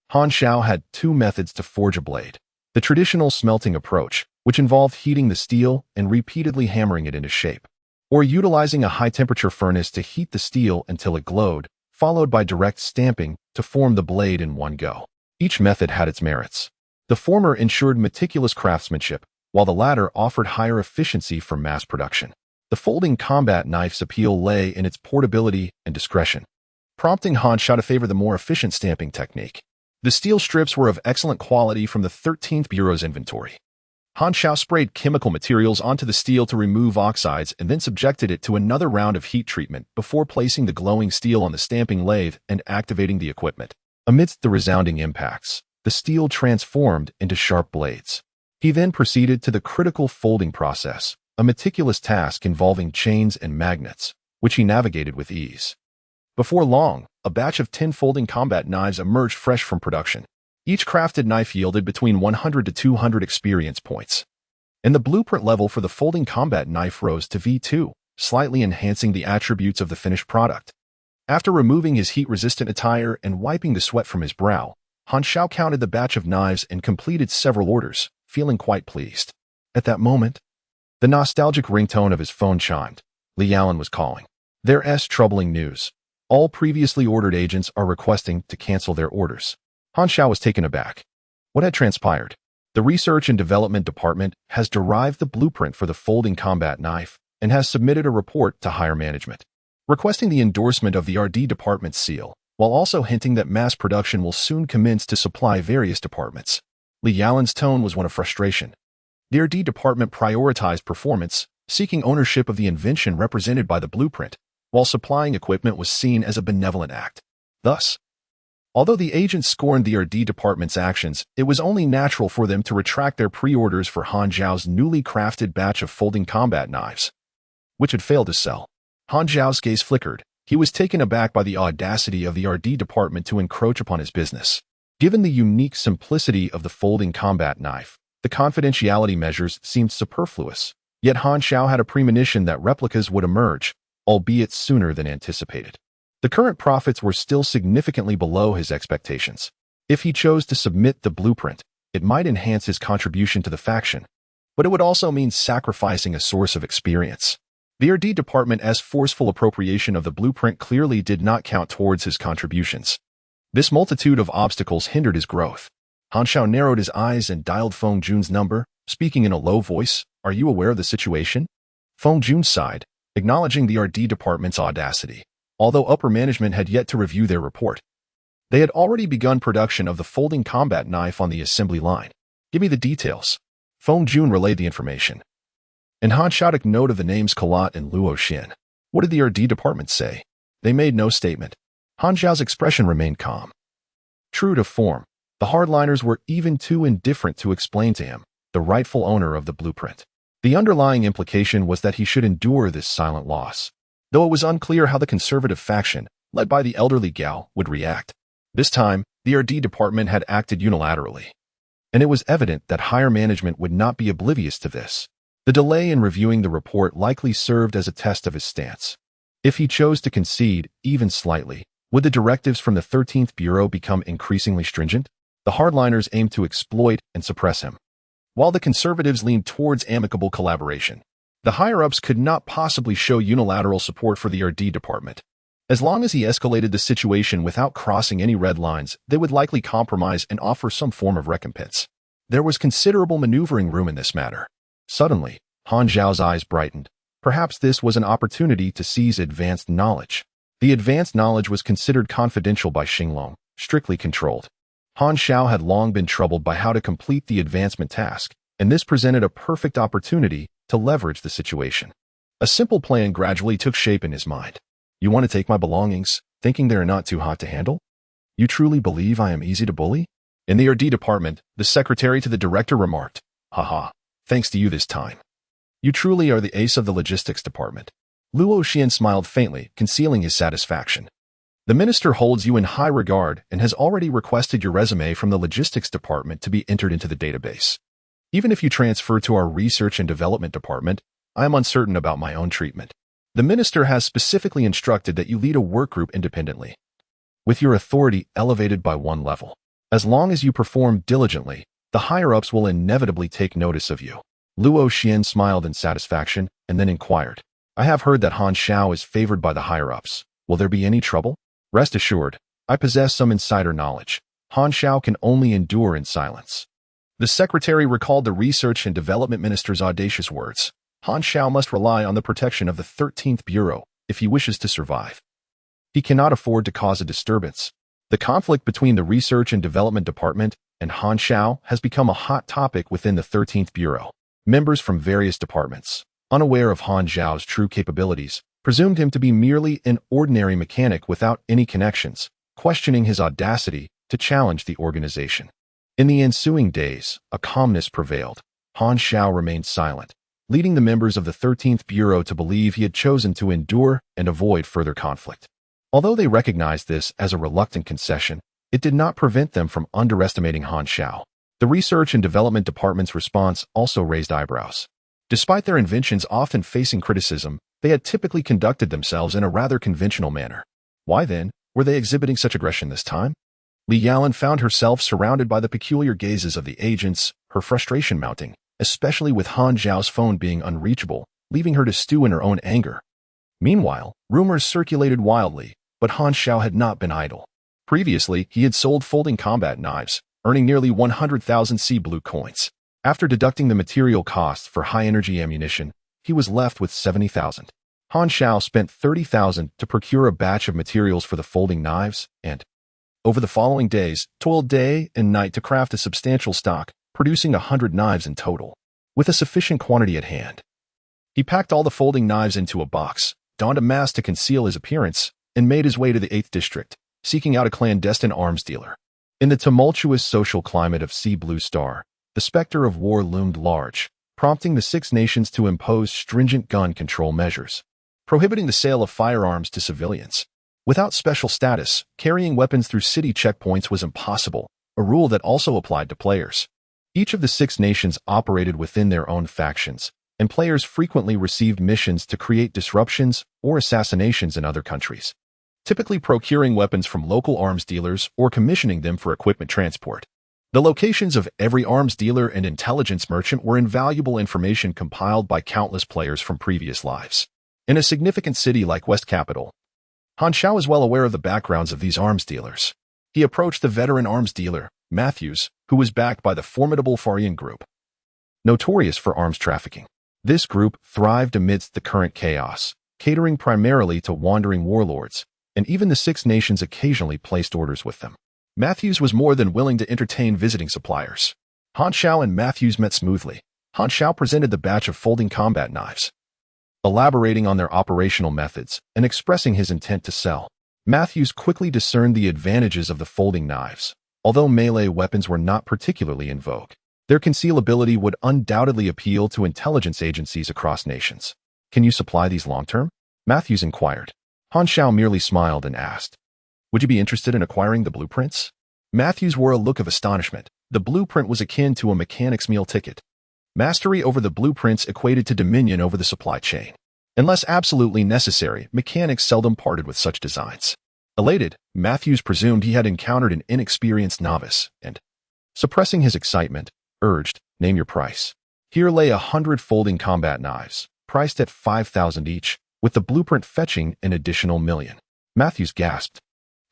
Han Xiao had two methods to forge a blade. The traditional smelting approach, which involved heating the steel and repeatedly hammering it into shape, or utilizing a high-temperature furnace to heat the steel until it glowed, followed by direct stamping to form the blade in one go. Each method had its merits. The former ensured meticulous craftsmanship, while the latter offered higher efficiency for mass production. The folding combat knife's appeal lay in its portability and discretion, prompting Han Xiao to favor the more efficient stamping technique. The steel strips were of excellent quality from the 13th Bureau's inventory. Han Xiao sprayed chemical materials onto the steel to remove oxides and then subjected it to another round of heat treatment before placing the glowing steel on the stamping lathe and activating the equipment. Amidst the resounding impacts, the steel transformed into sharp blades. He then proceeded to the critical folding process, a meticulous task involving chains and magnets, which he navigated with ease. Before long, a batch of 10 folding combat knives emerged fresh from production. Each crafted knife yielded between 100 to 200 experience points. And the blueprint level for the folding combat knife rose to V2, slightly enhancing the attributes of the finished product. After removing his heat-resistant attire and wiping the sweat from his brow, Han Xiao counted the batch of knives and completed several orders, feeling quite pleased. At that moment, the nostalgic ringtone of his phone chimed. Liaolan was calling. There's troubling news. All previously ordered agents are requesting to cancel their orders. Han Xiao was taken aback. What had transpired? The Research and Development Department has derived the blueprint for the folding combat knife and has submitted a report to higher management, requesting the endorsement of the RD department's seal, while also hinting that mass production will soon commence to supply various departments. Liaolan's tone was one of frustration. The RD department prioritized performance, seeking ownership of the invention represented by the blueprint, while supplying equipment was seen as a benevolent act. Thus, although the agents scorned the RD department's actions, it was only natural for them to retract their pre-orders for Han Xiao's newly crafted batch of folding combat knives, which had failed to sell. Han Xiao's gaze flickered. He was taken aback by the audacity of the RD department to encroach upon his business. Given the unique simplicity of the folding combat knife, the confidentiality measures seemed superfluous, yet Han Xiao had a premonition that replicas would emerge, albeit sooner than anticipated. The current profits were still significantly below his expectations. If he chose to submit the blueprint, it might enhance his contribution to the faction, but it would also mean sacrificing a source of experience. The RD department's forceful appropriation of the blueprint clearly did not count towards his contributions. This multitude of obstacles hindered his growth. Han Xiao narrowed his eyes and dialed Feng Jun's number, speaking in a low voice. Are you aware of the situation? Feng Jun sighed, acknowledging the RD department's audacity. Although upper management had yet to review their report, they had already begun production of the folding combat knife on the assembly line. Give me the details. Feng Jun relayed the information. And Han Xiao took note of the names Kalat and Luo Xin. What did the RD department say? They made no statement. Han Xiao's expression remained calm. True to form, the hardliners were even too indifferent to explain to him, the rightful owner of the blueprint. The underlying implication was that he should endure this silent loss, though it was unclear how the conservative faction, led by the elderly Gao, would react. This time, the RD department had acted unilaterally, and it was evident that higher management would not be oblivious to this. The delay in reviewing the report likely served as a test of his stance. If he chose to concede, even slightly, would the directives from the 13th Bureau become increasingly stringent? The hardliners aimed to exploit and suppress him, while the conservatives leaned towards amicable collaboration. The higher-ups could not possibly show unilateral support for the RD department. As long as he escalated the situation without crossing any red lines, they would likely compromise and offer some form of recompense. There was considerable maneuvering room in this matter. Suddenly, Han Xiao's eyes brightened. Perhaps this was an opportunity to seize advanced knowledge. The advanced knowledge was considered confidential by Xinglong, strictly controlled. Han Xiao had long been troubled by how to complete the advancement task, and this presented a perfect opportunity to leverage the situation. A simple plan gradually took shape in his mind. You want to take my belongings? thinking they are not too hot to handle? You truly believe I am easy to bully? In the RD department, the secretary to the director remarked, "Haha, thanks to you this time. You truly are the ace of the logistics department." Luo Xian smiled faintly, concealing his satisfaction. The minister holds you in high regard and has already requested your resume from the logistics department to be entered into the database. Even if you transfer to our research and development department, I am uncertain about my own treatment. The minister has specifically instructed that you lead a work group independently, with your authority elevated by one level. As long as you perform diligently, the higher-ups will inevitably take notice of you. Luo Xian smiled in satisfaction and then inquired, "I have heard that Han Xiao is favored by the higher-ups. Will there be any trouble?" "Rest assured, I possess some insider knowledge. Han Xiao can only endure in silence." The secretary recalled the research and development minister's audacious words. Han Xiao must rely on the protection of the 13th Bureau if he wishes to survive. He cannot afford to cause a disturbance. The conflict between the research and development department and Han Xiao has become a hot topic within the 13th Bureau. Members from various departments, unaware of Han Xiao's true capabilities, presumed him to be merely an ordinary mechanic without any connections, questioning his audacity to challenge the organization. In the ensuing days, a calmness prevailed. Han Xiao remained silent, leading the members of the 13th Bureau to believe he had chosen to endure and avoid further conflict. Although they recognized this as a reluctant concession, it did not prevent them from underestimating Han Xiao. The research and development department's response also raised eyebrows. Despite their inventions often facing criticism, they had typically conducted themselves in a rather conventional manner. Why then were they exhibiting such aggression this time? Li Yalan found herself surrounded by the peculiar gazes of the agents, her frustration mounting, especially with Han Xiao's phone being unreachable, leaving her to stew in her own anger. Meanwhile, rumors circulated wildly, but Han Xiao had not been idle. Previously, he had sold folding combat knives, earning nearly 100,000 sea blue coins. After deducting the material costs for high-energy ammunition, he was left with 70,000. Han Xiao spent 30,000 to procure a batch of materials for the folding knives and, over the following days, toiled day and night to craft a substantial stock, producing 100 knives in total. With a sufficient quantity at hand, he packed all the folding knives into a box, donned a mask to conceal his appearance, and made his way to the 8th district, seeking out a clandestine arms dealer. In the tumultuous social climate of Sea Blue Star, the specter of war loomed large, prompting the Six Nations to impose stringent gun control measures, prohibiting the sale of firearms to civilians. Without special status, carrying weapons through city checkpoints was impossible, a rule that also applied to players. Each of the Six Nations operated within their own factions, and players frequently received missions to create disruptions or assassinations in other countries, typically procuring weapons from local arms dealers or commissioning them for equipment transport. The locations of every arms dealer and intelligence merchant were invaluable information compiled by countless players from previous lives. In a significant city like West Capital, Han Xiao was well aware of the backgrounds of these arms dealers. He approached the veteran arms dealer, Matthews, who was backed by the formidable Farian group, notorious for arms trafficking. This group thrived amidst the current chaos, catering primarily to wandering warlords, and even the Six Nations occasionally placed orders with them. Matthews was more than willing to entertain visiting suppliers. Han Xiao and Matthews met smoothly. Han Xiao presented the batch of folding combat knives, elaborating on their operational methods and expressing his intent to sell. Matthews quickly discerned the advantages of the folding knives. Although melee weapons were not particularly in vogue, their concealability would undoubtedly appeal to intelligence agencies across nations. "Can you supply these long-term?" Matthews inquired. Han Xiao merely smiled and asked, "Would you be interested in acquiring the blueprints?" Matthews wore a look of astonishment. The blueprint was akin to a mechanic's meal ticket. Mastery over the blueprints equated to dominion over the supply chain. Unless absolutely necessary, mechanics seldom parted with such designs. Elated, Matthews presumed he had encountered an inexperienced novice and, suppressing his excitement, urged, "Name your price." Here lay 100 folding combat knives, priced at 5,000 each, with the blueprint fetching an additional million. Matthews gasped.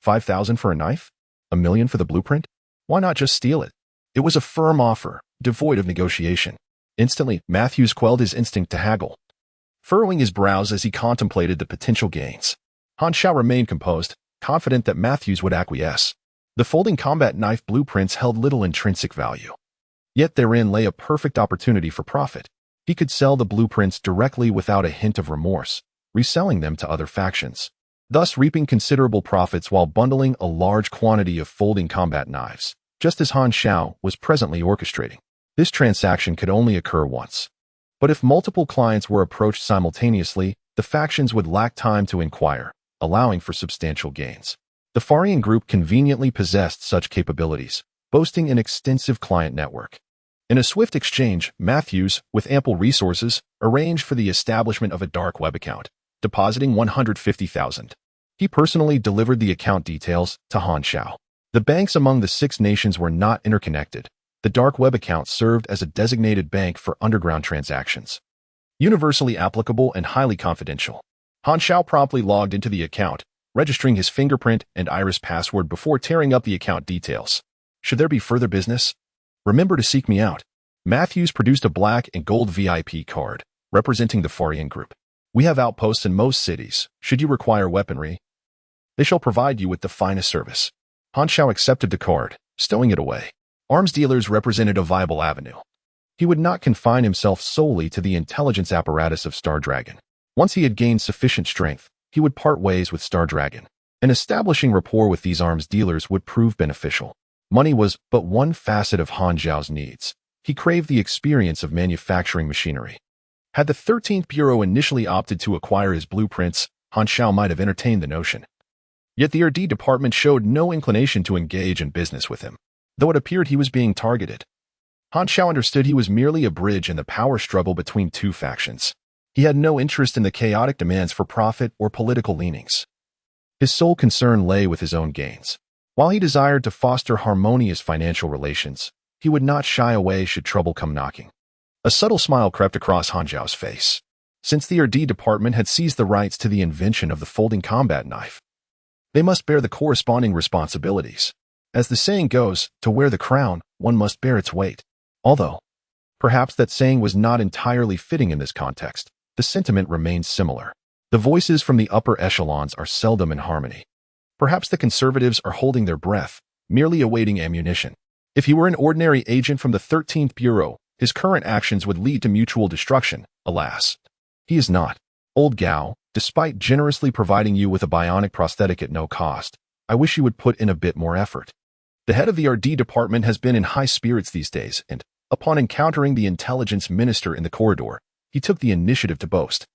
5,000 for a knife? $1 million for the blueprint? Why not just steal it? It was a firm offer, devoid of negotiation. Instantly, Matthews quelled his instinct to haggle, furrowing his brows as he contemplated the potential gains. Han Xiao remained composed, confident that Matthews would acquiesce. The folding combat knife blueprints held little intrinsic value. Yet therein lay a perfect opportunity for profit. He could sell the blueprints directly without a hint of remorse, reselling them to other factions. thus reaping considerable profits while bundling a large quantity of folding combat knives, just as Han Xiao was presently orchestrating. This transaction could only occur once. But if multiple clients were approached simultaneously, the factions would lack time to inquire, allowing for substantial gains. The Farian group conveniently possessed such capabilities, boasting an extensive client network. In a swift exchange, Matthews, with ample resources, arranged for the establishment of a dark web account, depositing 150,000. He personally delivered the account details to Han Xiao. The banks among the 6 nations were not interconnected. The dark web account served as a designated bank for underground transactions. Universally applicable and highly confidential. Han Xiao promptly logged into the account, registering his fingerprint and iris password before tearing up the account details. Should there be further business? Remember to seek me out. Matthews produced a black and gold VIP card, representing the Farian group. We have outposts in most cities. Should you require weaponry, they shall provide you with the finest service. Han Xiao accepted the card, stowing it away. Arms dealers represented a viable avenue. He would not confine himself solely to the intelligence apparatus of Star Dragon. Once he had gained sufficient strength, he would part ways with Star Dragon, and establishing rapport with these arms dealers would prove beneficial. Money was but one facet of Han Xiao's needs. He craved the experience of manufacturing machinery. Had the 13th Bureau initially opted to acquire his blueprints, Han Xiao might have entertained the notion. Yet the R&D department showed no inclination to engage in business with him, though it appeared he was being targeted. Han Xiao understood he was merely a bridge in the power struggle between 2 factions. He had no interest in the chaotic demands for profit or political leanings. His sole concern lay with his own gains. While he desired to foster harmonious financial relations, he would not shy away should trouble come knocking. A subtle smile crept across Han Xiao's face. Since the R&D department had seized the rights to the invention of the folding combat knife, they must bear the corresponding responsibilities. As the saying goes, to wear the crown, one must bear its weight. Although, perhaps that saying was not entirely fitting in this context, the sentiment remains similar. The voices from the upper echelons are seldom in harmony. Perhaps the conservatives are holding their breath, merely awaiting ammunition. If he were an ordinary agent from the 13th Bureau, his current actions would lead to mutual destruction. Alas, he is not. Old Gao, despite generously providing you with a bionic prosthetic at no cost, I wish you would put in a bit more effort. The head of the R&D department has been in high spirits these days, and, upon encountering the intelligence minister in the corridor, he took the initiative to boast.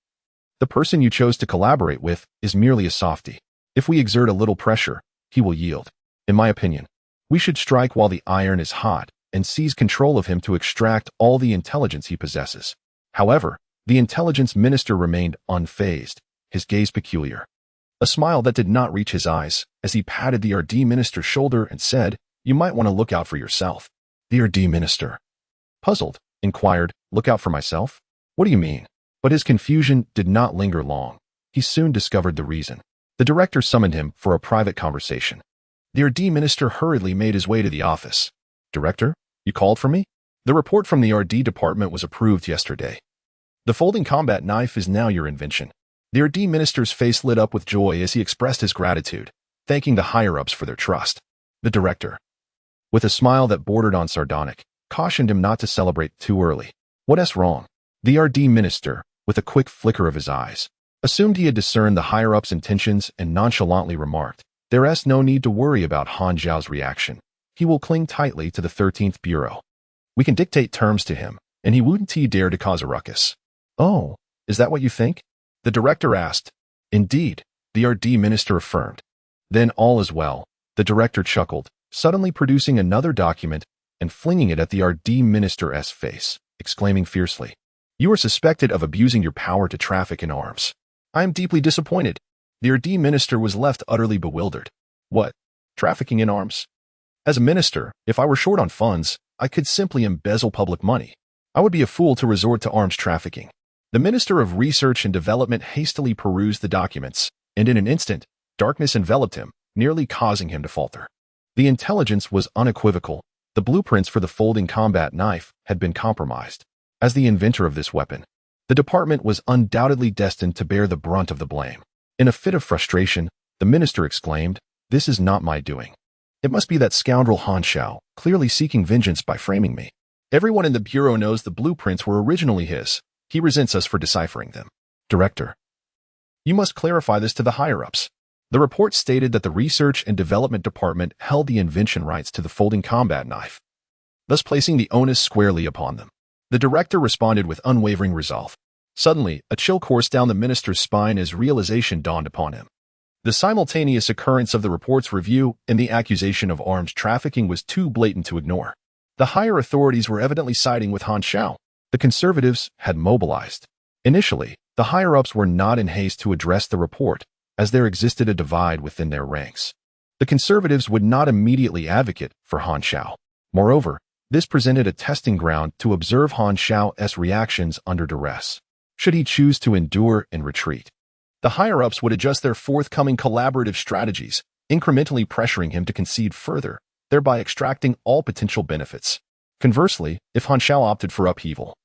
The person you chose to collaborate with is merely a softie. If we exert a little pressure, he will yield. In my opinion, we should strike while the iron is hot and seize control of him to extract all the intelligence he possesses. However, the intelligence minister remained unfazed, his gaze peculiar. A smile that did not reach his eyes as he patted the R&D minister's shoulder and said, "You might want to look out for yourself." The R&D minister, puzzled, inquired, "Look out for myself? What do you mean?" But his confusion did not linger long. He soon discovered the reason. The director summoned him for a private conversation. The R&D minister hurriedly made his way to the office. "Director, you called for me?" "The report from the R&D department was approved yesterday. The folding combat knife is now your invention." The R&D minister's face lit up with joy as he expressed his gratitude, thanking the higher-ups for their trust. The director, with a smile that bordered on sardonic, cautioned him not to celebrate too early. "What's wrong?" The R&D minister, with a quick flicker of his eyes, assumed he had discerned the higher-ups' intentions and nonchalantly remarked, "There's no need to worry about Han Xiao's reaction. He will cling tightly to the 13th Bureau. We can dictate terms to him, and he wouldn't dare to cause a ruckus." "Oh, is that what you think?" the director asked. "Indeed," the R&D minister affirmed. "Then all is well." The director chuckled, suddenly producing another document and flinging it at the R&D minister's face, exclaiming fiercely, "You are suspected of abusing your power to traffic in arms. I am deeply disappointed." The R&D minister was left utterly bewildered. "What? Trafficking in arms? As a minister, if I were short on funds, I could simply embezzle public money. I would be a fool to resort to arms trafficking." The Minister of Research and Development hastily perused the documents, and in an instant, darkness enveloped him, nearly causing him to falter. The intelligence was unequivocal. The blueprints for the folding combat knife had been compromised. As the inventor of this weapon, the department was undoubtedly destined to bear the brunt of the blame. In a fit of frustration, the minister exclaimed, "This is not my doing. It must be that scoundrel Han Xiao, clearly seeking vengeance by framing me. Everyone in the Bureau knows the blueprints were originally his. He resents us for deciphering them. Director, you must clarify this to the higher-ups." The report stated that the Research and Development Department held the invention rights to the folding combat knife, thus placing the onus squarely upon them. The director responded with unwavering resolve. Suddenly, a chill coursed down the minister's spine as realization dawned upon him. The simultaneous occurrence of the report's review and the accusation of arms trafficking was too blatant to ignore. The higher authorities were evidently siding with Han Xiao. The conservatives had mobilized. Initially, the higher-ups were not in haste to address the report, as there existed a divide within their ranks. The conservatives would not immediately advocate for Han Xiao. Moreover, this presented a testing ground to observe Han Xiao's reactions under duress. Should he choose to endure and retreat, the higher-ups would adjust their forthcoming collaborative strategies, incrementally pressuring him to concede further, thereby extracting all potential benefits. Conversely, if Han Xiao opted for upheaval,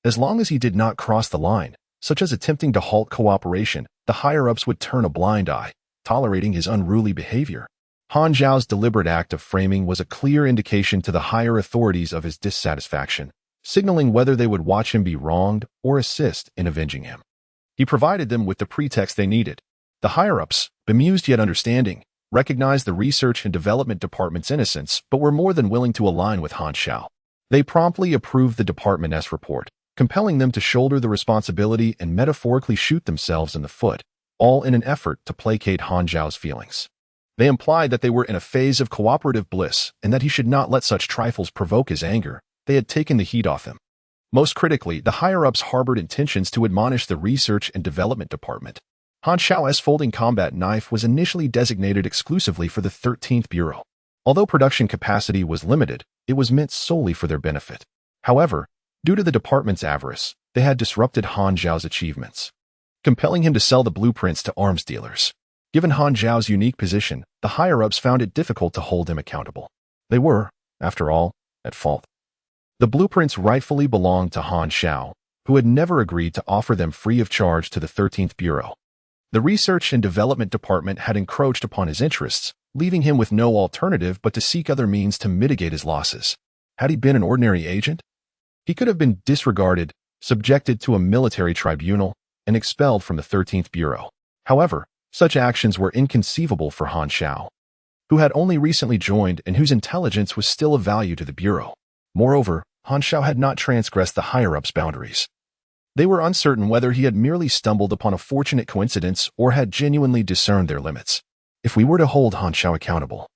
as long as he did not cross the line, such as attempting to halt cooperation, the higher-ups would turn a blind eye, tolerating his unruly behavior. Han Xiao's deliberate act of framing was a clear indication to the higher authorities of his dissatisfaction, signaling whether they would watch him be wronged or assist in avenging him. He provided them with the pretext they needed. The higher-ups, bemused yet understanding, recognized the Research and Development Department's innocence but were more than willing to align with Han Xiao. They promptly approved the department's report, compelling them to shoulder the responsibility and metaphorically shoot themselves in the foot, all in an effort to placate Han Xiao's feelings. They implied that they were in a phase of cooperative bliss and that he should not let such trifles provoke his anger. They had taken the heat off him. Most critically, the higher-ups harbored intentions to admonish the Research and Development Department. Han Xiao's folding combat knife was initially designated exclusively for the 13th Bureau. Although production capacity was limited, it was meant solely for their benefit. However, due to the department's avarice, they had disrupted Han Xiao's achievements, compelling him to sell the blueprints to arms dealers. Given Han Xiao's unique position, the higher-ups found it difficult to hold him accountable. They were, after all, at fault. The blueprints rightfully belonged to Han Xiao, who had never agreed to offer them free of charge to the 13th Bureau. The Research and Development Department had encroached upon his interests, leaving him with no alternative but to seek other means to mitigate his losses. Had he been an ordinary agent, he could have been disregarded, subjected to a military tribunal, and expelled from the 13th Bureau. However, such actions were inconceivable for Han Xiao, who had only recently joined and whose intelligence was still of value to the Bureau. Moreover, Han Xiao had not transgressed the higher-ups' boundaries. They were uncertain whether he had merely stumbled upon a fortunate coincidence or had genuinely discerned their limits. If we were to hold Han Xiao accountable,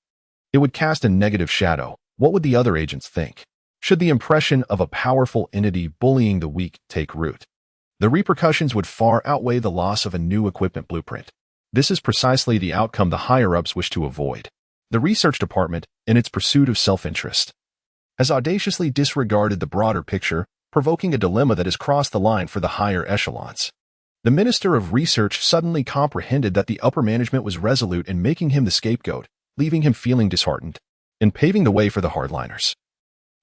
it would cast a negative shadow. What would the other agents think? Should the impression of a powerful entity bullying the weak take root, the repercussions would far outweigh the loss of a new equipment blueprint. This is precisely the outcome the higher-ups wish to avoid. The research department, in its pursuit of self-interest, has audaciously disregarded the broader picture, provoking a dilemma that has crossed the line for the higher echelons. The Minister of Research suddenly comprehended that the upper management was resolute in making him the scapegoat, leaving him feeling disheartened, and paving the way for the hardliners.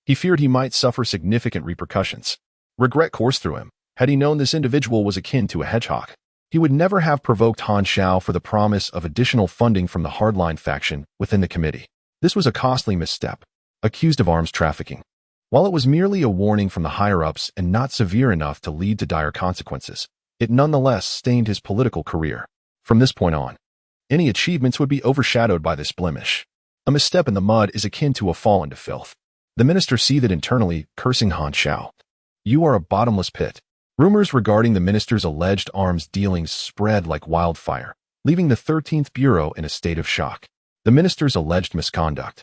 He feared he might suffer significant repercussions. Regret coursed through him. Had he known this individual was akin to a hedgehog, he would never have provoked Han Xiao for the promise of additional funding from the hardline faction within the committee. This was a costly misstep. Accused of arms trafficking. While it was merely a warning from the higher-ups and not severe enough to lead to dire consequences, it nonetheless stained his political career. From this point on, any achievements would be overshadowed by this blemish. A misstep in the mud is akin to a fall into filth. The minister seethed internally, cursing Han Xiao. You are a bottomless pit. Rumors regarding the minister's alleged arms dealings spread like wildfire, leaving the 13th Bureau in a state of shock. The minister's alleged misconduct,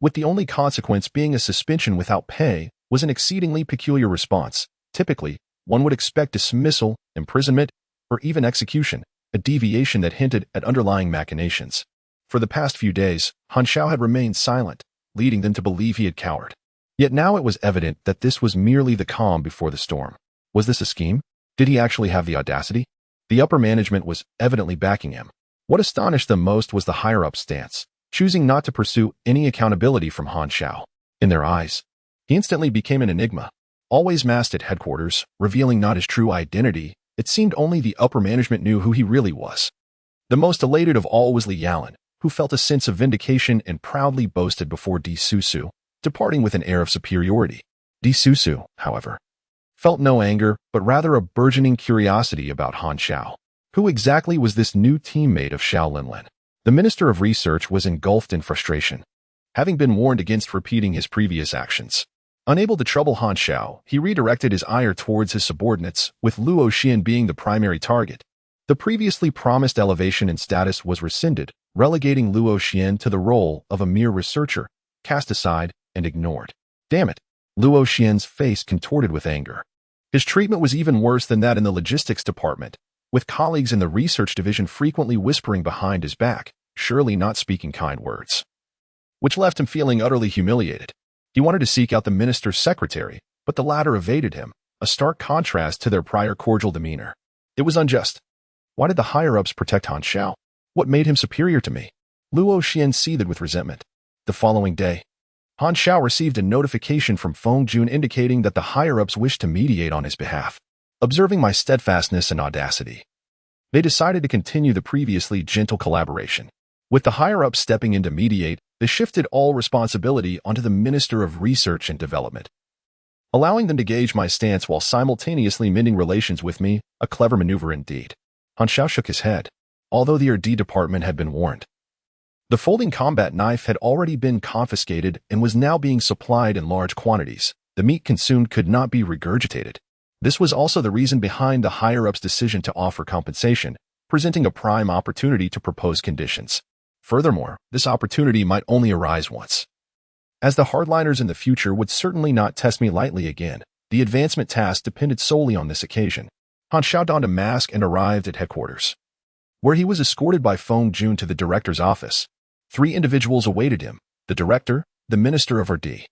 with the only consequence being a suspension without pay, was an exceedingly peculiar response. Typically, one would expect dismissal, imprisonment, or even execution, a deviation that hinted at underlying machinations. For the past few days, Han Xiao had remained silent, leading them to believe he had cowered. Yet now it was evident that this was merely the calm before the storm. Was this a scheme? Did he actually have the audacity? The upper management was evidently backing him. What astonished them most was the higher-up stance, choosing not to pursue any accountability from Han Xiao. In their eyes, he instantly became an enigma. Always masked at headquarters, revealing not his true identity, it seemed only the upper management knew who he really was. The most elated of all was Li Yalan, who felt a sense of vindication and proudly boasted before Di Susu, departing with an air of superiority. Di Susu, however, felt no anger, but rather a burgeoning curiosity about Han Xiao. Who exactly was this new teammate of Xiao Linlin? The Minister of Research was engulfed in frustration, having been warned against repeating his previous actions. Unable to trouble Han Xiao, he redirected his ire towards his subordinates, with Luo Xian being the primary target. The previously promised elevation in status was rescinded, relegating Luo Xian to the role of a mere researcher, cast aside and ignored. Damn it! Luo Xian's face contorted with anger. His treatment was even worse than that in the logistics department, with colleagues in the research division frequently whispering behind his back, surely not speaking kind words, which left him feeling utterly humiliated. He wanted to seek out the minister's secretary, but the latter evaded him, a stark contrast to their prior cordial demeanor. It was unjust. Why did the higher-ups protect Han Xiao? What made him superior to me? Luo Xian seethed with resentment. The following day, Han Xiao received a notification from Feng Jun indicating that the higher-ups wished to mediate on his behalf. Observing my steadfastness and audacity, they decided to continue the previously gentle collaboration. With the higher-ups stepping in to mediate, they shifted all responsibility onto the Minister of Research and Development, allowing them to gauge my stance while simultaneously mending relations with me, a clever maneuver indeed. Han Xiao shook his head. Although the RD department had been warned, the folding combat knife had already been confiscated and was now being supplied in large quantities. The meat consumed could not be regurgitated. This was also the reason behind the higher-ups' decision to offer compensation, presenting a prime opportunity to propose conditions. Furthermore, this opportunity might only arise once, as the hardliners in the future would certainly not test me lightly again. The advancement task depended solely on this occasion. Han Xiao donned a mask and arrived at headquarters, where he was escorted by Feng Jun to the director's office. 3 individuals awaited him: the director, the minister of RD,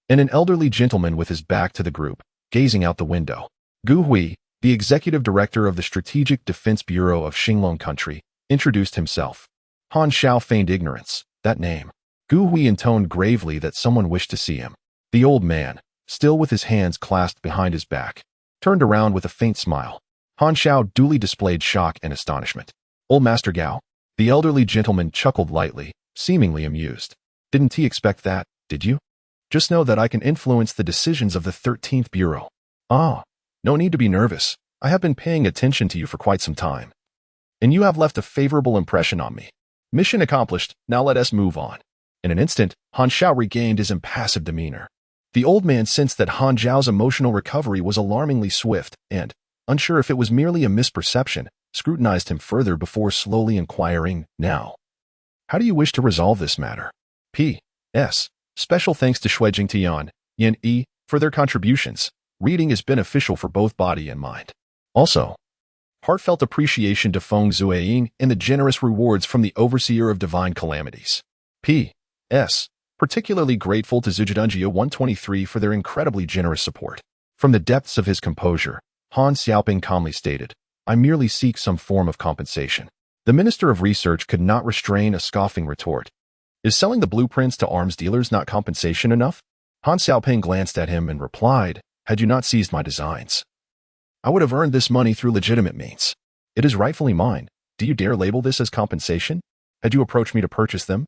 and an elderly gentleman with his back to the group, gazing out the window. Gu Hui, the executive director of the Strategic Defense Bureau of Xinglong Country, introduced himself. Han Xiao feigned ignorance. That name. Gu Hui intoned gravely that someone wished to see him. The old man, still with his hands clasped behind his back, turned around with a faint smile. Han Xiao duly displayed shock and astonishment. Old Master Gao? The elderly gentleman chuckled lightly, seemingly amused. Didn't he expect that, did you? Just know that I can influence the decisions of the 13th Bureau. Ah, no need to be nervous. I have been paying attention to you for quite some time, and you have left a favorable impression on me. Mission accomplished, now let us move on. In an instant, Han Xiao regained his impassive demeanor. The old man sensed that Han Xiao's emotional recovery was alarmingly swift and, unsure if it was merely a misperception, scrutinized him further before slowly inquiring, now, how do you wish to resolve this matter? P.S. Special thanks to Shui Jingtian, Yin Yi, for their contributions. Reading is beneficial for both body and mind. Also, heartfelt appreciation to Feng Zuiying and the generous rewards from the Overseer of Divine Calamities. P.S. Particularly grateful to zwnj 123 for their incredibly generous support. From the depths of his composure, Han Xiaoping calmly stated, I merely seek some form of compensation. The Minister of Research could not restrain a scoffing retort. Is selling the blueprints to arms dealers not compensation enough? Han Xiaoping glanced at him and replied, had you not seized my designs, I would have earned this money through legitimate means. It is rightfully mine. Do you dare label this as compensation? Had you approached me to purchase them,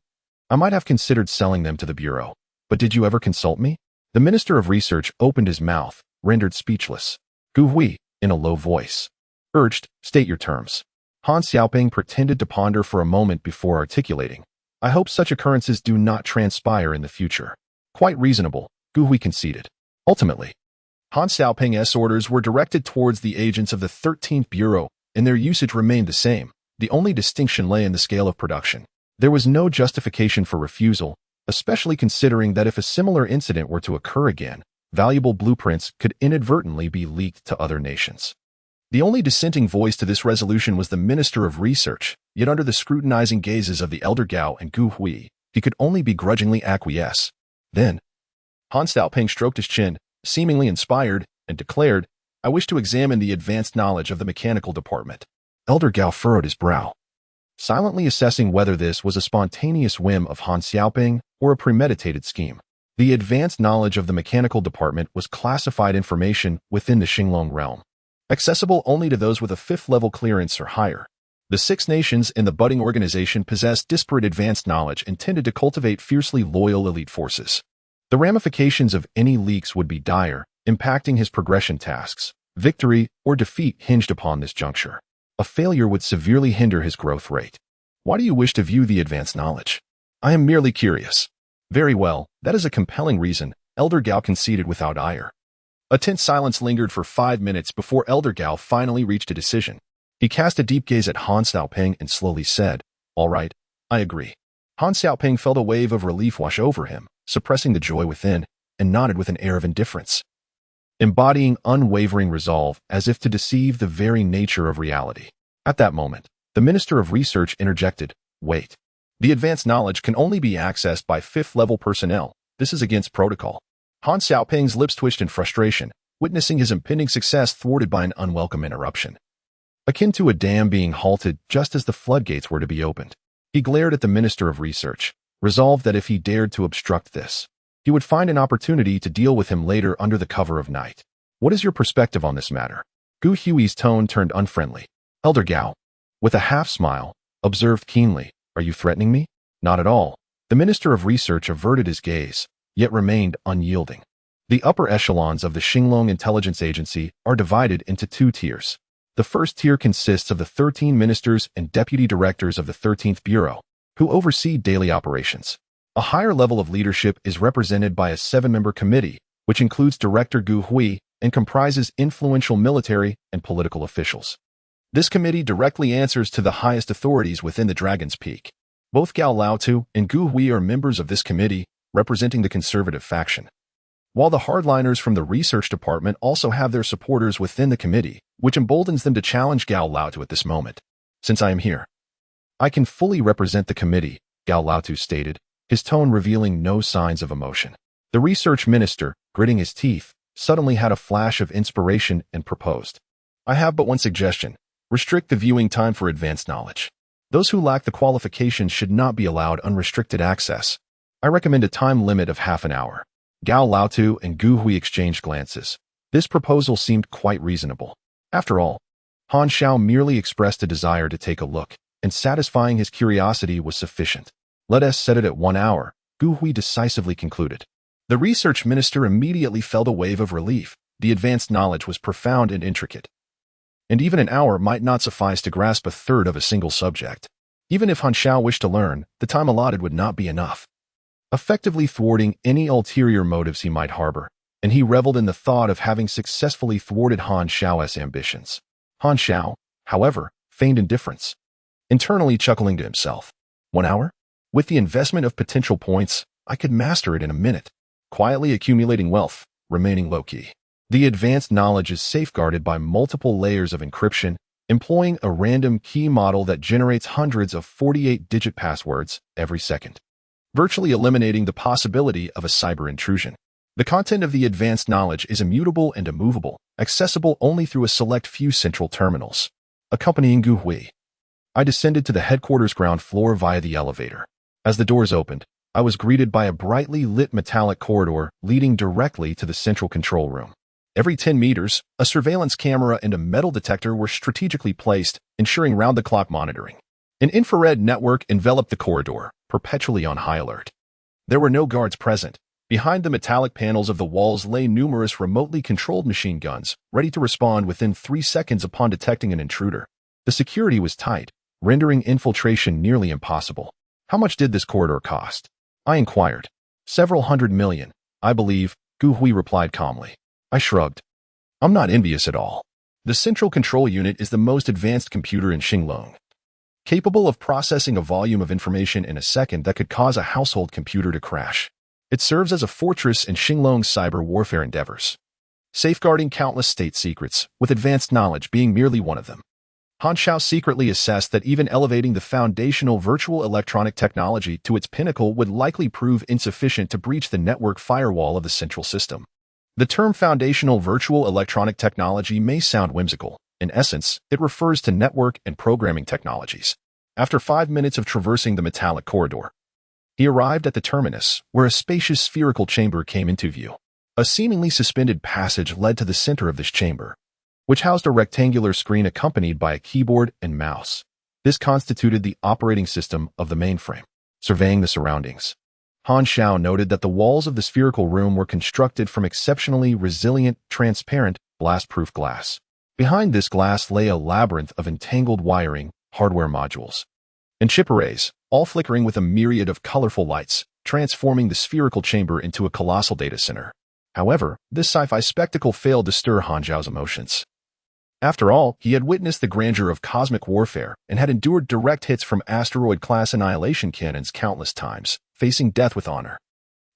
I might have considered selling them to the Bureau. But did you ever consult me? The Minister of Research opened his mouth, rendered speechless. Gu Hui, in a low voice, urged, state your terms. Han Xiaoping pretended to ponder for a moment before articulating. I hope such occurrences do not transpire in the future. Quite reasonable, Gu Hui conceded. Ultimately, Han Xiaoping's orders were directed towards the agents of the 13th Bureau, and their usage remained the same. The only distinction lay in the scale of production. There was no justification for refusal, especially considering that if a similar incident were to occur again, valuable blueprints could inadvertently be leaked to other nations. The only dissenting voice to this resolution was the Minister of Research, yet under the scrutinizing gazes of the elder Gao and Gu Hui, he could only begrudgingly acquiesce. Then, Han Xiaoping stroked his chin, seemingly inspired, and declared, I wish to examine the advanced knowledge of the mechanical department. Elder Gao furrowed his brow, silently assessing whether this was a spontaneous whim of Han Xiaoping or a premeditated scheme. The advanced knowledge of the mechanical department was classified information within the Xinglong realm, accessible only to those with a 5th-level clearance or higher. The 6 nations in the budding organization possessed disparate advanced knowledge intended to cultivate fiercely loyal elite forces. The ramifications of any leaks would be dire, impacting his progression tasks. Victory or defeat hinged upon this juncture. A failure would severely hinder his growth rate. Why do you wish to view the advanced knowledge? I am merely curious. Very well, that is a compelling reason, Elder Gao conceded without ire. A tense silence lingered for 5 minutes before Elder Gao finally reached a decision. He cast a deep gaze at Han Xiaoping and slowly said, "All right, I agree." Han Xiaoping felt a wave of relief wash over him, suppressing the joy within, and nodded with an air of indifference, embodying unwavering resolve as if to deceive the very nature of reality. At that moment, the Minister of Research interjected, "Wait. The advanced knowledge can only be accessed by 5th-level personnel. This is against protocol." Han Xiaoping's lips twitched in frustration, witnessing his impending success thwarted by an unwelcome interruption. Akin to a dam being halted just as the floodgates were to be opened. He glared at the Minister of Research, resolved that if he dared to obstruct this, he would find an opportunity to deal with him later under the cover of night. "What is your perspective on this matter?" Gu Hui's tone turned unfriendly. Elder Gao, with a half-smile, observed keenly, "Are you threatening me?" "Not at all." The Minister of Research averted his gaze, yet remained unyielding. The upper echelons of the Xinglong Intelligence Agency are divided into 2 tiers. The first tier consists of the 13 ministers and deputy directors of the 13th Bureau, who oversee daily operations. A higher level of leadership is represented by a 7-member committee, which includes Director Gu Hui and comprises influential military and political officials. This committee directly answers to the highest authorities within the Dragon's Peak. Both Gao Laotu and Gu Hui are members of this committee, representing the conservative faction. While the hardliners from the research department also have their supporters within the committee, which emboldens them to challenge Gao Laotu at this moment. "Since I am here, I can fully represent the committee," Gao Laotu stated, his tone revealing no signs of emotion. The research minister, gritting his teeth, suddenly had a flash of inspiration and proposed, "I have but one suggestion. Restrict the viewing time for advanced knowledge. Those who lack the qualifications should not be allowed unrestricted access. I recommend a time limit of half an hour." Gao Laotu and Gu Hui exchanged glances. This proposal seemed quite reasonable. After all, Han Xiao merely expressed a desire to take a look, and satisfying his curiosity was sufficient. "Let us set it at 1 hour," Gu Hui decisively concluded. The research minister immediately felt a wave of relief. The advanced knowledge was profound and intricate, and even an hour might not suffice to grasp a third of a single subject. Even if Han Xiao wished to learn, the time allotted would not be enough, effectively thwarting any ulterior motives he might harbor, and he reveled in the thought of having successfully thwarted Han Xiao's ambitions. Han Xiao, however, feigned indifference, internally chuckling to himself. 1 hour? With the investment of potential points, I could master it in a minute, quietly accumulating wealth, remaining low-key. The advanced knowledge is safeguarded by multiple layers of encryption, employing a random key model that generates hundreds of 48-digit passwords every second, virtually eliminating the possibility of a cyber intrusion. The content of the advanced knowledge is immutable and immovable, accessible only through a select few central terminals. Accompanying Gu Hui, I descended to the headquarters ground floor via the elevator. As the doors opened, I was greeted by a brightly lit metallic corridor leading directly to the central control room. Every 10 meters, a surveillance camera and a metal detector were strategically placed, ensuring round-the-clock monitoring. An infrared network enveloped the corridor, perpetually on high alert. There were no guards present. Behind the metallic panels of the walls lay numerous remotely controlled machine guns, ready to respond within 3 seconds upon detecting an intruder. The security was tight, rendering infiltration nearly impossible. "How much did this corridor cost?" I inquired. "Several $100 million, I believe," Gu Hui replied calmly. I shrugged. "I'm not envious at all. The Central Control Unit is the most advanced computer in Xinglong, capable of processing a volume of information in a second that could cause a household computer to crash. It serves as a fortress in Xinglong's cyber warfare endeavors, safeguarding countless state secrets, with advanced knowledge being merely one of them." Han Xiao secretly assessed that even elevating the foundational virtual electronic technology to its pinnacle would likely prove insufficient to breach the network firewall of the central system. The term foundational virtual electronic technology may sound whimsical. In essence, it refers to network and programming technologies. After 5 minutes of traversing the metallic corridor, he arrived at the terminus, where a spacious spherical chamber came into view. A seemingly suspended passage led to the center of this chamber, which housed a rectangular screen accompanied by a keyboard and mouse. This constituted the operating system of the mainframe. Surveying the surroundings, Han Xiao noted that the walls of the spherical room were constructed from exceptionally resilient, transparent, blast-proof glass. Behind this glass lay a labyrinth of entangled wiring, hardware modules, and chip arrays, all flickering with a myriad of colorful lights, transforming the spherical chamber into a colossal data center. However, this sci-fi spectacle failed to stir Han Xiao's emotions. After all, he had witnessed the grandeur of cosmic warfare and had endured direct hits from asteroid-class annihilation cannons countless times, facing death with honor.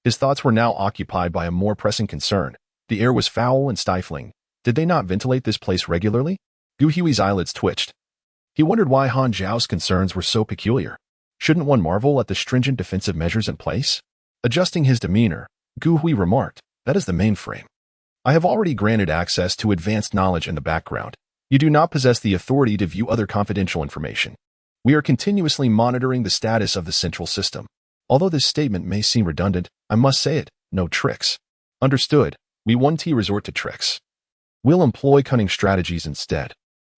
His thoughts were now occupied by a more pressing concern. The air was foul and stifling. Did they not ventilate this place regularly? Gu Hui's eyelids twitched. He wondered why Han Xiao's concerns were so peculiar. Shouldn't one marvel at the stringent defensive measures in place? Adjusting his demeanor, Gu Hui remarked, "That is the mainframe. I have already granted access to advanced knowledge in the background. You do not possess the authority to view other confidential information. We are continuously monitoring the status of the central system. Although this statement may seem redundant, I must say it, no tricks." Understood. We won't resort to tricks. We'll employ cunning strategies instead.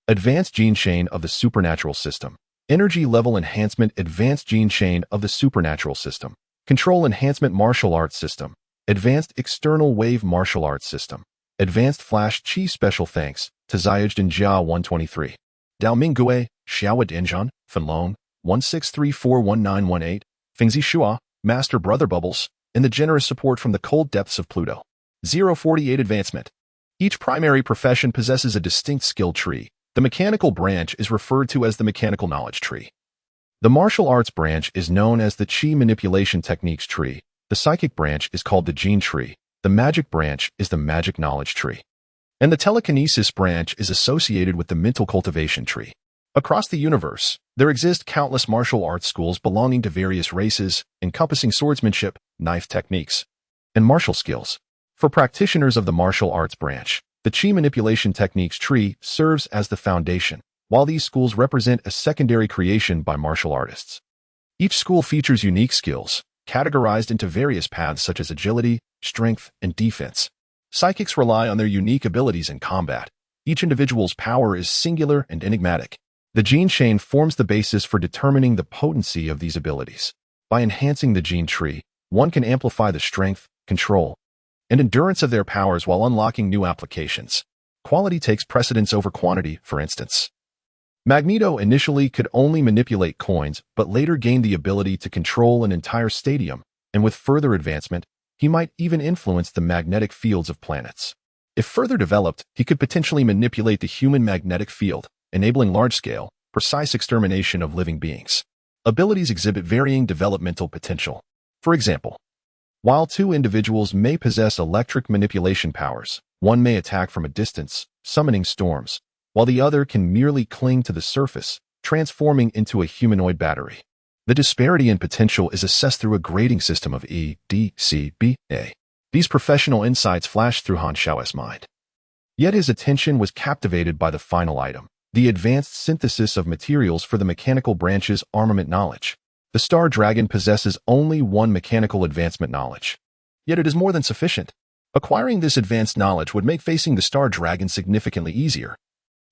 Advanced gene chain of the supernatural system. Energy level enhancement. Advanced gene chain of the supernatural system. Control enhancement. Martial arts system. Advanced external wave martial arts system. Advanced flash chi. Special thanks to zwnj 123. Dao Minggue, Xiao Denjan, Fenlong, 163419118, Fengzi Shua, Master Brother Bubbles, and the generous support from the cold depths of Pluto. 048 Advancement. Each primary profession possesses a distinct skill tree. The mechanical branch is referred to as the mechanical knowledge tree. The martial arts branch is known as the chi manipulation techniques tree. The psychic branch is called the gene tree. The magic branch is the magic knowledge tree. And the telekinesis branch is associated with the mental cultivation tree. Across the universe, there exist countless martial arts schools belonging to various races, encompassing swordsmanship, knife techniques, and martial skills. For practitioners of the martial arts branch, the chi manipulation techniques tree serves as the foundation, while these schools represent a secondary creation by martial artists. Each school features unique skills, categorized into various paths such as agility, strength, and defense. Psychics rely on their unique abilities in combat. Each individual's power is singular and enigmatic. The gene chain forms the basis for determining the potency of these abilities. By enhancing the gene tree, one can amplify the strength, control, and endurance of their powers while unlocking new applications. Quality takes precedence over quantity, for instance. Magneto initially could only manipulate coins, but later gained the ability to control an entire stadium, and with further advancement, he might even influence the magnetic fields of planets. If further developed, he could potentially manipulate the human magnetic field, enabling large-scale, precise extermination of living beings. Abilities exhibit varying developmental potential. For example, while two individuals may possess electric manipulation powers, one may attack from a distance, summoning storms, while the other can merely cling to the surface, transforming into a humanoid battery. The disparity in potential is assessed through a grading system of E, D, C, B, A. These professional insights flashed through Han Xiao's mind. Yet his attention was captivated by the final item, the advanced synthesis of materials for the mechanical branch's armament knowledge. The Star Dragon possesses only one mechanical advancement knowledge. Yet it is more than sufficient. Acquiring this advanced knowledge would make facing the Star Dragon significantly easier,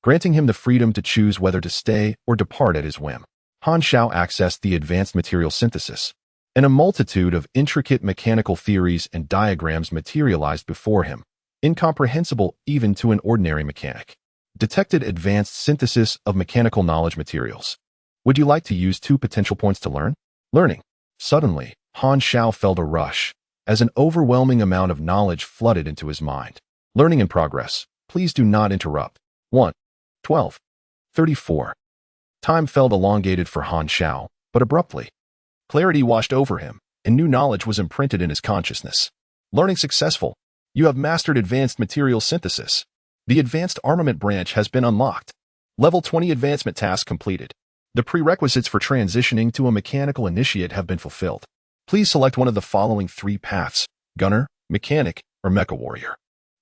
granting him the freedom to choose whether to stay or depart at his whim. Han Xiao accessed the advanced material synthesis, and a multitude of intricate mechanical theories and diagrams materialized before him, incomprehensible even to an ordinary mechanic. Detected advanced synthesis of mechanical knowledge materials. Would you like to use 2 potential points to learn? Learning. Suddenly, Han Xiao felt a rush, as an overwhelming amount of knowledge flooded into his mind. Learning in progress. Please do not interrupt. 1. 12. 34. Time felt elongated for Han Xiao, but abruptly. Clarity washed over him, and new knowledge was imprinted in his consciousness. Learning successful. You have mastered advanced material synthesis. The advanced armament branch has been unlocked. Level 20 advancement task completed. The prerequisites for transitioning to a mechanical initiate have been fulfilled. Please select one of the following 3 paths: gunner, mechanic, or mecha warrior.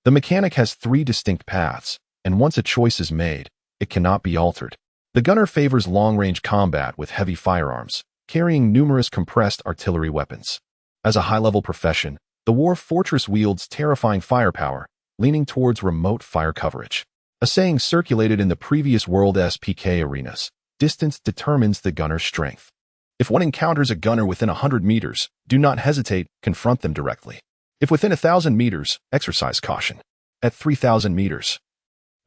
The mechanic has 3 distinct paths, and once a choice is made, it cannot be altered. The gunner favors long-range combat with heavy firearms, carrying numerous compressed artillery weapons. As a high-level profession, the war fortress wields terrifying firepower, leaning towards remote fire coverage. A saying circulated in the previous World SPK arenas: distance determines the gunner's strength. If one encounters a gunner within 100 meters, do not hesitate, confront them directly. If within 1,000 meters, exercise caution. At 3,000 meters,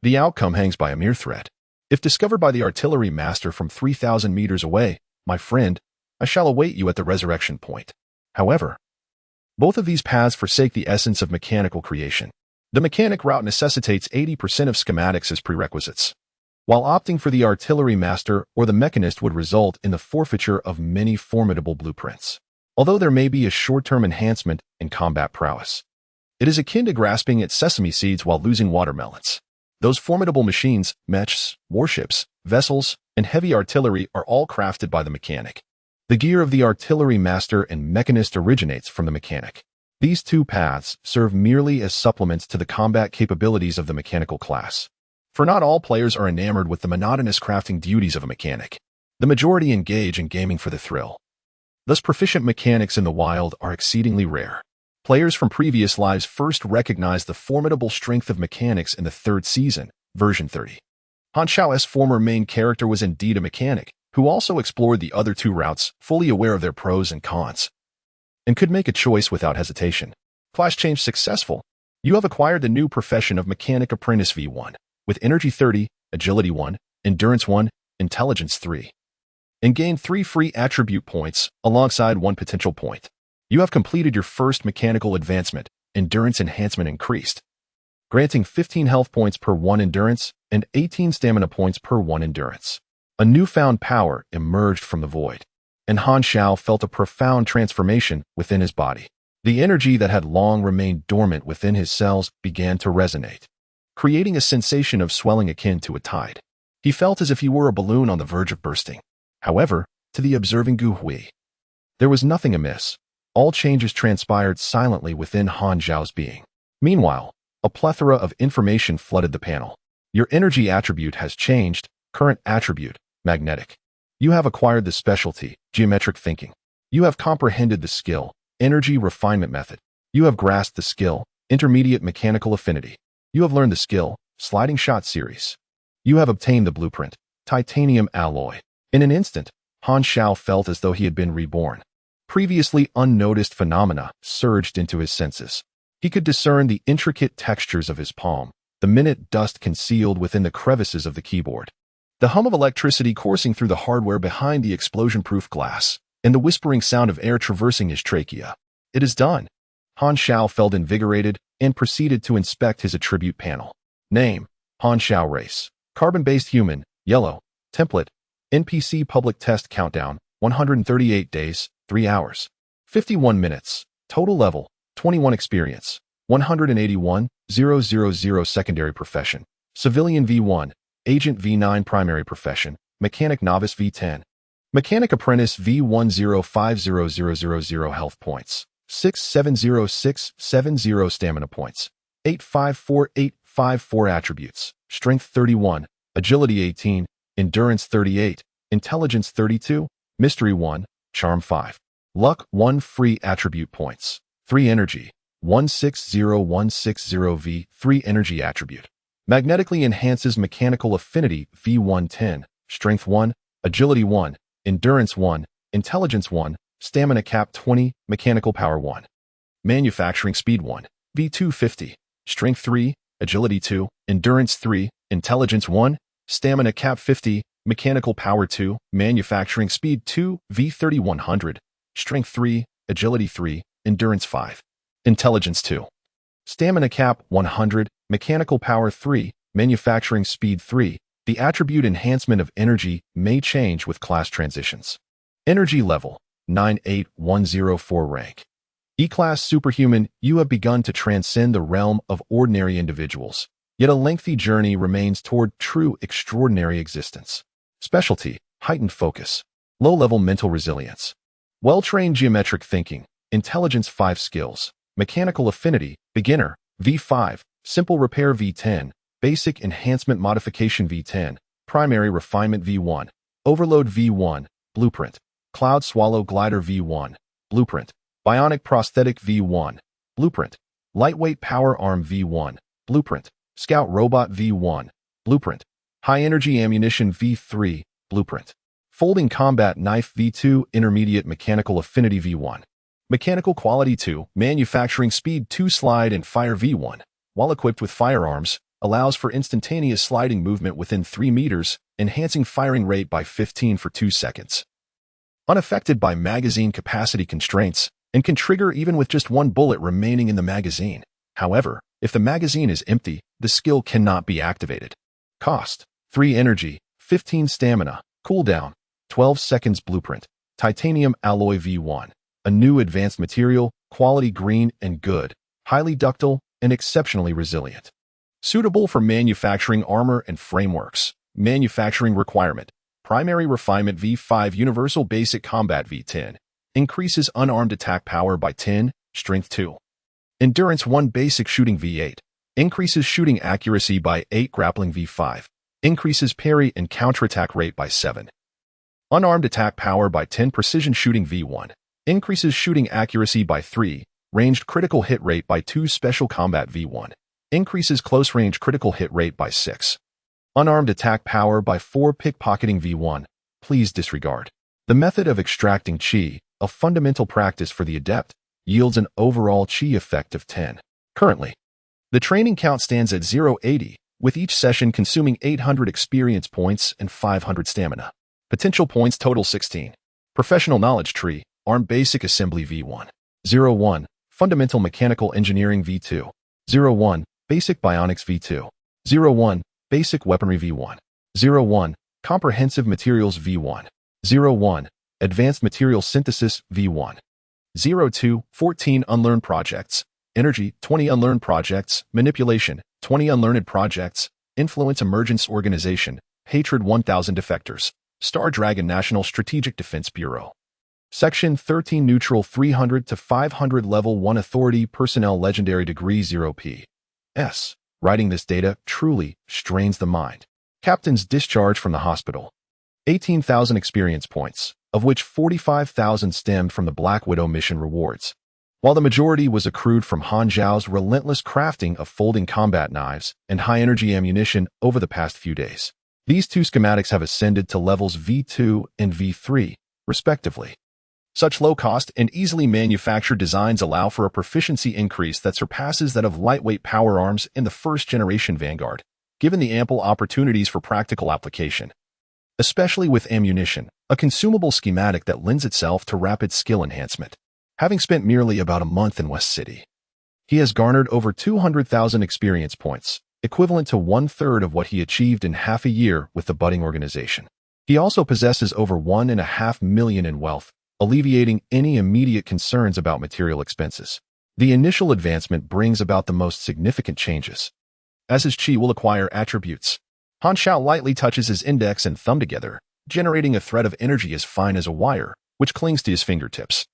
The outcome hangs by a mere thread. If discovered by the artillery master from 3,000 meters away, my friend, I shall await you at the resurrection point. However, both of these paths forsake the essence of mechanical creation. The mechanic route necessitates 80% of schematics as prerequisites, while opting for the artillery master or the mechanist would result in the forfeiture of many formidable blueprints. Although there may be a short-term enhancement in combat prowess, it is akin to grasping at sesame seeds while losing watermelons. Those formidable machines, mechs, warships, vessels, and heavy artillery are all crafted by the mechanic. The gear of the artillery master and mechanist originates from the mechanic. These two paths serve merely as supplements to the combat capabilities of the mechanical class. For not all players are enamored with the monotonous crafting duties of a mechanic. The majority engage in gaming for the thrill. Thus, proficient mechanics in the wild are exceedingly rare. Players from previous lives first recognized the formidable strength of mechanics in the third season, version 30. Han Xiao's former main character was indeed a mechanic, who also explored the other two routes, fully aware of their pros and cons, and could make a choice without hesitation. Class change successful. You have acquired the new profession of Mechanic Apprentice V1, with Energy 30, Agility 1, Endurance 1, Intelligence 3, and gained 3 free attribute points alongside 1 potential point. You have completed your first mechanical advancement, Endurance Enhancement Increased, granting 15 health points per 1 endurance and 18 stamina points per 1 endurance. A newfound power emerged from the void, and Han Xiao felt a profound transformation within his body. The energy that had long remained dormant within his cells began to resonate, creating a sensation of swelling akin to a tide. He felt as if he were a balloon on the verge of bursting. However, to the observing Gu Hui, there was nothing amiss. All changes transpired silently within Han Xiao's being. Meanwhile, a plethora of information flooded the panel. Your energy attribute has changed. Current attribute, magnetic. You have acquired the specialty, geometric thinking. You have comprehended the skill, energy refinement method. You have grasped the skill, intermediate mechanical affinity. You have learned the skill, sliding shot series. You have obtained the blueprint, titanium alloy. In an instant, Han Xiao felt as though he had been reborn. Previously unnoticed phenomena surged into his senses. He could discern the intricate textures of his palm, the minute dust concealed within the crevices of the keyboard, the hum of electricity coursing through the hardware behind the explosion-proof glass, and the whispering sound of air traversing his trachea. It is done. Han Xiao felt invigorated and proceeded to inspect his attribute panel. Name, Han Xiao race. Carbon-based human, yellow. Template, NPC public test countdown, 138 days, 3 hours, 51 minutes. Total level, 21 experience, 181, 000 secondary profession. Civilian V1, Agent V9 primary profession, Mechanic Novice V10. Mechanic Apprentice V10500000 health points, 670670 stamina points, 854854 attributes, Strength 31, Agility 18, Endurance 38, Intelligence 32, Mystery 1, Charm 5. Luck 1 free attribute points, 3 energy, 160160V 3 energy attribute. Magnetically enhances mechanical affinity V110, Strength 1, Agility 1, Endurance 1, Intelligence 1, Stamina cap 20, Mechanical power 1. Manufacturing speed 1, V250, Strength 3, Agility 2, Endurance 3, Intelligence 1, Stamina cap 50, Mechanical power 2, Manufacturing speed 2, V3100, Strength 3, Agility 3, Endurance 5, Intelligence 2. Stamina cap 100, Mechanical power 3, Manufacturing speed 3. The attribute enhancement of energy may change with class transitions. Energy level, 98104 rank. E-class superhuman, you have begun to transcend the realm of ordinary individuals, yet a lengthy journey remains toward true extraordinary existence. Specialty, heightened focus. Low-level mental resilience. Well-trained geometric thinking, Intelligence 5 skills. Mechanical affinity, beginner, V5, simple repair V10, basic enhancement modification V10, primary refinement V1, overload V1, blueprint, cloud swallow glider V1, blueprint, bionic prosthetic V1, blueprint, lightweight power arm V1, blueprint, scout robot V1, blueprint, high energy ammunition V3, blueprint, folding combat knife V2, intermediate mechanical affinity V1. Mechanical quality 2, manufacturing speed 2 slide and fire V1. While equipped with firearms, allows for instantaneous sliding movement within 3 meters, enhancing firing rate by 15 for 2 seconds. Unaffected by magazine capacity constraints, and can trigger even with just 1 bullet remaining in the magazine. However, if the magazine is empty, the skill cannot be activated. Cost: 3 energy, 15 stamina, cooldown, 12 seconds. Blueprint: Titanium Alloy V1. A new advanced material, quality green and good, highly ductile, and exceptionally resilient. Suitable for manufacturing armor and frameworks. Manufacturing requirement: Primary refinement V5, Universal Basic Combat V10. Increases unarmed attack power by 10, strength 2. Endurance 1, Basic Shooting V8. Increases shooting accuracy by 8, Grappling V5. Increases parry and counterattack rate by 7. Unarmed attack power by 10, Precision Shooting V1. Increases shooting accuracy by 3, ranged critical hit rate by 2, Special Combat V1. Increases close range critical hit rate by 6. Unarmed attack power by 4, Pickpocketing V1. Please disregard. The method of extracting chi, a fundamental practice for the adept, yields an overall chi effect of 10. Currently, the training count stands at 080, with each session consuming 800 experience points and 500 stamina. Potential points total 16. Professional Knowledge Tree, Arm Basic Assembly V1. 01, Fundamental Mechanical Engineering V2. 01, Basic Bionics V2. 01, Basic Weaponry V1. 01, Comprehensive Materials V1. 01, Advanced Material Synthesis V1. 02, 14 Unlearned Projects. Energy, 20 Unlearned Projects. Manipulation, 20 Unlearned Projects. Influence Emergence Organization. Hatred 1000 Defectors. Star Dragon National Strategic Defense Bureau. Section 13 Neutral 300 to 500 Level 1 Authority Personnel Legendary Degree 0 P.S. Writing this data truly strains the mind. Captain's discharge from the hospital. 18,000 experience points, of which 45,000 stemmed from the Black Widow mission rewards, while the majority was accrued from Han Zhao's relentless crafting of folding combat knives and high-energy ammunition over the past few days. These 2 schematics have ascended to levels V2 and V3, respectively. Such low-cost and easily manufactured designs allow for a proficiency increase that surpasses that of lightweight power arms in the first-generation Vanguard, given the ample opportunities for practical application. Especially with ammunition, a consumable schematic that lends itself to rapid skill enhancement. Having spent merely about a month in West City, he has garnered over 200,000 experience points, equivalent to 1/3 of what he achieved in half a year with the budding organization. He also possesses over 1.5 million in wealth, alleviating any immediate concerns about material expenses. The initial advancement brings about the most significant changes, as his chi will acquire attributes. Han Xiao lightly touches his index and thumb together, generating a thread of energy as fine as a wire, which clings to his fingertips,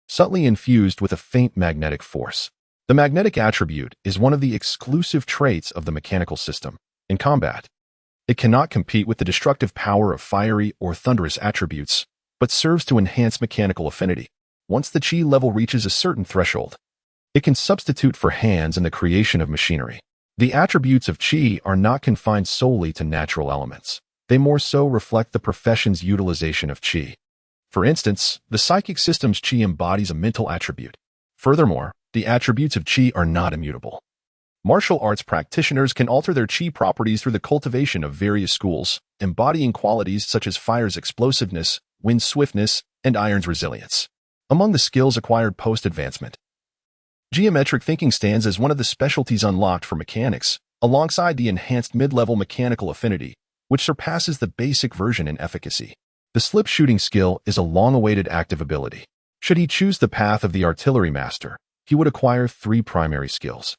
subtly infused with a faint magnetic force. The magnetic attribute is one of the exclusive traits of the mechanical system. In combat, it cannot compete with the destructive power of fiery or thunderous attributes, but serves to enhance mechanical affinity. Once the chi level reaches a certain threshold, it can substitute for hands in the creation of machinery. The attributes of chi are not confined solely to natural elements. They more so reflect the profession's utilization of chi. For instance, the psychic system's chi embodies a mental attribute. Furthermore, the attributes of chi are not immutable. Martial arts practitioners can alter their chi properties through the cultivation of various schools, embodying qualities such as fire's explosiveness, wind's swiftness, and iron's resilience. Among the skills acquired post-advancement, geometric thinking stands as one of the specialties unlocked for mechanics, alongside the enhanced mid-level mechanical affinity, which surpasses the basic version in efficacy. The slip shooting skill is a long-awaited active ability. Should he choose the path of the artillery master, he would acquire 3 primary skills.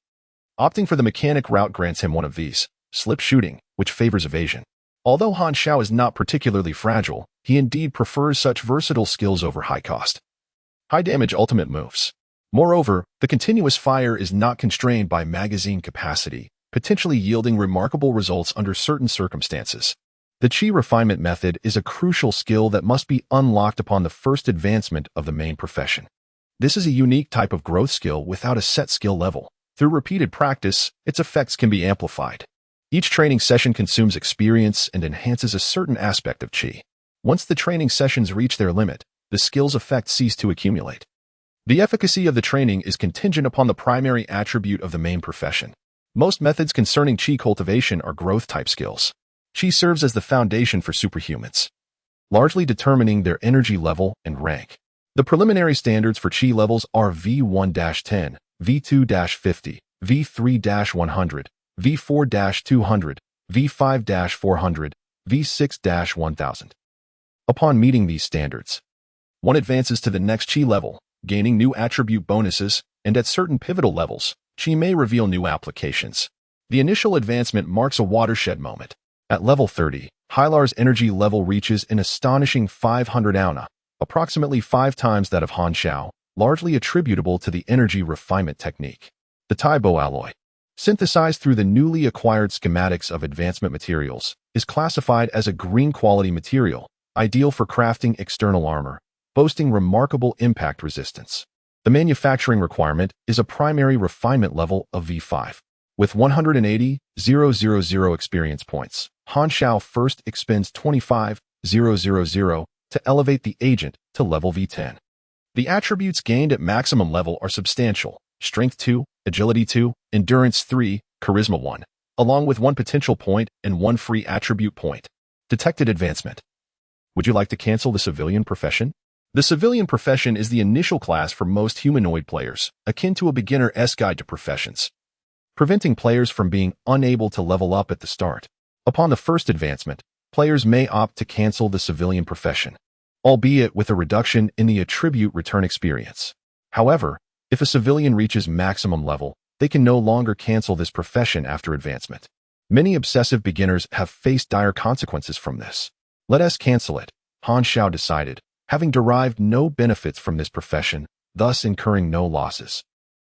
Opting for the mechanic route grants him one of these, slip shooting, which favors evasion. Although Han Xiao is not particularly fragile, he indeed prefers such versatile skills over high-cost, high-damage ultimate moves. Moreover, the continuous fire is not constrained by magazine capacity, potentially yielding remarkable results under certain circumstances. The chi refinement method is a crucial skill that must be unlocked upon the first advancement of the main profession. This is a unique type of growth skill without a set skill level. Through repeated practice, its effects can be amplified. Each training session consumes experience and enhances a certain aspect of chi. Once the training sessions reach their limit, the skill's effects cease to accumulate. The efficacy of the training is contingent upon the primary attribute of the main profession. Most methods concerning Qi cultivation are growth-type skills. Qi serves as the foundation for superhumans, largely determining their energy level and rank. The preliminary standards for Qi levels are V1-10, V2-50, V3-100, V4-200, V5-400, V6-1000. Upon meeting these standards, one advances to the next Qi level, gaining new attribute bonuses, and at certain pivotal levels, Qi may reveal new applications. The initial advancement marks a watershed moment. At level 30, Hylar's energy level reaches an astonishing 500 auna, approximately 5 times that of Han Xiao, largely attributable to the energy refinement technique. The Taibo alloy, synthesized through the newly acquired schematics of advancement materials, is classified as a green quality material, ideal for crafting external armor, boasting remarkable impact resistance. The manufacturing requirement is a primary refinement level of V5. With 180,000 experience points, Han Xiao first expends 25,000 to elevate the agent to level V10. The attributes gained at maximum level are substantial: Strength 2, Agility 2, Endurance 3, Charisma 1, along with 1 potential point and 1 free attribute point. Detected advancement. Would you like to cancel the civilian profession? The civilian profession is the initial class for most humanoid players, akin to a beginner's guide to professions, preventing players from being unable to level up at the start. Upon the first advancement, players may opt to cancel the civilian profession, albeit with a reduction in the attribute return experience. However, if a civilian reaches maximum level, they can no longer cancel this profession after advancement. Many obsessive beginners have faced dire consequences from this. Let us cancel it, Han Xiao decided, having derived no benefits from this profession, thus incurring no losses.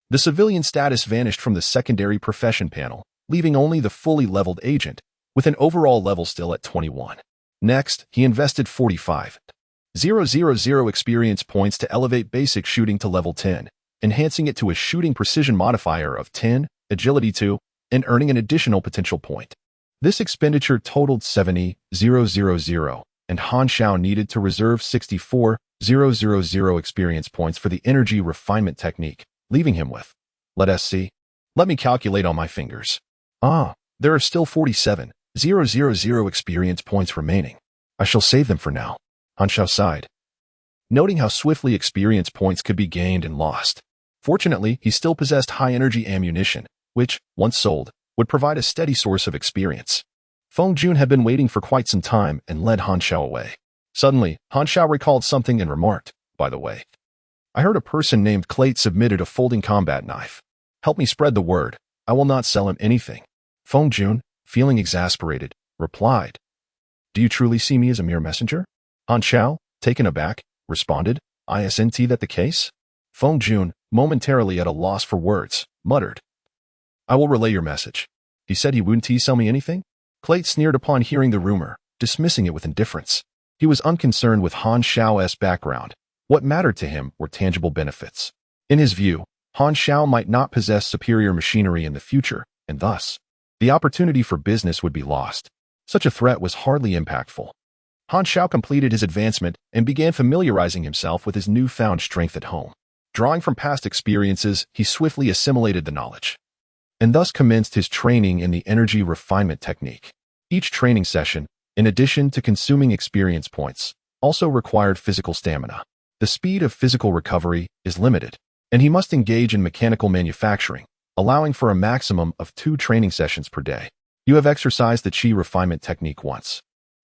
The civilian status vanished from the secondary profession panel, leaving only the fully leveled agent, with an overall level still at 21. Next, he invested 45,000 experience points to elevate basic shooting to level 10, enhancing it to a shooting precision modifier of 10, Agility 2, and earning an additional potential point. This expenditure totaled 70,000, and Han Xiao needed to reserve 64,000 experience points for the energy refinement technique, leaving him with, let us see. Let me calculate on my fingers. There are still 47,000 experience points remaining. I shall save them for now. Han Xiao sighed, noting how swiftly experience points could be gained and lost. Fortunately, he still possessed high-energy ammunition, which, once sold, would provide a steady source of experience. Feng Jun had been waiting for quite some time and led Han Xiao away. Suddenly, Han Xiao recalled something and remarked, by the way, I heard a person named Clate submitted a folding combat knife. Help me spread the word. I will not sell him anything. Feng Jun, feeling exasperated, replied, Do you truly see me as a mere messenger? Han Xiao, taken aback, responded, Isn't that the case? Feng Jun, momentarily at a loss for words, muttered, I will relay your message. He said he wouldn't sell me anything? Clate sneered upon hearing the rumor, dismissing it with indifference. He was unconcerned with Han Xiao's background. What mattered to him were tangible benefits. In his view, Han Xiao might not possess superior machinery in the future, and thus, the opportunity for business would be lost. Such a threat was hardly impactful. Han Xiao completed his advancement and began familiarizing himself with his newfound strength at home. Drawing from past experiences, he swiftly assimilated the knowledge, and thus commenced his training in the energy refinement technique. Each training session, in addition to consuming experience points, also required physical stamina. The speed of physical recovery is limited, and he must engage in mechanical manufacturing, allowing for a maximum of 2 training sessions per day. You have exercised the Qi refinement technique once,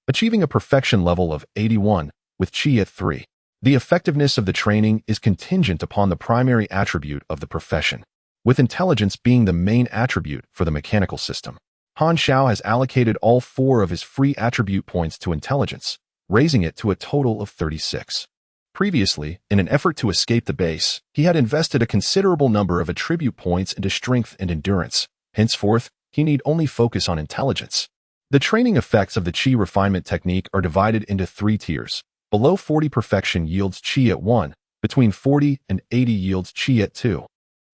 achieving a perfection level of 81, with Qi at 3. The effectiveness of the training is contingent upon the primary attribute of the profession, with intelligence being the main attribute for the mechanical system. Han Xiao has allocated all 4 of his free attribute points to intelligence, raising it to a total of 36. Previously, in an effort to escape the base, he had invested a considerable number of attribute points into strength and endurance. Henceforth, he need only focus on intelligence. The training effects of the Qi refinement technique are divided into 3 tiers. Below 40 perfection yields Qi at 1, between 40 and 80 yields Qi at 2,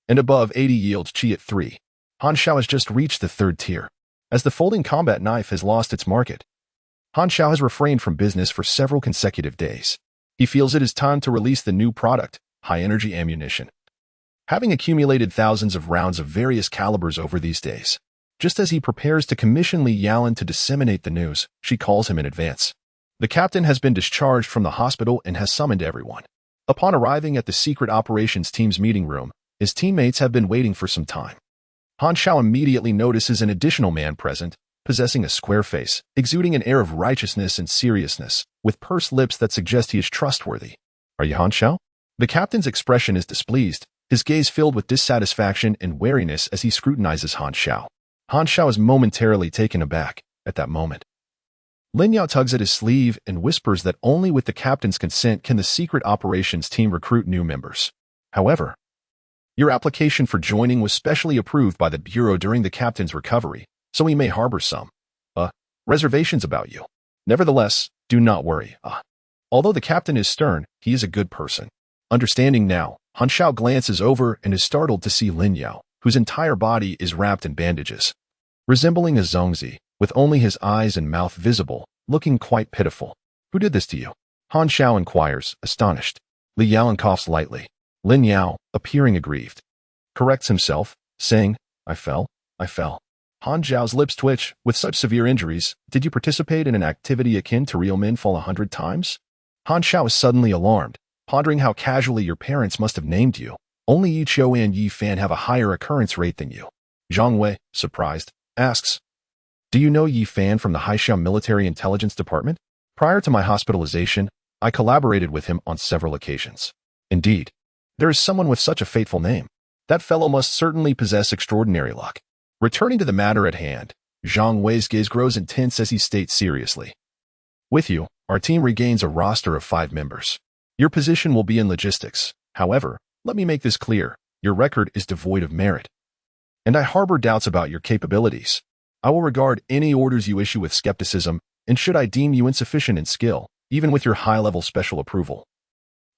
and above 80 yields Qi at 3. Han Xiao has just reached the 3rd tier. As the folding combat knife has lost its market, Han Xiao has refrained from business for several consecutive days. He feels it is time to release the new product, high-energy ammunition. having accumulated thousands of rounds of various calibers over these days. Just as he prepares to commission Li Yalan to disseminate the news, she calls him in advance. The captain has been discharged from the hospital and has summoned everyone. Upon arriving at the secret operations team's meeting room, his teammates have been waiting for some time. Han Xiao immediately notices an additional man present, possessing a square face, exuding an air of righteousness and seriousness, with pursed lips that suggest he is trustworthy. Are you Han Xiao? The captain's expression is displeased, his gaze filled with dissatisfaction and wariness as he scrutinizes Han Xiao. Han Xiao is momentarily taken aback at that moment. Lin Yao tugs at his sleeve and whispers that only with the captain's consent can the secret operations team recruit new members. However, your application for joining was specially approved by the Bureau during the captain's recovery, so we may harbor some reservations about you. Nevertheless, do not worry. Although the captain is stern, he is a good person. Understanding now, Han Xiao glances over and is startled to see Lin Yao, whose entire body is wrapped in bandages. Resembling a zwnj, with only his eyes and mouth visible, looking quite pitiful. Who did this to you? Han Xiao inquires, astonished. Li Yalan coughs lightly. Lin Yao, appearing aggrieved, corrects himself, saying, I fell. Han Xiao's lips twitch. With such severe injuries, did you participate in an activity akin to real men fall 100 times? Han Xiao is suddenly alarmed, pondering how casually your parents must have named you. Only Yi Xiao and Yi Fan have a higher occurrence rate than you. Zhang Wei, surprised, asks, do you know Yi Fan from the Xiao Military Intelligence Department? Prior to my hospitalization, I collaborated with him on several occasions. Indeed, there is someone with such a fateful name. That fellow must certainly possess extraordinary luck. Returning to the matter at hand, Zhang Wei's gaze grows intense as he states seriously. With you, our team regains a roster of 5 members. Your position will be in logistics. However, let me make this clear, your record is devoid of merit. And I harbor doubts about your capabilities. I will regard any orders you issue with skepticism, and should I deem you insufficient in skill, even with your high-level special approval,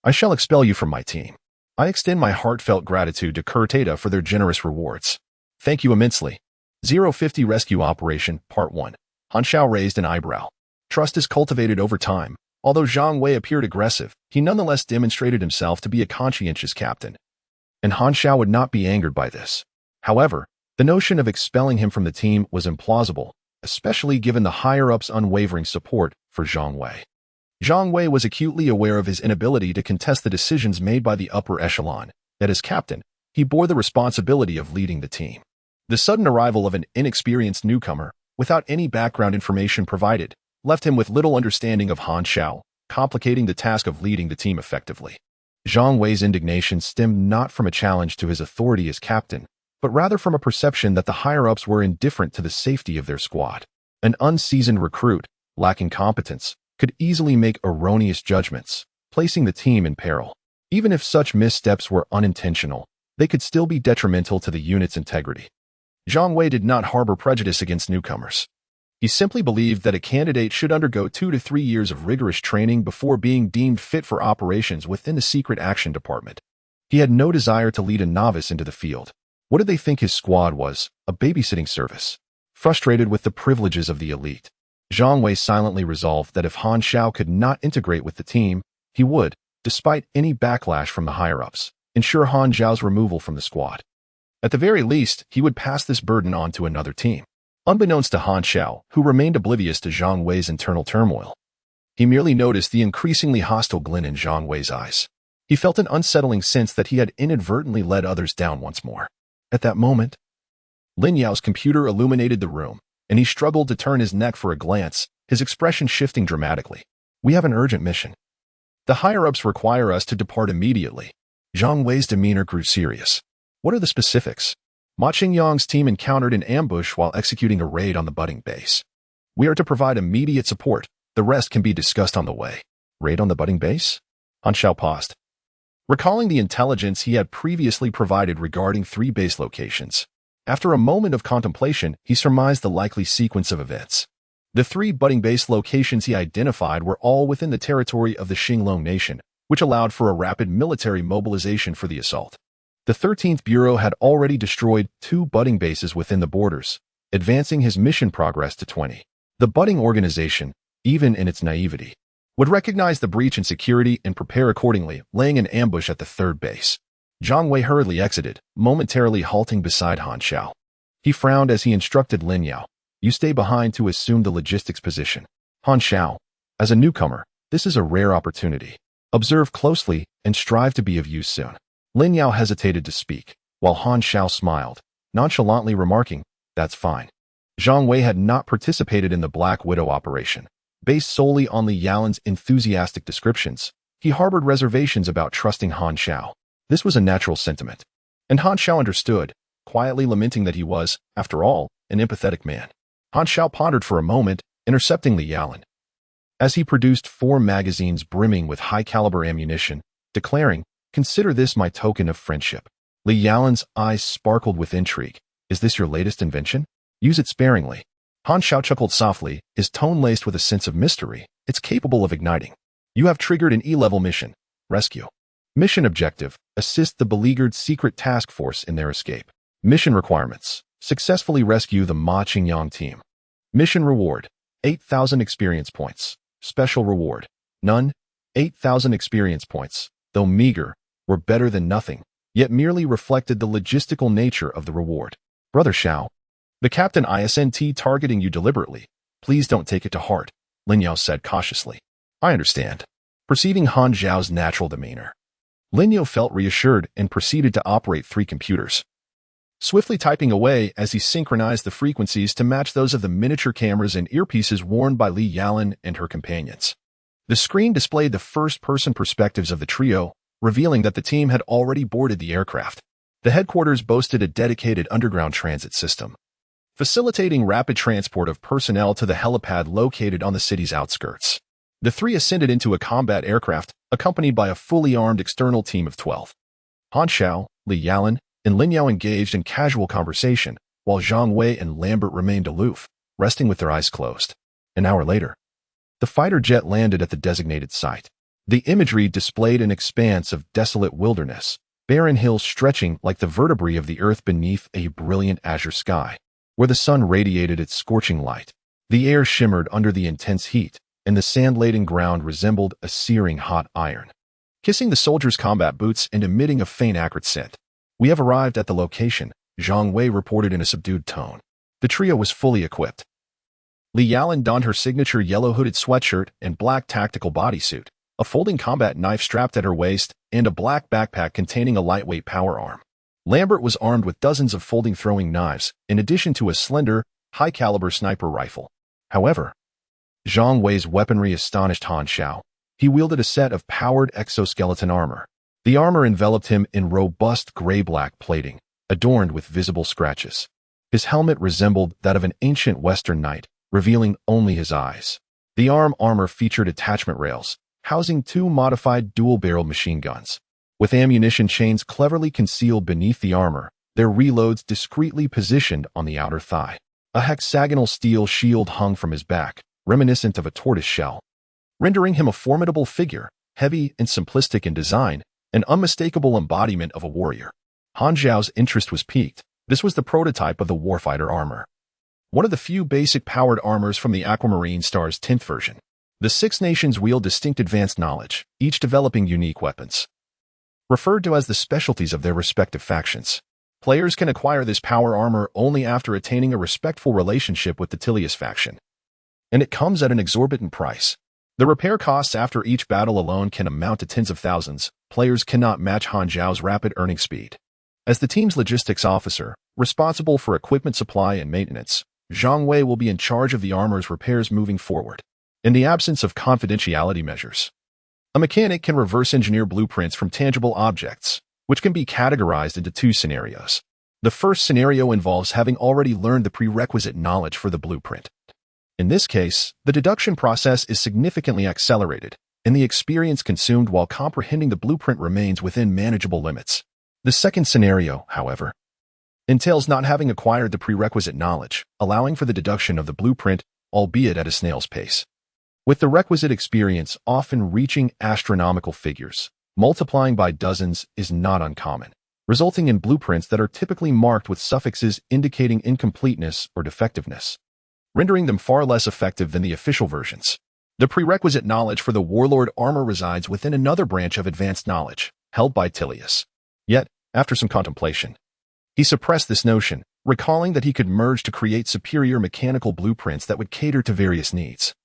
I shall expel you from my team. I extend my heartfelt gratitude to Kurtata for their generous rewards. Thank you immensely. 050 Rescue Operation, Part 1. Han Xiao raised an eyebrow. Trust is cultivated over time. Although Zhang Wei appeared aggressive, he nonetheless demonstrated himself to be a conscientious captain. And Han Xiao would not be angered by this. However, the notion of expelling him from the team was implausible, especially given the higher-ups' unwavering support for Zhang Wei. Zhang Wei was acutely aware of his inability to contest the decisions made by the upper echelon, that as captain, he bore the responsibility of leading the team. The sudden arrival of an inexperienced newcomer, without any background information provided, left him with little understanding of Han Xiao, complicating the task of leading the team effectively. Zhang Wei's indignation stemmed not from a challenge to his authority as captain, but rather from a perception that the higher-ups were indifferent to the safety of their squad. An unseasoned recruit, lacking competence, could easily make erroneous judgments, placing the team in peril. Even if such missteps were unintentional, they could still be detrimental to the unit's integrity. Zhang Wei did not harbor prejudice against newcomers. He simply believed that a candidate should undergo 2 to 3 years of rigorous training before being deemed fit for operations within the Secret Action Department. He had no desire to lead a novice into the field. What did they think his squad was? A babysitting service? Frustrated with the privileges of the elite, Zhang Wei silently resolved that if Han Xiao could not integrate with the team, he would, despite any backlash from the higher-ups, ensure Han Xiao's removal from the squad. At the very least, he would pass this burden on to another team. Unbeknownst to Han Xiao, who remained oblivious to Zhang Wei's internal turmoil, he merely noticed the increasingly hostile glint in Zhang Wei's eyes. He felt an unsettling sense that he had inadvertently led others down once more. At that moment, Lin Yao's computer illuminated the room, and he struggled to turn his neck for a glance, his expression shifting dramatically. We have an urgent mission. The higher-ups require us to depart immediately. Zhang Wei's demeanor grew serious. What are the specifics? Ma Qingyang's team encountered an ambush while executing a raid on the budding base. We are to provide immediate support. The rest can be discussed on the way. Raid on the budding base? Han Xiao paused, recalling the intelligence he had previously provided regarding 3 base locations. After a moment of contemplation, he surmised the likely sequence of events. The 3 budding base locations he identified were all within the territory of the Xinglong Nation, which allowed for a rapid military mobilization for the assault. The 13th Bureau had already destroyed 2 budding bases within the borders, advancing his mission progress to 20. The budding organization, even in its naivety, would recognize the breach in security and prepare accordingly, laying an ambush at the 3rd base. Zhang Wei hurriedly exited, momentarily halting beside Han Xiao. He frowned as he instructed Lin Yao, "You stay behind to assume the logistics position." Han Xiao, as a newcomer, this is a rare opportunity. Observe closely and strive to be of use soon. Lin Yao hesitated to speak, while Han Xiao smiled, nonchalantly remarking, "That's fine." Zhang Wei had not participated in the Black Widow operation. Based solely on Li Yalan's enthusiastic descriptions, he harbored reservations about trusting Han Xiao. This was a natural sentiment. And Han Xiao understood, quietly lamenting that he was, after all, an empathetic man. Han Xiao pondered for a moment, intercepting Li Yalan, as he produced 4 magazines brimming with high-caliber ammunition, declaring, "Consider this my token of friendship." Li Yalan's eyes sparkled with intrigue. "Is this your latest invention? Use it sparingly." Han Xiao chuckled softly, his tone laced with a sense of mystery. "It's capable of igniting. You have triggered an E-level mission. Rescue. Mission objective: assist the beleaguered secret task force in their escape. Mission requirements: successfully rescue the Ma Qingyang team. Mission reward: 8,000 experience points. Special reward: none. 8,000 experience points, though meager, were better than nothing, yet merely reflected the logistical nature of the reward. "Brother Xiao, the captain isn't targeting you deliberately. Please don't take it to heart," Lin Yao said cautiously. "I understand." Perceiving Han Xiao's natural demeanor, Lin Yao felt reassured and proceeded to operate 3 computers, swiftly typing away as he synchronized the frequencies to match those of the miniature cameras and earpieces worn by Li Yalan and her companions. The screen displayed the first-person perspectives of the trio, revealing that the team had already boarded the aircraft. The headquarters boasted a dedicated underground transit system, facilitating rapid transport of personnel to the helipad located on the city's outskirts. The 3 ascended into a combat aircraft, accompanied by a fully armed external team of 12. Han Xiao, Li Yalan, and Lin Yao engaged in casual conversation, while Zhang Wei and Lambert remained aloof, resting with their eyes closed. An hour later, the fighter jet landed at the designated site. The imagery displayed an expanse of desolate wilderness, barren hills stretching like the vertebrae of the earth beneath a brilliant azure sky, where the sun radiated its scorching light. The air shimmered under the intense heat, and the sand-laden ground resembled a searing hot iron, kissing the soldiers' combat boots and emitting a faint acrid scent. "We have arrived at the location," Zhang Wei reported in a subdued tone. The trio was fully equipped. Li Yalan donned her signature yellow hooded sweatshirt and black tactical bodysuit, a folding combat knife strapped at her waist, and a black backpack containing a lightweight power arm. Lambert was armed with dozens of folding throwing knives, in addition to a slender, high-caliber sniper rifle. However, Zhang Wei's weaponry astonished Han Xiao. He wielded a set of powered exoskeleton armor. The armor enveloped him in robust gray-black plating, adorned with visible scratches. His helmet resembled that of an ancient Western knight, revealing only his eyes. The arm armor featured attachment rails, housing 2 modified dual-barreled machine guns. With ammunition chains cleverly concealed beneath the armor, their reloads discreetly positioned on the outer thigh. A hexagonal steel shield hung from his back, reminiscent of a tortoise shell, rendering him a formidable figure, heavy and simplistic in design, an unmistakable embodiment of a warrior. Han Xiao's interest was piqued. This was the prototype of the warfighter armor, one of the few basic powered armors from the Aquamarine Star's 10th version. The 6 nations wield distinct advanced knowledge, each developing unique weapons, referred to as the specialties of their respective factions. Players can acquire this power armor only after attaining a respectful relationship with the Tilius faction, and it comes at an exorbitant price. The repair costs after each battle alone can amount to tens of thousands. Players cannot match Han Xiao's rapid earning speed. As the team's logistics officer, responsible for equipment supply and maintenance, Zhang Wei will be in charge of the armor's repairs moving forward. In the absence of confidentiality measures, a mechanic can reverse engineer blueprints from tangible objects, which can be categorized into 2 scenarios. The first scenario involves having already learned the prerequisite knowledge for the blueprint. In this case, the deduction process is significantly accelerated, and the experience consumed while comprehending the blueprint remains within manageable limits. The second scenario, however, entails not having acquired the prerequisite knowledge, allowing for the deduction of the blueprint, albeit at a snail's pace. With the requisite experience often reaching astronomical figures, multiplying by dozens is not uncommon, resulting in blueprints that are typically marked with suffixes indicating incompleteness or defectiveness, rendering them far less effective than the official versions. The prerequisite knowledge for the Warlord armor resides within another branch of advanced knowledge, held by Tilius. Yet, after some contemplation, he suppressed this notion, recalling that he could merge to create superior mechanical blueprints that would cater to various needs,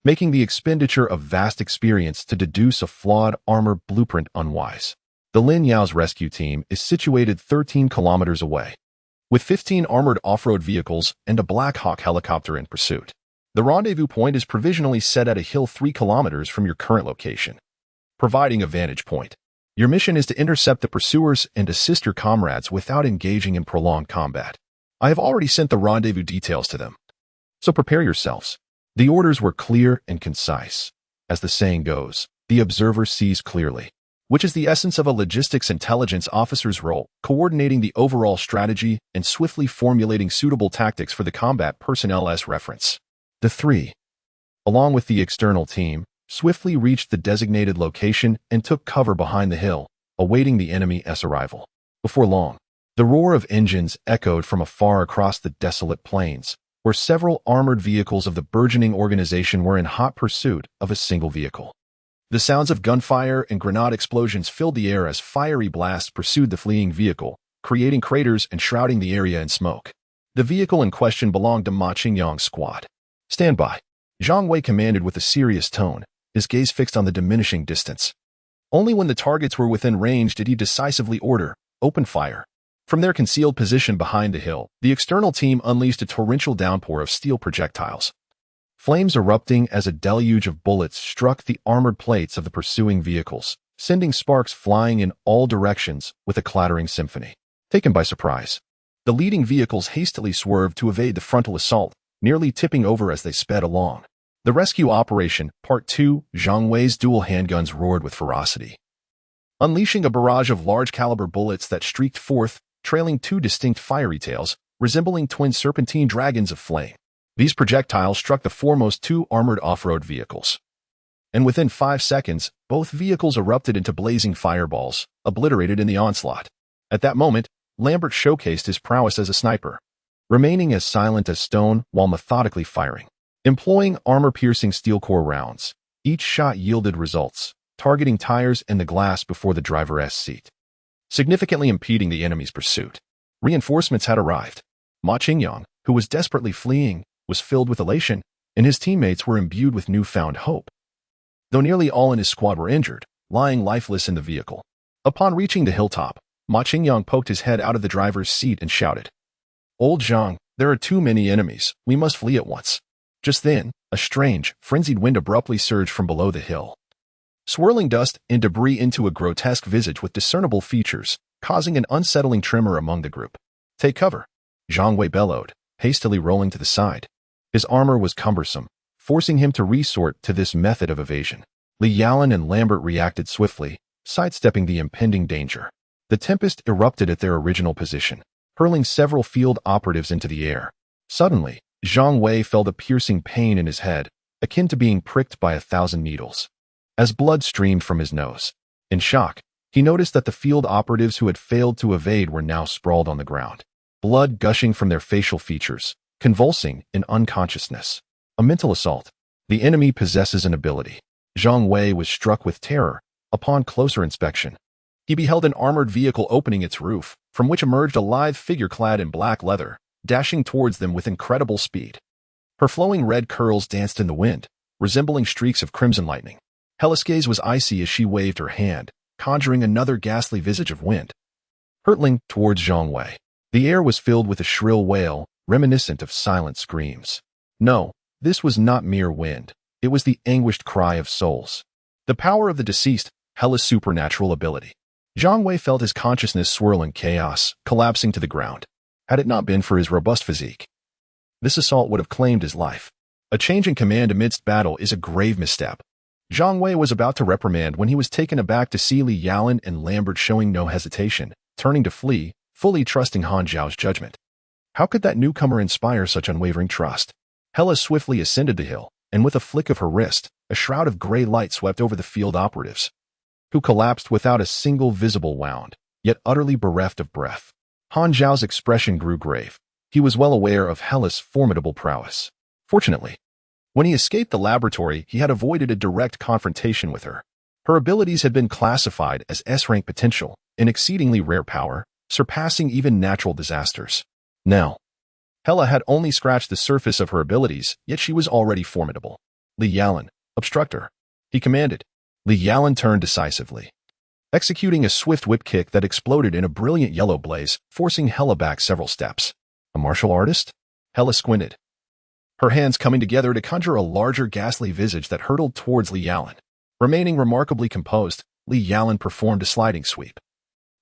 making the expenditure of vast experience to deduce a flawed armor blueprint unwise. The Lin Yao's rescue team is situated 13 kilometers away, with 15 armored off-road vehicles and a Black Hawk helicopter in pursuit. The rendezvous point is provisionally set at a hill 3 kilometers from your current location, providing a vantage point. Your mission is to intercept the pursuers and assist your comrades without engaging in prolonged combat. I have already sent the rendezvous details to them, so prepare yourselves. The orders were clear and concise. As the saying goes, the observer sees clearly, which is the essence of a logistics intelligence officer's role, coordinating the overall strategy and swiftly formulating suitable tactics for the combat personnel as reference. The three, along with the external team, swiftly reached the designated location and took cover behind the hill, awaiting the enemy's arrival. Before long, the roar of engines echoed from afar across the desolate plains, where several armored vehicles of the burgeoning organization were in hot pursuit of a single vehicle. The sounds of gunfire and grenade explosions filled the air as fiery blasts pursued the fleeing vehicle, creating craters and shrouding the area in smoke. The vehicle in question belonged to Ma Qingyang's squad. "Stand by," Zhang Wei commanded with a serious tone, his gaze fixed on the diminishing distance. Only when the targets were within range did he decisively order, "Open fire." From their concealed position behind the hill, the external team unleashed a torrential downpour of steel projectiles, flames erupting as a deluge of bullets struck the armored plates of the pursuing vehicles, sending sparks flying in all directions with a clattering symphony. Taken by surprise, the leading vehicles hastily swerved to evade the frontal assault, nearly tipping over as they sped along. The rescue operation, Part 2, Zhang Wei's dual handguns roared with ferocity, unleashing a barrage of large-caliber bullets that streaked forth, trailing two distinct fiery tails, resembling twin serpentine dragons of flame. These projectiles struck the foremost two armored off-road vehicles, and within 5 seconds, both vehicles erupted into blazing fireballs, obliterated in the onslaught. At that moment, Lambert showcased his prowess as a sniper, remaining as silent as stone while methodically firing. Employing armor-piercing steel core rounds, each shot yielded results, targeting tires and the glass before the driver's seat, significantly impeding the enemy's pursuit. Reinforcements had arrived. Ma Qingyang, who was desperately fleeing, was filled with elation, and his teammates were imbued with newfound hope. Though nearly all in his squad were injured, lying lifeless in the vehicle. Upon reaching the hilltop, Ma Qingyang poked his head out of the driver's seat and shouted, "Old Zhang, there are too many enemies. We must flee at once." Just then, a strange, frenzied wind abruptly surged from below the hill, swirling dust and debris into a grotesque visage with discernible features, causing an unsettling tremor among the group. "Take cover," Zhang Wei bellowed, hastily rolling to the side. His armor was cumbersome, forcing him to resort to this method of evasion. Li Yalan and Lambert reacted swiftly, sidestepping the impending danger. The tempest erupted at their original position, hurling several field operatives into the air. Suddenly, Zhang Wei felt a piercing pain in his head, akin to being pricked by 1,000 needles, as blood streamed from his nose. In shock, he noticed that the field operatives who had failed to evade were now sprawled on the ground, blood gushing from their facial features, convulsing in unconsciousness. A mental assault. The enemy possesses an ability. Zhang Wei was struck with terror. Upon closer inspection, he beheld an armored vehicle opening its roof, from which emerged a lithe figure clad in black leather, dashing towards them with incredible speed. Her flowing red curls danced in the wind, resembling streaks of crimson lightning. Hella's gaze was icy as she waved her hand, conjuring another ghastly visage of wind, hurtling towards Zhang Wei. The air was filled with a shrill wail, reminiscent of silent screams. No, this was not mere wind. It was the anguished cry of souls. The power of the deceased, Hella's supernatural ability. Zhang Wei felt his consciousness swirl in chaos, collapsing to the ground. Had it not been for his robust physique, this assault would have claimed his life. A change in command amidst battle is a grave misstep. Zhang Wei was about to reprimand when he was taken aback to see Li Yalan and Lambert showing no hesitation, turning to flee, fully trusting Han Zhao's judgment. How could that newcomer inspire such unwavering trust? Hella swiftly ascended the hill, and with a flick of her wrist, a shroud of gray light swept over the field operatives, who collapsed without a single visible wound, yet utterly bereft of breath. Han Zhao's expression grew grave. He was well aware of Hella's formidable prowess. Fortunately, when he escaped the laboratory, he had avoided a direct confrontation with her. Her abilities had been classified as S-rank potential, an exceedingly rare power, surpassing even natural disasters. Now, Hela had only scratched the surface of her abilities, yet she was already formidable. Li Yalan, obstruct her, he commanded. Li Yalan turned decisively, executing a swift whip kick that exploded in a brilliant yellow blaze, forcing Hela back several steps. A martial artist? Hela squinted, her hands coming together to conjure a larger ghastly visage that hurtled towards Li Yalan. Remaining remarkably composed, Li Yalan performed a sliding sweep,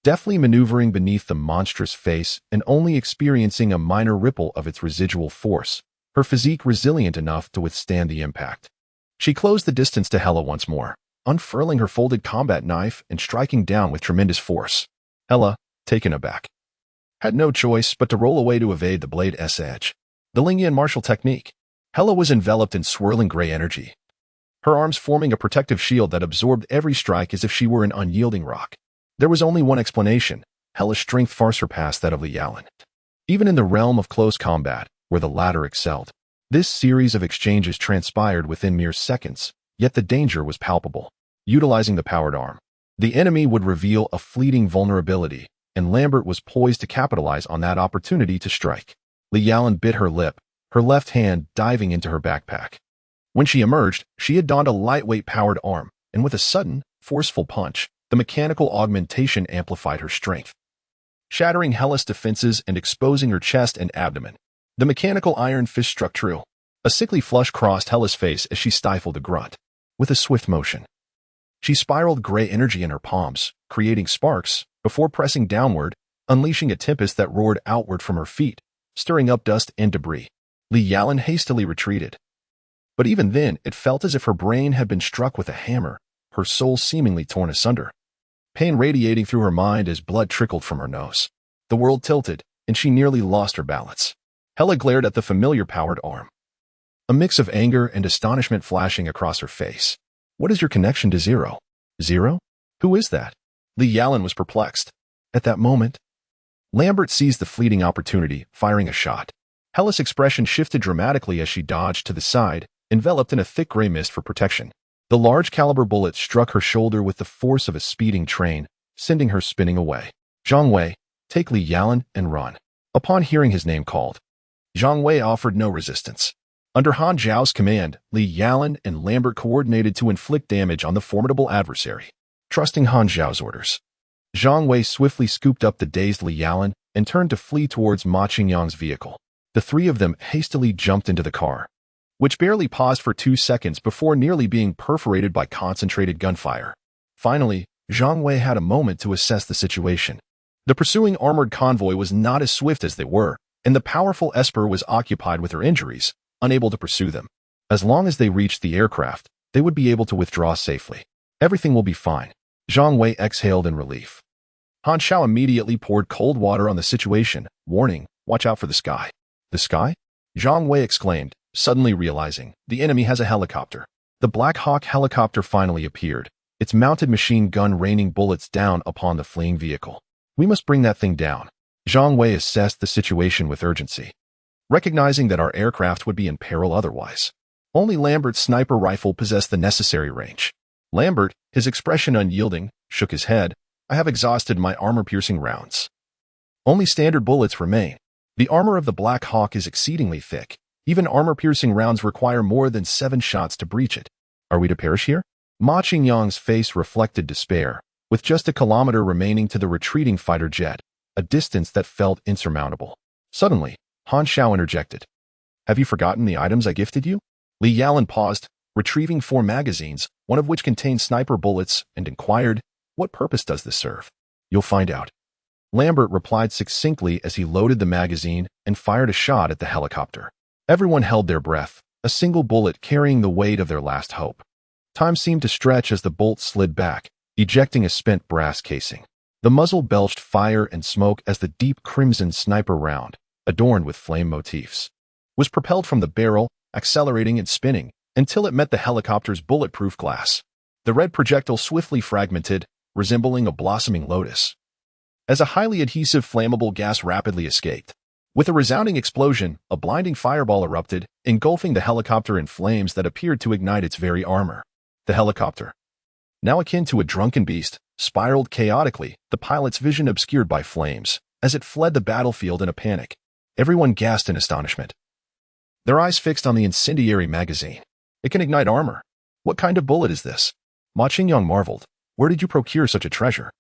deftly maneuvering beneath the monstrous face and only experiencing a minor ripple of its residual force, her physique resilient enough to withstand the impact. She closed the distance to Hela once more, unfurling her folded combat knife and striking down with tremendous force. Hela, taken aback, had no choice but to roll away to evade the blade's edge. The Lingyan martial technique. Hela was enveloped in swirling gray energy, her arms forming a protective shield that absorbed every strike as if she were an unyielding rock. There was only one explanation. Hela's strength far surpassed that of Li Yalan. Even in the realm of close combat, where the latter excelled, this series of exchanges transpired within mere seconds, yet the danger was palpable. Utilizing the powered arm, the enemy would reveal a fleeting vulnerability, and Lambert was poised to capitalize on that opportunity to strike. Li Yalan bit her lip, her left hand diving into her backpack. When she emerged, she had donned a lightweight powered arm, and with a sudden, forceful punch, the mechanical augmentation amplified her strength, shattering Hela's defenses and exposing her chest and abdomen. The mechanical iron fist struck true. A sickly flush crossed Hela's face as she stifled a grunt. With a swift motion, she spiraled gray energy in her palms, creating sparks, before pressing downward, unleashing a tempest that roared outward from her feet, stirring up dust and debris. Li Yalan hastily retreated. But even then, it felt as if her brain had been struck with a hammer, her soul seemingly torn asunder, pain radiating through her mind as blood trickled from her nose. The world tilted, and she nearly lost her balance. Hela glared at the familiar powered arm, a mix of anger and astonishment flashing across her face. What is your connection to Zero? Zero? Who is that? Li Yalan was perplexed. At that moment, Lambert seized the fleeting opportunity, firing a shot. Hela's expression shifted dramatically as she dodged to the side, enveloped in a thick gray mist for protection. The large caliber bullet struck her shoulder with the force of a speeding train, sending her spinning away. Zhang Wei, take Li Yalan and run. Upon hearing his name called, Zhang Wei offered no resistance. Under Han Zhao's command, Li Yalan and Lambert coordinated to inflict damage on the formidable adversary. Trusting Han Zhao's orders, Zhang Wei swiftly scooped up the dazed Li Yalan and turned to flee towards Ma Qingyang's vehicle. The three of them hastily jumped into the car, which barely paused for 2 seconds before nearly being perforated by concentrated gunfire. Finally, Zhang Wei had a moment to assess the situation. The pursuing armored convoy was not as swift as they were, and the powerful Esper was occupied with her injuries, unable to pursue them. As long as they reached the aircraft, they would be able to withdraw safely. Everything will be fine. Zhang Wei exhaled in relief. Han Xiao immediately poured cold water on the situation, warning, watch out for the sky. The sky? Zhang Wei exclaimed, suddenly realizing the enemy has a helicopter. The Black Hawk helicopter finally appeared, its mounted machine gun raining bullets down upon the fleeing vehicle. We must bring that thing down. Zhang Wei assessed the situation with urgency, recognizing that our aircraft would be in peril otherwise. Only Lambert's sniper rifle possessed the necessary range. Lambert, his expression unyielding, shook his head. I have exhausted my armor-piercing rounds. Only standard bullets remain. The armor of the Black Hawk is exceedingly thick. Even armor-piercing rounds require more than 7 shots to breach it. Are we to perish here? Ma Qingyang's face reflected despair, with just a kilometer remaining to the retreating fighter jet, a distance that felt insurmountable. Suddenly, Han Xiao interjected. Have you forgotten the items I gifted you? Li Yalan paused, retrieving 4 magazines, one of which contained sniper bullets, and inquired, what purpose does this serve? You'll find out. Lambert replied succinctly as he loaded the magazine and fired a shot at the helicopter. Everyone held their breath, a single bullet carrying the weight of their last hope. Time seemed to stretch as the bolt slid back, ejecting a spent brass casing. The muzzle belched fire and smoke as the deep crimson sniper round, adorned with flame motifs, was propelled from the barrel, accelerating and spinning, until it met the helicopter's bulletproof glass. The red projectile swiftly fragmented, resembling a blossoming lotus, as a highly adhesive flammable gas rapidly escaped. With a resounding explosion, a blinding fireball erupted, engulfing the helicopter in flames that appeared to ignite its very armor. The helicopter, now akin to a drunken beast, spiraled chaotically, the pilot's vision obscured by flames, as it fled the battlefield in a panic. Everyone gasped in astonishment, their eyes fixed on the incendiary magazine. It can ignite armor. What kind of bullet is this? Ma Qingyang marveled. Where did you procure such a treasure?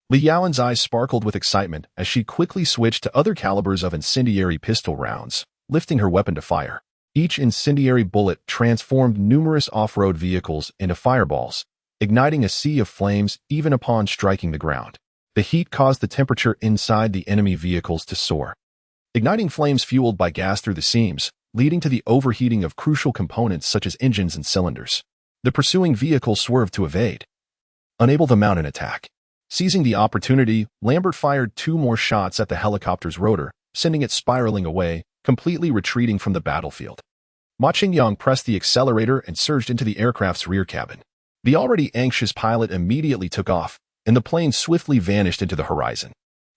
Li Yaolin's eyes sparkled with excitement as she quickly switched to other calibers of incendiary pistol rounds, lifting her weapon to fire. Each incendiary bullet transformed numerous off-road vehicles into fireballs, igniting a sea of flames even upon striking the ground. The heat caused the temperature inside the enemy vehicles to soar. Igniting flames fueled by gas through the seams, leading to the overheating of crucial components such as engines and cylinders. The pursuing vehicle swerved to evade, unable to mount an attack. Seizing the opportunity, Lambert fired 2 more shots at the helicopter's rotor, sending it spiraling away, completely retreating from the battlefield. Ma Qingyang pressed the accelerator and surged into the aircraft's rear cabin. The already anxious pilot immediately took off, and the plane swiftly vanished into the horizon.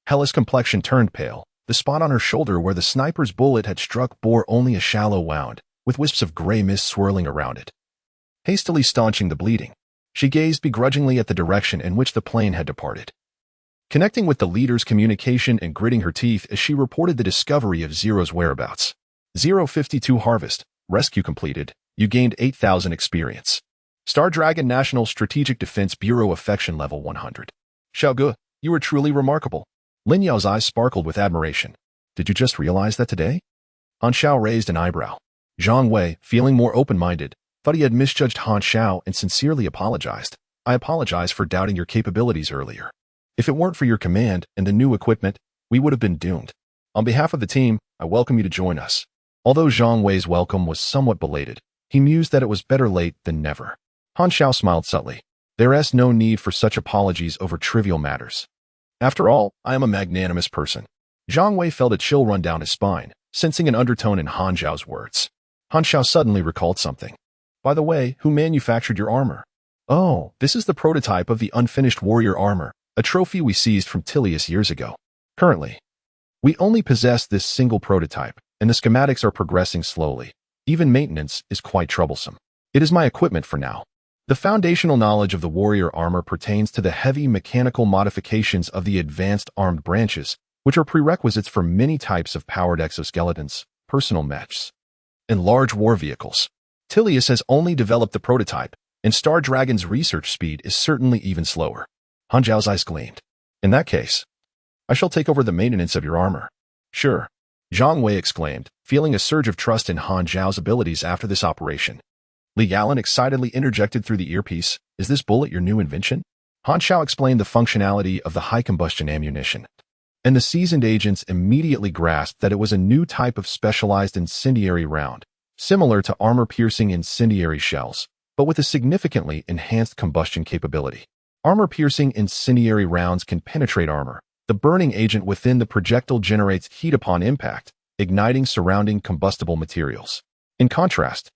Hella's complexion turned pale. The spot on her shoulder where the sniper's bullet had struck bore only a shallow wound, with wisps of gray mist swirling around it. Hastily staunching the bleeding, she gazed begrudgingly at the direction in which the plane had departed. Connecting with the leader's communication and gritting her teeth as she reported the discovery of Zero's whereabouts. 052 Harvest, rescue completed, you gained 8,000 experience. Star Dragon National Strategic Defense Bureau Affection Level 100. Xiao, you were truly remarkable. Lin Yao's eyes sparkled with admiration. Did you just realize that today? Han Xiao raised an eyebrow. Zhang Wei, feeling more open-minded, thought he had misjudged Han Xiao and sincerely apologized. I apologize for doubting your capabilities earlier. If it weren't for your command and the new equipment, we would have been doomed. On behalf of the team, I welcome you to join us. Although Zhang Wei's welcome was somewhat belated, he mused that it was better late than never. Han Xiao smiled subtly. There is no need for such apologies over trivial matters. After all, I am a magnanimous person. Zhang Wei felt a chill run down his spine, sensing an undertone in Han Xiao's words. Han Xiao suddenly recalled something. By the way, who manufactured your armor? Oh, this is the prototype of the unfinished warrior armor, a trophy we seized from Tilius years ago. Currently, we only possess this single prototype, and the schematics are progressing slowly. Even maintenance is quite troublesome. It is my equipment for now. The foundational knowledge of the warrior armor pertains to the heavy mechanical modifications of the advanced armed branches, which are prerequisites for many types of powered exoskeletons, personal mechs, and large war vehicles. Tilius has only developed the prototype, and Star Dragon's research speed is certainly even slower. Han Zhao's eyes gleamed. In that case, I shall take over the maintenance of your armor. Sure, Zhang Wei exclaimed, feeling a surge of trust in Han Zhao's abilities after this operation. Li Yaolin excitedly interjected through the earpiece, is this bullet your new invention? Han Xiao explained the functionality of the high-combustion ammunition, and the seasoned agents immediately grasped that it was a new type of specialized incendiary round, similar to armor-piercing incendiary shells, but with a significantly enhanced combustion capability. Armor-piercing incendiary rounds can penetrate armor. The burning agent within the projectile generates heat upon impact, igniting surrounding combustible materials. In contrast,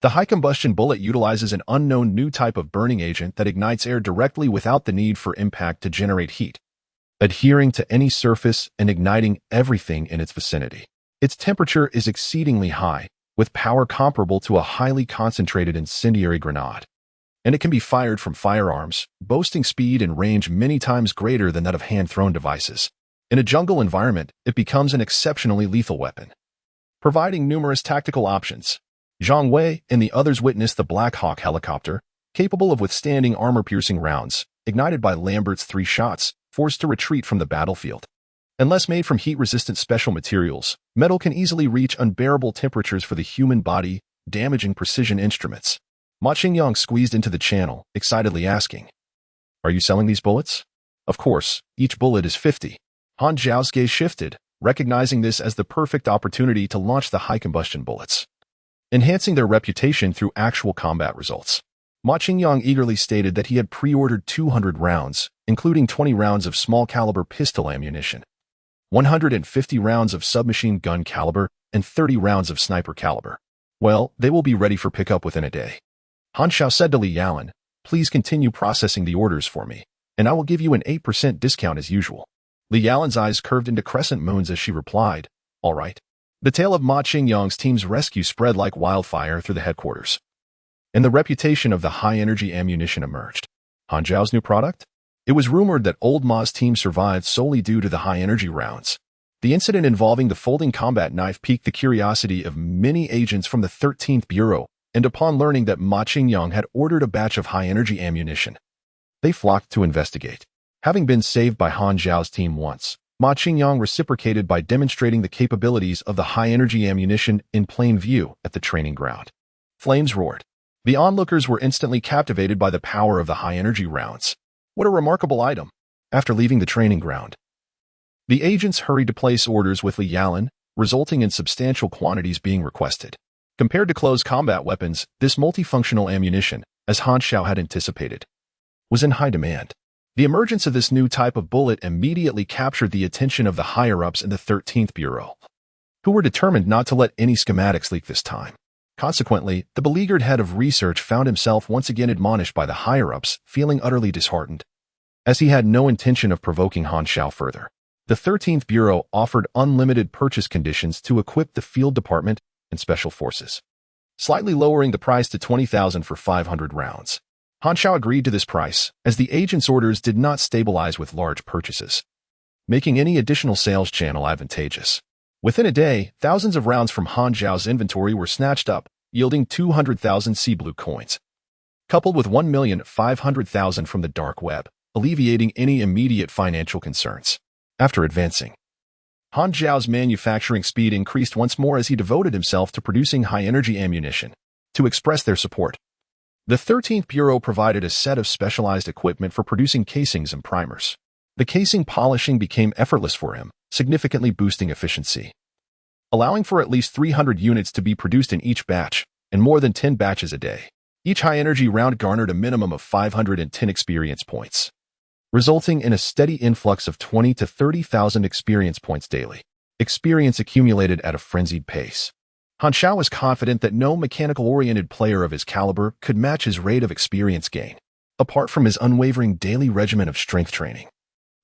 the high-combustion bullet utilizes an unknown new type of burning agent that ignites air directly without the need for impact to generate heat, adhering to any surface and igniting everything in its vicinity. Its temperature is exceedingly high, with power comparable to a highly concentrated incendiary grenade, and it can be fired from firearms, boasting speed and range many times greater than that of hand-thrown devices. In a jungle environment, it becomes an exceptionally lethal weapon, providing numerous tactical options. Zhang Wei and the others witnessed the Black Hawk helicopter, capable of withstanding armor-piercing rounds, ignited by Lambert's 3 shots, forced to retreat from the battlefield. Unless made from heat-resistant special materials, metal can easily reach unbearable temperatures for the human body, damaging precision instruments. Ma Qingyang squeezed into the channel, excitedly asking, are you selling these bullets? Of course, each bullet is 50. Han Zhao's gaze shifted, recognizing this as the perfect opportunity to launch the high-combustion bullets, enhancing their reputation through actual combat results. Ma Qingyang eagerly stated that he had pre-ordered 200 rounds, including 20 rounds of small-caliber pistol ammunition, 150 rounds of submachine gun caliber, and 30 rounds of sniper caliber. Well, they will be ready for pickup within a day. Han Xiao said to Li Yaolin, please continue processing the orders for me, and I will give you an 8% discount as usual. Li Yaolin's eyes curved into crescent moons as she replied, all right. The tale of Ma Qingyang's team's rescue spread like wildfire through the headquarters, and the reputation of the high-energy ammunition emerged. Han Zhao's new product? It was rumored that Old Ma's team survived solely due to the high-energy rounds. The incident involving the folding combat knife piqued the curiosity of many agents from the 13th Bureau, and upon learning that Ma Qingyang had ordered a batch of high-energy ammunition, they flocked to investigate. Having been saved by Han Zhao's team once, Ma Qingyang reciprocated by demonstrating the capabilities of the high-energy ammunition in plain view at the training ground. Flames roared. The onlookers were instantly captivated by the power of the high-energy rounds. What a remarkable item! After leaving the training ground, the agents hurried to place orders with Li Yalan, resulting in substantial quantities being requested. Compared to close combat weapons, this multifunctional ammunition, as Han Xiao had anticipated, was in high demand. The emergence of this new type of bullet immediately captured the attention of the higher-ups in the 13th Bureau, who were determined not to let any schematics leak this time. Consequently, the beleaguered head of research found himself once again admonished by the higher-ups, feeling utterly disheartened, as he had no intention of provoking Han Xiao further. The 13th Bureau offered unlimited purchase conditions to equip the Field Department and Special Forces, slightly lowering the price to 20,000 for 500 rounds. Han Xiao agreed to this price, as the agent's orders did not stabilize with large purchases, making any additional sales channel advantageous. Within a day, thousands of rounds from Han Zhao's inventory were snatched up, yielding 200,000 sea blue coins, coupled with 1,500,000 from the dark web, alleviating any immediate financial concerns. After advancing, Han Zhao's manufacturing speed increased once more as he devoted himself to producing high-energy ammunition. To express their support, the 13th Bureau provided a set of specialized equipment for producing casings and primers. The casing polishing became effortless for him, significantly boosting efficiency, allowing for at least 300 units to be produced in each batch, and more than 10 batches a day. Each high-energy round garnered a minimum of 510 experience points, resulting in a steady influx of 20 to 30,000 experience points daily. Experience accumulated at a frenzied pace. Han Xiao was confident that no mechanical-oriented player of his caliber could match his rate of experience gain, apart from his unwavering daily regimen of strength training.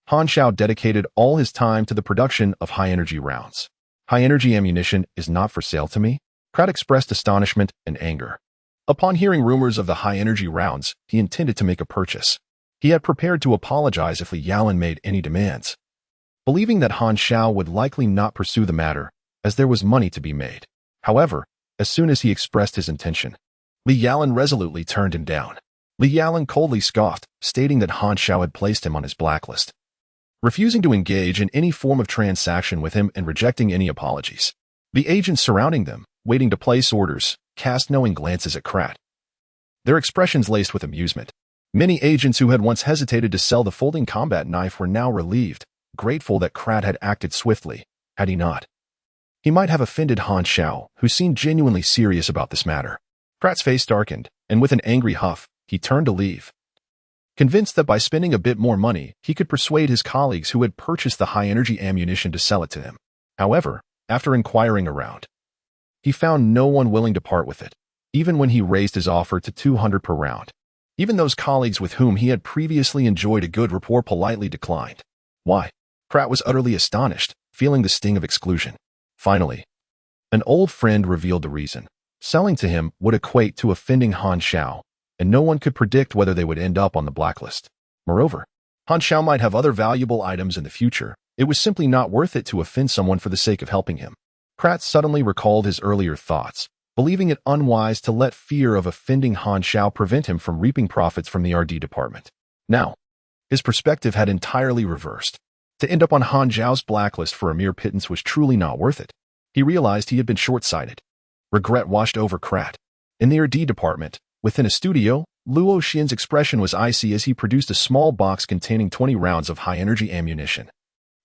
Han Xiao dedicated all his time to the production of high-energy rounds. High-energy ammunition is not for sale to me? Pratt expressed astonishment and anger. Upon hearing rumors of the high-energy rounds, he intended to make a purchase. He had prepared to apologize if Li Yalan made any demands, believing that Han Xiao would likely not pursue the matter, as there was money to be made. However, as soon as he expressed his intention, Li Yalan resolutely turned him down. Li Yalan coldly scoffed, stating that Han Xiao had placed him on his blacklist, refusing to engage in any form of transaction with him and rejecting any apologies. The agents surrounding them, waiting to place orders, cast knowing glances at Krat, their expressions laced with amusement. Many agents who had once hesitated to sell the folding combat knife were now relieved, grateful that Krat had acted swiftly. Had he not, he might have offended Han Xiao, who seemed genuinely serious about this matter. Krat's face darkened, and with an angry huff, he turned to leave, convinced that by spending a bit more money, he could persuade his colleagues who had purchased the high-energy ammunition to sell it to him. However, after inquiring around, he found no one willing to part with it, even when he raised his offer to 200 per round. Even those colleagues with whom he had previously enjoyed a good rapport politely declined. Why? Krat was utterly astonished, feeling the sting of exclusion. Finally, an old friend revealed the reason. Selling to him would equate to offending Han Xiao, and no one could predict whether they would end up on the blacklist. Moreover, Han Xiao might have other valuable items in the future. It was simply not worth it to offend someone for the sake of helping him. Krat suddenly recalled his earlier thoughts, believing it unwise to let fear of offending Han Xiao prevent him from reaping profits from the RD department. Now, his perspective had entirely reversed. To end up on Han Zhao's blacklist for a mere pittance was truly not worth it. He realized he had been short-sighted. Regret washed over Krat. In the RD department, within a studio, Luo Xian's expression was icy as he produced a small box containing 20 rounds of high-energy ammunition,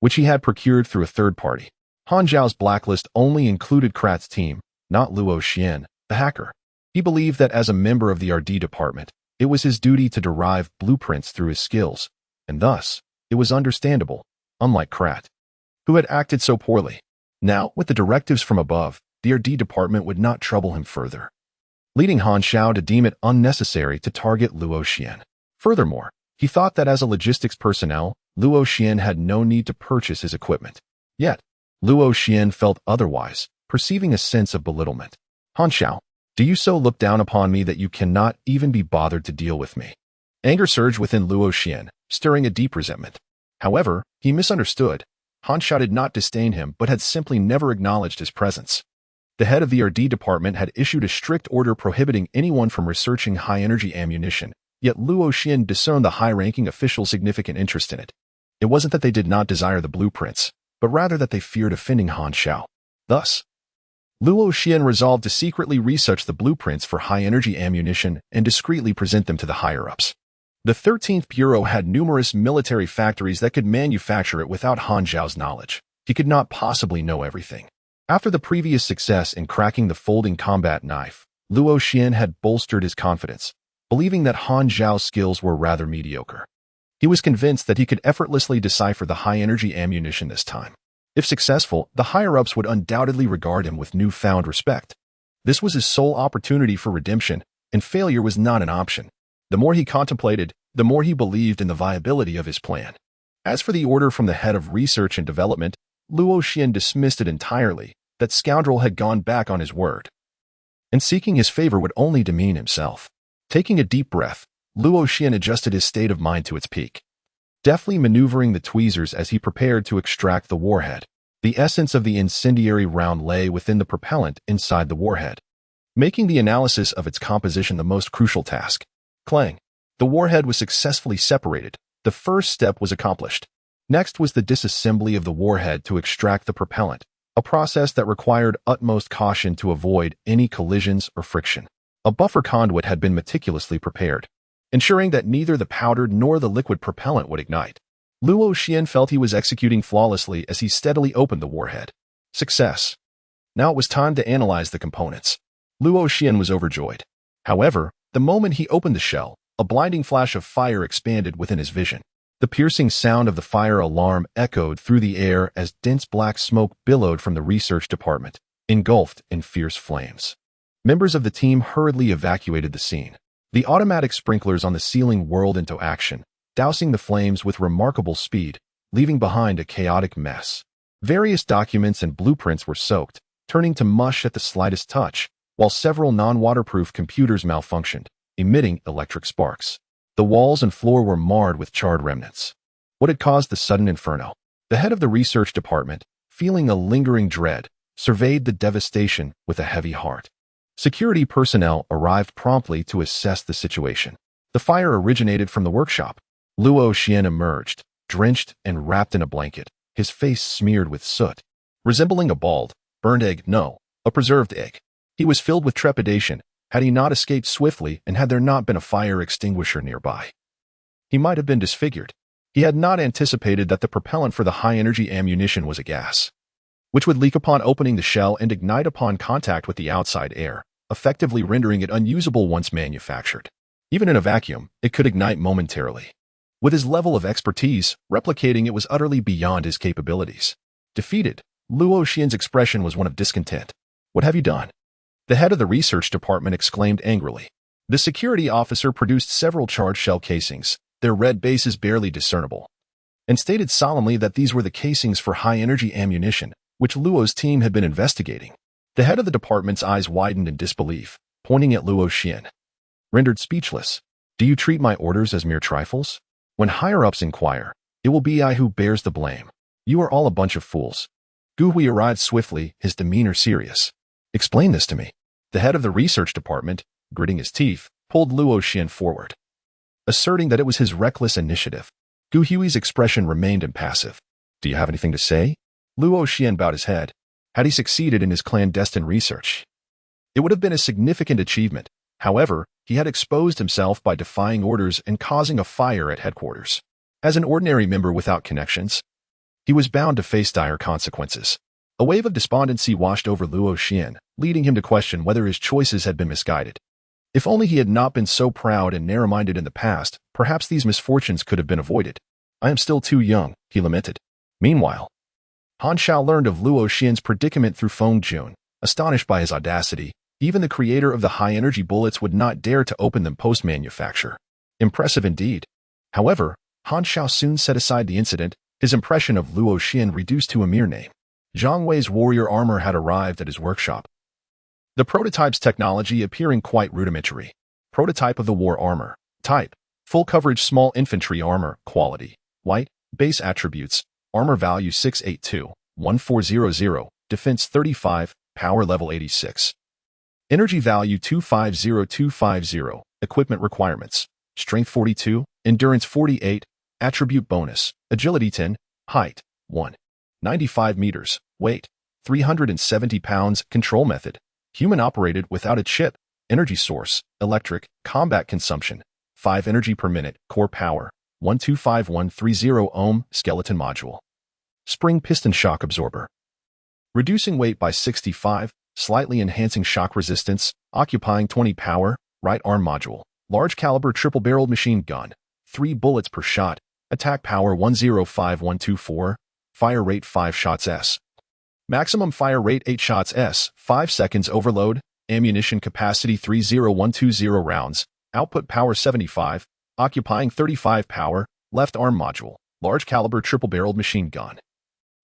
which he had procured through a third party. Han Zhao's blacklist only included Krat's team, not Luo Xian, the hacker. He believed that as a member of the RD department, it was his duty to derive blueprints through his skills, and thus, it was understandable, unlike Krat, who had acted so poorly. Now, with the directives from above, the RD department would not trouble him further, leading Han Xiao to deem it unnecessary to target Luo Xian. Furthermore, he thought that as a logistics personnel, Luo Xian had no need to purchase his equipment. Yet, Luo Xian felt otherwise, perceiving a sense of belittlement. Han Xiao, do you so look down upon me that you cannot even be bothered to deal with me? Anger surged within Luo Xian, stirring a deep resentment. However, he misunderstood. Han Xiao did not disdain him but had simply never acknowledged his presence. The head of the RD department had issued a strict order prohibiting anyone from researching high-energy ammunition, yet Luo Xian discerned the high-ranking official's significant interest in it. It wasn't that they did not desire the blueprints, but rather that they feared offending Han Xiao. Thus, Luo Xian resolved to secretly research the blueprints for high-energy ammunition and discreetly present them to the higher-ups. The 13th Bureau had numerous military factories that could manufacture it without Han Xiao's knowledge. He could not possibly know everything. After the previous success in cracking the folding combat knife, Luo Xian had bolstered his confidence, believing that Han Xiao's skills were rather mediocre. He was convinced that he could effortlessly decipher the high-energy ammunition this time. If successful, the higher-ups would undoubtedly regard him with newfound respect. This was his sole opportunity for redemption, and failure was not an option. The more he contemplated, the more he believed in the viability of his plan. As for the order from the head of research and development, Luo Xian dismissed it entirely. That scoundrel had gone back on his word, and seeking his favor would only demean himself. Taking a deep breath, Luo Xian adjusted his state of mind to its peak, deftly maneuvering the tweezers as he prepared to extract the warhead. The essence of the incendiary round lay within the propellant inside the warhead, making the analysis of its composition the most crucial task. Clang! The warhead was successfully separated. The first step was accomplished. Next was the disassembly of the warhead to extract the propellant, a process that required utmost caution to avoid any collisions or friction. A buffer conduit had been meticulously prepared, ensuring that neither the powdered nor the liquid propellant would ignite. Luo Xian felt he was executing flawlessly as he steadily opened the warhead. Success. Now it was time to analyze the components. Luo Xian was overjoyed. However, the moment he opened the shell, a blinding flash of fire expanded within his vision. The piercing sound of the fire alarm echoed through the air as dense black smoke billowed from the research department, engulfed in fierce flames. Members of the team hurriedly evacuated the scene. The automatic sprinklers on the ceiling whirled into action, dousing the flames with remarkable speed, leaving behind a chaotic mess. Various documents and blueprints were soaked, turning to mush at the slightest touch, while several non-waterproof computers malfunctioned, emitting electric sparks. The walls and floor were marred with charred remnants. What had caused the sudden inferno? The head of the research department, feeling a lingering dread, surveyed the devastation with a heavy heart. Security personnel arrived promptly to assess the situation. The fire originated from the workshop. Luo Xian emerged, drenched and wrapped in a blanket, his face smeared with soot. Resembling a bald, burned egg, no, a preserved egg. He was filled with trepidation. Had he not escaped swiftly and had there not been a fire extinguisher nearby, he might have been disfigured. He had not anticipated that the propellant for the high-energy ammunition was a gas, which would leak upon opening the shell and ignite upon contact with the outside air, effectively rendering it unusable once manufactured. Even in a vacuum, it could ignite momentarily. With his level of expertise, replicating it was utterly beyond his capabilities. Defeated, Luo Xian's expression was one of discontent. "What have you done?" The head of the research department exclaimed angrily. The security officer produced several charged shell casings, their red bases barely discernible, and stated solemnly that these were the casings for high-energy ammunition, which Luo's team had been investigating. The head of the department's eyes widened in disbelief, pointing at Luo Xian. Rendered speechless, "Do you treat my orders as mere trifles? When higher-ups inquire, it will be I who bears the blame. You are all a bunch of fools." Gu Hui arrived swiftly, his demeanor serious. "Explain this to me." The head of the research department, gritting his teeth, pulled Luo Xian forward, asserting that it was his reckless initiative. Gu Hui's expression remained impassive. "Do you have anything to say?" Luo Xian bowed his head. Had he succeeded in his clandestine research, it would have been a significant achievement. However, he had exposed himself by defying orders and causing a fire at headquarters. As an ordinary member without connections, he was bound to face dire consequences. A wave of despondency washed over Luo Xian, leading him to question whether his choices had been misguided. If only he had not been so proud and narrow-minded in the past, perhaps these misfortunes could have been avoided. "I am still too young," he lamented. Meanwhile, Han Xiao learned of Luo Xian's predicament through Feng Jun. Astonished by his audacity, even the creator of the high-energy bullets would not dare to open them post-manufacture. Impressive indeed. However, Han Xiao soon set aside the incident, his impression of Luo Xian reduced to a mere name. Zhang Wei's warrior armor had arrived at his workshop, the prototype's technology appearing quite rudimentary. Prototype of the war armor. Type: Full coverage small infantry armor, quality, white, base attributes, armor value 682, 1400, defense 35, power level 86. Energy value 250250, equipment requirements, strength 42, endurance 48, attribute bonus, agility 10, height 1, 95 meters, weight 370 pounds, control method, human operated without a chip, energy source, electric, combat consumption, 5 energy per minute, core power, 125130 ohm, skeleton module. Spring piston shock absorber. Reducing weight by 65, slightly enhancing shock resistance, occupying 20 power, right arm module, large caliber triple-barreled machine gun, 3 bullets per shot, attack power 105124, fire rate 5 shots s. Maximum fire rate 8 shots s, 5 seconds overload, ammunition capacity 30120 rounds, output power 75, occupying 35 power, left arm module, large caliber triple-barreled machine gun.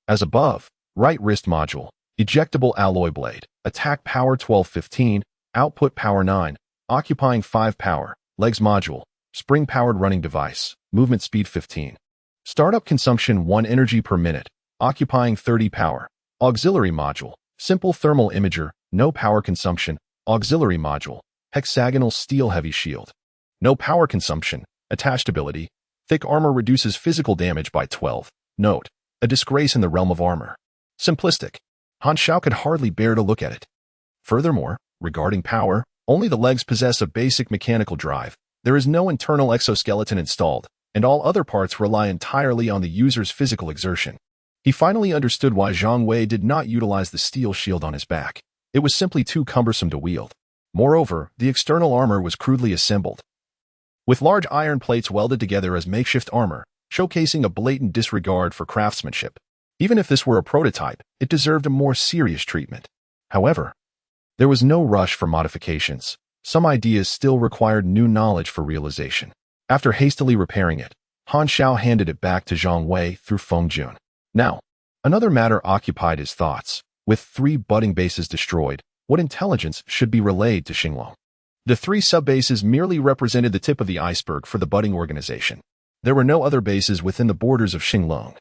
As above, right wrist module, ejectable alloy blade, attack power 1215, output power 9, occupying 5 power, legs module, spring-powered running device, movement speed 15. Startup consumption 1 energy per minute, occupying 30 power. Auxiliary module, simple thermal imager, no power consumption, auxiliary module, hexagonal steel heavy shield. No power consumption, attached ability, thick armor reduces physical damage by 12. Note, a disgrace in the realm of armor. Simplistic. Han Xiao could hardly bear to look at it. Furthermore, regarding power, only the legs possess a basic mechanical drive. There is no internal exoskeleton installed, and all other parts rely entirely on the user's physical exertion. He finally understood why zwnj did not utilize the steel shield on his back. It was simply too cumbersome to wield. Moreover, the external armor was crudely assembled, with large iron plates welded together as makeshift armor, showcasing a blatant disregard for craftsmanship. Even if this were a prototype, it deserved a more serious treatment. However, there was no rush for modifications. Some ideas still required new knowledge for realization. After hastily repairing it, Han Xiao handed it back to zwnj through Feng Jun. Now, another matter occupied his thoughts. With 3 budding bases destroyed, what intelligence should be relayed to Xinglong? The 3 sub-bases merely represented the tip of the iceberg for the budding organization. There were no other bases within the borders of Xinglong.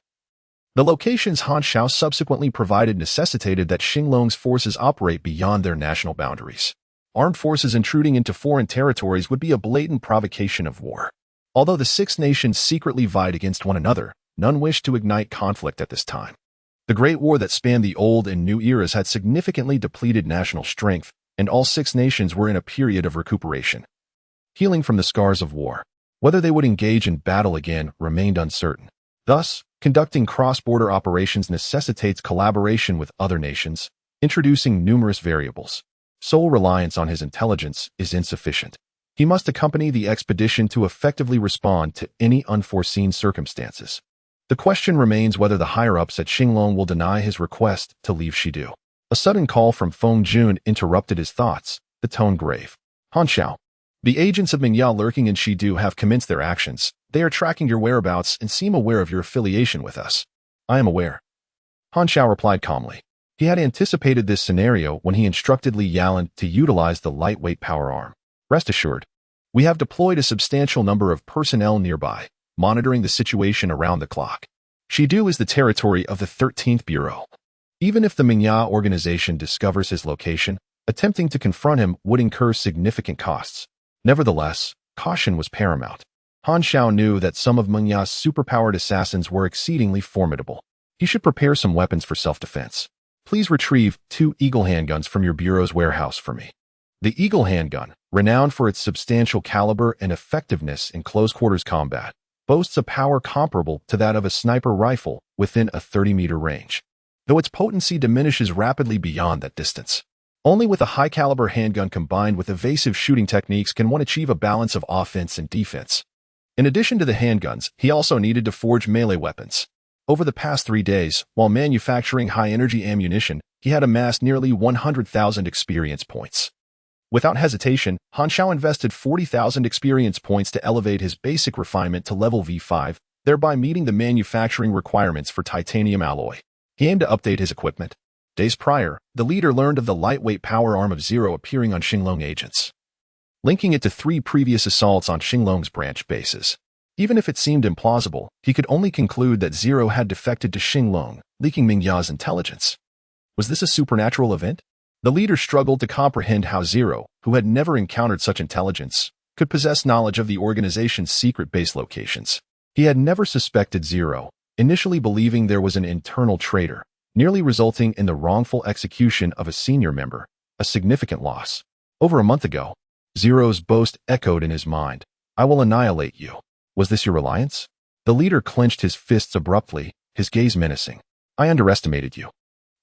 The locations Han Xiao subsequently provided necessitated that Xinglong's forces operate beyond their national boundaries. Armed forces intruding into foreign territories would be a blatant provocation of war. Although the 6 nations secretly vied against one another, none wished to ignite conflict at this time. The Great War that spanned the old and new eras had significantly depleted national strength, and all 6 nations were in a period of recuperation. Healing from the scars of war. Whether they would engage in battle again remained uncertain. Thus, conducting cross-border operations necessitates collaboration with other nations, introducing numerous variables. Sole reliance on his intelligence is insufficient. He must accompany the expedition to effectively respond to any unforeseen circumstances. The question remains whether the higher-ups at Xinglong will deny his request to leave Shidu. A sudden call from Feng Jun interrupted his thoughts, the tone grave. Han Xiao, the agents of Mingya lurking in Shidu have commenced their actions. They are tracking your whereabouts and seem aware of your affiliation with us. I am aware. Han Xiao replied calmly. He had anticipated this scenario when he instructed Li Yalan to utilize the lightweight power arm. Rest assured, we have deployed a substantial number of personnel nearby, monitoring the situation around the clock. Shidu is the territory of the 13th Bureau. Even if the Mingya organization discovers his location, attempting to confront him would incur significant costs. Nevertheless, caution was paramount. Han Xiao knew that some of Mingya's superpowered assassins were exceedingly formidable. He should prepare some weapons for self-defense. Please retrieve 2 Eagle handguns from your bureau's warehouse for me. The Eagle handgun, renowned for its substantial caliber and effectiveness in close-quarters combat, boasts a power comparable to that of a sniper rifle within a 30-meter range, though its potency diminishes rapidly beyond that distance. Only with a high-caliber handgun combined with evasive shooting techniques can one achieve a balance of offense and defense. In addition to the handguns, he also needed to forge melee weapons. Over the past 3 days, while manufacturing high-energy ammunition, he had amassed nearly 100,000 experience points. Without hesitation, Han Xiao invested 40,000 experience points to elevate his basic refinement to level V5, thereby meeting the manufacturing requirements for titanium alloy. He aimed to update his equipment. Days prior, the leader learned of the lightweight power arm of Zero appearing on Xinglong agents. linking it to 3 previous assaults on Xinglong's branch bases. Even if it seemed implausible, he could only conclude that Zero had defected to Xinglong, leaking Mingya's intelligence. Was this a supernatural event? The leader struggled to comprehend how Zero, who had never encountered such intelligence, could possess knowledge of the organization's secret base locations. He had never suspected Zero, initially believing there was an internal traitor, nearly resulting in the wrongful execution of a senior member, a significant loss. Over a month ago, Zero's boast echoed in his mind. "I will annihilate you." Was this your reliance? The leader clenched his fists abruptly, his gaze menacing. "I underestimated you.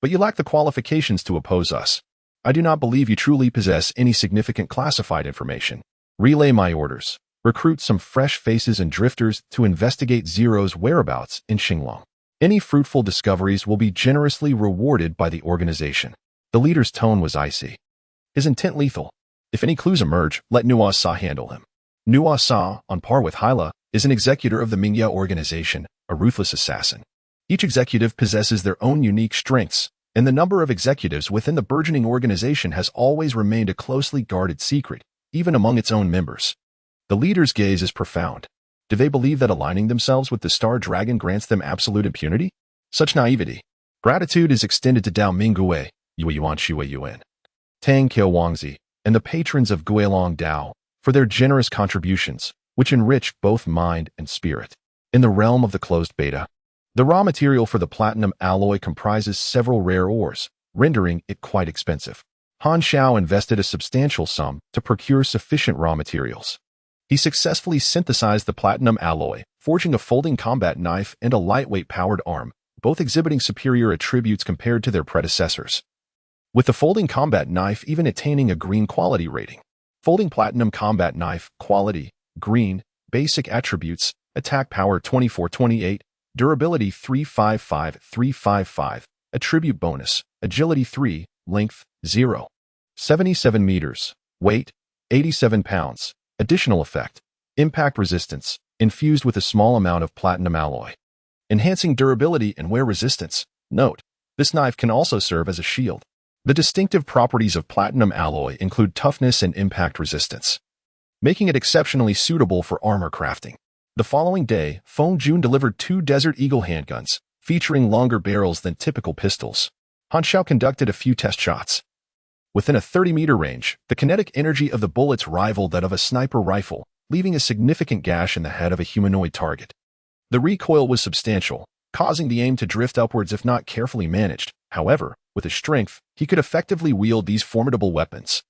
But you lack the qualifications to oppose us. I do not believe you truly possess any significant classified information. Relay my orders. Recruit some fresh faces and drifters to investigate Zero's whereabouts in Xinglong. Any fruitful discoveries will be generously rewarded by the organization." The leader's tone was icy, his intent lethal. "If any clues emerge, let Nuwa Sa handle him." Nuwa Sa, on par with Hyla, is an executor of the Mingya organization, a ruthless assassin. Each executive possesses their own unique strengths, and the number of executives within the burgeoning organization has always remained a closely guarded secret, even among its own members. The leader's gaze is profound. Do they believe that aligning themselves with the Star Dragon grants them absolute impunity? Such naivety. Gratitude is extended to Dao Minggue, Yuan Shui Yuan, Tang Kiao Wangzi, and the patrons of Guilong Dao for their generous contributions, which enrich both mind and spirit. In the realm of the closed beta, the raw material for the platinum alloy comprises several rare ores, rendering it quite expensive. Han Xiao invested a substantial sum to procure sufficient raw materials. He successfully synthesized the platinum alloy, forging a folding combat knife and a lightweight powered arm, both exhibiting superior attributes compared to their predecessors. With the folding combat knife even attaining a green quality rating. Folding platinum combat knife, quality, green, basic attributes, attack power 24-28, durability 355-355, attribute bonus, agility 3, length 0, 77 meters, weight 87 pounds, additional effect, impact resistance, infused with a small amount of platinum alloy. Enhancing durability and wear resistance. Note, this knife can also serve as a shield. The distinctive properties of platinum alloy include toughness and impact resistance, making it exceptionally suitable for armor crafting. The following day, Feng Jun delivered 2 Desert Eagle handguns, featuring longer barrels than typical pistols. Han Xiao conducted a few test shots. Within a 30-meter range, the kinetic energy of the bullets rivaled that of a sniper rifle, leaving a significant gash in the head of a humanoid target. The recoil was substantial, causing the aim to drift upwards if not carefully managed. However, with his strength, he could effectively wield these formidable weapons.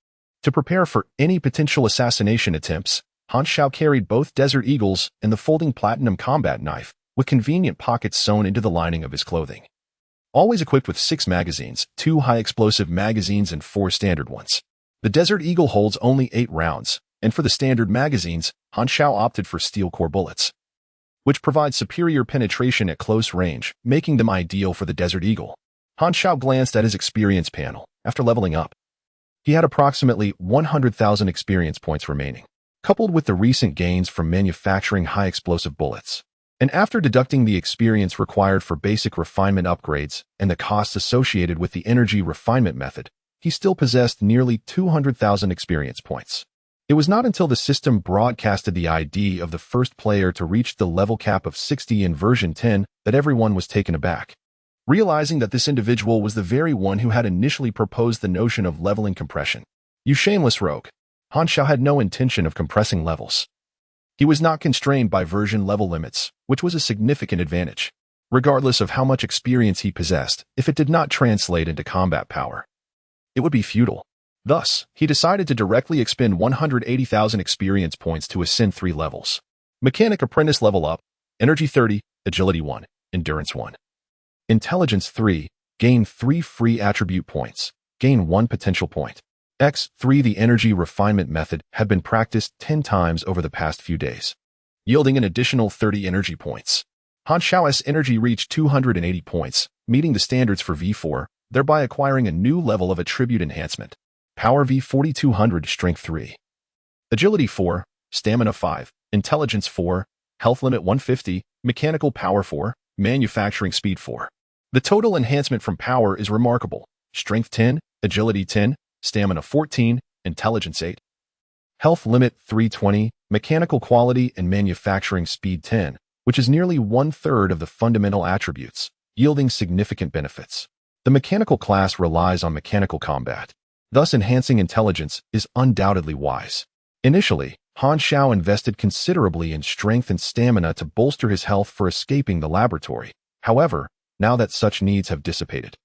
To prepare for any potential assassination attempts, Han Xiao carried both Desert Eagles and the folding platinum combat knife, with convenient pockets sewn into the lining of his clothing. Always equipped with 6 magazines, 2 high-explosive magazines and 4 standard ones. The Desert Eagle holds only 8 rounds, and for the standard magazines, Han Xiao opted for steel core bullets, which provide superior penetration at close range, making them ideal for the Desert Eagle. Han Xiao glanced at his experience panel. After leveling up, he had approximately 100,000 experience points remaining, coupled with the recent gains from manufacturing high-explosive bullets. And after deducting the experience required for basic refinement upgrades and the costs associated with the energy refinement method, he still possessed nearly 200,000 experience points. It was not until the system broadcasted the ID of the first player to reach the level cap of 60 in version 10 that everyone was taken aback. Realizing that this individual was the very one who had initially proposed the notion of leveling compression. You shameless rogue. Han Xiao had no intention of compressing levels. He was not constrained by version level limits, which was a significant advantage, regardless of how much experience he possessed. If it did not translate into combat power, it would be futile. Thus, he decided to directly expend 180,000 experience points to ascend 3 levels. Mechanic Apprentice level up, Energy 30, Agility 1, Endurance 1. Intelligence 3, gain 3 free attribute points, gain 1 potential point. X3 The energy refinement method had been practiced 10 times over the past few days, yielding an additional 30 energy points. Han Xiao's energy reached 280 points, meeting the standards for V4, thereby acquiring a new level of attribute enhancement. Power V 4200, Strength 3. Agility 4, Stamina 5, Intelligence 4, Health Limit 150, Mechanical Power 4, Manufacturing Speed 4. The total enhancement from power is remarkable. Strength 10, Agility 10, Stamina 14, Intelligence 8. Health limit 320, mechanical quality and manufacturing speed 10, which is nearly one-third of the fundamental attributes, yielding significant benefits. The mechanical class relies on mechanical combat. Thus, enhancing intelligence is undoubtedly wise. Initially, Han Xiao invested considerably in strength and stamina to bolster his health for escaping the laboratory. However, now that such needs have dissipated,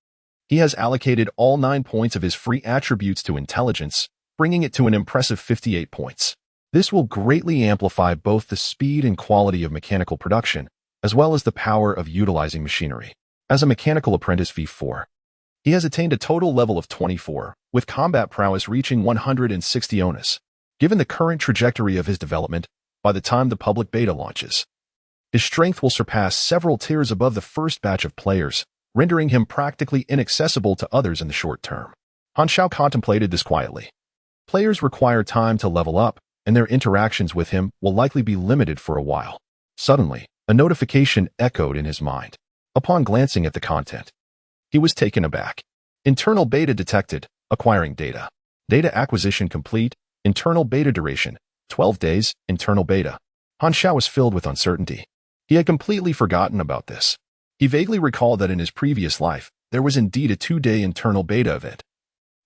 he has allocated all 9 points of his free attributes to intelligence, bringing it to an impressive 58 points. This will greatly amplify both the speed and quality of mechanical production, as well as the power of utilizing machinery. As a mechanical apprentice V4, he has attained a total level of 24, with combat prowess reaching 160 onus. Given the current trajectory of his development, by the time the public beta launches, his strength will surpass several tiers above the first batch of players, rendering him practically inaccessible to others in the short term. Han Xiao contemplated this quietly. Players require time to level up, and their interactions with him will likely be limited for a while. Suddenly, a notification echoed in his mind. Upon glancing at the content, he was taken aback. Internal beta detected, acquiring data. Data acquisition complete, internal beta duration, 12 days, internal beta. Han Xiao was filled with uncertainty. He had completely forgotten about this. He vaguely recalled that in his previous life, there was indeed a 2-day internal beta event,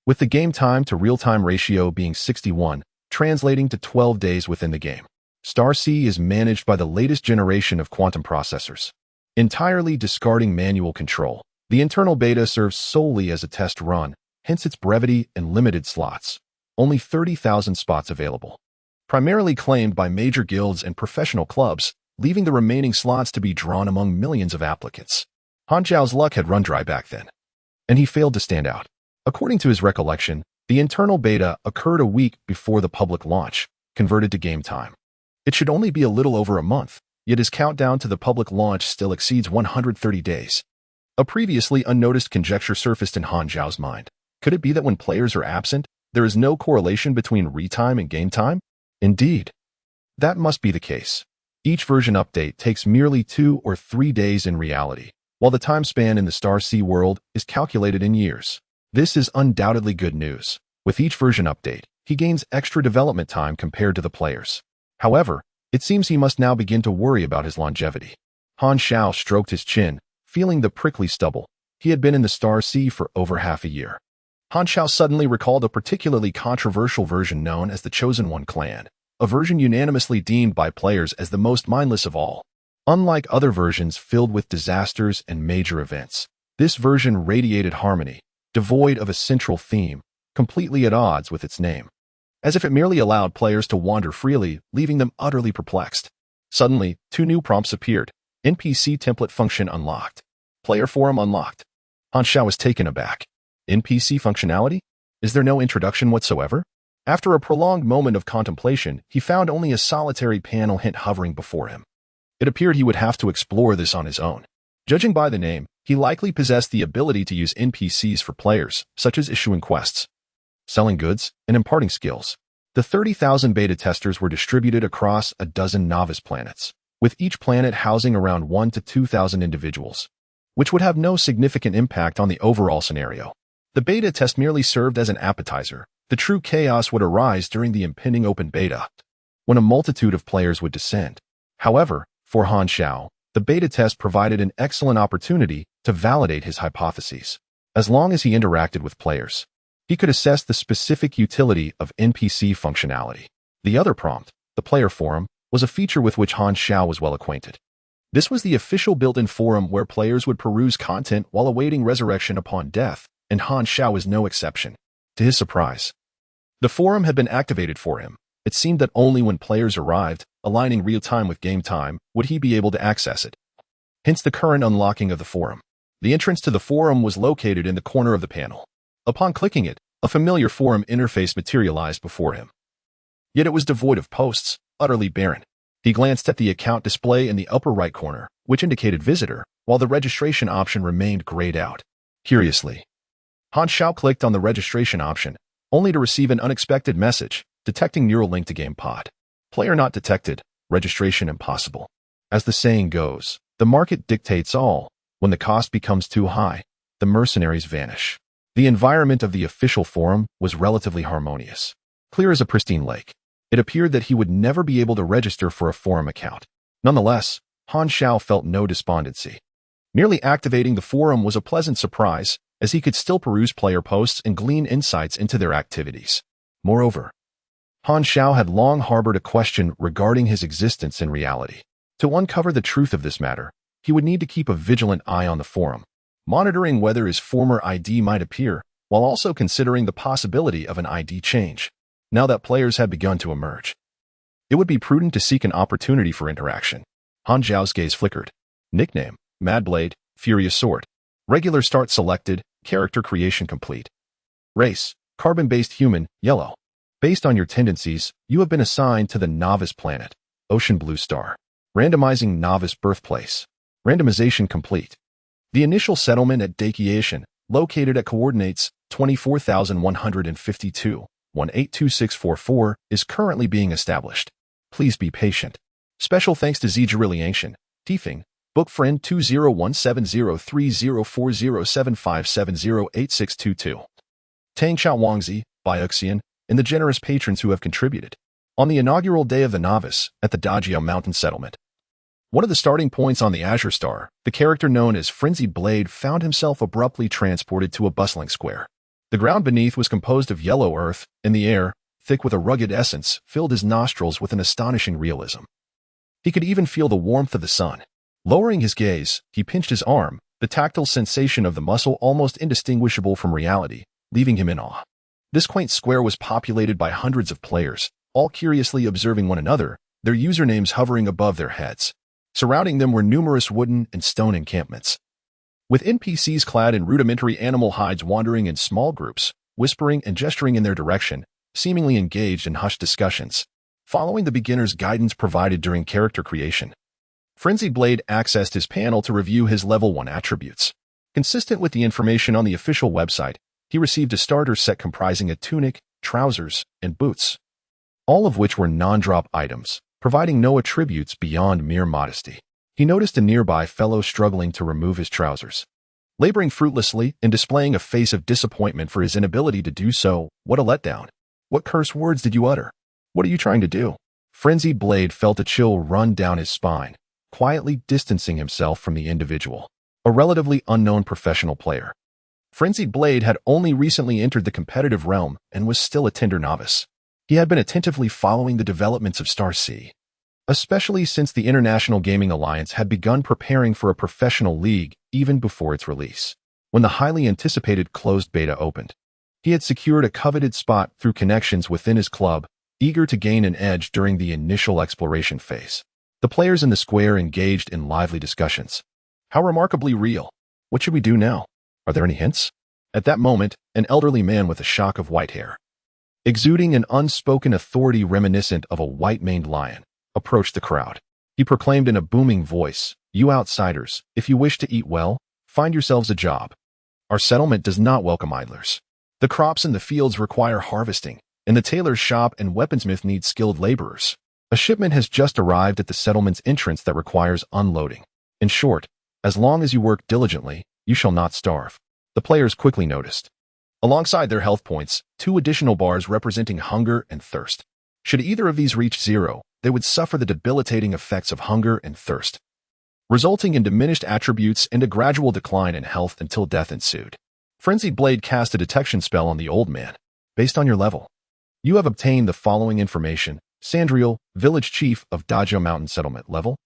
with the game time to real-time ratio being 61, translating to 12 days within the game. Starry is managed by the latest generation of quantum processors. Entirely discarding manual control, the internal beta serves solely as a test run, hence its brevity and limited slots. Only 30,000 spots available. Primarily claimed by major guilds and professional clubs, leaving the remaining slots to be drawn among millions of applicants. Han Xiao's luck had run dry back then, and he failed to stand out. According to his recollection, the internal beta occurred a week before the public launch, converted to game time. It should only be a little over a month, yet his countdown to the public launch still exceeds 130 days. A previously unnoticed conjecture surfaced in Han Xiao's mind. Could it be that when players are absent, there is no correlation between retime and game time? Indeed, that must be the case. Each version update takes merely 2 or 3 days in reality, while the time span in the Starry world is calculated in years. This is undoubtedly good news. With each version update, he gains extra development time compared to the players. However, it seems he must now begin to worry about his longevity. Han Xiao stroked his chin, feeling the prickly stubble. He had been in the Starry for over half a year. Han Xiao suddenly recalled a particularly controversial version known as the Chosen One clan, a version unanimously deemed by players as the most mindless of all. Unlike other versions filled with disasters and major events, this version radiated harmony, devoid of a central theme, completely at odds with its name, as if it merely allowed players to wander freely, leaving them utterly perplexed. Suddenly, 2 new prompts appeared. NPC template function unlocked. Player forum unlocked. Han Xiao was taken aback. NPC functionality? Is there no introduction whatsoever? After a prolonged moment of contemplation, he found only a solitary panel hint hovering before him. It appeared he would have to explore this on his own. Judging by the name, he likely possessed the ability to use NPCs for players, such as issuing quests, selling goods, and imparting skills. The 30,000 beta testers were distributed across a dozen novice planets, with each planet housing around 1,000 to 2,000 individuals, which would have no significant impact on the overall scenario. The beta test merely served as an appetizer. The true chaos would arise during the impending open beta, when a multitude of players would descend. However, for Han Xiao, the beta test provided an excellent opportunity to validate his hypotheses. As long as he interacted with players, he could assess the specific utility of NPC functionality. The other prompt, the player forum, was a feature with which Han Xiao was well acquainted. This was the official built-in forum where players would peruse content while awaiting resurrection upon death, and Han Xiao was no exception. To his surprise, the forum had been activated for him. It seemed that only when players arrived, aligning real-time with game time, would he be able to access it. Hence the current unlocking of the forum. The entrance to the forum was located in the corner of the panel. Upon clicking it, a familiar forum interface materialized before him. Yet it was devoid of posts, utterly barren. He glanced at the account display in the upper right corner, which indicated visitor, while the registration option remained grayed out. Curiously, Han Xiao clicked on the registration option, only to receive an unexpected message, detecting neural link to game pod. Player not detected, registration impossible. As the saying goes, the market dictates all. When the cost becomes too high, the mercenaries vanish. The environment of the official forum was relatively harmonious, clear as a pristine lake. It appeared that he would never be able to register for a forum account. Nonetheless, Xiao felt no despondency. Merely activating the forum was a pleasant surprise, as he could still peruse player posts and glean insights into their activities. Moreover, Xiao had long harbored a question regarding his existence in reality. To uncover the truth of this matter, he would need to keep a vigilant eye on the forum, monitoring whether his former ID might appear, while also considering the possibility of an ID change. Now that players had begun to emerge, it would be prudent to seek an opportunity for interaction. Xiao's gaze flickered. Nickname: Madblade, Furious Sword. Regular start selected, character creation complete. Race: carbon-based human, yellow. Based on your tendencies, you have been assigned to the Novice Planet, Ocean Blue Star. Randomizing Novice Birthplace. Randomization complete. The initial settlement at Dakiation, located at coordinates 24,152, 182644, is currently being established. Please be patient. Special thanks to zwnj, Tiefing, Book Friend 201703040757086222. Tang Xiao Wangzi, Bioxian, and the generous patrons who have contributed. On the inaugural day of the Novice, at the Dajio Mountain Settlement, one of the starting points on the Azure Star, the character known as Frenzied Blade found himself abruptly transported to a bustling square. The ground beneath was composed of yellow earth, and the air, thick with a rugged essence, filled his nostrils with an astonishing realism. He could even feel the warmth of the sun. Lowering his gaze, he pinched his arm, the tactile sensation of the muscle almost indistinguishable from reality, leaving him in awe. This quaint square was populated by hundreds of players, all curiously observing one another, their usernames hovering above their heads. Surrounding them were numerous wooden and stone encampments, with NPCs clad in rudimentary animal hides wandering in small groups, whispering and gesturing in their direction, seemingly engaged in hushed discussions. Following the beginner's guidance provided during character creation, Frenzied Blade accessed his panel to review his level 1 attributes. Consistent with the information on the official website, he received a starter set comprising a tunic, trousers, and boots, all of which were non-drop items, providing no attributes beyond mere modesty. He noticed a nearby fellow struggling to remove his trousers, laboring fruitlessly and displaying a face of disappointment for his inability to do so. What a letdown. What curse words did you utter? What are you trying to do? Frenzied Blade felt a chill run down his spine, quietly distancing himself from the individual, a relatively unknown professional player. Frenzied Blade had only recently entered the competitive realm and was still a tender novice. He had been attentively following the developments of Star Sea, especially since the International Gaming Alliance had begun preparing for a professional league even before its release. When the highly anticipated closed beta opened, he had secured a coveted spot through connections within his club, eager to gain an edge during the initial exploration phase. The players in the square engaged in lively discussions. How remarkably real. What should we do now? Are there any hints? At that moment, an elderly man with a shock of white hair, exuding an unspoken authority reminiscent of a white-maned lion, approached the crowd. He proclaimed in a booming voice, "You outsiders, if you wish to eat well, find yourselves a job. Our settlement does not welcome idlers. The crops in the fields require harvesting, and the tailor's shop and weaponsmith need skilled laborers. A shipment has just arrived at the settlement's entrance that requires unloading. In short, as long as you work diligently, you shall not starve." The players quickly noticed, alongside their health points, 2 additional bars representing hunger and thirst. Should either of these reach 0, they would suffer the debilitating effects of hunger and thirst, resulting in diminished attributes and a gradual decline in health until death ensued. Frenzied Blade cast a detection spell on the old man. Based on your level, you have obtained the following information. Sandriel, village chief of Dajio Mountain Settlement. Level.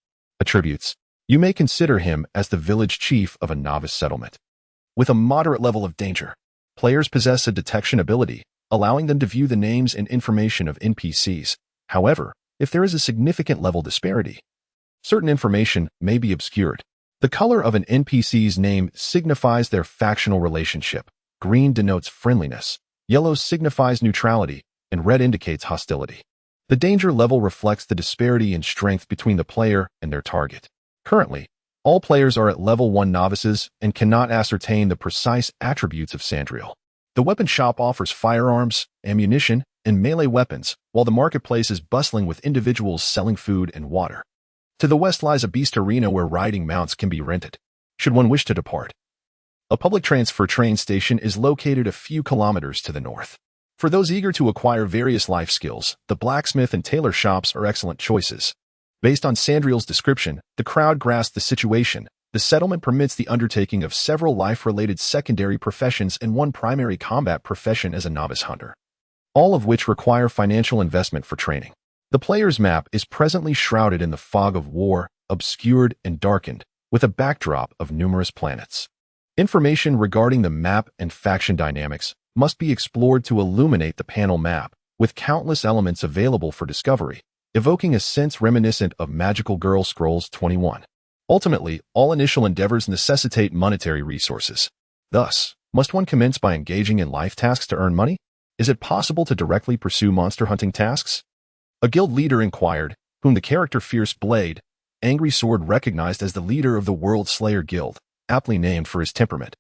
Attributes. You may consider him as the village chief of a novice settlement, with a moderate level of danger. Players possess a detection ability, allowing them to view the names and information of NPCs. However, if there is a significant level disparity, certain information may be obscured. The color of an NPC's name signifies their factional relationship. Green denotes friendliness, yellow signifies neutrality, and red indicates hostility. The danger level reflects the disparity in strength between the player and their target. Currently, all players are at level 1 novices and cannot ascertain the precise attributes of Sandriel. The weapon shop offers firearms, ammunition, and melee weapons, while the marketplace is bustling with individuals selling food and water. To the west lies a beast arena where riding mounts can be rented, should one wish to depart. A public transfer train station is located a few kilometers to the north. For those eager to acquire various life skills, the blacksmith and tailor shops are excellent choices. Based on Sandriel's description, the crowd grasped the situation. The settlement permits the undertaking of several life-related secondary professions and one primary combat profession as a novice hunter, all of which require financial investment for training. The player's map is presently shrouded in the fog of war, obscured and darkened, with a backdrop of numerous planets. Information regarding the map and faction dynamics must be explored to illuminate the panel map, with countless elements available for discovery, evoking a sense reminiscent of Magical Girl Scrolls 21. Ultimately, all initial endeavors necessitate monetary resources. Thus, must one commence by engaging in life tasks to earn money? Is it possible to directly pursue monster hunting tasks? A guild leader inquired, whom the character Fierce Blade, Angry Sword recognized as the leader of the World Slayer Guild, aptly named for his temperament.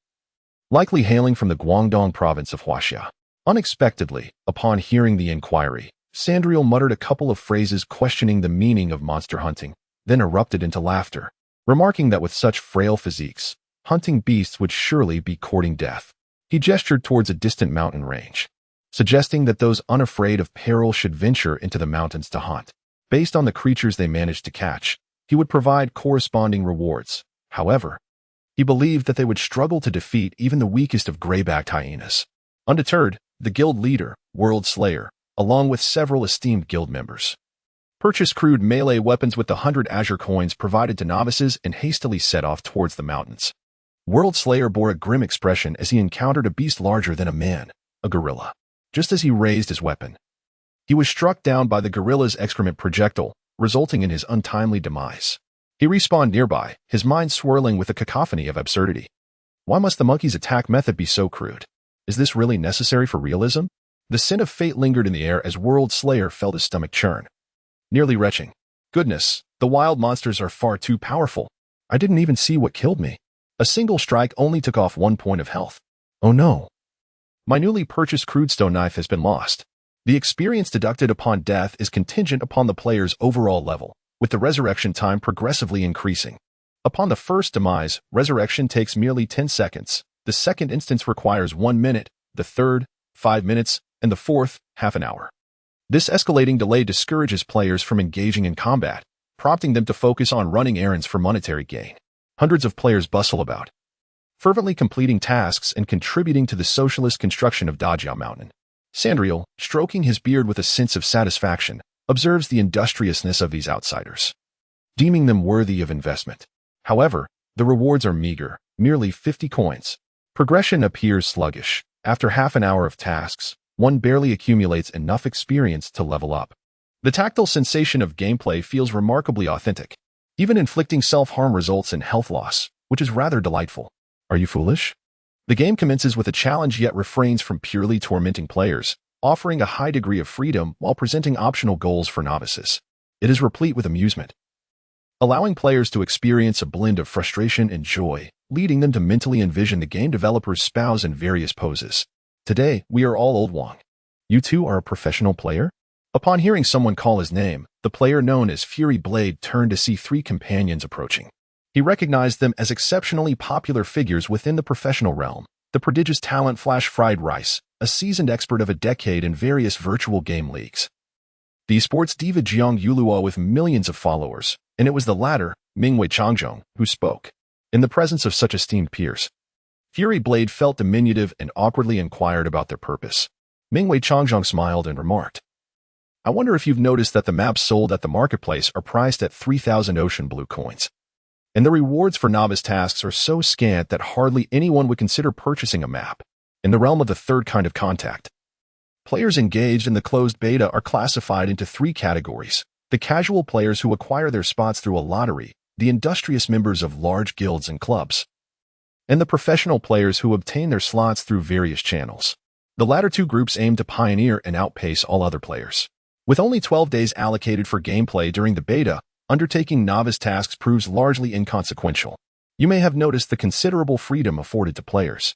Likely hailing from the Guangdong province of Huaxia. Unexpectedly, upon hearing the inquiry, Sandriel muttered a couple of phrases questioning the meaning of monster hunting, then erupted into laughter, remarking that with such frail physiques, hunting beasts would surely be courting death. He gestured towards a distant mountain range, suggesting that those unafraid of peril should venture into the mountains to hunt. Based on the creatures they managed to catch, he would provide corresponding rewards. However, he believed that they would struggle to defeat even the weakest of gray-backed hyenas. Undeterred, the guild leader, World Slayer, along with several esteemed guild members, purchased crude melee weapons with the 100 azure coins provided to novices and hastily set off towards the mountains. World Slayer bore a grim expression as he encountered a beast larger than a man, a gorilla. Just as he raised his weapon, he was struck down by the gorilla's excrement projectile, resulting in his untimely demise. He respawned nearby, his mind swirling with a cacophony of absurdity. Why must the monkey's attack method be so crude? Is this really necessary for realism? The scent of fate lingered in the air as World Slayer felt his stomach churn, nearly retching. Goodness, the wild monsters are far too powerful. I didn't even see what killed me. A single strike only took off 1 point of health. Oh no. My newly purchased crude stone knife has been lost. The experience deducted upon death is contingent upon the player's overall level, with the resurrection time progressively increasing. Upon the first demise, resurrection takes merely 10 seconds. The second instance requires 1 minute, the third, 5 minutes, and the fourth, half an hour. This escalating delay discourages players from engaging in combat, prompting them to focus on running errands for monetary gain. Hundreds of players bustle about, fervently completing tasks and contributing to the socialist construction of Dajiao Mountain. Sandriel, stroking his beard with a sense of satisfaction, observes the industriousness of these outsiders, deeming them worthy of investment. However, the rewards are meager, merely 50 coins. Progression appears sluggish. After half an hour of tasks, one barely accumulates enough experience to level up. The tactile sensation of gameplay feels remarkably authentic. Even inflicting self-harm results in health loss, which is rather delightful. Are you foolish? The game commences with a challenge yet refrains from purely tormenting players, offering a high degree of freedom while presenting optional goals for novices. It is replete with amusement, allowing players to experience a blend of frustration and joy, leading them to mentally envision the game developers spouse in various poses. Today, we are all Old Wong. You too are a professional player? Upon hearing someone call his name, the player known as Fury Blade turned to see 3 companions approaching. He recognized them as exceptionally popular figures within the professional realm. The prodigious talent Flash Fried Rice, a seasoned expert of a decade in various virtual game leagues. The esports diva Jiang Yuluo with millions of followers, and it was the latter, Mingwei Changjong, who spoke. In the presence of such esteemed peers, Fury Blade felt diminutive and awkwardly inquired about their purpose. Mingwei Changjong smiled and remarked, I wonder if you've noticed that the maps sold at the marketplace are priced at 3,000 ocean blue coins. And the rewards for novice tasks are so scant that hardly anyone would consider purchasing a map. In the realm of the third kind of contact, players engaged in the closed beta are classified into 3 categories. The casual players who acquire their spots through a lottery, the industrious members of large guilds and clubs, and the professional players who obtain their slots through various channels. The latter 2 groups aim to pioneer and outpace all other players. With only 12 days allocated for gameplay during the beta, undertaking novice tasks proves largely inconsequential. You may have noticed the considerable freedom afforded to players.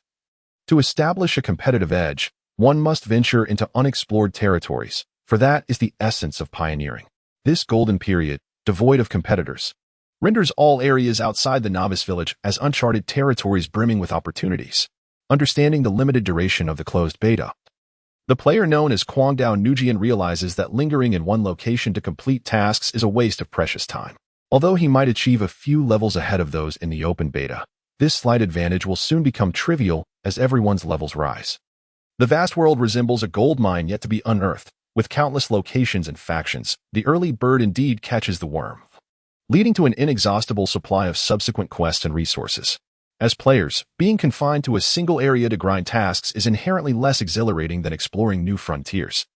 To establish a competitive edge, one must venture into unexplored territories, for that is the essence of pioneering. This golden period, devoid of competitors, renders all areas outside the novice village as uncharted territories brimming with opportunities. Understanding the limited duration of the closed beta, The player known as Guangdao Nujian realizes that lingering in one location to complete tasks is a waste of precious time. Although he might achieve a few levels ahead of those in the open beta, this slight advantage will soon become trivial as everyone's levels rise. The vast world resembles a gold mine yet to be unearthed. With countless locations and factions, the early bird indeed catches the worm, leading to an inexhaustible supply of subsequent quests and resources. As players, being confined to a single area to grind tasks is inherently less exhilarating than exploring new frontiers.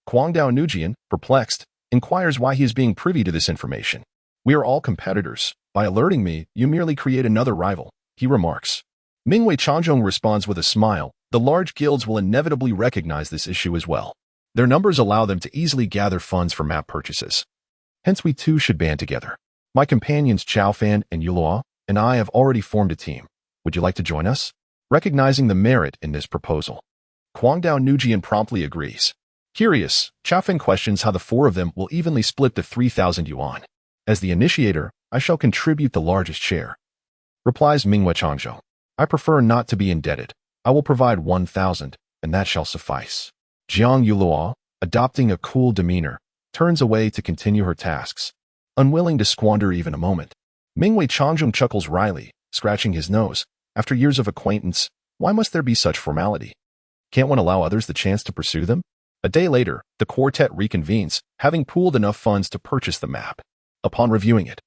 Guangdao Nujian, perplexed, inquires why he is being privy to this information. "We are all competitors. By alerting me, you merely create another rival," he remarks. Mingwei Changjong responds with a smile. The large guilds will inevitably recognize this issue as well. Their numbers allow them to easily gather funds for map purchases. Hence we too should band together. My companions Xiao Fan and Yulua and I have already formed a team. Would you like to join us? Recognizing the merit in this proposal, Guangdao Nujian promptly agrees. Curious, Xiao Fan questions how the four of them will evenly split the 3,000 yuan. "As the initiator, I shall contribute the largest share," replies Mingwei Changjong. "I prefer not to be indebted. I will provide 1,000, and that shall suffice." Jiang Yulua, adopting a cool demeanor, turns away to continue her tasks, unwilling to squander even a moment. Mingwei Changjong chuckles wryly, scratching his nose. After years of acquaintance, why must there be such formality? Can't one allow others the chance to pursue them? A day later, the quartet reconvenes, having pooled enough funds to purchase the map. Upon reviewing it,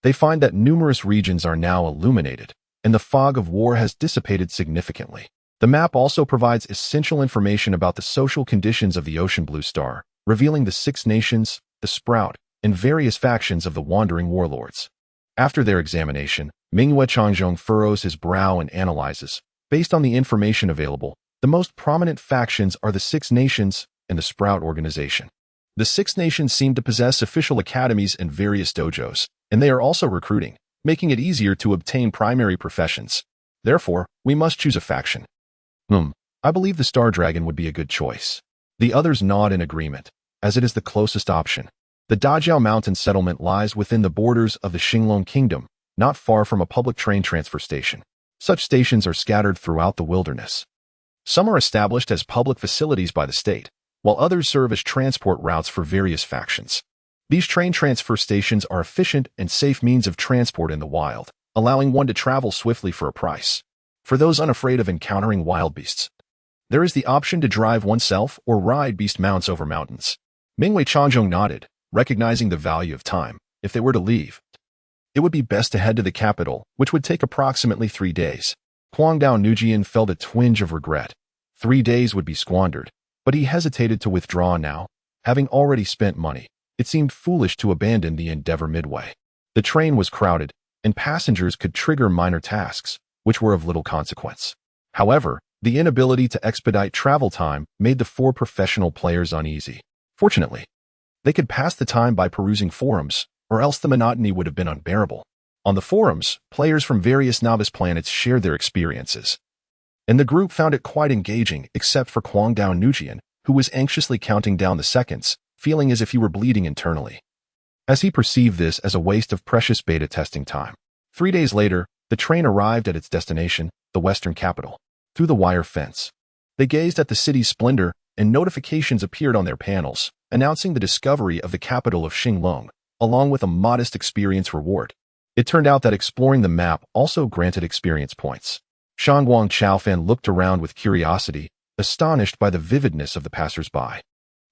they find that numerous regions are now illuminated, and the fog of war has dissipated significantly. The map also provides essential information about the social conditions of the Ocean Blue Star, revealing the 6 nations, the Sprout, and various factions of the wandering warlords. After their examination, Mingwei Changjong furrows his brow and analyzes. Based on the information available, the most prominent factions are the 6 nations and the Sprout organization. The 6 nations seem to possess official academies and various dojos, and they are also recruiting, making it easier to obtain primary professions. Therefore, we must choose a faction. I believe the Star Dragon would be a good choice. The others nod in agreement, as it is the closest option. The Dajiao Mountain settlement lies within the borders of the Xinglong Kingdom, not far from a public train transfer station. Such stations are scattered throughout the wilderness. Some are established as public facilities by the state, while others serve as transport routes for various factions. These train transfer stations are efficient and safe means of transport in the wild, allowing one to travel swiftly for a price. For those unafraid of encountering wild beasts, there is the option to drive oneself or ride beast mounts over mountains. Mingwei Changjong nodded, recognizing the value of time. If they were to leave, it would be best to head to the capital, which would take approximately 3 days. Guangdao Nujian felt a twinge of regret. 3 days would be squandered, but he hesitated to withdraw now. Having already spent money, it seemed foolish to abandon the endeavor midway. The train was crowded, and passengers could trigger minor tasks, which were of little consequence. However, the inability to expedite travel time made the 4 professional players uneasy. Fortunately, they could pass the time by perusing forums, or else the monotony would have been unbearable. On the forums, players from various novice planets shared their experiences, and the group found it quite engaging except for Guangdao Nujian, who was anxiously counting down the seconds, feeling as if he were bleeding internally, as he perceived this as a waste of precious beta testing time. 3 days later, the train arrived at its destination, the western capital. Through the wire fence, they gazed at the city's splendor, and notifications appeared on their panels, announcing the discovery of the capital of Xinglong, along with a modest experience reward. It turned out that exploring the map also granted experience points. Shangguang Xiaofan looked around with curiosity, astonished by the vividness of the passers-by.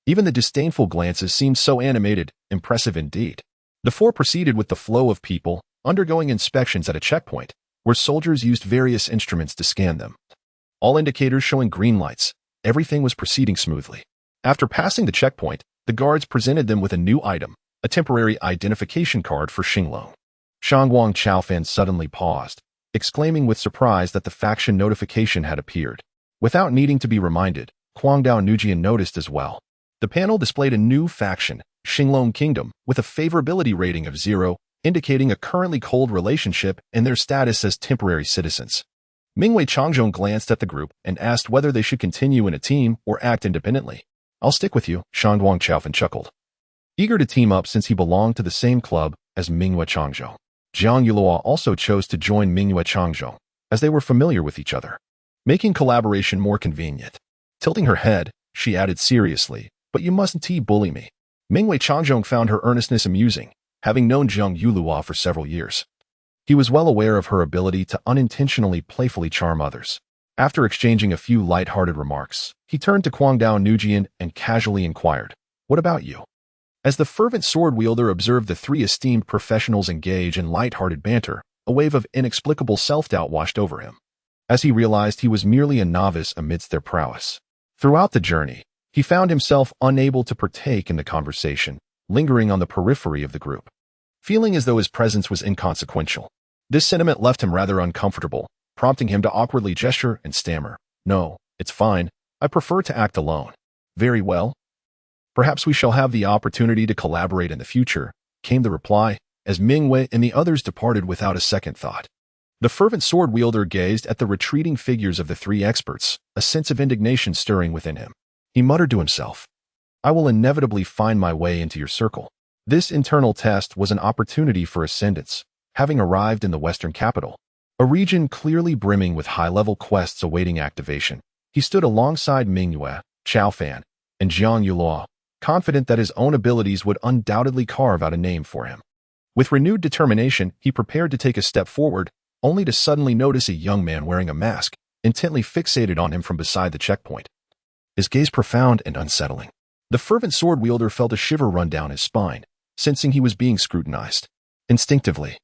Even the disdainful glances seemed so animated, impressive indeed. The 4 proceeded with the flow of people, undergoing inspections at a checkpoint, where soldiers used various instruments to scan them. All indicators showing green lights, everything was proceeding smoothly. After passing the checkpoint, the guards presented them with a new item, a temporary identification card for Xinglong. Shangguang Xiaofan suddenly paused, exclaiming with surprise that the faction notification had appeared. Without needing to be reminded, Guangdao Nujian noticed as well. The panel displayed a new faction, Xinglong Kingdom, with a favorability rating of 0, indicating a currently cold relationship and their status as temporary citizens. Mingwei Changjong glanced at the group and asked whether they should continue in a team or act independently. "I'll stick with you," Shangguang Xiaofan chuckled, eager to team up since he belonged to the same club as Mingwei Changjong. Jiang Yulua also chose to join Mingwei Changjong, as they were familiar with each other, making collaboration more convenient. Tilting her head, she added seriously, but you mustn't bully me. Mingwei Changjong found her earnestness amusing, having known Zhang Yulua for several years. He was well aware of her ability to unintentionally playfully charm others. After exchanging a few light-hearted remarks, he turned to Guangdao Nujian and casually inquired, "What about you?" As the fervent sword-wielder observed the three esteemed professionals engage in light-hearted banter, a wave of inexplicable self-doubt washed over him, as he realized he was merely a novice amidst their prowess. Throughout the journey, he found himself unable to partake in the conversation, lingering on the periphery of the group, feeling as though his presence was inconsequential. This sentiment left him rather uncomfortable, prompting him to awkwardly gesture and stammer, "No, it's fine. I prefer to act alone." "Very well. Perhaps we shall have the opportunity to collaborate in the future," came the reply, as Mingwei and the others departed without a second thought. The fervent sword-wielder gazed at the retreating figures of the three experts, a sense of indignation stirring within him. He muttered to himself, "I will inevitably find my way into your circle." This internal test was an opportunity for ascendance, having arrived in the Western capital, a region clearly brimming with high-level quests awaiting activation. He stood alongside Mingyue, Chao Fan, and Jiang Yulua, confident that his own abilities would undoubtedly carve out a name for him. With renewed determination, he prepared to take a step forward, only to suddenly notice a young man wearing a mask, intently fixated on him from beside the checkpoint. His gaze profound and unsettling. The fervent sword-wielder felt a shiver run down his spine, sensing he was being scrutinized. Instinctively,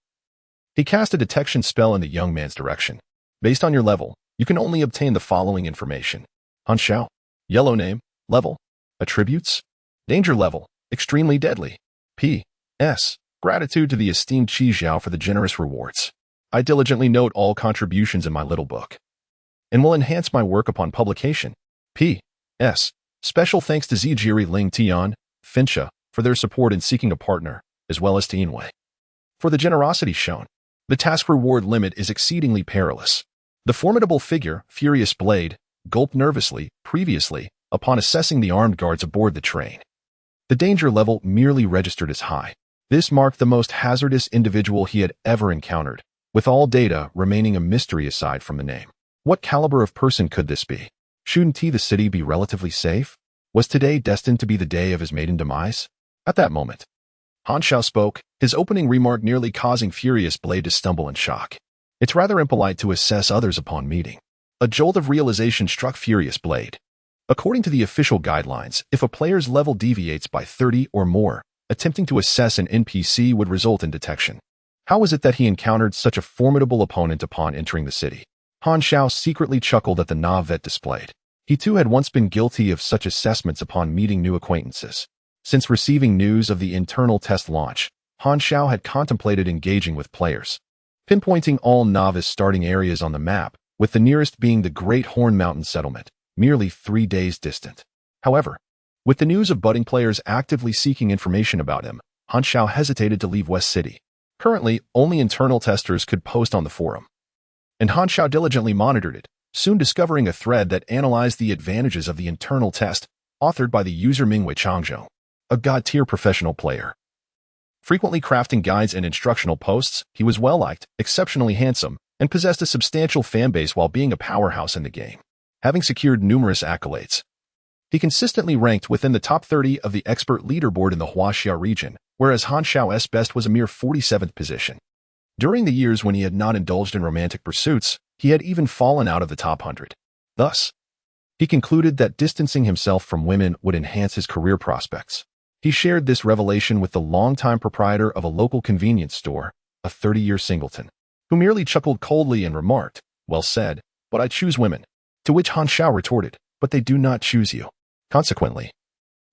he cast a detection spell in the young man's direction. "Based on your level, you can only obtain the following information. Han Xiao. Yellow name. Level. Attributes. Danger level. Extremely deadly. P.S. Gratitude to the esteemed Qi Xiao for the generous rewards. I diligently note all contributions in my little book, and will enhance my work upon publication. P.S. Special thanks to Zijiri Ling Tian, Fincha, for their support in seeking a partner, as well as to Yinwei for the generosity shown. The task reward limit is exceedingly perilous." The formidable figure, Furious Blade, gulped nervously, previously, upon assessing the armed guards aboard the train. The danger level merely registered as high. This marked the most hazardous individual he had ever encountered, with all data remaining a mystery aside from the name. What caliber of person could this be? Shouldn't the city be relatively safe? Was today destined to be the day of his maiden demise? At that moment, Han Xiao spoke, his opening remark nearly causing Furious Blade to stumble in shock. It's rather impolite to assess others upon meeting. A jolt of realization struck Furious Blade. According to the official guidelines, if a player's level deviates by 30 or more, attempting to assess an NPC would result in detection. How was it that he encountered such a formidable opponent upon entering the city? Han Xiao secretly chuckled at the navet displayed. He too had once been guilty of such assessments upon meeting new acquaintances. Since receiving news of the internal test launch, Han Xiao had contemplated engaging with players, pinpointing all novice starting areas on the map, with the nearest being the Great Horn Mountain settlement, merely 3 days distant. However, with the news of budding players actively seeking information about him, Han Xiao hesitated to leave West City. Currently, only internal testers could post on the forum, and Han Xiao diligently monitored it, soon discovering a thread that analyzed the advantages of the internal test, authored by the user Mingwei Changjong, a god-tier professional player. Frequently crafting guides and instructional posts, he was well-liked, exceptionally handsome, and possessed a substantial fanbase while being a powerhouse in the game. Having secured numerous accolades, he consistently ranked within the top 30 of the expert leaderboard in the Huaxia region, whereas Han Xiao's best was a mere 47th position. During the years when he had not indulged in romantic pursuits, he had even fallen out of the top 100. Thus, he concluded that distancing himself from women would enhance his career prospects. He shared this revelation with the longtime proprietor of a local convenience store, a 30-year singleton, who merely chuckled coldly and remarked, "Well said, but I choose women." To which Han Xiao retorted, "But they do not choose you." Consequently,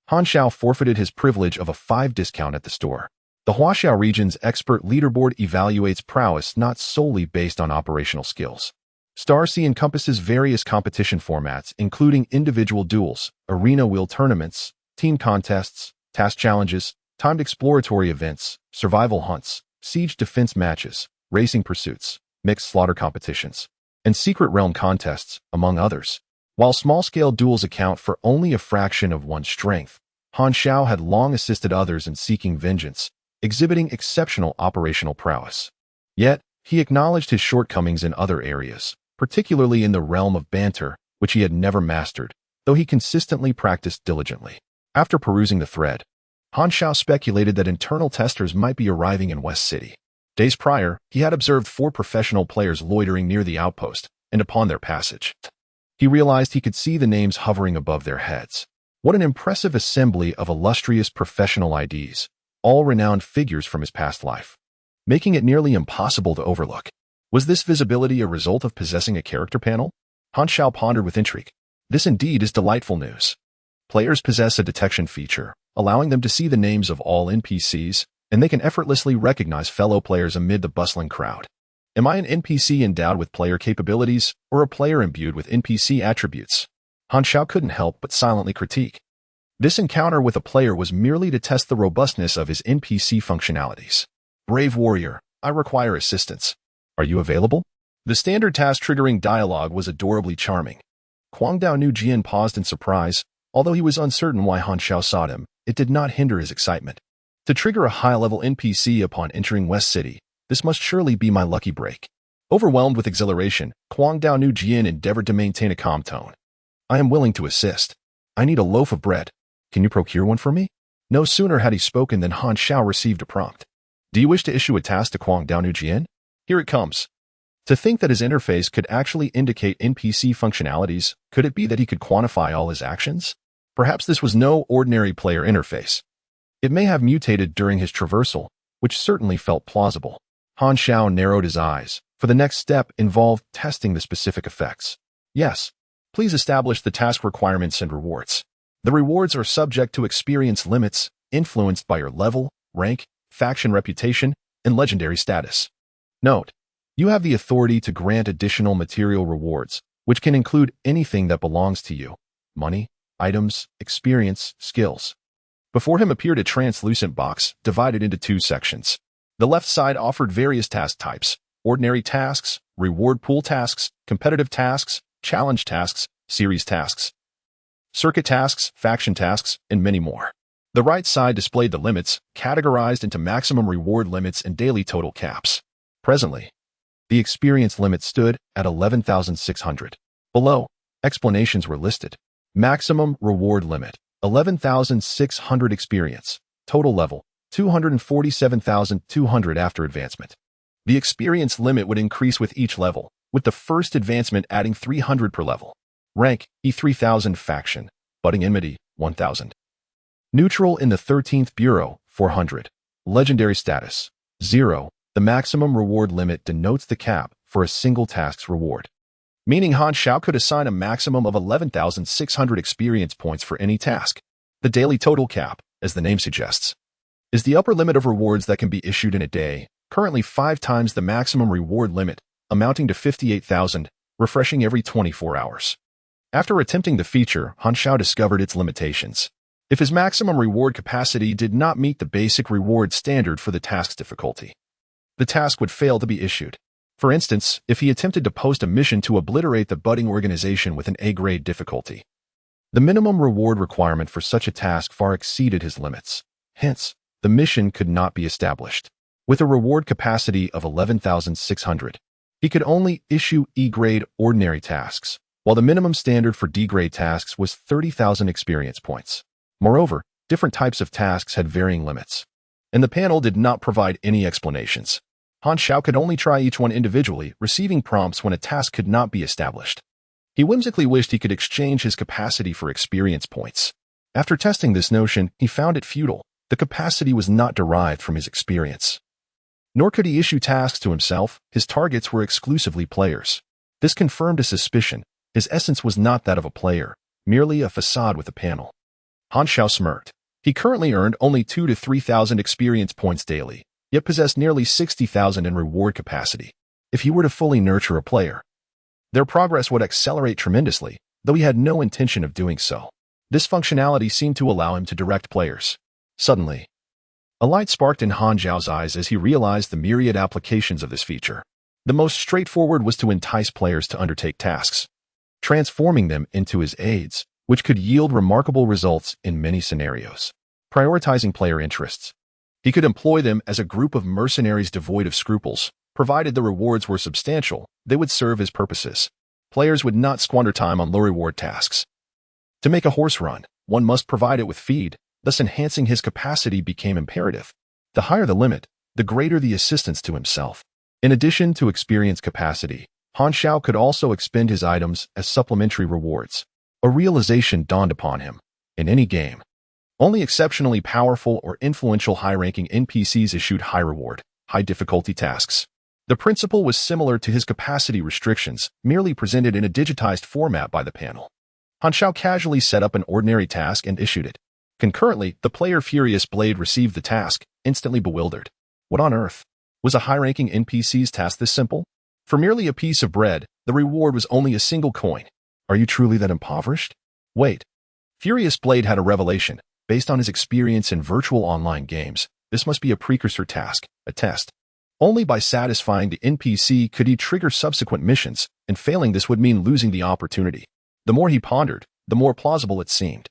Han Xiao forfeited his privilege of a 5 discount at the store. The Huaxia region's expert leaderboard evaluates prowess not solely based on operational skills. Starcy encompasses various competition formats, including individual duels, arena wheel tournaments, team contests, task challenges, timed exploratory events, survival hunts, siege defense matches, racing pursuits, mixed slaughter competitions, and secret realm contests, among others. While small-scale duels account for only a fraction of one's strength, Han Xiao had long assisted others in seeking vengeance, exhibiting exceptional operational prowess. Yet, he acknowledged his shortcomings in other areas, particularly in the realm of banter, which he had never mastered, though he consistently practiced diligently. After perusing the thread, Xiao speculated that internal testers might be arriving in West City. Days prior, he had observed 4 professional players loitering near the outpost, and upon their passage, he realized he could see the names hovering above their heads. What an impressive assembly of illustrious professional IDs, all renowned figures from his past life, making it nearly impossible to overlook. Was this visibility a result of possessing a character panel? Xiao pondered with intrigue. This indeed is delightful news. Players possess a detection feature, allowing them to see the names of all NPCs, and they can effortlessly recognize fellow players amid the bustling crowd. Am I an NPC endowed with player capabilities, or a player imbued with NPC attributes? Xiao couldn't help but silently critique. This encounter with a player was merely to test the robustness of his NPC functionalities. Brave warrior, I require assistance. Are you available? The standard task-triggering dialogue was adorably charming. Zwnj paused in surprise. Although he was uncertain why Xiao sought him, it did not hinder his excitement. To trigger a high-level NPC upon entering West City, this must surely be my lucky break. Overwhelmed with exhilaration, Zwnj endeavored to maintain a calm tone. I am willing to assist. I need a loaf of bread. Can you procure one for me? No sooner had he spoken than Xiao received a prompt. Do you wish to issue a task to Zwnj? Here it comes. To think that his interface could actually indicate NPC functionalities, could it be that he could quantify all his actions? Perhaps this was no ordinary player interface. It may have mutated during his traversal, which certainly felt plausible. Xiao narrowed his eyes, for the next step involved testing the specific effects. Yes, please establish the task requirements and rewards. The rewards are subject to experience limits, influenced by your level, rank, faction reputation, and legendary status. Note: you have the authority to grant additional material rewards, which can include anything that belongs to you: money, items, experience, skills. Before him appeared a translucent box divided into 2 sections. The left side offered various task types: ordinary tasks, reward pool tasks, competitive tasks, challenge tasks, series tasks, circuit tasks, faction tasks, and many more. The right side displayed the limits, categorized into maximum reward limits and daily total caps. Presently, the experience limit stood at 11,600. Below, explanations were listed. Maximum reward limit, 11,600 experience. Total level, 247,200 after advancement. The experience limit would increase with each level, with the first advancement adding 300 per level. Rank, E3000 faction. Budding enmity, 1,000. Neutral in the 13th Bureau, 400. Legendary status, 0. The maximum reward limit denotes the cap for a single task's reward, meaning Xiao could assign a maximum of 11,600 experience points for any task. The daily total cap, as the name suggests, is the upper limit of rewards that can be issued in a day, currently 5 times the maximum reward limit, amounting to 58,000, refreshing every 24 hours. After attempting the feature, Xiao discovered its limitations. If his maximum reward capacity did not meet the basic reward standard for the task's difficulty, the task would fail to be issued. For instance, if he attempted to post a mission to obliterate the budding organization with an A-grade difficulty, the minimum reward requirement for such a task far exceeded his limits. Hence, the mission could not be established. With a reward capacity of 11,600, he could only issue E-grade ordinary tasks, while the minimum standard for D-grade tasks was 30,000 experience points. Moreover, different types of tasks had varying limits, and the panel did not provide any explanations. Xiao could only try each one individually, receiving prompts when a task could not be established. He whimsically wished he could exchange his capacity for experience points. After testing this notion, he found it futile. The capacity was not derived from his experience. Nor could he issue tasks to himself. His targets were exclusively players. This confirmed a suspicion. His essence was not that of a player, merely a facade with a panel. Xiao smirked. He currently earned only 2,000 to 3,000 experience points daily, yet possessed nearly 60,000 in reward capacity. If he were to fully nurture a player, their progress would accelerate tremendously, though he had no intention of doing so. This functionality seemed to allow him to direct players. Suddenly, a light sparked in Xiao's eyes as he realized the myriad applications of this feature. The most straightforward was to entice players to undertake tasks, transforming them into his aides, which could yield remarkable results in many scenarios. Prioritizing player interests, he could employ them as a group of mercenaries devoid of scruples. Provided the rewards were substantial, they would serve his purposes. Players would not squander time on low-reward tasks. To make a horse run, one must provide it with feed, thus enhancing his capacity became imperative. The higher the limit, the greater the assistance to himself. In addition to experience capacity, Han Xiao could also expend his items as supplementary rewards. A realization dawned upon him. In any game, only exceptionally powerful or influential high-ranking NPCs issued high-reward, high-difficulty tasks. The principle was similar to his capacity restrictions, merely presented in a digitized format by the panel. Han Xiao casually set up an ordinary task and issued it. Concurrently, the player Furious Blade received the task, instantly bewildered. What on earth? Was a high-ranking NPC's task this simple? For merely a piece of bread, the reward was only a single coin. Are you truly that impoverished? Wait. Furious Blade had a revelation. Based on his experience in virtual online games, this must be a precursor task, a test. Only by satisfying the NPC could he trigger subsequent missions, and failing this would mean losing the opportunity. The more he pondered, the more plausible it seemed.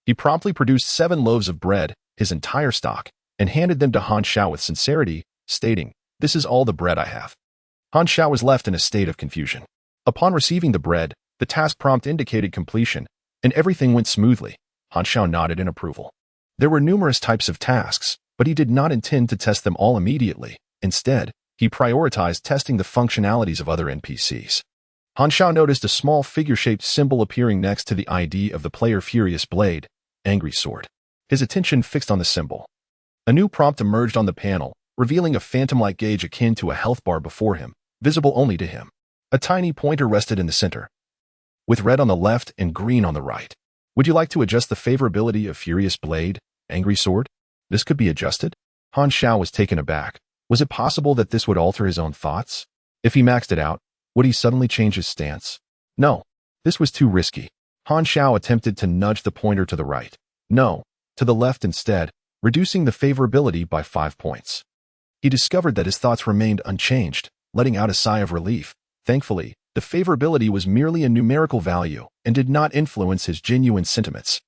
He promptly produced 7 loaves of bread, his entire stock, and handed them to Han Xiao with sincerity, stating, "This is all the bread I have." Han Xiao was left in a state of confusion. Upon receiving the bread, the task prompt indicated completion, and everything went smoothly. Han Xiao nodded in approval. There were numerous types of tasks, but he did not intend to test them all immediately. Instead, he prioritized testing the functionalities of other NPCs. Han Xiao noticed a small figure-shaped symbol appearing next to the ID of the player Furious Blade, Angry Sword. His attention fixed on the symbol. A new prompt emerged on the panel, revealing a phantom-like gauge akin to a health bar before him, visible only to him. A tiny pointer rested in the center, with red on the left and green on the right. Would you like to adjust the favorability of Furious Blade, Angry Sword? This could be adjusted? Han Xiao was taken aback. Was it possible that this would alter his own thoughts? If he maxed it out, would he suddenly change his stance? No, this was too risky. Han Xiao attempted to nudge the pointer to the right. No, to the left instead, reducing the favorability by 5 points. He discovered that his thoughts remained unchanged, letting out a sigh of relief. Thankfully, the favorability was merely a numerical value and did not influence his genuine sentiments.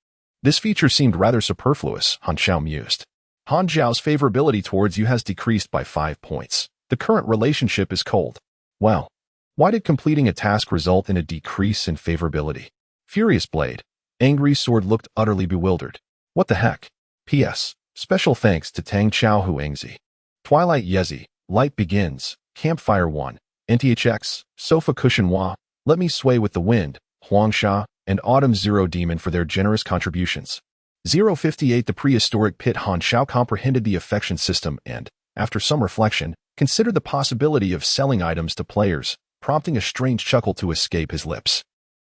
This feature seemed rather superfluous, Han Xiao mused. Han Xiao's favorability towards you has decreased by 5 points. The current relationship is cold. Well, why did completing a task result in a decrease in favorability? Furious Blade, Angry Sword looked utterly bewildered. What the heck? P.S. Special thanks to Tang Chao Huangzi, Twilight Yezi, Light Begins, Campfire 1, NTHX, Sofa Cushion Hua, Let Me Sway with the Wind, Huangsha, and Autumn Zero Demon for their generous contributions. 058 The prehistoric pit. Han Xiao comprehended the affection system and, after some reflection, considered the possibility of selling items to players, prompting a strange chuckle to escape his lips.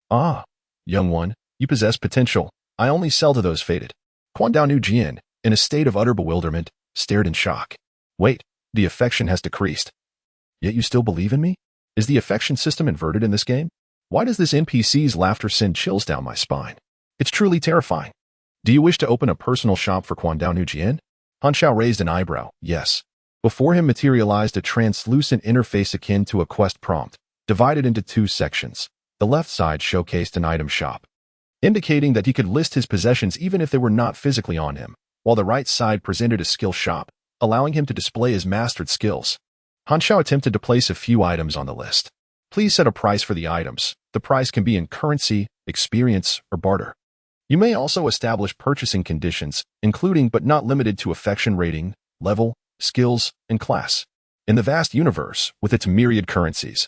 Ah, young one, you possess potential. I only sell to those fated. Quandao Jian, in a state of utter bewilderment, stared in shock. Wait, the affection has decreased. Yet you still believe in me? Is the affection system inverted in this game? Why does this NPC's laughter send chills down my spine? It's truly terrifying. Do you wish to open a personal shop for Quandao Jian? Han Xiao raised an eyebrow. Yes. Before him materialized a translucent interface akin to a quest prompt, divided into 2 sections. The left side showcased an item shop, indicating that he could list his possessions even if they were not physically on him, while the right side presented a skill shop, allowing him to display his mastered skills. Han Xiao attempted to place a few items on the list. Please set a price for the items. The price can be in currency, experience, or barter. You may also establish purchasing conditions, including but not limited to affection rating, level, skills, and class. In the vast universe, with its myriad currencies,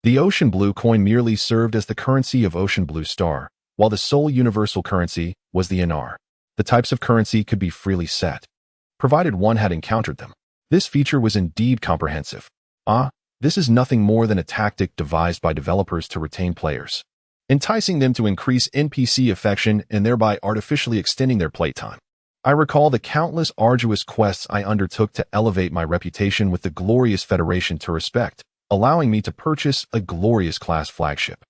the Ocean Blue coin merely served as the currency of Ocean Blue Star, while the sole universal currency was the NR. The types of currency could be freely set, provided one had encountered them. This feature was indeed comprehensive. This is nothing more than a tactic devised by developers to retain players, enticing them to increase NPC affection and thereby artificially extending their playtime. I recall the countless arduous quests I undertook to elevate my reputation with the glorious Federation to respect, allowing me to purchase a glorious class flagship.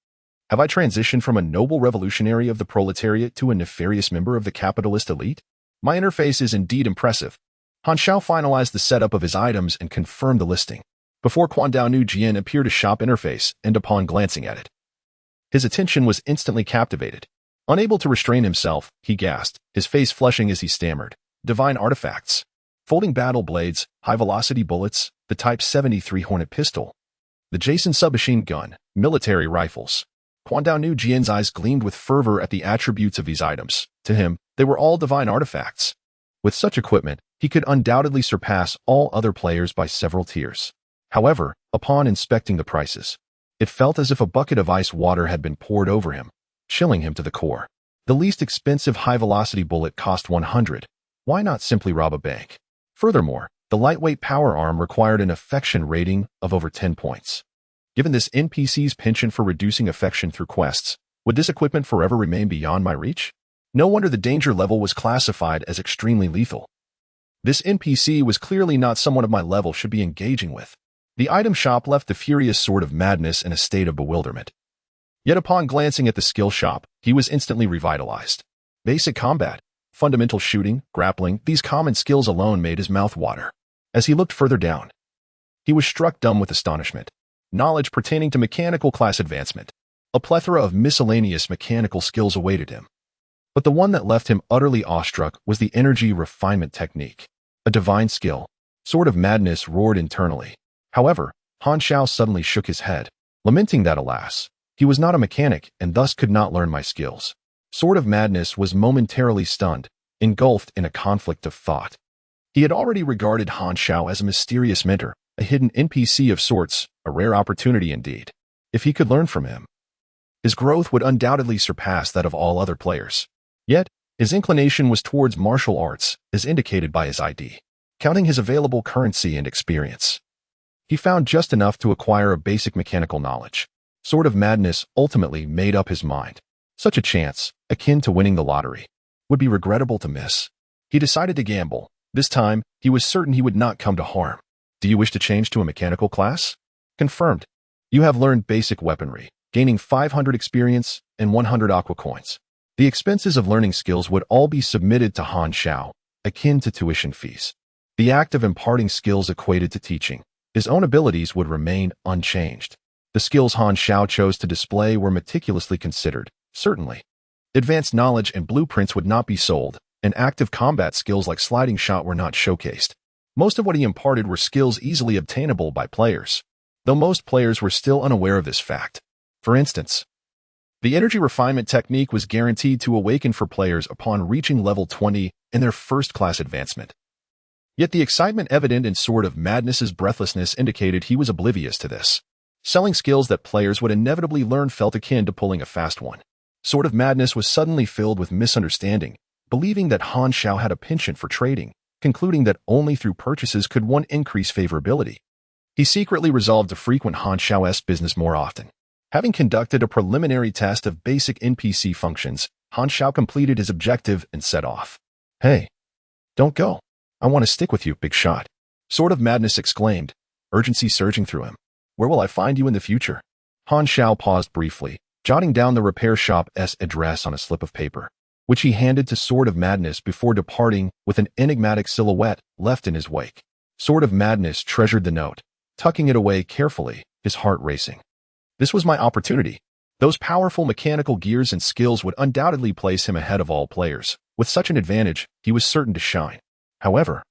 Have I transitioned from a noble revolutionary of the proletariat to a nefarious member of the capitalist elite? My interface is indeed impressive. Han Xiao finalized the setup of his items and confirmed the listing. Before Quandao Jian appeared a shop interface, and upon glancing at it, his attention was instantly captivated. Unable to restrain himself, he gasped, his face flushing as he stammered. Divine artifacts. Folding battle blades, high-velocity bullets, the Type 73 Hornet pistol, the Jason submachine gun, military rifles. Quan Dao knew Jian's eyes gleamed with fervor at the attributes of these items. To him, they were all divine artifacts. With such equipment, he could undoubtedly surpass all other players by several tiers. However, upon inspecting the prices, it felt as if a bucket of ice water had been poured over him, chilling him to the core. The least expensive high-velocity bullet cost 100. Why not simply rob a bank? Furthermore, the lightweight power arm required an affection rating of over 10 points. Given this NPC's penchant for reducing affection through quests, would this equipment forever remain beyond my reach? No wonder the danger level was classified as extremely lethal. This NPC was clearly not someone of my level should be engaging with. The item shop left the furious Sword of Madness in a state of bewilderment. Yet upon glancing at the skill shop, he was instantly revitalized. Basic combat, fundamental shooting, grappling, these common skills alone made his mouth water. As he looked further down, he was struck dumb with astonishment. Knowledge pertaining to mechanical class advancement. A plethora of miscellaneous mechanical skills awaited him. But the one that left him utterly awestruck was the energy refinement technique. A divine skill. Sword of Madness roared internally. However, Han Xiao suddenly shook his head, lamenting that alas, he was not a mechanic and thus could not learn my skills. Sword of Madness was momentarily stunned, engulfed in a conflict of thought. He had already regarded Han Xiao as a mysterious mentor, a hidden NPC of sorts, a rare opportunity indeed. If he could learn from him, his growth would undoubtedly surpass that of all other players. Yet, his inclination was towards martial arts, as indicated by his ID. Counting his available currency and experience, he found just enough to acquire a basic mechanical knowledge. Sword of Madness ultimately made up his mind. Such a chance, akin to winning the lottery, would be regrettable to miss. He decided to gamble. This time, he was certain he would not come to harm. Do you wish to change to a mechanical class? Confirmed. You have learned basic weaponry, gaining 500 experience and 100 aqua coins. The expenses of learning skills would all be submitted to Han Xiao, akin to tuition fees. The act of imparting skills equated to teaching. His own abilities would remain unchanged. The skills Han Xiao chose to display were meticulously considered, certainly. Advanced knowledge and blueprints would not be sold, and active combat skills like sliding shot were not showcased. Most of what he imparted were skills easily obtainable by players, though most players were still unaware of this fact. For instance, the energy refinement technique was guaranteed to awaken for players upon reaching level 20 in their first class advancement. Yet the excitement evident in Sword of Madness's breathlessness indicated he was oblivious to this. Selling skills that players would inevitably learn felt akin to pulling a fast one. Sword of Madness was suddenly filled with misunderstanding, believing that Han Xiao had a penchant for trading, concluding that only through purchases could one increase favorability. He secretly resolved to frequent Han Xiao's business more often. Having conducted a preliminary test of basic NPC functions, Han Xiao completed his objective and set off. Hey, don't go. I want to stick with you, big shot. Sword of Madness exclaimed, urgency surging through him. Where will I find you in the future? Han Xiao paused briefly, jotting down the repair shop's address on a slip of paper, which he handed to Sword of Madness before departing with an enigmatic silhouette left in his wake. Sword of Madness treasured the note, tucking it away carefully, his heart racing. This was my opportunity. Those powerful mechanical gears and skills would undoubtedly place him ahead of all players. With such an advantage, he was certain to shine. However,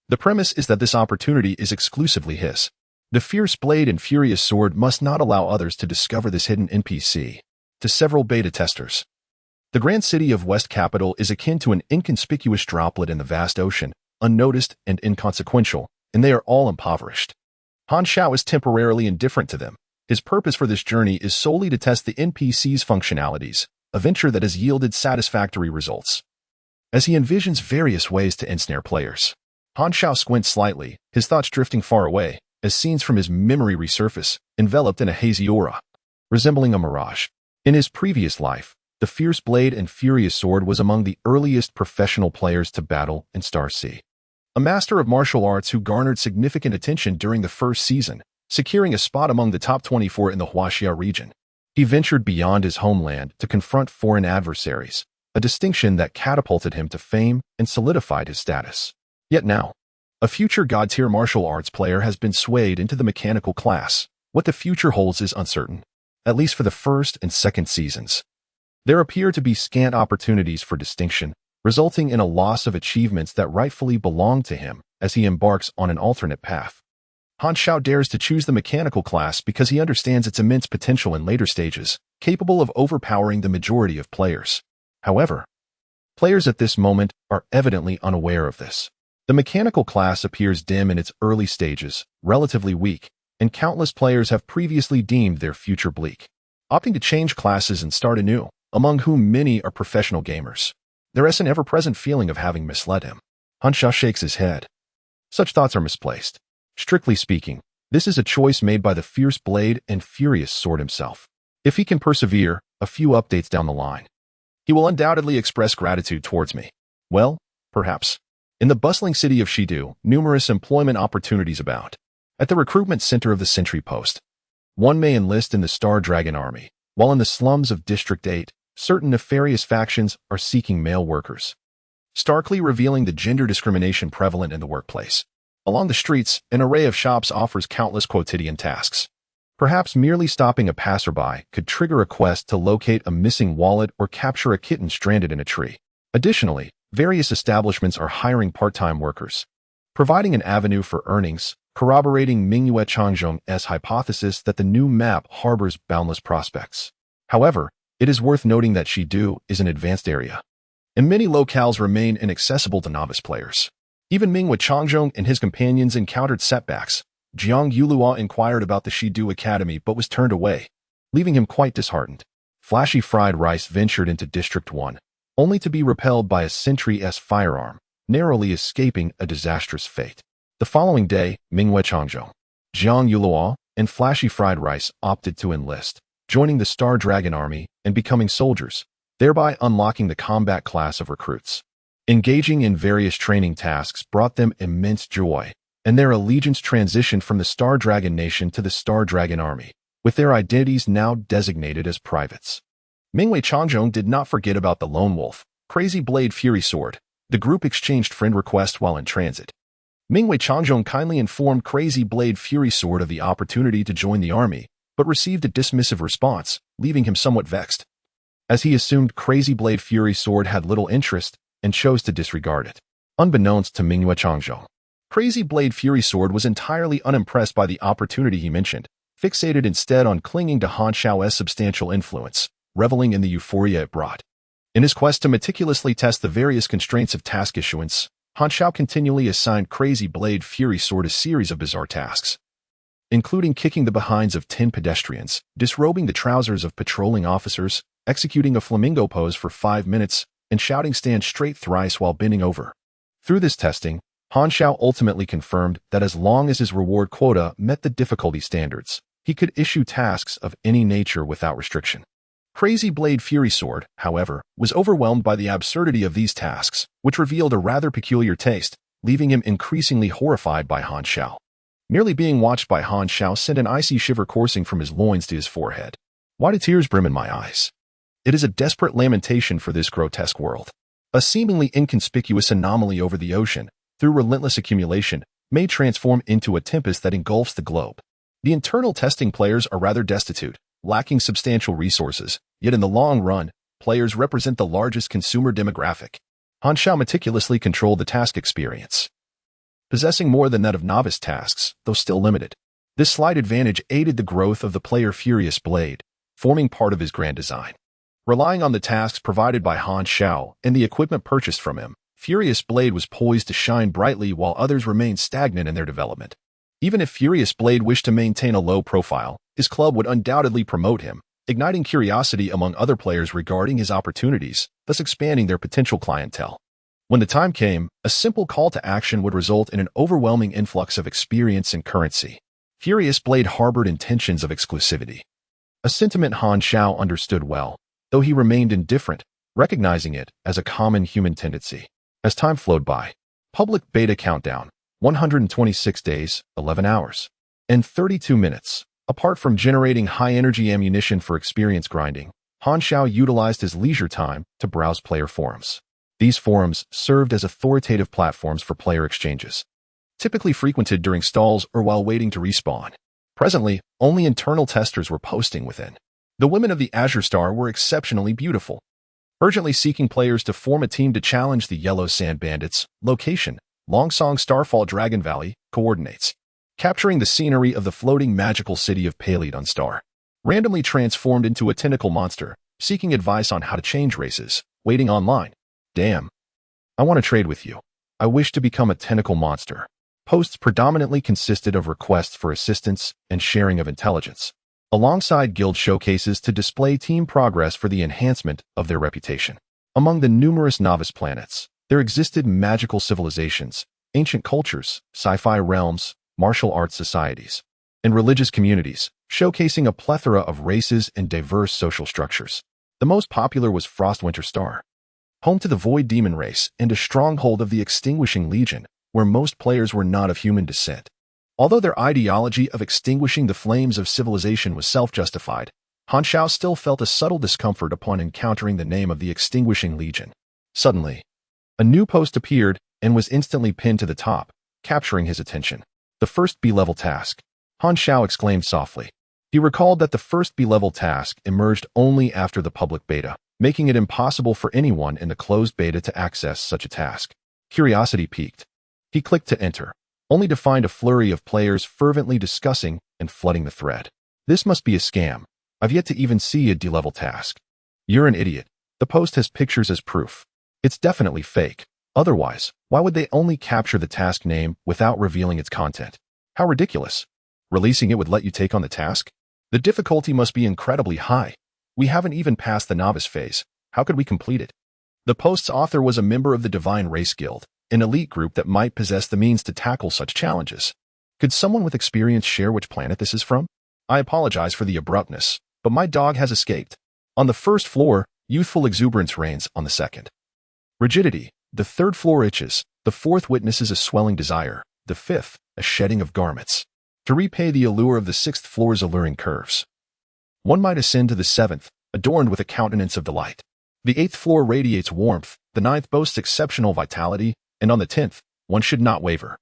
the premise is that this opportunity is exclusively his. The fierce blade and furious sword must not allow others to discover this hidden NPC. To several beta testers, the grand city of West Capital is akin to an inconspicuous droplet in the vast ocean, unnoticed and inconsequential, and they are all impoverished. Han Xiao is temporarily indifferent to them. His purpose for this journey is solely to test the NPC's functionalities, a venture that has yielded satisfactory results. As he envisions various ways to ensnare players, Han Xiao squints slightly, his thoughts drifting far away, as scenes from his memory resurface, enveloped in a hazy aura, resembling a mirage. In his previous life, the fierce blade and furious sword was among the earliest professional players to battle in Star Sea. A master of martial arts who garnered significant attention during the first season, securing a spot among the top 24 in the Huaxia region. He ventured beyond his homeland to confront foreign adversaries, a distinction that catapulted him to fame and solidified his status. Yet now, a future god-tier martial arts player has been swayed into the mechanical class. What the future holds is uncertain, at least for the first and second seasons. There appear to be scant opportunities for distinction, resulting in a loss of achievements that rightfully belong to him as he embarks on an alternate path. Han Xiao dares to choose the mechanical class because he understands its immense potential in later stages, capable of overpowering the majority of players. However, players at this moment are evidently unaware of this. The mechanical class appears dim in its early stages, relatively weak, and countless players have previously deemed their future bleak, opting to change classes and start anew, among whom many are professional gamers. There is an ever-present feeling of having misled him. Han Xiao shakes his head. Such thoughts are misplaced. Strictly speaking, this is a choice made by the fierce blade and furious sword himself. If he can persevere, a few updates down the line, he will undoubtedly express gratitude towards me. Well, perhaps. In the bustling city of Shidu, numerous employment opportunities abound. At the recruitment center of the sentry post, one may enlist in the Star Dragon Army, while in the slums of District 8, certain nefarious factions are seeking male workers, starkly revealing the gender discrimination prevalent in the workplace. Along the streets, an array of shops offers countless quotidian tasks. Perhaps merely stopping a passerby could trigger a quest to locate a missing wallet or capture a kitten stranded in a tree. Additionally, various establishments are hiring part-time workers, providing an avenue for earnings, corroborating Mingyue Changzhong's hypothesis that the new map harbors boundless prospects. However, it is worth noting that Shidu is an advanced area, and many locales remain inaccessible to novice players. Even Mingyue Changzhong and his companions encountered setbacks. Jiang Yulua inquired about the Shidu Academy but was turned away, leaving him quite disheartened. Flashy Fried Rice ventured into District 1, only to be repelled by a sentry's firearm, narrowly escaping a disastrous fate. The following day, Mingyue Changzhong, Jiang Yulua, and Flashy Fried Rice opted to enlist, joining the Star Dragon Army and becoming soldiers, thereby unlocking the combat class of recruits. Engaging in various training tasks brought them immense joy, and their allegiance transitioned from the Star Dragon Nation to the Star Dragon Army, with their identities now designated as privates. Mingyue Changzhong did not forget about the Lone Wolf, Crazy Blade Fury Sword. The group exchanged friend requests while in transit. Mingyue Changzhong kindly informed Crazy Blade Fury Sword of the opportunity to join the army, but received a dismissive response, leaving him somewhat vexed, as he assumed Crazy Blade Fury Sword had little interest and chose to disregard it. Unbeknownst to Mingyue Changzhong, Crazy Blade Fury Sword was entirely unimpressed by the opportunity he mentioned, fixated instead on clinging to Han Xiao's substantial influence, reveling in the euphoria it brought. In his quest to meticulously test the various constraints of task issuance, Han Xiao continually assigned Crazy Blade Fury Sword a series of bizarre tasks, including kicking the behinds of 10 pedestrians, disrobing the trousers of patrolling officers, executing a flamingo pose for 5 minutes, and shouting "stand straight" thrice while bending over. Through this testing, Han Xiao ultimately confirmed that as long as his reward quota met the difficulty standards, he could issue tasks of any nature without restriction. Crazy Blade Fury Sword, however, was overwhelmed by the absurdity of these tasks, which revealed a rather peculiar taste, leaving him increasingly horrified by Han Xiao. Merely being watched by Han Xiao sent an icy shiver coursing from his loins to his forehead. Why do tears brim in my eyes? It is a desperate lamentation for this grotesque world. A seemingly inconspicuous anomaly over the ocean, through relentless accumulation, may transform into a tempest that engulfs the globe. The internal testing players are rather destitute, lacking substantial resources, yet in the long run, players represent the largest consumer demographic. Han Xiao meticulously controlled the task experience, possessing more than that of novice tasks, though still limited. This slight advantage aided the growth of the player Furious Blade, forming part of his grand design. Relying on the tasks provided by Han Xiao and the equipment purchased from him, Furious Blade was poised to shine brightly while others remained stagnant in their development. Even if Furious Blade wished to maintain a low profile, his club would undoubtedly promote him, igniting curiosity among other players regarding his opportunities, thus expanding their potential clientele. When the time came, a simple call to action would result in an overwhelming influx of experience and currency. Furious Blade harbored intentions of exclusivity, a sentiment Han Xiao understood well, though he remained indifferent, recognizing it as a common human tendency. As time flowed by, public beta countdown, 126 days, 11 hours, and 32 minutes. Apart from generating high-energy ammunition for experience grinding, Han Xiao utilized his leisure time to browse player forums. These forums served as authoritative platforms for player exchanges, typically frequented during stalls or while waiting to respawn. Presently, only internal testers were posting within. The women of the Azure Star were exceptionally beautiful, urgently seeking players to form a team to challenge the Yellow Sand Bandits. Location: Longsong Starfall Dragon Valley. Coordinates: capturing the scenery of the floating magical city of Paleidon Star. Randomly transformed into a tentacle monster, seeking advice on how to change races, waiting online. Damn. I want to trade with you. I wish to become a tentacle monster. Posts predominantly consisted of requests for assistance and sharing of intelligence, alongside guild showcases to display team progress for the enhancement of their reputation. Among the numerous novice planets, there existed magical civilizations, ancient cultures, sci-fi realms, martial arts societies, and religious communities, showcasing a plethora of races and diverse social structures. The most popular was Frostwinter Star, home to the Void Demon race and a stronghold of the Extinguishing Legion, where most players were not of human descent. Although their ideology of extinguishing the flames of civilization was self-justified, Xiao still felt a subtle discomfort upon encountering the name of the Extinguishing Legion. Suddenly, a new post appeared and was instantly pinned to the top, capturing his attention. The first B-level task. Xiao exclaimed softly. He recalled that the first B-level task emerged only after the public beta, making it impossible for anyone in the closed beta to access such a task. Curiosity piqued. He clicked to enter, only to find a flurry of players fervently discussing and flooding the thread. This must be a scam. I've yet to even see a D-level task. You're an idiot. The post has pictures as proof. It's definitely fake. Otherwise, why would they only capture the task name without revealing its content? How ridiculous. Releasing it would let you take on the task? The difficulty must be incredibly high. We haven't even passed the novice phase. How could we complete it? The post's author was a member of the Divine Race Guild, an elite group that might possess the means to tackle such challenges. Could someone with experience share which planet this is from? I apologize for the abruptness, but my dog has escaped. On the first floor, youthful exuberance reigns on the second. Rigidity. The third floor itches. The fourth witnesses a swelling desire. The fifth, a shedding of garments. To repay the allure of the sixth floor's alluring curves, one might ascend to the seventh, adorned with a countenance of delight. The eighth floor radiates warmth, the ninth boasts exceptional vitality, and on the 10th, one should not waver.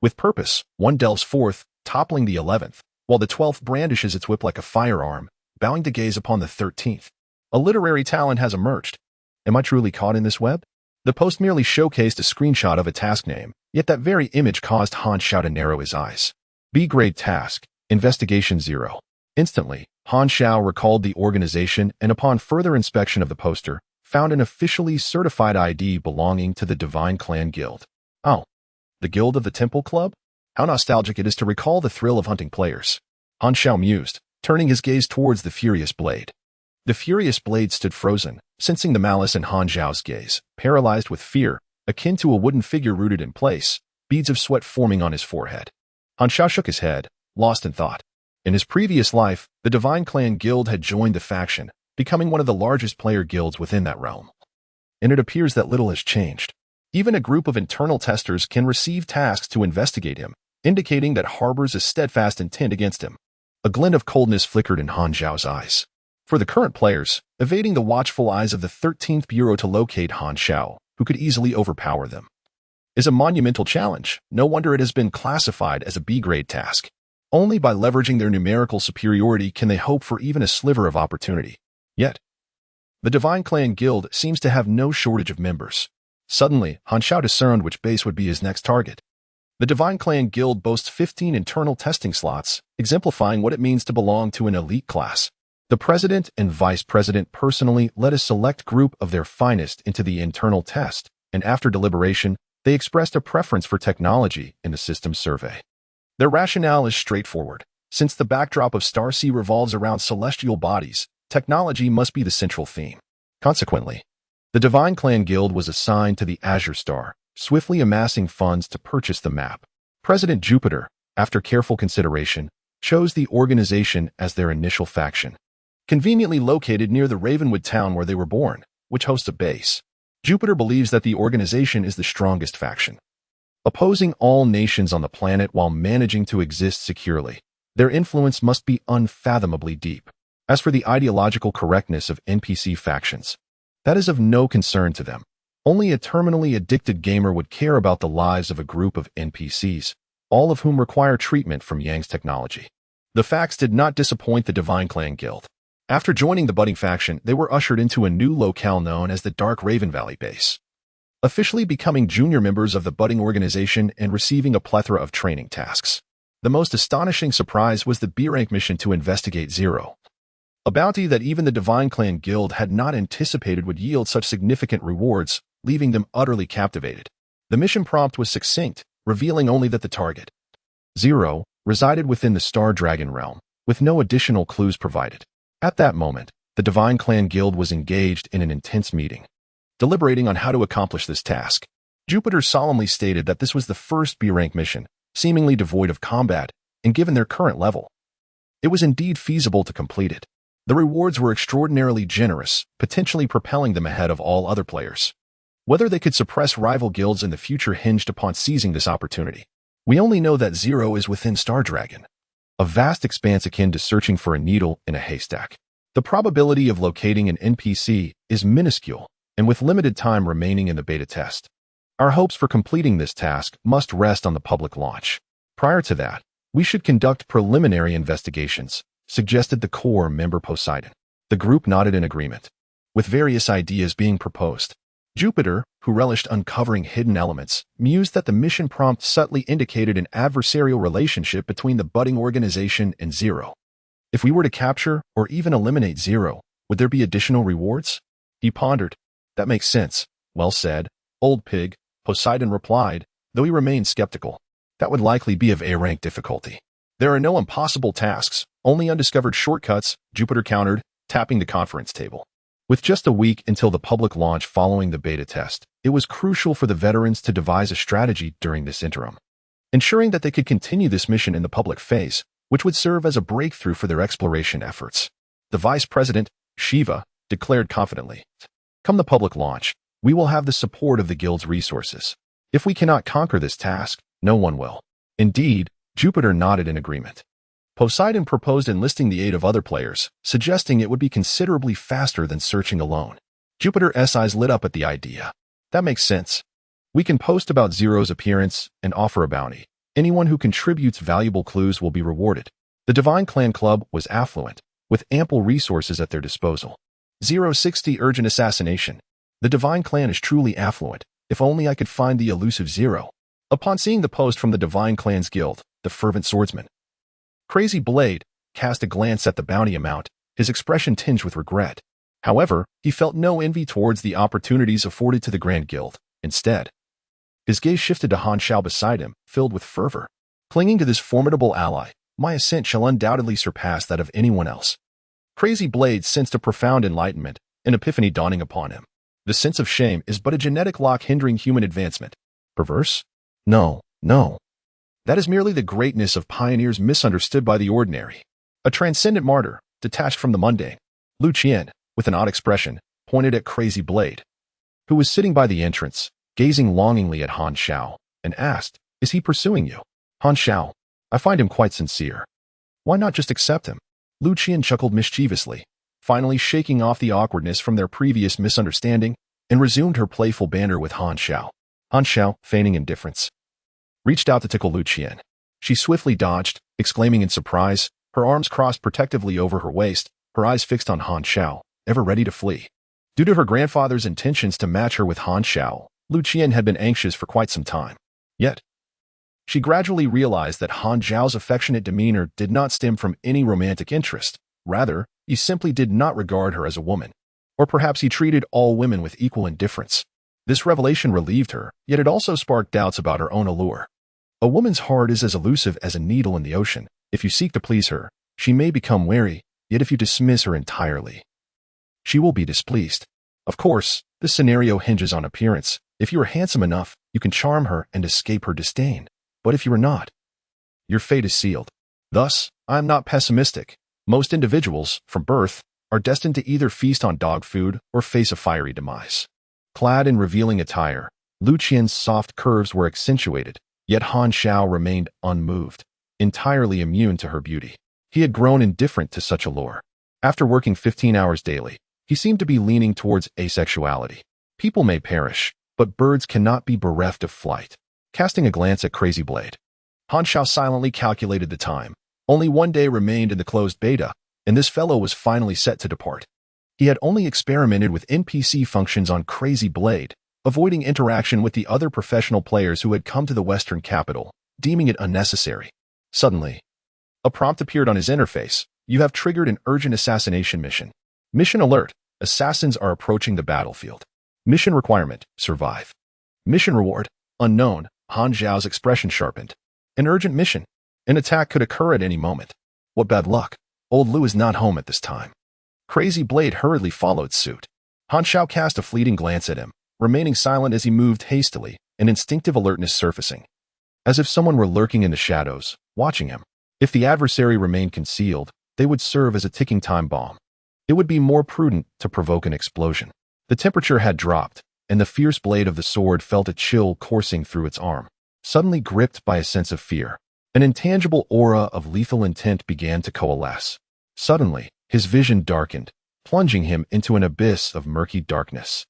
With purpose, one delves forth, toppling the 11th, while the 12th brandishes its whip like a firearm, bowing to gaze upon the 13th. A literary talent has emerged. Am I truly caught in this web? The post merely showcased a screenshot of a task name, yet that very image caused Xiao to narrow his eyes. B-grade task, Investigation 0. Instantly, Xiao recalled the organization and upon further inspection of the poster, found an officially certified ID belonging to the Divine Clan Guild. Oh, the Guild of the Temple Club? How nostalgic it is to recall the thrill of hunting players. Xiao mused, turning his gaze towards the Furious Blade. The Furious Blade stood frozen, sensing the malice in Xiao's gaze, paralyzed with fear, akin to a wooden figure rooted in place, beads of sweat forming on his forehead. Xiao shook his head, lost in thought. In his previous life, the Divine Clan Guild had joined the faction, becoming one of the largest player guilds within that realm. And it appears that little has changed. Even a group of internal testers can receive tasks to investigate him, indicating that harbors a steadfast intent against him. A glint of coldness flickered in Xiao's eyes. For the current players, evading the watchful eyes of the 13th Bureau to locate Xiao, who could easily overpower them, is a monumental challenge. No wonder it has been classified as a B-grade task. Only by leveraging their numerical superiority can they hope for even a sliver of opportunity. Yet, the Divine Clan Guild seems to have no shortage of members. Suddenly, Xiao discerned which base would be his next target. The Divine Clan Guild boasts 15 internal testing slots, exemplifying what it means to belong to an elite class. The president and vice president personally led a select group of their finest into the internal test, and after deliberation, they expressed a preference for technology in the system survey. Their rationale is straightforward. Since the backdrop of Star Sea revolves around celestial bodies, technology must be the central theme. Consequently, the Divine Clan Guild was assigned to the Azure Star, swiftly amassing funds to purchase the map. President Jupiter, after careful consideration, chose the organization as their initial faction. Conveniently located near the Ravenwood town where they were born, which hosts a base, Jupiter believes that the organization is the strongest faction, opposing all nations on the planet while managing to exist securely. Their influence must be unfathomably deep. As for the ideological correctness of NPC factions, that is of no concern to them. Only a terminally addicted gamer would care about the lives of a group of NPCs, all of whom require treatment from Yang's technology. The facts did not disappoint the Divine Clan Guild. After joining the budding faction, they were ushered into a new locale known as the Dark Raven Valley base, officially becoming junior members of the budding organization and receiving a plethora of training tasks. The most astonishing surprise was the B-rank mission to investigate Zero, a bounty that even the Divine Clan Guild had not anticipated would yield such significant rewards, leaving them utterly captivated. The mission prompt was succinct, revealing only that the target, Zero, resided within the Star Dragon realm, with no additional clues provided. At that moment, the Divine Clan Guild was engaged in an intense meeting, deliberating on how to accomplish this task. Jupiter solemnly stated that this was the first B-rank mission, seemingly devoid of combat, and given their current level, it was indeed feasible to complete it. The rewards were extraordinarily generous, potentially propelling them ahead of all other players. Whether they could suppress rival guilds in the future hinged upon seizing this opportunity. We only know that Zero is within Star Dragon, a vast expanse akin to searching for a needle in a haystack. The probability of locating an NPC is minuscule, and with limited time remaining in the beta test, our hopes for completing this task must rest on the public launch. Prior to that, we should conduct preliminary investigations, suggested the core member Poseidon. The group nodded in agreement, with various ideas being proposed. Jupiter, who relished uncovering hidden elements, mused that the mission prompt subtly indicated an adversarial relationship between the budding organization and Zero. If we were to capture or even eliminate Zero, would there be additional rewards? He pondered. That makes sense. Well said, old pig, Poseidon replied, though he remained skeptical. That would likely be of A-rank difficulty. There are no impossible tasks, only undiscovered shortcuts, Jupiter countered, tapping the conference table. With just a week until the public launch following the beta test, it was crucial for the veterans to devise a strategy during this interim, ensuring that they could continue this mission in the public phase, which would serve as a breakthrough for their exploration efforts. The vice president, Shiva, declared confidently, "Come the public launch, we will have the support of the guild's resources. If we cannot conquer this task, no one will." Indeed, Jupiter nodded in agreement. Poseidon proposed enlisting the aid of other players, suggesting it would be considerably faster than searching alone. Jupiter's eyes lit up at the idea. That makes sense. We can post about Zero's appearance and offer a bounty. Anyone who contributes valuable clues will be rewarded. The Divine Clan Club was affluent, with ample resources at their disposal. 060 Urgent Assassination. The Divine Clan is truly affluent. If only I could find the elusive Zero. Upon seeing the post from the Divine Clan's Guild, the fervent swordsman, Crazy Blade, cast a glance at the bounty amount, his expression tinged with regret. However, he felt no envy towards the opportunities afforded to the Grand Guild. Instead, his gaze shifted to Han Xiao beside him, filled with fervor. Clinging to this formidable ally, my ascent shall undoubtedly surpass that of anyone else. Crazy Blade sensed a profound enlightenment, an epiphany dawning upon him. The sense of shame is but a genetic lock hindering human advancement. Perverse? No, no. That is merely the greatness of pioneers misunderstood by the ordinary. A transcendent martyr, detached from the mundane. Lu Qian, with an odd expression, pointed at Crazy Blade, who was sitting by the entrance, gazing longingly at Han Xiao, and asked, "Is he pursuing you?" Han Xiao, I find him quite sincere. Why not just accept him? Lu Qian chuckled mischievously, finally shaking off the awkwardness from their previous misunderstanding, and resumed her playful banter with Han Xiao. Han Xiao, feigning indifference, reached out to tickle Lu Qian. She swiftly dodged, exclaiming in surprise, her arms crossed protectively over her waist, her eyes fixed on Han Xiao, ever ready to flee. Due to her grandfather's intentions to match her with Han Xiao, Lu Qian had been anxious for quite some time. Yet, she gradually realized that Han Xiao's affectionate demeanor did not stem from any romantic interest. Rather, he simply did not regard her as a woman. Or perhaps he treated all women with equal indifference. This revelation relieved her, yet it also sparked doubts about her own allure. A woman's heart is as elusive as a needle in the ocean. If you seek to please her, she may become wary, yet if you dismiss her entirely, she will be displeased. Of course, this scenario hinges on appearance. If you are handsome enough, you can charm her and escape her disdain. But if you are not, your fate is sealed. Thus, I am not pessimistic. Most individuals, from birth, are destined to either feast on dog food or face a fiery demise. Clad in revealing attire, Lu Qian's soft curves were accentuated, yet Han Xiao remained unmoved, entirely immune to her beauty. He had grown indifferent to such allure. After working 15 hours daily, he seemed to be leaning towards asexuality. People may perish, but birds cannot be bereft of flight. Casting a glance at Crazy Blade, Han Xiao silently calculated the time. Only one day remained in the closed beta, and this fellow was finally set to depart. He had only experimented with NPC functions on Crazy Blade, avoiding interaction with the other professional players who had come to the Western capital, deeming it unnecessary. Suddenly, a prompt appeared on his interface. You have triggered an urgent assassination mission. Mission alert. Assassins are approaching the battlefield. Mission requirement. Survive. Mission reward. Unknown. Han Zhao's expression sharpened. An urgent mission. An attack could occur at any moment. What bad luck. Old Lu is not home at this time. Crazy Blade hurriedly followed suit. Han Zhao cast a fleeting glance at him, remaining silent as he moved hastily, an instinctive alertness surfacing. As if someone were lurking in the shadows, watching him. If the adversary remained concealed, they would serve as a ticking time bomb. It would be more prudent to provoke an explosion. The temperature had dropped, and the fierce blade of the sword felt a chill coursing through its arm. Suddenly gripped by a sense of fear, an intangible aura of lethal intent began to coalesce. Suddenly, his vision darkened, plunging him into an abyss of murky darkness.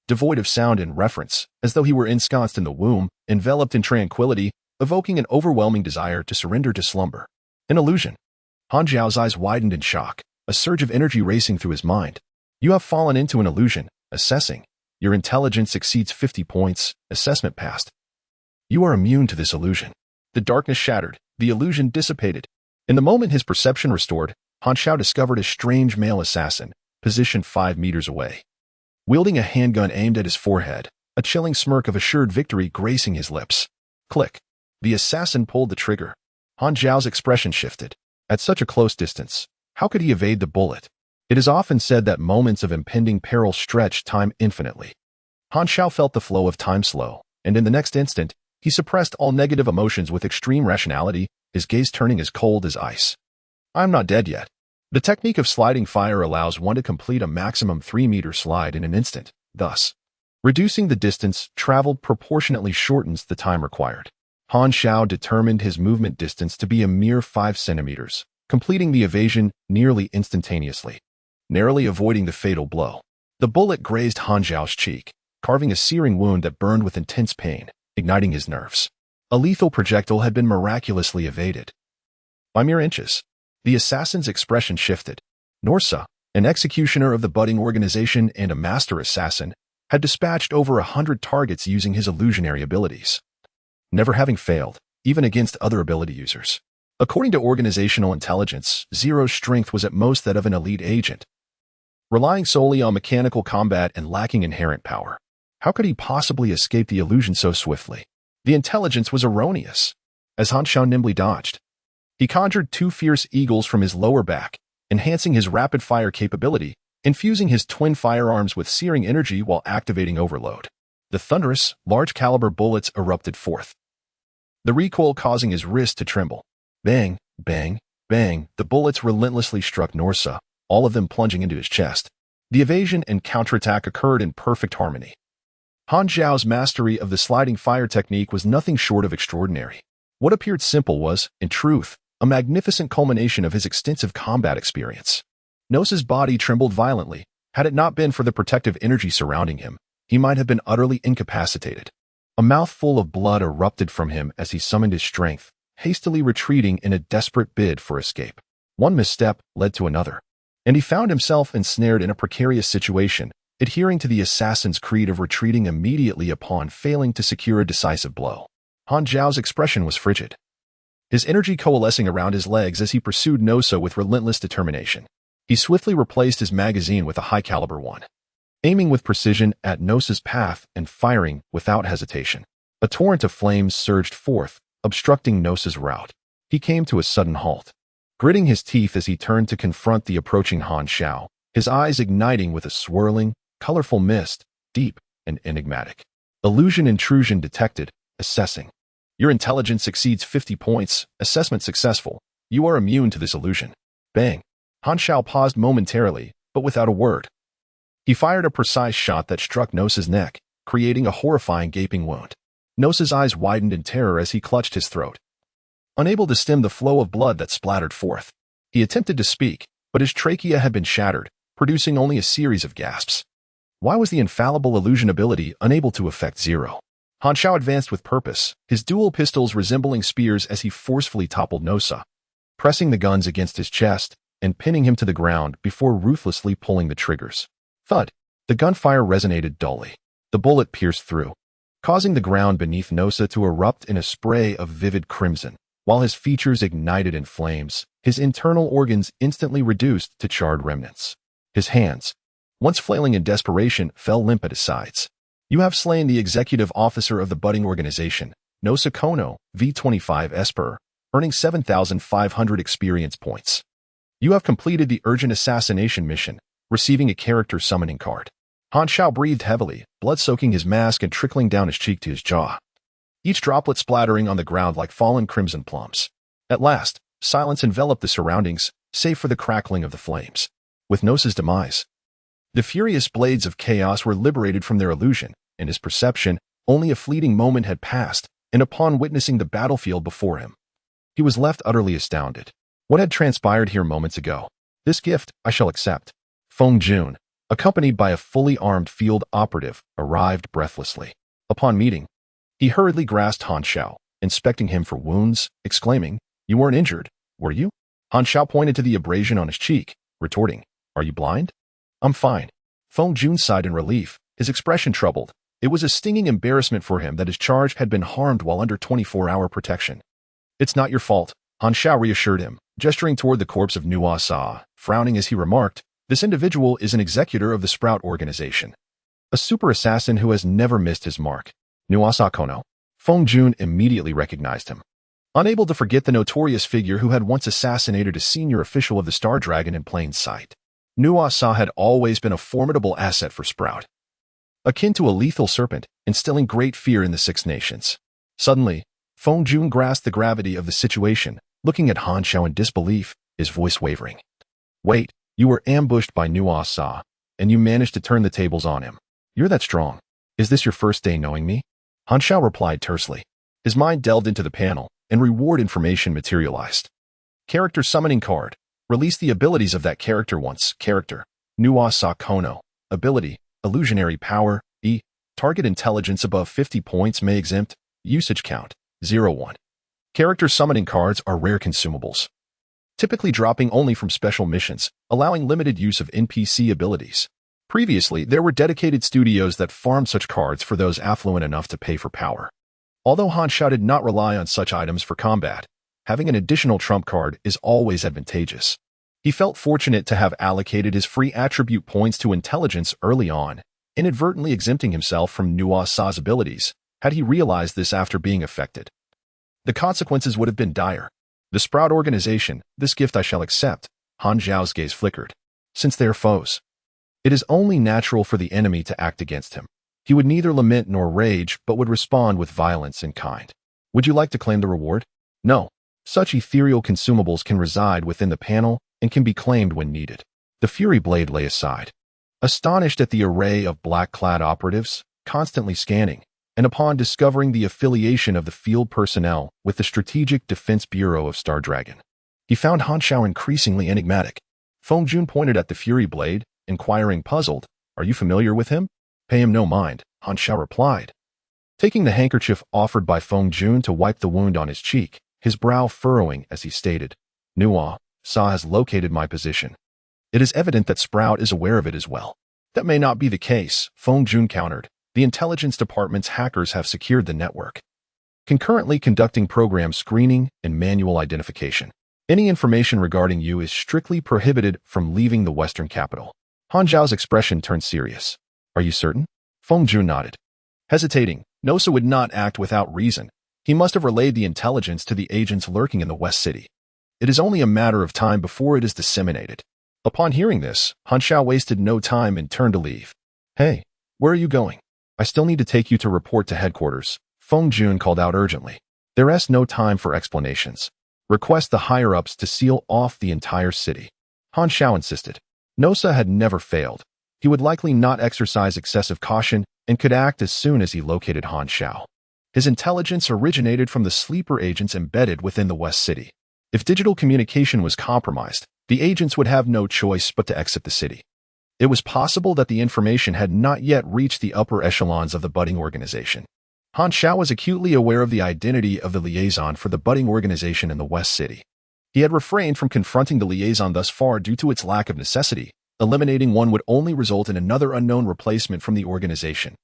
Devoid of sound and reference, as though he were ensconced in the womb, enveloped in tranquility, evoking an overwhelming desire to surrender to slumber. An illusion. Han Zhao's eyes widened in shock, a surge of energy racing through his mind. You have fallen into an illusion. Assessing. Your intelligence exceeds 50 points. Assessment passed. You are immune to this illusion. The darkness shattered. The illusion dissipated. In the moment his perception restored, Han Zhao discovered a strange male assassin, positioned 5 meters away. Wielding a handgun aimed at his forehead, a chilling smirk of assured victory gracing his lips. Click. The assassin pulled the trigger. Han Zhao's expression shifted. At such a close distance, how could he evade the bullet? It is often said that moments of impending peril stretch time infinitely. Han Zhao felt the flow of time slow, and in the next instant, he suppressed all negative emotions with extreme rationality, his gaze turning as cold as ice. I'm not dead yet. The technique of sliding fire allows one to complete a maximum 3-meter slide in an instant, thus, reducing the distance traveled proportionately shortens the time required. Han Zhao determined his movement distance to be a mere 5 centimeters, completing the evasion nearly instantaneously, narrowly avoiding the fatal blow. The bullet grazed Han Zhao's cheek, carving a searing wound that burned with intense pain, igniting his nerves. A lethal projectile had been miraculously evaded. By mere inches, the assassin's expression shifted. Norsa, an executioner of the budding organization and a master assassin, had dispatched over 100 targets using his illusionary abilities, never having failed, even against other ability users. According to organizational intelligence, Zero's strength was at most that of an elite agent, relying solely on mechanical combat and lacking inherent power. How could he possibly escape the illusion so swiftly? The intelligence was erroneous. As Han Zhao nimbly dodged, he conjured 2 fierce eagles from his lower back, enhancing his rapid-fire capability, infusing his twin firearms with searing energy while activating overload. The thunderous, large-caliber bullets erupted forth, the recoil causing his wrist to tremble. Bang, bang, bang, the bullets relentlessly struck Norsa, all of them plunging into his chest. The evasion and counterattack occurred in perfect harmony. Han Zhao's mastery of the sliding fire technique was nothing short of extraordinary. What appeared simple was, in truth, a magnificent culmination of his extensive combat experience. Norsa's body trembled violently. Had it not been for the protective energy surrounding him, he might have been utterly incapacitated. A mouthful of blood erupted from him as he summoned his strength, hastily retreating in a desperate bid for escape. One misstep led to another, and he found himself ensnared in a precarious situation, adhering to the assassin's creed of retreating immediately upon failing to secure a decisive blow. Han Zhao's expression was frigid, his energy coalescing around his legs as he pursued Norsa with relentless determination. He swiftly replaced his magazine with a high-caliber one, aiming with precision at Norsa's path and firing without hesitation. A torrent of flames surged forth, obstructing Norsa's route. He came to a sudden halt, gritting his teeth as he turned to confront the approaching Han Zhao, his eyes igniting with a swirling, colorful mist, deep and enigmatic. Illusion intrusion detected. Assessing. Your intelligence exceeds 50 points. Assessment successful. You are immune to this illusion. Bang. Han Zhao paused momentarily, but without a word. He fired a precise shot that struck Norsa's neck, creating a horrifying gaping wound. Norsa's eyes widened in terror as he clutched his throat, unable to stem the flow of blood that splattered forth. He attempted to speak, but his trachea had been shattered, producing only a series of gasps. Why was the infallible illusion ability unable to affect Zero? Han Zhao advanced with purpose, his dual pistols resembling spears as he forcefully toppled Norsa, pressing the guns against his chest and pinning him to the ground before ruthlessly pulling the triggers. Thud! The gunfire resonated dully. The bullet pierced through, causing the ground beneath Norsa to erupt in a spray of vivid crimson. While his features ignited in flames, his internal organs instantly reduced to charred remnants. His hands, once flailing in desperation, fell limp at his sides. You have slain the executive officer of the budding organization, Nosa Kono, V25 Esper, earning 7,500 experience points. You have completed the urgent assassination mission, receiving a character summoning card. Han Xiao breathed heavily, blood soaking his mask and trickling down his cheek to his jaw, each droplet splattering on the ground like fallen crimson plums. At last, silence enveloped the surroundings, save for the crackling of the flames. With Nosa's demise, the furious blades of chaos were liberated from their illusion. In his perception, only a fleeting moment had passed, and upon witnessing the battlefield before him, he was left utterly astounded. What had transpired here moments ago? This gift I shall accept. Feng Jun, accompanied by a fully armed field operative, arrived breathlessly. Upon meeting, he hurriedly grasped Han Xiao, inspecting him for wounds, exclaiming, "You weren't injured, were you?" Han Xiao pointed to the abrasion on his cheek, retorting, "Are you blind?" "I'm fine." Feng Jun sighed in relief, his expression troubled. It was a stinging embarrassment for him that his charge had been harmed while under 24-hour protection. "It's not your fault," Han Xiao reassured him, gesturing toward the corpse of Nuo Sa, frowning as he remarked, "This individual is an executor of the Sprout organization, a super assassin who has never missed his mark." Nuo Sa Kono. Feng Jun immediately recognized him. Unable to forget the notorious figure who had once assassinated a senior official of the Star Dragon in plain sight, Nuo Sa had always been a formidable asset for Sprout, akin to a lethal serpent, instilling great fear in the Six Nations. Suddenly, Feng Jun grasped the gravity of the situation, looking at Han Xiao in disbelief, his voice wavering. "Wait, you were ambushed by Nuo Sa, and you managed to turn the tables on him. You're that strong. Is this your first day knowing me?" Han Xiao replied tersely. His mind delved into the panel, and reward information materialized. Character summoning card. Release the abilities of that character once. Character, Nuo Sa Kono. Ability, illusionary power, E. Target intelligence above 50 points may exempt. Usage count, 0-1. Character summoning cards are rare consumables, typically dropping only from special missions, allowing limited use of NPC abilities. Previously, there were dedicated studios that farmed such cards for those affluent enough to pay for power. Although Han Xiao did not rely on such items for combat, having an additional trump card is always advantageous. He felt fortunate to have allocated his free attribute points to intelligence early on, inadvertently exempting himself from Nuo Sa's abilities. Had he realized this after being affected, the consequences would have been dire. The Sprout organization, this gift I shall accept. Han Xiao's gaze flickered. Since they are foes, it is only natural for the enemy to act against him. He would neither lament nor rage, but would respond with violence in kind. Would you like to claim the reward? No. Such ethereal consumables can reside within the panel and can be claimed when needed. The Fury Blade lay aside, astonished at the array of black-clad operatives, constantly scanning, and upon discovering the affiliation of the field personnel with the Strategic Defense Bureau of Star Dragon, he found Han Xiao increasingly enigmatic. Feng Jun pointed at the Fury Blade, inquiring puzzled, "Are you familiar with him?" "Pay him no mind," Han Xiao replied, taking the handkerchief offered by Feng Jun to wipe the wound on his cheek, his brow furrowing as he stated, "Nuo Sa has located my position. It is evident that Sprout is aware of it as well." "That may not be the case," Feng Jun countered. "The intelligence department's hackers have secured the network, concurrently conducting program screening and manual identification. Any information regarding you is strictly prohibited from leaving the Western capital." Han Xiao's expression turned serious. "Are you certain?" Feng Jun nodded. Hesitating, Nosa would not act without reason. He must have relayed the intelligence to the agents lurking in the West City. It is only a matter of time before it is disseminated. Upon hearing this, Han Xiao wasted no time and turned to leave. "Hey, where are you going?" "I still need to take you to report to headquarters," Feng Jun called out urgently. "There is no time for explanations. Request the higher-ups to seal off the entire city." Han Xiao insisted. Nosa had never failed. He would likely not exercise excessive caution and could act as soon as he located Han Xiao. His intelligence originated from the sleeper agents embedded within the West City. If digital communication was compromised, the agents would have no choice but to exit the city. It was possible that the information had not yet reached the upper echelons of the budding organization. Han Xiao was acutely aware of the identity of the liaison for the budding organization in the West City. He had refrained from confronting the liaison thus far due to its lack of necessity. Eliminating one would only result in another unknown replacement from the organization.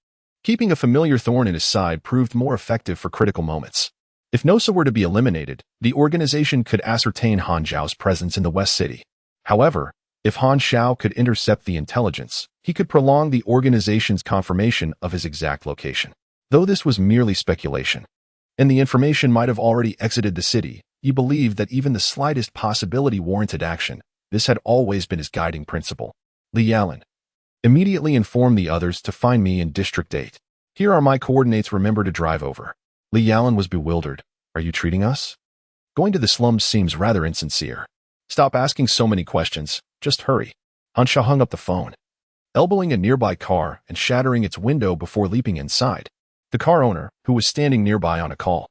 Keeping a familiar thorn in his side proved more effective for critical moments. If Nosa were to be eliminated, the organization could ascertain Han Xiao's presence in the West City. However, if Han Xiao could intercept the intelligence, he could prolong the organization's confirmation of his exact location. Though this was merely speculation, and the information might have already exited the city, he believed that even the slightest possibility warranted action. This had always been his guiding principle. Li Yalan. Immediately inform the others to find me in District 8. Here are my coordinates, remember to drive over. Li Yalan was bewildered. Are you treating us? Going to the slums seems rather insincere. Stop asking so many questions, just hurry. Han Xiao hung up the phone, elbowing a nearby car and shattering its window before leaping inside. The car owner, who was standing nearby on a call,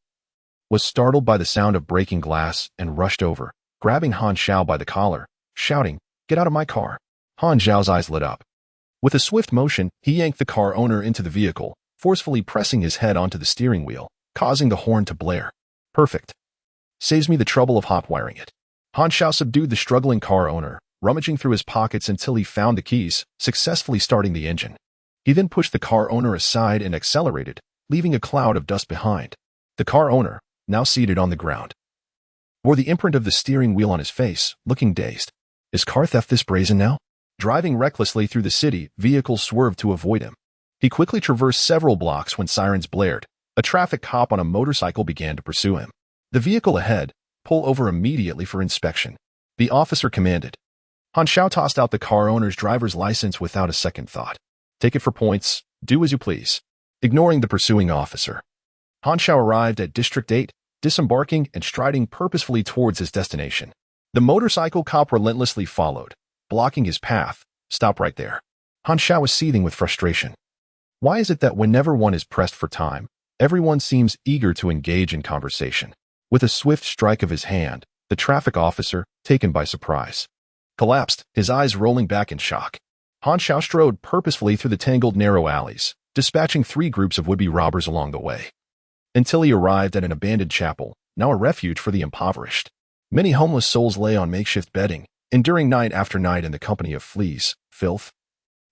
was startled by the sound of breaking glass and rushed over, grabbing Han Xiao by the collar, shouting, "Get out of my car." Han Xiao's eyes lit up. With a swift motion, he yanked the car owner into the vehicle, forcefully pressing his head onto the steering wheel, causing the horn to blare. Perfect. Saves me the trouble of hot-wiring it. Han Xiao subdued the struggling car owner, rummaging through his pockets until he found the keys, successfully starting the engine. He then pushed the car owner aside and accelerated, leaving a cloud of dust behind. The car owner, now seated on the ground, bore the imprint of the steering wheel on his face, looking dazed. Is car theft this brazen now? Driving recklessly through the city, vehicles swerved to avoid him. He quickly traversed several blocks when sirens blared. A traffic cop on a motorcycle began to pursue him. The vehicle ahead, pull over immediately for inspection. The officer commanded. Han Xiao tossed out the car owner's driver's license without a second thought. Take it for points, do as you please. Ignoring the pursuing officer, Han Xiao arrived at District 8, disembarking and striding purposefully towards his destination. The motorcycle cop relentlessly followed, blocking his path. Stop right there. Han Xiao was seething with frustration. Why is it that whenever one is pressed for time, everyone seems eager to engage in conversation? With a swift strike of his hand, the traffic officer, taken by surprise, collapsed, his eyes rolling back in shock. Han Xiao strode purposefully through the tangled narrow alleys, dispatching 3 groups of would-be robbers along the way, until he arrived at an abandoned chapel, now a refuge for the impoverished. Many homeless souls lay on makeshift bedding, enduring night after night in the company of fleas, filth,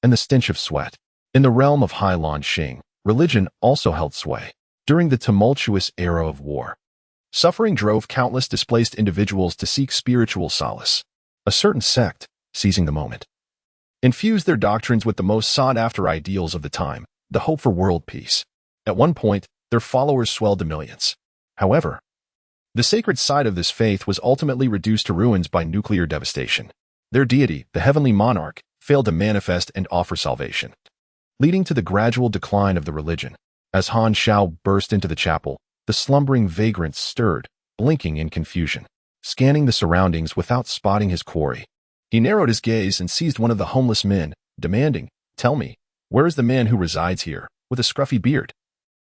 and the stench of sweat. In the realm of Hailan Xing, religion also held sway. During the tumultuous era of war, suffering drove countless displaced individuals to seek spiritual solace. A certain sect, seizing the moment, infused their doctrines with the most sought-after ideals of the time, the hope for world peace. At one point, their followers swelled to millions. However, the sacred side of this faith was ultimately reduced to ruins by nuclear devastation. Their deity, the heavenly monarch, failed to manifest and offer salvation, leading to the gradual decline of the religion. As Han Xiao burst into the chapel, the slumbering vagrants stirred, blinking in confusion, scanning the surroundings without spotting his quarry. He narrowed his gaze and seized one of the homeless men, demanding, "Tell me, where is the man who resides here, with a scruffy beard?"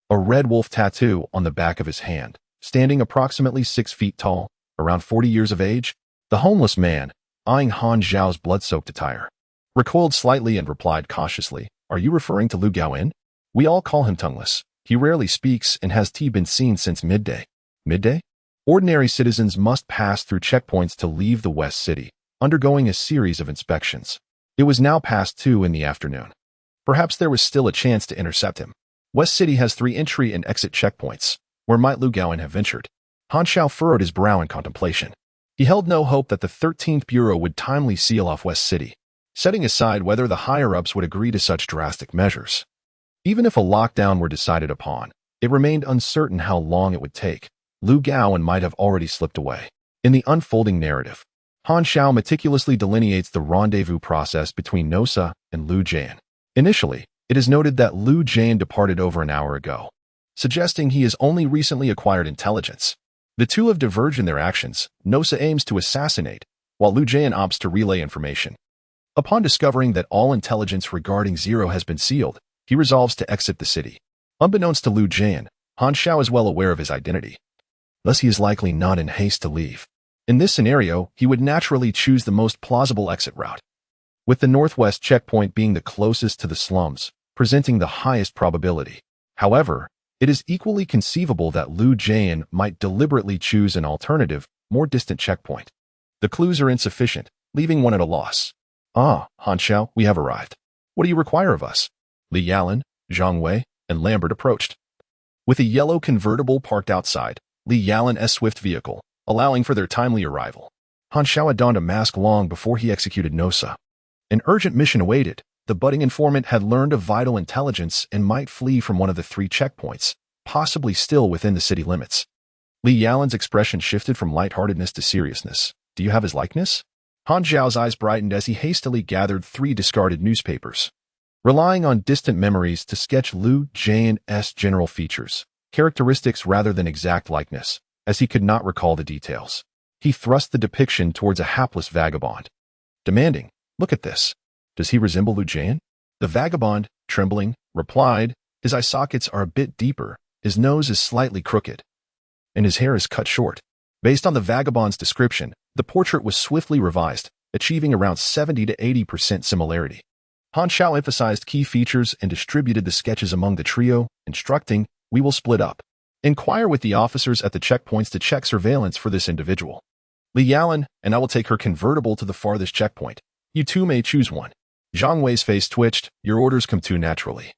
A red wolf tattoo on the back of his hand, standing approximately 6 feet tall, around 40 years of age. The homeless man, eyeing Han Xiao's blood-soaked attire, recoiled slightly and replied cautiously, "Are you referring to Lu Gaoin? We all call him tongueless. He rarely speaks and has been seen since midday." Midday? Ordinary citizens must pass through checkpoints to leave the West City, undergoing a series of inspections. It was now past 2 in the afternoon. Perhaps there was still a chance to intercept him. West City has 3 entry and exit checkpoints. Where might Lu Gaoin have ventured? Han Xiao furrowed his brow in contemplation. He held no hope that the 13th Bureau would timely seal off West City, setting aside whether the higher-ups would agree to such drastic measures. Even if a lockdown were decided upon, it remained uncertain how long it would take. Lu Gaoin might have already slipped away. In the unfolding narrative, Han Xiao meticulously delineates the rendezvous process between Nosa and Lu Jian. Initially, it is noted that Lu Jian departed over an hour ago, suggesting he has only recently acquired intelligence. The two have diverged in their actions. Nosa aims to assassinate, while Lu Jian opts to relay information. Upon discovering that all intelligence regarding Zero has been sealed, he resolves to exit the city. Unbeknownst to Lu Jian, Han Xiao is well aware of his identity. Thus he is likely not in haste to leave. In this scenario, he would naturally choose the most plausible exit route, with the northwest checkpoint being the closest to the slums, presenting the highest probability. However, it is equally conceivable that Lu Jian might deliberately choose an alternative, more distant checkpoint. The clues are insufficient, leaving one at a loss. "Ah, Han Xiao, we have arrived. What do you require of us?" Li Yalan, Zhang Wei, and Lambert approached. With a yellow convertible parked outside, Li Yalin's swift vehicle, allowing for their timely arrival. Han Xiao had donned a mask long before he executed Nosa. An urgent mission awaited. The budding informant had learned of vital intelligence and might flee from one of the 3 checkpoints, possibly still within the city limits. Li Yalin's expression shifted from lightheartedness to seriousness. Do you have his likeness? Han Xiao's eyes brightened as he hastily gathered 3 discarded newspapers. Relying on distant memories to sketch Liu Jian's general features, characteristics rather than exact likeness, as he could not recall the details. He thrust the depiction towards a hapless vagabond, demanding, "Look at this. Does he resemble Liu Jian?" The vagabond, trembling, replied, "His eye sockets are a bit deeper, his nose is slightly crooked, and his hair is cut short." Based on the vagabond's description, the portrait was swiftly revised, achieving around 70 to 80% similarity. Han Xiao emphasized key features and distributed the sketches among the trio, instructing, "We will split up. Inquire with the officers at the checkpoints to check surveillance for this individual. Li Yalin and I will take her convertible to the farthest checkpoint. You two may choose one." Zhang Wei's face twitched. "Your orders come too naturally.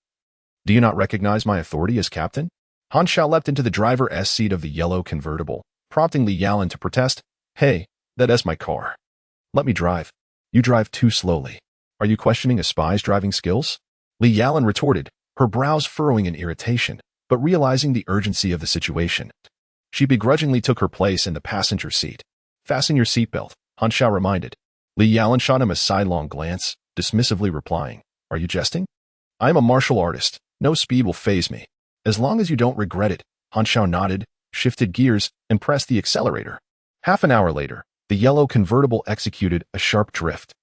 Do you not recognize my authority as captain?" Han Xiao leapt into the driver's seat of the yellow convertible, prompting Li Yalin to protest. "Hey, that's my car. Let me drive. You drive too slowly. Are you questioning a spy's driving skills?" Li Yalin retorted, her brows furrowing in irritation, but realizing the urgency of the situation. She begrudgingly took her place in the passenger seat. "Fasten your seatbelt," Han Xiao reminded. Li Yalin shot him a sidelong glance, dismissively replying, "Are you jesting? I am a martial artist. No speed will faze me. As long as you don't regret it." Han Xiao nodded, shifted gears, and pressed the accelerator. Half an hour later, the yellow convertible executed a sharp drift,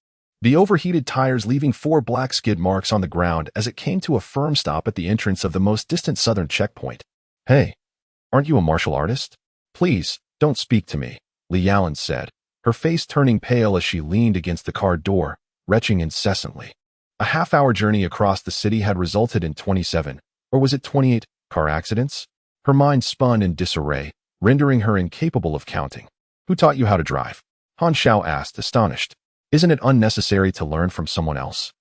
the overheated tires leaving 4 black skid marks on the ground as it came to a firm stop at the entrance of the most distant southern checkpoint. "Hey, aren't you a martial artist? Please, don't speak to me," Li Yalin said, her face turning pale as she leaned against the car door, retching incessantly. A half-hour journey across the city had resulted in 27, or was it 28, car accidents? Her mind spun in disarray, rendering her incapable of counting. "Who taught you how to drive?" Han Xiao asked, astonished. "Isn't it unnecessary to learn from someone else?"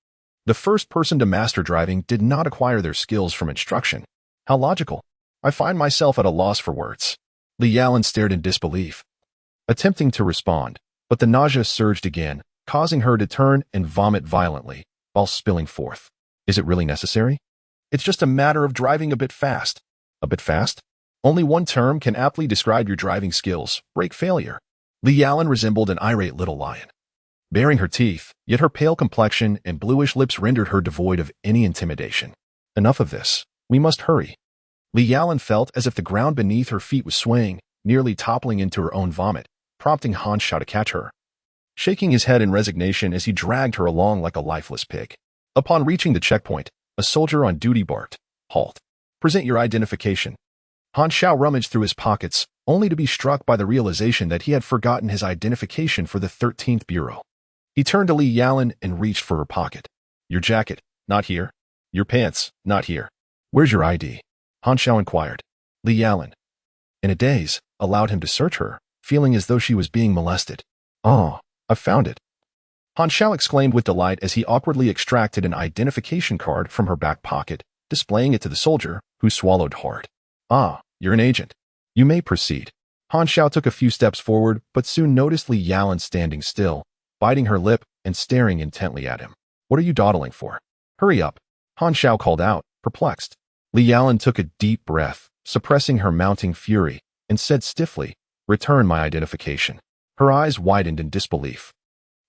The first person to master driving did not acquire their skills from instruction. How logical. I find myself at a loss for words. Li Yalin stared in disbelief, attempting to respond, but the nausea surged again, causing her to turn and vomit violently, while spilling forth. "Is it really necessary? It's just a matter of driving a bit fast." "A bit fast?" Only one term can aptly describe your driving skills: brake failure. Li Yalin resembled an irate little lion, baring her teeth, yet her pale complexion and bluish lips rendered her devoid of any intimidation. "Enough of this. We must hurry." Li Yalin felt as if the ground beneath her feet was swaying, nearly toppling into her own vomit, prompting Han Xiao to catch her, shaking his head in resignation as he dragged her along like a lifeless pig. Upon reaching the checkpoint, a soldier on duty barked, "Halt. Present your identification." Han Xiao rummaged through his pockets, only to be struck by the realization that he had forgotten his identification for the 13th Bureau. He turned to Li Yalin and reached for her pocket. "Your jacket, not here. Your pants, not here. Where's your ID?" Han Xiao inquired. Li Yalin, in a daze, allowed him to search her, feeling as though she was being molested. "Oh, I've found it." Han Xiao exclaimed with delight as he awkwardly extracted an identification card from her back pocket, displaying it to the soldier, who swallowed hard. "Ah, you're an agent. You may proceed." Han Xiao took a few steps forward, but soon noticed Li Yalin standing still, biting her lip and staring intently at him. "What are you dawdling for? Hurry up," Han Xiao called out, perplexed. Li Yalin took a deep breath, suppressing her mounting fury, and said stiffly, "Return my identification." Her eyes widened in disbelief.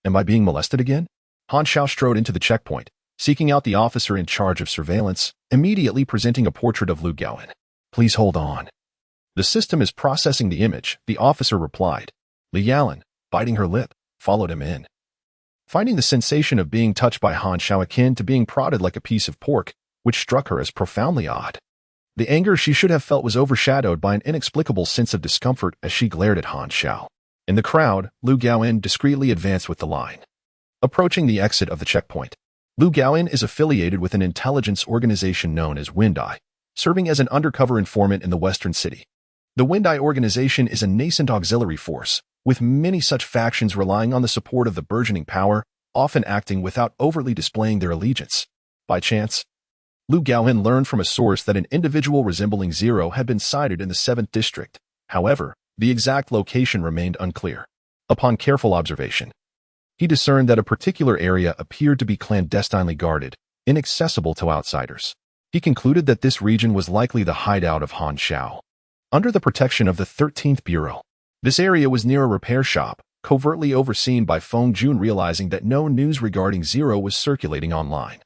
"Am I being molested again?" Han Xiao strode into the checkpoint, seeking out the officer in charge of surveillance, immediately presenting a portrait of Liu Gaoan. "Please hold on. The system is processing the image," the officer replied. Li Yalin, biting her lip, followed him in, finding the sensation of being touched by Han Xiao akin to being prodded like a piece of pork, which struck her as profoundly odd. The anger she should have felt was overshadowed by an inexplicable sense of discomfort as she glared at Han Xiao. In the crowd, Liu Gaoan discreetly advanced with the line. Approaching the exit of the checkpoint, Liu Gaoan is affiliated with an intelligence organization known as Windai, serving as an undercover informant in the western city. The Windai organization is a nascent auxiliary force, with many such factions relying on the support of the burgeoning power, often acting without overtly displaying their allegiance. By chance, Liu Gaoan learned from a source that an individual resembling Zero had been sighted in the 7th district, However, the exact location remained unclear. Upon careful observation, he discerned that a particular area appeared to be clandestinely guarded, inaccessible to outsiders. He concluded that this region was likely the hideout of Han Xiao. Under the protection of the 13th Bureau, this area was near a repair shop, covertly overseen by Feng Jun, realizing that no news regarding Zero was circulating online.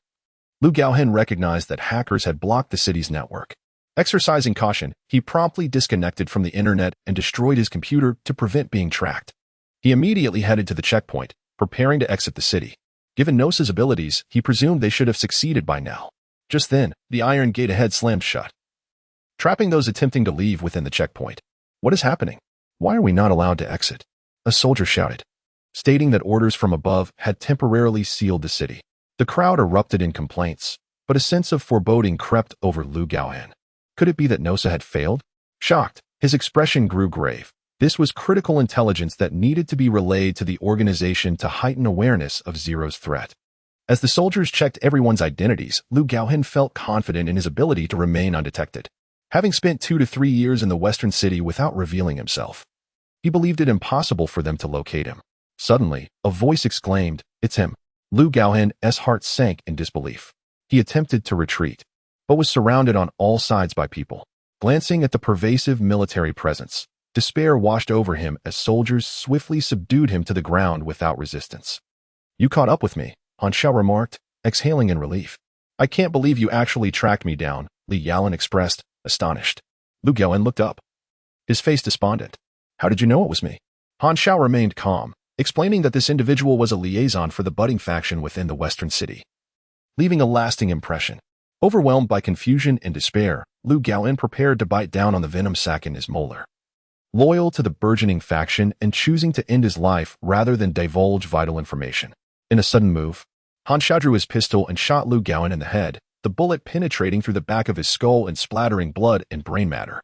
Lu Gaohen recognized that hackers had blocked the city's network. Exercising caution, he promptly disconnected from the internet and destroyed his computer to prevent being tracked. He immediately headed to the checkpoint, preparing to exit the city. Given Nosa's abilities, he presumed they should have succeeded by now. Just then, the iron gate ahead slammed shut, trapping those attempting to leave within the checkpoint. What is happening? Why are we not allowed to exit? A soldier shouted, stating that orders from above had temporarily sealed the city. The crowd erupted in complaints, but a sense of foreboding crept over Lu Gaohen. Could it be that Nosa had failed? Shocked, his expression grew grave. This was critical intelligence that needed to be relayed to the organization to heighten awareness of Zero's threat. As the soldiers checked everyone's identities, Lu Gaohen felt confident in his ability to remain undetected. Having spent 2 to 3 years in the western city without revealing himself, he believed it impossible for them to locate him. Suddenly, a voice exclaimed, "It's him." Lu Gaohen's heart sank in disbelief. He attempted to retreat, but was surrounded on all sides by people. Glancing at the pervasive military presence, despair washed over him as soldiers swiftly subdued him to the ground without resistance. "You caught up with me," Han Xiao remarked, exhaling in relief. "I can't believe you actually tracked me down," Li Yalan expressed, astonished. Lu Gaohen looked up, his face despondent. "How did you know it was me?" Han Xiao remained calm, explaining that this individual was a liaison for the budding faction within the western city, leaving a lasting impression. Overwhelmed by confusion and despair, Lu Gaohen prepared to bite down on the venom sac in his molar. Loyal to the burgeoning faction and choosing to end his life rather than divulge vital information. In a sudden move, Han Xiao drew his pistol and shot Lu Gaohen in the head, the bullet penetrating through the back of his skull and splattering blood and brain matter.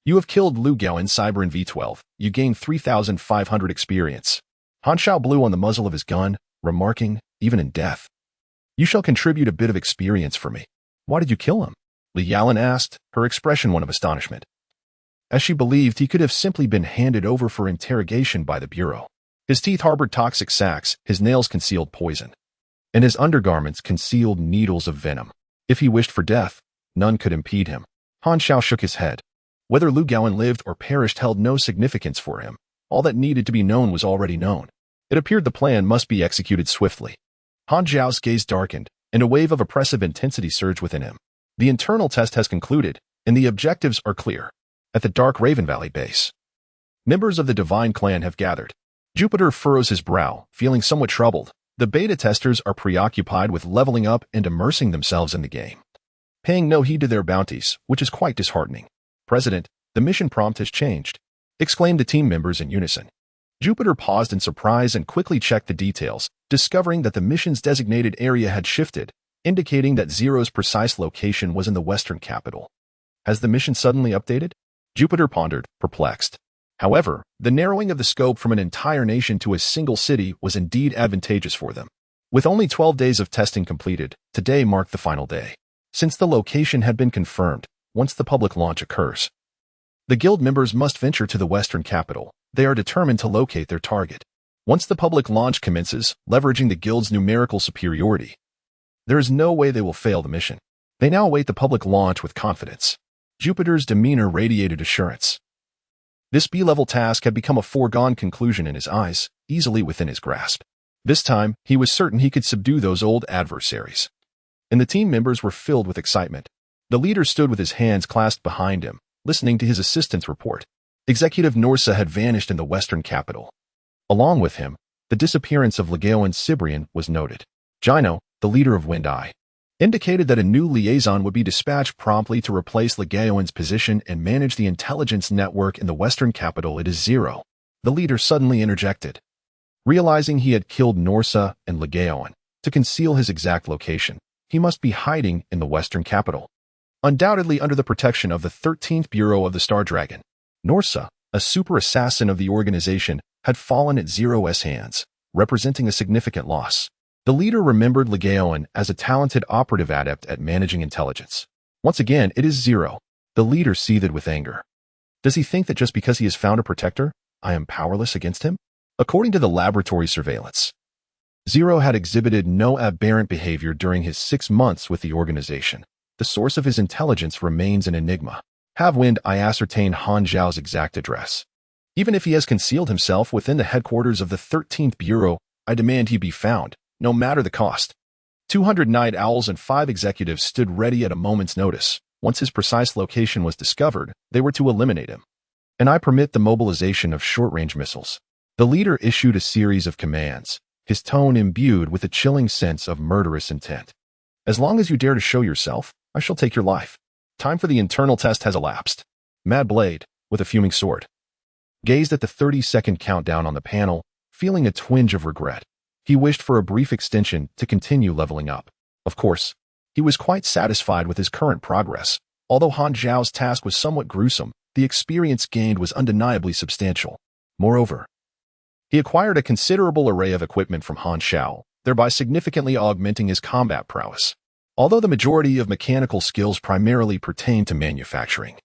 "You have killed Lu Gaohen, Cyber in V12. You gained 3,500 experience." Han Xiao blew on the muzzle of his gun, remarking, "Even in death, you shall contribute a bit of experience for me." "Why did you kill him?" Li Yalan asked, her expression one of astonishment, as she believed he could have simply been handed over for interrogation by the Bureau. His teeth harbored toxic sacs, his nails concealed poison, and his undergarments concealed needles of venom. If he wished for death, none could impede him. Han Xiao shook his head. Whether Lu Gaohen lived or perished held no significance for him. All that needed to be known was already known. It appeared the plan must be executed swiftly. Han Xiao's gaze darkened, and a wave of oppressive intensity surged within him. The internal test has concluded, and the objectives are clear. At the Dark Raven Valley base, members of the Divine Clan have gathered. Jupiter furrows his brow, feeling somewhat troubled. The beta testers are preoccupied with leveling up and immersing themselves in the game, paying no heed to their bounties, which is quite disheartening. "President, the mission prompt has changed," exclaimed the team members in unison. Jupiter paused in surprise and quickly checked the details, discovering that the mission's designated area had shifted, indicating that Zero's precise location was in the western capital. Has the mission suddenly updated? Jupiter pondered, perplexed. However, the narrowing of the scope from an entire nation to a single city was indeed advantageous for them. With only 12 days of testing completed, today marked the final day. Since the location had been confirmed, once the public launch occurs, the guild members must venture to the western capital. They are determined to locate their target. Once the public launch commences, leveraging the guild's numerical superiority, there is no way they will fail the mission. They now await the public launch with confidence. Jupiter's demeanor radiated assurance. This B-level task had become a foregone conclusion in his eyes, easily within his grasp. This time, he was certain he could subdue those old adversaries. And the team members were filled with excitement. The leader stood with his hands clasped behind him, listening to his assistant's report. Executive Norsa had vanished in the western capital. Along with him, the disappearance of Legaoan Cibrian was noted. Gino, the leader of Wind Eye, indicated that a new liaison would be dispatched promptly to replace Legaoan's position and manage the intelligence network in the western capital. "It is Zero," the leader suddenly interjected, realizing he had killed Norsa and Legaoan. To conceal his exact location, he must be hiding in the western capital, undoubtedly under the protection of the 13th Bureau of the Star Dragon. Norsa, a super assassin of the organization, had fallen at Zero's hands, representing a significant loss. The leader remembered Legaoan as a talented operative adept at managing intelligence. Once again, it is Zero. The leader seethed with anger. Does he think that just because he has found a protector, I am powerless against him? According to the laboratory surveillance, Zero had exhibited no aberrant behavior during his 6 months with the organization. The source of his intelligence remains an enigma. Have-wind, I ascertain Han Zhao's exact address. Even if he has concealed himself within the headquarters of the 13th Bureau, I demand he be found, no matter the cost. 200 night owls and 5 executives stood ready at a moment's notice. Once his precise location was discovered, they were to eliminate him. And I permit the mobilization of short-range missiles. The leader issued a series of commands, his tone imbued with a chilling sense of murderous intent. As long as you dare to show yourself, I shall take your life. Time for the internal test has elapsed. Mad Blade, with a fuming sword, gazed at the 30-second countdown on the panel, feeling a twinge of regret. He wished for a brief extension to continue leveling up. Of course, he was quite satisfied with his current progress. Although Han Zhao's task was somewhat gruesome, the experience gained was undeniably substantial. Moreover, he acquired a considerable array of equipment from Han Xiao, thereby significantly augmenting his combat prowess. Although the majority of mechanical skills primarily pertain to manufacturing,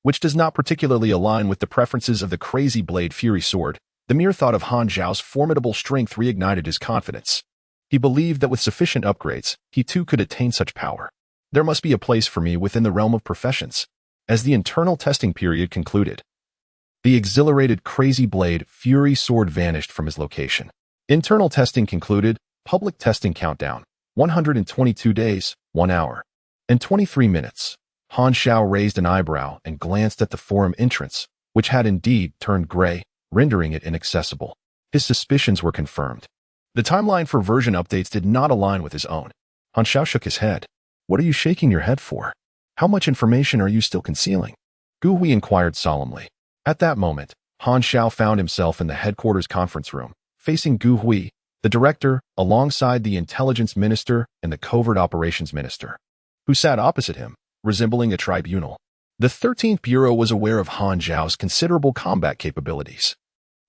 which does not particularly align with the preferences of the Crazy Blade Fury Sword, the mere thought of Han Zhao's formidable strength reignited his confidence. He believed that with sufficient upgrades, he too could attain such power. There must be a place for me within the realm of professions. As the internal testing period concluded, the exhilarated Crazy Blade Fury Sword vanished from his location. Internal testing concluded. Public testing countdown. 122 days, 1 hour, and 23 minutes. Han Xiao raised an eyebrow and glanced at the forum entrance, which had indeed turned gray, rendering it inaccessible. His suspicions were confirmed. The timeline for version updates did not align with his own. Han Xiao shook his head. What are you shaking your head for? How much information are you still concealing? Gu Hui inquired solemnly. At that moment, Han Xiao found himself in the headquarters conference room, facing Gu Hui, the director, alongside the intelligence minister and the covert operations minister, who sat opposite him, resembling a tribunal. The 13th Bureau was aware of Han Zhao's considerable combat capabilities.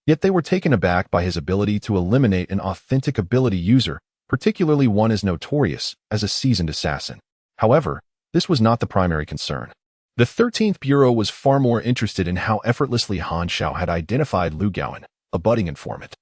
Yet they were taken aback by his ability to eliminate an authentic ability user, particularly one as notorious as a seasoned assassin. However, this was not the primary concern. The 13th Bureau was far more interested in how effortlessly Han Xiao had identified Lu Gaoan, a budding informant.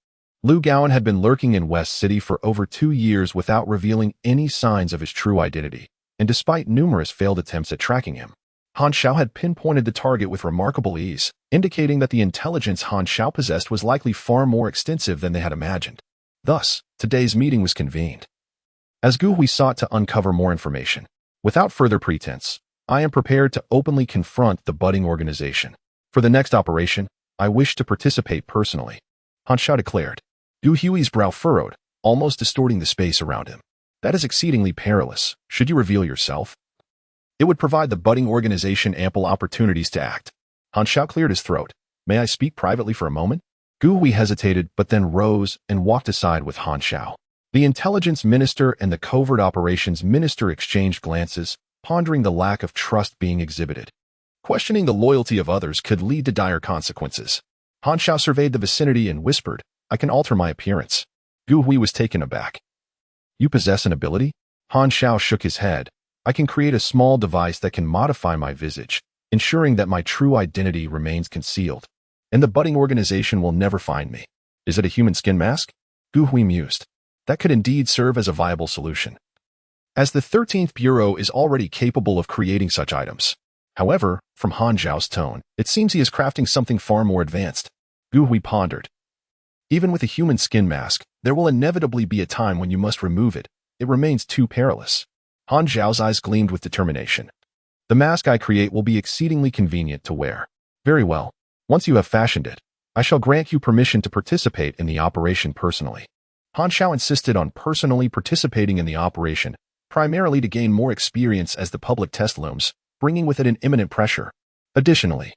Lu Gaoan had been lurking in West City for over 2 years without revealing any signs of his true identity, and despite numerous failed attempts at tracking him, Han Xiao had pinpointed the target with remarkable ease, indicating that the intelligence Han Xiao possessed was likely far more extensive than they had imagined. Thus, today's meeting was convened. As Gu Hui sought to uncover more information, without further pretense, I am prepared to openly confront the budding organization. For the next operation, I wish to participate personally, Han Xiao declared. Gu Hui's brow furrowed, almost distorting the space around him. That is exceedingly perilous. Should you reveal yourself, it would provide the budding organization ample opportunities to act. Han Xiao cleared his throat. May I speak privately for a moment? Gu Hui hesitated but then rose and walked aside with Han Xiao. The intelligence minister and the covert operations minister exchanged glances, pondering the lack of trust being exhibited. Questioning the loyalty of others could lead to dire consequences. Han Xiao surveyed the vicinity and whispered, I can alter my appearance. Gu Hui was taken aback. You possess an ability? Han Xiao shook his head. I can create a small device that can modify my visage, ensuring that my true identity remains concealed, and the budding organization will never find me. Is it a human skin mask? Gu Hui mused. That could indeed serve as a viable solution, as the 13th Bureau is already capable of creating such items. However, from Han Zhao's tone, it seems he is crafting something far more advanced. Gu Hui pondered. Even with a human skin mask, there will inevitably be a time when you must remove it. It remains too perilous. Han Zhao's eyes gleamed with determination. The mask I create will be exceedingly convenient to wear. Very well. Once you have fashioned it, I shall grant you permission to participate in the operation personally. Han Xiao insisted on personally participating in the operation, primarily to gain more experience as the public test looms, bringing with it an imminent pressure. Additionally,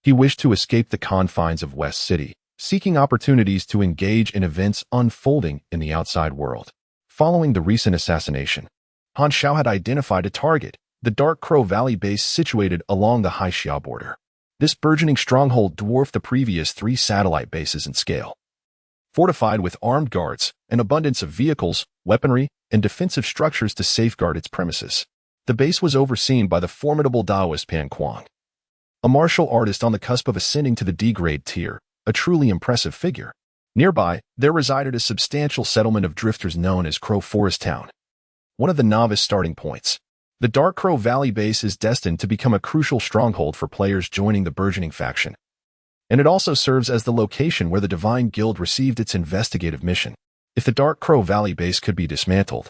he wished to escape the confines of West City, seeking opportunities to engage in events unfolding in the outside world. Following the recent assassination, Han Xiao had identified a target, the Dark Crow Valley base situated along the Hai Xiao border. This burgeoning stronghold dwarfed the previous 3 satellite bases in scale. Fortified with armed guards, an abundance of vehicles, weaponry, and defensive structures to safeguard its premises, the base was overseen by the formidable Taoist Pan Kuang. a martial artist on the cusp of ascending to the D-grade tier, a truly impressive figure. Nearby, there resided a substantial settlement of drifters known as Crow Forest Town, one of the novice starting points. The Dark Crow Valley base is destined to become a crucial stronghold for players joining the burgeoning faction, and it also serves as the location where the Divine Guild received its investigative mission. If the Dark Crow Valley base could be dismantled,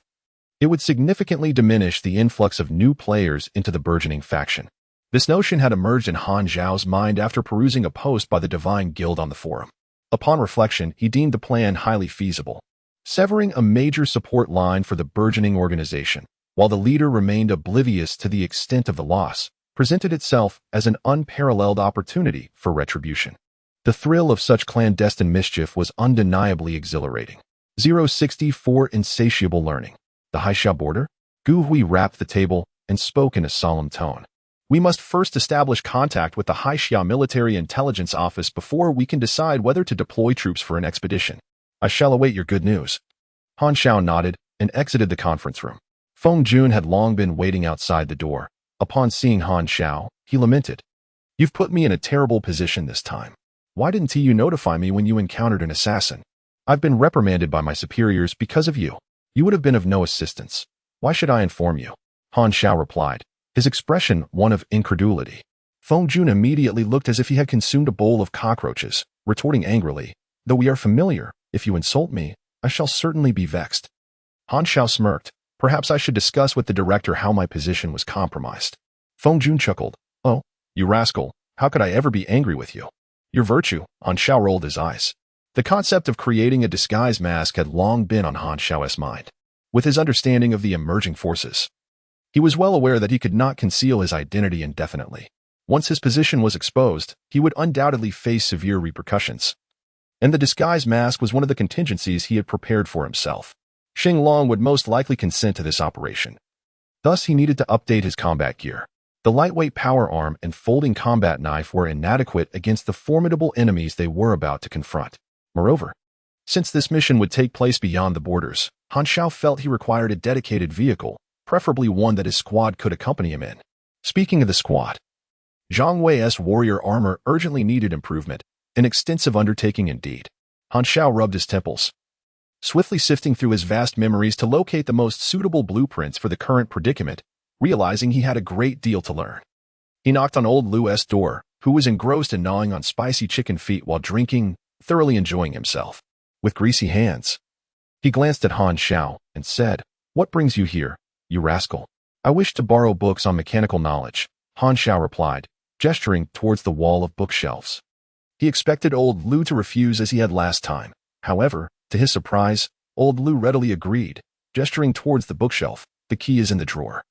it would significantly diminish the influx of new players into the burgeoning faction. This notion had emerged in Han Xiao's mind after perusing a post by the Divine Guild on the forum. Upon reflection, he deemed the plan highly feasible, severing a major support line for the burgeoning organization, while the leader remained oblivious to the extent of the loss, presented itself as an unparalleled opportunity for retribution. The thrill of such clandestine mischief was undeniably exhilarating. 064 Insatiable Learning. The Xiao border? Gu Hui rapped the table and spoke in a solemn tone. We must first establish contact with the Xiao Military Intelligence Office before we can decide whether to deploy troops for an expedition. I shall await your good news. Han Xiao nodded and exited the conference room. Feng Jun had long been waiting outside the door. Upon seeing Han Xiao, he lamented. You've put me in a terrible position this time. Why didn't you notify me when you encountered an assassin? I've been reprimanded by my superiors because of you. You would have been of no assistance. Why should I inform you? Han Xiao replied, his expression one of incredulity. Feng Jun immediately looked as if he had consumed a bowl of cockroaches, retorting angrily, though we are familiar, if you insult me, I shall certainly be vexed. Han Xiao smirked. Perhaps I should discuss with the director how my position was compromised. Feng Jun chuckled. Oh, you rascal, how could I ever be angry with you? Your virtue. Han Xiao rolled his eyes. The concept of creating a disguise mask had long been on Han Xiao's mind. With his understanding of the emerging forces, he was well aware that he could not conceal his identity indefinitely. Once his position was exposed, he would undoubtedly face severe repercussions. And the disguise mask was one of the contingencies he had prepared for himself. Xing Long would most likely consent to this operation. Thus, he needed to update his combat gear. The lightweight power arm and folding combat knife were inadequate against the formidable enemies they were about to confront. Moreover, since this mission would take place beyond the borders, Han Xiao felt he required a dedicated vehicle, preferably one that his squad could accompany him in. Speaking of the squad, Zhang Wei's warrior armor urgently needed improvement, an extensive undertaking indeed. Han Xiao rubbed his temples, swiftly sifting through his vast memories to locate the most suitable blueprints for the current predicament, realizing he had a great deal to learn. He knocked on old Lu's door, who was engrossed in gnawing on spicy chicken feet while drinking, thoroughly enjoying himself. With greasy hands, he glanced at Han Xiao and said, What brings you here, you rascal? I wish to borrow books on mechanical knowledge, Han Xiao replied, gesturing towards the wall of bookshelves. He expected old Lu to refuse as he had last time. However, to his surprise, old Lu readily agreed, gesturing towards the bookshelf. The key is in the drawer.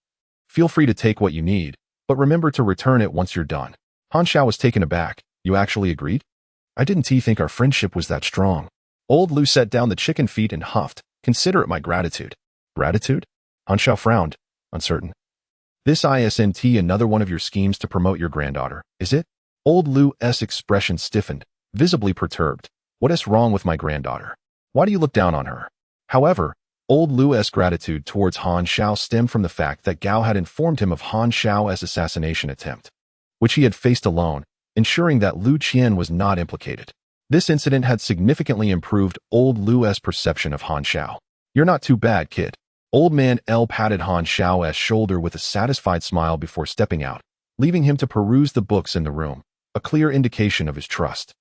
Feel free to take what you need, but remember to return it once you're done. Han Xiao was taken aback. You actually agreed? I didn't think our friendship was that strong. Old Lu set down the chicken feet and huffed. Consider it my gratitude. Gratitude? Han Xiao frowned, uncertain. This isn't another one of your schemes to promote your granddaughter, is it? Old Lu's expression stiffened, visibly perturbed. What is wrong with my granddaughter? Why do you look down on her? However, old Lu's gratitude towards Han Xiao stemmed from the fact that Gao had informed him of Han Xiao's assassination attempt, which he had faced alone, ensuring that Lu Qian was not implicated. This incident had significantly improved old Lu's perception of Han Xiao. You're not too bad, kid. Old man L patted Han Xiao's shoulder with a satisfied smile before stepping out, leaving him to peruse the books in the room, a clear indication of his trust.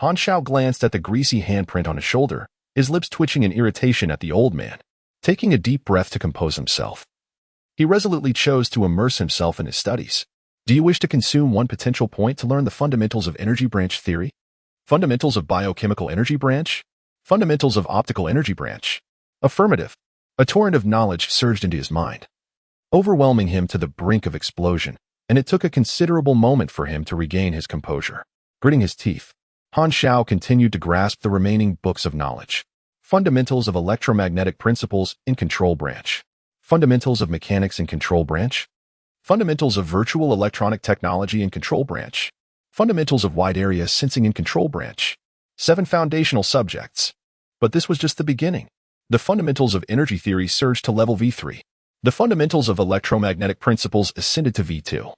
Han Xiao glanced at the greasy handprint on his shoulder, his lips twitching in irritation at the old man. Taking a deep breath to compose himself, he resolutely chose to immerse himself in his studies. Do you wish to consume one potential point to learn the fundamentals of energy branch theory? Fundamentals of biochemical energy branch? Fundamentals of optical energy branch? Affirmative. A torrent of knowledge surged into his mind, overwhelming him to the brink of explosion, and it took a considerable moment for him to regain his composure. Gritting his teeth, Han Xiao continued to grasp the remaining books of knowledge. Fundamentals of electromagnetic principles in control branch. Fundamentals of mechanics in control branch. Fundamentals of virtual electronic technology in control branch. Fundamentals of wide area sensing in control branch. 7 foundational subjects. But this was just the beginning. The fundamentals of energy theory surged to level V3. The fundamentals of electromagnetic principles ascended to V2.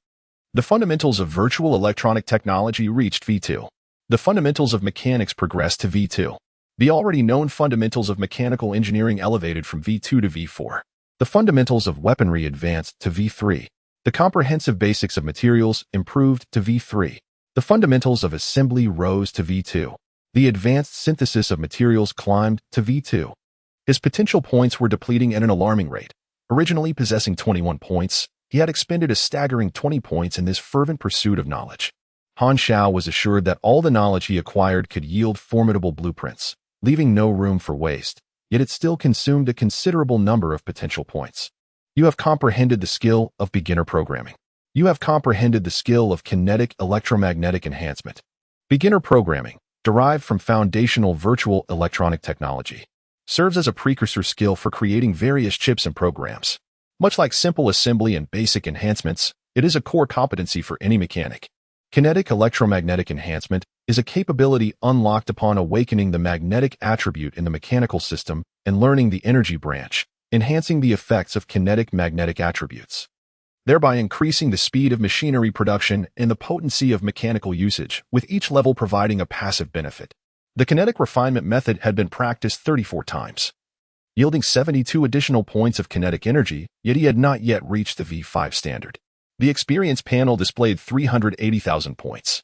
The fundamentals of virtual electronic technology reached V2. The fundamentals of mechanics progressed to V2. The already known fundamentals of mechanical engineering elevated from V2 to V4. The fundamentals of weaponry advanced to V3. The comprehensive basics of materials improved to V3. The fundamentals of assembly rose to V2. The advanced synthesis of materials climbed to V2. His potential points were depleting at an alarming rate. Originally possessing 21 points, he had expended a staggering 20 points in this fervent pursuit of knowledge. Han Xiao was assured that all the knowledge he acquired could yield formidable blueprints, leaving no room for waste, yet it still consumed a considerable number of potential points. You have comprehended the skill of beginner programming. You have comprehended the skill of kinetic electromagnetic enhancement. Beginner programming, derived from foundational virtual electronic technology, serves as a precursor skill for creating various chips and programs. Much like simple assembly and basic enhancements, it is a core competency for any mechanic. Kinetic electromagnetic enhancement is a capability unlocked upon awakening the magnetic attribute in the mechanical system and learning the energy branch, enhancing the effects of kinetic magnetic attributes, thereby increasing the speed of machinery production and the potency of mechanical usage, with each level providing a passive benefit. The kinetic refinement method had been practiced 34 times, yielding 72 additional points of kinetic energy, yet he had not yet reached the V5 standard. The experience panel displayed 380,000 points,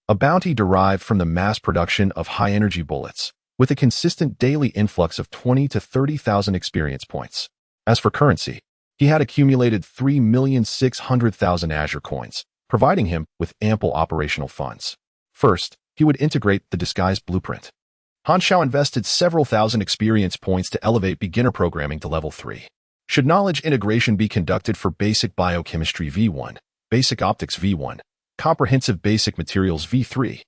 a bounty derived from the mass production of high-energy bullets, with a consistent daily influx of 20 to 30,000 experience points. As for currency, he had accumulated 3,600,000 Azure coins, providing him with ample operational funds. First, he would integrate the disguised blueprint. Han Xiao invested several thousand experience points to elevate beginner programming to level 3. Should knowledge integration be conducted for basic biochemistry V1, basic optics V1, comprehensive basic materials V3,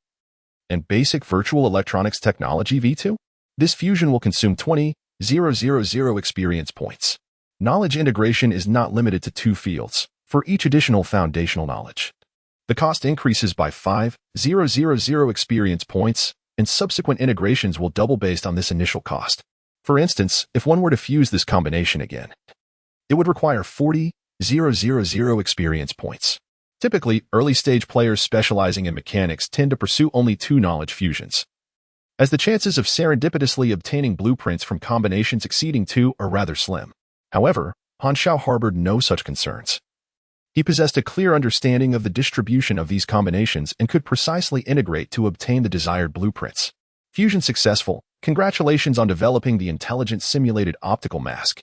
and basic virtual electronics technology V2? This fusion will consume 20,000 experience points. Knowledge integration is not limited to 2 fields for each additional foundational knowledge. The cost increases by 5,000 experience points, and subsequent integrations will double based on this initial cost. For instance, if one were to fuse this combination again, it would require 40,000 experience points. Typically, early-stage players specializing in mechanics tend to pursue only 2 knowledge fusions, as the chances of serendipitously obtaining blueprints from combinations exceeding 2 are rather slim. However, Han Xiao harbored no such concerns. He possessed a clear understanding of the distribution of these combinations and could precisely integrate to obtain the desired blueprints. Fusion successful. Congratulations on developing the intelligent simulated optical mask.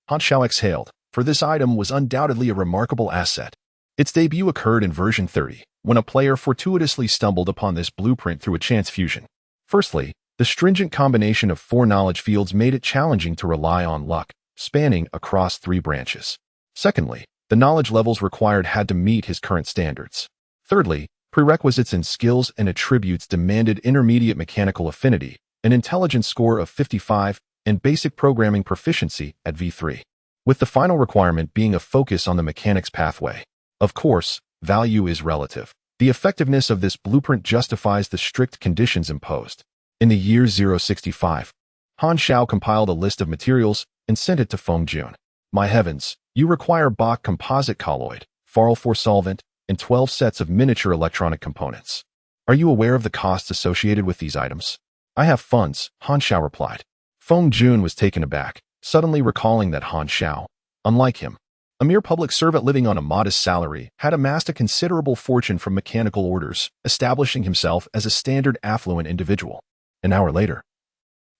Han Xiao exhaled, for this item was undoubtedly a remarkable asset. Its debut occurred in version 30, when a player fortuitously stumbled upon this blueprint through a chance fusion. Firstly, the stringent combination of 4 knowledge fields made it challenging to rely on luck, spanning across 3 branches. Secondly, the knowledge levels required had to meet his current standards. Thirdly, prerequisites in skills and attributes demanded intermediate mechanical affinity, an intelligence score of 55, and basic programming proficiency at V3, with the final requirement being a focus on the mechanics pathway. Of course, value is relative. The effectiveness of this blueprint justifies the strict conditions imposed. In the year 065, Han Xiao compiled a list of materials and sent it to Feng Jun. My heavens, you require Bach composite colloid, Farl4 solvent, and 12 sets of miniature electronic components. Are you aware of the costs associated with these items? I have funds, Han Xiao replied. Feng Jun was taken aback, suddenly recalling that Han Xiao, unlike him, a mere public servant living on a modest salary, had amassed a considerable fortune from mechanical orders, establishing himself as a standard affluent individual. An hour later,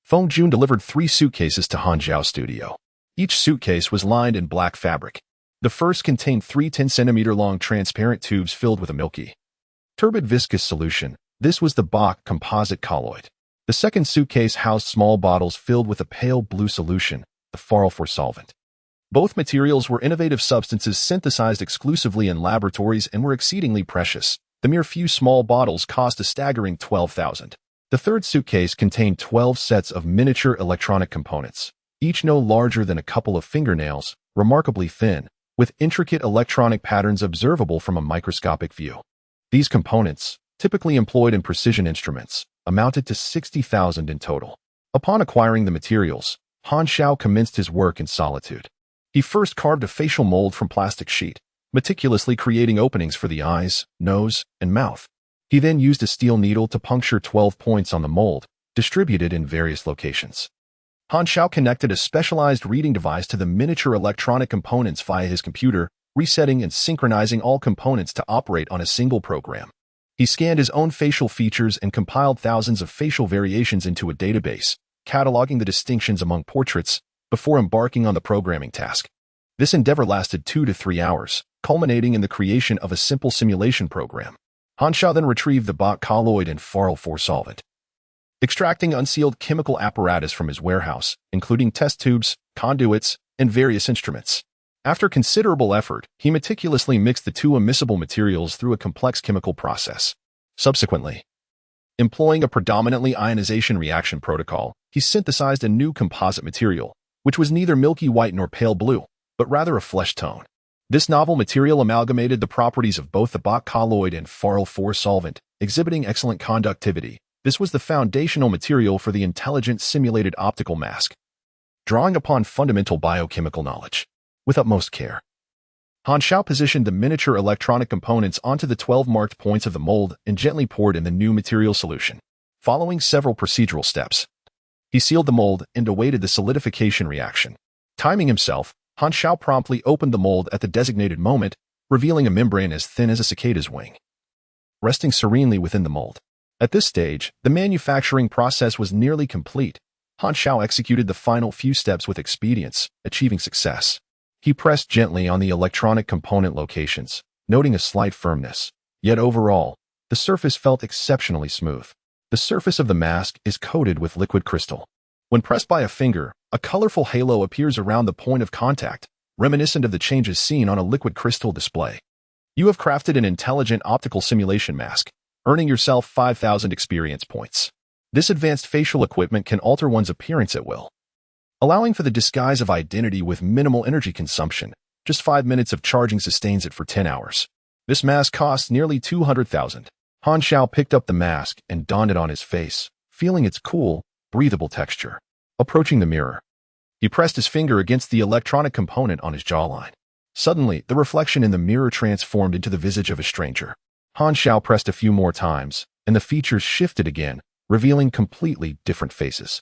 Feng Jun delivered 3 suitcases to Han Xiao's studio. Each suitcase was lined in black fabric. The first contained 3 10-centimeter-long transparent tubes filled with a milky, turbid viscous solution. This was the Bach composite colloid. The second suitcase housed small bottles filled with a pale blue solution, the Farl4 solvent. Both materials were innovative substances synthesized exclusively in laboratories and were exceedingly precious. The mere few small bottles cost a staggering 12,000. The third suitcase contained 12 sets of miniature electronic components, each no larger than a couple of fingernails, remarkably thin, with intricate electronic patterns observable from a microscopic view. These components, typically employed in precision instruments, amounted to 60,000 in total. Upon acquiring the materials, Han Xiao commenced his work in solitude. He first carved a facial mold from plastic sheet, meticulously creating openings for the eyes, nose, and mouth. He then used a steel needle to puncture 12 points on the mold, distributed in various locations. Han Xiao connected a specialized reading device to the miniature electronic components via his computer, resetting and synchronizing all components to operate on a single program. He scanned his own facial features and compiled thousands of facial variations into a database, cataloging the distinctions among portraits before embarking on the programming task. This endeavor lasted 2 to 3 hours, culminating in the creation of a simple simulation program. Han Xiao then retrieved the bot colloid and Farl 4 solvent. Extracting unsealed chemical apparatus from his warehouse, including test tubes, conduits, and various instruments. After considerable effort, he meticulously mixed the two immiscible materials through a complex chemical process. Subsequently, employing a predominantly ionization reaction protocol, he synthesized a new composite material, which was neither milky white nor pale blue, but rather a flesh tone. This novel material amalgamated the properties of both the bot colloid and Farl 4 solvent, exhibiting excellent conductivity. This was the foundational material for the intelligent simulated optical mask. Drawing upon fundamental biochemical knowledge, with utmost care, Han Xiao positioned the miniature electronic components onto the 12 marked points of the mold and gently poured in the new material solution. Following several procedural steps, he sealed the mold and awaited the solidification reaction. Timing himself, Han Xiao promptly opened the mold at the designated moment, revealing a membrane as thin as a cicada's wing, resting serenely within the mold. At this stage, the manufacturing process was nearly complete. Han Xiao executed the final few steps with expedience, achieving success. He pressed gently on the electronic component locations, noting a slight firmness. Yet overall, the surface felt exceptionally smooth. The surface of the mask is coated with liquid crystal. When pressed by a finger, a colorful halo appears around the point of contact, reminiscent of the changes seen on a liquid crystal display. You have crafted an intelligent optical simulation mask, earning yourself 5,000 experience points. This advanced facial equipment can alter one's appearance at will, allowing for the disguise of identity with minimal energy consumption. Just 5 minutes of charging sustains it for 10 hours. This mask costs nearly 200,000. Han Xiao picked up the mask and donned it on his face, feeling its cool, breathable texture. Approaching the mirror, he pressed his finger against the electronic component on his jawline. Suddenly, the reflection in the mirror transformed into the visage of a stranger. Han Xiao pressed a few more times, and the features shifted again, revealing completely different faces.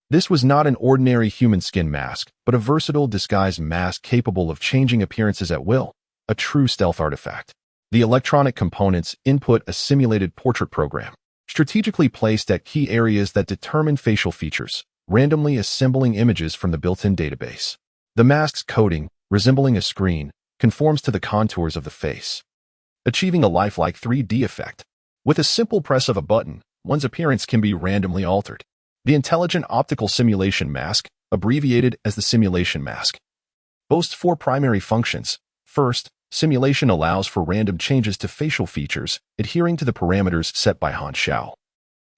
This was not an ordinary human skin mask, but a versatile disguise mask capable of changing appearances at will, a true stealth artifact. The electronic components input a simulated portrait program, strategically placed at key areas that determine facial features, randomly assembling images from the built-in database. The mask's coating, resembling a screen, conforms to the contours of the face, achieving a lifelike 3D effect. With a simple press of a button, one's appearance can be randomly altered. The Intelligent Optical Simulation Mask, abbreviated as the Simulation Mask, boasts 4 primary functions. First, simulation allows for random changes to facial features, adhering to the parameters set by Han Xiao,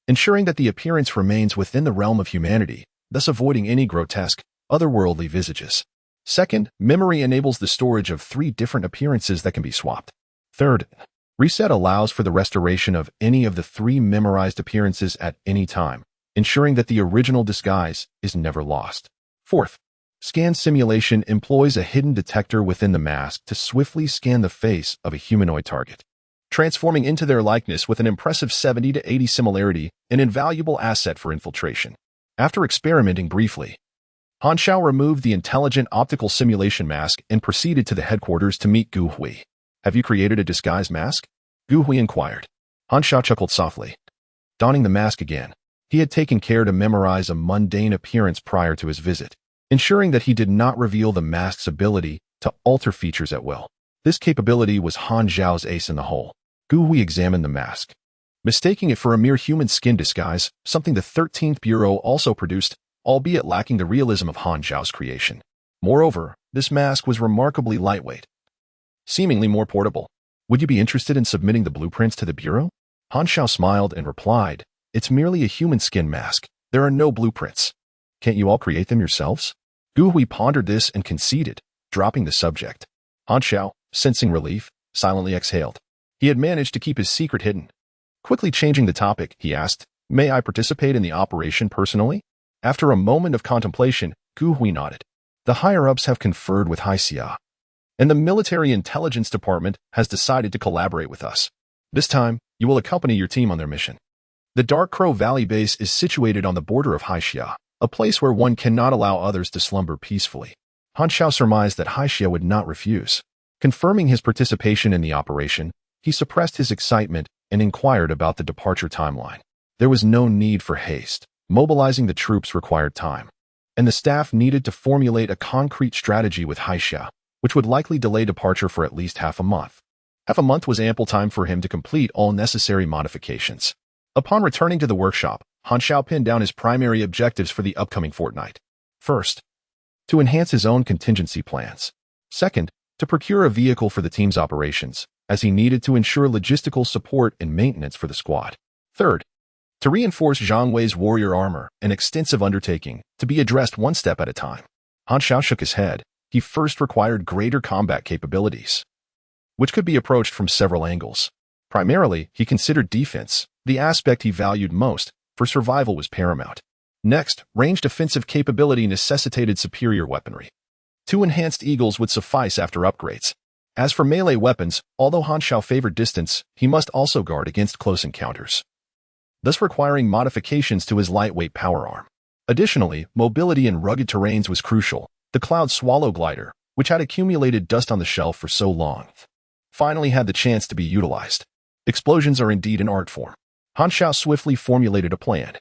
ensuring that the appearance remains within the realm of humanity, thus avoiding any grotesque, otherworldly visages. Second, memory enables the storage of 3 different appearances that can be swapped. Third, reset allows for the restoration of any of the 3 memorized appearances at any time, ensuring that the original disguise is never lost. Fourth, scan simulation employs a hidden detector within the mask to swiftly scan the face of a humanoid target, transforming into their likeness with an impressive 70 to 80 similarity, an invaluable asset for infiltration. After experimenting briefly, Han Xiao removed the Intelligent Optical Simulation Mask and proceeded to the headquarters to meet Gu Hui. Have you created a disguise mask? Gu Hui inquired. Han Xiao chuckled softly. Donning the mask again, he had taken care to memorize a mundane appearance prior to his visit, ensuring that he did not reveal the mask's ability to alter features at will. This capability was Han Xiao's ace in the hole. Gu Hui examined the mask, mistaking it for a mere human skin disguise, something the 13th Bureau also produced, albeit lacking the realism of Han Xiao's creation. Moreover, this mask was remarkably lightweight, seemingly more portable. Would you be interested in submitting the blueprints to the Bureau? Han Xiao smiled and replied, It's merely a human skin mask. There are no blueprints. Can't you all create them yourselves? Gu Hui pondered this and conceded, dropping the subject. Han Xiao, sensing relief, silently exhaled. He had managed to keep his secret hidden. Quickly changing the topic, he asked, May I participate in the operation personally? After a moment of contemplation, Gu Hui nodded. The higher-ups have conferred with Xiao, and the military intelligence department has decided to collaborate with us. This time, you will accompany your team on their mission. The Dark Crow Valley base is situated on the border of Xiao, a place where one cannot allow others to slumber peacefully. Xiao surmised that Xiao would not refuse. Confirming his participation in the operation, he suppressed his excitement and inquired about the departure timeline. There was no need for haste. Mobilizing the troops required time, and the staff needed to formulate a concrete strategy with Xiao, which would likely delay departure for at least half a month. Half a month was ample time for him to complete all necessary modifications. Upon returning to the workshop, Xiao pinned down his primary objectives for the upcoming fortnight. First, to enhance his own contingency plans. Second, to procure a vehicle for the team's operations, as he needed to ensure logistical support and maintenance for the squad. Third, to reinforce Zhang Wei's warrior armor, an extensive undertaking, to be addressed one step at a time. Xiao shook his head. He first required greater combat capabilities, which could be approached from several angles. Primarily, he considered defense, the aspect he valued most, for survival was paramount. Next, ranged offensive capability necessitated superior weaponry. 2 enhanced eagles would suffice after upgrades. As for melee weapons, although Xiao favored distance, he must also guard against close encounters, thus requiring modifications to his lightweight power arm. Additionally, mobility in rugged terrains was crucial. The Cloud Swallow glider, which had accumulated dust on the shelf for so long, finally had the chance to be utilized. Explosions are indeed an art form. Xiao swiftly formulated a plan,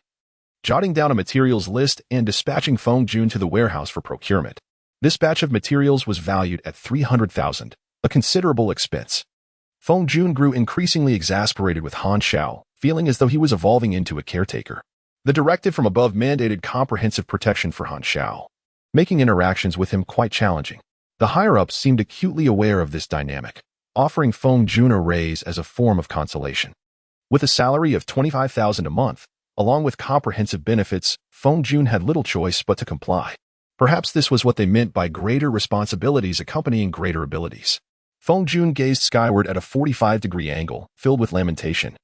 jotting down a materials list and dispatching Feng Jun to the warehouse for procurement. This batch of materials was valued at 300,000, a considerable expense. Feng Jun grew increasingly exasperated with Xiao, feeling as though he was evolving into a caretaker. The directive from above mandated comprehensive protection for Xiao, making interactions with him quite challenging. The higher-ups seemed acutely aware of this dynamic, offering Feng Jun a raise as a form of consolation. With a salary of 25,000 a month, along with comprehensive benefits, Feng Jun had little choice but to comply. Perhaps this was what they meant by greater responsibilities accompanying greater abilities. Feng Jun gazed skyward at a 45-degree angle, filled with lamentation.